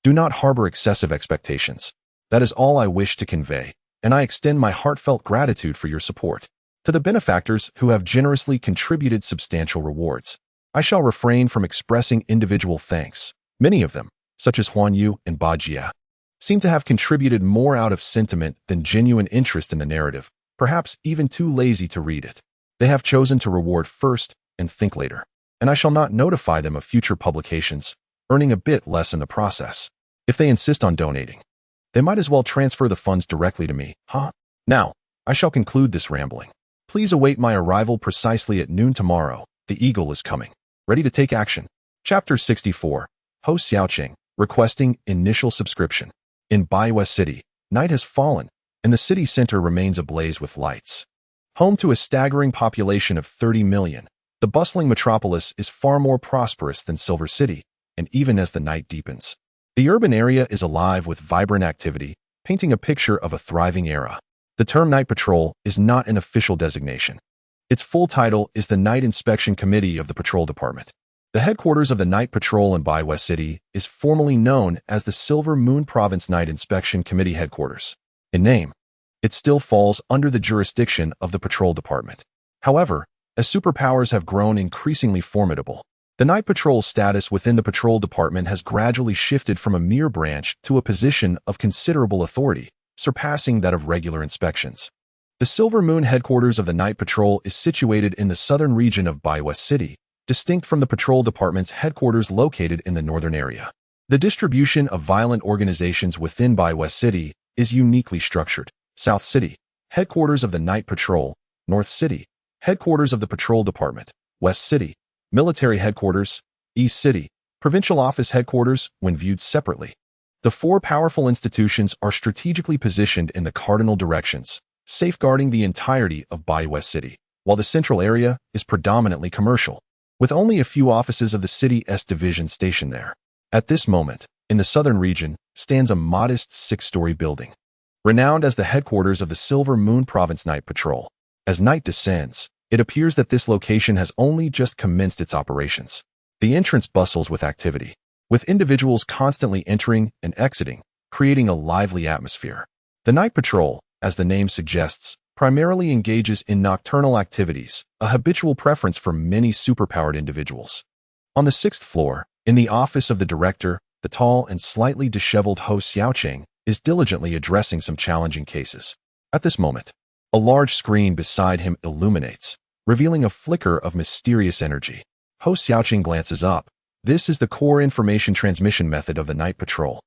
do not harbor excessive expectations. That is all I wish to convey, and I extend my heartfelt gratitude for your support. To the benefactors who have generously contributed substantial rewards, I shall refrain from expressing individual thanks. Many of them, such as Huan Yu and Ba Jia, seem to have contributed more out of sentiment than genuine interest in the narrative, perhaps even too lazy to read it. They have chosen to reward first and think later, and I shall not notify them of future publications, earning a bit less in the process. If they insist on donating, they might as well transfer the funds directly to me, huh? Now, I shall conclude this rambling. Please await my arrival precisely at noon tomorrow. The Eagle is coming, ready to take action. Chapter 64, Host Xiaoqing, requesting initial subscription. In Baiwei City, night has fallen, and the city center remains ablaze with lights. Home to a staggering population of 30 million, the bustling metropolis is far more prosperous than Silver City, and even as the night deepens, the urban area is alive with vibrant activity, painting a picture of a thriving era. The term Night Patrol is not an official designation. Its full title is the Night Inspection Committee of the Patrol Department. The headquarters of the Night Patrol in Baiwei City is formally known as the Silver Moon Province Night Inspection Committee Headquarters. In name, it still falls under the jurisdiction of the Patrol Department. However, as superpowers have grown increasingly formidable, the Night Patrol's status within the Patrol Department has gradually shifted from a mere branch to a position of considerable authority, surpassing that of regular inspections. The Silver Moon headquarters of the Night Patrol is situated in the southern region of Baiwei City, distinct from the Patrol Department's headquarters located in the northern area. The distribution of violent organizations within Baiwei City is uniquely structured. South City, headquarters of the Night Patrol. North City, headquarters of the Patrol Department. West City, military headquarters. East City, provincial office headquarters when viewed separately. The four powerful institutions are strategically positioned in the cardinal directions, safeguarding the entirety of Baiwei City, while the central area is predominantly commercial, with only a few offices of the city's division stationed there. At this moment, in the southern region, stands a modest 6-story building, renowned as the headquarters of the Silver Moon Province Night Patrol. As night descends, it appears that this location has only just commenced its operations. The entrance bustles with activity. with individuals constantly entering and exiting, creating a lively atmosphere. The night patrol, as the name suggests, primarily engages in nocturnal activities, a habitual preference for many superpowered individuals. On the 6th floor, in the office of the director, the tall and slightly disheveled Ho Xiaoqing is diligently addressing some challenging cases. At this moment, a large screen beside him illuminates, revealing a flicker of mysterious energy. Ho Xiaoqing glances up. This is the core information transmission method of the night patrol,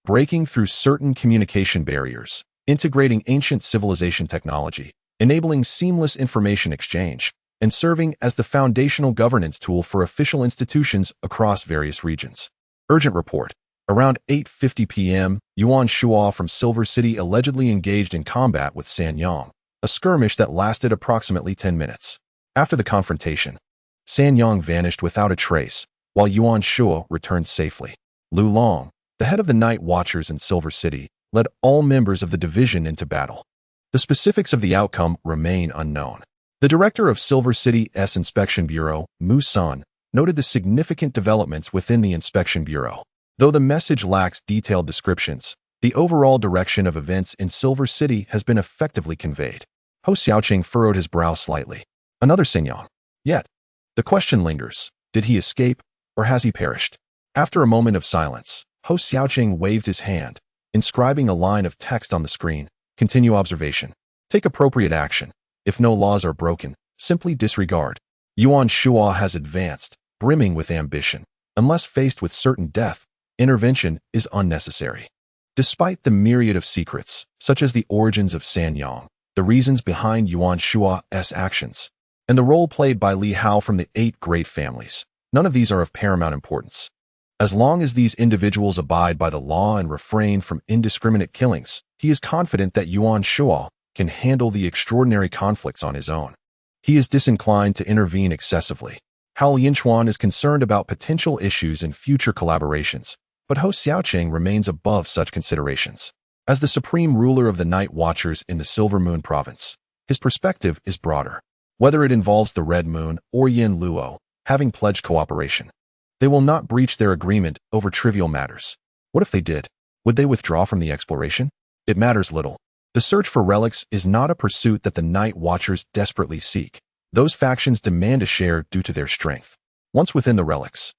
breaking through certain communication barriers, integrating ancient civilization technology, enabling seamless information exchange, and serving as the foundational governance tool for official institutions across various regions. Urgent report. Around 8:50 p.m., Yuan Shuo from Silver City allegedly engaged in combat with San Yang, a skirmish that lasted approximately 10 minutes. After the confrontation, San Yang vanished without a trace, while Yuan Shuo returned safely. Lu Long, the head of the Night Watchers in Silver City, led all members of the division into battle. The specifics of the outcome remain unknown. The director of Silver City's Inspection Bureau, Mu Sun, noted the significant developments within the Inspection Bureau. Though the message lacks detailed descriptions, the overall direction of events in Silver City has been effectively conveyed. Ho Xiaoqing furrowed his brow slightly. Another San Yang. Yet, the question lingers. Did he escape, or has he perished? After a moment of silence, Ho Xiaoqing waved his hand, inscribing a line of text on the screen. Continue observation. Take appropriate action. If no laws are broken, simply disregard. Yuan Shuo has advanced, brimming with ambition. Unless faced with certain death, intervention is unnecessary. Despite the myriad of secrets, such as the origins of San Yang, the reasons behind Yuan Shuo's actions, and the role played by Li Hao from the 8 great families, none of these are of paramount importance. As long as these individuals abide by the law and refrain from indiscriminate killings, he is confident that Yuan Shuo can handle the extraordinary conflicts on his own. He is disinclined to intervene excessively. Hao Yinchuan is concerned about potential issues in future collaborations, but Ho Xiaoqing remains above such considerations. As the supreme ruler of the Night Watchers in the Silver Moon Province, his perspective is broader. Whether it involves the Red Moon or Yin Luo, having pledged cooperation, they will not breach their agreement over trivial matters. What if they did? Would they withdraw from the exploration? It matters little. The search for relics is not a pursuit that the Night Watchers desperately seek. Those factions demand a share due to their strength. Once within the relics,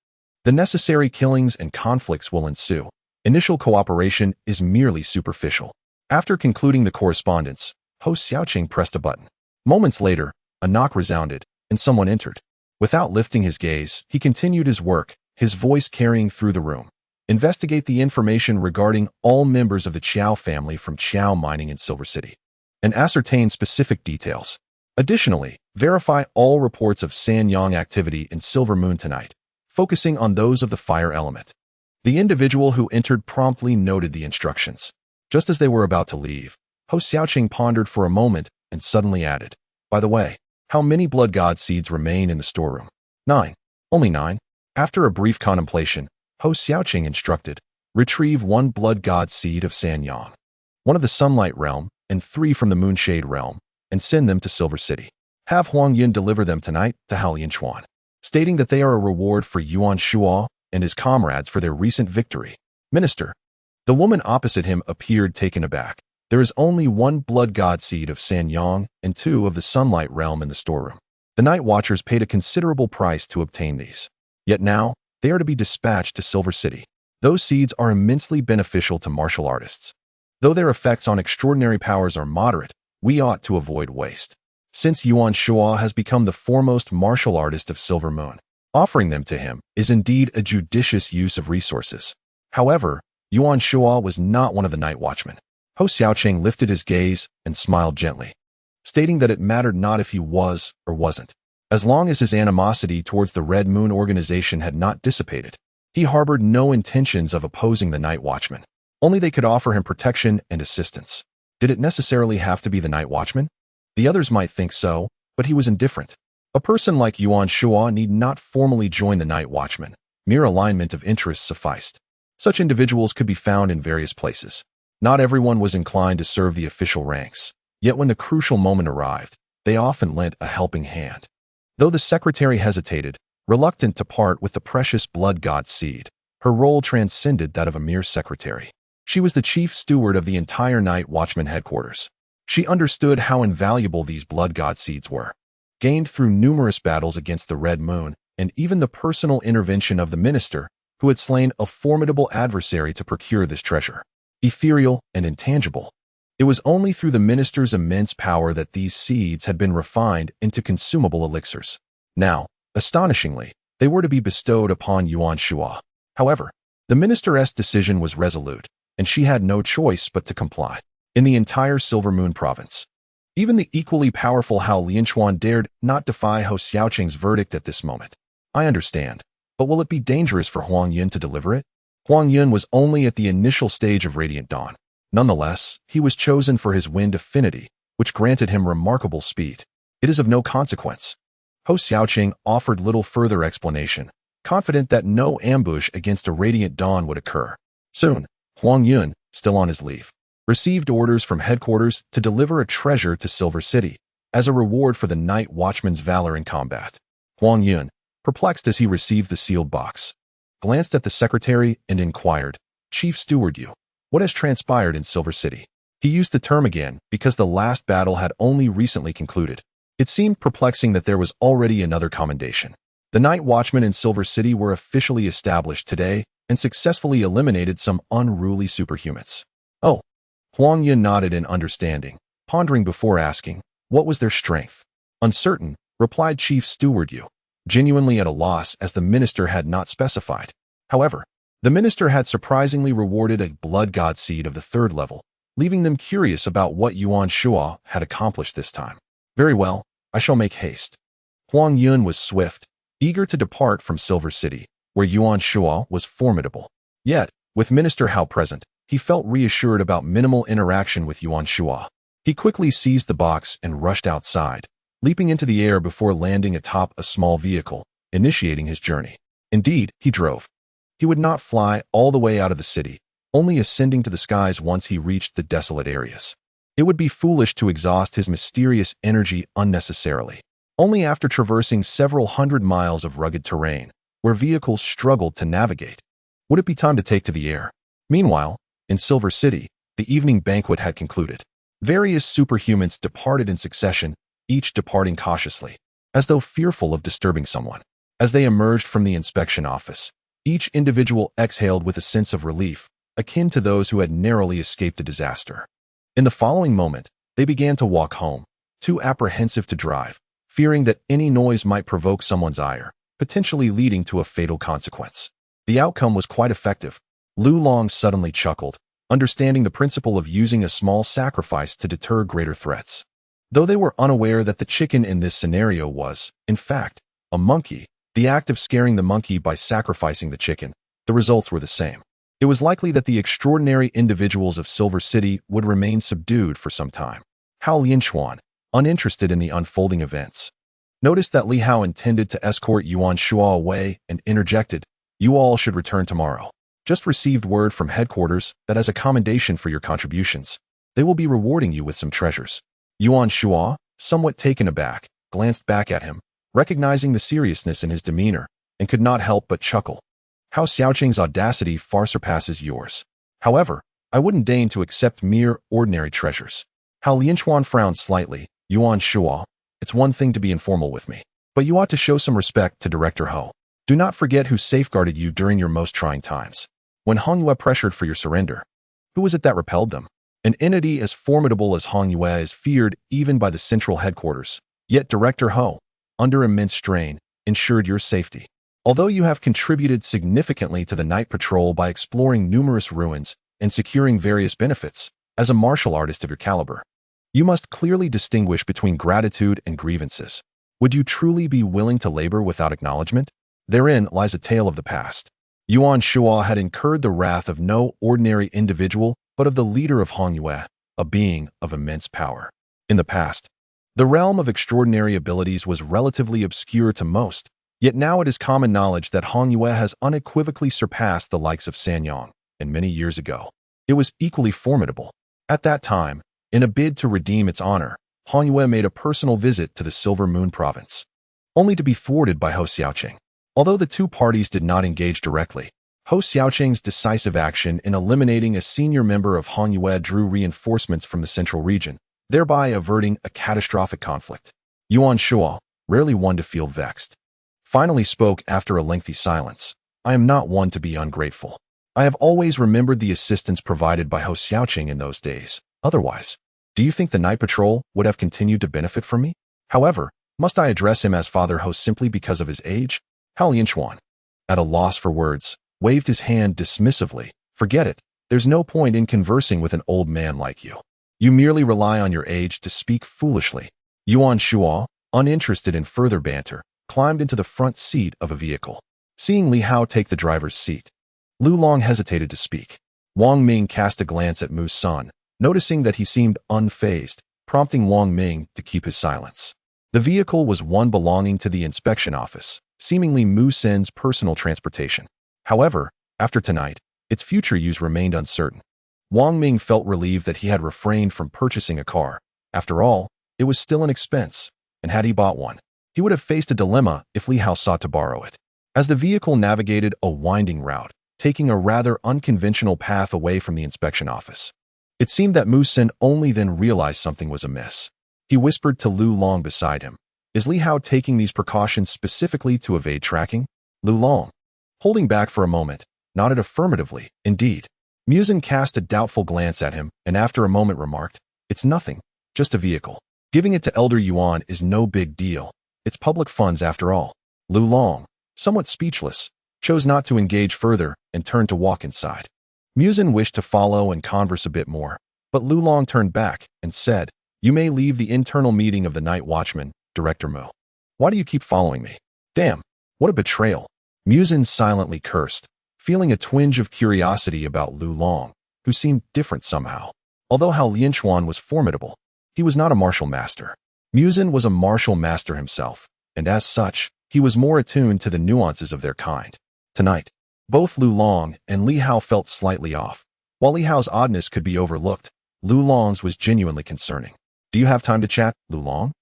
the necessary killings and conflicts will ensue. Initial cooperation is merely superficial. After concluding the correspondence, Ho Xiaoqing pressed a button. Moments later, a knock resounded, and someone entered. Without lifting his gaze, he continued his work, his voice carrying through the room. Investigate the information regarding all members of the Qiao family from Qiao mining in Silver City, and ascertain specific details. Additionally, verify all reports of San Yang activity in Silver Moon tonight, focusing on those of the fire element. The individual who entered promptly noted the instructions. Just as they were about to leave, Ho Xiaoqing pondered for a moment and suddenly added, "By the way, how many blood god seeds remain in the storeroom?" 9. Only 9. After a brief contemplation, Ho Xiaoqing instructed, "Retrieve 1 blood god seed of San Yang, 1 of the Sunlight Realm, and 3 from the Moonshade Realm, and send them to Silver City. Have Huang Yin deliver them tonight to Hao Yinchuan, stating that they are a reward for Yuan Shuo and his comrades for their recent victory." Minister. The woman opposite him appeared taken aback. There is only 1 blood god seed of San Yang and 2 of the Sunlight Realm in the storeroom. The Night Watchers paid a considerable price to obtain these. Yet now, they are to be dispatched to Silver City. Those seeds are immensely beneficial to martial artists. Though their effects on extraordinary powers are moderate, we ought to avoid waste. Since Yuan Shuo has become the foremost martial artist of Silver Moon, offering them to him is indeed a judicious use of resources. However, Yuan Shuo was not one of the Night Watchmen. Ho Xiaoqing lifted his gaze and smiled gently, stating that it mattered not if he was or wasn't. As long as his animosity towards the Red Moon organization had not dissipated, he harbored no intentions of opposing the Night Watchmen. Only they could offer him protection and assistance. Did it necessarily have to be the Night Watchmen? The others might think so, but he was indifferent. A person like Yuan Shuo need not formally join the Night Watchmen. Mere alignment of interests sufficed. Such individuals could be found in various places. Not everyone was inclined to serve the official ranks, yet when the crucial moment arrived, they often lent a helping hand. Though the secretary hesitated, reluctant to part with the precious blood god seed, Her role transcended that of a mere secretary. She was the chief steward of the entire Night Watchman headquarters. She understood how invaluable these blood god seeds were, gained through numerous battles against the Red Moon, and even the personal intervention of the minister, who had slain a formidable adversary to procure this treasure. Ethereal and intangible. It was only through the minister's immense power that these seeds had been refined into consumable elixirs. Now, astonishingly, they were to be bestowed upon Yuan Shua. However, the minister's decision was resolute, and she had no choice but to comply. In the entire Silver Moon province, even the equally powerful Hao Lianchuan dared not defy Hou Xiaoqing's verdict at this moment. I understand, but will it be dangerous for Huang Yun to deliver it? Huang Yun was only at the initial stage of Radiant Dawn. Nonetheless, he was chosen for his wind affinity, which granted him remarkable speed. It is of no consequence. Hou Xiaoqing offered little further explanation, confident that no ambush against a Radiant Dawn would occur. Soon, Huang Yun, still on his leave, received orders from headquarters to deliver a treasure to Silver City as a reward for the Night Watchman's valor in combat. Huang Yun, perplexed as he received the sealed box, glanced at the secretary and inquired, "Chief Steward Yu, what has transpired in Silver City?" He used the term again because the last battle had only recently concluded. It seemed perplexing that there was already another commendation. The Night Watchmen in Silver City were officially established today and successfully eliminated some unruly superhumans. Oh. Huang Yun nodded in understanding, pondering before asking, what was their strength? Uncertain, replied Chief Steward Yu, genuinely at a loss as the minister had not specified. However, the minister had surprisingly rewarded a blood god seed of the 3rd level, leaving them curious about what Yuan Shua had accomplished this time. Very well, I shall make haste. Huang Yun was swift, eager to depart from Silver City, where Yuan Shua was formidable. Yet, with Minister Hao present, he felt reassured about minimal interaction with Yuan Shua. He quickly seized the box and rushed outside, leaping into the air before landing atop a small vehicle, initiating his journey. Indeed, he drove. He would not fly all the way out of the city, only ascending to the skies once he reached the desolate areas. It would be foolish to exhaust his mysterious energy unnecessarily. Only after traversing several hundred miles of rugged terrain, where vehicles struggled to navigate, would it be time to take to the air. Meanwhile, in Silver City, the evening banquet had concluded. Various superhumans departed in succession, each departing cautiously, as though fearful of disturbing someone. As they emerged from the inspection office, each individual exhaled with a sense of relief, akin to those who had narrowly escaped a disaster. In the following moment, they began to walk home, too apprehensive to drive, fearing that any noise might provoke someone's ire, potentially leading to a fatal consequence. The outcome was quite effective. Lu Long suddenly chuckled, understanding the principle of using a small sacrifice to deter greater threats. Though they were unaware that the chicken in this scenario was, in fact, a monkey, the act of scaring the monkey by sacrificing the chicken, the results were the same. It was likely that the extraordinary individuals of Silver City would remain subdued for some time. Hao Lianchuan, uninterested in the unfolding events, noticed that Li Hao intended to escort Yuan Shua away and interjected, "You all should return tomorrow. Just received word from headquarters that as a commendation for your contributions, they will be rewarding you with some treasures." Yuan Shua, somewhat taken aback, glanced back at him, recognizing the seriousness in his demeanor, and could not help but chuckle. Hou Xiaoqing's audacity far surpasses yours. However, I wouldn't deign to accept mere ordinary treasures. Hao Lianchuan frowned slightly. Yuan Shua, it's one thing to be informal with me, but you ought to show some respect to Director Hou. Do not forget who safeguarded you during your most trying times. When Hong Yue pressured for your surrender, who was it that repelled them? An entity as formidable as Hong Yue is feared even by the central headquarters. Yet Director Hou, under immense strain, ensured your safety. Although you have contributed significantly to the night patrol by exploring numerous ruins and securing various benefits, as a martial artist of your caliber, you must clearly distinguish between gratitude and grievances. Would you truly be willing to labor without acknowledgement? Therein lies a tale of the past. Yuan Shua had incurred the wrath of no ordinary individual, but of the leader of Hong Yue, a being of immense power. In the past, the realm of extraordinary abilities was relatively obscure to most, yet now it is common knowledge that Hong Yue has unequivocally surpassed the likes of Sanyong, and many years ago, it was equally formidable. At that time, in a bid to redeem its honor, Hong Yue made a personal visit to the Silver Moon province, only to be thwarted by Hou Xiaoqing. Although the two parties did not engage directly, Hou Xiaoqing's decisive action in eliminating a senior member of Han Yue drew reinforcements from the central region, thereby averting a catastrophic conflict. Yuan Shuo, rarely one to feel vexed, finally spoke after a lengthy silence. I am not one to be ungrateful. I have always remembered the assistance provided by Hou Xiaoqing in those days. Otherwise, do you think the night patrol would have continued to benefit from me? However, must I address him as Father Hou simply because of his age? Hao Lianchuan, at a loss for words, waved his hand dismissively. Forget it. There's no point in conversing with an old man like you. You merely rely on your age to speak foolishly. Yuan Shuo, uninterested in further banter, climbed into the front seat of a vehicle. Seeing Li Hao take the driver's seat, Lu Long hesitated to speak. Wang Ming cast a glance at Mu Sun, noticing that he seemed unfazed, prompting Wang Ming to keep his silence. The vehicle was one belonging to the inspection office, seemingly Mu Sun's personal transportation. However, after tonight, its future use remained uncertain. Wang Ming felt relieved that he had refrained from purchasing a car. After all, it was still an expense, and had he bought one, he would have faced a dilemma if Li Hao sought to borrow it. As the vehicle navigated a winding route, taking a rather unconventional path away from the inspection office, it seemed that Mu Sun only then realized something was amiss. He whispered to Lu Long beside him, "Is Li Hao taking these precautions specifically to evade tracking?" Lu Long, holding back for a moment, nodded affirmatively. Indeed. Mu Sun cast a doubtful glance at him and after a moment remarked, "It's nothing, just a vehicle. Giving it to Elder Yuan is no big deal. It's public funds after all." Lu Long, somewhat speechless, chose not to engage further and turned to walk inside. Mu Sun wished to follow and converse a bit more, but Lu Long turned back and said, "You may leave the internal meeting of the Night Watchmen, Director Mu. Why do you keep following me? Damn, what a betrayal." Mu Sun silently cursed, feeling a twinge of curiosity about Lu Long, who seemed different somehow. Although Hao Lianchuan was formidable, he was not a martial master. Mu Sun was a martial master himself, and as such, he was more attuned to the nuances of their kind. Tonight, both Lu Long and Li Hao felt slightly off. While Li Hao's oddness could be overlooked, Lu Long's was genuinely concerning. "Do you have time to chat, Lu Long?"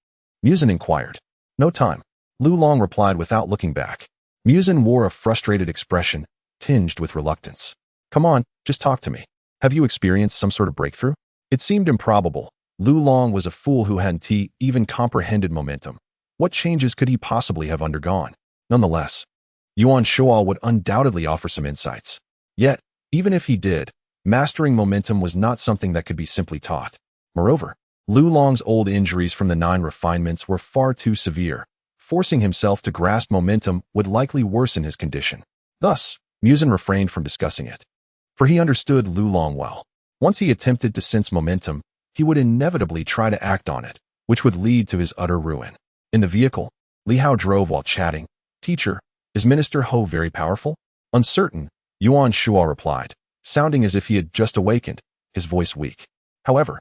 Mu Sun inquired. "No time," Lu Long replied without looking back. Mu Sun wore a frustrated expression, tinged with reluctance. "Come on, just talk to me. Have you experienced some sort of breakthrough?" It seemed improbable. Lu Long was a fool who hadn't even comprehended momentum. What changes could he possibly have undergone? Nonetheless, Yuan Shuo would undoubtedly offer some insights. Yet, even if he did, mastering momentum was not something that could be simply taught. Moreover, Lu Long's old injuries from the 9 refinements were far too severe. Forcing himself to grasp momentum would likely worsen his condition. Thus, Mu Sun refrained from discussing it. For he understood Lu Long well. Once he attempted to sense momentum, he would inevitably try to act on it, which would lead to his utter ruin. In the vehicle, Li Hao drove while chatting. "Teacher, is Minister Hou very powerful?" Uncertain, Yuan Shuo replied, sounding as if he had just awakened, his voice weak. However,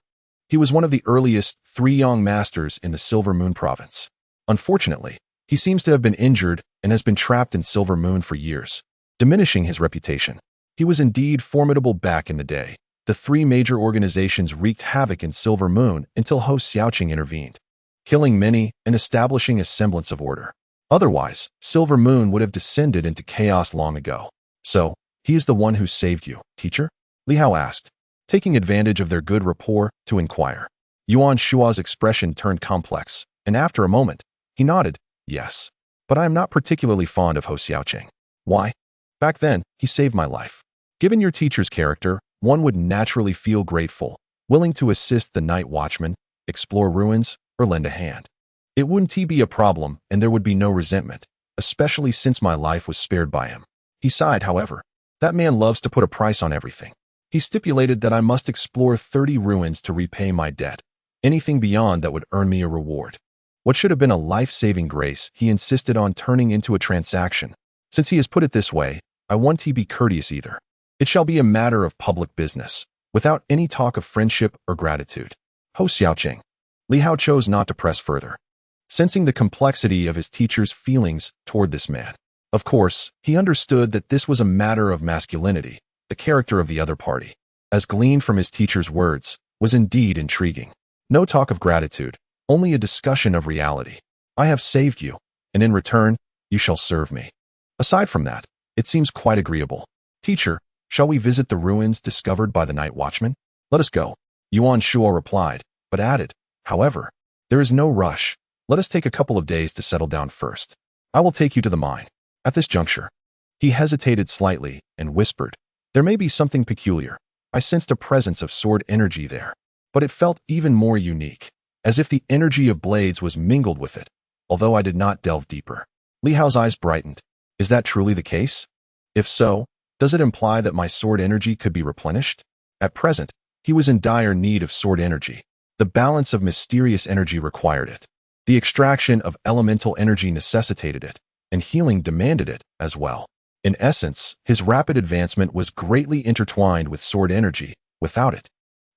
he was one of the earliest 3 young masters in the Silver Moon province. Unfortunately, he seems to have been injured and has been trapped in Silver Moon for years, diminishing his reputation. He was indeed formidable back in the day. The 3 major organizations wreaked havoc in Silver Moon until Hou Xiaoqing intervened, killing many and establishing a semblance of order. Otherwise, Silver Moon would have descended into chaos long ago. "So, he is the one who saved you, teacher?" Li Hao asked, taking advantage of their good rapport to inquire. Yuan Shuo's expression turned complex, and after a moment, he nodded, "Yes. But I am not particularly fond of Hou Xiaoqing." "Why?" "Back then, he saved my life. Given your teacher's character, one would naturally feel grateful, willing to assist the Night Watchmen, explore ruins, or lend a hand. It wouldn't be a problem, and there would be no resentment, especially since my life was spared by him." He sighed, however. "That man loves to put a price on everything. He stipulated that I must explore 30 ruins to repay my debt. Anything beyond that would earn me a reward. What should have been a life-saving grace, he insisted on turning into a transaction. Since he has put it this way, I want to be courteous either. It shall be a matter of public business, without any talk of friendship or gratitude." Hou Xiaoqing. Li Hao chose not to press further, sensing the complexity of his teacher's feelings toward this man. Of course, he understood that this was a matter of masculinity. The character of the other party, as gleaned from his teacher's words, was indeed intriguing. No talk of gratitude, only a discussion of reality. "I have saved you, and in return, you shall serve me. Aside from that, it seems quite agreeable." Teacher, shall we visit the ruins discovered by the Night Watchmen? Let us go. Yuan Shuo replied, but added, however, there is no rush. Let us take a couple of days to settle down first. I will take you to the mine. At this juncture, he hesitated slightly and whispered, there may be something peculiar. I sensed a presence of sword energy there, but it felt even more unique, as if the energy of blades was mingled with it, although I did not delve deeper. Li Hao's eyes brightened. Is that truly the case? If so, does it imply that my sword energy could be replenished? At present, he was in dire need of sword energy. The balance of mysterious energy required it. The extraction of elemental energy necessitated it, and healing demanded it as well. In essence, his rapid advancement was greatly intertwined with sword energy. Without it,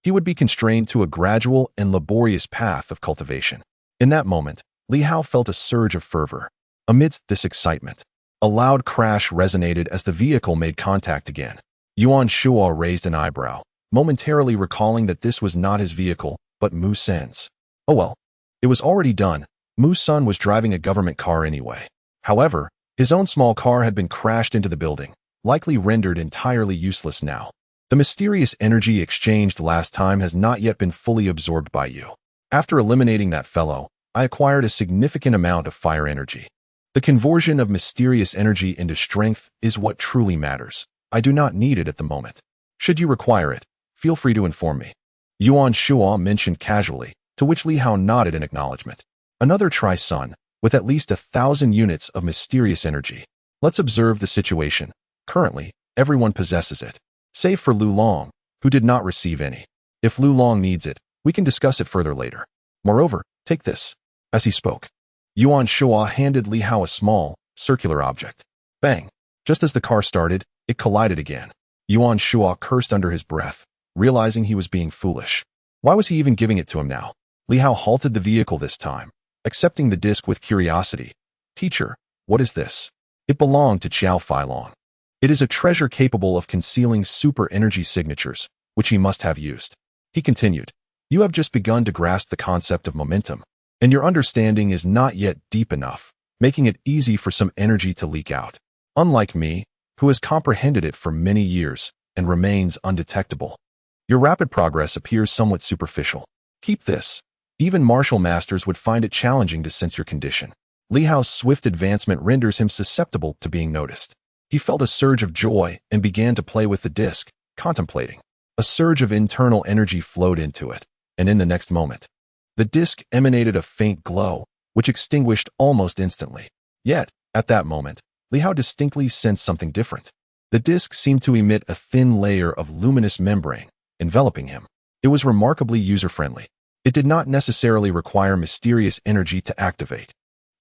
he would be constrained to a gradual and laborious path of cultivation. In that moment, Li Hao felt a surge of fervor. Amidst this excitement, a loud crash resonated as the vehicle made contact again. Yuan Shuo raised an eyebrow, momentarily recalling that this was not his vehicle, but Mu Sen's. Oh well, it was already done. Mu Sen was driving a government car anyway. However, his own small car had been crashed into the building, likely rendered entirely useless now. The mysterious energy exchanged last time has not yet been fully absorbed by you. After eliminating that fellow, I acquired a significant amount of fire energy. The conversion of mysterious energy into strength is what truly matters. I do not need it at the moment. Should you require it, feel free to inform me. Yuan Shuo mentioned casually, to which Li Hao nodded in acknowledgement. Another Tri-Sun, with at least 1,000 units of mysterious energy. Let's observe the situation. Currently, everyone possesses it, save for Lu Long, who did not receive any. If Lu Long needs it, we can discuss it further later. Moreover, take this. As he spoke, Yuan Shuo handed Li Hao a small, circular object. Bang! Just as the car started, it collided again. Yuan Shuo cursed under his breath, realizing he was being foolish. Why was he even giving it to him now? Li Hao halted the vehicle this time, accepting the disc with curiosity. Teacher, what is this? It belonged to Qiao Feilong. It is a treasure capable of concealing super energy signatures, which he must have used. He continued, you have just begun to grasp the concept of momentum, and your understanding is not yet deep enough, making it easy for some energy to leak out. Unlike me, who has comprehended it for many years and remains undetectable. Your rapid progress appears somewhat superficial. Keep this. Even martial masters would find it challenging to sense your condition. Li Hao's swift advancement renders him susceptible to being noticed. He felt a surge of joy and began to play with the disc, contemplating. A surge of internal energy flowed into it, and in the next moment, the disc emanated a faint glow, which extinguished almost instantly. Yet, at that moment, Li Hao distinctly sensed something different. The disc seemed to emit a thin layer of luminous membrane, enveloping him. It was remarkably user-friendly. It did not necessarily require mysterious energy to activate.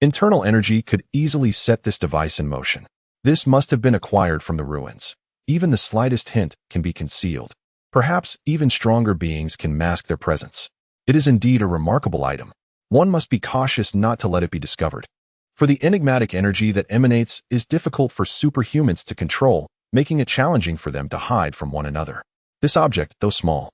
Internal energy could easily set this device in motion. This must have been acquired from the ruins. Even the slightest hint can be concealed. Perhaps even stronger beings can mask their presence. It is indeed a remarkable item. One must be cautious not to let it be discovered. For the enigmatic energy that emanates is difficult for superhumans to control, making it challenging for them to hide from one another. This object, though small,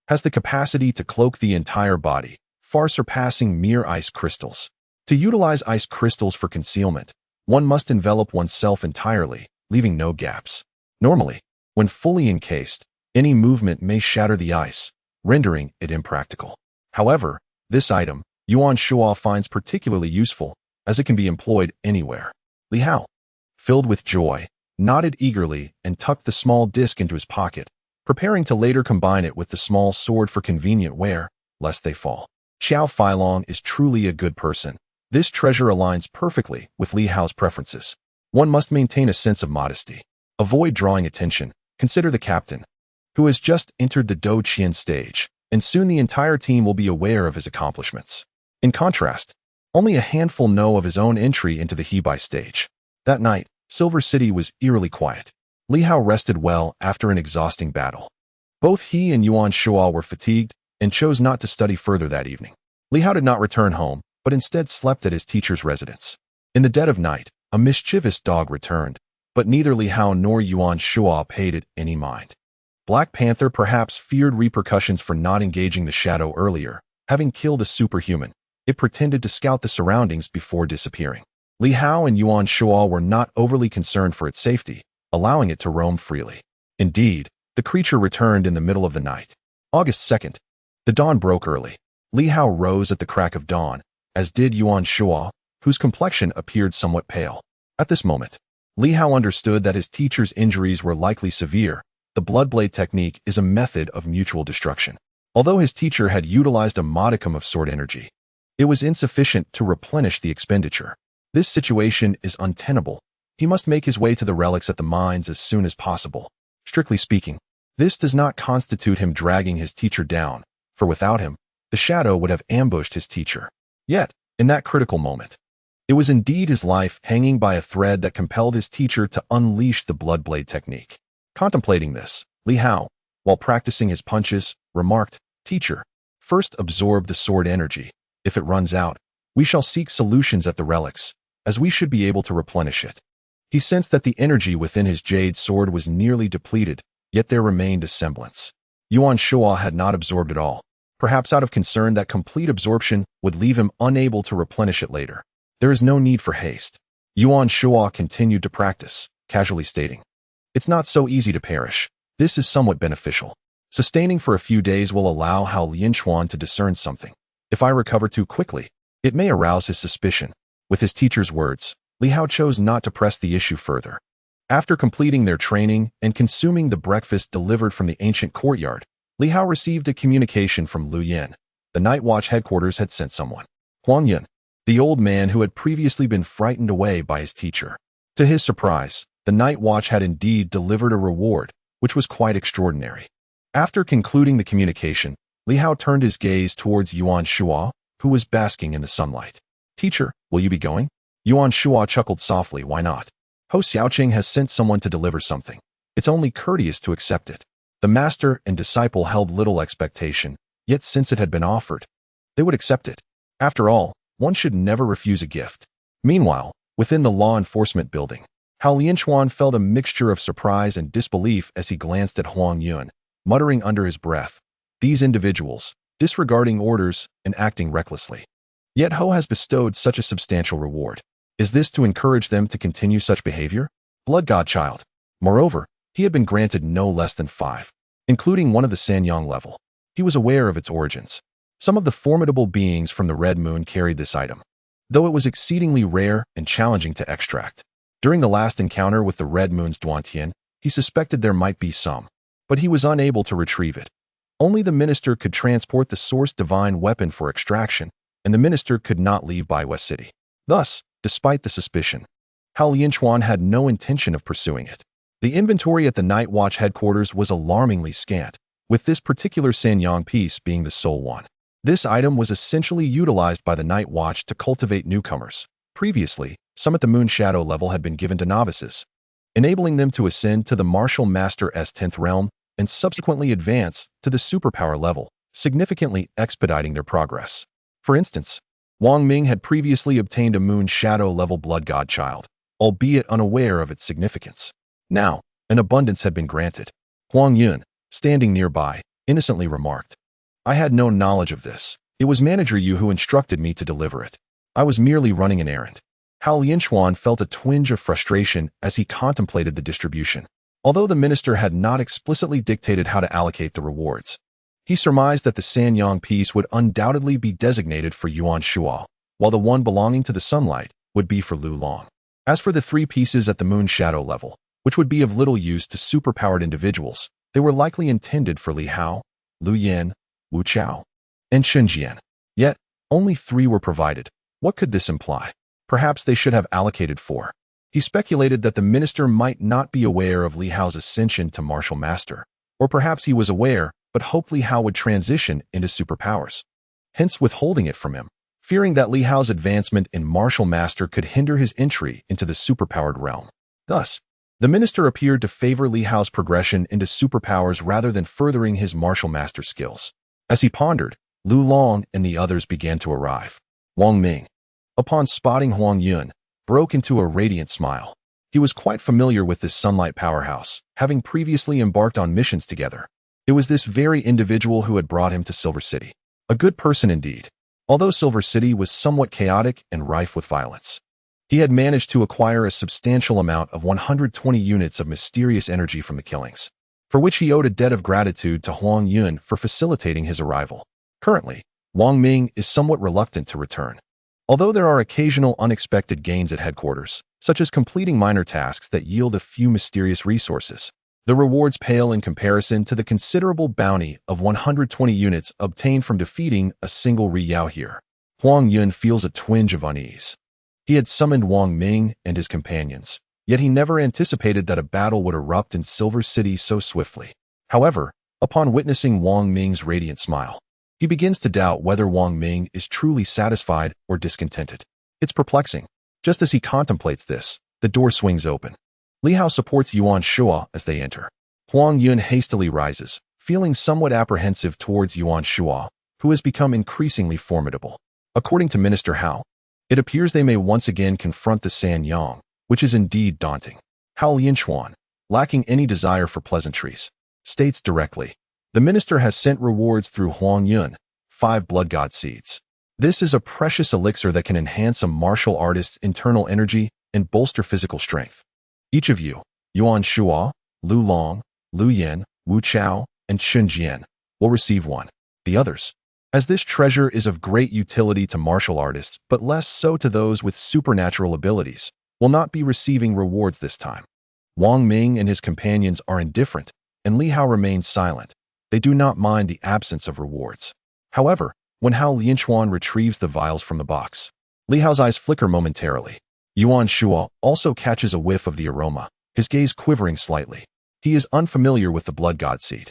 has the capacity to cloak the entire body, far surpassing mere ice crystals. To utilize ice crystals for concealment, one must envelop oneself entirely, leaving no gaps. Normally, when fully encased, any movement may shatter the ice, rendering it impractical. However, this item, Yuan Shuo finds particularly useful, as it can be employed anywhere. Li Hao, filled with joy, nodded eagerly and tucked the small disc into his pocket, preparing to later combine it with the small sword for convenient wear, lest they fall. Qiao Feilong is truly a good person. This treasure aligns perfectly with Li Hao's preferences. One must maintain a sense of modesty. Avoid drawing attention. Consider the captain, who has just entered the Do Qian stage, and soon the entire team will be aware of his accomplishments. In contrast, only a handful know of his own entry into the Hebai stage. That night, Silver City was eerily quiet. Li Hao rested well after an exhausting battle. Both he and Yuan Shuo were fatigued and chose not to study further that evening. Li Hao did not return home, but instead slept at his teacher's residence. In the dead of night, a mischievous dog returned, but neither Li Hao nor Yuan Shuo paid it any mind. Black Panther perhaps feared repercussions for not engaging the shadow earlier. Having killed a superhuman, it pretended to scout the surroundings before disappearing. Li Hao and Yuan Shuo were not overly concerned for its safety, allowing it to roam freely. Indeed, the creature returned in the middle of the night. August 2nd. The dawn broke early. Li Hao rose at the crack of dawn, as did Yuan Shuo, whose complexion appeared somewhat pale. At this moment, Li Hao understood that his teacher's injuries were likely severe. The bloodblade technique is a method of mutual destruction. Although his teacher had utilized a modicum of sword energy, it was insufficient to replenish the expenditure. This situation is untenable. He must make his way to the relics at the mines as soon as possible. Strictly speaking, this does not constitute him dragging his teacher down, for without him, the shadow would have ambushed his teacher. Yet, in that critical moment, it was indeed his life hanging by a thread that compelled his teacher to unleash the bloodblade technique. Contemplating this, Li Hao, while practicing his punches, remarked, "Teacher, first absorb the sword energy. If it runs out, we shall seek solutions at the relics, as we should be able to replenish it." He sensed that the energy within his jade sword was nearly depleted, yet there remained a semblance. Yuan Shuo had not absorbed it all, perhaps out of concern that complete absorption would leave him unable to replenish it later. There is no need for haste. Yuan Shuo continued to practice, casually stating, "It's not so easy to perish. This is somewhat beneficial. Sustaining for a few days will allow Hao Lianchuan to discern something. If I recover too quickly, it may arouse his suspicion." With his teacher's words, Li Hao chose not to press the issue further. After completing their training and consuming the breakfast delivered from the ancient courtyard, Li Hao received a communication from Liu Yan. The Night Watch headquarters had sent someone. Huang Yun, the old man who had previously been frightened away by his teacher. To his surprise, the Night Watch had indeed delivered a reward, which was quite extraordinary. After concluding the communication, Li Hao turned his gaze towards Yuan Shuo, who was basking in the sunlight. "Teacher, will you be going?" Yuan Shuo chuckled softly. "Why not? Ho Xiaoqing has sent someone to deliver something. It's only courteous to accept it." The master and disciple held little expectation, yet since it had been offered, they would accept it. After all, one should never refuse a gift. Meanwhile, within the law enforcement building, Hao Lianchuan felt a mixture of surprise and disbelief as he glanced at Huang Yun, muttering under his breath, "These individuals, disregarding orders and acting recklessly. Yet Ho has bestowed such a substantial reward. Is this to encourage them to continue such behavior? Blood godchild." Moreover, he had been granted no less than 5, including one of the Sanyang level. He was aware of its origins. Some of the formidable beings from the Red Moon carried this item, though it was exceedingly rare and challenging to extract. During the last encounter with the Red Moon's Duantian, he suspected there might be some, but he was unable to retrieve it. Only the minister could transport the source divine weapon for extraction, and the minister could not leave Baiwei City. Thus, despite the suspicion, Hao Lianchuan had no intention of pursuing it. The inventory at the Night Watch headquarters was alarmingly scant, with this particular Sanyang piece being the sole one. This item was essentially utilized by the Night Watch to cultivate newcomers. Previously, some at the Moon Shadow level had been given to novices, enabling them to ascend to the Martial Master's 10th realm and subsequently advance to the superpower level, significantly expediting their progress. For instance, Wang Ming had previously obtained a Moon Shadow level blood godchild, albeit unaware of its significance. Now, an abundance had been granted. Huang Yun, standing nearby, innocently remarked, "I had no knowledge of this. It was Manager Yu who instructed me to deliver it. I was merely running an errand." Hao Lianchuan felt a twinge of frustration as he contemplated the distribution. Although the minister had not explicitly dictated how to allocate the rewards, he surmised that the Sanyang piece would undoubtedly be designated for Yuan Shuo, while the one belonging to the sunlight would be for Lu Long. As for the 3 pieces at the Moon Shadow level, which would be of little use to superpowered individuals, they were likely intended for Li Hao, Liu Yan, Wu Chao, and Shunjian. Yet, only 3 were provided. What could this imply? Perhaps they should have allocated 4. He speculated that the minister might not be aware of Li Hao's ascension to Martial Master, or perhaps he was aware, but hoped Li Hao would transition into superpowers, hence withholding it from him, fearing that Li Hao's advancement in Martial Master could hinder his entry into the superpowered realm. Thus, the minister appeared to favor Li Hao's progression into superpowers rather than furthering his Martial Master skills. As he pondered, Lu Long and the others began to arrive. Wang Ming, upon spotting Huang Yun, broke into a radiant smile. He was quite familiar with this sunlight powerhouse, having previously embarked on missions together. It was this very individual who had brought him to Silver City. A good person indeed, although Silver City was somewhat chaotic and rife with violence. He had managed to acquire a substantial amount of 120 units of mysterious energy from the killings, for which he owed a debt of gratitude to Huang Yun for facilitating his arrival. Currently, Wang Ming is somewhat reluctant to return. Although there are occasional unexpected gains at headquarters, such as completing minor tasks that yield a few mysterious resources, the rewards pale in comparison to the considerable bounty of 120 units obtained from defeating a single Riyao here. Huang Yun feels a twinge of unease. He had summoned Wang Ming and his companions, yet he never anticipated that a battle would erupt in Silver City so swiftly. However, upon witnessing Wang Ming's radiant smile, he begins to doubt whether Wang Ming is truly satisfied or discontented. It's perplexing. Just as he contemplates this, the door swings open. Li Hao supports Yuan Shuo as they enter. Huang Yun hastily rises, feeling somewhat apprehensive towards Yuan Shuo, who has become increasingly formidable. According to Minister Hao, it appears they may once again confront the Sanyang, which is indeed daunting. Hao Lianchuan, lacking any desire for pleasantries, states directly, the minister has sent rewards through Huang Yun, 5 blood god seeds. This is a precious elixir that can enhance a martial artist's internal energy and bolster physical strength. Each of you, Yuan Shuo, Lu Long, Liu Yan, Wu Chao, and Chun Jian, will receive one. The others, as this treasure is of great utility to martial artists but less so to those with supernatural abilities, will not be receiving rewards this time. Wang Ming and his companions are indifferent, and Li Hao remains silent. They do not mind the absence of rewards. However, when Hao Lianchuan retrieves the vials from the box, Li Hao's eyes flicker momentarily. Yuan Shuo also catches a whiff of the aroma, his gaze quivering slightly. He is unfamiliar with the blood god seed,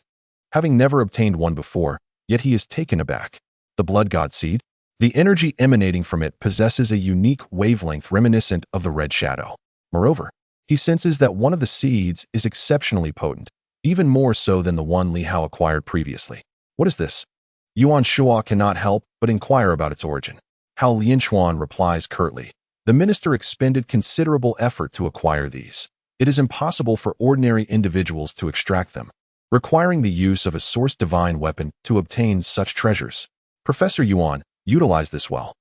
having never obtained one before, yet he is taken aback. The blood god seed? The energy emanating from it possesses a unique wavelength reminiscent of the red shadow. Moreover, he senses that one of the seeds is exceptionally potent, even more so than the one Li Hao acquired previously. What is this? Yuan Shuo cannot help but inquire about its origin. Hao Lianchuan replies curtly, the minister expended considerable effort to acquire these. It is impossible for ordinary individuals to extract them, requiring the use of a source divine weapon to obtain such treasures. Professor Yuan, utilize this well.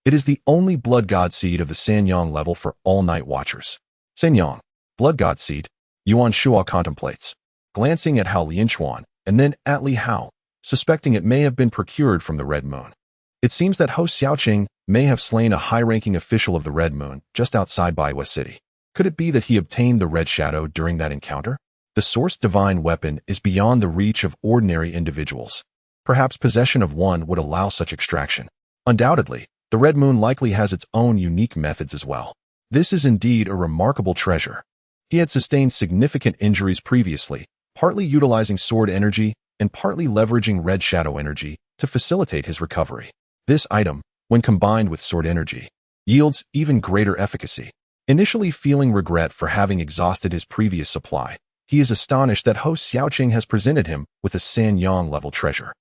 It is the only blood god seed of the Sanyang level for all night watchers. Sanyang, blood god seed, Yuan Shuo contemplates, glancing at Hao Lianchuan and then at Li Hao, suspecting it may have been procured from the Red Moon. It seems that Ho Xiaoqing may have slain a high-ranking official of the Red Moon just outside Baiwa City. Could it be that he obtained the Red Shadow during that encounter? The source divine weapon is beyond the reach of ordinary individuals. Perhaps possession of one would allow such extraction. Undoubtedly, the Red Moon likely has its own unique methods as well. This is indeed a remarkable treasure. He had sustained significant injuries previously, partly utilizing sword energy and partly leveraging red shadow energy to facilitate his recovery. This item, when combined with sword energy, yields even greater efficacy. Initially feeling regret for having exhausted his previous supply, he is astonished that Ho Xiaoqing has presented him with a Sanyang level treasure.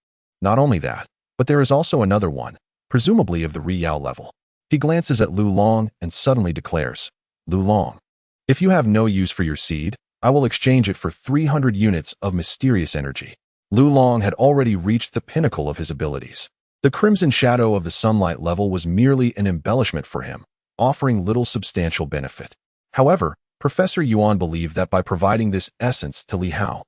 Not only that, but there is also another one, presumably of the Riyao level. He glances at Lu Long and suddenly declares, Lu Long, if you have no use for your seed, I will exchange it for 300 units of mysterious energy. Lu Long had already reached the pinnacle of his abilities. The crimson shadow of the sunlight level was merely an embellishment for him, offering little substantial benefit. However, Professor Yuan believed that by providing this essence to Li Hao,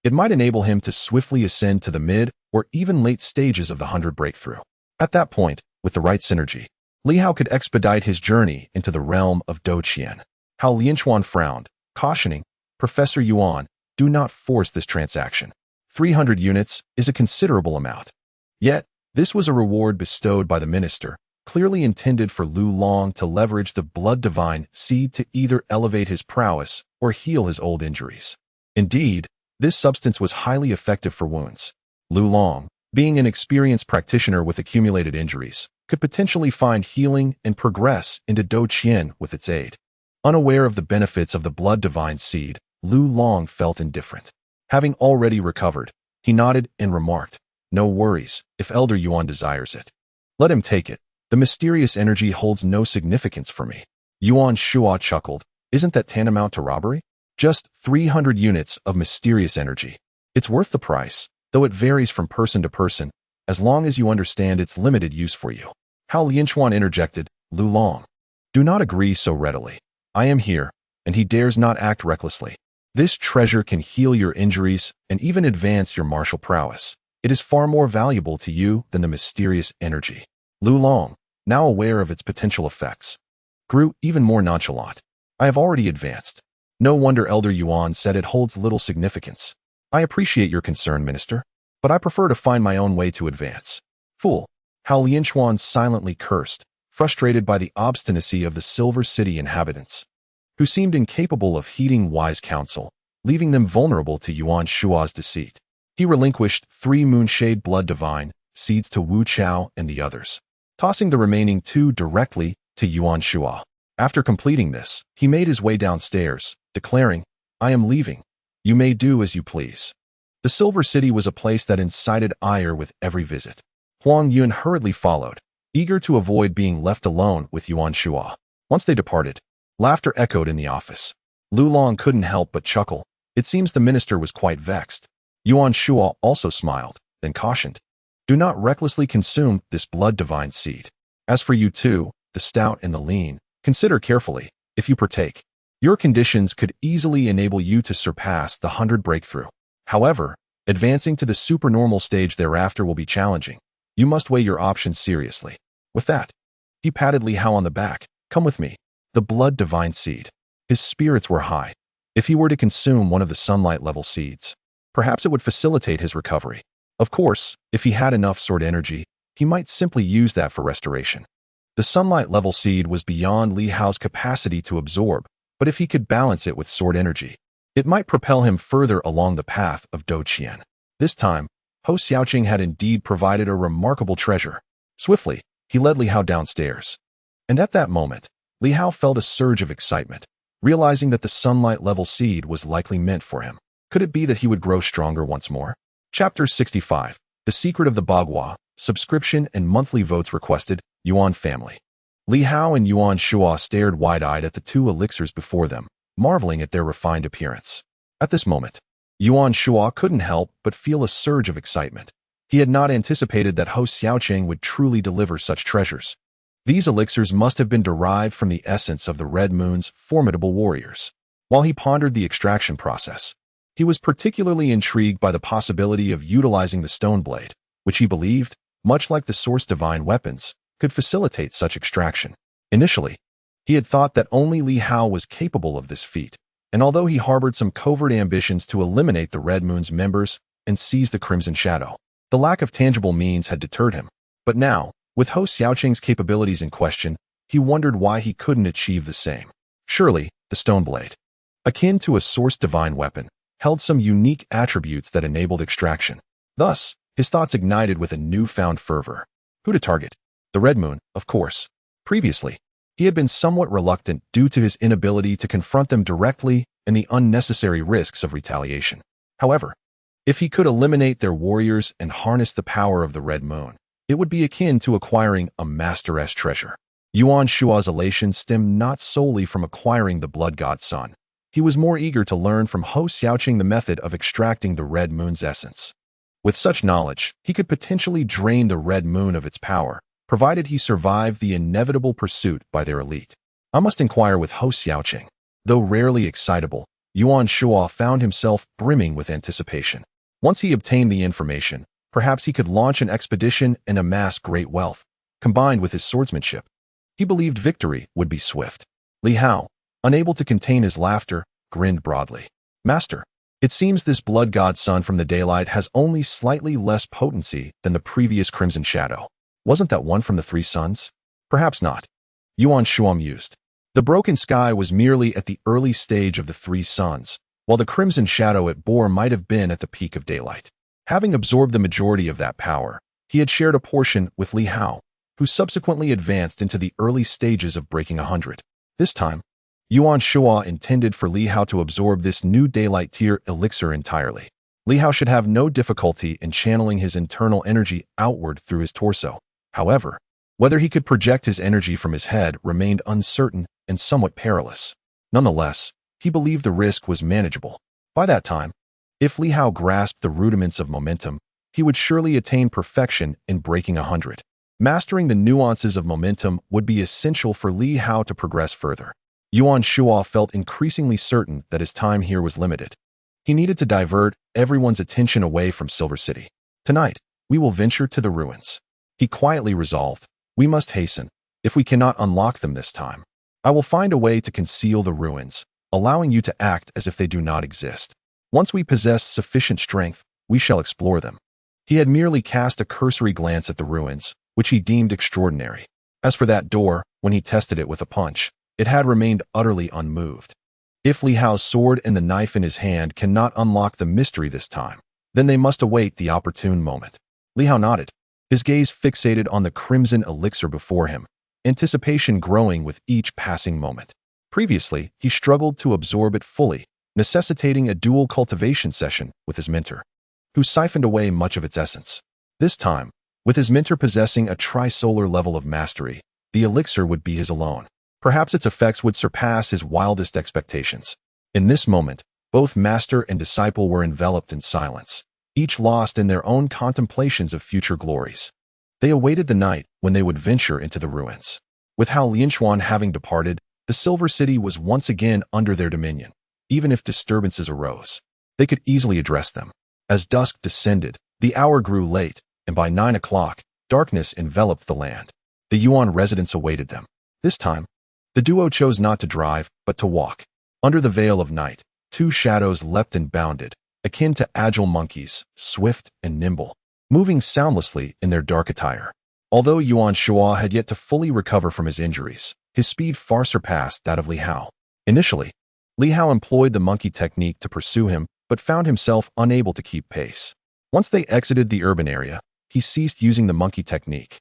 it might enable him to swiftly ascend to the mid or even late stages of the 100 breakthrough. At that point, with the right synergy, Li Hao could expedite his journey into the realm of Douqian. Hao Lianchuan frowned, cautioning, Professor Yuan, do not force this transaction. 300 units is a considerable amount. Yet, this was a reward bestowed by the minister, clearly intended for Lu Long to leverage the blood divine seed to either elevate his prowess or heal his old injuries. Indeed, this substance was highly effective for wounds. Lu Long, being an experienced practitioner with accumulated injuries, could potentially find healing and progress into Douqian with its aid. Unaware of the benefits of the blood divine seed, Lu Long felt indifferent. Having already recovered, he nodded and remarked, no worries, if Elder Yuan desires it. Let him take it. The mysterious energy holds no significance for me. Yuan Shuo chuckled, isn't that tantamount to robbery? Just 300 units of mysterious energy. It's worth the price, though it varies from person to person, as long as you understand its limited use for you. Hao Lianchuan interjected, Lu Long, Do not agree so readily. I am here, and he dares not act recklessly. This treasure can heal your injuries and even advance your martial prowess. It is far more valuable to you than the mysterious energy. Lu Long, now aware of its potential effects, grew even more nonchalant. I have already advanced. No wonder Elder Yuan said it holds little significance. I appreciate your concern, Minister, but I prefer to find my own way to advance. Fool. How Lianchuan silently cursed, frustrated by the obstinacy of the Silver City inhabitants, who seemed incapable of heeding wise counsel, leaving them vulnerable to Yuan Shua's deceit. He relinquished 3 Moonshade Blood Divine seeds to Wu Chao and the others, tossing the remaining 2 directly to Yuan Shua. After completing this, he made his way downstairs, declaring, I am leaving. You may do as you please. The Silver City was a place that incited ire with every visit. Huang Yun hurriedly followed, eager to avoid being left alone with Yuan Shua. Once they departed, laughter echoed in the office. Lu Long couldn't help but chuckle. It seems the minister was quite vexed. Yuan Shua also smiled, then cautioned, do not recklessly consume this blood divine seed. As for you two, the stout and the lean, consider carefully. If you partake, your conditions could easily enable you to surpass the 100 breakthrough. However, advancing to the supernormal stage thereafter will be challenging. You must weigh your options seriously. With that, he patted Li Hao on the back. Come with me. The blood divine seed. His spirits were high. If he were to consume one of the sunlight level seeds, perhaps it would facilitate his recovery. Of course, if he had enough sword energy, he might simply use that for restoration. The sunlight level seed was beyond Li Hao's capacity to absorb, but if he could balance it with sword energy, it might propel him further along the path of Douqian. This time, Ho Xiaoqing had indeed provided a remarkable treasure. Swiftly, he led Li Hao downstairs. And at that moment, Li Hao felt a surge of excitement, realizing that the sunlight level seed was likely meant for him. Could it be that he would grow stronger once more? Chapter 65. The Secret of the Bagua. Subscription and monthly votes requested. Yuan family. Li Hao and Yuan Shua stared wide-eyed at the 2 elixirs before them, marveling at their refined appearance. At this moment, Yuan Shua couldn't help but feel a surge of excitement. He had not anticipated that Ho Xiaoqing would truly deliver such treasures. These elixirs must have been derived from the essence of the Red Moon's formidable warriors. While he pondered the extraction process, he was particularly intrigued by the possibility of utilizing the stone blade, which he believed, much like the Source Divine weapons, could facilitate such extraction. Initially, he had thought that only Li Hao was capable of this feat, and although he harbored some covert ambitions to eliminate the Red Moon's members and seize the Crimson Shadow, the lack of tangible means had deterred him. But now, with Ho Xiaoqing's capabilities in question, he wondered why he couldn't achieve the same. Surely, the stone blade, akin to a Source Divine weapon, held some unique attributes that enabled extraction. Thus, his thoughts ignited with a newfound fervor. Who to target? The Red Moon, of course. Previously, he had been somewhat reluctant due to his inability to confront them directly and the unnecessary risks of retaliation. However, if he could eliminate their warriors and harness the power of the Red Moon, it would be akin to acquiring a Master-S treasure. Yuan Shua's elation stemmed not solely from acquiring the Blood God's Son. He was more eager to learn from Ho Xiaoqing the method of extracting the Red Moon's essence. With such knowledge, he could potentially drain the Red Moon of its power, provided he survived the inevitable pursuit by their elite. I must inquire with Ho Xiaoqing. Though rarely excitable, Yuan Shua found himself brimming with anticipation. Once he obtained the information, perhaps he could launch an expedition and amass great wealth. Combined with his swordsmanship, he believed victory would be swift. Li Hao, unable to contain his laughter, grinned broadly. Master, it seems this Blood God's Son from the daylight has only slightly less potency than the previous Crimson Shadow. Wasn't that one from the 3 suns? Perhaps not. Yuan Shua mused. The broken sky was merely at the early stage of the 3 suns, while the Crimson Shadow it bore might have been at the peak of daylight. Having absorbed the majority of that power, he had shared a portion with Li Hao, who subsequently advanced into the early stages of breaking 100. This time, Yuan Shua intended for Li Hao to absorb this new daylight tier elixir entirely. Li Hao should have no difficulty in channeling his internal energy outward through his torso. However, whether he could project his energy from his head remained uncertain and somewhat perilous. Nonetheless, he believed the risk was manageable. By that time, if Li Hao grasped the rudiments of momentum, he would surely attain perfection in breaking 100. Mastering the nuances of momentum would be essential for Li Hao to progress further. Yuan Shuo felt increasingly certain that his time here was limited. He needed to divert everyone's attention away from Silver City. Tonight, we will venture to the ruins. He quietly resolved, we must hasten. If we cannot unlock them this time, I will find a way to conceal the ruins, allowing you to act as if they do not exist. Once we possess sufficient strength, we shall explore them. He had merely cast a cursory glance at the ruins, which he deemed extraordinary. As for that door, when he tested it with a punch, it had remained utterly unmoved. If Li Hao's sword and the knife in his hand cannot unlock the mystery this time, then they must await the opportune moment. Li Hao nodded, his gaze fixated on the crimson elixir before him, anticipation growing with each passing moment. Previously, he struggled to absorb it fully, necessitating a dual cultivation session with his mentor, who siphoned away much of its essence. This time, with his mentor possessing a trisolar level of mastery, the elixir would be his alone. Perhaps its effects would surpass his wildest expectations. In this moment, both master and disciple were enveloped in silence, each lost in their own contemplations of future glories. They awaited the night when they would venture into the ruins. With Hao Lianxuan having departed, the Silver City was once again under their dominion. Even if disturbances arose, they could easily address them. As dusk descended, the hour grew late, and by 9 o'clock, darkness enveloped the land. The Yuan residents awaited them. This time, the duo chose not to drive, but to walk. Under the veil of night, two shadows leapt and bounded, akin to agile monkeys, swift and nimble, moving soundlessly in their dark attire. Although Yuan Shuo had yet to fully recover from his injuries, his speed far surpassed that of Li Hao. Initially, Li Hao employed the monkey technique to pursue him, but found himself unable to keep pace. Once they exited the urban area, he ceased using the monkey technique,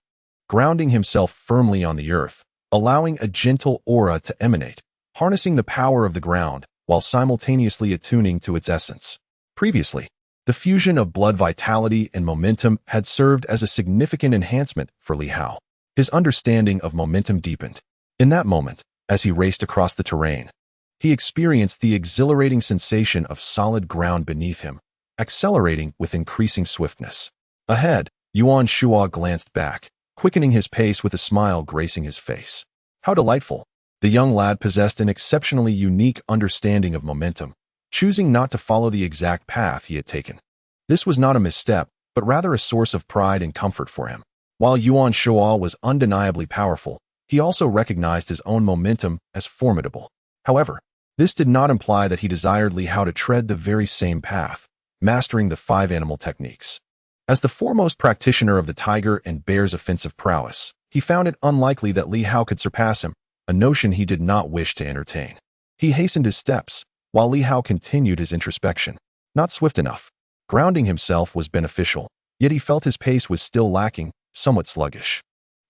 grounding himself firmly on the earth, allowing a gentle aura to emanate, harnessing the power of the ground while simultaneously attuning to its essence. Previously, the fusion of blood vitality and momentum had served as a significant enhancement for Li Hao. His understanding of momentum deepened. In that moment, as he raced across the terrain, he experienced the exhilarating sensation of solid ground beneath him, accelerating with increasing swiftness. Ahead, Yuan Shuo glanced back, quickening his pace with a smile gracing his face. How delightful! The young lad possessed an exceptionally unique understanding of momentum, choosing not to follow the exact path he had taken. This was not a misstep, but rather a source of pride and comfort for him. While Yuan Shuo was undeniably powerful, he also recognized his own momentum as formidable. However, this did not imply that he desired Li Hao to tread the very same path, mastering the 5 animal techniques. As the foremost practitioner of the tiger and bear's offensive prowess, he found it unlikely that Li Hao could surpass him, a notion he did not wish to entertain. He hastened his steps, while Li Hao continued his introspection. Not swift enough. Grounding himself was beneficial, yet he felt his pace was still lacking, somewhat sluggish.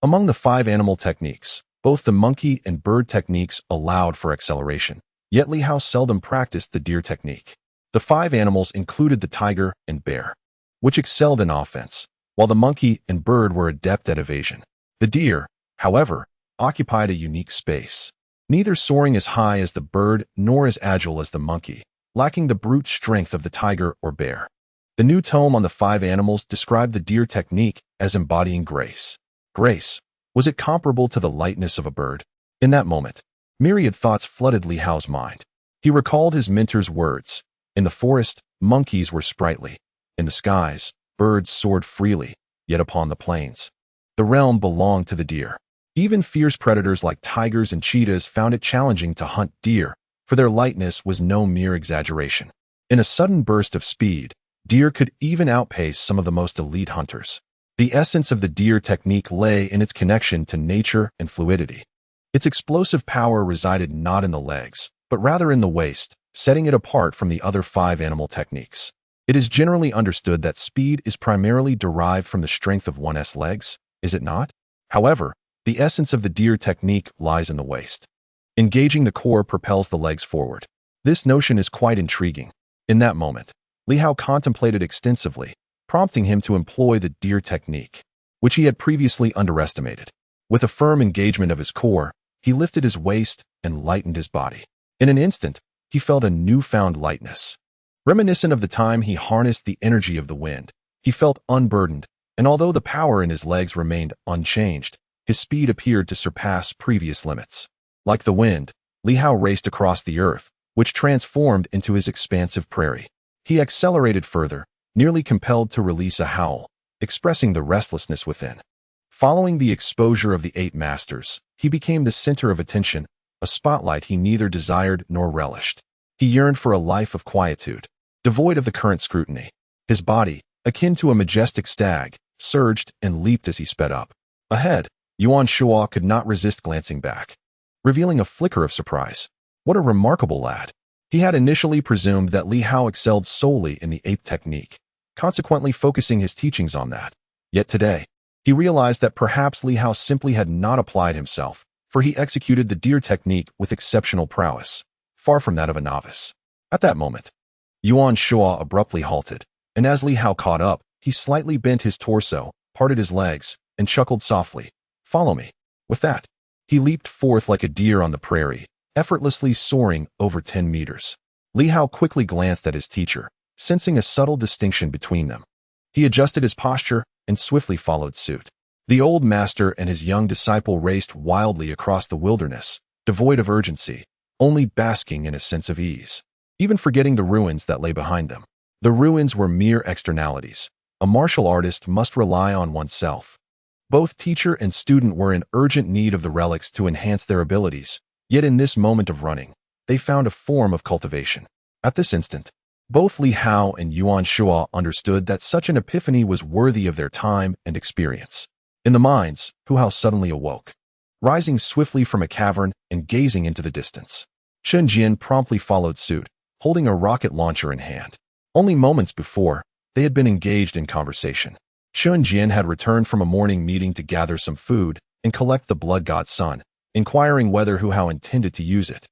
Among the 5 animal techniques, both the monkey and bird techniques allowed for acceleration, yet Li Hao seldom practiced the deer technique. The 5 animals included the tiger and bear, which excelled in offense, while the monkey and bird were adept at evasion. The deer, however, occupied a unique space, neither soaring as high as the bird nor as agile as the monkey, lacking the brute strength of the tiger or bear. The new tome on the 5 animals described the deer technique as embodying grace. Grace. Was it comparable to the lightness of a bird? In that moment, myriad thoughts flooded Li Hao's mind. He recalled his mentor's words. In the forest, monkeys were sprightly. In the skies, birds soared freely, yet upon the plains, the realm belonged to the deer. Even fierce predators like tigers and cheetahs found it challenging to hunt deer, for their lightness was no mere exaggeration. In a sudden burst of speed, deer could even outpace some of the most elite hunters. The essence of the deer technique lay in its connection to nature and fluidity. Its explosive power resided not in the legs, but rather in the waist, setting it apart from the other 5 animal techniques. It is generally understood that speed is primarily derived from the strength of one's legs, is it not? However, the essence of the deer technique lies in the waist. Engaging the core propels the legs forward. This notion is quite intriguing. In that moment, Li Hao contemplated extensively, prompting him to employ the deer technique, which he had previously underestimated. With a firm engagement of his core, he lifted his waist and lightened his body. In an instant, he felt a newfound lightness. Reminiscent of the time he harnessed the energy of the wind, he felt unburdened, and although the power in his legs remained unchanged, his speed appeared to surpass previous limits. Like the wind, Li Hao raced across the earth, which transformed into his expansive prairie. He accelerated further, nearly compelled to release a howl, expressing the restlessness within. Following the exposure of the 8 masters, he became the center of attention, a spotlight he neither desired nor relished. He yearned for a life of quietude, devoid of the current scrutiny. His body, akin to a majestic stag, surged and leaped as he sped up. Ahead, Yuan Shuo could not resist glancing back, revealing a flicker of surprise. What a remarkable lad! He had initially presumed that Li Hao excelled solely in the ape technique, consequently focusing his teachings on that. Yet today, he realized that perhaps Li Hao simply had not applied himself, for he executed the deer technique with exceptional prowess, far from that of a novice. At that moment, Yuan Shuo abruptly halted, and as Li Hao caught up, he slightly bent his torso, parted his legs, and chuckled softly. "Follow me." With that, he leaped forth like a deer on the prairie, effortlessly soaring over 10 meters. Li Hao quickly glanced at his teacher, sensing a subtle distinction between them. He adjusted his posture and swiftly followed suit. The old master and his young disciple raced wildly across the wilderness, devoid of urgency, only basking in a sense of ease, even forgetting the ruins that lay behind them. The ruins were mere externalities. A martial artist must rely on oneself. Both teacher and student were in urgent need of the relics to enhance their abilities, yet in this moment of running, they found a form of cultivation. At this instant, both Li Hao and Yuan Shuo understood that such an epiphany was worthy of their time and experience. In the minds, Hu Hao suddenly awoke, rising swiftly from a cavern and gazing into the distance. Chen Jian promptly followed suit, holding a rocket launcher in hand. Only moments before, they had been engaged in conversation. Chen Jian had returned from a morning meeting to gather some food and collect the blood god's son, inquiring whether Hu Hao intended to use it.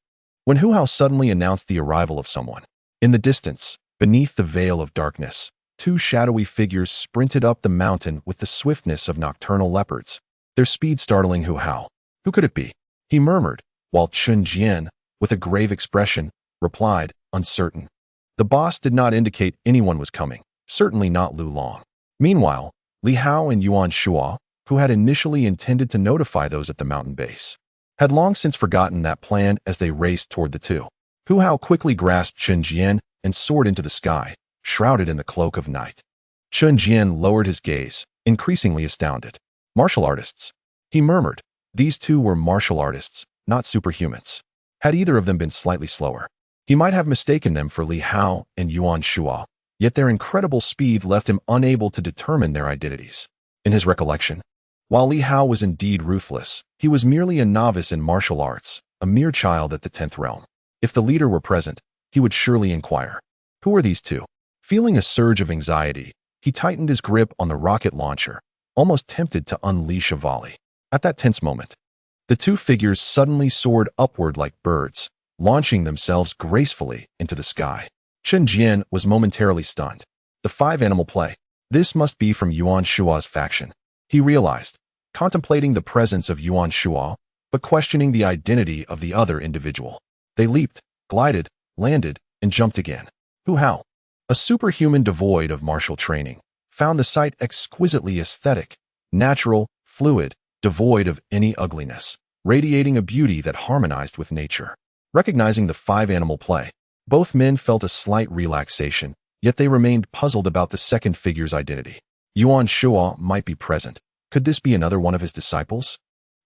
When Hu Hao suddenly announced the arrival of someone, in the distance, beneath the veil of darkness, 2 shadowy figures sprinted up the mountain with the swiftness of nocturnal leopards, their speed startling Hu Hao. Who could it be? He murmured, while Chen Jian, with a grave expression, replied, uncertain. The boss did not indicate anyone was coming, certainly not Lu Long. Meanwhile, Li Hao and Yuan Shuo, who had initially intended to notify those at the mountain base, had long since forgotten that plan as they raced toward the two. Hu Hao quickly grasped Chen Jian and soared into the sky, shrouded in the cloak of night. Chen Jian lowered his gaze, increasingly astounded. Martial artists, he murmured. These two were martial artists, not superhumans. Had either of them been slightly slower, he might have mistaken them for Li Hao and Yuan Shuo, yet their incredible speed left him unable to determine their identities. In his recollection, while Li Hao was indeed ruthless, he was merely a novice in martial arts, a mere child at the 10th realm. If the leader were present, he would surely inquire, who are these two? Feeling a surge of anxiety, he tightened his grip on the rocket launcher, almost tempted to unleash a volley. At that tense moment, the 2 figures suddenly soared upward like birds, launching themselves gracefully into the sky. Chen Jian was momentarily stunned. The 5-animal play. This must be from Yuan Shuo's faction. He realized, contemplating the presence of Yuan Shuo, but questioning the identity of the other individual. They leaped, glided, landed, and jumped again. Hu Hao, a superhuman devoid of martial training, found the sight exquisitely aesthetic, natural, fluid, devoid of any ugliness, radiating a beauty that harmonized with nature. Recognizing the 5-animal play, both men felt a slight relaxation, yet they remained puzzled about the second figure's identity. Yuan Shuo might be present. Could this be another one of his disciples?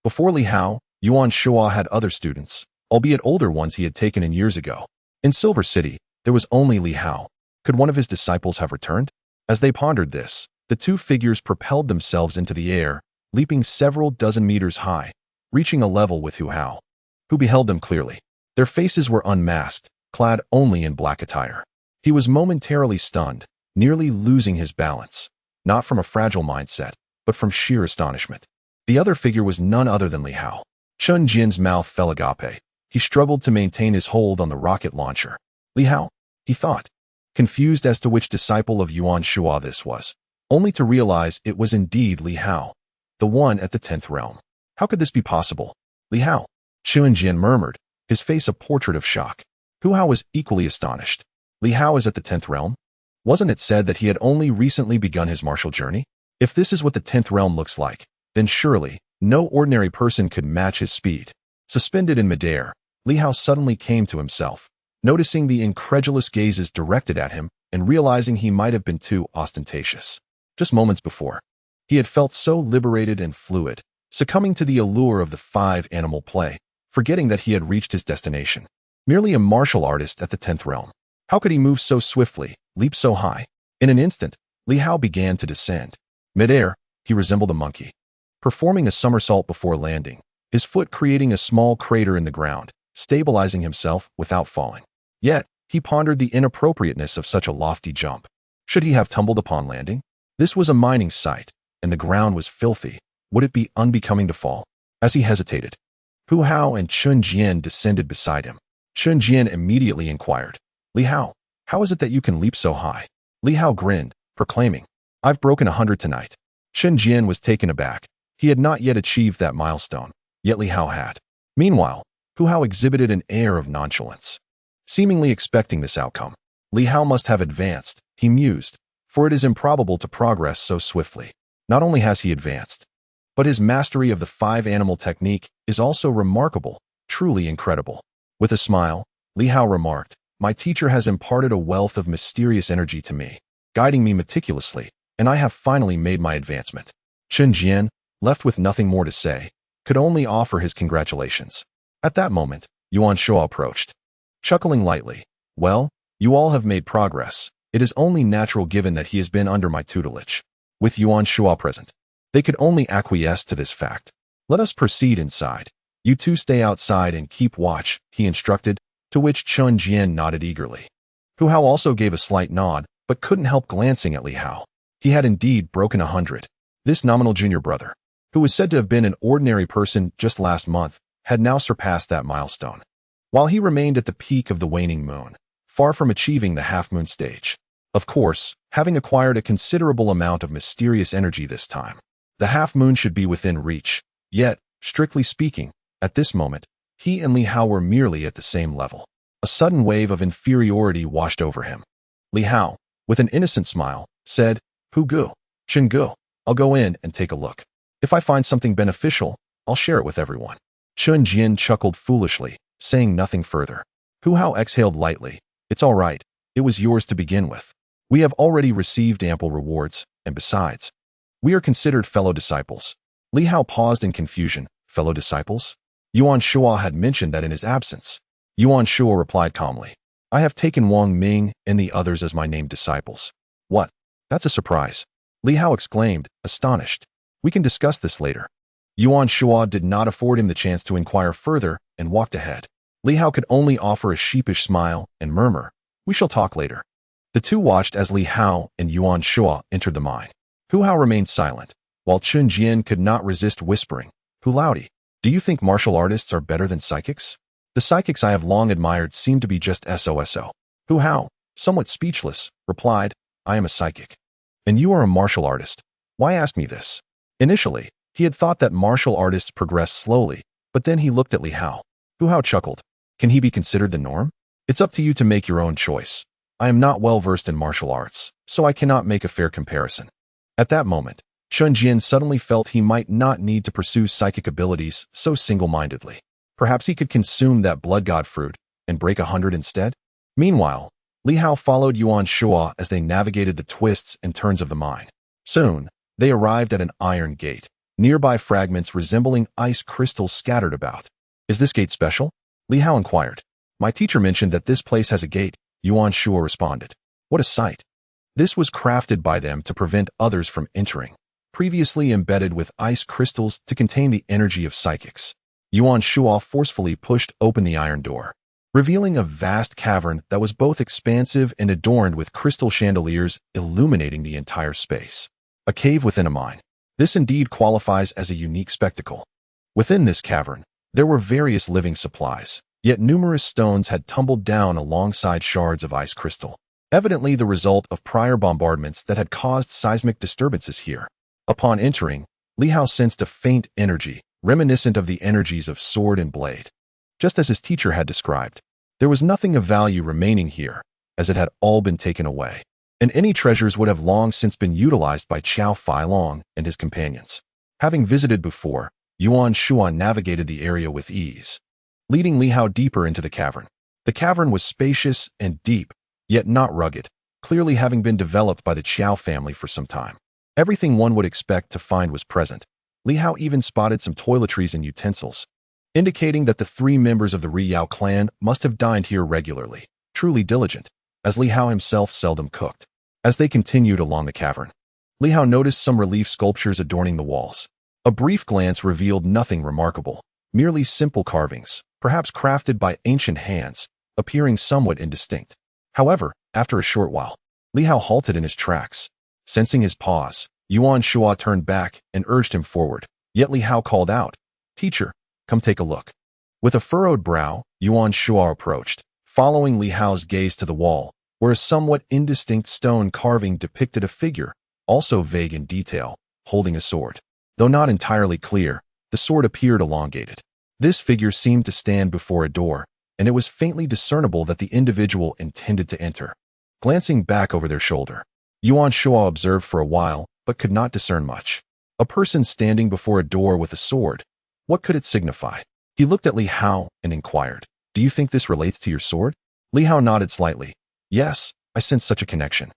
Before Li Hao, Yuan Shuo had other students, albeit older ones he had taken in years ago. In Silver City, there was only Li Hao. Could one of his disciples have returned? As they pondered this, the 2 figures propelled themselves into the air, leaping several dozen meters high, reaching a level with Hu Hao, who beheld them clearly. Their faces were unmasked, clad only in black attire. He was momentarily stunned, nearly losing his balance, not from a fragile mindset, but from sheer astonishment. The other figure was none other than Li Hao. Chen Jian's mouth fell agape. He struggled to maintain his hold on the rocket launcher. Li Hao, he thought, confused as to which disciple of Yuan Shuo this was, only to realize it was indeed Li Hao, the one at the 10th realm. How could this be possible? Li Hao, Chen Jian murmured, his face a portrait of shock. Hu Hao was equally astonished. Li Hao is at the 10th realm? Wasn't it said that he had only recently begun his martial journey? If this is what the 10th realm looks like, then surely no ordinary person could match his speed. Suspended in midair, Li Hao suddenly came to himself, noticing the incredulous gazes directed at him and realizing he might have been too ostentatious. Just moments before, he had felt so liberated and fluid, succumbing to the allure of the 5-animal play, forgetting that he had reached his destination. Merely a martial artist at the 10th realm. How could he move so swiftly, leap so high? In an instant, Li Hao began to descend. Mid-air, he resembled a monkey, performing a somersault before landing, his foot creating a small crater in the ground, stabilizing himself without falling. Yet, he pondered the inappropriateness of such a lofty jump. Should he have tumbled upon landing? This was a mining site, and the ground was filthy. Would it be unbecoming to fall? As he hesitated, Hu Hao and Chun Jian descended beside him. Chun Jian immediately inquired, Li Hao, how is it that you can leap so high? Li Hao grinned, proclaiming, I've broken 100 tonight. Chun Jian was taken aback. He had not yet achieved that milestone, yet Li Hao had. Meanwhile, Hu Hao exhibited an air of nonchalance. Seemingly expecting this outcome, Li Hao must have advanced, he mused, for it is improbable to progress so swiftly. Not only has he advanced, but his mastery of the 5-animal technique is also remarkable, truly incredible. With a smile, Li Hao remarked, my teacher has imparted a wealth of mysterious energy to me, guiding me meticulously, and I have finally made my advancement. Chun Jian, left with nothing more to say, could only offer his congratulations. At that moment, Yuan Shuo approached, chuckling lightly. Well, you all have made progress. It is only natural given that he has been under my tutelage. With Yuan Shuo present, they could only acquiesce to this fact. Let us proceed inside. You two stay outside and keep watch, he instructed, to which Chun Jian nodded eagerly. Hu Hao also gave a slight nod, but couldn't help glancing at Li Hao. He had indeed broken 100. This nominal junior brother, who was said to have been an ordinary person just last month, had now surpassed that milestone. While he remained at the peak of the waning moon, far from achieving the half-moon stage. Of course, having acquired a considerable amount of mysterious energy this time, the half-moon should be within reach. Yet, strictly speaking, at this moment, he and Li Hao were merely at the same level. A sudden wave of inferiority washed over him. Li Hao, with an innocent smile, said, Hu Gu, Chen Gu, I'll go in and take a look. If I find something beneficial, I'll share it with everyone. Chun Jian chuckled foolishly, saying nothing further. Hu Hao exhaled lightly. It's all right. It was yours to begin with. We have already received ample rewards, and besides, we are considered fellow disciples. Li Hao paused in confusion. Fellow disciples? Yuan Shuo had mentioned that in his absence. Yuan Shuo replied calmly, I have taken Wang Ming and the others as my named disciples. What? That's a surprise. Li Hao exclaimed, astonished. We can discuss this later. Yuan Shuo did not afford him the chance to inquire further and walked ahead. Li Hao could only offer a sheepish smile and murmur, we shall talk later. The two watched as Li Hao and Yuan Shuo entered the mine. Hu Hao remained silent, while Chun Jian could not resist whispering, Hu Laodi, do you think martial artists are better than psychics? The psychics I have long admired seem to be just SOSO. Hu Hao, somewhat speechless, replied, I am a psychic. And you are a martial artist. Why ask me this? Initially, he had thought that martial artists progress slowly, but then he looked at Li Hao. Hu Hao chuckled. Can he be considered the norm? It's up to you to make your own choice. I am not well versed in martial arts, so I cannot make a fair comparison. At that moment, Chun Jian suddenly felt he might not need to pursue psychic abilities so single-mindedly. Perhaps he could consume that blood god fruit and break 100 instead? Meanwhile, Li Hao followed Yuan Shuo as they navigated the twists and turns of the mine. Soon, they arrived at an iron gate, nearby fragments resembling ice crystals scattered about. Is this gate special? Li Hao inquired. My teacher mentioned that this place has a gate, Yuan Shuo responded. What a sight. This was crafted by them to prevent others from entering, previously embedded with ice crystals to contain the energy of psychics. Yuan Shuo forcefully pushed open the iron door, revealing a vast cavern that was both expansive and adorned with crystal chandeliers illuminating the entire space. A cave within a mine. This indeed qualifies as a unique spectacle. Within this cavern, there were various living supplies, yet numerous stones had tumbled down alongside shards of ice crystal, evidently the result of prior bombardments that had caused seismic disturbances here. Upon entering, Li Hao sensed a faint energy, reminiscent of the energies of sword and blade. Just as his teacher had described, there was nothing of value remaining here, as it had all been taken away. and any treasures would have long since been utilized by Qiao Feilong and his companions. Having visited before, Yuan Shuan navigated the area with ease, leading Li Hao deeper into the cavern. The cavern was spacious and deep, yet not rugged, clearly having been developed by the Qiao family for some time. Everything one would expect to find was present. Li Hao even spotted some toiletries and utensils, indicating that the 3 members of the Riyao clan must have dined here regularly, truly diligent, as Li Hao himself seldom cooked. As they continued along the cavern, Li Hao noticed some relief sculptures adorning the walls. A brief glance revealed nothing remarkable, merely simple carvings, perhaps crafted by ancient hands, appearing somewhat indistinct. However, after a short while, Li Hao halted in his tracks. Sensing his pause, Yuan Shua turned back and urged him forward. Yet Li Hao called out, "Teacher, come take a look." With a furrowed brow, Yuan Shua approached, following Li Hao's gaze to the wall, where a somewhat indistinct stone carving depicted a figure, also vague in detail, holding a sword. Though not entirely clear, the sword appeared elongated. This figure seemed to stand before a door, and it was faintly discernible that the individual intended to enter. Glancing back over their shoulder, Yuan Shua observed for a while, but could not discern much. A person standing before a door with a sword. What could it signify? He looked at Li Hao and inquired, "Do you think this relates to your sword?" Li Hao nodded slightly. "Yes, I sense such a connection.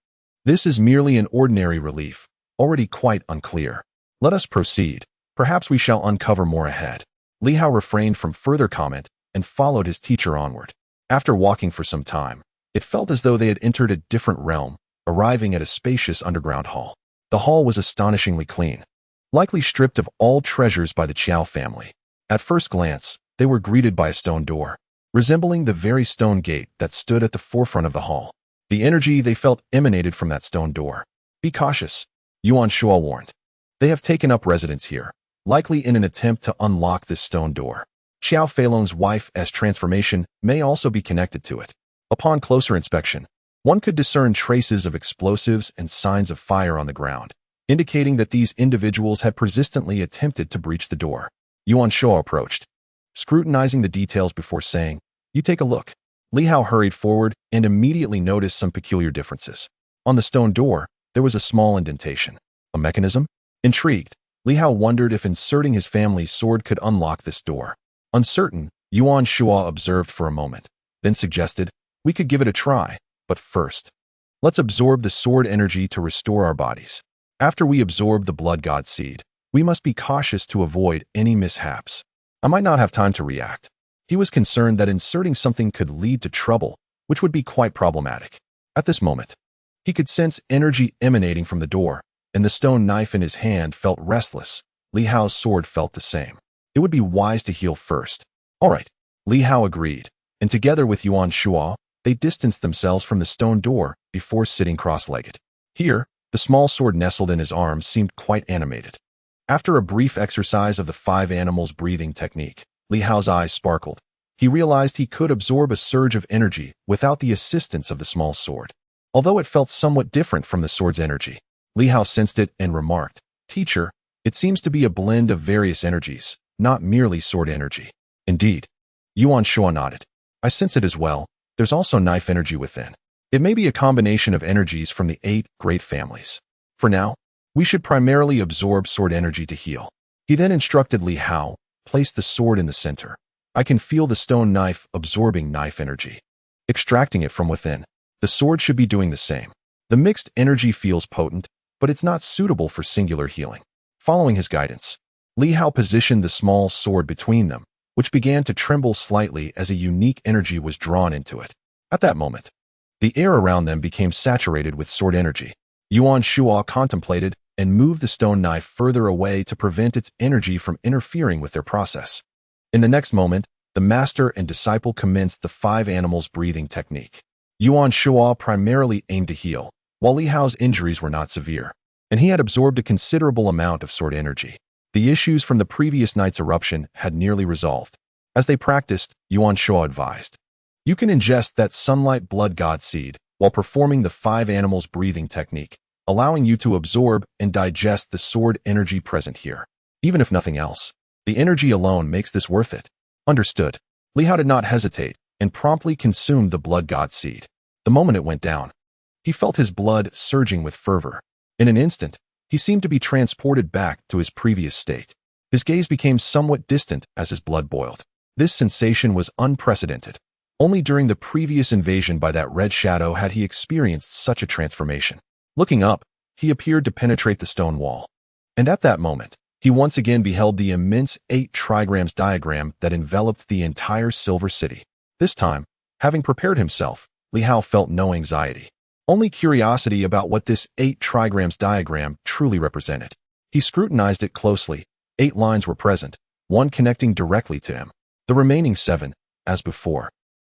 This is merely an ordinary relief, already quite unclear. Let us proceed. Perhaps we shall uncover more ahead." Li Hao refrained from further comment and followed his teacher onward. After walking for some time, it felt as though they had entered a different realm, arriving at a spacious underground hall. The hall was astonishingly clean, likely stripped of all treasures by the Qiao family. At first glance, they were greeted by a stone door, resembling the very stone gate that stood at the forefront of the hall. The energy they felt emanated from that stone door. "Be cautious," Yuan Shua warned. "They have taken up residence here, likely in an attempt to unlock this stone door. Qiao Feilong's wife's transformation may also be connected to it." Upon closer inspection, one could discern traces of explosives and signs of fire on the ground, indicating that these individuals had persistently attempted to breach the door. Yuan Shua approached, scrutinizing the details before saying, "You take a look." Li Hao hurried forward and immediately noticed some peculiar differences. On the stone door, there was a small indentation. A mechanism? Intrigued, Li Hao wondered if inserting his family's sword could unlock this door. Uncertain, Yuan Shua observed for a moment, then suggested, "We could give it a try, but first, let's absorb the sword energy to restore our bodies. After we absorb the blood god seed, we must be cautious to avoid any mishaps." I might not have time to react. He was concerned that inserting something could lead to trouble, which would be quite problematic. At this moment, he could sense energy emanating from the door, and the stone knife in his hand felt restless. Li Hao's sword felt the same. It would be wise to heal first. All right, Li Hao agreed, and together with Yuan Shua, they distanced themselves from the stone door before sitting cross-legged. Here, the small sword nestled in his arms seemed quite animated. After a brief exercise of the 5 animals breathing technique, Li Hao's eyes sparkled. He realized he could absorb a surge of energy without the assistance of the small sword. Although it felt somewhat different from the sword's energy, Li Hao sensed it and remarked, "Teacher, it seems to be a blend of various energies, not merely sword energy." "Indeed." Yuan Shua nodded. "I sense it as well. There's also knife energy within. It may be a combination of energies from the 8 great families. For now, we should primarily absorb sword energy to heal." He then instructed Li Hao, "Place the sword in the center. I can feel the stone knife absorbing knife energy, extracting it from within. The sword should be doing the same. The mixed energy feels potent, but it's not suitable for singular healing." Following his guidance, Li Hao positioned the small sword between them, which began to tremble slightly as a unique energy was drawn into it. At that moment, the air around them became saturated with sword energy. Yuan Shua contemplated and moved the stone knife further away to prevent its energy from interfering with their process. In the next moment, the master and disciple commenced the 5 animals breathing technique. Yuan Shua primarily aimed to heal, while Li Hao's injuries were not severe, and he had absorbed a considerable amount of sword energy. The issues from the previous night's eruption had nearly resolved. As they practiced, Yuan Shua advised, "You can ingest that sunlight blood god seed while performing the 5 animals breathing technique, allowing you to absorb and digest the sword energy present here. Even if nothing else, the energy alone makes this worth it." Understood. Li Hao did not hesitate and promptly consumed the blood god seed. The moment it went down, He felt his blood surging with fervor. In an instant, he seemed to be transported back to his previous state. His gaze became somewhat distant as his blood boiled. This sensation was unprecedented. Only during the previous invasion by that red shadow had he experienced such a transformation. Looking up, he appeared to penetrate the stone wall. And at that moment, he once again beheld the immense 8 trigrams diagram that enveloped the entire Silver City. This time, having prepared himself, Li Hao felt no anxiety. Only curiosity about what this 8 trigrams diagram truly represented. He scrutinized it closely. 8 lines were present, one connecting directly to him. The remaining 7, as before,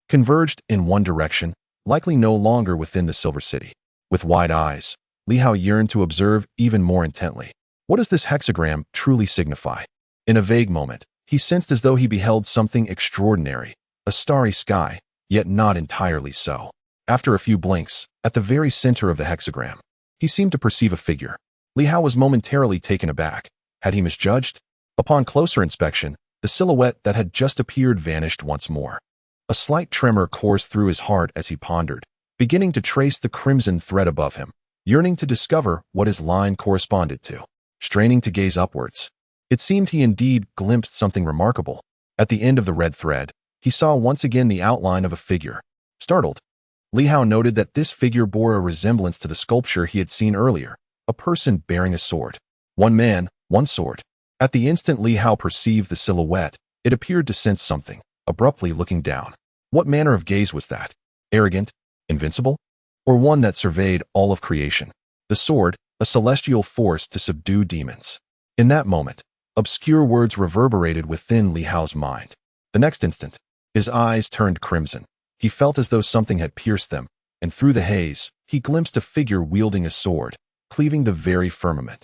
converged in one direction, likely no longer within the Silver City. With wide eyes, Li Hao yearned to observe even more intently. What does this hexagram truly signify? In a vague moment, he sensed as though he beheld something extraordinary, a starry sky, yet not entirely so. After a few blinks, at the very center of the hexagram, he seemed to perceive a figure. Li Hao was momentarily taken aback. Had he misjudged? Upon closer inspection, the silhouette that had just appeared vanished once more. A slight tremor coursed through his heart as he pondered, beginning to trace the crimson thread above him, yearning to discover what his line corresponded to. Straining to gaze upwards, it seemed he indeed glimpsed something remarkable. At the end of the red thread, he saw once again the outline of a figure. Startled, Li Hao noted that this figure bore a resemblance to the sculpture he had seen earlier, a person bearing a sword. One man, one sword. At the instant Li Hao perceived the silhouette, it appeared to sense something, abruptly looking down. What manner of gaze was that? Arrogant? Invincible? Or one that surveyed all of creation? The sword, a celestial force to subdue demons. In that moment, obscure words reverberated within Li Hao's mind. The next instant, his eyes turned crimson. He felt as though something had pierced them, and through the haze, he glimpsed a figure wielding a sword, cleaving the very firmament.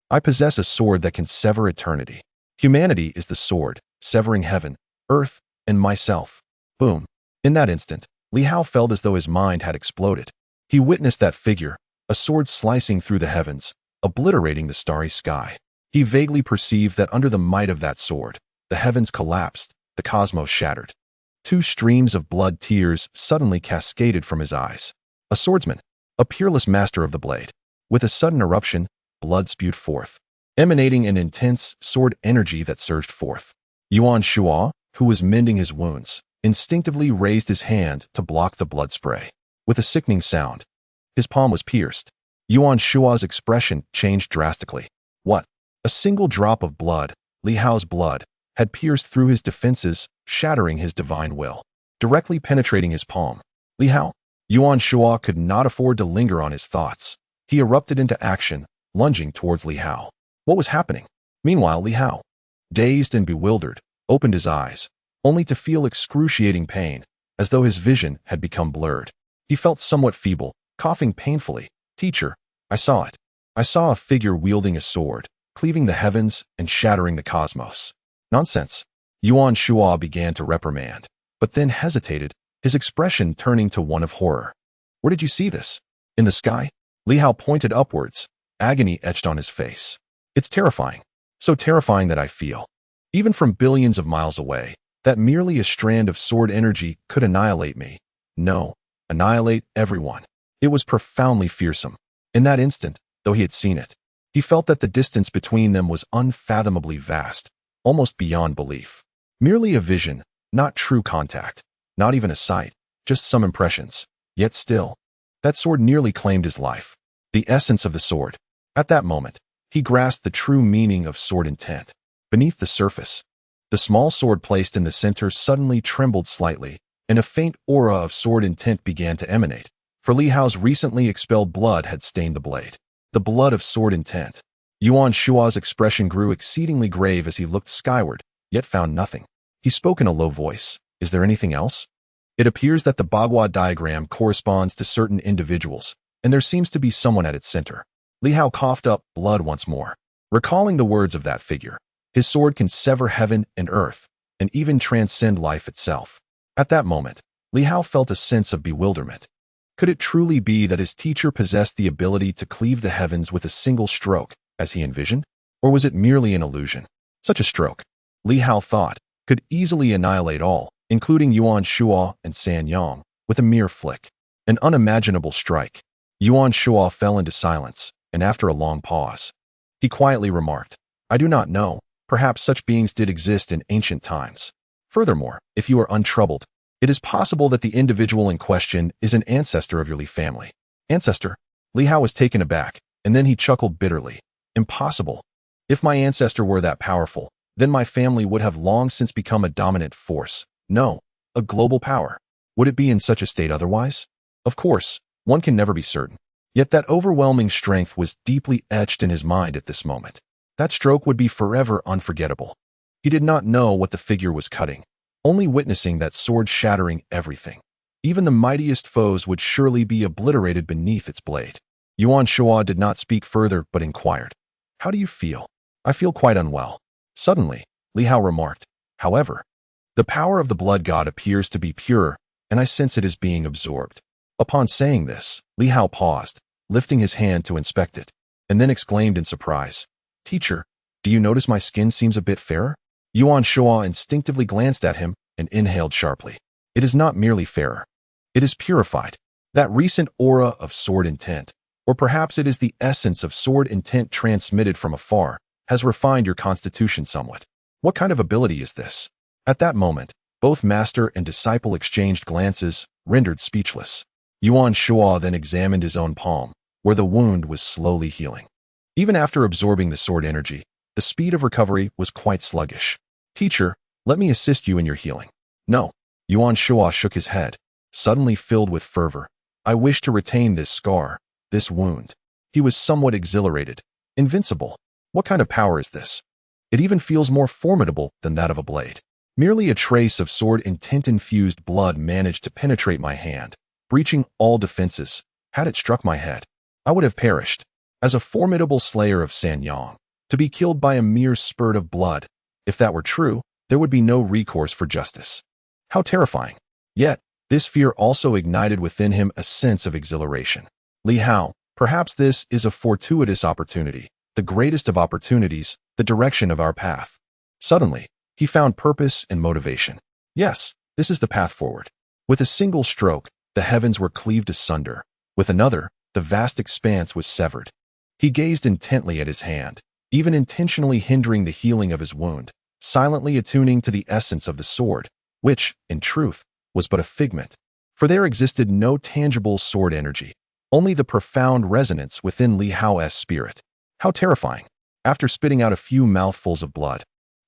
I possess a sword that can sever eternity. Humanity is the sword, severing heaven, earth, and myself. Boom. In that instant, Li Hao felt as though his mind had exploded. He witnessed that figure, a sword slicing through the heavens, obliterating the starry sky. He vaguely perceived that under the might of that sword, the heavens collapsed, the cosmos shattered. 2 streams of blood tears suddenly cascaded from his eyes. A swordsman, a peerless master of the blade. With a sudden eruption, blood spewed forth, emanating an intense sword energy that surged forth. Yuan Shuo, who was mending his wounds, instinctively raised his hand to block the blood spray. With a sickening sound, his palm was pierced. Yuan Shuo's expression changed drastically. What? A single drop of blood, Li Hao's blood, had pierced through his defenses, shattering his divine will, directly penetrating his palm. Li Hao? Yuan Shuo could not afford to linger on his thoughts. He erupted into action, lunging towards Li Hao. What was happening? Meanwhile, Li Hao, dazed and bewildered, opened his eyes, only to feel excruciating pain, as though his vision had become blurred. He felt somewhat feeble, coughing painfully. Teacher, I saw it. I saw a figure wielding a sword, cleaving the heavens and shattering the cosmos. Nonsense. Yuan Shuo began to reprimand, but then hesitated, his expression turning to one of horror. Where did you see this? In the sky? Li Hao pointed upwards, agony etched on his face. It's terrifying. So terrifying that I feel, even from billions of miles away, that merely a strand of sword energy could annihilate me. No, annihilate everyone. It was profoundly fearsome. In that instant, though he had seen it, he felt that the distance between them was unfathomably vast, almost beyond belief. Merely a vision, not true contact, not even a sight, just some impressions. Yet still, that sword nearly claimed his life. The essence of the sword. At that moment, he grasped the true meaning of sword intent. Beneath the surface, the small sword placed in the center suddenly trembled slightly, and a faint aura of sword intent began to emanate. For Li Hao's recently expelled blood had stained the blade. The blood of sword intent. Yuan Shuo's expression grew exceedingly grave as he looked skyward, yet found nothing. He spoke in a low voice. Is there anything else? It appears that the Bagua diagram corresponds to certain individuals, and there seems to be someone at its center. Li Hao coughed up blood once more, recalling the words of that figure. His sword can sever heaven and earth, and even transcend life itself. At that moment, Li Hao felt a sense of bewilderment. Could it truly be that his teacher possessed the ability to cleave the heavens with a single stroke, as he envisioned? Or was it merely an illusion? Such a stroke, Li Hao thought, could easily annihilate all, including Yuan Shuo and San Yang, with a mere flick. An unimaginable strike. Yuan Shuo fell into silence, and after a long pause, he quietly remarked, I do not know, perhaps such beings did exist in ancient times. Furthermore, if you are untroubled, it is possible that the individual in question is an ancestor of your Li family. Ancestor? Li Hao was taken aback, and then he chuckled bitterly. Impossible. If my ancestor were that powerful, then my family would have long since become a dominant force. No, a global power. Would it be in such a state otherwise? Of course, one can never be certain. Yet that overwhelming strength was deeply etched in his mind at this moment. That stroke would be forever unforgettable. He did not know what the figure was cutting, only witnessing that sword shattering everything. Even the mightiest foes would surely be obliterated beneath its blade. Yuan Shuo did not speak further but inquired, How do you feel? I feel quite unwell. Suddenly, Li Hao remarked, However, the power of the blood god appears to be pure, and I sense it is being absorbed. Upon saying this, Li Hao paused, lifting his hand to inspect it, and then exclaimed in surprise, Teacher, do you notice my skin seems a bit fairer? Yuan Shuo instinctively glanced at him and inhaled sharply. It is not merely fairer. It is purified. That recent aura of sword intent, or perhaps it is the essence of sword intent transmitted from afar, has refined your constitution somewhat. What kind of ability is this? At that moment, both master and disciple exchanged glances, rendered speechless. Yuan Shuo then examined his own palm, where the wound was slowly healing. Even after absorbing the sword energy, the speed of recovery was quite sluggish. Teacher, let me assist you in your healing. No. Yuan Shuo shook his head, suddenly filled with fervor. I wish to retain this scar, this wound. He was somewhat exhilarated. Invincible. What kind of power is this? It even feels more formidable than that of a blade. Merely a trace of sword intent-infused blood managed to penetrate my hand, breaching all defenses. Had it struck my head, I would have perished. As a formidable slayer of Sanyang, to be killed by a mere spurt of blood, if that were true, there would be no recourse for justice. How terrifying. Yet, this fear also ignited within him a sense of exhilaration. Li Hao, perhaps this is a fortuitous opportunity, the greatest of opportunities, the direction of our path. Suddenly, he found purpose and motivation. Yes, this is the path forward. With a single stroke, the heavens were cleaved asunder. With another, the vast expanse was severed. He gazed intently at his hand, even intentionally hindering the healing of his wound, silently attuning to the essence of the sword, which, in truth, was but a figment. For there existed no tangible sword energy, only the profound resonance within Li Hao's spirit. How terrifying. After spitting out a few mouthfuls of blood,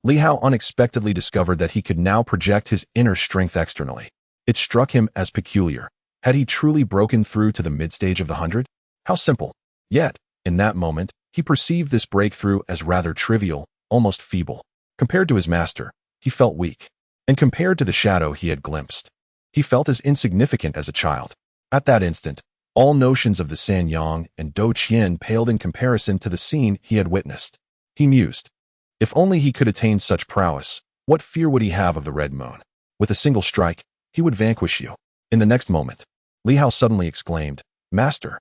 Li Hao unexpectedly discovered that he could now project his inner strength externally. It struck him as peculiar. Had he truly broken through to the mid-stage of the 100? How simple. Yet, in that moment, he perceived this breakthrough as rather trivial, almost feeble. Compared to his master, he felt weak. And compared to the shadow he had glimpsed, he felt as insignificant as a child. At that instant, all notions of the Sanyang and Do Qian paled in comparison to the scene he had witnessed. He mused. If only he could attain such prowess, what fear would he have of the Red Moon? With a single strike, he would vanquish you. In the next moment, Li Hao suddenly exclaimed, Master,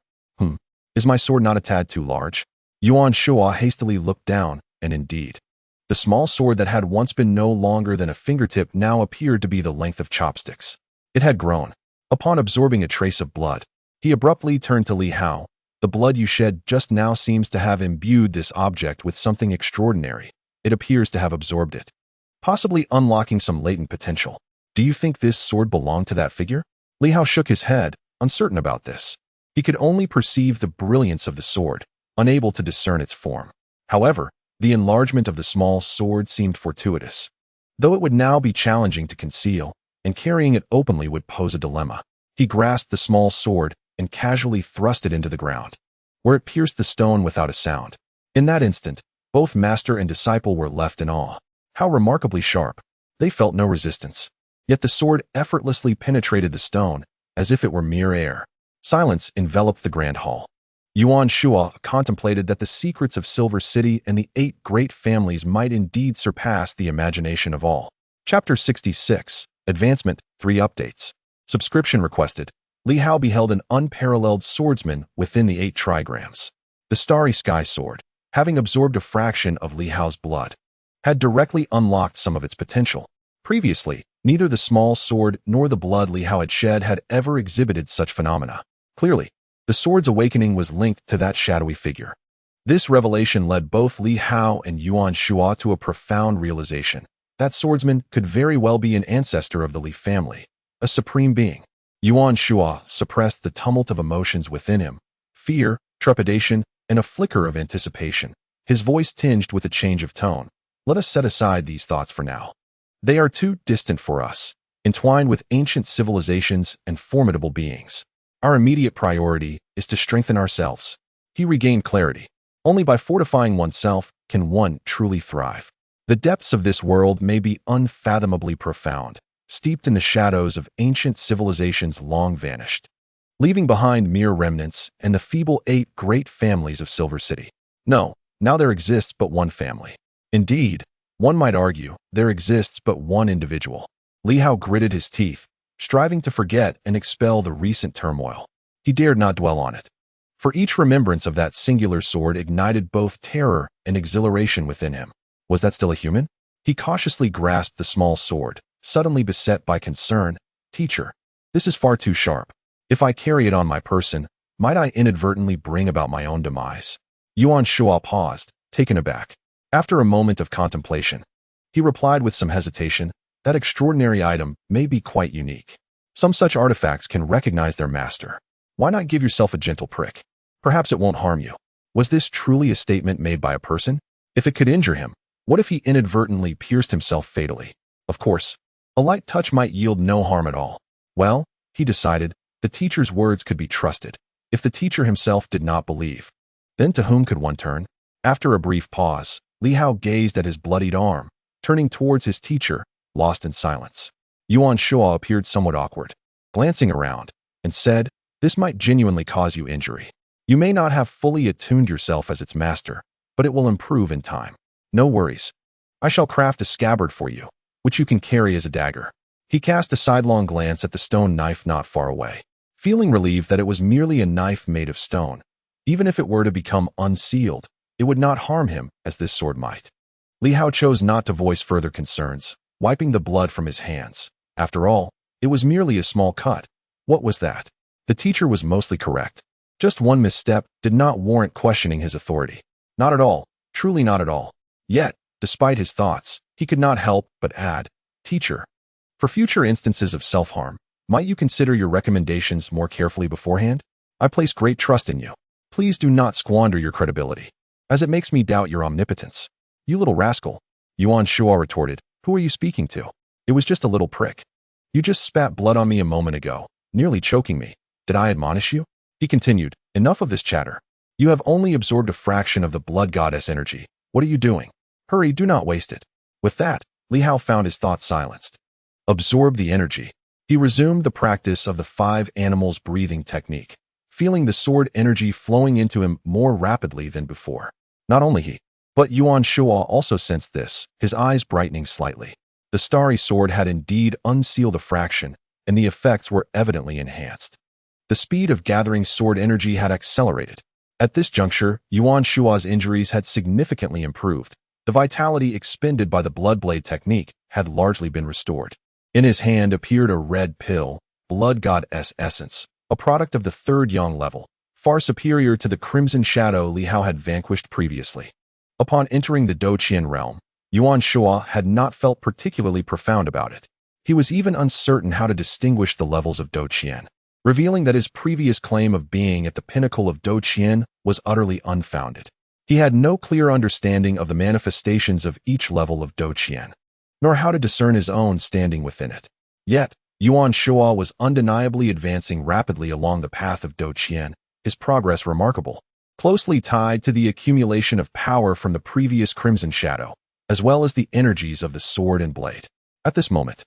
is my sword not a tad too large? Yuan Shuo hastily looked down, and indeed, the small sword that had once been no longer than a fingertip now appeared to be the length of chopsticks. It had grown. Upon absorbing a trace of blood, he abruptly turned to Li Hao. The blood you shed just now seems to have imbued this object with something extraordinary. It appears to have absorbed it, possibly unlocking some latent potential. Do you think this sword belonged to that figure? Li Hao shook his head, uncertain about this. He could only perceive the brilliance of the sword, unable to discern its form. However, the enlargement of the small sword seemed fortuitous. Though it would now be challenging to conceal, and carrying it openly would pose a dilemma. He grasped the small sword and casually thrust it into the ground, where it pierced the stone without a sound. In that instant, both master and disciple were left in awe. How remarkably sharp. They felt no resistance. Yet the sword effortlessly penetrated the stone, as if it were mere air. Silence enveloped the grand hall. Yuan Shuo contemplated that the secrets of Silver City and the 8 great families might indeed surpass the imagination of all. Chapter 66, Advancement, 3 Updates. Subscription requested. Li Hao beheld an unparalleled swordsman within the 8 trigrams. The Starry Sky Sword, having absorbed a fraction of Li Hao's blood, had directly unlocked some of its potential. Previously, neither the small sword nor the blood Li Hao had shed had ever exhibited such phenomena. Clearly, The sword's awakening was linked to that shadowy figure. This revelation led both Li Hao and Yuan Shuo to a profound realization. That swordsman could very well be an ancestor of the Li family, a supreme being. Yuan Shuo suppressed the tumult of emotions within him, fear, trepidation, and a flicker of anticipation. His voice tinged with a change of tone. Let us set aside these thoughts for now. They are too distant for us, entwined with ancient civilizations and formidable beings. Our immediate priority is to strengthen ourselves. He regained clarity. Only by fortifying oneself can one truly thrive. The depths of this world may be unfathomably profound, steeped in the shadows of ancient civilizations long vanished, leaving behind mere remnants and the feeble 8 great families of Silver City. No, now there exists but one family. Indeed, one might argue, there exists but one individual. Li Hao gritted his teeth, striving to forget and expel the recent turmoil. He dared not dwell on it. For each remembrance of that singular sword ignited both terror and exhilaration within him. Was that still a human? He cautiously grasped the small sword, suddenly beset by concern. Teacher, this is far too sharp. If I carry it on my person, might I inadvertently bring about my own demise? Yuan Shuo paused, taken aback. After a moment of contemplation, he replied with some hesitation, that extraordinary item may be quite unique. Some such artifacts can recognize their master. Why not give yourself a gentle prick? Perhaps it won't harm you. Was this truly a statement made by a person? If it could injure him, what if he inadvertently pierced himself fatally? Of course, a light touch might yield no harm at all. Well, he decided, the teacher's words could be trusted. If the teacher himself did not believe, then to whom could one turn? After a brief pause, Li Hao gazed at his bloodied arm, turning towards his teacher, lost in silence. Yuan Shuo appeared somewhat awkward, glancing around, and said, this might genuinely cause you injury. You may not have fully attuned yourself as its master, but it will improve in time. No worries. I shall craft a scabbard for you, which you can carry as a dagger. He cast a sidelong glance at the stone knife not far away, feeling relieved that it was merely a knife made of stone. Even if it were to become unsealed, it would not harm him as this sword might. Li Hao chose not to voice further concerns, wiping the blood from his hands. After all, it was merely a small cut. What was that? The teacher was mostly correct. Just one misstep did not warrant questioning his authority. Not at all, truly not at all. Yet, despite his thoughts, he could not help but add, Teacher, for future instances of self-harm, might you consider your recommendations more carefully beforehand? I place great trust in you. Please do not squander your credibility, as it makes me doubt your omnipotence. You little rascal, Yuan Shuo retorted. Who are you speaking to? It was just a little prick. You just spat blood on me a moment ago, nearly choking me. Did I admonish you? He continued, enough of this chatter. You have only absorbed a fraction of the blood goddess energy. What are you doing? Hurry, do not waste it. With that, Li Hao found his thoughts silenced. Absorb the energy. He resumed the practice of the 5 animals breathing technique, feeling the sword energy flowing into him more rapidly than before. Not only he, but Yuan Shuo also sensed this, his eyes brightening slightly. The starry sword had indeed unsealed a fraction, and the effects were evidently enhanced. The speed of gathering sword energy had accelerated. At this juncture, Yuan Shuo's injuries had significantly improved. The vitality expended by the Bloodblade technique had largely been restored. In his hand appeared a red pill, Blood Goddess Essence, a product of the 3rd Yang level, far superior to the Crimson Shadow Li Hao had vanquished previously. Upon entering the Douqian realm, Yuan Shuo had not felt particularly profound about it. He was even uncertain how to distinguish the levels of Douqian, revealing that his previous claim of being at the pinnacle of Douqian was utterly unfounded. He had no clear understanding of the manifestations of each level of Douqian, nor how to discern his own standing within it. Yet, Yuan Shuo was undeniably advancing rapidly along the path of Douqian, his progress remarkable, closely tied to the accumulation of power from the previous Crimson Shadow, as well as the energies of the sword and blade. At this moment,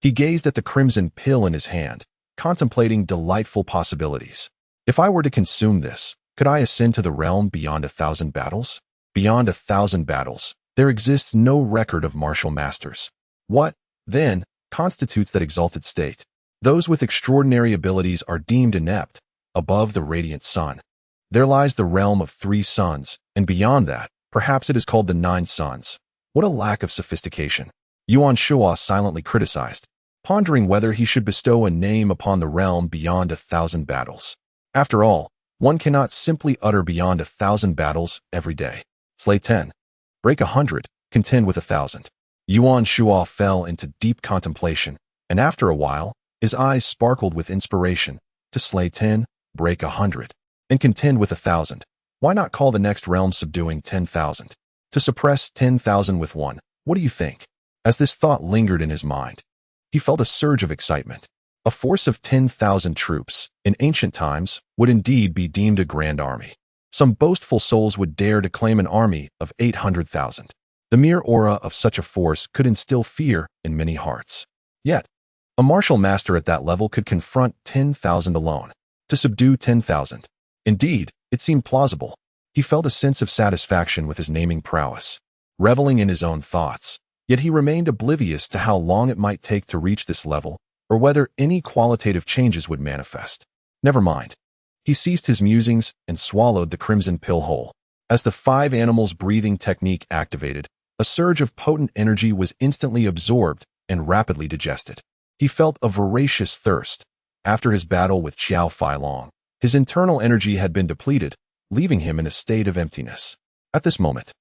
he gazed at the crimson pill in his hand, contemplating delightful possibilities. If I were to consume this, could I ascend to the realm beyond 1,000 battles? Beyond 1,000 battles, there exists no record of martial masters. What, then, constitutes that exalted state? Those with extraordinary abilities are deemed inept, above the radiant sun. There lies the realm of 3 suns, and beyond that, perhaps it is called the 9 suns. What a lack of sophistication! Yuan Shuo silently criticized, pondering whether he should bestow a name upon the realm beyond 1,000 battles. After all, One cannot simply utter beyond 1,000 battles every day. Slay 10. Break 100. Contend with 1,000. Yuan Shuo fell into deep contemplation, and after a while, his eyes sparkled with inspiration. To slay 10, break 100, and contend with 1,000. Why not call the next realm subduing 10,000? To suppress 10,000 with 1. What do you think? As this thought lingered in his mind, he felt a surge of excitement. A force of 10,000 troops, in ancient times, would indeed be deemed a grand army. Some boastful souls would dare to claim an army of 800,000. The mere aura of such a force could instill fear in many hearts. Yet, a martial master at that level could confront 10,000 alone. To subdue 10,000. Indeed, it seemed plausible. He felt a sense of satisfaction with his naming prowess, reveling in his own thoughts. Yet he remained oblivious to how long it might take to reach this level, or whether any qualitative changes would manifest. Never mind. He ceased his musings and swallowed the crimson pill whole. As the 5 animals breathing technique activated, a surge of potent energy was instantly absorbed and rapidly digested. He felt a voracious thirst. After his battle with Xiao Feilong, his internal energy had been depleted, leaving him in a state of emptiness. At this moment,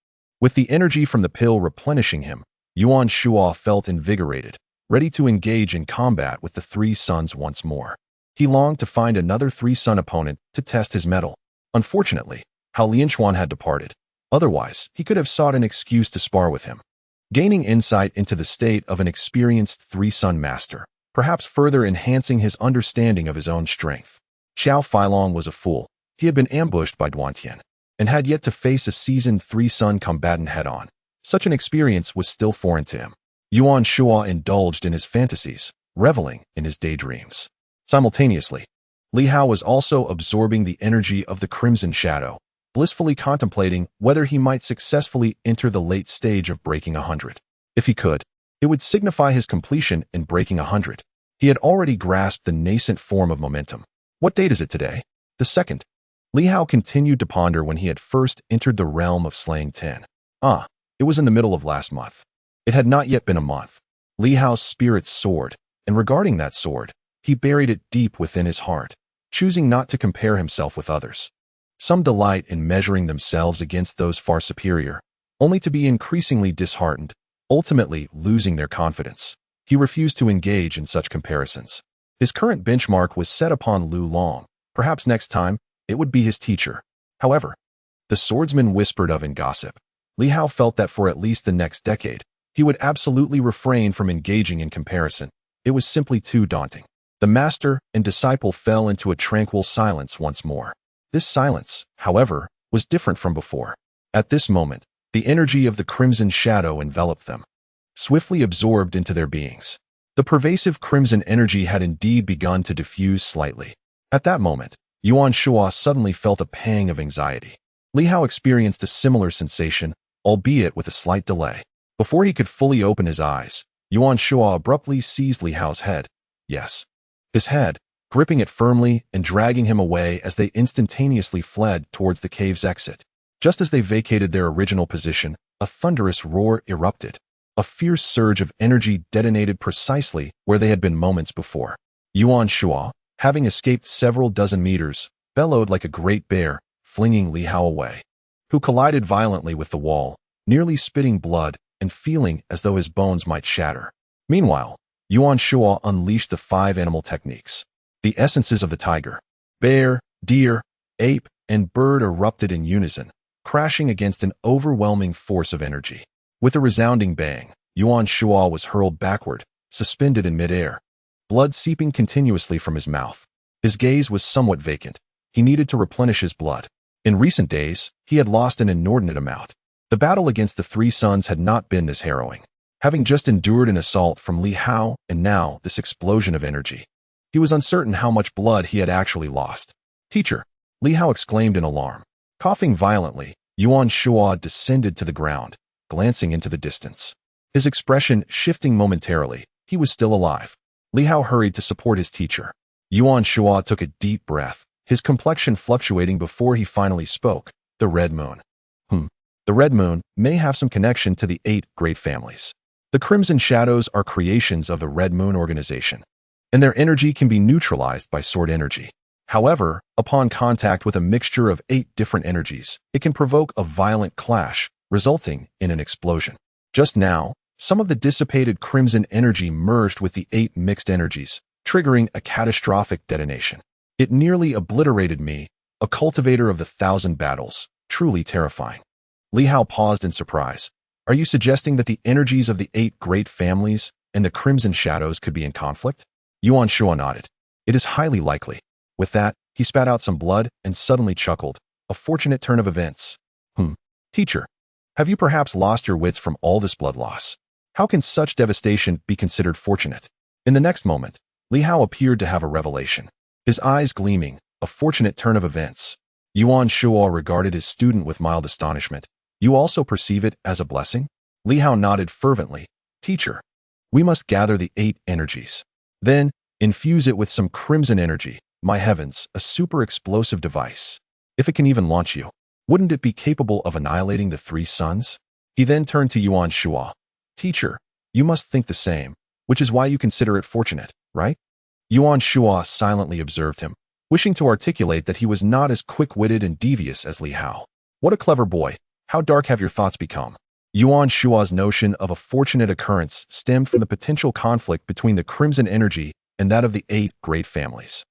with the energy from the pill replenishing him, Yuan Shuo felt invigorated, ready to engage in combat with the 3 suns once more. He longed to find another 3-sun opponent to test his mettle. Unfortunately, Hao Lianquan had departed. Otherwise, he could have sought an excuse to spar with him. Gaining insight into the state of an experienced 3-sun master, perhaps further enhancing his understanding of his own strength. Xiao Feilong was a fool. He had been ambushed by Duantian, and had yet to face a seasoned 3-sun combatant head-on. Such an experience was still foreign to him. Yuan Shuo indulged in his fantasies, reveling in his daydreams. Simultaneously, Li Hao was also absorbing the energy of the Crimson Shadow, blissfully contemplating whether he might successfully enter the late stage of breaking 100. If he could, it would signify his completion in breaking 100. He had already grasped the nascent form of momentum. What date is it today? The 2nd. Li Hao continued to ponder when he had first entered the realm of slaying 10. It was in the middle of last month. It had not yet been a month. Li Hao's spirits soared, and regarding that sword, he buried it deep within his heart, choosing not to compare himself with others. Some delight in measuring themselves against those far superior, only to be increasingly disheartened, ultimately losing their confidence. He refused to engage in such comparisons. His current benchmark was set upon Lu Long. Perhaps next time, it would be his teacher. However, the swordsman whispered of in gossip. Li Hao felt that for at least the next decade, he would absolutely refrain from engaging in comparison. It was simply too daunting. The master and disciple fell into a tranquil silence once more. This silence, however, was different from before. At this moment, the energy of the Crimson Shadow enveloped them, swiftly absorbed into their beings. The pervasive crimson energy had indeed begun to diffuse slightly. At that moment, Yuan Shuo suddenly felt a pang of anxiety. Li Hao experienced a similar sensation, albeit with a slight delay. Before he could fully open his eyes, Yuan Shuo abruptly seized Li Hao's head. Yes, his head, gripping it firmly and dragging him away as they instantaneously fled towards the cave's exit. Just as they vacated their original position, a thunderous roar erupted. A fierce surge of energy detonated precisely where they had been moments before. Yuan Shuo, having escaped several dozen meters, bellowed like a great bear, flinging Li Hao away, who collided violently with the wall, nearly spitting blood and feeling as though his bones might shatter. Meanwhile, Yuan Shuo unleashed the 5 animal techniques. The essences of the tiger, bear, deer, ape, and bird erupted in unison, crashing against an overwhelming force of energy. With a resounding bang, Yuan Shuo was hurled backward, suspended in midair, blood seeping continuously from his mouth. His gaze was somewhat vacant. He needed to replenish his blood. In recent days, he had lost an inordinate amount. The battle against the 3 suns had not been this harrowing. Having just endured an assault from Li Hao and now this explosion of energy, he was uncertain how much blood he had actually lost. Teacher, Li Hao exclaimed in alarm. Coughing violently, Yuan Shuo descended to the ground, glancing into the distance. His expression shifting momentarily, he was still alive. Li Hao hurried to support his teacher. Yuan Shuo took a deep breath, his complexion fluctuating before he finally spoke. The Red Moon. The Red Moon may have some connection to the 8 great families. The Crimson Shadows are creations of the Red Moon organization, and their energy can be neutralized by sword energy. However, upon contact with a mixture of 8 different energies, it can provoke a violent clash, resulting in an explosion. Just now, some of the dissipated crimson energy merged with the 8 mixed energies, triggering a catastrophic detonation. It nearly obliterated me, a cultivator of the 1,000 battles, truly terrifying. Li Hao paused in surprise. Are you suggesting that the energies of the 8 great families and the crimson shadows could be in conflict? Yuan Shuo nodded. It is highly likely. With that, he spat out some blood and suddenly chuckled. A fortunate turn of events. Teacher, have you perhaps lost your wits from all this blood loss? How can such devastation be considered fortunate? In the next moment, Li Hao appeared to have a revelation. His eyes gleaming, a fortunate turn of events. Yuan Shuo regarded his student with mild astonishment. You also perceive it as a blessing? Li Hao nodded fervently. Teacher, we must gather the 8 energies. Then, infuse it with some crimson energy. My heavens, a super explosive device. If it can even launch you, wouldn't it be capable of annihilating the 3 suns? He then turned to Yuan Shuo. Teacher, you must think the same, which is why you consider it fortunate, right? Yuan Shuo silently observed him, wishing to articulate that he was not as quick-witted and devious as Li Hao. What a clever boy. How dark have your thoughts become? Yuan Shuo's notion of a fortunate occurrence stemmed from the potential conflict between the crimson energy and that of the 8 great families.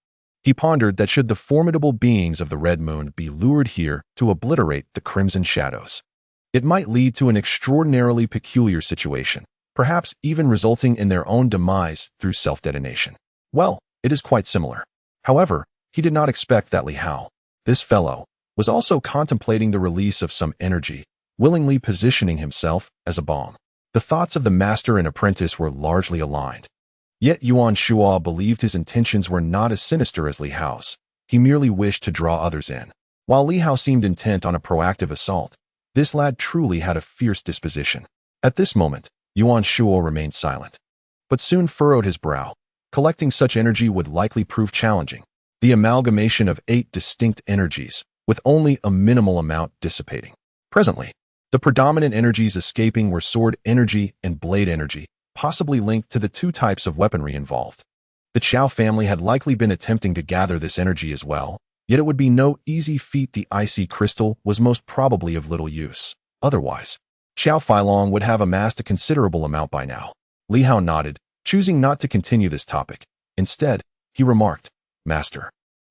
He pondered that should the formidable beings of the Red Moon be lured here to obliterate the crimson shadows, it might lead to an extraordinarily peculiar situation, perhaps even resulting in their own demise through self-detonation. Well, it is quite similar. However, he did not expect that Li Hao, this fellow, was also contemplating the release of some energy, willingly positioning himself as a bomb. The thoughts of the master and apprentice were largely aligned. Yet Yuan Shuo believed his intentions were not as sinister as Li Hao's. He merely wished to draw others in. While Li Hao seemed intent on a proactive assault, this lad truly had a fierce disposition. At this moment, Yuan Shuo remained silent, but soon furrowed his brow. Collecting such energy would likely prove challenging. The amalgamation of 8 distinct energies, with only a minimal amount dissipating. Presently, the predominant energies escaping were sword energy and blade energy, possibly linked to the 2 types of weaponry involved. The Qiao family had likely been attempting to gather this energy as well, yet it would be no easy feat. The icy crystal was most probably of little use. Otherwise, Qiao Feilong would have amassed a considerable amount by now. Li Hao nodded, choosing not to continue this topic. Instead, he remarked, Master,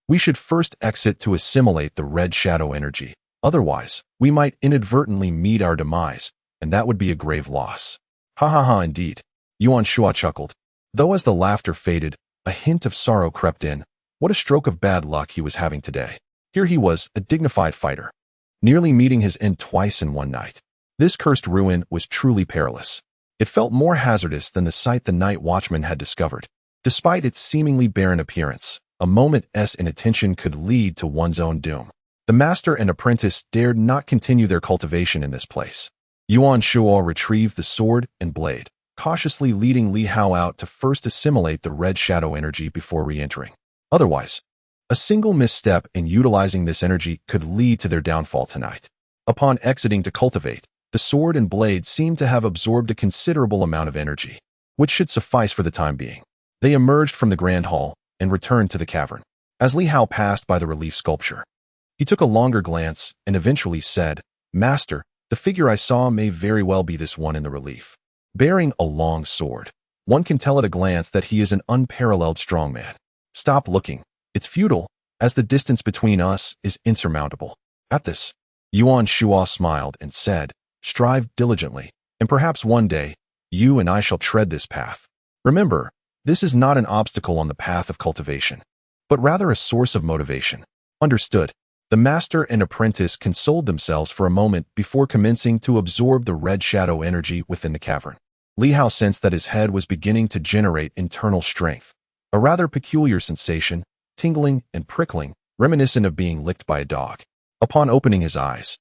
we should first exit to assimilate the red shadow energy. Otherwise, we might inadvertently meet our demise, and that would be a grave loss. Ha ha ha, indeed. Yuan Shuo chuckled. Though as the laughter faded, a hint of sorrow crept in. What a stroke of bad luck he was having today. Here he was, a dignified fighter, nearly meeting his end twice in one night. This cursed ruin was truly perilous. It felt more hazardous than the site the Night Watchmen had discovered. Despite its seemingly barren appearance, a moment's inattention could lead to one's own doom. The master and apprentice dared not continue their cultivation in this place. Yuan Shuo retrieved the sword and blade, cautiously leading Li Hao out to first assimilate the red shadow energy before re-entering. Otherwise, a single misstep in utilizing this energy could lead to their downfall tonight. Upon exiting to cultivate, the sword and blade seemed to have absorbed a considerable amount of energy, which should suffice for the time being. They emerged from the grand hall and returned to the cavern. As Li Hao passed by the relief sculpture, he took a longer glance and eventually said, Master, the figure I saw may very well be this one in the relief. Bearing a long sword, one can tell at a glance that he is an unparalleled strongman. Stop looking. It's futile, as the distance between us is insurmountable. At this, Yuan Shuo smiled and said, Strive diligently, and perhaps one day, you and I shall tread this path. Remember, this is not an obstacle on the path of cultivation, but rather a source of motivation. Understood. The master and apprentice consoled themselves for a moment before commencing to absorb the red shadow energy within the cavern. Li Hao sensed that his head was beginning to generate internal strength, a rather peculiar sensation, tingling and prickling, reminiscent of being licked by a dog. Upon opening his eyes,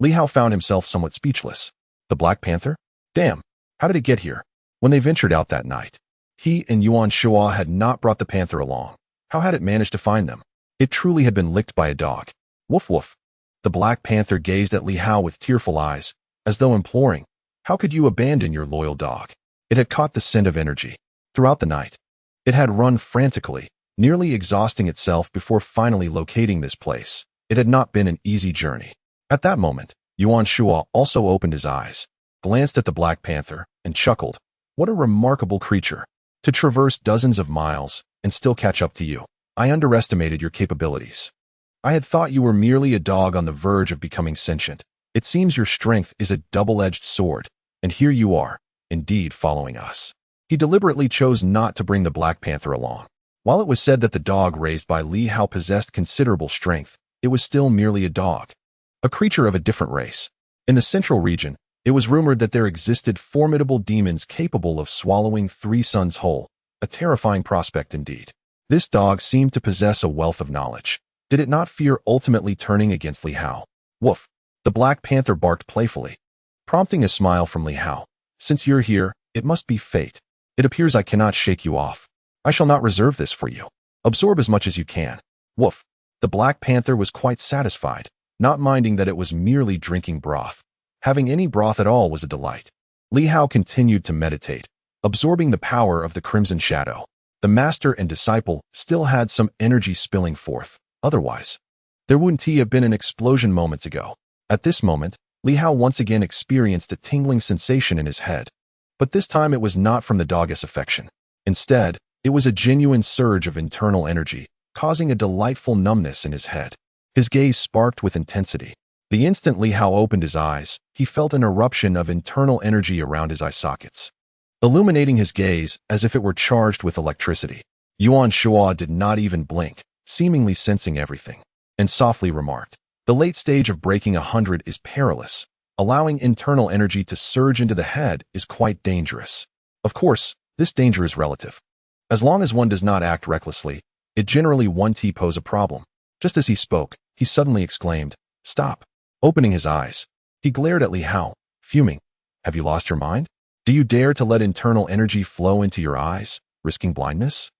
Li Hao found himself somewhat speechless. The Black Panther? Damn, how did it get here? When they ventured out that night, he and Yuan Shuo had not brought the panther along. How had it managed to find them? It truly had been licked by a dog. Woof woof. The Black Panther gazed at Li Hao with tearful eyes, as though imploring, How could you abandon your loyal dog? It had caught the scent of energy. Throughout the night, it had run frantically, nearly exhausting itself before finally locating this place. It had not been an easy journey. At that moment, Yuan Shuo also opened his eyes, glanced at the Black Panther, and chuckled. What a remarkable creature. To traverse dozens of miles and still catch up to you. I underestimated your capabilities. I had thought you were merely a dog on the verge of becoming sentient. It seems your strength is a double-edged sword, and here you are, indeed following us. He deliberately chose not to bring the Black Panther along. While it was said that the dog raised by Li Hao possessed considerable strength, it was still merely a dog, a creature of a different race. In the central region, it was rumored that there existed formidable demons capable of swallowing 3 suns whole, a terrifying prospect indeed. This dog seemed to possess a wealth of knowledge. Did it not fear ultimately turning against Li Hao? Woof! The Black Panther barked playfully, prompting a smile from Li Hao. Since you're here, it must be fate. It appears I cannot shake you off. I shall not reserve this for you. Absorb as much as you can. Woof! The Black Panther was quite satisfied, not minding that it was merely drinking broth. Having any broth at all was a delight. Li Hao continued to meditate, absorbing the power of the Crimson Shadow. The master and disciple still had some energy spilling forth. Otherwise, there wouldn't have been an explosion moments ago. At this moment, Li Hao once again experienced a tingling sensation in his head. But this time it was not from the doggish affection. Instead, it was a genuine surge of internal energy, causing a delightful numbness in his head. His gaze sparked with intensity. The instant Li Hao opened his eyes, he felt an eruption of internal energy around his eye sockets, illuminating his gaze as if it were charged with electricity. Yuan Shuo did not even blink, seemingly sensing everything, and softly remarked, "The late stage of breaking 100 is perilous. Allowing internal energy to surge into the head is quite dangerous. Of course, this danger is relative. As long as one does not act recklessly, it generally won't pose a problem." Just as he spoke, he suddenly exclaimed, "Stop!" Opening his eyes, he glared at Li Hao, fuming. "Have you lost your mind? Do you dare to let internal energy flow into your eyes, risking blindness?"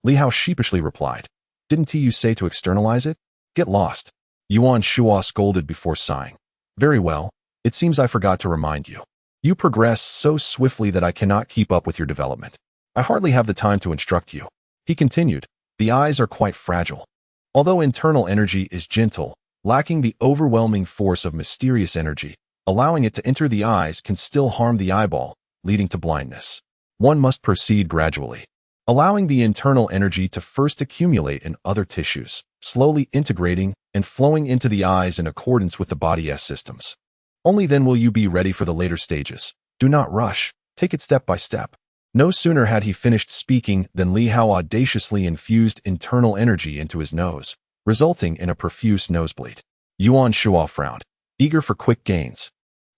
Li Hao sheepishly replied, "Didn't you say to externalize it? Get lost." Yuan Shuo scolded before sighing. "Very well, it seems I forgot to remind you. You progress so swiftly that I cannot keep up with your development. I hardly have the time to instruct you." He continued, "The eyes are quite fragile. Although internal energy is gentle, lacking the overwhelming force of mysterious energy, allowing it to enter the eyes can still harm the eyeball, leading to blindness. One must proceed gradually, allowing the internal energy to first accumulate in other tissues, slowly integrating and flowing into the eyes in accordance with the body's systems. Only then will you be ready for the later stages. Do not rush, take it step by step." No sooner had he finished speaking than Li Hao audaciously infused internal energy into his nose, resulting in a profuse nosebleed. Yuan Shuo frowned, eager for quick gains.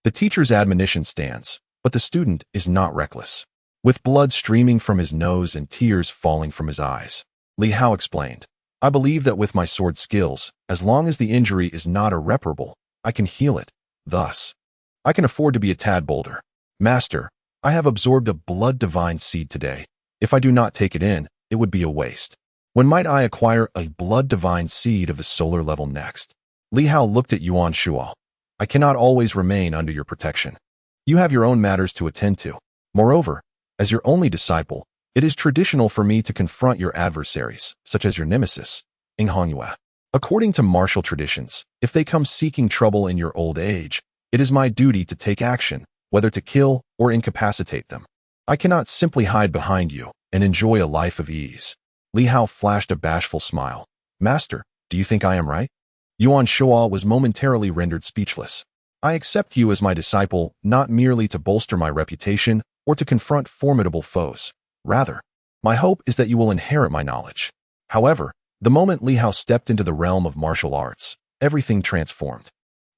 The teacher's admonition stands, but the student is not reckless. With blood streaming from his nose and tears falling from his eyes, Li Hao explained, "I believe that with my sword skills, as long as the injury is not irreparable, I can heal it. Thus, I can afford to be a tad bolder. Master, I have absorbed a blood divine seed today. If I do not take it in, it would be a waste. When might I acquire a blood divine seed of the solar level next?" Li Hao looked at Yuan Shuo. "I cannot always remain under your protection. You have your own matters to attend to. Moreover, as your only disciple, it is traditional for me to confront your adversaries, such as your nemesis, Ing Hongyue. According to martial traditions, if they come seeking trouble in your old age, it is my duty to take action, whether to kill or incapacitate them. I cannot simply hide behind you and enjoy a life of ease." Li Hao flashed a bashful smile. "Master, do you think I am right?" Yuan Shuo was momentarily rendered speechless. "I accept you as my disciple not merely to bolster my reputation or to confront formidable foes. Rather, my hope is that you will inherit my knowledge." However, the moment Li Hao stepped into the realm of martial arts, everything transformed.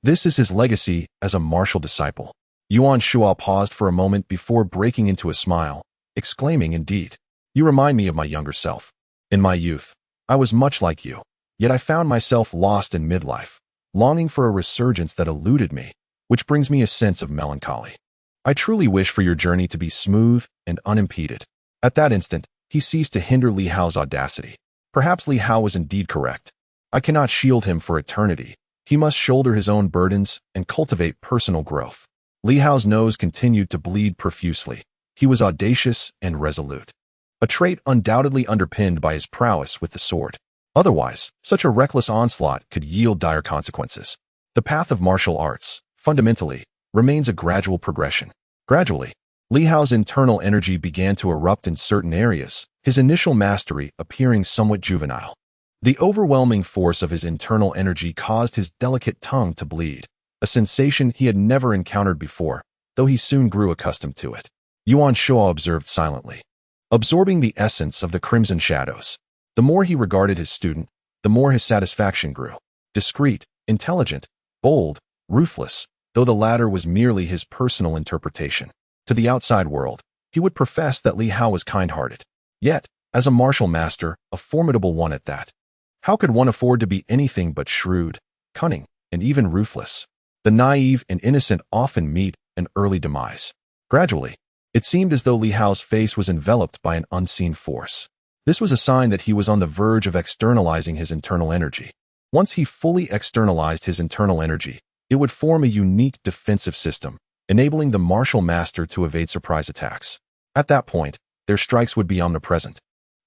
This is his legacy as a martial disciple. Yuan Shuo paused for a moment before breaking into a smile, exclaiming, "Indeed, you remind me of my younger self. In my youth, I was much like you, yet I found myself lost in midlife, longing for a resurgence that eluded me, which brings me a sense of melancholy. I truly wish for your journey to be smooth and unimpeded." At that instant, he ceased to hinder Li Hao's audacity. Perhaps Li Hao was indeed correct. I cannot shield him for eternity. He must shoulder his own burdens and cultivate personal growth. Li Hao's nose continued to bleed profusely. He was audacious and resolute. a trait undoubtedly underpinned by his prowess with the sword. Otherwise, such a reckless onslaught could yield dire consequences. The path of martial arts, fundamentally, remains a gradual progression. Gradually, Li Hao's internal energy began to erupt in certain areas, his initial mastery appearing somewhat juvenile. The overwhelming force of his internal energy caused his delicate tongue to bleed, a sensation he had never encountered before, though he soon grew accustomed to it. Yuan Shuo observed silently, absorbing the essence of the crimson shadows. The more he regarded his student, the more his satisfaction grew. Discreet, intelligent, bold, ruthless, though the latter was merely his personal interpretation. To the outside world, he would profess that Li Hao was kind-hearted. Yet, as a martial master, a formidable one at that. How could one afford to be anything but shrewd, cunning, and even ruthless? The naive and innocent often meet an early demise. Gradually, it seemed as though Li Hao's face was enveloped by an unseen force. This was a sign that he was on the verge of externalizing his internal energy. Once he fully externalized his internal energy, it would form a unique defensive system, enabling the martial master to evade surprise attacks. At that point, their strikes would be omnipresent,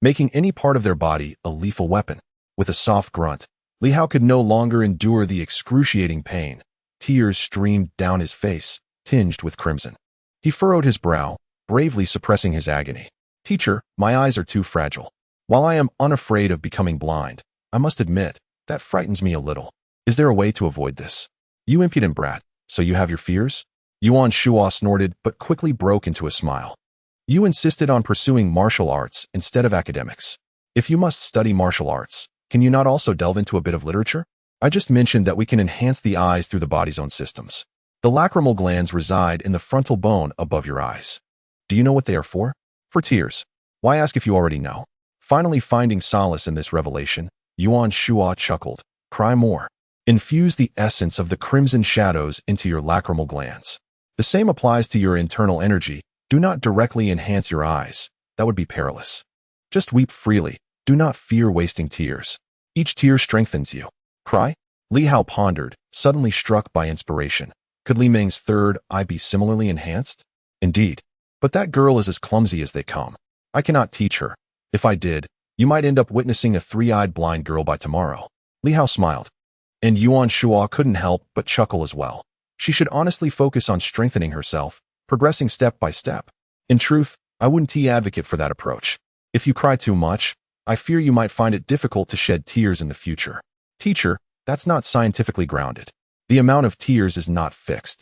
making any part of their body a lethal weapon. With a soft grunt, Li Hao could no longer endure the excruciating pain. Tears streamed down his face, tinged with crimson. He furrowed his brow, bravely suppressing his agony. "Teacher, my eyes are too fragile. While I am unafraid of becoming blind, I must admit, that frightens me a little. Is there a way to avoid this?" "You impudent brat, so you have your fears?" Yuan Shuo snorted but quickly broke into a smile. "You insisted on pursuing martial arts instead of academics. If you must study martial arts, can you not also delve into a bit of literature? I just mentioned that we can enhance the eyes through the body's own systems. The lacrimal glands reside in the frontal bone above your eyes. Do you know what they are for? For tears. Why ask if you already know?" Finally finding solace in this revelation, Yuan Shuo chuckled. "Cry more. Infuse the essence of the crimson shadows into your lacrimal glands. The same applies to your internal energy. Do not directly enhance your eyes. That would be perilous. Just weep freely. Do not fear wasting tears. Each tear strengthens you. Cry?" Li Hao pondered, suddenly struck by inspiration. Could Li Ming's third eye be similarly enhanced? Indeed. But that girl is as clumsy as they come. I cannot teach her. If I did, you might end up witnessing a three-eyed blind girl by tomorrow. Li Hao smiled. And Yuan Shuo couldn't help but chuckle as well. She should honestly focus on strengthening herself, progressing step by step. In truth, I wouldn't advocate for that approach. If you cry too much, I fear you might find it difficult to shed tears in the future. Teacher, that's not scientifically grounded. The amount of tears is not fixed.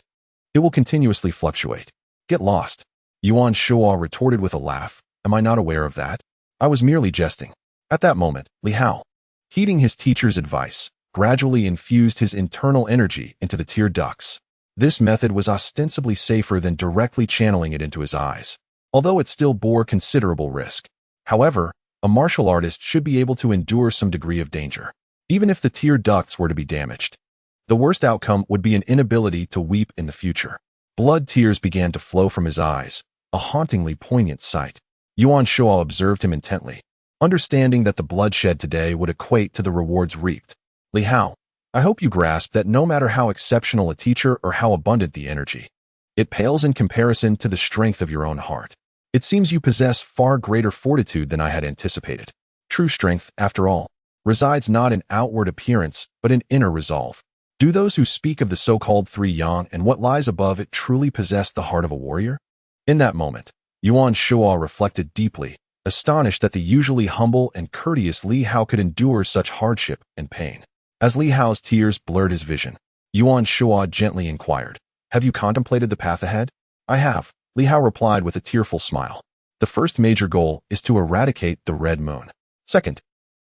It will continuously fluctuate. Get lost. Yuan Shuo retorted with a laugh. Am I not aware of that? I was merely jesting. At that moment, Li Hao, heeding his teacher's advice, gradually infused his internal energy into the tear ducts. This method was ostensibly safer than directly channeling it into his eyes, although it still bore considerable risk. However, a martial artist should be able to endure some degree of danger, even if the tear ducts were to be damaged. The worst outcome would be an inability to weep in the future. Blood tears began to flow from his eyes, a hauntingly poignant sight. Yuan Shuo observed him intently, understanding that the bloodshed today would equate to the rewards reaped. Li Hao, I hope you grasp that no matter how exceptional a teacher or how abundant the energy, it pales in comparison to the strength of your own heart. It seems you possess far greater fortitude than I had anticipated. True strength, after all, resides not in outward appearance, but in inner resolve. Do those who speak of the so-called three yang and what lies above it truly possess the heart of a warrior? In that moment, Yuan Shuo reflected deeply, astonished that the usually humble and courteous Li Hao could endure such hardship and pain. As Li Hao's tears blurred his vision, Yuan Shuo gently inquired, "Have you contemplated the path ahead?" "I have," Li Hao replied with a tearful smile. "The first major goal is to eradicate the red moon. Second,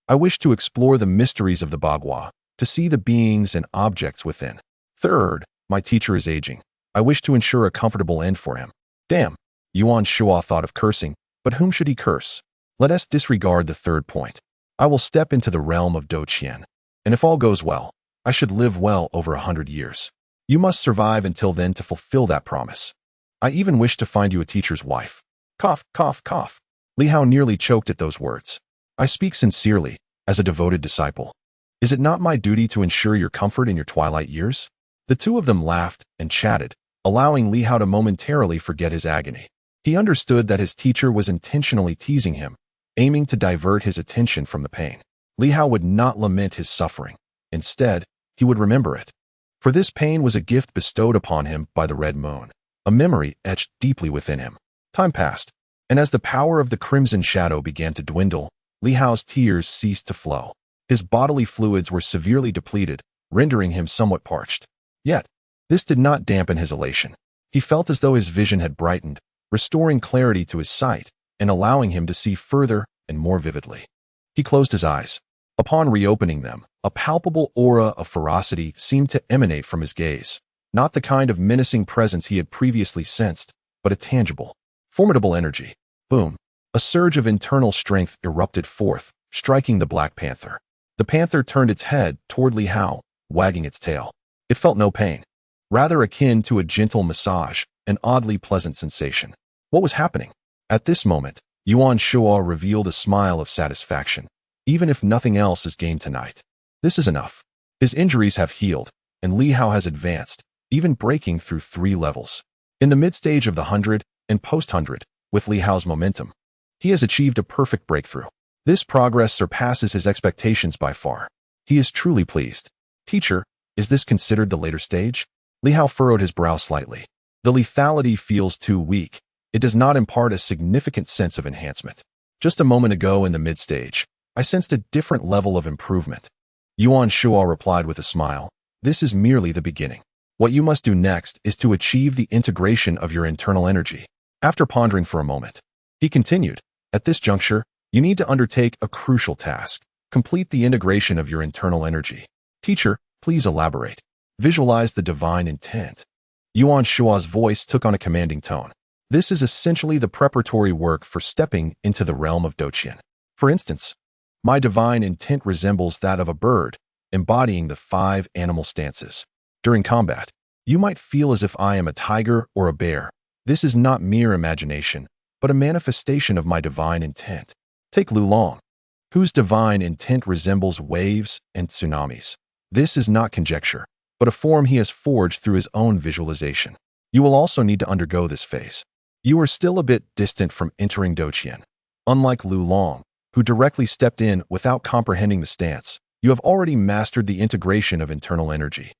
I wish to explore the mysteries of the Bagua, to see the beings and objects within. Third, my teacher is aging. I wish to ensure a comfortable end for him." Damn, Yuan Shuo thought of cursing, but whom should he curse? Let us disregard the third point. I will step into the realm of Doqian, and if all goes well, I should live well over 100 years. You must survive until then to fulfill that promise. I even wish to find you a teacher's wife. Cough, cough, cough. Li Hao nearly choked at those words. I speak sincerely, as a devoted disciple. Is it not my duty to ensure your comfort in your twilight years? The two of them laughed and chatted, allowing Li Hao to momentarily forget his agony. He understood that his teacher was intentionally teasing him, aiming to divert his attention from the pain. Li Hao would not lament his suffering. Instead, he would remember it. For this pain was a gift bestowed upon him by the red moon, a memory etched deeply within him. Time passed, and as the power of the crimson shadow began to dwindle, Li Hao's tears ceased to flow. His bodily fluids were severely depleted, rendering him somewhat parched. Yet, this did not dampen his elation. He felt as though his vision had brightened, restoring clarity to his sight and allowing him to see further and more vividly. He closed his eyes. Upon reopening them, a palpable aura of ferocity seemed to emanate from his gaze. Not the kind of menacing presence he had previously sensed, but a tangible, formidable energy. Boom! A surge of internal strength erupted forth, striking the Black Panther. The panther turned its head toward Li Hao, wagging its tail. It felt no pain, rather akin to a gentle massage, an oddly pleasant sensation. What was happening? At this moment, Yuan Shuo revealed a smile of satisfaction. Even if nothing else is gained tonight, this is enough. His injuries have healed, and Li Hao has advanced, even breaking through 3 levels. In the mid-stage of the 100 and post-100, with Li Hao's momentum, he has achieved a perfect breakthrough. This progress surpasses his expectations by far. He is truly pleased. Teacher, is this considered the later stage? Li Hao furrowed his brow slightly. The lethality feels too weak. It does not impart a significant sense of enhancement. Just a moment ago in the mid-stage, I sensed a different level of improvement. Yuan Shuo replied with a smile. This is merely the beginning. What you must do next is to achieve the integration of your internal energy. After pondering for a moment, he continued, at this juncture, you need to undertake a crucial task. Complete the integration of your internal energy. Teacher, please elaborate. Visualize the divine intent. Yuan Shuo's voice took on a commanding tone. This is essentially the preparatory work for stepping into the realm of Doqian. For instance, my divine intent resembles that of a bird, embodying the 5 animal stances. During combat, you might feel as if I am a tiger or a bear. This is not mere imagination, but a manifestation of my divine intent. Take Lu Long, whose divine intent resembles waves and tsunamis. This is not conjecture, but a form he has forged through his own visualization. You will also need to undergo this phase. You are still a bit distant from entering Doqian. Unlike Lu Long, who directly stepped in without comprehending the stance, you have already mastered the integration of internal energy,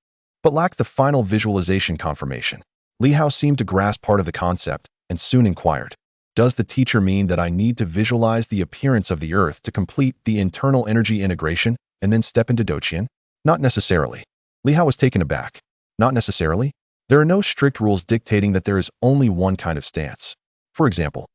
but lack the final visualization confirmation. Li Hao seemed to grasp part of the concept and soon inquired, does the teacher mean that I need to visualize the appearance of the earth to complete the internal energy integration and then step into Doqian? Not necessarily. Li Hao was taken aback. Not necessarily? There are no strict rules dictating that there is only one kind of stance. For example,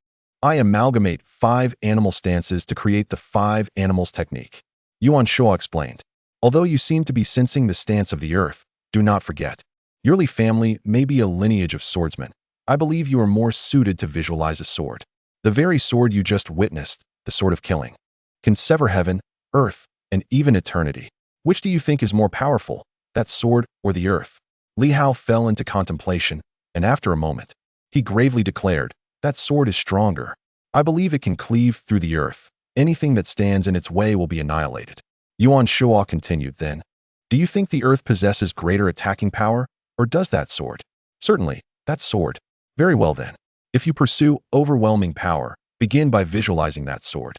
I amalgamate 5 animal stances to create the 5 animals technique. Yuan Shuo explained. Although you seem to be sensing the stance of the earth, do not forget, your Li family may be a lineage of swordsmen. I believe you are more suited to visualize a sword. The very sword you just witnessed, the sword of killing, can sever heaven, earth, and even eternity. Which do you think is more powerful, that sword or the earth? Li Hao fell into contemplation, and after a moment, he gravely declared, that sword is stronger. I believe it can cleave through the earth. Anything that stands in its way will be annihilated. Yuan Shuo continued then. Do you think the earth possesses greater attacking power, or does that sword? Certainly, that sword. Very well then. If you pursue overwhelming power, begin by visualizing that sword.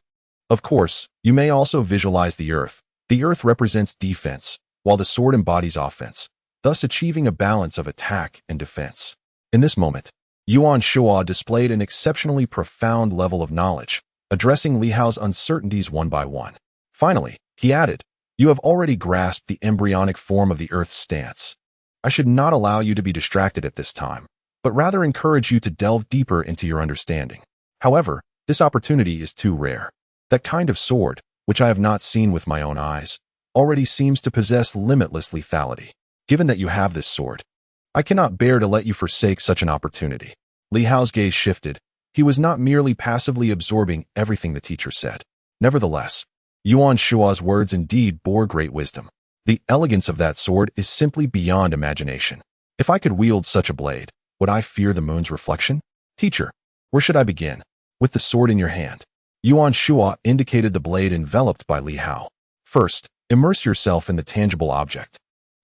Of course, you may also visualize the earth. The earth represents defense, while the sword embodies offense, thus achieving a balance of attack and defense. In this moment, Yuan Shuo displayed an exceptionally profound level of knowledge, addressing Li Hao's uncertainties one by one. Finally, he added, you have already grasped the embryonic form of the earth's stance. I should not allow you to be distracted at this time, but rather encourage you to delve deeper into your understanding. However, this opportunity is too rare. That kind of sword, which I have not seen with my own eyes, already seems to possess limitless lethality. Given that you have this sword, I cannot bear to let you forsake such an opportunity. Li Hao's gaze shifted. He was not merely passively absorbing everything the teacher said. Nevertheless, Yuan Shuo's words indeed bore great wisdom. The elegance of that sword is simply beyond imagination. If I could wield such a blade, would I fear the moon's reflection? Teacher, where should I begin? With the sword in your hand. Yuan Shuo indicated the blade enveloped by Li Hao. First, immerse yourself in the tangible object.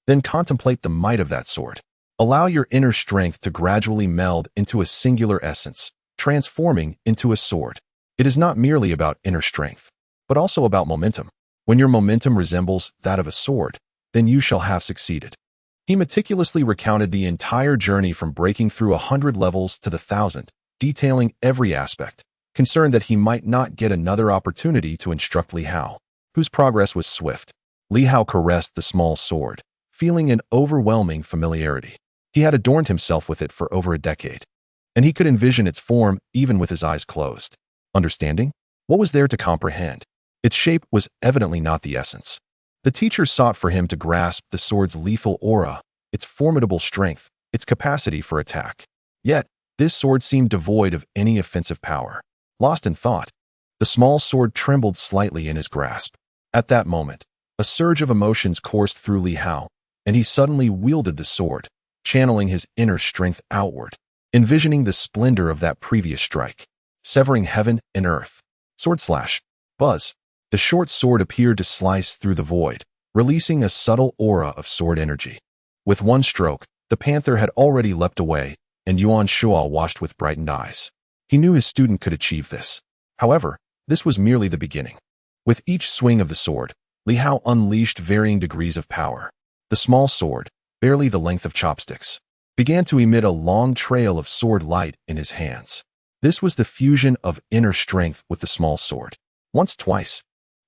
Then contemplate the might of that sword. Allow your inner strength to gradually meld into a singular essence, transforming into a sword. It is not merely about inner strength, but also about momentum. When your momentum resembles that of a sword, then you shall have succeeded. He meticulously recounted the entire journey from breaking through 100 levels to the 1,000, detailing every aspect, concerned that he might not get another opportunity to instruct Li Hao, whose progress was swift. Li Hao caressed the small sword, feeling an overwhelming familiarity. He had adorned himself with it for over a decade, and he could envision its form even with his eyes closed. Understanding? What was there to comprehend? Its shape was evidently not the essence. The teacher sought for him to grasp the sword's lethal aura, its formidable strength, its capacity for attack. Yet, this sword seemed devoid of any offensive power. Lost in thought, the small sword trembled slightly in his grasp. At that moment, a surge of emotions coursed through Li Hao, and he suddenly wielded the sword, channeling his inner strength outward, envisioning the splendor of that previous strike, severing heaven and earth. Sword slash. Buzz. The short sword appeared to slice through the void, releasing a subtle aura of sword energy. With one stroke, the panther had already leapt away, and Yuan Shuo watched with brightened eyes. He knew his student could achieve this. However, this was merely the beginning. With each swing of the sword, Li Hao unleashed varying degrees of power. The small sword, barely the length of chopsticks, began to emit a long trail of sword light in his hands. This was the fusion of inner strength with the small sword. Once, twice,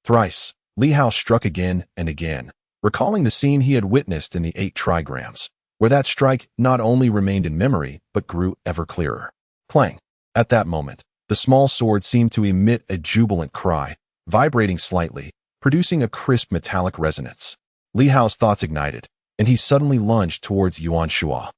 thrice, Li Hao struck again and again, recalling the scene he had witnessed in the 8 trigrams, where that strike not only remained in memory, but grew ever clearer. Clang! At that moment, the small sword seemed to emit a jubilant cry, vibrating slightly, producing a crisp metallic resonance. Li Hao's thoughts ignited, and he suddenly lunged towards Yuan Shuo.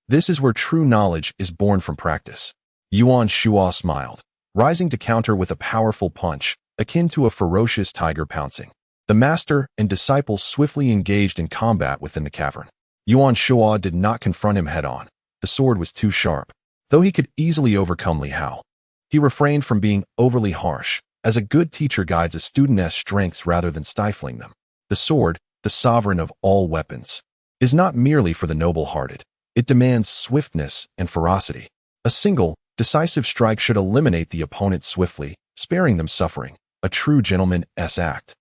This is where true knowledge is born from practice. Yuan Shuo smiled, rising to counter with a powerful punch, akin to a ferocious tiger pouncing. The master and disciple swiftly engaged in combat within the cavern. Yuan Shuo did not confront him head-on. The sword was too sharp. Though he could easily overcome Li Hao, he refrained from being overly harsh, as a good teacher guides a student's strengths rather than stifling them. The sword, the sovereign of all weapons, is not merely for the noble-hearted. It demands swiftness and ferocity. A single, decisive strike should eliminate the opponent swiftly, sparing them suffering. A true gentleman's act.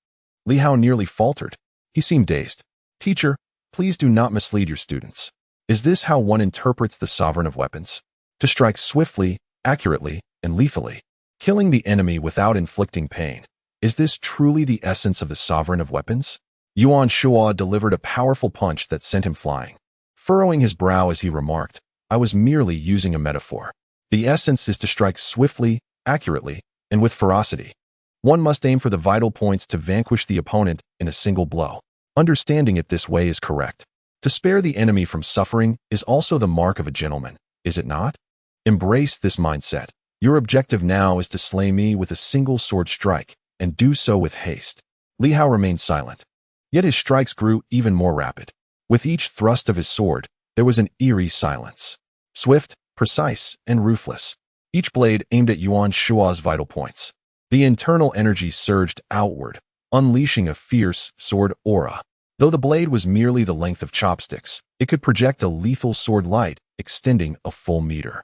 Li Hao nearly faltered. He seemed dazed. Teacher, please do not mislead your students. Is this how one interprets the sovereign of weapons? To strike swiftly, accurately, and lethally, killing the enemy without inflicting pain. Is this truly the essence of the sovereign of weapons? Yuan Shuo delivered a powerful punch that sent him flying. Furrowing his brow as he remarked, I was merely using a metaphor. The essence is to strike swiftly, accurately, and with ferocity. One must aim for the vital points to vanquish the opponent in a single blow. Understanding it this way is correct. To spare the enemy from suffering is also the mark of a gentleman, is it not? Embrace this mindset. Your objective now is to slay me with a single sword strike, and do so with haste. Li Hao remained silent. Yet his strikes grew even more rapid. With each thrust of his sword, there was an eerie silence. Swift, precise, and ruthless. Each blade aimed at Yuan Shuo's vital points. The internal energy surged outward, unleashing a fierce sword aura. Though the blade was merely the length of chopsticks, it could project a lethal sword light extending a full meter.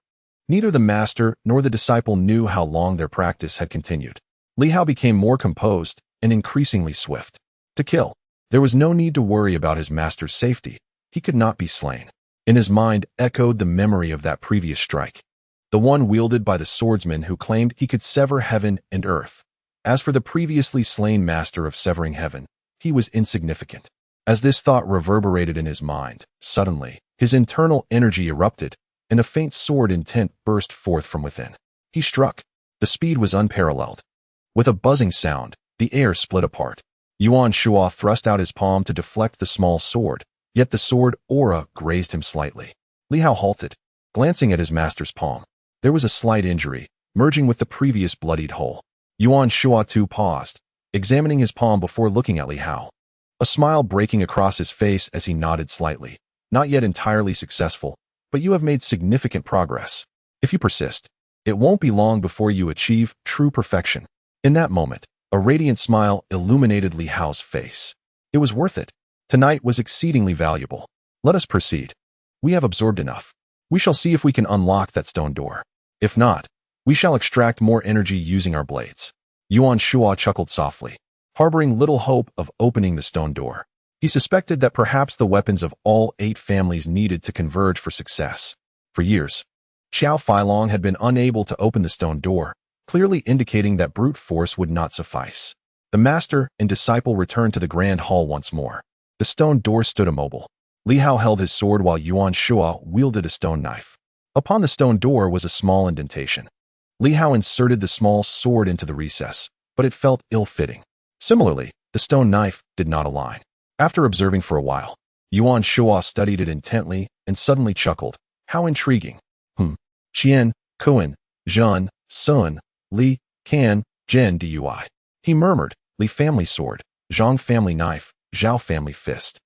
Neither the master nor the disciple knew how long their practice had continued. Li Hao became more composed and increasingly swift. To kill, there was no need to worry about his master's safety. He could not be slain. In his mind echoed the memory of that previous strike, the one wielded by the swordsman who claimed he could sever heaven and earth. As for the previously slain master of severing heaven, he was insignificant. As this thought reverberated in his mind, suddenly, his internal energy erupted, and a faint sword intent burst forth from within. He struck. The speed was unparalleled. With a buzzing sound, the air split apart. Yuan Shuo thrust out his palm to deflect the small sword, yet the sword aura grazed him slightly. Li Hao halted, glancing at his master's palm. There was a slight injury, merging with the previous bloodied hole. Yuan Shuo too paused, examining his palm before looking at Li Hao. A smile breaking across his face as he nodded slightly. Not yet entirely successful, but you have made significant progress. If you persist, it won't be long before you achieve true perfection. In that moment, a radiant smile illuminated Li Hao's face. It was worth it. Tonight was exceedingly valuable. Let us proceed. We have absorbed enough. We shall see if we can unlock that stone door. If not, We shall extract more energy using our blades. Yuan Shuo chuckled softly, harboring little hope of opening the stone door. He suspected that perhaps the weapons of all 8 families needed to converge for success. For years, Xiao Feilong had been unable to open the stone door, clearly indicating that brute force would not suffice. The master and disciple returned to the grand hall once more. The stone door stood immobile. Li Hao held his sword while Yuan Shuo wielded a stone knife. Upon the stone door was a small indentation. Li Hao inserted the small sword into the recess, but it felt ill-fitting. Similarly, the stone knife did not align. After observing for a while, Yuan Shuo studied it intently and suddenly chuckled. How intriguing. Qian, Kuan, Zhen, Sun, Li, Can, Zhen Dui. He murmured, Li family sword, Zhang family knife, Zhao family fist,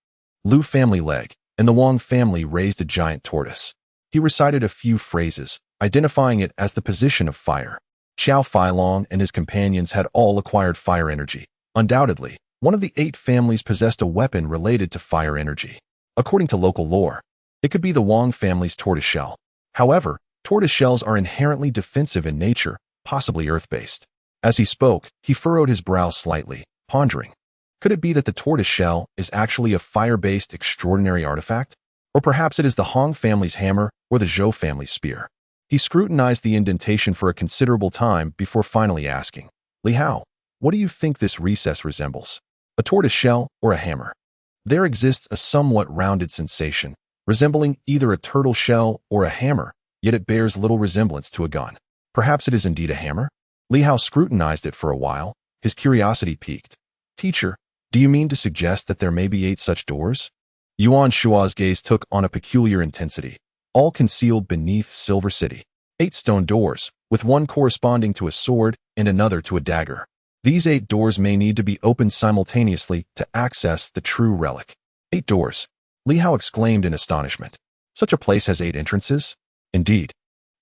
Lu family leg, and the Wang family raised a giant tortoise. He recited a few phrases, identifying it as the position of fire. Xiao Feilong and his companions had all acquired fire energy. Undoubtedly, one of the 8 families possessed a weapon related to fire energy. According to local lore, it could be the Wang family's tortoiseshell. However, tortoiseshells are inherently defensive in nature, possibly earth-based. As he spoke, he furrowed his brow slightly, pondering. Could it be that the tortoiseshell is actually a fire-based extraordinary artifact? Or perhaps it is the Hong family's hammer or the Zhou family's spear? He scrutinized the indentation for a considerable time before finally asking, Li Hao, what do you think this recess resembles? A tortoiseshell or a hammer? There exists a somewhat rounded sensation, resembling either a turtle shell or a hammer, yet it bears little resemblance to a gun. Perhaps it is indeed a hammer? Li Hao scrutinized it for a while, his curiosity piqued. Teacher, do you mean to suggest that there may be 8 such doors? Yuan Shuo's gaze took on a peculiar intensity, all concealed beneath Silver City. 8 stone doors, with one corresponding to a sword and another to a dagger. These 8 doors may need to be opened simultaneously to access the true relic. 8 doors. Li Hao exclaimed in astonishment. Such a place has 8 entrances? Indeed.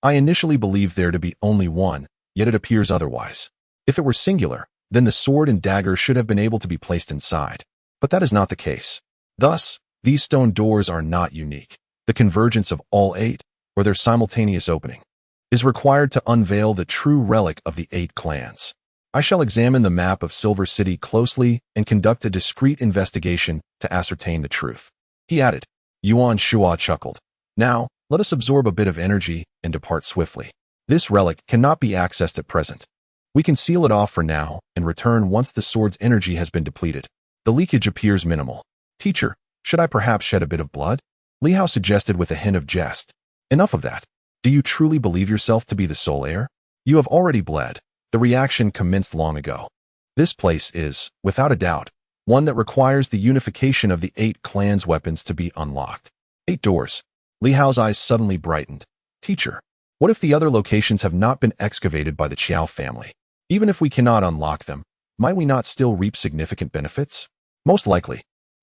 I initially believed there to be only one, yet it appears otherwise. If it were singular, then the sword and dagger should have been able to be placed inside. But that is not the case. Thus, these stone doors are not unique. The convergence of all 8, or their simultaneous opening, is required to unveil the true relic of the 8 clans. I shall examine the map of Silver City closely and conduct a discreet investigation to ascertain the truth. He added. Yuan Shuo chuckled. Now, let us absorb a bit of energy and depart swiftly. This relic cannot be accessed at present. We can seal it off for now and return once the sword's energy has been depleted. The leakage appears minimal. Teacher, should I perhaps shed a bit of blood? Li Hao suggested with a hint of jest. Enough of that. Do you truly believe yourself to be the sole heir? You have already bled. The reaction commenced long ago. This place is, without a doubt, one that requires the unification of the 8 clans' weapons to be unlocked. 8 doors. Li Hao's eyes suddenly brightened. Teacher, what if the other locations have not been excavated by the Qiao family? Even if we cannot unlock them, might we not still reap significant benefits? Most likely.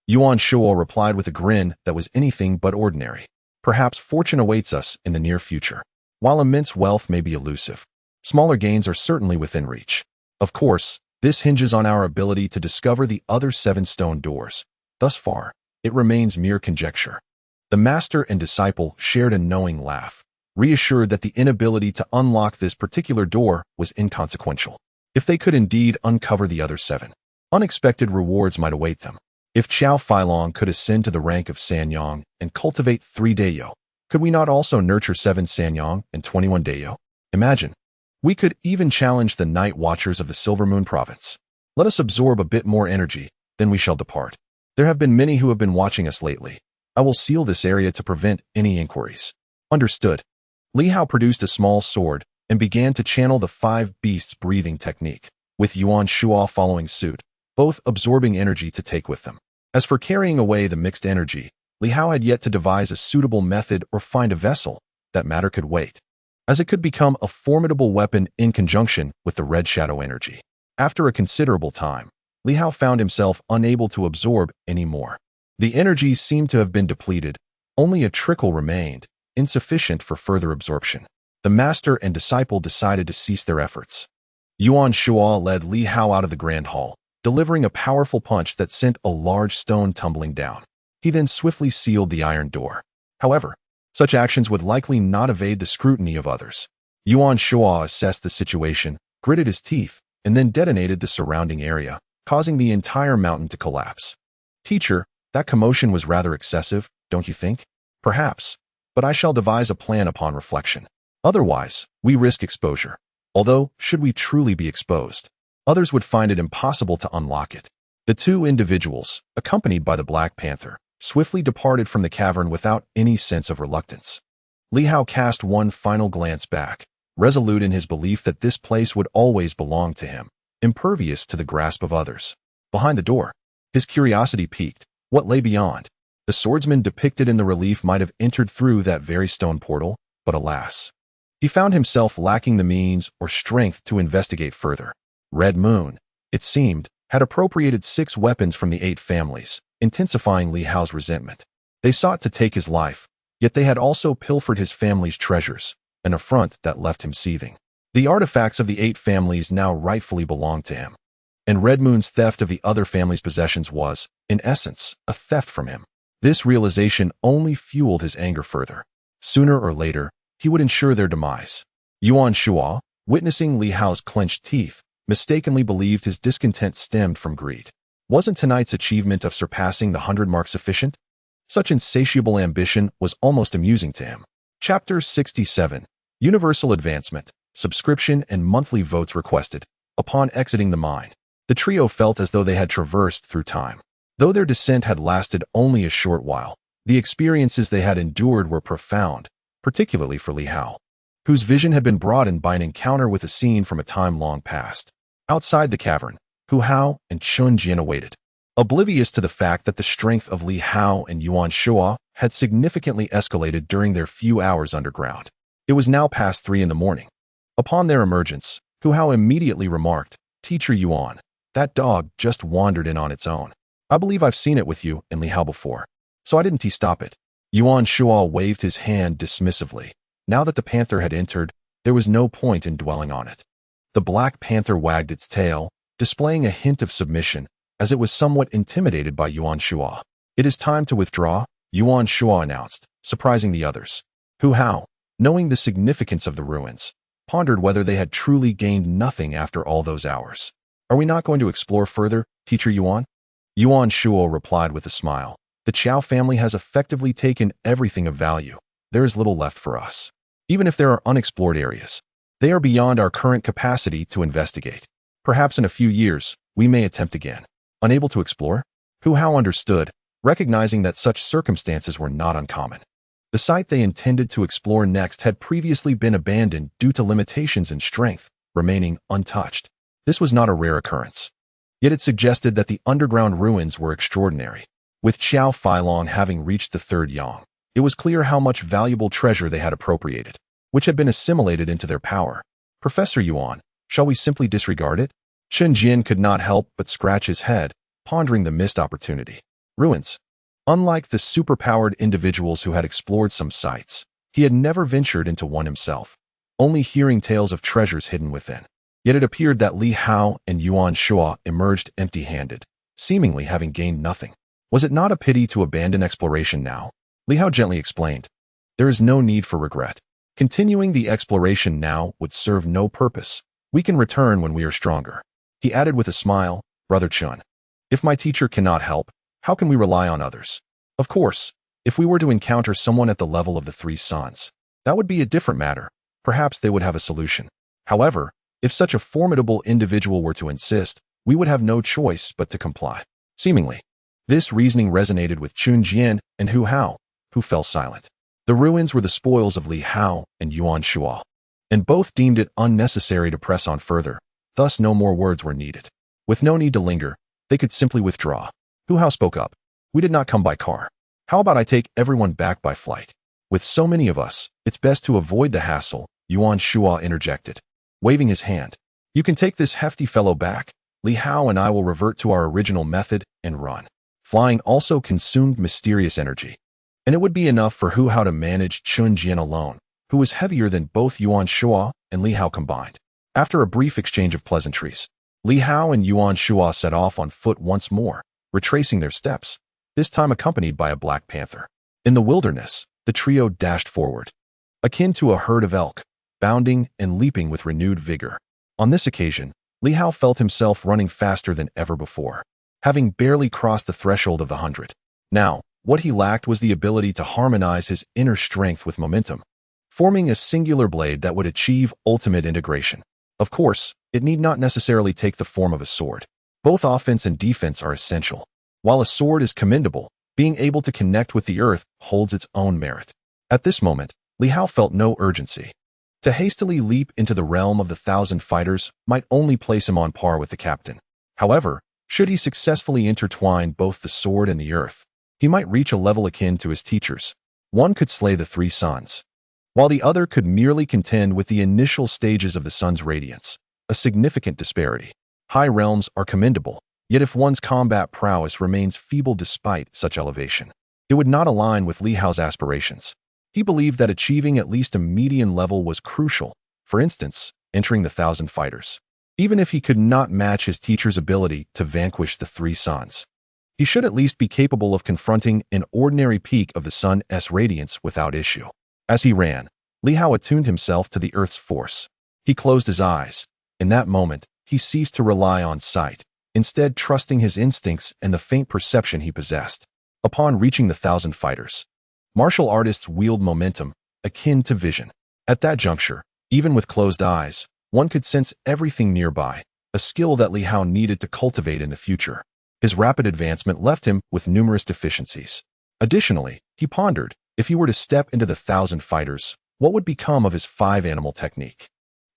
Yuan Shuo replied with a grin that was anything but ordinary. Perhaps fortune awaits us in the near future. While immense wealth may be elusive, smaller gains are certainly within reach. Of course, this hinges on our ability to discover the other 7 stone doors. Thus far, it remains mere conjecture. The master and disciple shared a knowing laugh, reassured that the inability to unlock this particular door was inconsequential. If they could indeed uncover the other 7, unexpected rewards might await them. If Xiao Feilong could ascend to the rank of Sanyong and cultivate 3 Dayo, could we not also nurture 7 Sanyong and 21 Dayo? Imagine. We could even challenge the Night Watchers of the Silver Moon Province. Let us absorb a bit more energy, then we shall depart. There have been many who have been watching us lately. I will seal this area to prevent any inquiries. Understood. Li Hao produced a small sword and began to channel the 5 beasts breathing technique, with Yuan Shuo following suit, both absorbing energy to take with them. As for carrying away the mixed energy, Li Hao had yet to devise a suitable method or find a vessel. That matter could wait, as it could become a formidable weapon in conjunction with the red shadow energy. After a considerable time, Li Hao found himself unable to absorb any more. The energy seemed to have been depleted. Only a trickle remained, insufficient for further absorption. The master and disciple decided to cease their efforts. Yuan Shuo led Li Hao out of the grand hall, delivering a powerful punch that sent a large stone tumbling down. He then swiftly sealed the iron door. However, such actions would likely not evade the scrutiny of others. Yuan Shua assessed the situation, gritted his teeth, and then detonated the surrounding area, causing the entire mountain to collapse. Teacher, that commotion was rather excessive, don't you think? Perhaps, but I shall devise a plan upon reflection. Otherwise, we risk exposure. Although, should we truly be exposed, others would find it impossible to unlock it. The two individuals, accompanied by the Black Panther, swiftly departed from the cavern without any sense of reluctance. Li Hao cast one final glance back, resolute in his belief that this place would always belong to him, impervious to the grasp of others. Behind the door, his curiosity piqued. What lay beyond? The swordsman depicted in the relief might have entered through that very stone portal, but alas, he found himself lacking the means or strength to investigate further. Red Moon, it seemed, had appropriated 6 weapons from the 8 families, intensifying Li Hao's resentment. They sought to take his life, yet they had also pilfered his family's treasures, an affront that left him seething. The artifacts of the 8 families now rightfully belonged to him, and Red Moon's theft of the other family's possessions was, in essence, a theft from him. This realization only fueled his anger further. Sooner or later, he would ensure their demise. Yuan Shua, witnessing Li Hao's clenched teeth, mistakenly believed his discontent stemmed from greed. Wasn't tonight's achievement of surpassing the 100 mark sufficient? Such insatiable ambition was almost amusing to him. Chapter 67. Universal Advancement, Subscription and Monthly Votes Requested. Upon exiting the mine, the trio felt as though they had traversed through time. Though their descent had lasted only a short while, the experiences they had endured were profound, particularly for Li Hao, whose vision had been broadened by an encounter with a scene from a time long past. Outside the cavern, Hu Hao and Chun Jian awaited, oblivious to the fact that the strength of Li Hao and Yuan Shua had significantly escalated during their few hours underground. It was now past 3 in the morning. Upon their emergence, Hu Hao immediately remarked, "Teacher Yuan, that dog just wandered in on its own. I believe I've seen it with you and Li Hao before, so I didn't stop it." Yuan Shua waved his hand dismissively. Now that the panther had entered, there was no point in dwelling on it. The Black Panther wagged its tail, displaying a hint of submission, as it was somewhat intimidated by Yuan Shua. "It is time to withdraw," Yuan Shua announced, surprising the others. Hu Hao, knowing the significance of the ruins, pondered whether they had truly gained nothing after all those hours. "Are we not going to explore further, Teacher Yuan?" Yuan Shua replied with a smile. "The Qiao family has effectively taken everything of value. There is little left for us. Even if there are unexplored areas, they are beyond our current capacity to investigate. Perhaps in a few years, we may attempt again." Unable to explore? Hu Hao understood, recognizing that such circumstances were not uncommon. The site they intended to explore next had previously been abandoned due to limitations in strength, remaining untouched. This was not a rare occurrence. Yet it suggested that the underground ruins were extraordinary. With Qiao Feilong having reached the 3rd Yang, it was clear how much valuable treasure they had appropriated, which had been assimilated into their power. "Professor Yuan, shall we simply disregard it?" Chun Jian could not help but scratch his head, pondering the missed opportunity. Ruins. Unlike the superpowered individuals who had explored some sites, he had never ventured into one himself, only hearing tales of treasures hidden within. Yet it appeared that Li Hao and Yuan Shua emerged empty-handed, seemingly having gained nothing. Was it not a pity to abandon exploration now? Li Hao gently explained, "There is no need for regret. Continuing the exploration now would serve no purpose. We can return when we are stronger." He added with a smile, "Brother Chun, if my teacher cannot help, how can we rely on others? Of course, if we were to encounter someone at the level of the 3 sons, that would be a different matter. Perhaps they would have a solution. However, if such a formidable individual were to insist, we would have no choice but to comply." Seemingly, this reasoning resonated with Chun Jian and Hu Hao, who fell silent. The ruins were the spoils of Li Hao and Yuan Shua, and both deemed it unnecessary to press on further. Thus no more words were needed. With no need to linger, they could simply withdraw. Hu Hao spoke up. "We did not come by car. How about I take everyone back by flight? With so many of us, it's best to avoid the hassle," Yuan Shua interjected, waving his hand. "You can take this hefty fellow back. Li Hao and I will revert to our original method and run." Flying also consumed mysterious energy, and it would be enough for Hu Hao to manage Chun Jian alone, who was heavier than both Yuan Shua and Li Hao combined. After a brief exchange of pleasantries, Li Hao and Yuan Shua set off on foot once more, retracing their steps, this time accompanied by a Black Panther. In the wilderness, the trio dashed forward. Akin to a herd of elk, bounding and leaping with renewed vigor. On this occasion, Li Hao felt himself running faster than ever before, having barely crossed the threshold of the 100. Now, what he lacked was the ability to harmonize his inner strength with momentum, forming a singular blade that would achieve ultimate integration. Of course, it need not necessarily take the form of a sword. Both offense and defense are essential. While a sword is commendable, being able to connect with the earth holds its own merit. At this moment, Li Hao felt no urgency. To hastily leap into the realm of the 1,000 fighters might only place him on par with the captain. However, should he successfully intertwine both the sword and the earth, he might reach a level akin to his teachers. One could slay the 3 suns, while the other could merely contend with the initial stages of the sun's radiance, a significant disparity. High realms are commendable, yet if one's combat prowess remains feeble despite such elevation, it would not align with Li Hao's aspirations. He believed that achieving at least a median level was crucial, for instance, entering the 1,000 fighters. Even if he could not match his teacher's ability to vanquish the 3 suns, he should at least be capable of confronting an ordinary peak of the sun's radiance without issue. As he ran, Li Hao attuned himself to the earth's force. He closed his eyes. In that moment, he ceased to rely on sight, instead trusting his instincts and the faint perception he possessed. Upon reaching the 1,000 fighters, martial artists wield momentum, akin to vision. At that juncture, even with closed eyes, one could sense everything nearby, a skill that Li Hao needed to cultivate in the future. His rapid advancement left him with numerous deficiencies. Additionally, he pondered, if he were to step into the 1,000 fighters, what would become of his 5-animal technique?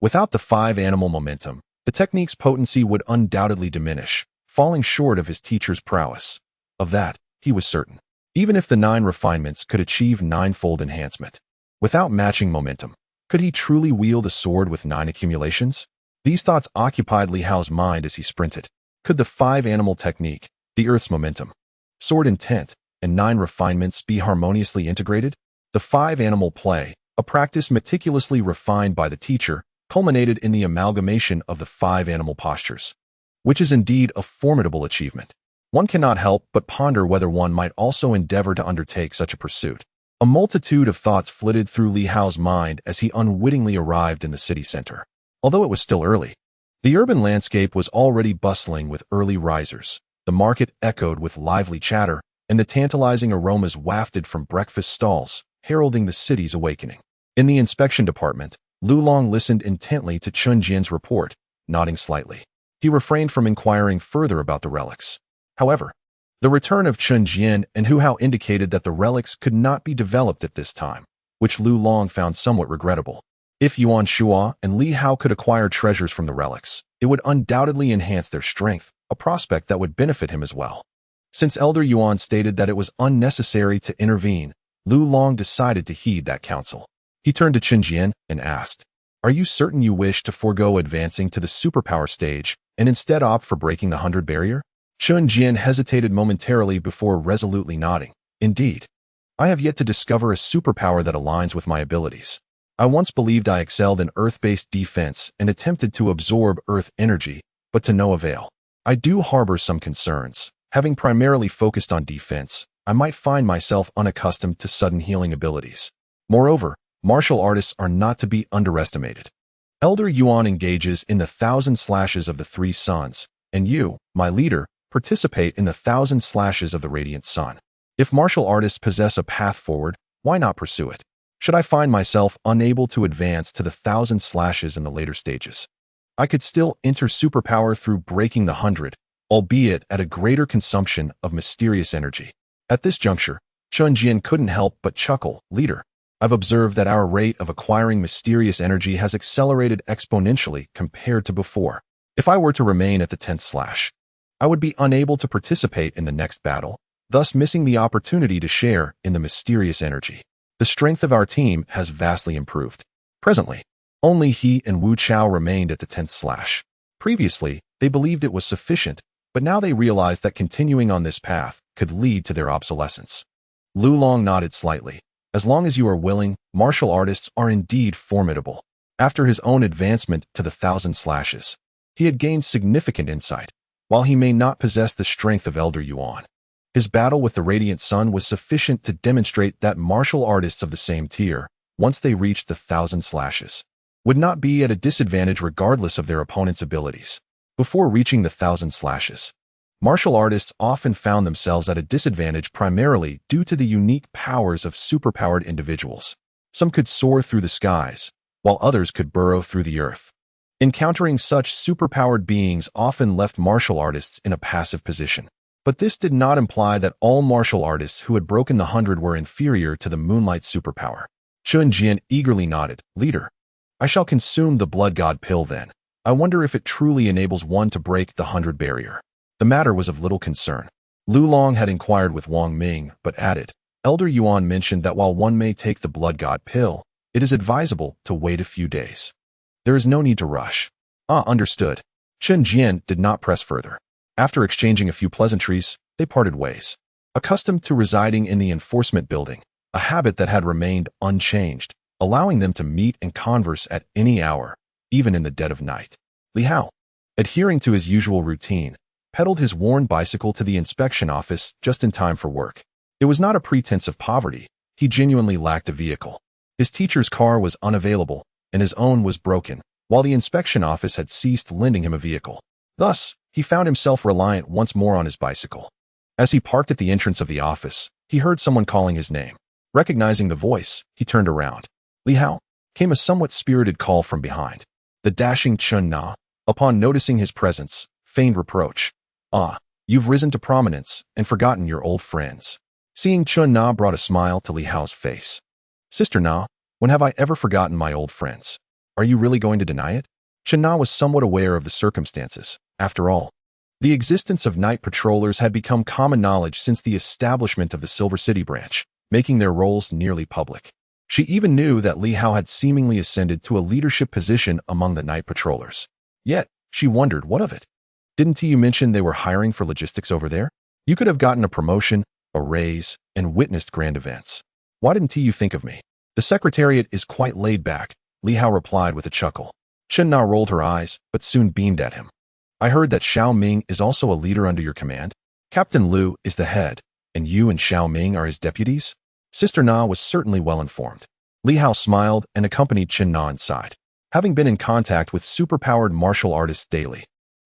Without the 5-animal momentum, the technique's potency would undoubtedly diminish, falling short of his teacher's prowess. Of that, he was certain. Even if the 9 refinements could achieve 9-fold enhancement, without matching momentum, could he truly wield a sword with 9 accumulations? These thoughts occupied Li Hao's mind as he sprinted. Could the 5-animal technique, the earth's momentum, sword intent, and 9 refinements be harmoniously integrated? The 5-animal play, a practice meticulously refined by the teacher, culminated in the amalgamation of the 5-animal postures, which is indeed a formidable achievement. One cannot help but ponder whether one might also endeavor to undertake such a pursuit. A multitude of thoughts flitted through Li Hao's mind as he unwittingly arrived in the city center. Although it was still early, the urban landscape was already bustling with early risers. The market echoed with lively chatter, and the tantalizing aromas wafted from breakfast stalls, heralding the city's awakening. In the inspection department, Lu Long listened intently to Chun Jian's report, nodding slightly. He refrained from inquiring further about the relics. However, the return of Chun Jian and Hu Hao indicated that the relics could not be developed at this time, which Lu Long found somewhat regrettable. If Yuan Shua and Li Hao could acquire treasures from the relics, it would undoubtedly enhance their strength, a prospect that would benefit him as well. Since Elder Yuan stated that it was unnecessary to intervene, Lu Long decided to heed that counsel. He turned to Chun Jian and asked, "Are you certain you wish to forego advancing to the superpower stage and instead opt for breaking the 100 barrier?" Chun Jian hesitated momentarily before resolutely nodding. "Indeed. I have yet to discover a superpower that aligns with my abilities. I once believed I excelled in earth-based defense and attempted to absorb earth energy, but to no avail. I do harbor some concerns. Having primarily focused on defense, I might find myself unaccustomed to sudden healing abilities. Moreover, martial artists are not to be underestimated. Elder Yuan engages in the 1,000 slashes of the 3 suns, and you, my leader, participate in the 1,000 slashes of the radiant sun. If martial artists possess a path forward, why not pursue it? Should I find myself unable to advance to the 1,000 slashes in the later stages, I could still enter superpower through breaking the 100, albeit at a greater consumption of mysterious energy." At this juncture, Chun Jian couldn't help but chuckle. "Leader, I've observed that our rate of acquiring mysterious energy has accelerated exponentially compared to before. If I were to remain at the 10th slash, I would be unable to participate in the next battle, thus missing the opportunity to share in the mysterious energy. The strength of our team has vastly improved. Presently, only he and Wu Chao remained at the 10th slash. Previously, they believed it was sufficient, but now they realized that continuing on this path could lead to their obsolescence." Lu Long nodded slightly. "As long as you are willing, martial artists are indeed formidable." After his own advancement to the 1,000 slashes, he had gained significant insight. While he may not possess the strength of Elder Yuan, his battle with the Radiant Sun was sufficient to demonstrate that martial artists of the same tier, once they reached the 1,000 slashes, would not be at a disadvantage regardless of their opponent's abilities. Before reaching the 1,000 slashes, martial artists often found themselves at a disadvantage primarily due to the unique powers of superpowered individuals. Some could soar through the skies, while others could burrow through the earth. Encountering such superpowered beings often left martial artists in a passive position. But this did not imply that all martial artists who had broken the 100 were inferior to the Moonlight superpower. Chun Jian eagerly nodded. Leader, I shall consume the blood god pill then. I wonder if it truly enables one to break the 100 barrier. The matter was of little concern. Lu Long had inquired with Wang Ming, but added, Elder Yuan mentioned that while one may take the blood god pill, it is advisable to wait a few days. There is no need to rush. Understood. Chun Jian did not press further. After exchanging a few pleasantries, they parted ways. Accustomed to residing in the enforcement building, a habit that had remained unchanged, allowing them to meet and converse at any hour, even in the dead of night. Li Hao, adhering to his usual routine, pedaled his worn bicycle to the inspection office just in time for work. It was not a pretense of poverty. He genuinely lacked a vehicle. His teacher's car was unavailable, and his own was broken, while the inspection office had ceased lending him a vehicle. Thus, he found himself reliant once more on his bicycle. As he parked at the entrance of the office, he heard someone calling his name. Recognizing the voice, he turned around. Li Hao, came a somewhat spirited call from behind. The dashing Chun Na, upon noticing his presence, feigned reproach. You've risen to prominence and forgotten your old friends. Seeing Chun Na brought a smile to Li Hao's face. Sister Na, when have I ever forgotten my old friends? Are you really going to deny it? Chun Na was somewhat aware of the circumstances. After all, the existence of night patrollers had become common knowledge since the establishment of the Silver City branch, making their roles nearly public. She even knew that Li Hao had seemingly ascended to a leadership position among the night patrollers. Yet, she wondered, what of it? Didn't you mention they were hiring for logistics over there? You could have gotten a promotion, a raise, and witnessed grand events. Why didn't you think of me? The Secretariat is quite laid back, Li Hao replied with a chuckle. Chun Na rolled her eyes, but soon beamed at him. I heard that Xiao Ming is also a leader under your command. Captain Liu is the head, and you and Xiao Ming are his deputies? Sister Na was certainly well informed. Li Hao smiled and accompanied Chun Na inside. Having been in contact with superpowered martial artists daily,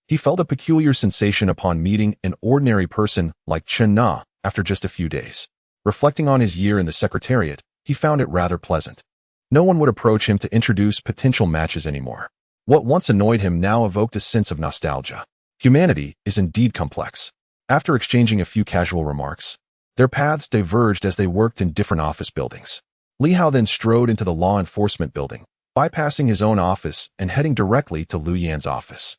he felt a peculiar sensation upon meeting an ordinary person like Chun Na after just a few days. Reflecting on his year in the Secretariat, he found it rather pleasant. No one would approach him to introduce potential matches anymore. What once annoyed him now evoked a sense of nostalgia. Humanity is indeed complex. After exchanging a few casual remarks, their paths diverged as they worked in different office buildings. Li Hao then strode into the law enforcement building, bypassing his own office and heading directly to Liu Yan's office.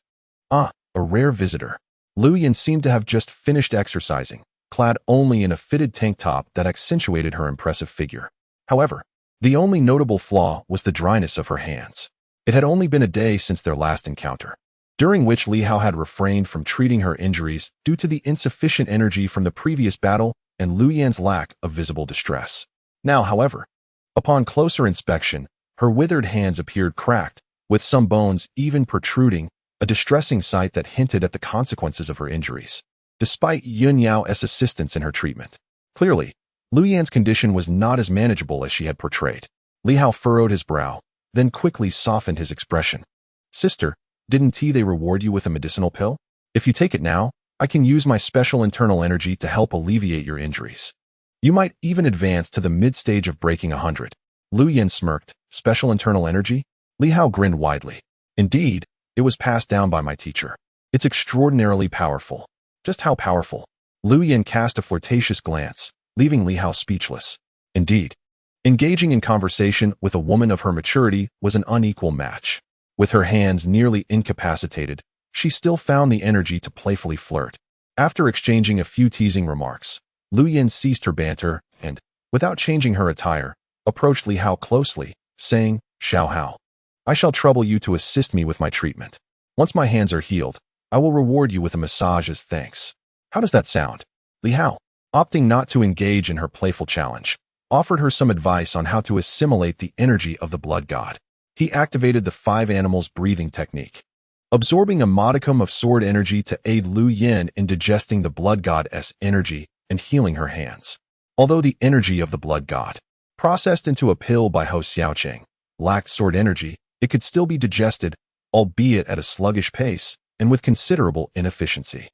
A rare visitor. Liu Yan seemed to have just finished exercising, clad only in a fitted tank top that accentuated her impressive figure. However, the only notable flaw was the dryness of her hands. It had only been a day since their last encounter, during which Li Hao had refrained from treating her injuries due to the insufficient energy from the previous battle and Liu Yan's lack of visible distress. Now, however, upon closer inspection, her withered hands appeared cracked, with some bones even protruding, a distressing sight that hinted at the consequences of her injuries. Despite Yun Yao's assistance in her treatment, clearly, Liu Yan's condition was not as manageable as she had portrayed. Li Hao furrowed his brow, then quickly softened his expression. Sister, didn't they reward you with a medicinal pill? If you take it now, I can use my special internal energy to help alleviate your injuries. You might even advance to the mid-stage of breaking 100. Liu Yan smirked. Special internal energy? Li Hao grinned widely. Indeed, it was passed down by my teacher. It's extraordinarily powerful. Just how powerful? Liu Yan cast a flirtatious glance, leaving Li Hao speechless. Indeed, engaging in conversation with a woman of her maturity was an unequal match. With her hands nearly incapacitated, she still found the energy to playfully flirt. After exchanging a few teasing remarks, Liu Yan ceased her banter and, without changing her attire, approached Li Hao closely, saying, Xiao Hao, I shall trouble you to assist me with my treatment. Once my hands are healed, I will reward you with a massage as thanks. How does that sound? Li Hao, opting not to engage in her playful challenge, offered her some advice on how to assimilate the energy of the blood god. He activated the 5 animals breathing technique, absorbing a modicum of sword energy to aid Liu Yan in digesting the blood god's energy and healing her hands. Although the energy of the blood god, processed into a pill by Ho Xiaocheng, lacked sword energy, it could still be digested, albeit at a sluggish pace and with considerable inefficiency.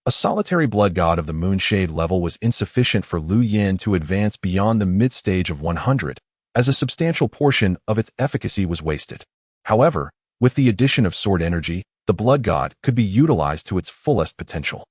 A solitary blood god of the moonshade level was insufficient for Liu Yan to advance beyond the mid-stage of 100, as a substantial portion of its efficacy was wasted. However, with the addition of sword energy, the blood god could be utilized to its fullest potential.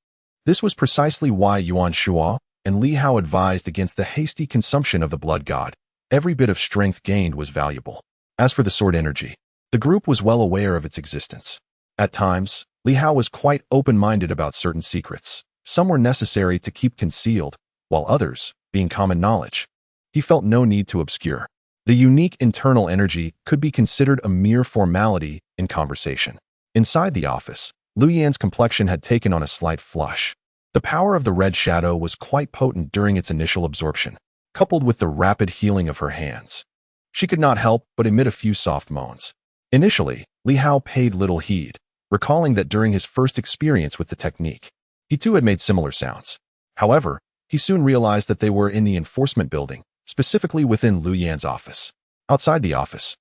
This was precisely why Yuan Shuo and Li Hao advised against the hasty consumption of the blood god. Every bit of strength gained was valuable. As for the sword energy, the group was well aware of its existence. At times, Li Hao was quite open-minded about certain secrets. Some were necessary to keep concealed, while others, being common knowledge, he felt no need to obscure. The unique internal energy could be considered a mere formality in conversation. Inside the office, Liu Yan's complexion had taken on a slight flush. The power of the red shadow was quite potent during its initial absorption, coupled with the rapid healing of her hands. She could not help but emit a few soft moans. Initially, Li Hao paid little heed, recalling that during his first experience with the technique, he too had made similar sounds. However, he soon realized that they were in the enforcement building, specifically within Liu Yan's office. Outside the office,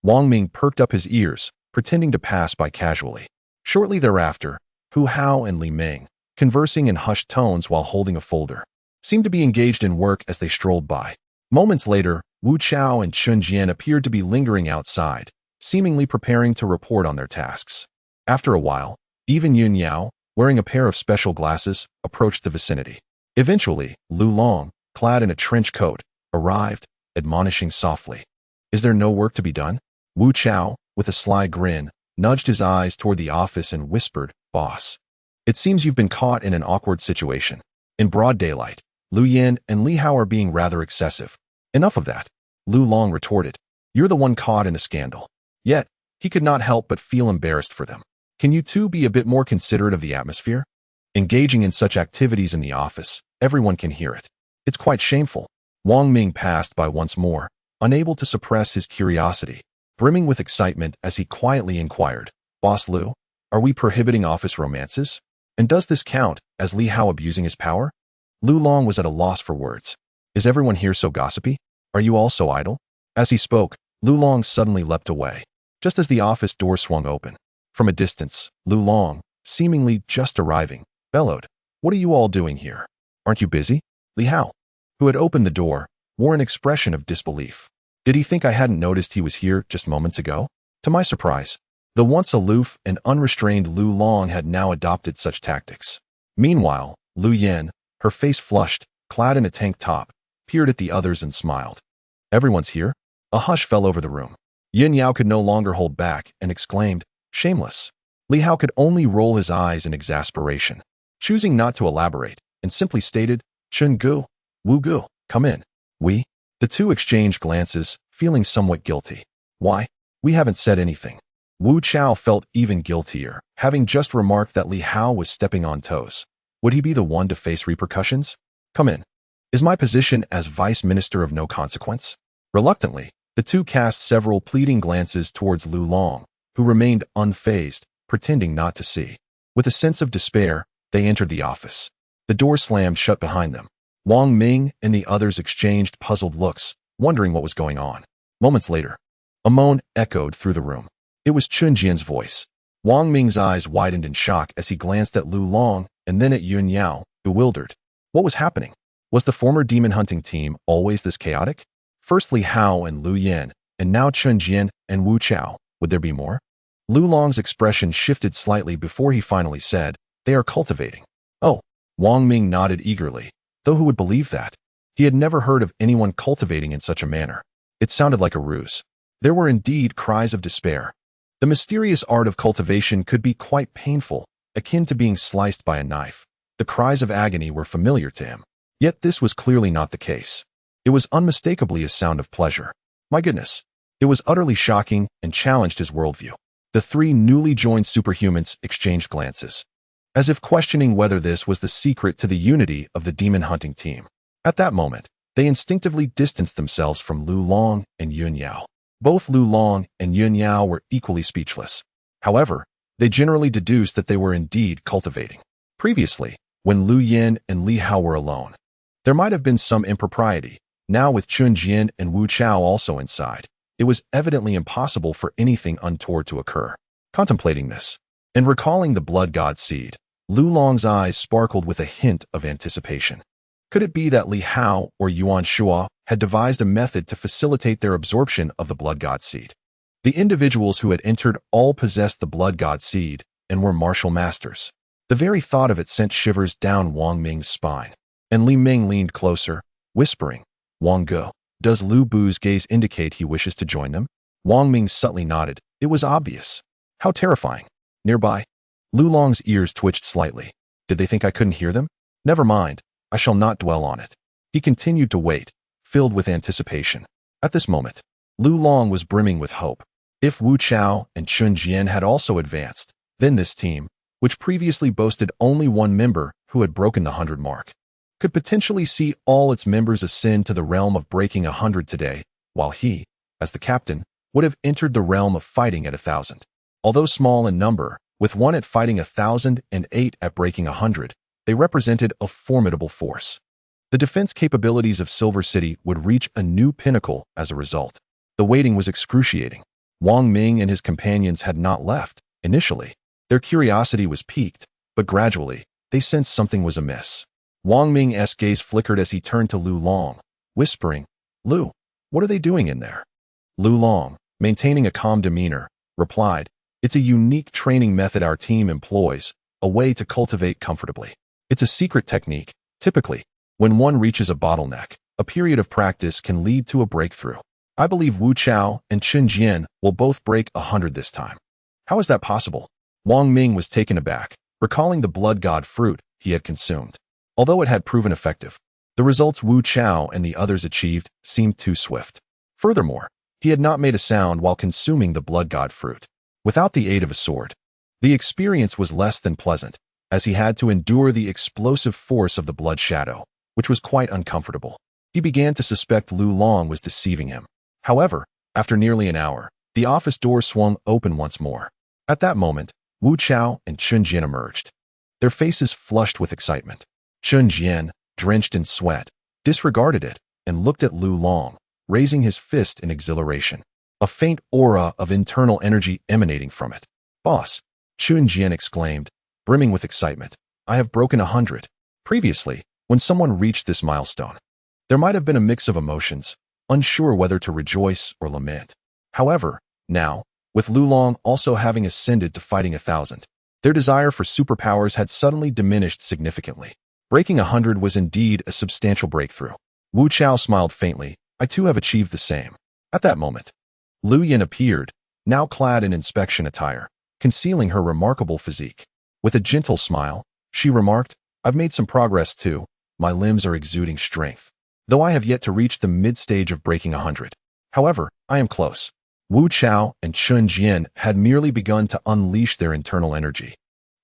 Wang Ming perked up his ears, pretending to pass by casually. Shortly thereafter, Hu Hao and Li Ming, conversing in hushed tones while holding a folder, seemed to be engaged in work as they strolled by. Moments later, Wu Chao and Chun Jian appeared to be lingering outside, seemingly preparing to report on their tasks. After a while, even Yun Yao, wearing a pair of special glasses, approached the vicinity. Eventually, Lu Long, clad in a trench coat, arrived, admonishing softly. "Is there no work to be done?" Wu Chao, with a sly grin, nudged his eyes toward the office and whispered, "Boss, it seems you've been caught in an awkward situation. In broad daylight, Liu Yan and Li Hao are being rather excessive." "Enough of that," Lu Long retorted. "You're the one caught in a scandal." Yet, he could not help but feel embarrassed for them. "Can you two be a bit more considerate of the atmosphere? Engaging in such activities in the office, everyone can hear it. It's quite shameful." Wang Ming passed by once more, unable to suppress his curiosity, brimming with excitement as he quietly inquired, "Boss Liu, are we prohibiting office romances? And does this count as Li Hao abusing his power?" Lu Long was at a loss for words. "Is everyone here so gossipy? Are you all so idle?" As he spoke, Lu Long suddenly leapt away, just as the office door swung open. From a distance, Lu Long, seemingly just arriving, bellowed, "What are you all doing here? Aren't you busy?" Li Hao, who had opened the door, wore an expression of disbelief. Did he think I hadn't noticed he was here just moments ago? To my surprise, the once aloof and unrestrained Lu Long had now adopted such tactics. Meanwhile, Liu Yan, her face flushed, clad in a tank top, peered at the others and smiled. "Everyone's here?" A hush fell over the room. Yin Yao could no longer hold back and exclaimed, "Shameless." Li Hao could only roll his eyes in exasperation, choosing not to elaborate, and simply stated, "Chun Gu, Wu Gu, come in." "We?" The two exchanged glances, feeling somewhat guilty. "Why? We haven't said anything." Wu Chao felt even guiltier, having just remarked that Li Hao was stepping on toes. Would he be the one to face repercussions? "Come in. Is my position as vice minister of no consequence?" Reluctantly, the two cast several pleading glances towards Lu Long, who remained unfazed, pretending not to see. With a sense of despair, they entered the office. The door slammed shut behind them. Wang Ming and the others exchanged puzzled looks, wondering what was going on. Moments later, a moan echoed through the room. It was Chun Jian's voice. Wang Ming's eyes widened in shock as he glanced at Lu Long and then at Yun Yao, bewildered. What was happening? Was the former demon hunting team always this chaotic? First Li Hao and Liu Yan, and now Chun Jian and Wu Chao. Would there be more? Lu Long's expression shifted slightly before he finally said, "They are cultivating." "Oh." Wang Ming nodded eagerly, though who would believe that? He had never heard of anyone cultivating in such a manner. It sounded like a ruse. There were indeed cries of despair. The mysterious art of cultivation could be quite painful, akin to being sliced by a knife. The cries of agony were familiar to him. Yet this was clearly not the case. It was unmistakably a sound of pleasure. My goodness. It was utterly shocking and challenged his worldview. The three newly joined superhumans exchanged glances, as if questioning whether this was the secret to the unity of the demon hunting team. At that moment, they instinctively distanced themselves from Lu Long and Yun Yao. Both Lu Long and Yun Yao were equally speechless. However, they generally deduced that they were indeed cultivating. Previously, when Liu Yan and Li Hao were alone, there might have been some impropriety. Now with Chun Jian and Wu Chao also inside, It was evidently impossible for anything untoward to occur. Contemplating this, and recalling the blood god seed, Lu Long's eyes sparkled with a hint of anticipation. Could it be that Li Hao or Yuan Shua had devised a method to facilitate their absorption of the blood god seed? The individuals who had entered all possessed the blood god seed and were martial masters. The very thought of it sent shivers down Wang Ming's spine, and Li Ming leaned closer, whispering, "Wang Ge, does Lu Bu's gaze indicate he wishes to join them?" Wang Ming subtly nodded. It was obvious. How terrifying. Nearby, Lu Long's ears twitched slightly. Did they think I couldn't hear them? Never mind. I shall not dwell on it. He continued to wait, filled with anticipation. At this moment, Lu Long was brimming with hope. If Wu Chao and Chun Jian had also advanced, then this team, which previously boasted only one member who had broken the 100 mark, could potentially see all its members ascend to the realm of breaking 100 today, while he, as the captain, would have entered the realm of fighting at 1,000. Although small in number, with one at fighting 1,000 and 8 at breaking 100, they represented a formidable force. The defense capabilities of Silver City would reach a new pinnacle as a result. The waiting was excruciating. Wang Ming and his companions had not left. Initially, their curiosity was piqued, but gradually, they sensed something was amiss. Wang Ming's gaze flickered as he turned to Lu Long, whispering, "Lu, what are they doing in there?" Lu Long, maintaining a calm demeanor, replied, "It's a unique training method our team employs, a way to cultivate comfortably. It's a secret technique. Typically, when one reaches a bottleneck, a period of practice can lead to a breakthrough. I believe Wu Chao and Chun Jian will both break 100 this time." How is that possible? Wang Ming was taken aback, recalling the blood god fruit he had consumed. Although it had proven effective, the results Wu Chao and the others achieved seemed too swift. Furthermore, he had not made a sound while consuming the blood god fruit. Without the aid of a sword, the experience was less than pleasant, as he had to endure the explosive force of the blood shadow, which was quite uncomfortable. He began to suspect Lu Long was deceiving him. However, after nearly an hour, the office door swung open once more. At that moment, Wu Chao and Chun Jian emerged, their faces flushed with excitement. Chun Jian, drenched in sweat, disregarded it and looked at Lu Long, raising his fist in exhilaration, a faint aura of internal energy emanating from it. "Boss," Chun Jian exclaimed, brimming with excitement, "I have broken 100. Previously, when someone reached this milestone, there might have been a mix of emotions, unsure whether to rejoice or lament. However, now, with Lu Long also having ascended to fighting 1,000, their desire for superpowers had suddenly diminished significantly. Breaking 100 was indeed a substantial breakthrough. Wu Chao smiled faintly. "I too have achieved the same." At that moment, Liu Yan appeared, now clad in inspection attire, concealing her remarkable physique. With a gentle smile, she remarked, "I've made some progress too. My limbs are exuding strength, though I have yet to reach the mid-stage of breaking 100. However, I am close." Wu Chao and Chun Jian had merely begun to unleash their internal energy,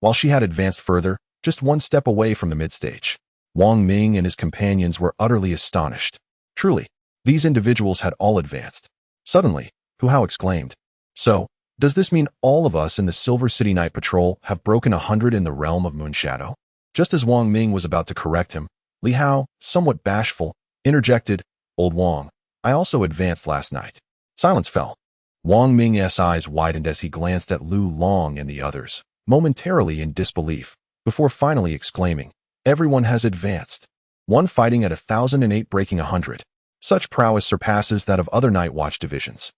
while she had advanced further, just one step away from the mid-stage. Wang Ming and his companions were utterly astonished. Truly, these individuals had all advanced. Suddenly, Hu Hao exclaimed, "So, does this mean all of us in the Silver City Night Patrol have broken 100 in the realm of Moonshadow?" Just as Wang Ming was about to correct him, Li Hao, somewhat bashful, interjected, "Old Wang, I also advanced last night." Silence fell. Wang Ming's eyes widened as he glanced at Lu Long and the others, momentarily in disbelief, before finally exclaiming, "Everyone has advanced. One fighting at 1,008 breaking 100. Such prowess surpasses that of other Night Watch divisions,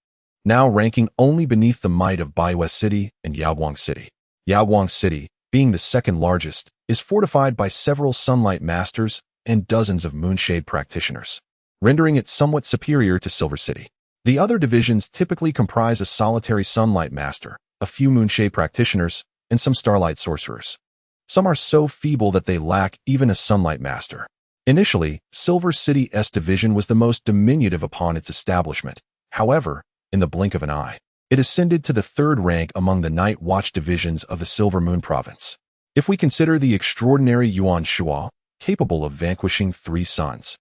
now ranking only beneath the might of Baiwei City and Yaoguang City. Yaoguang City, being the second largest, is fortified by several Sunlight Masters and dozens of Moonshade practitioners, rendering it somewhat superior to Silver City. The other divisions typically comprise a solitary Sunlight Master, a few Moonshade practitioners, and some Starlight Sorcerers. Some are so feeble that they lack even a Sunlight Master. Initially, Silver City's division was the most diminutive upon its establishment. However, in the blink of an eye, it ascended to the third rank among the Night Watch divisions of the Silver Moon Province. If we consider the extraordinary Yuan Shua, capable of vanquishing 3 suns,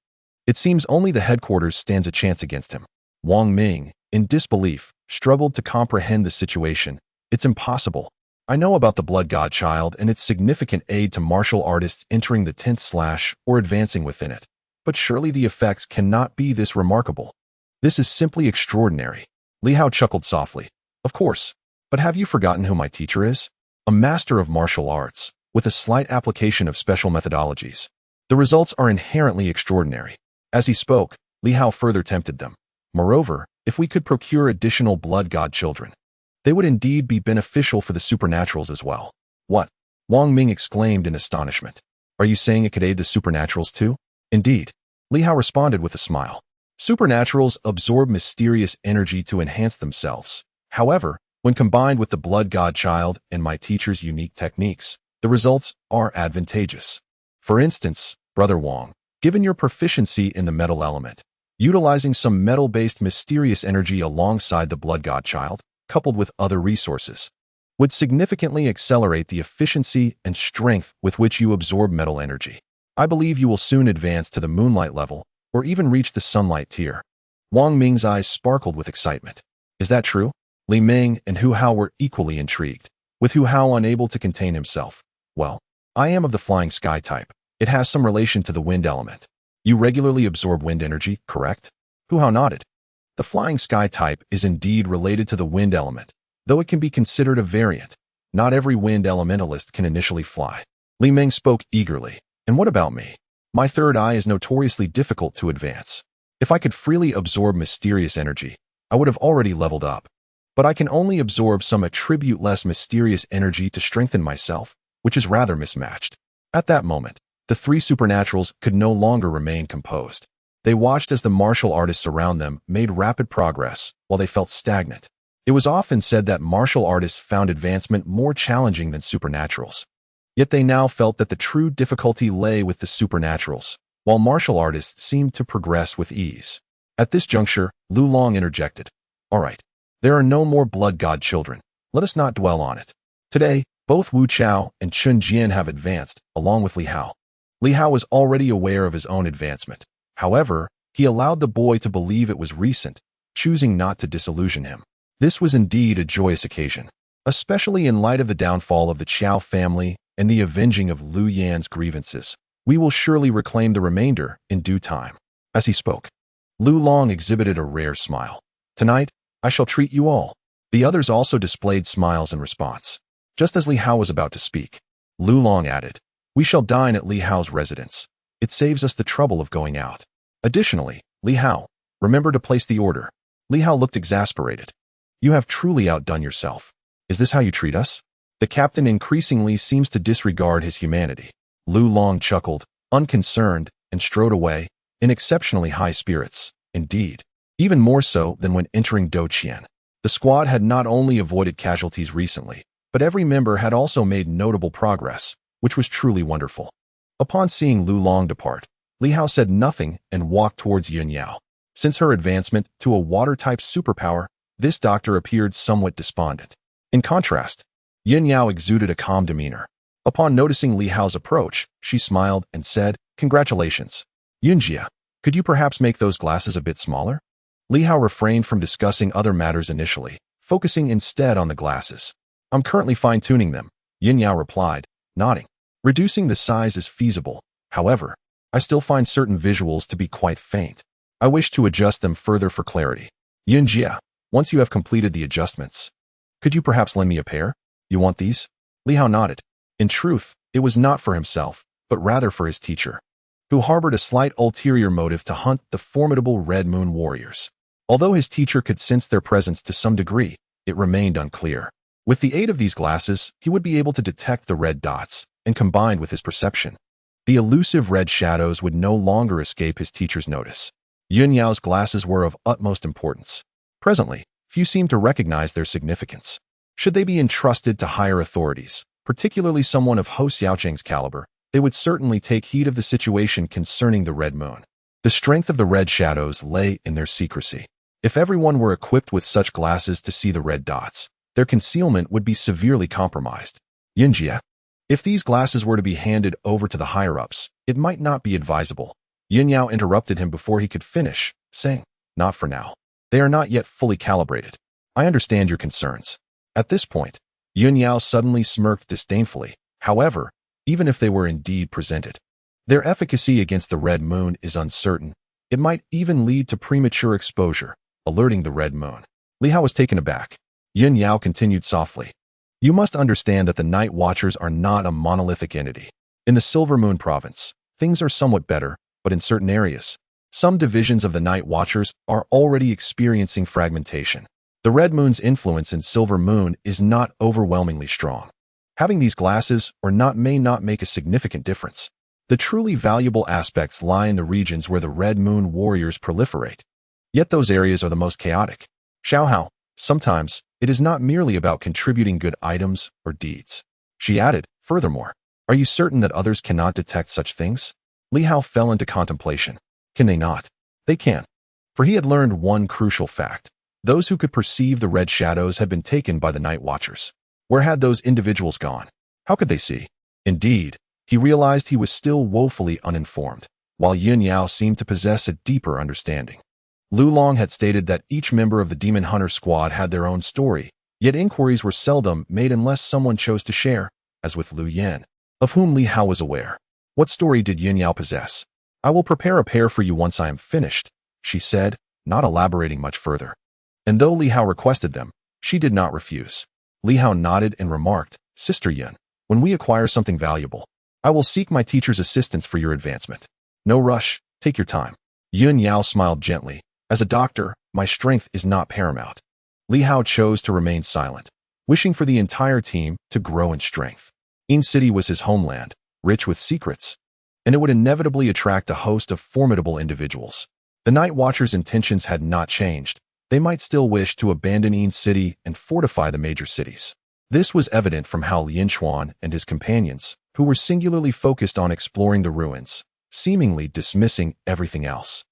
it seems only the headquarters stands a chance against him. Wang Ming, in disbelief, struggled to comprehend the situation. "It's impossible. I know about the Blood God Child and its significant aid to martial artists entering the 10th slash or advancing within it, but surely the effects cannot be this remarkable. This is simply extraordinary." Li Hao chuckled softly. Of course. But have you forgotten who my teacher is? A master of martial arts, with a slight application of special methodologies. The results are inherently extraordinary. As he spoke, Li Hao further tempted them. Moreover, if we could procure additional blood god children, they would indeed be beneficial for the supernaturals as well. What? Wang Ming exclaimed in astonishment. Are you saying it could aid the supernaturals too? Indeed. Li Hao responded with a smile. Supernaturals absorb mysterious energy to enhance themselves. However, when combined with the blood god child and my teacher's unique techniques, the results are advantageous. For instance, Brother Wang, given your proficiency in the metal element, utilizing some metal-based mysterious energy alongside the blood god child, coupled with other resources, would significantly accelerate the efficiency and strength with which you absorb metal energy. I believe you will soon advance to the moonlight level, or even reach the sunlight tier. Wang Ming's eyes sparkled with excitement. Is that true? Li Ming and Hu Hao were equally intrigued, with Hu Hao unable to contain himself. Well, I am of the flying sky type. It has some relation to the wind element. You regularly absorb wind energy, correct? Hu Hao nodded. The flying sky type is indeed related to the wind element, though it can be considered a variant. Not every wind elementalist can initially fly. Li Ming spoke eagerly. And what about me? My third eye is notoriously difficult to advance. If I could freely absorb mysterious energy, I would have already leveled up. But I can only absorb some attribute less mysterious energy to strengthen myself, which is rather mismatched. At that moment, the three supernaturals could no longer remain composed. They watched as the martial artists around them made rapid progress, while they felt stagnant. It was often said that martial artists found advancement more challenging than supernaturals. Yet they now felt that the true difficulty lay with the supernaturals, while martial artists seemed to progress with ease. At this juncture, Lu Long interjected. All right, there are no more blood god children. Let us not dwell on it. Today, both Wu Chao and Chun Jian have advanced, along with Li Hao. Li Hao was already aware of his own advancement. However, he allowed the boy to believe it was recent, choosing not to disillusion him. This was indeed a joyous occasion, especially in light of the downfall of the Chao family and the avenging of Liu Yan's grievances. We will surely reclaim the remainder in due time. As he spoke, Lu Long exhibited a rare smile. Tonight, I shall treat you all. The others also displayed smiles in response. Just as Li Hao was about to speak, Lu Long added, we shall dine at Li Hao's residence. It saves us the trouble of going out. Additionally, Li Hao, remember to place the order. Li Hao looked exasperated. You have truly outdone yourself. Is this how you treat us? The captain increasingly seems to disregard his humanity. Lu Long chuckled, unconcerned, and strode away, in exceptionally high spirits. Indeed, even more so than when entering Doqian. The squad had not only avoided casualties recently, but every member had also made notable progress, which was truly wonderful. Upon seeing Lu Long depart, Li Hao said nothing and walked towards Yun Yao. Since her advancement to a water-type superpower, this doctor appeared somewhat despondent. In contrast, Yun Yao exuded a calm demeanor. Upon noticing Li Hao's approach, she smiled and said, Congratulations. Yunjia, could you perhaps make those glasses a bit smaller? Li Hao refrained from discussing other matters initially, focusing instead on the glasses. I'm currently fine-tuning them, Yun Yao replied, nodding. Reducing the size is feasible. However, I still find certain visuals to be quite faint. I wish to adjust them further for clarity. Yunjia, once you have completed the adjustments, could you perhaps lend me a pair? You want these? Li Hao nodded. In truth, it was not for himself, but rather for his teacher, who harbored a slight ulterior motive to hunt the formidable Red Moon warriors. Although his teacher could sense their presence to some degree, it remained unclear. With the aid of these glasses, he would be able to detect the red dots, and combined with his perception, the elusive red shadows would no longer escape his teacher's notice. Yun Yao's glasses were of utmost importance. Presently, few seemed to recognize their significance. Should they be entrusted to higher authorities, particularly someone of Ho Xiaocheng's caliber, they would certainly take heed of the situation concerning the Red Moon. The strength of the red shadows lay in their secrecy. If everyone were equipped with such glasses to see the red dots, their concealment would be severely compromised. Yunjia, if these glasses were to be handed over to the higher-ups, it might not be advisable. Yun Yao interrupted him before he could finish, saying, Not for now. They are not yet fully calibrated. I understand your concerns. At this point, Yun Yao suddenly smirked disdainfully. However, even if they were indeed presented, their efficacy against the Red Moon is uncertain. It might even lead to premature exposure, alerting the Red Moon. Li Hao was taken aback. Yun Yao continued softly. You must understand that the Night Watchers are not a monolithic entity. In the Silver Moon province, things are somewhat better, but in certain areas, some divisions of the Night Watchers are already experiencing fragmentation. The Red Moon's influence in Silver Moon is not overwhelmingly strong. Having these glasses or not may not make a significant difference. The truly valuable aspects lie in the regions where the Red Moon warriors proliferate. Yet those areas are the most chaotic. Xiaohao, sometimes, it is not merely about contributing good items or deeds. She added, furthermore, are you certain that others cannot detect such things? Li Hao fell into contemplation. Can they not? They can. For he had learned one crucial fact. Those who could perceive the red shadows had been taken by the Night Watchers. Where had those individuals gone? How could they see? Indeed, he realized he was still woefully uninformed, while Yun Yao seemed to possess a deeper understanding. Lu Long had stated that each member of the Demon Hunter squad had their own story, yet inquiries were seldom made unless someone chose to share, as with Liu Yan, of whom Li Hao was aware. What story did Yun Yao possess? I will prepare a pair for you once I am finished, she said, not elaborating much further. And though Li Hao requested them, she did not refuse. Li Hao nodded and remarked, Sister Yun, when we acquire something valuable, I will seek my teacher's assistance for your advancement. No rush, take your time. Yun Yao smiled gently. As a doctor, my strength is not paramount. Li Hao chose to remain silent, wishing for the entire team to grow in strength. In City was his homeland, rich with secrets, and it would inevitably attract a host of formidable individuals. The Night Watchers' intentions had not changed. They might still wish to abandon In City and fortify the major cities. This was evident from how Lin Xuan and his companions, who were singularly focused on exploring the ruins, seemingly dismissing everything else.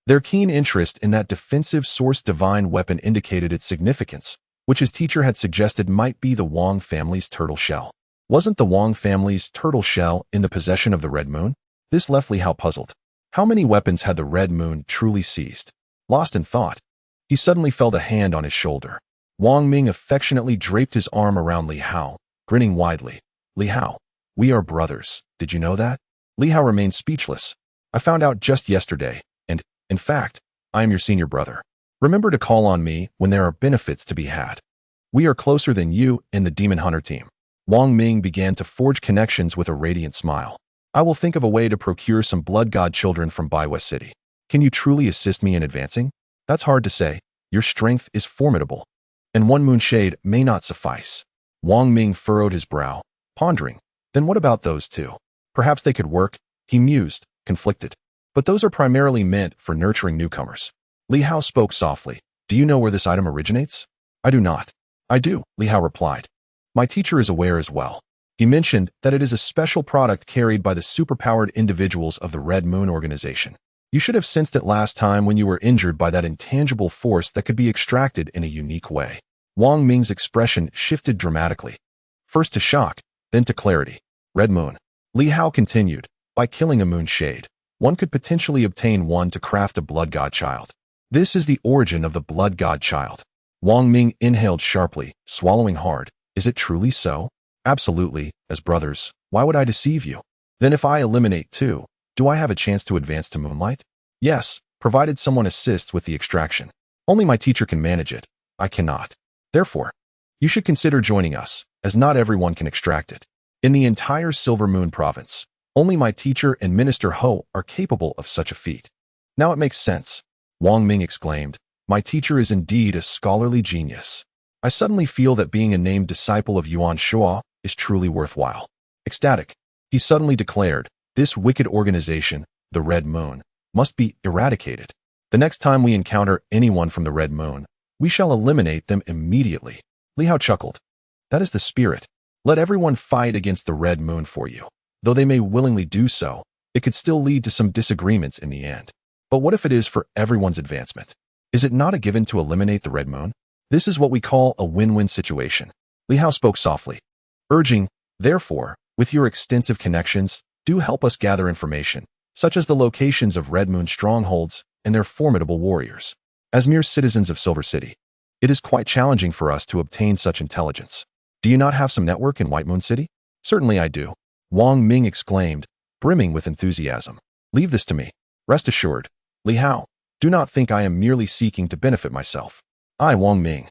Their keen interest in that defensive source divine weapon indicated its significance, which his teacher had suggested might be the Wang family's turtle shell. Wasn't the Wang family's turtle shell in the possession of the Red Moon? This left Li Hao puzzled. How many weapons had the Red Moon truly seized? Lost in thought, he suddenly felt a hand on his shoulder. Wang Ming affectionately draped his arm around Li Hao, grinning widely. Li Hao, we are brothers. Did you know that? Li Hao remained speechless. I found out just yesterday, and, in fact, I am your senior brother. Remember to call on me when there are benefits to be had. We are closer than you and the Demon Hunter team. Wang Ming began to forge connections with a radiant smile. I will think of a way to procure some blood god children from Baiwa City. Can you truly assist me in advancing? That's hard to say. Your strength is formidable, and one moonshade may not suffice. Wang Ming furrowed his brow, pondering. Then what about those two? Perhaps they could work, he mused, conflicted. But those are primarily meant for nurturing newcomers. Li Hao spoke softly. Do you know where this item originates? I do not. I do, Li Hao replied. My teacher is aware as well. He mentioned that it is a special product carried by the superpowered individuals of the Red Moon organization. You should have sensed it last time when you were injured by that intangible force that could be extracted in a unique way. Wang Ming's expression shifted dramatically. First to shock, then to clarity. Red Moon. Li Hao continued. By killing a moon shade, one could potentially obtain one to craft a blood god child. This is the origin of the blood god child. Wang Ming inhaled sharply, swallowing hard. Is it truly so? Absolutely, as brothers. Why would I deceive you? Then if I eliminate two, do I have a chance to advance to moonlight? Yes, provided someone assists with the extraction. Only my teacher can manage it. I cannot. Therefore, you should consider joining us, as not everyone can extract it. In the entire Silver Moon province, only my teacher and Minister Ho are capable of such a feat. Now it makes sense. Wang Ming exclaimed. My teacher is indeed a scholarly genius. I suddenly feel that being a named disciple of Yuan Shua is truly worthwhile. Ecstatic, he suddenly declared, this wicked organization, the Red Moon, must be eradicated. The next time we encounter anyone from the Red Moon, we shall eliminate them immediately. Li Hao chuckled. That is the spirit. Let everyone fight against the Red Moon for you. Though they may willingly do so, it could still lead to some disagreements in the end. But what if it is for everyone's advancement? Is it not a given to eliminate the Red Moon? This is what we call a win-win situation. Li Hao spoke softly, urging, therefore, with your extensive connections, do help us gather information, such as the locations of Red Moon strongholds and their formidable warriors. As mere citizens of Silver City, it is quite challenging for us to obtain such intelligence. Do you not have some network in White Moon City? Certainly I do. Wang Ming exclaimed, brimming with enthusiasm. Leave this to me. Rest assured, Li Hao, do not think I am merely seeking to benefit myself. I, Wang Ming,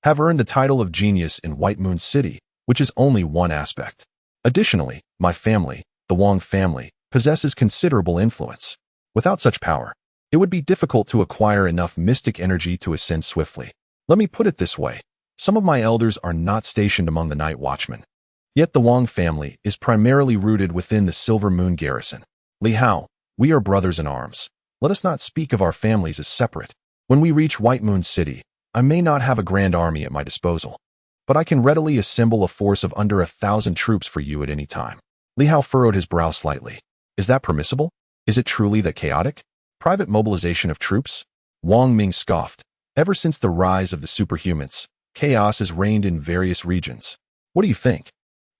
have earned the title of genius in White Moon City, which is only one aspect. Additionally, my family, the Wang family, possesses considerable influence. Without such power, it would be difficult to acquire enough mystic energy to ascend swiftly. Let me put it this way. Some of my elders are not stationed among the Night Watchmen. Yet the Wang family is primarily rooted within the Silver Moon garrison. Li Hao, we are brothers in arms. Let us not speak of our families as separate. When we reach White Moon City, I may not have a grand army at my disposal, but I can readily assemble a force of under 1,000 troops for you at any time. Li Hao furrowed his brow slightly. Is that permissible? Is it truly that chaotic? Private mobilization of troops? Wang Ming scoffed. Ever since the rise of the superhumans, chaos has reigned in various regions. What do you think?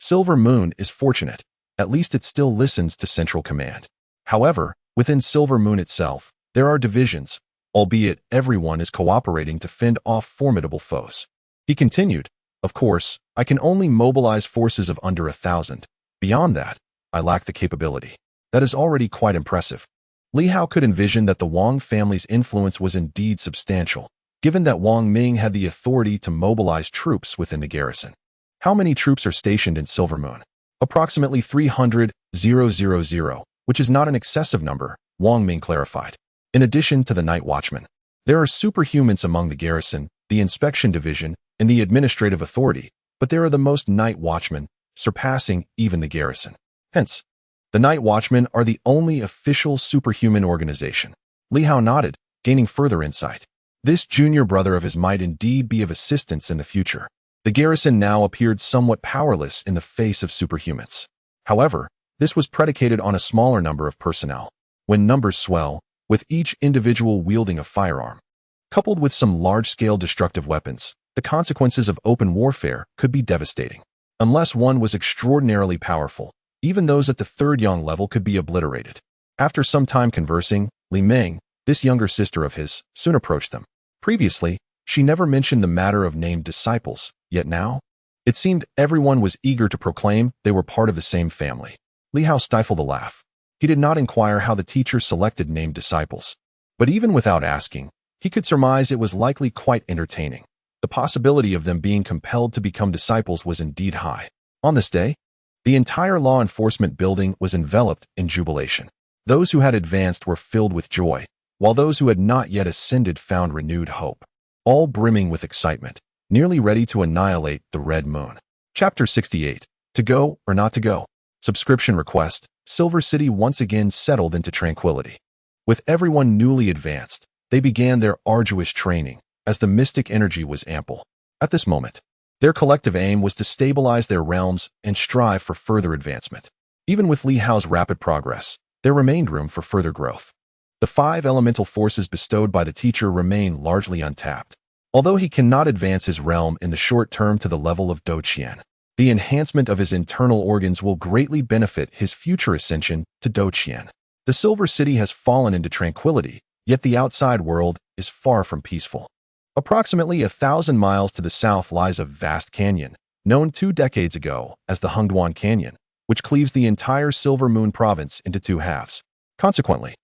Silver Moon is fortunate. At least it still listens to Central Command. However, within Silver Moon itself, there are divisions, albeit everyone is cooperating to fend off formidable foes. He continued, of course, I can only mobilize forces of under 1,000. Beyond that, I lack the capability. That is already quite impressive. Li Hao could envision that the Wang family's influence was indeed substantial, given that Wang Ming had the authority to mobilize troops within the garrison. How many troops are stationed in Silver Moon? Approximately 300,000, which is not an excessive number, Wang Ming clarified. In addition to the Night Watchmen, there are superhumans among the garrison, the inspection division, and the administrative authority, but there are the most Night Watchmen, surpassing even the garrison. Hence, the Night Watchmen are the only official superhuman organization. Li Hao nodded, gaining further insight. This junior brother of his might indeed be of assistance in the future. The garrison now appeared somewhat powerless in the face of superhumans. However, this was predicated on a smaller number of personnel. When numbers swell, with each individual wielding a firearm, coupled with some large-scale destructive weapons, the consequences of open warfare could be devastating. Unless one was extraordinarily powerful, even those at the third Yang level could be obliterated. After some time conversing, Li Ming, this younger sister of his, soon approached them. Previously, she never mentioned the matter of named disciples, yet now, it seemed everyone was eager to proclaim they were part of the same family. Li Hao stifled a laugh. He did not inquire how the teacher selected named disciples, but even without asking, he could surmise it was likely quite entertaining. The possibility of them being compelled to become disciples was indeed high. On this day, the entire law enforcement building was enveloped in jubilation. Those who had advanced were filled with joy, while those who had not yet ascended found renewed hope, all brimming with excitement, nearly ready to annihilate the Red Moon. Chapter 68. To go or not to go? Subscription request. Silver City once again settled into tranquility. With everyone newly advanced, they began their arduous training, as the mystic energy was ample. At this moment, their collective aim was to stabilize their realms and strive for further advancement. Even with Li Hao's rapid progress, there remained room for further growth. The 5 elemental forces bestowed by the teacher remain largely untapped. Although he cannot advance his realm in the short term to the level of Doqian, the enhancement of his internal organs will greatly benefit his future ascension to Doqian. The Silver City has fallen into tranquility, yet the outside world is far from peaceful. Approximately 1,000 miles to the south lies a vast canyon, known 2 decades ago as the Hengduan Canyon, which cleaves the entire Silver Moon province into 2 halves. Consequently,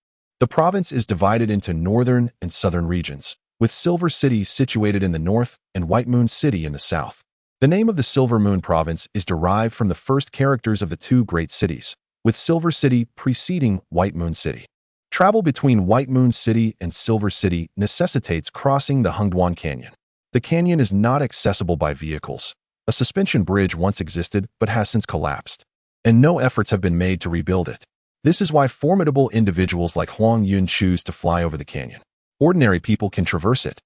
the province is divided into northern and southern regions, with Silver City situated in the north and White Moon City in the south. The name of the Silver Moon province is derived from the first characters of the 2 great cities, with Silver City preceding White Moon City. Travel between White Moon City and Silver City necessitates crossing the Hengduan Canyon. The canyon is not accessible by vehicles. A suspension bridge once existed but has since collapsed, and no efforts have been made to rebuild it. This is why formidable individuals like Huang Yun choose to fly over the canyon. Ordinary people can traverse it,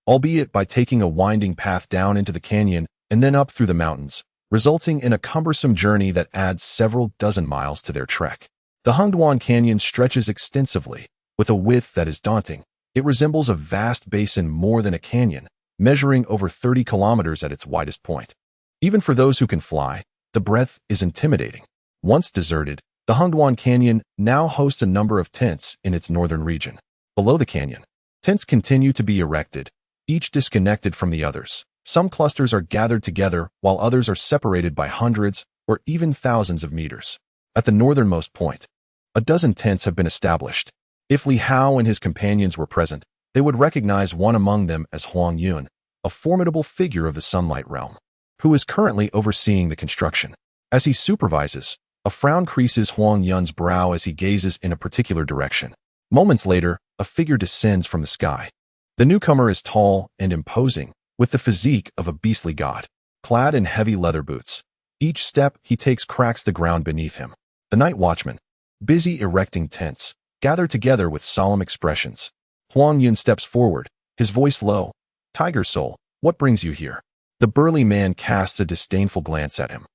albeit by taking a winding path down into the canyon and then up through the mountains, resulting in a cumbersome journey that adds several dozen miles to their trek. The Hengduan Canyon stretches extensively, with a width that is daunting. It resembles a vast basin more than a canyon, measuring over 30 kilometers at its widest point. Even for those who can fly, the breadth is intimidating. Once deserted, the Hengduan Canyon now hosts a number of tents in its northern region. Below the canyon, tents continue to be erected, each disconnected from the others. Some clusters are gathered together while others are separated by hundreds or even thousands of meters. At the northernmost point, a dozen tents have been established. If Li Hao and his companions were present, they would recognize one among them as Huang Yun, a formidable figure of the sunlight realm, who is currently overseeing the construction. As he supervises, a frown creases Huang Yun's brow as he gazes in a particular direction. Moments later, a figure descends from the sky. The newcomer is tall and imposing, with the physique of a beastly god. Clad in heavy leather boots, each step he takes cracks the ground beneath him. The Night Watchmen, busy erecting tents, gather together with solemn expressions. Huang Yun steps forward, his voice low. "Tiger Soul, what brings you here?" The burly man casts a disdainful glance at him.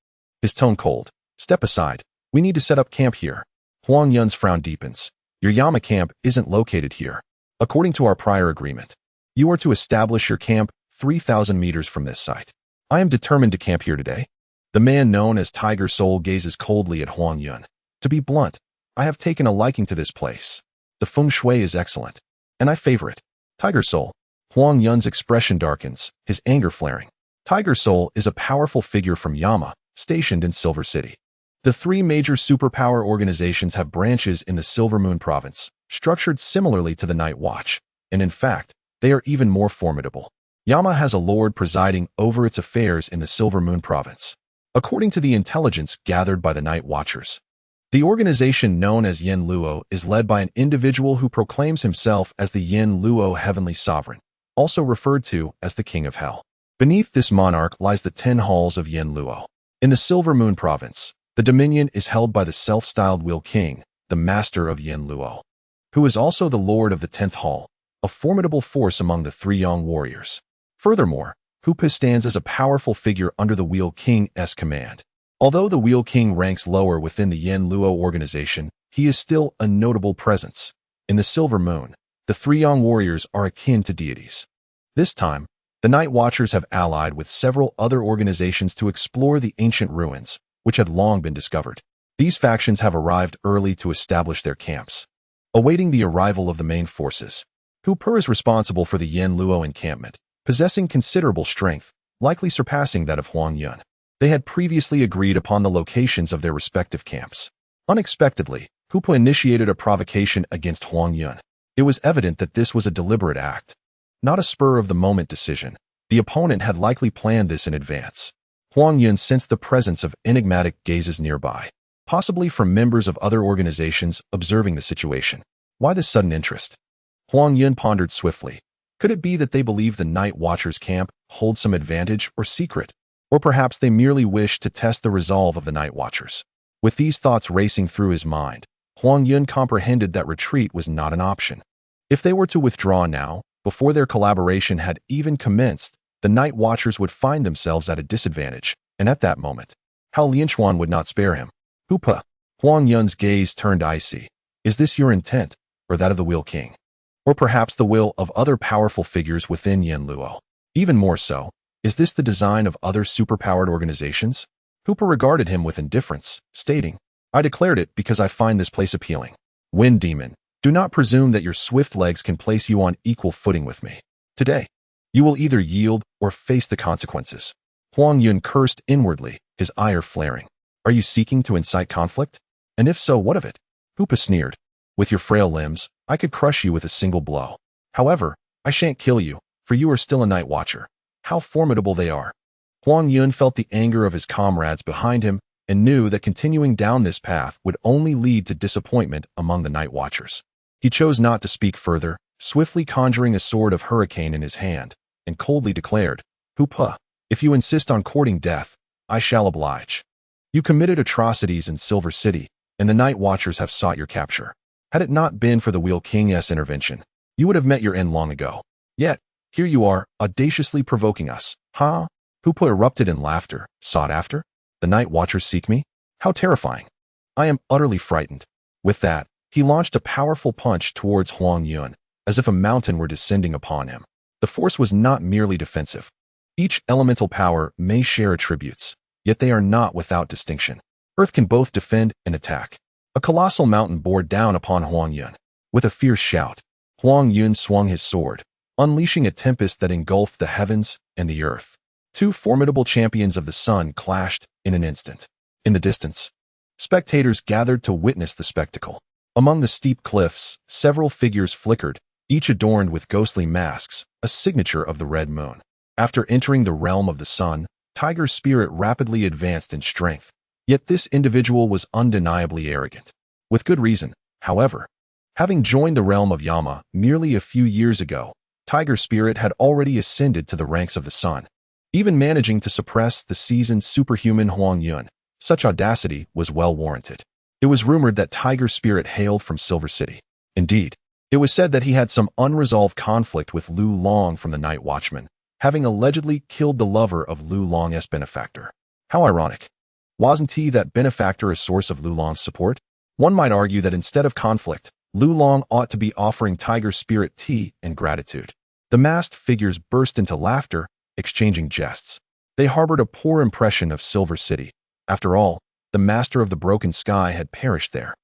His tone cold. "Step aside. We need to set up camp here." Huang Yun's frown deepens. "Your Yama camp isn't located here. According to our prior agreement, you are to establish your camp 3,000 meters from this site. I am determined to camp here today." The man known as Tiger Soul gazes coldly at Huang Yun. "To be blunt, I have taken a liking to this place. The feng shui is excellent, and I favor it." "Tiger Soul." Huang Yun's expression darkens, his anger flaring. Tiger Soul is a powerful figure from Yama, stationed in Silver City. The three major superpower organizations have branches in the Silver Moon province, structured similarly to the Night Watch, and in fact, they are even more formidable. Yama has a lord presiding over its affairs in the Silver Moon province, according to the intelligence gathered by the Night Watchers. The organization known as Yin Luo is led by an individual who proclaims himself as the Yin Luo Heavenly Sovereign, also referred to as the King of Hell. Beneath this monarch lies the 10 halls of Yin Luo. In the Silver Moon province, the dominion is held by the self-styled Will King, the master of Yin Luo, who is also the lord of the 10th hall, a formidable force among the three young warriors. Furthermore, Hupa stands as a powerful figure under the Wheel King's command. Although the Wheel King ranks lower within the Yin Luo organization, he is still a notable presence. In the Silver Moon, the three young warriors are akin to deities. This time, the Night Watchers have allied with several other organizations to explore the ancient ruins, which had long been discovered. These factions have arrived early to establish their camps, awaiting the arrival of the main forces. Hupa is responsible for the Yin Luo encampment, possessing considerable strength, likely surpassing that of Huang Yun. They had previously agreed upon the locations of their respective camps. Unexpectedly, Hupa initiated a provocation against Huang Yun. It was evident that this was a deliberate act, not a spur-of-the-moment decision. The opponent had likely planned this in advance. Huang Yun sensed the presence of enigmatic gazes nearby, possibly from members of other organizations observing the situation. Why this sudden interest? Huang Yun pondered swiftly. Could it be that they believe the Night Watchers' camp holds some advantage or secret? Or perhaps they merely wished to test the resolve of the Night Watchers. With these thoughts racing through his mind, Huang Yun comprehended that retreat was not an option. If they were to withdraw now, before their collaboration had even commenced, the Night Watchers would find themselves at a disadvantage, and at that moment, Hao Lianchuan would not spare him. Hupa. Huang Yun's gaze turned icy. Is this your intent, or that of the Wheel King? Or perhaps the will of other powerful figures within Yin Luo? Even more so, is this the design of other superpowered organizations? Hupa regarded him with indifference, stating, I declared it because I find this place appealing. Wind Demon, do not presume that your swift legs can place you on equal footing with me. Today, you will either yield or face the consequences. Huang Yun cursed inwardly, his ire flaring. Are you seeking to incite conflict? And if so, what of it? Hupa sneered. With your frail limbs, I could crush you with a single blow. However, I shan't kill you, for you are still a Night Watcher. How formidable they are. Huang Yun felt the anger of his comrades behind him and knew that continuing down this path would only lead to disappointment among the Night Watchers. He chose not to speak further, swiftly conjuring a sword of hurricane in his hand, and coldly declared, Hupa, if you insist on courting death, I shall oblige. You committed atrocities in Silver City, and the Night Watchers have sought your capture. Had it not been for the Wheel King's intervention, you would have met your end long ago. Yet, here you are, audaciously provoking us. Huh? Hupa erupted in laughter. Sought after? The Night Watchers seek me? How terrifying. I am utterly frightened. With that, he launched a powerful punch towards Huang Yun, as if a mountain were descending upon him. The force was not merely defensive. Each elemental power may share attributes, yet they are not without distinction. Earth can both defend and attack. A colossal mountain bore down upon Huang Yun. With a fierce shout, Huang Yun swung his sword, unleashing a tempest that engulfed the heavens and the earth. Two formidable champions of the sun clashed in an instant. In the distance, spectators gathered to witness the spectacle. Among the steep cliffs, several figures flickered, each adorned with ghostly masks, a signature of the Red Moon. After entering the realm of the sun, Tiger's spirit rapidly advanced in strength. Yet this individual was undeniably arrogant. With good reason, however. Having joined the realm of Yama merely a few years ago, Tiger's spirit had already ascended to the ranks of the sun, even managing to suppress the seasoned superhuman Huang Yun. Such audacity was well warranted. It was rumored that Tiger's spirit hailed from Silver City. Indeed, it was said that he had some unresolved conflict with Liu Long from the Night Watchmen, having allegedly killed the lover of Liu Long's benefactor. How ironic. Wasn't he that benefactor a source of Liu Long's support? One might argue that instead of conflict, Liu Long ought to be offering Tiger's spirit tea and gratitude. The masked figures burst into laughter, exchanging jests. They harbored a poor impression of Silver City. After all, the master of the broken sky had perished there.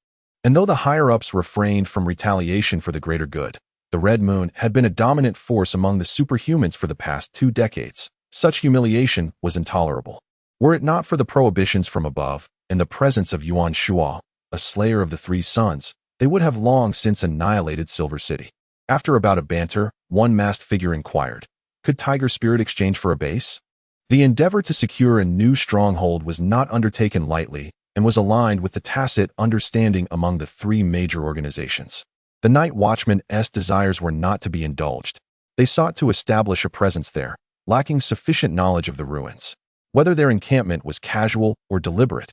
And though the higher-ups refrained from retaliation for the greater good, the Red Moon had been a dominant force among the superhumans for the past 2 decades. Such humiliation was intolerable. Were it not for the prohibitions from above and the presence of Yuan Shuo, a slayer of the 3 suns, they would have long since annihilated Silver City. After a bout of banter, one masked figure inquired, could Tiger's spirit exchange for a base? The endeavor to secure a new stronghold was not undertaken lightly and was aligned with the tacit understanding among the 3 major organizations. The Night Watchmen's desires were not to be indulged. They sought to establish a presence there, lacking sufficient knowledge of the ruins. Whether their encampment was casual or deliberate,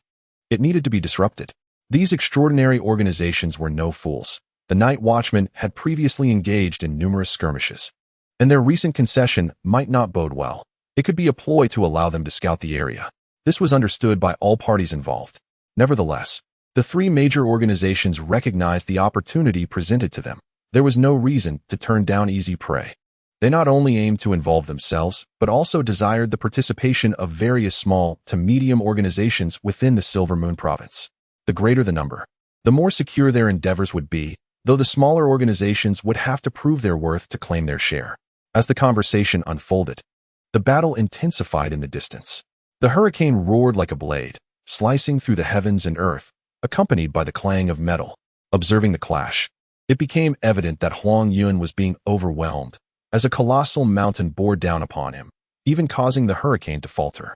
it needed to be disrupted. These extraordinary organizations were no fools. The Night Watchmen had previously engaged in numerous skirmishes, and their recent concession might not bode well. It could be a ploy to allow them to scout the area. This was understood by all parties involved. Nevertheless, the 3 major organizations recognized the opportunity presented to them. There was no reason to turn down easy prey. They not only aimed to involve themselves, but also desired the participation of various small to medium organizations within the Silver Moon province. The greater the number, the more secure their endeavors would be, though the smaller organizations would have to prove their worth to claim their share. As the conversation unfolded, the battle intensified in the distance. The hurricane roared like a blade, slicing through the heavens and earth, accompanied by the clang of metal. Observing the clash, it became evident that Huang Yun was being overwhelmed, as a colossal mountain bore down upon him, even causing the hurricane to falter.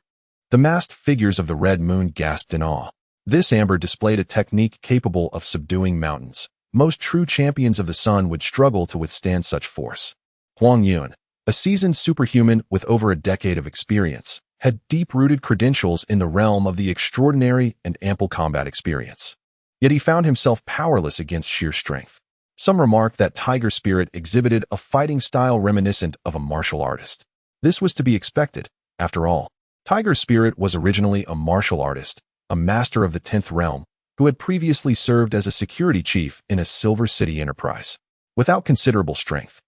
The masked figures of the Red Moon gasped in awe. This amber displayed a technique capable of subduing mountains. Most true champions of the sun would struggle to withstand such force. Huang Yun, a seasoned superhuman with over a decade of experience, had deep-rooted credentials in the realm of the extraordinary and ample combat experience. Yet he found himself powerless against sheer strength. Some remarked that Tiger's spirit exhibited a fighting style reminiscent of a martial artist. This was to be expected. After all, Tiger's spirit was originally a martial artist, a master of the 10th realm, who had previously served as a security chief in a Silver City enterprise. Without considerable strength,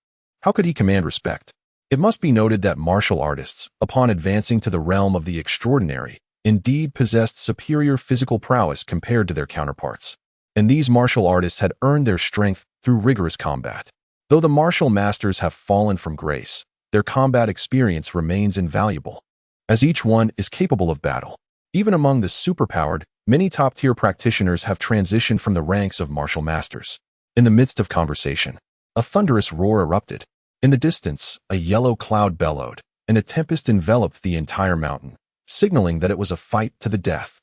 how could he command respect? It must be noted that martial artists, upon advancing to the realm of the extraordinary, indeed possessed superior physical prowess compared to their counterparts. And these martial artists had earned their strength through rigorous combat. Though the martial masters have fallen from grace, their combat experience remains invaluable, as each one is capable of battle. Even among the superpowered, many top-tier practitioners have transitioned from the ranks of martial masters. In the midst of conversation, a thunderous roar erupted. In the distance, a yellow cloud bellowed, and a tempest enveloped the entire mountain, signaling that it was a fight to the death.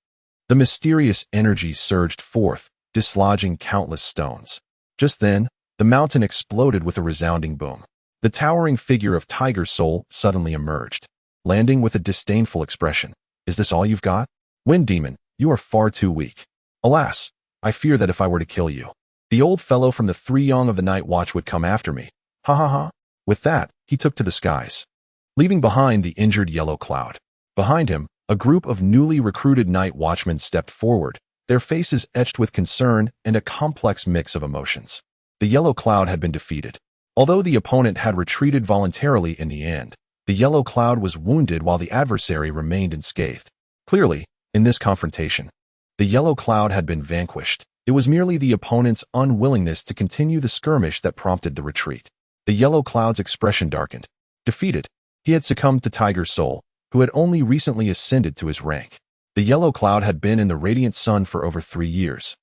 The mysterious energy surged forth, dislodging countless stones. Just then, the mountain exploded with a resounding boom. The towering figure of Tiger Soul suddenly emerged, landing with a disdainful expression. Is this all you've got? Wind Demon, you are far too weak. Alas, I fear that if I were to kill you, the old fellow from the 3 Young of the Night Watch would come after me. Ha ha ha. With that, he took to the skies, leaving behind the injured yellow cloud. Behind him, a group of newly recruited Night Watchmen stepped forward, their faces etched with concern and a complex mix of emotions. The yellow cloud had been defeated. Although the opponent had retreated voluntarily in the end, the yellow cloud was wounded while the adversary remained unscathed. Clearly, in this confrontation, the yellow cloud had been vanquished. It was merely the opponent's unwillingness to continue the skirmish that prompted the retreat. The yellow cloud's expression darkened. Defeated, he had succumbed to Tiger Soul, who had only recently ascended to his rank. The yellow cloud had been in the radiant sun for over 3 years,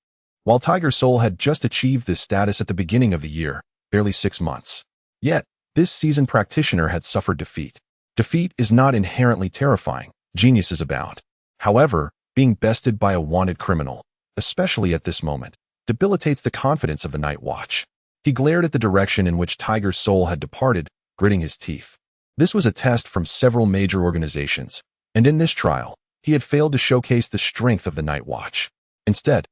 while Tiger Soul had just achieved this status at the beginning of the year, barely 6 months. Yet, this seasoned practitioner had suffered defeat. Defeat is not inherently terrifying. Geniuses abound. However, being bested by a wanted criminal, especially at this moment, debilitates the confidence of the Night Watch. He glared at the direction in which Tiger's soul had departed, gritting his teeth. This was a test from several major organizations, and in this trial, he had failed to showcase the strength of the Night Watch. Instead,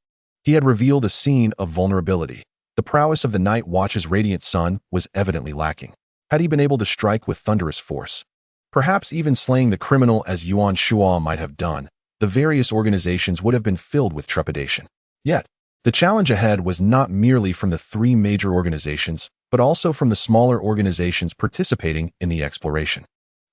he had revealed a scene of vulnerability. The prowess of the Night Watch's radiant sun was evidently lacking. Had he been able to strike with thunderous force, perhaps even slaying the criminal as Yuan Shuo might have done, the various organizations would have been filled with trepidation. Yet, the challenge ahead was not merely from the three major organizations, but also from the smaller organizations participating in the exploration.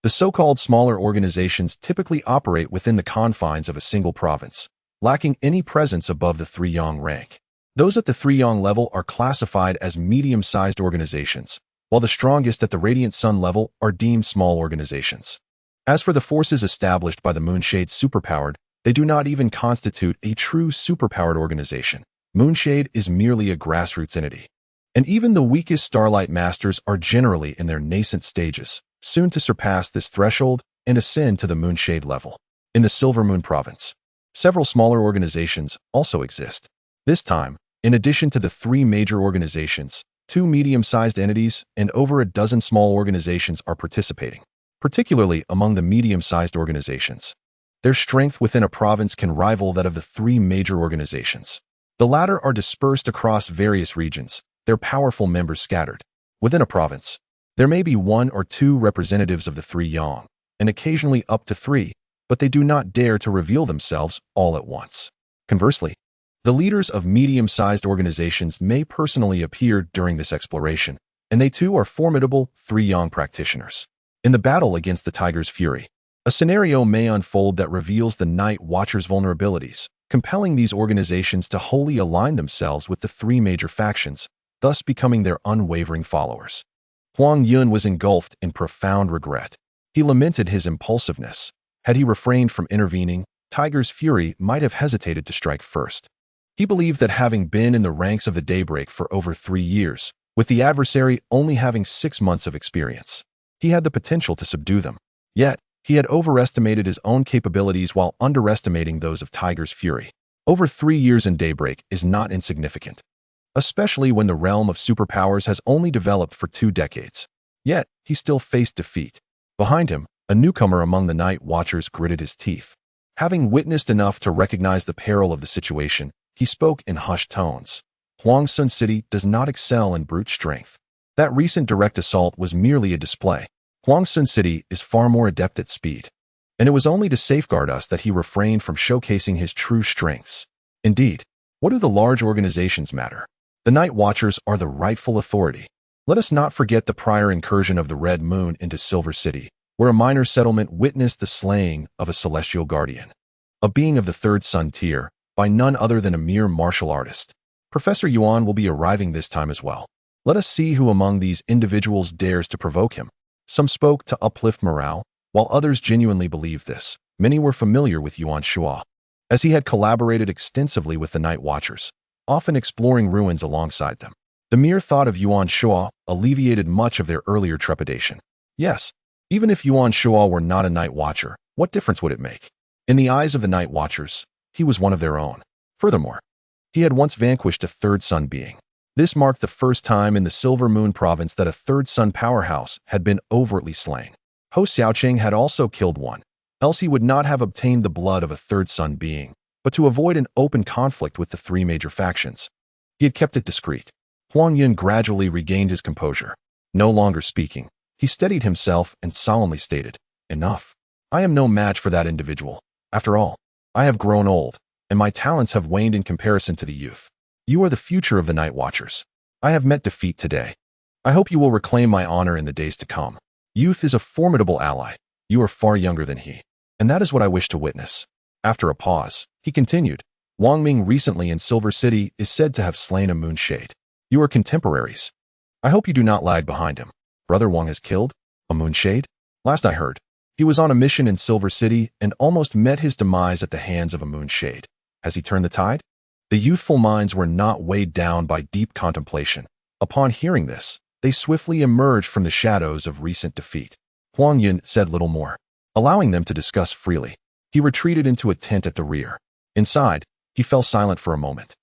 The so-called smaller organizations typically operate within the confines of a single province, lacking any presence above the 3-yang rank. Those at the 3-yang level are classified as medium-sized organizations, while the strongest at the Radiant Sun level are deemed small organizations. As for the forces established by the Moonshade Superpowered, they do not even constitute a true superpowered organization. Moonshade is merely a grassroots entity. And even the weakest Starlight Masters are generally in their nascent stages, soon to surpass this threshold and ascend to the Moonshade level. In the Silver Moon Province, several smaller organizations also exist. This time, in addition to the three major organizations, 2 medium-sized entities and over a dozen small organizations are participating, particularly among the medium-sized organizations. Their strength within a province can rival that of the 3 major organizations. The latter are dispersed across various regions, their powerful members scattered. Within a province, there may be 1 or 2 representatives of the 3-yang, and occasionally up to 3, but they do not dare to reveal themselves all at once. Conversely, the leaders of medium-sized organizations may personally appear during this exploration, and they too are formidable 3-yang practitioners. In the battle against the Tiger's Fury, a scenario may unfold that reveals the Night Watcher's vulnerabilities, compelling these organizations to wholly align themselves with the 3 major factions, thus becoming their unwavering followers. Huang Yun was engulfed in profound regret. He lamented his impulsiveness. Had he refrained from intervening, Tiger's Fury might have hesitated to strike first. He believed that having been in the ranks of the Daybreak for over 3 years, with the adversary only having 6 months of experience, he had the potential to subdue them. Yet, he had overestimated his own capabilities while underestimating those of Tiger's Fury. Over 3 years in Daybreak is not insignificant, especially when the realm of superpowers has only developed for 2 decades. Yet, he still faced defeat. Behind him, a newcomer among the Night Watchers gritted his teeth. Having witnessed enough to recognize the peril of the situation, he spoke in hushed tones. Huangsun City does not excel in brute strength. That recent direct assault was merely a display. Huangsun City is far more adept at speed, and it was only to safeguard us that he refrained from showcasing his true strengths. Indeed, what do the large organizations matter? The Night Watchers are the rightful authority. Let us not forget the prior incursion of the Red Moon into Silver City, where a minor settlement witnessed the slaying of a celestial guardian, a being of the 3rd sun tier, by none other than a mere martial artist. Professor Yuan will be arriving this time as well. Let us see who among these individuals dares to provoke him. Some spoke to uplift morale, while others genuinely believed this. Many were familiar with Yuan Shuo, as he had collaborated extensively with the Night Watchers, often exploring ruins alongside them. The mere thought of Yuan Shuo alleviated much of their earlier trepidation. Yes, even if Yuan Shuo were not a Night Watcher, what difference would it make? In the eyes of the Night Watchers, he was one of their own. Furthermore, he had once vanquished a 3rd sun being. This marked the first time in the Silver Moon Province that a 3rd sun powerhouse had been overtly slain. Ho Xiaoqing had also killed one, else he would not have obtained the blood of a 3rd sun being, but to avoid an open conflict with the 3 major factions, he had kept it discreet. Huang Yun gradually regained his composure. No longer speaking, he steadied himself and solemnly stated, "Enough. I am no match for that individual. After all, I have grown old, and my talents have waned in comparison to the youth. You are the future of the Night Watchers. I have met defeat today. I hope you will reclaim my honor in the days to come. Youth is a formidable ally. You are far younger than he, and that is what I wish to witness." After a pause, he continued, "Wang Ming recently in Silver City is said to have slain a moonshade. You are contemporaries. I hope you do not lag behind him. Brother Wang has killed a moonshade? Last I heard, he was on a mission in Silver City and almost met his demise at the hands of a moonshade. Has he turned the tide?" The youthful minds were not weighed down by deep contemplation. Upon hearing this, they swiftly emerged from the shadows of recent defeat. Huang Yun said little more. Allowing them to discuss freely, he retreated into a tent at the rear. Inside, he fell silent for a moment,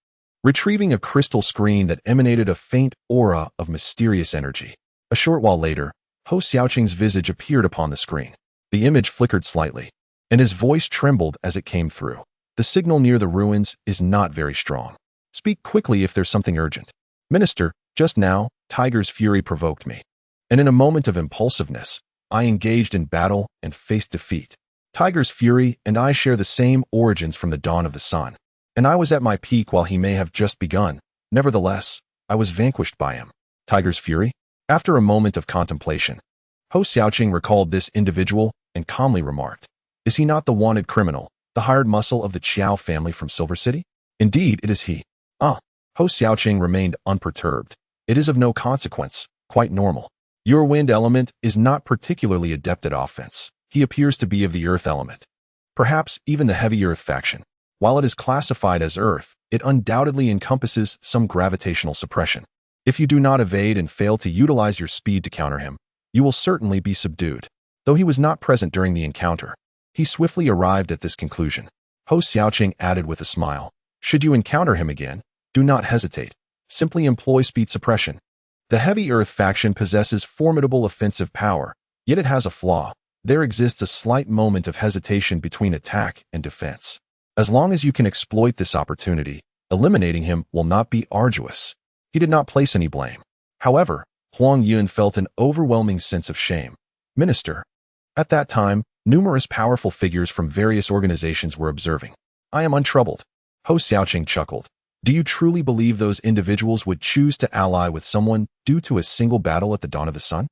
retrieving a crystal screen that emanated a faint aura of mysterious energy. A short while later, Ho Xiaoqing's visage appeared upon the screen. The image flickered slightly, and his voice trembled as it came through. The signal near the ruins is not very strong. Speak quickly if there's something urgent. Minister, just now, Tiger's fury provoked me, and in a moment of impulsiveness, I engaged in battle and faced defeat. Tiger's fury and I share the same origins from the dawn of the sun, and I was at my peak while he may have just begun. Nevertheless, I was vanquished by him. Tiger's fury? After a moment of contemplation, Ho Xiaoqing recalled this individual and calmly remarked, "Is he not the wanted criminal, the hired muscle of the Qiao family from Silver City?" "Indeed, it is he." "Ah." Ho Xiaoqing remained unperturbed. "It is of no consequence, quite normal. Your wind element is not particularly adept at offense. He appears to be of the earth element. Perhaps even the heavy earth faction. While it is classified as earth, it undoubtedly encompasses some gravitational suppression. If you do not evade and fail to utilize your speed to counter him, you will certainly be subdued." Though he was not present during the encounter, he swiftly arrived at this conclusion. Ho Xiaoqing added with a smile, "Should you encounter him again, do not hesitate. Simply employ speed suppression. The heavy earth faction possesses formidable offensive power, yet it has a flaw. There exists a slight moment of hesitation between attack and defense. As long as you can exploit this opportunity, eliminating him will not be arduous." He did not place any blame. However, Huang Yun felt an overwhelming sense of shame. "Minister." At that time, numerous powerful figures from various organizations were observing. "I am untroubled." Ho Xiaoqing chuckled. "Do you truly believe those individuals would choose to ally with someone due to a single battle at the dawn of the sun?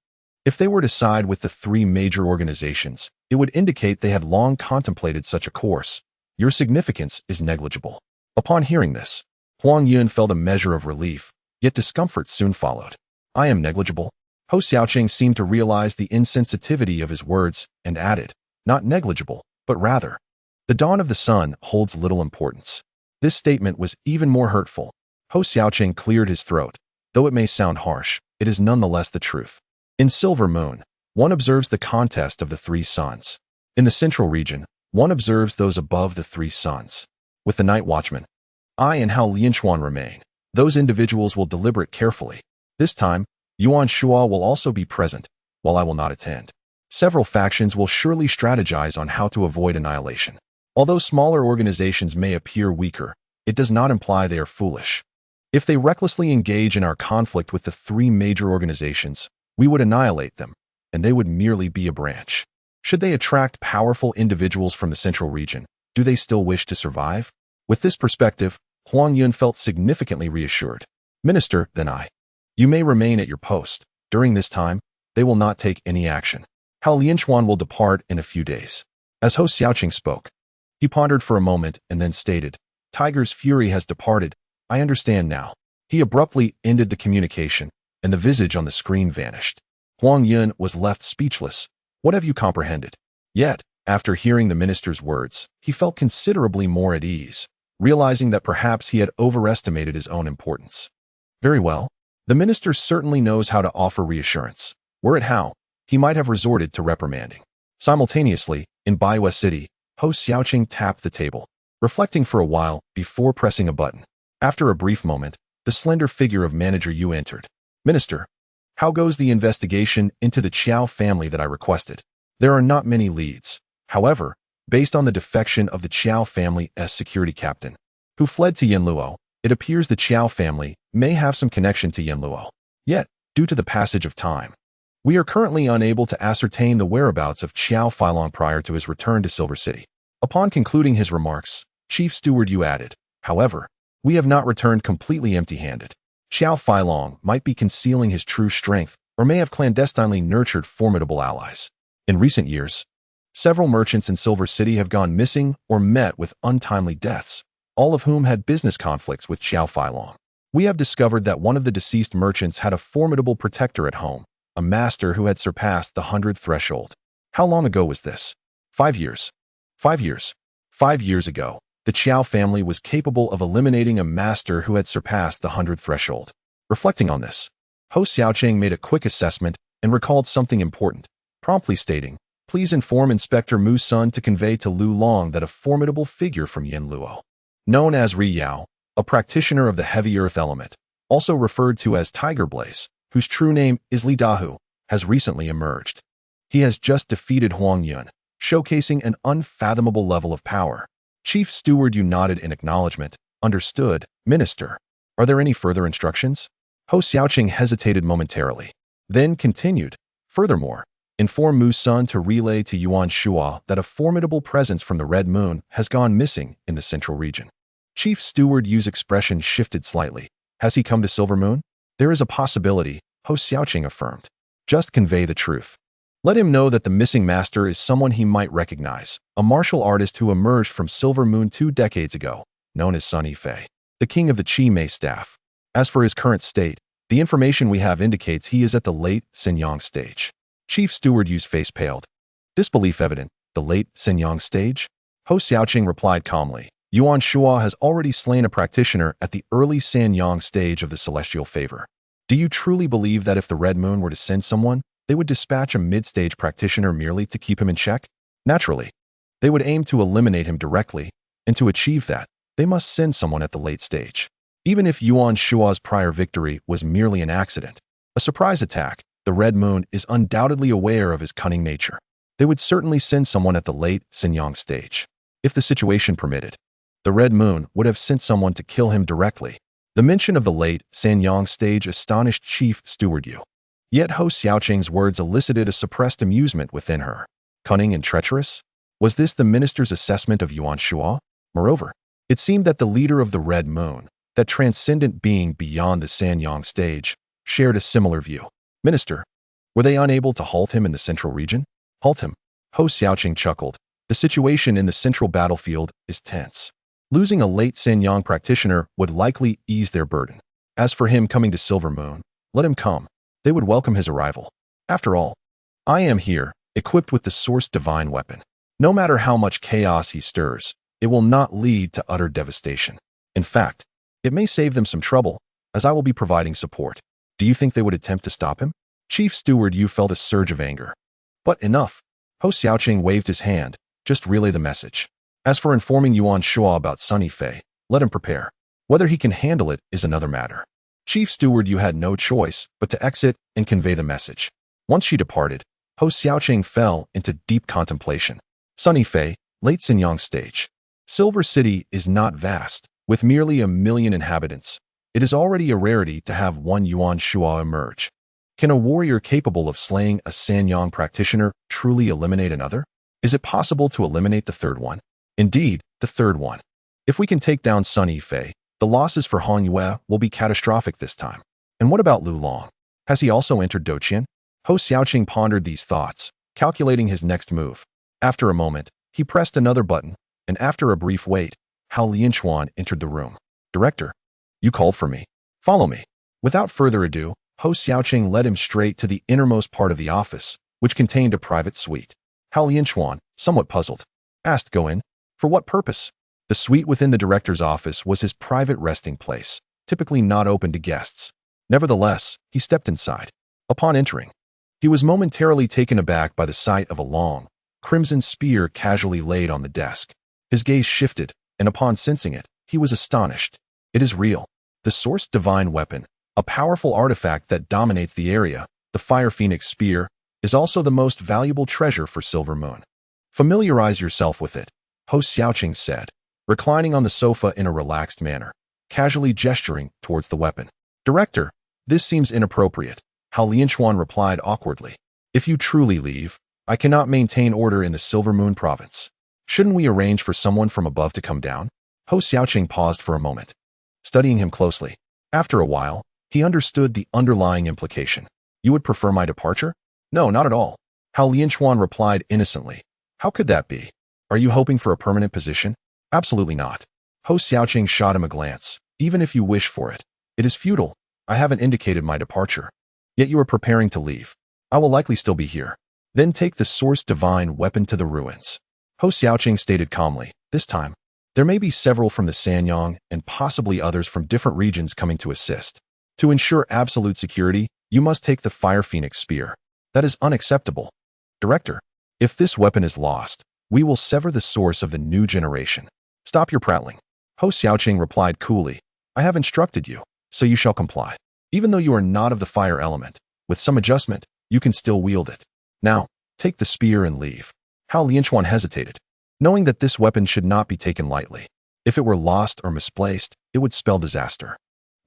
If they were to side with the three major organizations, it would indicate they had long contemplated such a course. Your significance is negligible." Upon hearing this, Huang Yun felt a measure of relief, yet discomfort soon followed. "I am negligible?" Ho Xiaoqing seemed to realize the insensitivity of his words and added, "Not negligible, but rather, the dawn of the sun holds little importance." This statement was even more hurtful. Ho Xiaoqing cleared his throat. Though it may sound harsh, it is nonetheless the truth. In Silver Moon, one observes the contest of the three suns. In the central region, one observes those above the three suns. With the Night Watchmen, I and Hao Lianquan remain. Those individuals will deliberate carefully. This time, Yuan Shua will also be present, while I will not attend. Several factions will surely strategize on how to avoid annihilation. Although smaller organizations may appear weaker, it does not imply they are foolish. If they recklessly engage in our conflict with the three major organizations, we would annihilate them, and they would merely be a branch. Should they attract powerful individuals from the central region, do they still wish to survive? With this perspective, Huang Yun felt significantly reassured. "Minister, then you may remain at your post. During this time, they will not take any action. Hao Lianquan will depart in a few days." As Ho Xiaoqing spoke, he pondered for a moment and then stated, "Tiger's fury has departed. I understand now." He abruptly ended the communication, and the visage on the screen vanished. Huang Yun was left speechless. "What have you comprehended?" Yet, after hearing the minister's words, he felt considerably more at ease, realizing that perhaps he had overestimated his own importance. Very well. The minister certainly knows how to offer reassurance. Were it how, he might have resorted to reprimanding. Simultaneously, in Baiwa City, Ho Xiaoqing tapped the table, reflecting for a while before pressing a button. After a brief moment, the slender figure of Manager Yu entered. "Minister, how goes the investigation into the Qiao family that I requested?" "There are not many leads. However, based on the defection of the Qiao family's security captain, who fled to Yanluo, it appears the Qiao family may have some connection to Yanluo. Yet, due to the passage of time, we are currently unable to ascertain the whereabouts of Qiao Feilong prior to his return to Silver City." Upon concluding his remarks, Chief Steward Yu added, "However, we have not returned completely empty-handed. Qiao Feilong might be concealing his true strength or may have clandestinely nurtured formidable allies. In recent years, several merchants in Silver City have gone missing or met with untimely deaths, all of whom had business conflicts with Qiao Feilong. We have discovered that one of the deceased merchants had a formidable protector at home, a master who had surpassed the 100 threshold. How long ago was this?" 5 years. 5 years. 5 years ago, the Qiao family was capable of eliminating a master who had surpassed the 100 threshold. Reflecting on this, Ho Xiaoqing made a quick assessment and recalled something important. promptly stating, "Please inform Inspector Mu Sun to convey to Lu Long that a formidable figure from Yin Luo, known as Ri Yao, a practitioner of the heavy earth element, also referred to as Tiger Blaze, whose true name is Li Dahu, has recently emerged. He has just defeated Huang Yun, showcasing an unfathomable level of power." Chief Steward Yu nodded in acknowledgement. "Understood, Minister. Are there any further instructions?" Ho Xiaoqing hesitated momentarily, then continued, "Furthermore, inform Mu Sun to relay to Yuan Shua that a formidable presence from the Red Moon has gone missing in the central region." Chief Steward Yu's expression shifted slightly. "Has he come to Silver Moon?" "There is a possibility," Ho Xiaoqing affirmed. "Just convey the truth. Let him know that the missing master is someone he might recognize, a martial artist who emerged from Silver Moon 2 decades ago, known as Sun Yifei, the king of the Qi Mei staff. As for his current state, the information we have indicates he is at the late Shenyang stage." Chief Steward Yu's face paled. Disbelief evident. "The late Shenyang stage?" Ho Xiaoqing replied calmly. "Yuan Shua has already slain a practitioner at the early Shenyang stage of the celestial favor. Do you truly believe that if the Red Moon were to send someone, they would dispatch a mid-stage practitioner merely to keep him in check? Naturally, they would aim to eliminate him directly, and to achieve that, they must send someone at the late stage. Even if Yuan Shua's prior victory was merely an accident, a surprise attack, the Red Moon is undoubtedly aware of his cunning nature. They would certainly send someone at the late Shenyang stage. If the situation permitted, the Red Moon would have sent someone to kill him directly." The mention of the late Shenyang stage astonished Chief Steward Yu. Yet Ho Xiaoqing's words elicited a suppressed amusement within her. Cunning and treacherous? Was this the minister's assessment of Yuan Shua? Moreover, it seemed that the leader of the Red Moon, that transcendent being beyond the Shenyang stage, shared a similar view. "Minister, were they unable to halt him in the central region?" "Halt him?" Ho Xiaoqing chuckled. "The situation in the central battlefield is tense. Losing a late Shenyang practitioner would likely ease their burden. As for him coming to Silver Moon, let him come. They would welcome his arrival. After all, I am here, equipped with the Source Divine weapon. No matter how much chaos he stirs, it will not lead to utter devastation. In fact, it may save them some trouble, as I will be providing support. Do you think they would attempt to stop him?" Chief Steward Yu felt a surge of anger. "But enough." Ho Xiaoqing waved his hand. "Just relay the message. As for informing Yuan Shua about Sun Yifei, let him prepare. Whether he can handle it is another matter." Chief Steward Yu had no choice but to exit and convey the message. Once she departed, Ho Xiaoqing fell into deep contemplation. Sun Yifei, late Shenyang stage. Silver City is not vast, with merely 1 million inhabitants. It is already a rarity to have one Yuan Shua emerge. Can a warrior capable of slaying a Shenyang practitioner truly eliminate another? Is it possible to eliminate the third one? Indeed, the third one. If we can take down Sun Yifei, the losses for Han Yue will be catastrophic this time. And what about Lu Long? Has he also entered Doqian? Ho Xiaoqing pondered these thoughts, calculating his next move. After a moment, he pressed another button, and after a brief wait, Hao Lianchuan entered the room. "Director, you called for me. Follow me." Without further ado, Ho Xiaoqing led him straight to the innermost part of the office, which contained a private suite. Hao Lianchuan, somewhat puzzled, asked, "Go in? For what purpose?" The suite within the director's office was his private resting place, typically not open to guests. Nevertheless, he stepped inside. Upon entering, he was momentarily taken aback by the sight of a long, crimson spear casually laid on the desk. His gaze shifted, and upon sensing it, he was astonished. It is real. The Source Divine weapon, a powerful artifact that dominates the area, the Fire Phoenix Spear, is also the most valuable treasure for Silver Moon. "Familiarize yourself with it," Ho Xiaoqing said, reclining on the sofa in a relaxed manner, casually gesturing towards the weapon. "Director, this seems inappropriate," Hao Lianchuan replied awkwardly. "If you truly leave, I cannot maintain order in the Silver Moon province. Shouldn't we arrange for someone from above to come down?" Ho Xiaoqing paused for a moment, studying him closely. After a while, he understood the underlying implication. "You would prefer my departure?" "No, not at all," Hao Lianchuan replied innocently. "How could that be? Are you hoping for a permanent position?" "Absolutely not." Ho Xiaoqing shot him a glance. "Even if you wish for it, it is futile. I haven't indicated my departure. Yet you are preparing to leave. I will likely still be here. Then take the Source Divine weapon to the ruins." Ho Xiaoqing stated calmly. "This time, there may be several from the Shenyang and possibly others from different regions coming to assist. To ensure absolute security, you must take the Fire Phoenix Spear. That is unacceptable." Director, if this weapon is lost, we will sever the source of the new generation. Stop your prattling. Ho Xiaoqing replied coolly, I have instructed you, so you shall comply. Even though you are not of the fire element, with some adjustment, you can still wield it. Now, take the spear and leave. Hao Lianchuan hesitated, knowing that this weapon should not be taken lightly. If it were lost or misplaced, it would spell disaster.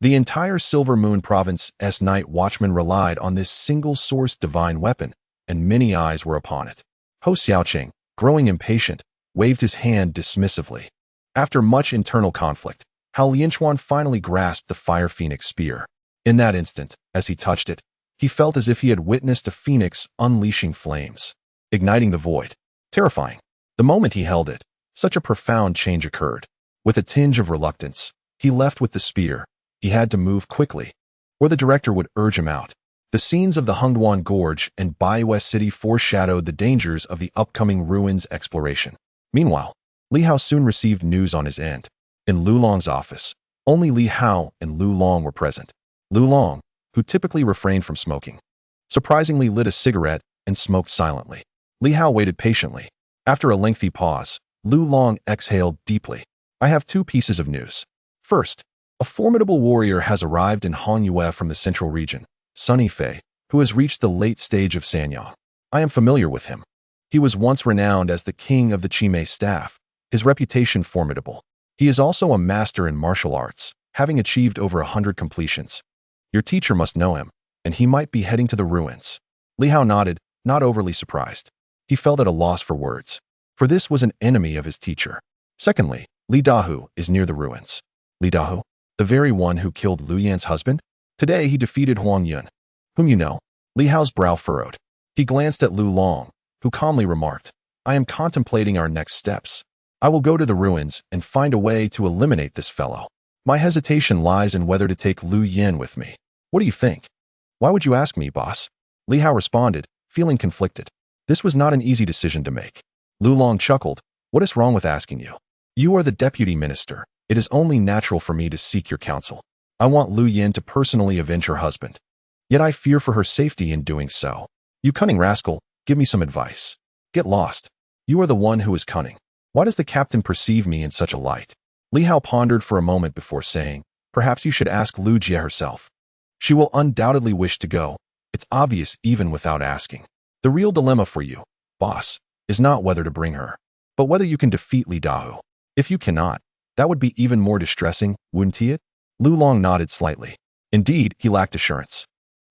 The entire Silver Moon Province's Night Watchmen relied on this single-source divine weapon, and many eyes were upon it. Ho Xiaoqing, growing impatient, waved his hand dismissively. After much internal conflict, Hao Lianchuan finally grasped the Fire Phoenix spear. In that instant, as he touched it, he felt as if he had witnessed a phoenix unleashing flames, igniting the void. Terrifying. The moment he held it, such a profound change occurred. With a tinge of reluctance, he left with the spear. He had to move quickly, or the director would urge him out. The scenes of the Hengduan Gorge and Baiwei City foreshadowed the dangers of the upcoming ruins exploration. Meanwhile, Li Hao soon received news on his end. In Lu Long's office, only Li Hao and Lu Long were present. Lu Long, who typically refrained from smoking, surprisingly lit a cigarette and smoked silently. Li Hao waited patiently. After a lengthy pause, Lu Long exhaled deeply. I have two pieces of news. First, a formidable warrior has arrived in Hongyue from the central region, Sun Yifei, who has reached the late stage of Sanyang. I am familiar with him. He was once renowned as the king of the Qimei staff, his reputation formidable. He is also a master in martial arts, having achieved over 100 completions. Your teacher must know him, and he might be heading to the ruins. Li Hao nodded, not overly surprised. He felt at a loss for words, for this was an enemy of his teacher. Secondly, Li Dahu is near the ruins. Li Dahu, the very one who killed Liu Yan's husband? Today he defeated Huang Yun, whom you know. Li Hao's brow furrowed. He glanced at Lu Long, who calmly remarked, I am contemplating our next steps. I will go to the ruins and find a way to eliminate this fellow. My hesitation lies in whether to take Liu Yan with me. What do you think? Why would you ask me, boss? Li Hao responded, feeling conflicted. This was not an easy decision to make. Lu Long chuckled. What is wrong with asking you? You are the deputy minister. It is only natural for me to seek your counsel. I want Liu Yan to personally avenge her husband. Yet I fear for her safety in doing so. You cunning rascal, give me some advice. Get lost. You are the one who is cunning. Why does the captain perceive me in such a light? Li Hao pondered for a moment before saying, perhaps you should ask Lu Jie herself. She will undoubtedly wish to go. It's obvious even without asking. The real dilemma for you, boss, is not whether to bring her, but whether you can defeat Li Dahu. If you cannot, that would be even more distressing, wouldn't it? Lu Long nodded slightly. Indeed, he lacked assurance.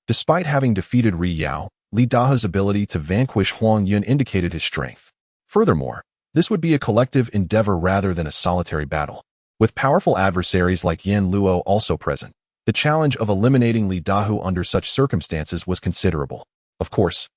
Despite having defeated Ri Yao, Li Dahu's ability to vanquish Huang Yun indicated his strength. Furthermore, this would be a collective endeavor rather than a solitary battle. With powerful adversaries like Yan Luo also present, the challenge of eliminating Li Dahu under such circumstances was considerable. Of course,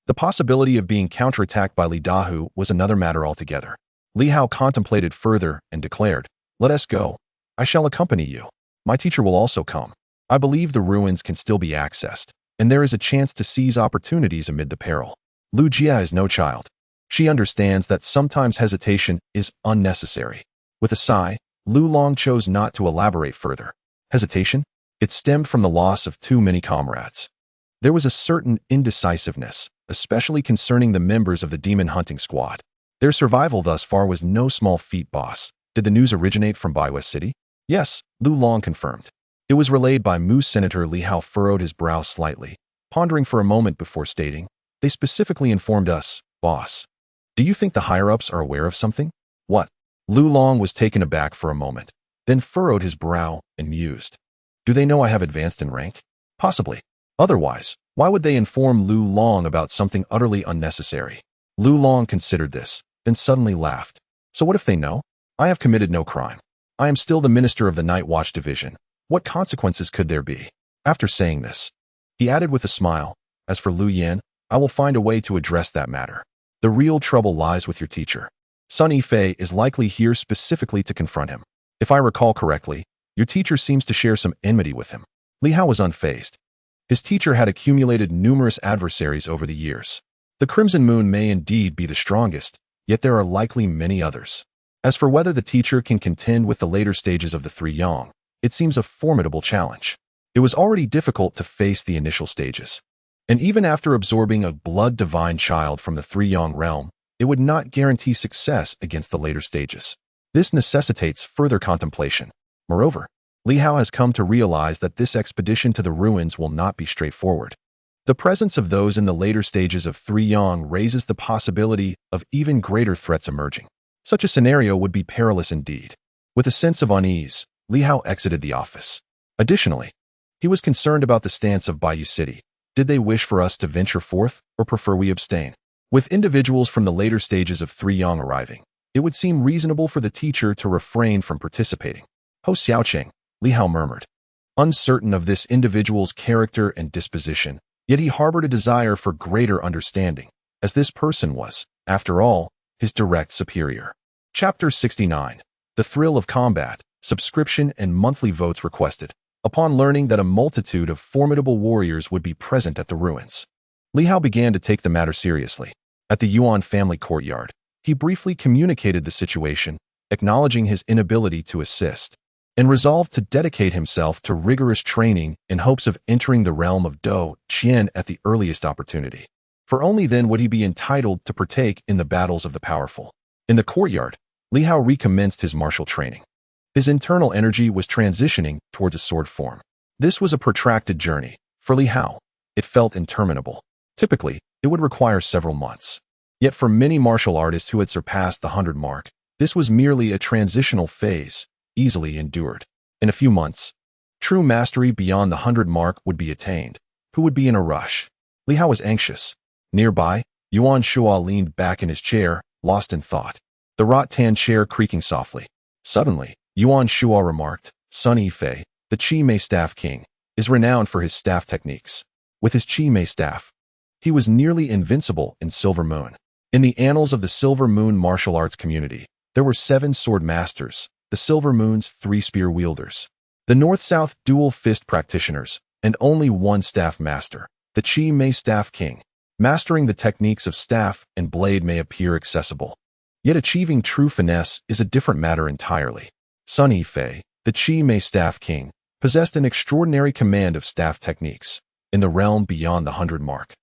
the possibility of being counterattacked by Li Dahu was another matter altogether. Li Hao contemplated further and declared, let us go. I shall accompany you. My teacher will also come. I believe the ruins can still be accessed, and there is a chance to seize opportunities amid the peril. Lu Jie is no child. She understands that sometimes hesitation is unnecessary. With a sigh, Lu Long chose not to elaborate further. Hesitation? It stemmed from the loss of too many comrades. There was a certain indecisiveness, especially concerning the members of the demon hunting squad. Their survival thus far was no small feat, boss. Did the news originate from Baiwei City? Yes, Lu Long confirmed. It was relayed by Mu. Senator Li Hao furrowed his brow slightly, pondering for a moment before stating, they specifically informed us, boss. Do you think the higher-ups are aware of something? What? Lu Long was taken aback for a moment, then furrowed his brow and mused. Do they know I have advanced in rank? Possibly. Otherwise, why would they inform Lu Long about something utterly unnecessary? Lu Long considered this, then suddenly laughed. So what if they know? I have committed no crime. I am still the minister of the Night Watch Division. What consequences could there be? After saying this, he added with a smile, as for Liu Yan, I will find a way to address that matter. The real trouble lies with your teacher. Sun Yifei is likely here specifically to confront him. If I recall correctly, your teacher seems to share some enmity with him. Li Hao was unfazed. His teacher had accumulated numerous adversaries over the years. The Crimson Moon may indeed be the strongest, yet there are likely many others. As for whether the teacher can contend with the later stages of the Three Yang, it seems a formidable challenge. It was already difficult to face the initial stages. And even after absorbing a blood divine child from the three-yang realm, it would not guarantee success against the later stages. This necessitates further contemplation. Moreover, Li Hao has come to realize that this expedition to the ruins will not be straightforward. The presence of those in the later stages of three-yang raises the possibility of even greater threats emerging. Such a scenario would be perilous indeed. With a sense of unease, Li Hao exited the office. Additionally, he was concerned about the stance of Bayou City. Did they wish for us to venture forth, or prefer we abstain? With individuals from the later stages of three-yang arriving, it would seem reasonable for the teacher to refrain from participating. Ho Xiaoqing, Li Hao murmured. Uncertain of this individual's character and disposition, yet he harbored a desire for greater understanding, as this person was, after all, his direct superior. Chapter 69. The Thrill of Combat, Subscription and Monthly Votes Requested. Upon learning that a multitude of formidable warriors would be present at the ruins, Li Hao began to take the matter seriously. At the Yuan family courtyard, he briefly communicated the situation, acknowledging his inability to assist, and resolved to dedicate himself to rigorous training in hopes of entering the realm of Dou Qian at the earliest opportunity. For only then would he be entitled to partake in the battles of the powerful. In the courtyard, Li Hao recommenced his martial training. His internal energy was transitioning towards a sword form. This was a protracted journey. For Li Hao, it felt interminable. Typically, it would require several months. Yet for many martial artists who had surpassed the 100 mark, this was merely a transitional phase, easily endured. In a few months, true mastery beyond the 100 mark would be attained. Who would be in a rush? Li Hao was anxious. Nearby, Yuan Shua leaned back in his chair, lost in thought. The rattan chair creaking softly. Suddenly, Yuan Shua remarked, Sun Yifei, the Qi Mei staff king, is renowned for his staff techniques. With his Qi Mei staff, he was nearly invincible in Silver Moon. In the annals of the Silver Moon martial arts community, there were 7 sword masters, the Silver Moon's 3 spear wielders, the North-South dual fist practitioners, and only 1 staff master, the Qi Mei staff king. Mastering the techniques of staff and blade may appear accessible, yet achieving true finesse is a different matter entirely. Sun Yifei, the Qi Mei staff king, possessed an extraordinary command of staff techniques in the realm beyond the 100 mark.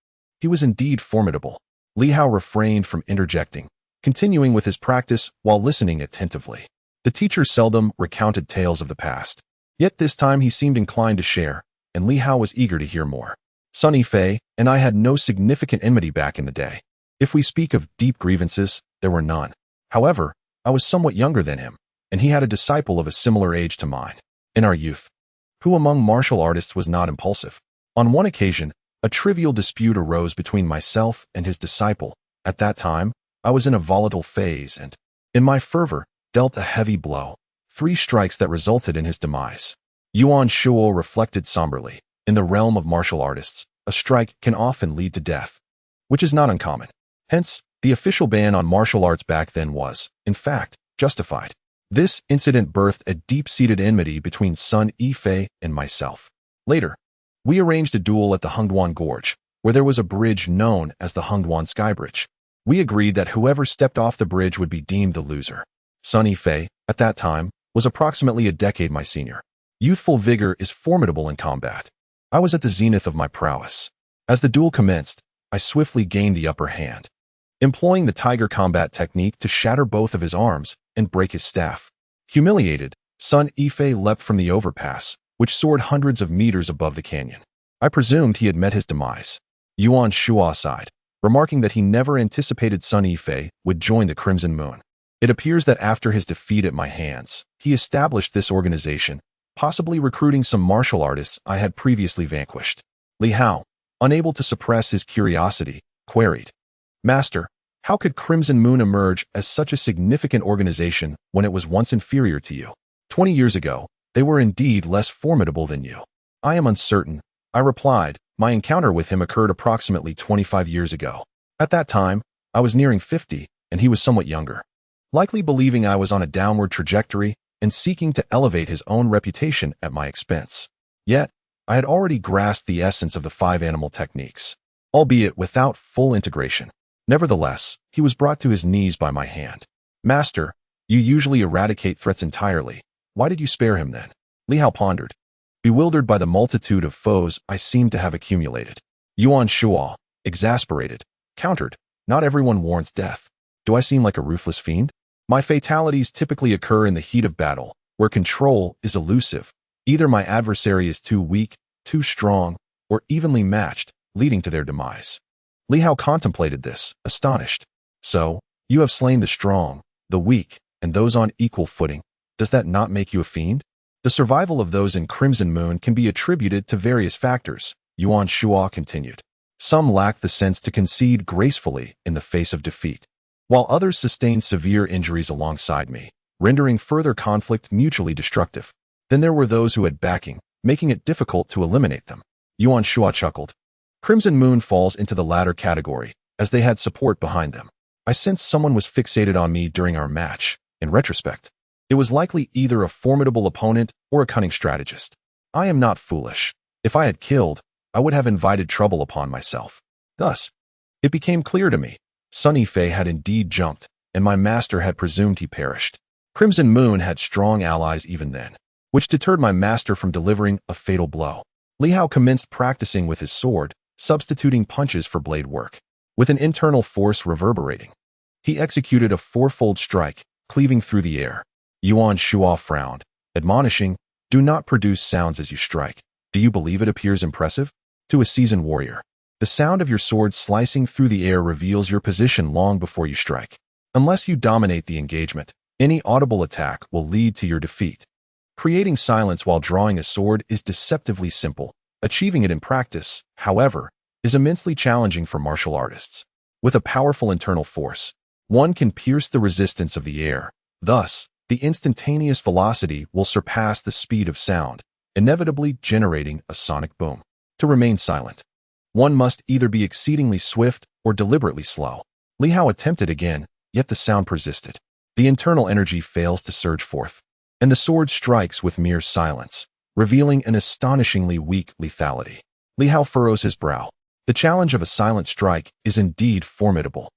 He was indeed formidable. Li Hao refrained from interjecting, continuing with his practice while listening attentively. The teacher seldom recounted tales of the past, yet this time he seemed inclined to share, and Li Hao was eager to hear more. Sun Yifei and I had no significant enmity back in the day. If we speak of deep grievances, there were none. However, I was somewhat younger than him, and he had a disciple of a similar age to mine. In our youth, who among martial artists was not impulsive? On one occasion, a trivial dispute arose between myself and his disciple. At that time, I was in a volatile phase and, in my fervor, dealt a heavy blow, 3 strikes that resulted in his demise. Yuan Shuo reflected somberly. In the realm of martial artists, a strike can often lead to death, which is not uncommon. Hence, the official ban on martial arts back then was, in fact, justified. This incident birthed a deep-seated enmity between Sun Yifei and myself. Later, we arranged a duel at the Hengduan Gorge, where there was a bridge known as the Hengduan Sky Bridge. We agreed that whoever stepped off the bridge would be deemed the loser. Sun Yifei, at that time, was approximately a decade my senior. Youthful vigor is formidable in combat. I was at the zenith of my prowess. As the duel commenced, I swiftly gained the upper hand, employing the tiger combat technique to shatter both of his arms and break his staff. Humiliated, Sun Yifei leapt from the overpass, which soared hundreds of meters above the canyon. I presumed he had met his demise. Yuan Shua sighed, remarking that he never anticipated Sun Yifei would join the Crimson Moon. It appears that after his defeat at my hands, he established this organization, possibly recruiting some martial artists I had previously vanquished. Li Hao, unable to suppress his curiosity, queried, Master, how could Crimson Moon emerge as such a significant organization when it was once inferior to you? 20 years ago, they were indeed less formidable than you. I am uncertain, I replied. My encounter with him occurred approximately 25 years ago. At that time, I was nearing 50, and he was somewhat younger. Likely believing I was on a downward trajectory and seeking to elevate his own reputation at my expense. Yet, I had already grasped the essence of the 5 animal techniques, albeit without full integration. Nevertheless, he was brought to his knees by my hand. Master, you usually eradicate threats entirely. Why did you spare him then? Li Hao pondered, bewildered by the multitude of foes I seemed to have accumulated. Yuan Shuo, exasperated, countered, "Not everyone warrants death. Do I seem like a ruthless fiend? My fatalities typically occur in the heat of battle, where control is elusive. Either my adversary is too weak, too strong, or evenly matched, leading to their demise." Li Hao contemplated this, astonished. "So, you have slain the strong, the weak, and those on equal footing. Does that not make you a fiend?" "The survival of those in Crimson Moon can be attributed to various factors," Yuan Shuo continued. "Some lack the sense to concede gracefully in the face of defeat, while others sustain severe injuries alongside me, rendering further conflict mutually destructive. Then there were those who had backing, making it difficult to eliminate them." Yuan Shuo chuckled. "Crimson Moon falls into the latter category, as they had support behind them. I sensed someone was fixated on me during our match. In retrospect, it was likely either a formidable opponent or a cunning strategist. I am not foolish. If I had killed, I would have invited trouble upon myself. Thus, it became clear to me, Sunny Fei had indeed jumped, and my master had presumed he perished. Crimson Moon had strong allies even then, which deterred my master from delivering a fatal blow." Li Hao commenced practicing with his sword, substituting punches for blade work. With an internal force reverberating, he executed a fourfold strike, cleaving through the air. Yuan Shuo frowned, admonishing, "Do not produce sounds as you strike. Do you believe it appears impressive? To a seasoned warrior, the sound of your sword slicing through the air reveals your position long before you strike. Unless you dominate the engagement, any audible attack will lead to your defeat. Creating silence while drawing a sword is deceptively simple. Achieving it in practice, however, is immensely challenging for martial artists. With a powerful internal force, one can pierce the resistance of the air. Thus, the instantaneous velocity will surpass the speed of sound, inevitably generating a sonic boom. To remain silent, one must either be exceedingly swift or deliberately slow." Li Hao attempted again, yet the sound persisted. The internal energy fails to surge forth, and the sword strikes with mere silence, revealing an astonishingly weak lethality. Li Hao furrows his brow. The challenge of a silent strike is indeed formidable.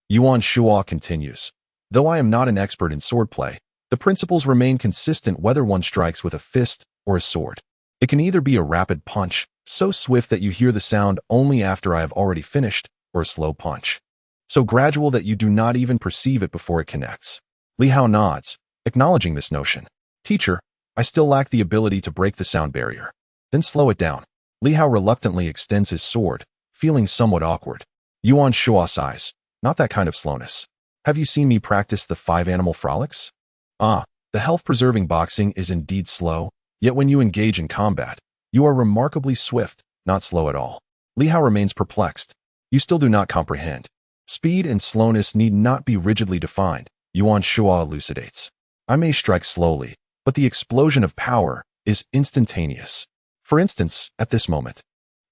Yuan Shuo continues, "Though I am not an expert in swordplay, the principles remain consistent whether one strikes with a fist or a sword. It can either be a rapid punch, so swift that you hear the sound only after I have already finished, or a slow punch, so gradual that you do not even perceive it before it connects." Li Hao nods, acknowledging this notion. "Teacher, I still lack the ability to break the sound barrier." "Then slow it down." Li Hao reluctantly extends his sword, feeling somewhat awkward. Yuan Shuo sighs, "Not that kind of slowness. Have you seen me practice the 5 animal frolics? The health-preserving boxing is indeed slow, yet when you engage in combat, you are remarkably swift, not slow at all." Li Hao remains perplexed. "You still do not comprehend. Speed and slowness need not be rigidly defined," Yuan Shuo elucidates. "I may strike slowly, but the explosion of power is instantaneous. For instance, at this moment,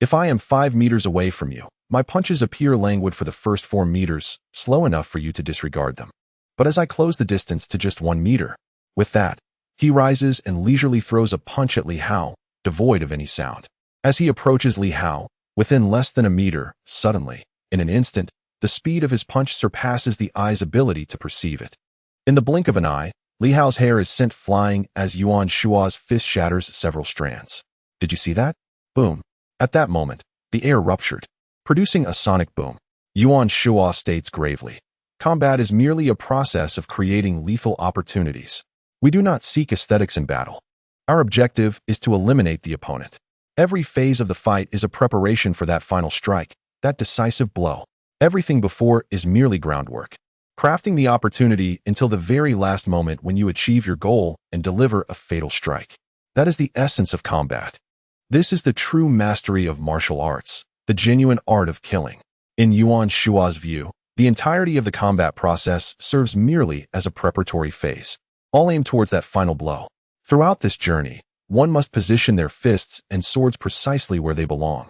if I am 5 meters away from you, my punches appear languid for the first 4 meters, slow enough for you to disregard them. But as I close the distance to just 1 meter, with that, he rises and leisurely throws a punch at Li Hao, devoid of any sound. As he approaches Li Hao, within less than a meter, suddenly, in an instant, the speed of his punch surpasses the eye's ability to perceive it. In the blink of an eye, Li Hao's hair is sent flying as Yuan Shuo's fist shatters several strands. Did you see that? Boom. At that moment, the air ruptured, producing a sonic boom. Yuan Shuo states gravely, "Combat is merely a process of creating lethal opportunities. We do not seek aesthetics in battle. Our objective is to eliminate the opponent. Every phase of the fight is a preparation for that final strike, that decisive blow. Everything before is merely groundwork, crafting the opportunity until the very last moment when you achieve your goal and deliver a fatal strike. That is the essence of combat. This is the true mastery of martial arts, the genuine art of killing." In Yuan Shuo's view, the entirety of the combat process serves merely as a preparatory phase, all aimed towards that final blow. Throughout this journey, one must position their fists and swords precisely where they belong,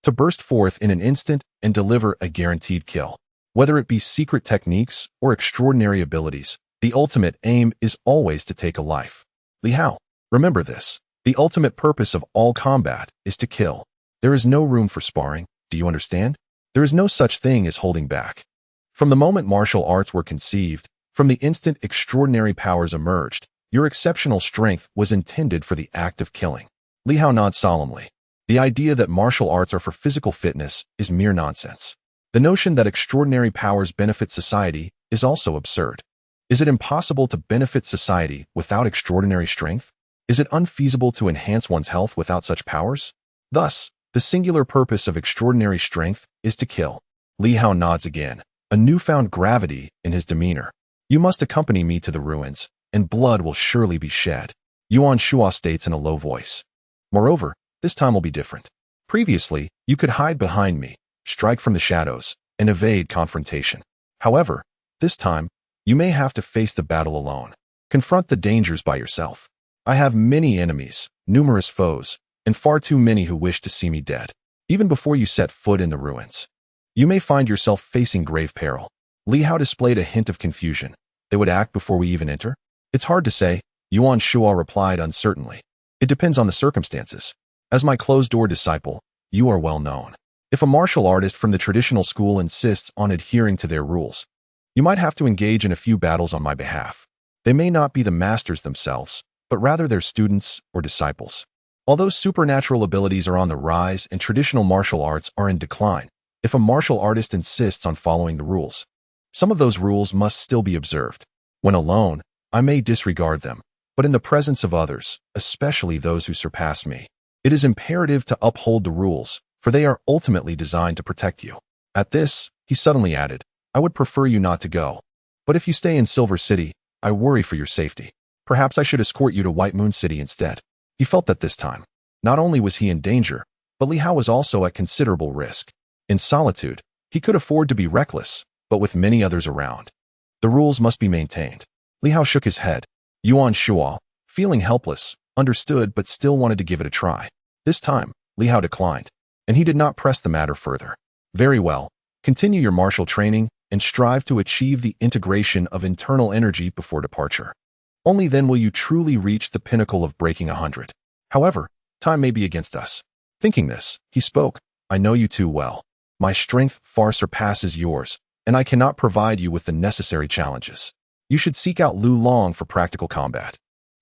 to burst forth in an instant and deliver a guaranteed kill. Whether it be secret techniques or extraordinary abilities, the ultimate aim is always to take a life. Li Hao, remember this. The ultimate purpose of all combat is to kill. There is no room for sparring, do you understand? There is no such thing as holding back. From the moment martial arts were conceived, from the instant extraordinary powers emerged, your exceptional strength was intended for the act of killing." Li Hao nods solemnly. The idea that martial arts are for physical fitness is mere nonsense. The notion that extraordinary powers benefit society is also absurd. Is it impossible to benefit society without extraordinary strength? Is it unfeasible to enhance one's health without such powers? Thus, the singular purpose of extraordinary strength is to kill. Li Hao nods again, a newfound gravity in his demeanor. You must accompany me to the ruins, and blood will surely be shed, Yuan Shuo states in a low voice. Moreover, this time will be different. Previously, you could hide behind me, strike from the shadows, and evade confrontation. However, this time, you may have to face the battle alone. Confront the dangers by yourself. I have many enemies, numerous foes, and far too many who wish to see me dead. Even before you set foot in the ruins, you may find yourself facing grave peril. Li Hao displayed a hint of confusion. They would act before we even enter? It's hard to say, Yuan Shuo replied uncertainly. It depends on the circumstances. As my closed-door disciple, you are well known. If a martial artist from the traditional school insists on adhering to their rules, you might have to engage in a few battles on my behalf. They may not be the masters themselves, but rather their students or disciples. Although supernatural abilities are on the rise and traditional martial arts are in decline, if a martial artist insists on following the rules, some of those rules must still be observed. When alone, I may disregard them, but in the presence of others, especially those who surpass me, it is imperative to uphold the rules, for they are ultimately designed to protect you. At this, he suddenly added, I would prefer you not to go. But if you stay in Silver City, I worry for your safety. Perhaps I should escort you to White Moon City instead. He felt that this time, not only was he in danger, but Li Hao was also at considerable risk. In solitude, he could afford to be reckless, but with many others around, the rules must be maintained. Li Hao shook his head. Yuan Shuo, feeling helpless, understood but still wanted to give it a try. This time, Li Hao declined, and he did not press the matter further. Very well, continue your martial training and strive to achieve the integration of internal energy before departure. Only then will you truly reach the pinnacle of breaking 100. However, time may be against us. Thinking this, he spoke, I know you too well. My strength far surpasses yours, and I cannot provide you with the necessary challenges. You should seek out Lu Long for practical combat.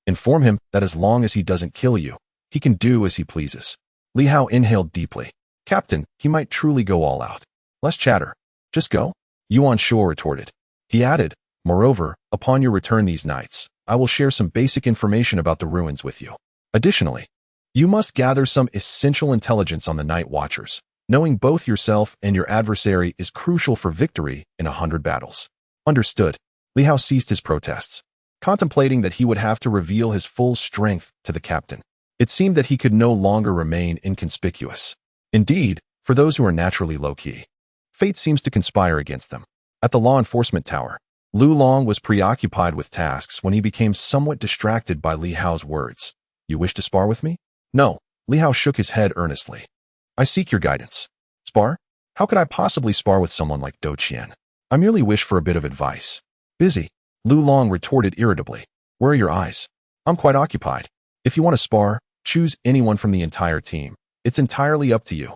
Inform him that as long as he doesn't kill you, he can do as he pleases. Li Hao inhaled deeply. Captain, he might truly go all out. Less chatter. Just go? Yuan Shuo retorted. He added, moreover, upon your return these nights, I will share some basic information about the ruins with you. Additionally, you must gather some essential intelligence on the Night Watchers. Knowing both yourself and your adversary is crucial for victory in 100 battles. Understood. Li Hao ceased his protests, contemplating that he would have to reveal his full strength to the captain. It seemed that he could no longer remain inconspicuous. Indeed, for those who are naturally low-key, fate seems to conspire against them. At the law enforcement tower, Lu Long was preoccupied with tasks when he became somewhat distracted by Li Hao's words. You wish to spar with me? No. Li Hao shook his head earnestly. I seek your guidance. Spar? How could I possibly spar with someone like Do Qian? I merely wish for a bit of advice. Busy, Lu Long retorted irritably. Where are your eyes? I'm quite occupied. If you want to spar, choose anyone from the entire team. It's entirely up to you.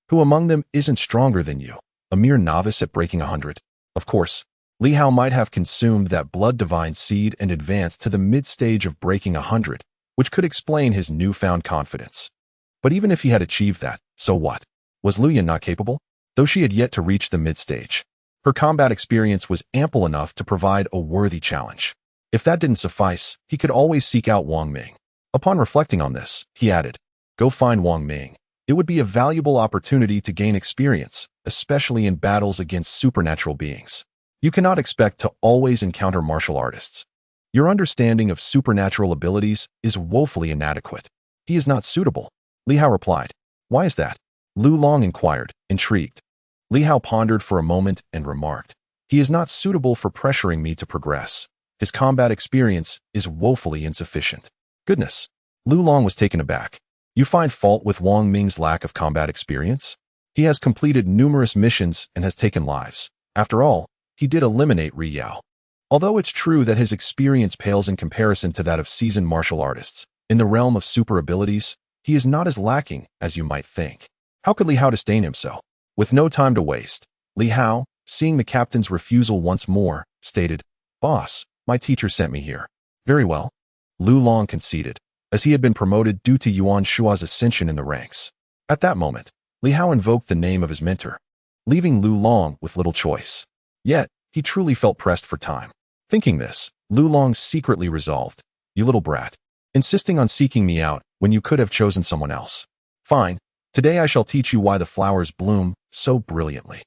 Who among them isn't stronger than you? A mere novice at breaking 100? Of course, Li Hao might have consumed that blood divine seed and advanced to the mid-stage of breaking 100, which could explain his newfound confidence. But even if he had achieved that, so what? Was Liu Yan not capable? Though she had yet to reach the mid-stage, her combat experience was ample enough to provide a worthy challenge. If that didn't suffice, he could always seek out Wang Ming. Upon reflecting on this, he added, Go find Wang Ming. It would be a valuable opportunity to gain experience, especially in battles against supernatural beings. You cannot expect to always encounter martial artists. Your understanding of supernatural abilities is woefully inadequate. He is not suitable. Li Hao replied. Why is that? Lu Long inquired, intrigued. Li Hao pondered for a moment and remarked, He is not suitable for pressuring me to progress. His combat experience is woefully insufficient. Goodness. Lu Long was taken aback. You find fault with Wang Ming's lack of combat experience? He has completed numerous missions and has taken lives. After all, he did eliminate Ri Yao. Although it's true that his experience pales in comparison to that of seasoned martial artists, in the realm of super abilities, he is not as lacking as you might think. How could Li Hao disdain him so? With no time to waste, Li Hao, seeing the captain's refusal once more, stated, Boss, my teacher sent me here. Very well. Lu Long conceded, as he had been promoted due to Yuan Shuo's ascension in the ranks. At that moment, Li Hao invoked the name of his mentor, leaving Lu Long with little choice. Yet, he truly felt pressed for time. Thinking this, Lu Long secretly resolved, "You little brat, insisting on seeking me out when you could have chosen someone else. Fine, today I shall teach you why the flowers bloom so brilliantly."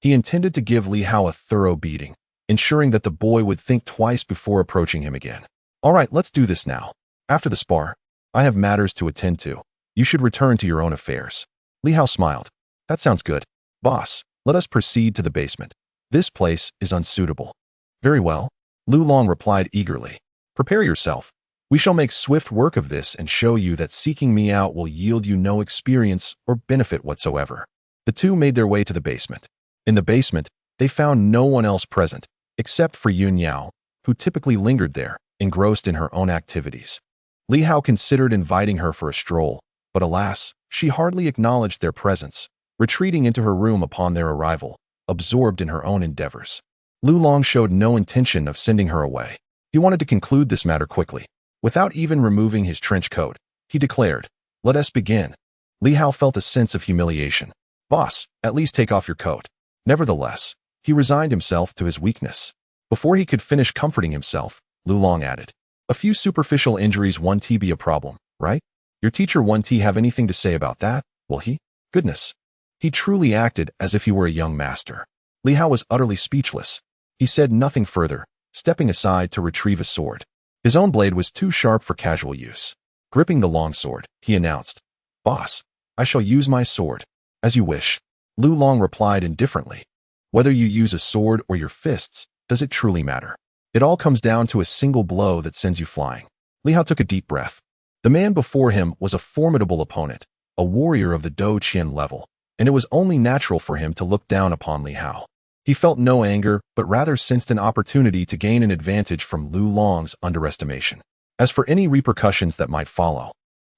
He intended to give Li Hao a thorough beating, ensuring that the boy would think twice before approaching him again. "All right, let's do this now. After the spar, I have matters to attend to. You should return to your own affairs." Li Hao smiled. "That sounds good. Boss, let us proceed to the basement. This place is unsuitable." "Very well," Lu Long replied eagerly. "Prepare yourself. We shall make swift work of this and show you that seeking me out will yield you no experience or benefit whatsoever." The two made their way to the basement. In the basement, they found no one else present, except for Yun Yao, who typically lingered there, engrossed in her own activities. Li Hao considered inviting her for a stroll, but alas, she hardly acknowledged their presence, retreating into her room upon their arrival, absorbed in her own endeavors. Lu Long showed no intention of sending her away. He wanted to conclude this matter quickly. Without even removing his trench coat, he declared, "Let us begin." Li Hao felt a sense of humiliation. "Boss, at least take off your coat." Nevertheless, he resigned himself to his weakness. Before he could finish comforting himself, Lu Long added, "A few superficial injuries won't be a problem, right? Your teacher won't have anything to say about that, will he?" Goodness. He truly acted as if he were a young master. Li Hao was utterly speechless. He said nothing further, stepping aside to retrieve a sword. His own blade was too sharp for casual use. Gripping the long sword, he announced, "Boss, I shall use my sword." "As you wish," Lu Long replied indifferently. "Whether you use a sword or your fists, does it truly matter? It all comes down to a single blow that sends you flying." Li Hao took a deep breath. The man before him was a formidable opponent, a warrior of the Do Qian level, and it was only natural for him to look down upon Li Hao. He felt no anger, but rather sensed an opportunity to gain an advantage from Lu Long's underestimation. As for any repercussions that might follow,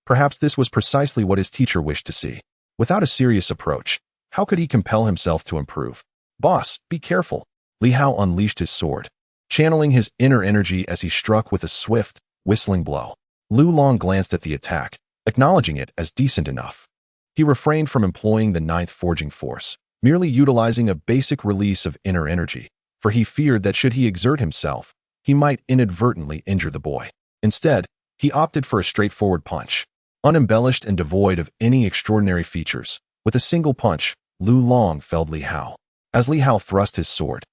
perhaps this was precisely what his teacher wished to see. Without a serious approach, how could he compel himself to improve? "Boss, be careful." Li Hao unleashed his sword, channeling his inner energy as he struck with a swift, whistling blow. Lu Long glanced at the attack, acknowledging it as decent enough. He refrained from employing the ninth forging force, merely utilizing a basic release of inner energy, for he feared that should he exert himself, he might inadvertently injure the boy. Instead, he opted for a straightforward punch. Unembellished and devoid of any extraordinary features, with a single punch, Lu Long felled Li Hao. As Li Hao thrust his sword,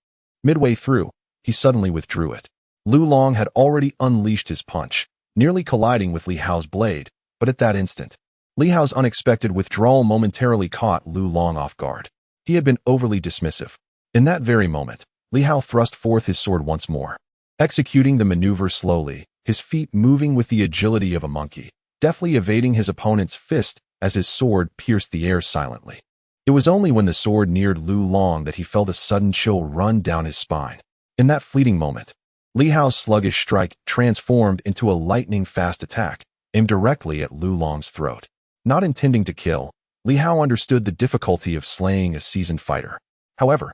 midway through, he suddenly withdrew it. Lu Long had already unleashed his punch, nearly colliding with Li Hao's blade, but at that instant, Li Hao's unexpected withdrawal momentarily caught Lu Long off guard. He had been overly dismissive. In that very moment, Li Hao thrust forth his sword once more, executing the maneuver slowly, his feet moving with the agility of a monkey, deftly evading his opponent's fist as his sword pierced the air silently. It was only when the sword neared Lu Long that he felt a sudden chill run down his spine. In that fleeting moment, Li Hao's sluggish strike transformed into a lightning-fast attack, aimed directly at Lu Long's throat. Not intending to kill, Li Hao understood the difficulty of slaying a seasoned fighter. However,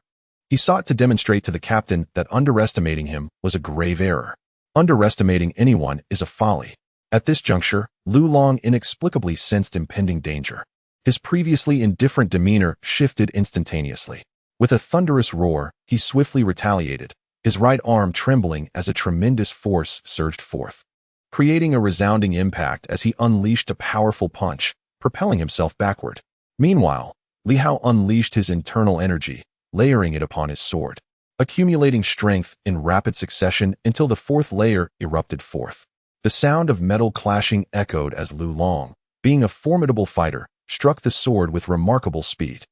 he sought to demonstrate to the captain that underestimating him was a grave error. Underestimating anyone is a folly. At this juncture, Lu Long inexplicably sensed impending danger. His previously indifferent demeanor shifted instantaneously. With a thunderous roar, he swiftly retaliated, his right arm trembling as a tremendous force surged forth, creating a resounding impact as he unleashed a powerful punch, propelling himself backward. Meanwhile, Li Hao unleashed his internal energy, layering it upon his sword, accumulating strength in rapid succession until the fourth layer erupted forth. The sound of metal clashing echoed as Lu Long, being a formidable fighter, struck the sword with remarkable speed.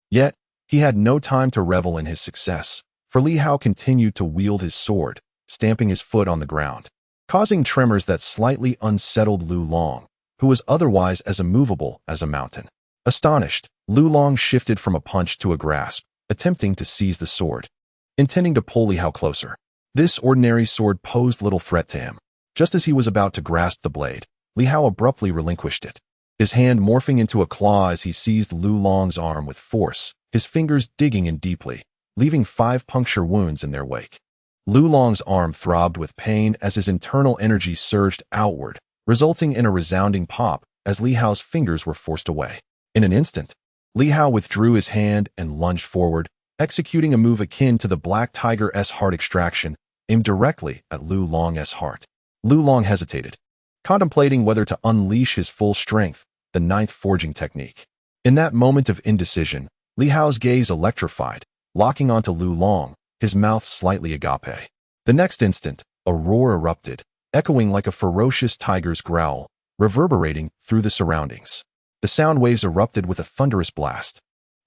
Yet, he had no time to revel in his success, for Li Hao continued to wield his sword, stamping his foot on the ground, causing tremors that slightly unsettled Lu Long, who was otherwise as immovable as a mountain. Astonished, Lu Long shifted from a punch to a grasp, attempting to seize the sword, intending to pull Li Hao closer. This ordinary sword posed little threat to him. Just as he was about to grasp the blade, Li Hao abruptly relinquished it, his hand morphing into a claw as he seized Lu Long's arm with force, his fingers digging in deeply, leaving 5 puncture wounds in their wake. Lu Long's arm throbbed with pain as his internal energy surged outward, resulting in a resounding pop as Li Hao's fingers were forced away. In an instant, Li Hao withdrew his hand and lunged forward, executing a move akin to the Black Tiger's heart extraction, aimed directly at Lu Long's heart. Lu Long hesitated, contemplating whether to unleash his full strength, the ninth forging technique. In that moment of indecision, Li Hao's gaze electrified, locking onto Lu Long, his mouth slightly agape. The next instant, a roar erupted, echoing like a ferocious tiger's growl, reverberating through the surroundings. The sound waves erupted with a thunderous blast,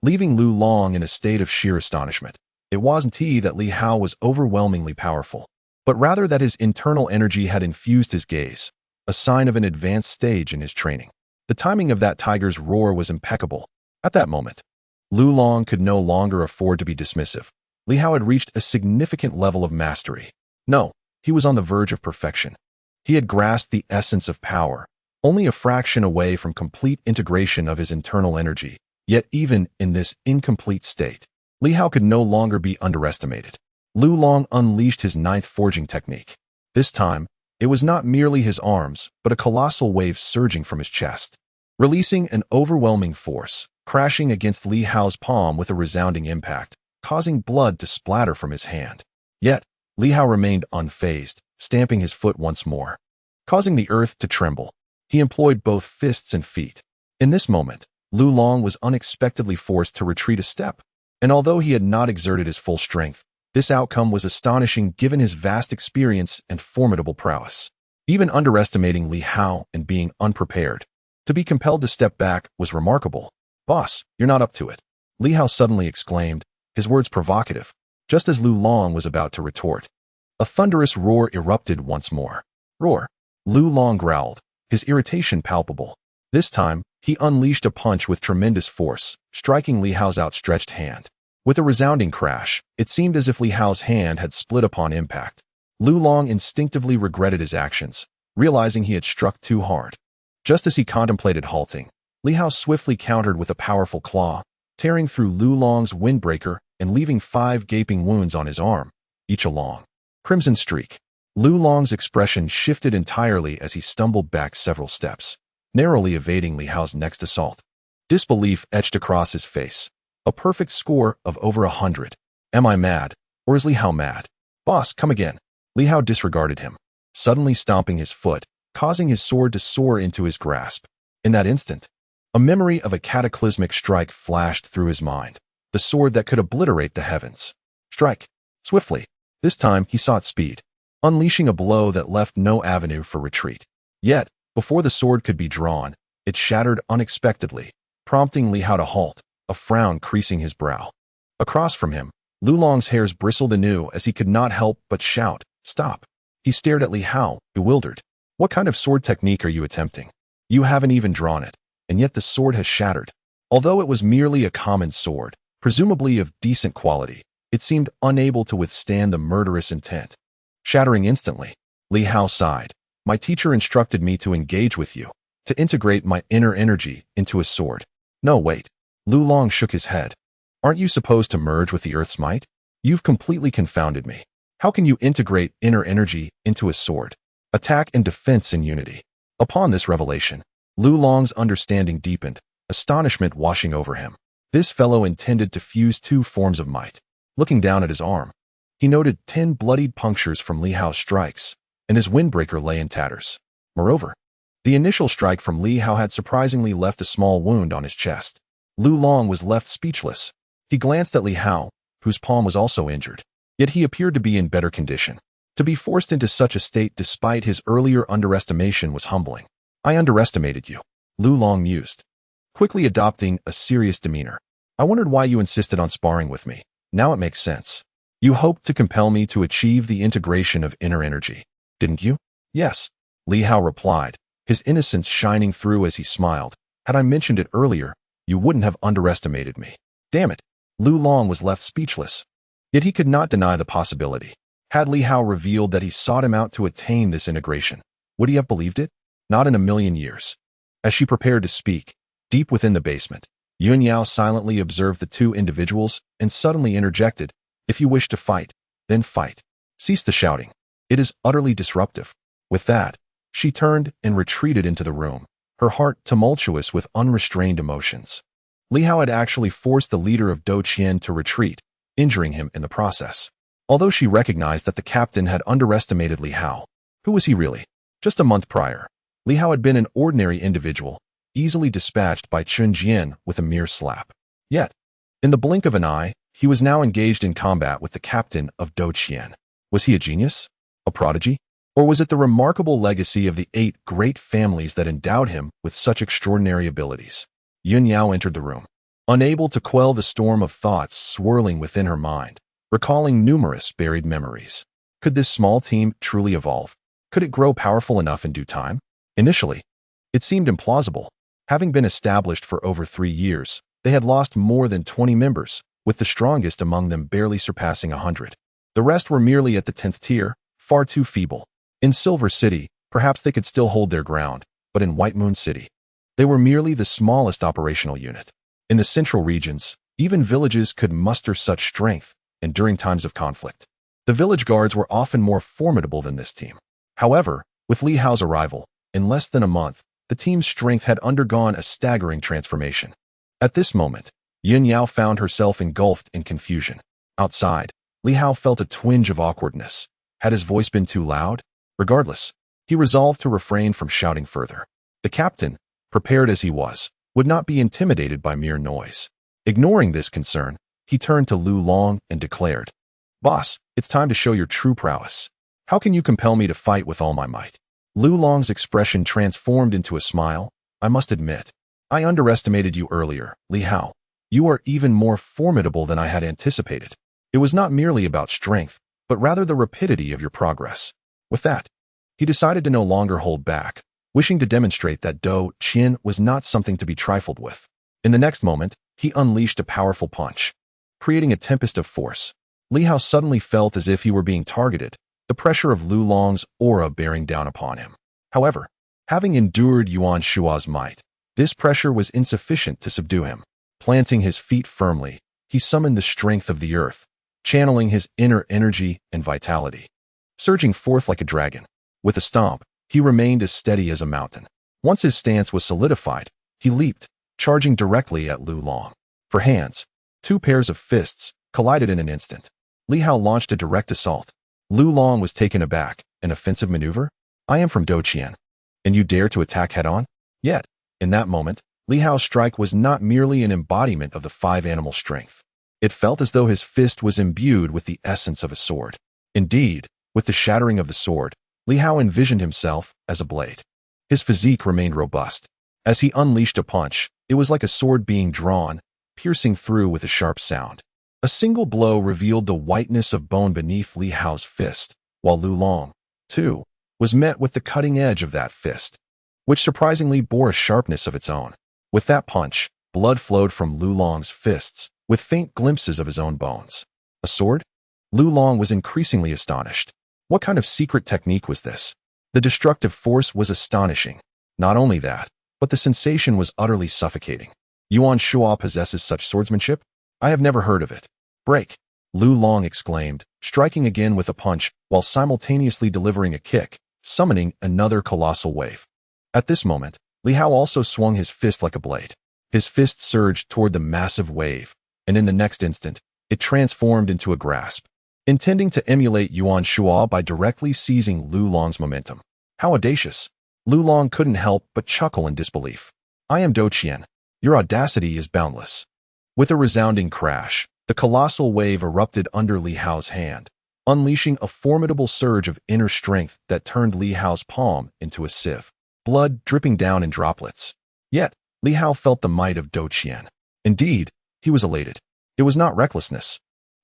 leaving Lu Long in a state of sheer astonishment. It wasn't he that Li Hao was overwhelmingly powerful, but rather that his internal energy had infused his gaze, a sign of an advanced stage in his training. The timing of that tiger's roar was impeccable. At that moment, Lu Long could no longer afford to be dismissive. Li Hao had reached a significant level of mastery. No, he was on the verge of perfection. He had grasped the essence of power, only a fraction away from complete integration of his internal energy. Yet even in this incomplete state, Li Hao could no longer be underestimated. Lu Long unleashed his ninth forging technique. This time, it was not merely his arms, but a colossal wave surging from his chest, releasing an overwhelming force, crashing against Li Hao's palm with a resounding impact, causing blood to splatter from his hand. Yet, Li Hao remained unfazed, stamping his foot once more, causing the earth to tremble. He employed both fists and feet. In this moment, Lu Long was unexpectedly forced to retreat a step, and although he had not exerted his full strength, this outcome was astonishing given his vast experience and formidable prowess. Even underestimating Li Hao and being unprepared, to be compelled to step back was remarkable. "Boss, you're not up to it," Li Hao suddenly exclaimed, his words provocative, just as Lu Long was about to retort. A thunderous roar erupted once more. Roar. Lu Long growled, his irritation palpable. This time, he unleashed a punch with tremendous force, striking Li Hao's outstretched hand. With a resounding crash, it seemed as if Li Hao's hand had split upon impact. Lu Long instinctively regretted his actions, realizing he had struck too hard. Just as he contemplated halting, Li Hao swiftly countered with a powerful claw, tearing through Lu Long's windbreaker and leaving 5 gaping wounds on his arm, each a long crimson streak. Lu Long's expression shifted entirely as he stumbled back several steps, narrowly evading Li Hao's next assault. Disbelief etched across his face. A perfect score of over 100. Am I mad, or is Li Hao mad? "Boss, come again." Li Hao disregarded him, suddenly stomping his foot, causing his sword to soar into his grasp. In that instant, a memory of a cataclysmic strike flashed through his mind, the sword that could obliterate the heavens. Strike. Swiftly. This time he sought speed, unleashing a blow that left no avenue for retreat. Yet, before the sword could be drawn, it shattered unexpectedly, prompting Li Hao to halt, a frown creasing his brow. Across from him, Lu Long's hairs bristled anew as he could not help but shout, "Stop!" He stared at Li Hao, bewildered. "What kind of sword technique are you attempting? You haven't even drawn it, and yet the sword has shattered." Although it was merely a common sword, presumably of decent quality, it seemed unable to withstand the murderous intent. Shattering instantly, Li Hao sighed. "My teacher instructed me to engage with you, to integrate my inner energy into a sword." "No, wait." Lu Long shook his head. "Aren't you supposed to merge with the Earth's might? You've completely confounded me. How can you integrate inner energy into a sword? Attack and defense in unity." Upon this revelation, Lu Long's understanding deepened, astonishment washing over him. This fellow intended to fuse 2 forms of might. Looking down at his arm, he noted 10 bloodied punctures from Li Hao's strikes, and his windbreaker lay in tatters. Moreover, the initial strike from Li Hao had surprisingly left a small wound on his chest. Lu Long was left speechless. He glanced at Li Hao, whose palm was also injured, yet he appeared to be in better condition. To be forced into such a state despite his earlier underestimation was humbling. "I underestimated you," Lu Long mused, quickly adopting a serious demeanor. "I wondered why you insisted on sparring with me. Now it makes sense. You hoped to compel me to achieve the integration of inner energy, didn't you?" "Yes," Li Hao replied, his innocence shining through as he smiled. "Had I mentioned it earlier, you wouldn't have underestimated me." Damn it. Lu Long was left speechless. Yet he could not deny the possibility. Had Li Hao revealed that he sought him out to attain this integration, would he have believed it? Not in a million years. As she prepared to speak, deep within the basement, Yun Yao silently observed the 2 individuals and suddenly interjected, "If you wish to fight, then fight. Cease the shouting. It is utterly disruptive." With that, she turned and retreated into the room, her heart tumultuous with unrestrained emotions. Li Hao had actually forced the leader of Dou Qian to retreat, injuring him in the process. Although she recognized that the captain had underestimated Li Hao, who was he really? Just a month prior, Li Hao had been an ordinary individual, easily dispatched by Chun Jian with a mere slap. Yet, in the blink of an eye, he was now engaged in combat with the captain of Dou Qian. Was he a genius? A prodigy? Or was it the remarkable legacy of the 8 great families that endowed him with such extraordinary abilities? Yun Yao entered the room, unable to quell the storm of thoughts swirling within her mind, recalling numerous buried memories. Could this small team truly evolve? Could it grow powerful enough in due time? Initially, it seemed implausible. Having been established for over 3 years, they had lost more than 20 members, with the strongest among them barely surpassing 100. The rest were merely at the 10th tier, far too feeble. In Silver City, perhaps they could still hold their ground, but in White Moon City, they were merely the smallest operational unit. In the central regions, even villages could muster such strength, and during times of conflict, the village guards were often more formidable than this team. However, with Li Hao's arrival, in less than a month, the team's strength had undergone a staggering transformation. At this moment, Yun Yao found herself engulfed in confusion. Outside, Li Hao felt a twinge of awkwardness. Had his voice been too loud? Regardless, he resolved to refrain from shouting further. The captain, prepared as he was, would not be intimidated by mere noise. Ignoring this concern, he turned to Lu Long and declared, "Boss, it's time to show your true prowess. How can you compel me to fight with all my might?" Lu Long's expression transformed into a smile. "I must admit, I underestimated you earlier, Li Hao. You are even more formidable than I had anticipated. It was not merely about strength, but rather the rapidity of your progress." With that, he decided to no longer hold back, wishing to demonstrate that Dou Qian was not something to be trifled with. In the next moment, he unleashed a powerful punch, creating a tempest of force. Li Hao suddenly felt as if he were being targeted, the pressure of Lu Long's aura bearing down upon him. However, having endured Yuan Shua's might, this pressure was insufficient to subdue him. Planting his feet firmly, he summoned the strength of the earth, channeling his inner energy and vitality. Surging forth like a dragon, with a stomp, he remained as steady as a mountain. Once his stance was solidified, he leaped, charging directly at Lu Long. For hands, 2 pairs of fists collided in an instant. Li Hao launched a direct assault. Lu Long was taken aback. An offensive maneuver? I am from Dou Qian, and you dare to attack head-on? Yet, in that moment, Li Hao's strike was not merely an embodiment of the 5 animal strength. It felt as though his fist was imbued with the essence of a sword. Indeed, with the shattering of the sword, Li Hao envisioned himself as a blade. His physique remained robust. As he unleashed a punch, it was like a sword being drawn, piercing through with a sharp sound. A single blow revealed the whiteness of bone beneath Li Hao's fist, while Lu Long, too, was met with the cutting edge of that fist, which surprisingly bore a sharpness of its own. With that punch, blood flowed from Lu Long's fists, with faint glimpses of his own bones. A sword? Lu Long was increasingly astonished. What kind of secret technique was this? The destructive force was astonishing. Not only that, but the sensation was utterly suffocating. Yuan Shua possesses such swordsmanship? I have never heard of it. Break! Lu Long exclaimed, striking again with a punch, while simultaneously delivering a kick, summoning another colossal wave. At this moment, Li Hao also swung his fist like a blade. His fist surged toward the massive wave, and in the next instant, it transformed into a grasp, intending to emulate Yuan Shua by directly seizing Lu Long's momentum. How audacious! Lu Long couldn't help but chuckle in disbelief. I am Dou Qian. Your audacity is boundless. With a resounding crash, the colossal wave erupted under Li Hao's hand, unleashing a formidable surge of inner strength that turned Li Hao's palm into a sieve, blood dripping down in droplets. Yet, Li Hao felt the might of Dou Qian. Indeed, he was elated. It was not recklessness.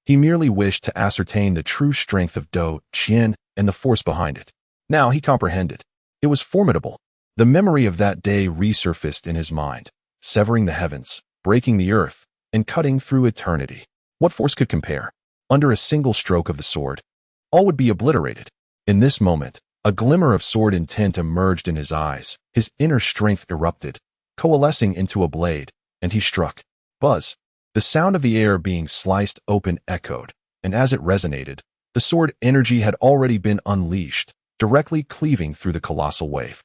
He merely wished to ascertain the true strength of Dou Qian and the force behind it. Now he comprehended. It was formidable. The memory of that day resurfaced in his mind, severing the heavens, breaking the earth, and cutting through eternity. What force could compare? Under a single stroke of the sword, all would be obliterated. In this moment, a glimmer of sword intent emerged in his eyes. His inner strength erupted, coalescing into a blade, and he struck. Buzz! The sound of the air being sliced open echoed, and as it resonated, the sword energy had already been unleashed, directly cleaving through the colossal wave.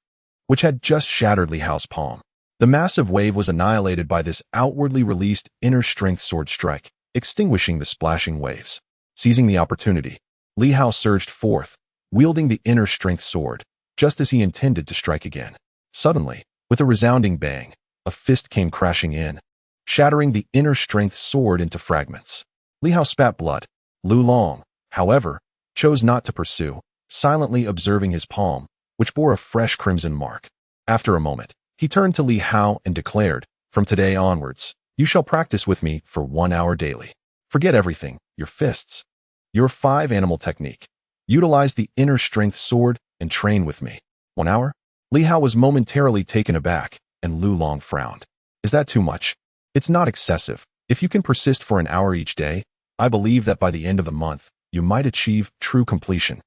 which had just shattered Li Hao's palm. The massive wave was annihilated by this outwardly released inner strength sword strike, extinguishing the splashing waves. Seizing the opportunity, Li Hao surged forth, wielding the inner strength sword, just as he intended to strike again. Suddenly, with a resounding bang, a fist came crashing in, shattering the inner strength sword into fragments. Li Hao spat blood. Lu Long, however, chose not to pursue, silently observing his palm, which bore a fresh crimson mark. After a moment, he turned to Li Hao and declared, "From today onwards, you shall practice with me for 1 hour daily. Forget everything, your fists. Your 5-animal technique. Utilize the inner strength sword and train with me." 1 hour? Li Hao was momentarily taken aback, and Lu Long frowned. "Is that too much?" "It's not excessive. If you can persist for 1 hour each day, I believe that by the end of the month, you might achieve true completion.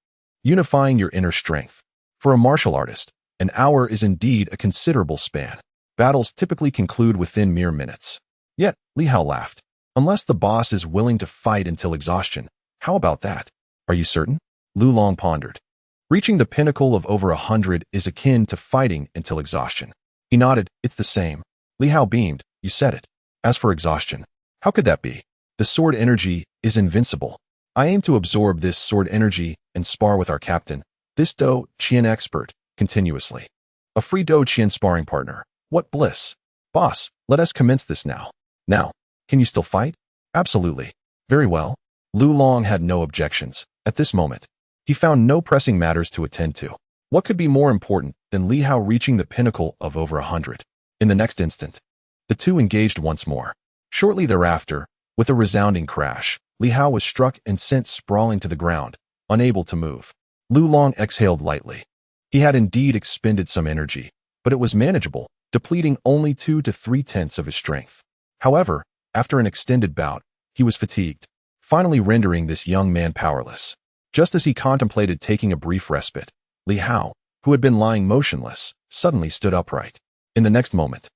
Unifying your inner strength. For a martial artist, 1 hour is indeed a considerable span. Battles typically conclude within mere minutes." Yet, Li Hao laughed. "Unless the boss is willing to fight until exhaustion, how about that?" "Are you certain?" Lu Long pondered. "Reaching the pinnacle of over 100 is akin to fighting until exhaustion." He nodded. "It's the same." Li Hao beamed. "You said it. As for exhaustion, how could that be? The sword energy is invincible. I aim to absorb this sword energy and spar with our captain, this Do Qian expert, continuously. A free Do Qian sparring partner. What bliss. Boss, let us commence this now." "Now, can you still fight?" "Absolutely." "Very well." Lu Long had no objections. At this moment, he found no pressing matters to attend to. What could be more important than Li Hao reaching the pinnacle of over 100? In the next instant, the two engaged once more. Shortly thereafter, with a resounding crash, Li Hao was struck and sent sprawling to the ground, unable to move. Lu Long exhaled lightly. He had indeed expended some energy, but it was manageable, depleting only 2 to 3/10 of his strength. However, after an extended bout, he was fatigued, finally rendering this young man powerless. Just as he contemplated taking a brief respite, Li Hao, who had been lying motionless, suddenly stood upright. In the next moment,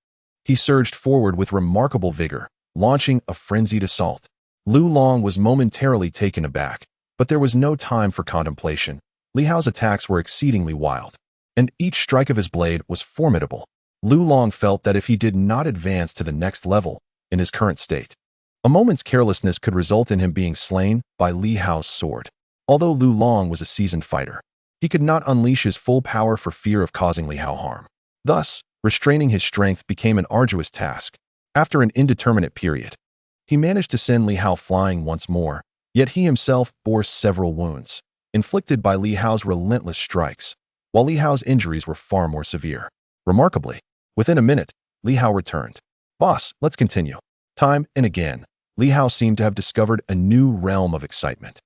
he surged forward with remarkable vigor, launching a frenzied assault. Lu Long was momentarily taken aback, but there was no time for contemplation. Li Hao's attacks were exceedingly wild, and each strike of his blade was formidable. Lu Long felt that if he did not advance to the next level in his current state, a moment's carelessness could result in him being slain by Li Hao's sword. Although Lu Long was a seasoned fighter, he could not unleash his full power for fear of causing Li Hao harm. Thus, restraining his strength became an arduous task. After an indeterminate period, he managed to send Li Hao flying once more, yet he himself bore several wounds, inflicted by Li Hao's relentless strikes, while Li Hao's injuries were far more severe. Remarkably, within a minute, Li Hao returned. "Boss, let's continue." Time and again, Li Hao seemed to have discovered a new realm of excitement.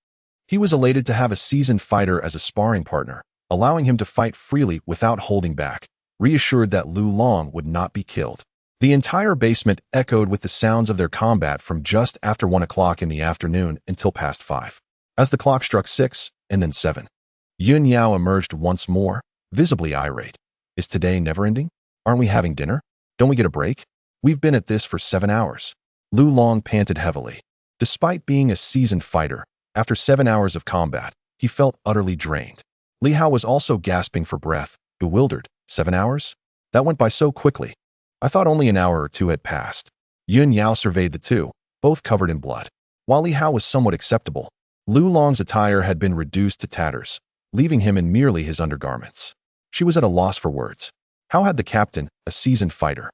He was elated to have a seasoned fighter as a sparring partner, allowing him to fight freely without holding back, reassured that Lu Long would not be killed. The entire basement echoed with the sounds of their combat from just after 1 o'clock in the afternoon until past 5. As the clock struck 6, and then 7, Yun Yao emerged once more, visibly irate. "Is today never ending? Aren't we having dinner? Don't we get a break? We've been at this for 7 hours. Lu Long panted heavily. Despite being a seasoned fighter, after 7 hours of combat, he felt utterly drained. Li Hao was also gasping for breath, bewildered. 7 hours? That went by so quickly. I thought only an hour or two had passed. Yun Yao surveyed the two, both covered in blood. While Li Hao was somewhat acceptable, Lu Long's attire had been reduced to tatters, leaving him in merely his undergarments. She was at a loss for words. How had the captain, a seasoned fighter,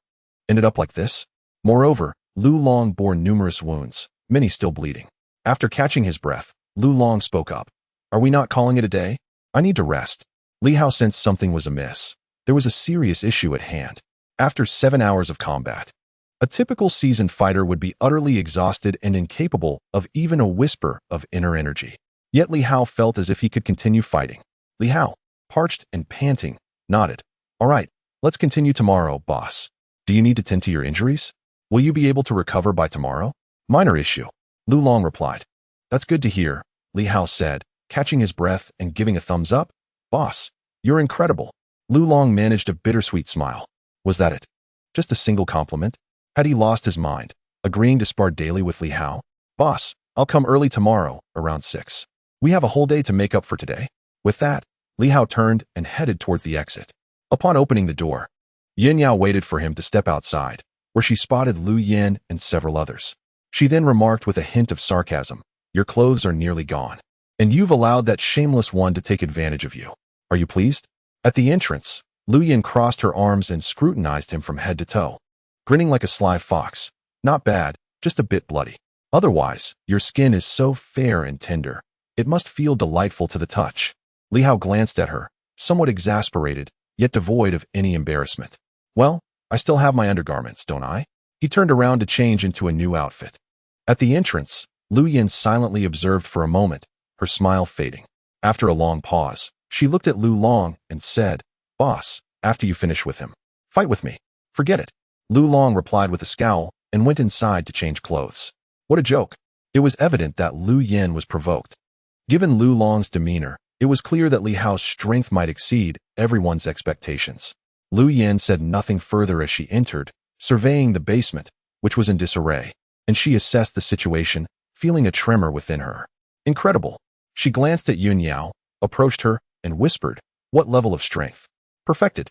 ended up like this? Moreover, Lu Long bore numerous wounds, many still bleeding. After catching his breath, Lu Long spoke up. "Are we not calling it a day? I need to rest." Li Hao sensed something was amiss. There was a serious issue at hand. After 7 hours of combat, a typical seasoned fighter would be utterly exhausted and incapable of even a whisper of inner energy. Yet Li Hao felt as if he could continue fighting. Li Hao, parched and panting, nodded. "All right, let's continue tomorrow, boss. Do you need to tend to your injuries? Will you be able to recover by tomorrow?" "Minor issue," Lu Long replied. "That's good to hear," Li Hao said, catching his breath and giving a thumbs up. "Boss, you're incredible." Lu Long managed a bittersweet smile. Was that it? Just a single compliment? Had he lost his mind, agreeing to spar daily with Li Hao? "Boss, I'll come early tomorrow, around 6. We have a whole day to make up for today." With that, Li Hao turned and headed towards the exit. Upon opening the door, Yin Yao waited for him to step outside, where she spotted Liu Yan and several others. She then remarked with a hint of sarcasm, "Your clothes are nearly gone, and you've allowed that shameless one to take advantage of you. Are you pleased?" At the entrance, Liu Yan crossed her arms and scrutinized him from head to toe, grinning like a sly fox. "Not bad, just a bit bloody. Otherwise, your skin is so fair and tender. It must feel delightful to the touch." Li Hao glanced at her, somewhat exasperated, yet devoid of any embarrassment. "Well, I still have my undergarments, don't I?" He turned around to change into a new outfit. At the entrance, Liu Yan silently observed for a moment, her smile fading. After a long pause, she looked at Lu Long and said, "Boss, after you finish with him, fight with me. Forget it." Lu Long replied with a scowl and went inside to change clothes. What a joke. It was evident that Liu Yan was provoked. Given Lu Long's demeanor, it was clear that Li Hao's strength might exceed everyone's expectations. Liu Yan said nothing further as she entered, surveying the basement, which was in disarray, and she assessed the situation, feeling a tremor within her. Incredible. She glanced at Yun Yao, approached her, and whispered, "What level of strength?" "Perfected."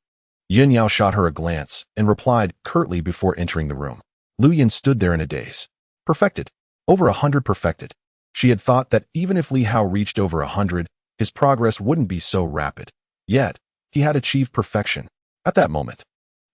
Yun Yao shot her a glance and replied curtly before entering the room. Liu Yan stood there in a daze. Perfected. Over 100 perfected. She had thought that even if Li Hao reached over 100, his progress wouldn't be so rapid. Yet, he had achieved perfection. At that moment,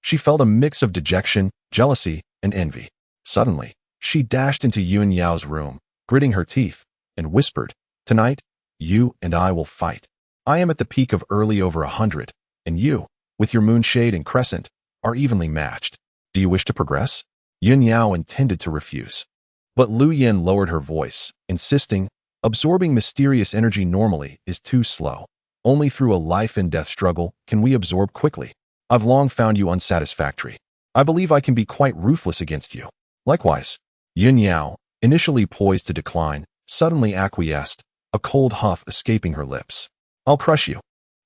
she felt a mix of dejection, jealousy, and envy. Suddenly, she dashed into Yun Yao's room, gritting her teeth, and whispered, "Tonight, you and I will fight. I am at the peak of early over 100, and you, with your moonshade and crescent, are evenly matched. Do you wish to progress?" Yun Yao intended to refuse, but Liu Yan lowered her voice, insisting, "Absorbing mysterious energy normally is too slow. Only through a life-and-death struggle can we absorb quickly. I've long found you unsatisfactory. I believe I can be quite ruthless against you." Likewise, Yun Yao, initially poised to decline, suddenly acquiesced, a cold huff escaping her lips. "I'll crush you."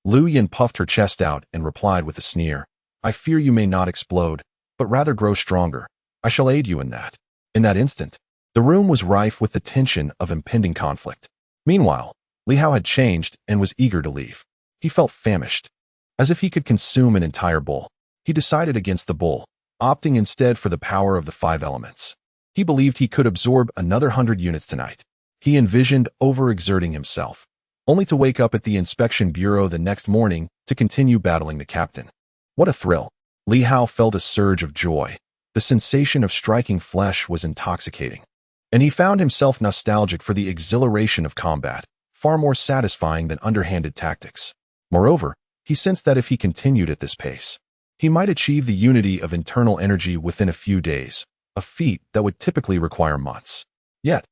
Liu Yan puffed her chest out and replied with a sneer, "I fear you may not explode, but rather grow stronger. I shall aid you in that." In that instant, the room was rife with the tension of impending conflict. Meanwhile, Li Hao had changed and was eager to leave. He felt famished, as if he could consume an entire bowl. He decided against the bowl, opting instead for the power of the 5 elements. He believed he could absorb another 100 units tonight. He envisioned overexerting himself, only to wake up at the inspection bureau the next morning to continue battling the captain. What a thrill! Li Hao felt a surge of joy. The sensation of striking flesh was intoxicating, and he found himself nostalgic for the exhilaration of combat, far more satisfying than underhanded tactics. Moreover, he sensed that if he continued at this pace, he might achieve the unity of internal energy within a few days, a feat that would typically require months. Yet,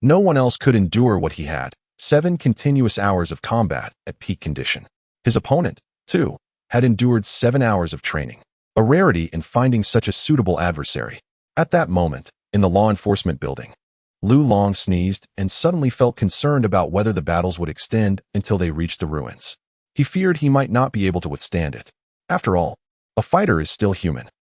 no one else could endure what he had, 7 continuous hours of combat at peak condition. His opponent, too, had endured 7 hours of training, a rarity in finding such a suitable adversary. At that moment, in the law enforcement building, Lu Long sneezed and suddenly felt concerned about whether the battles would extend until they reached the ruins. He feared he might not be able to withstand it. After all, a fighter is still human.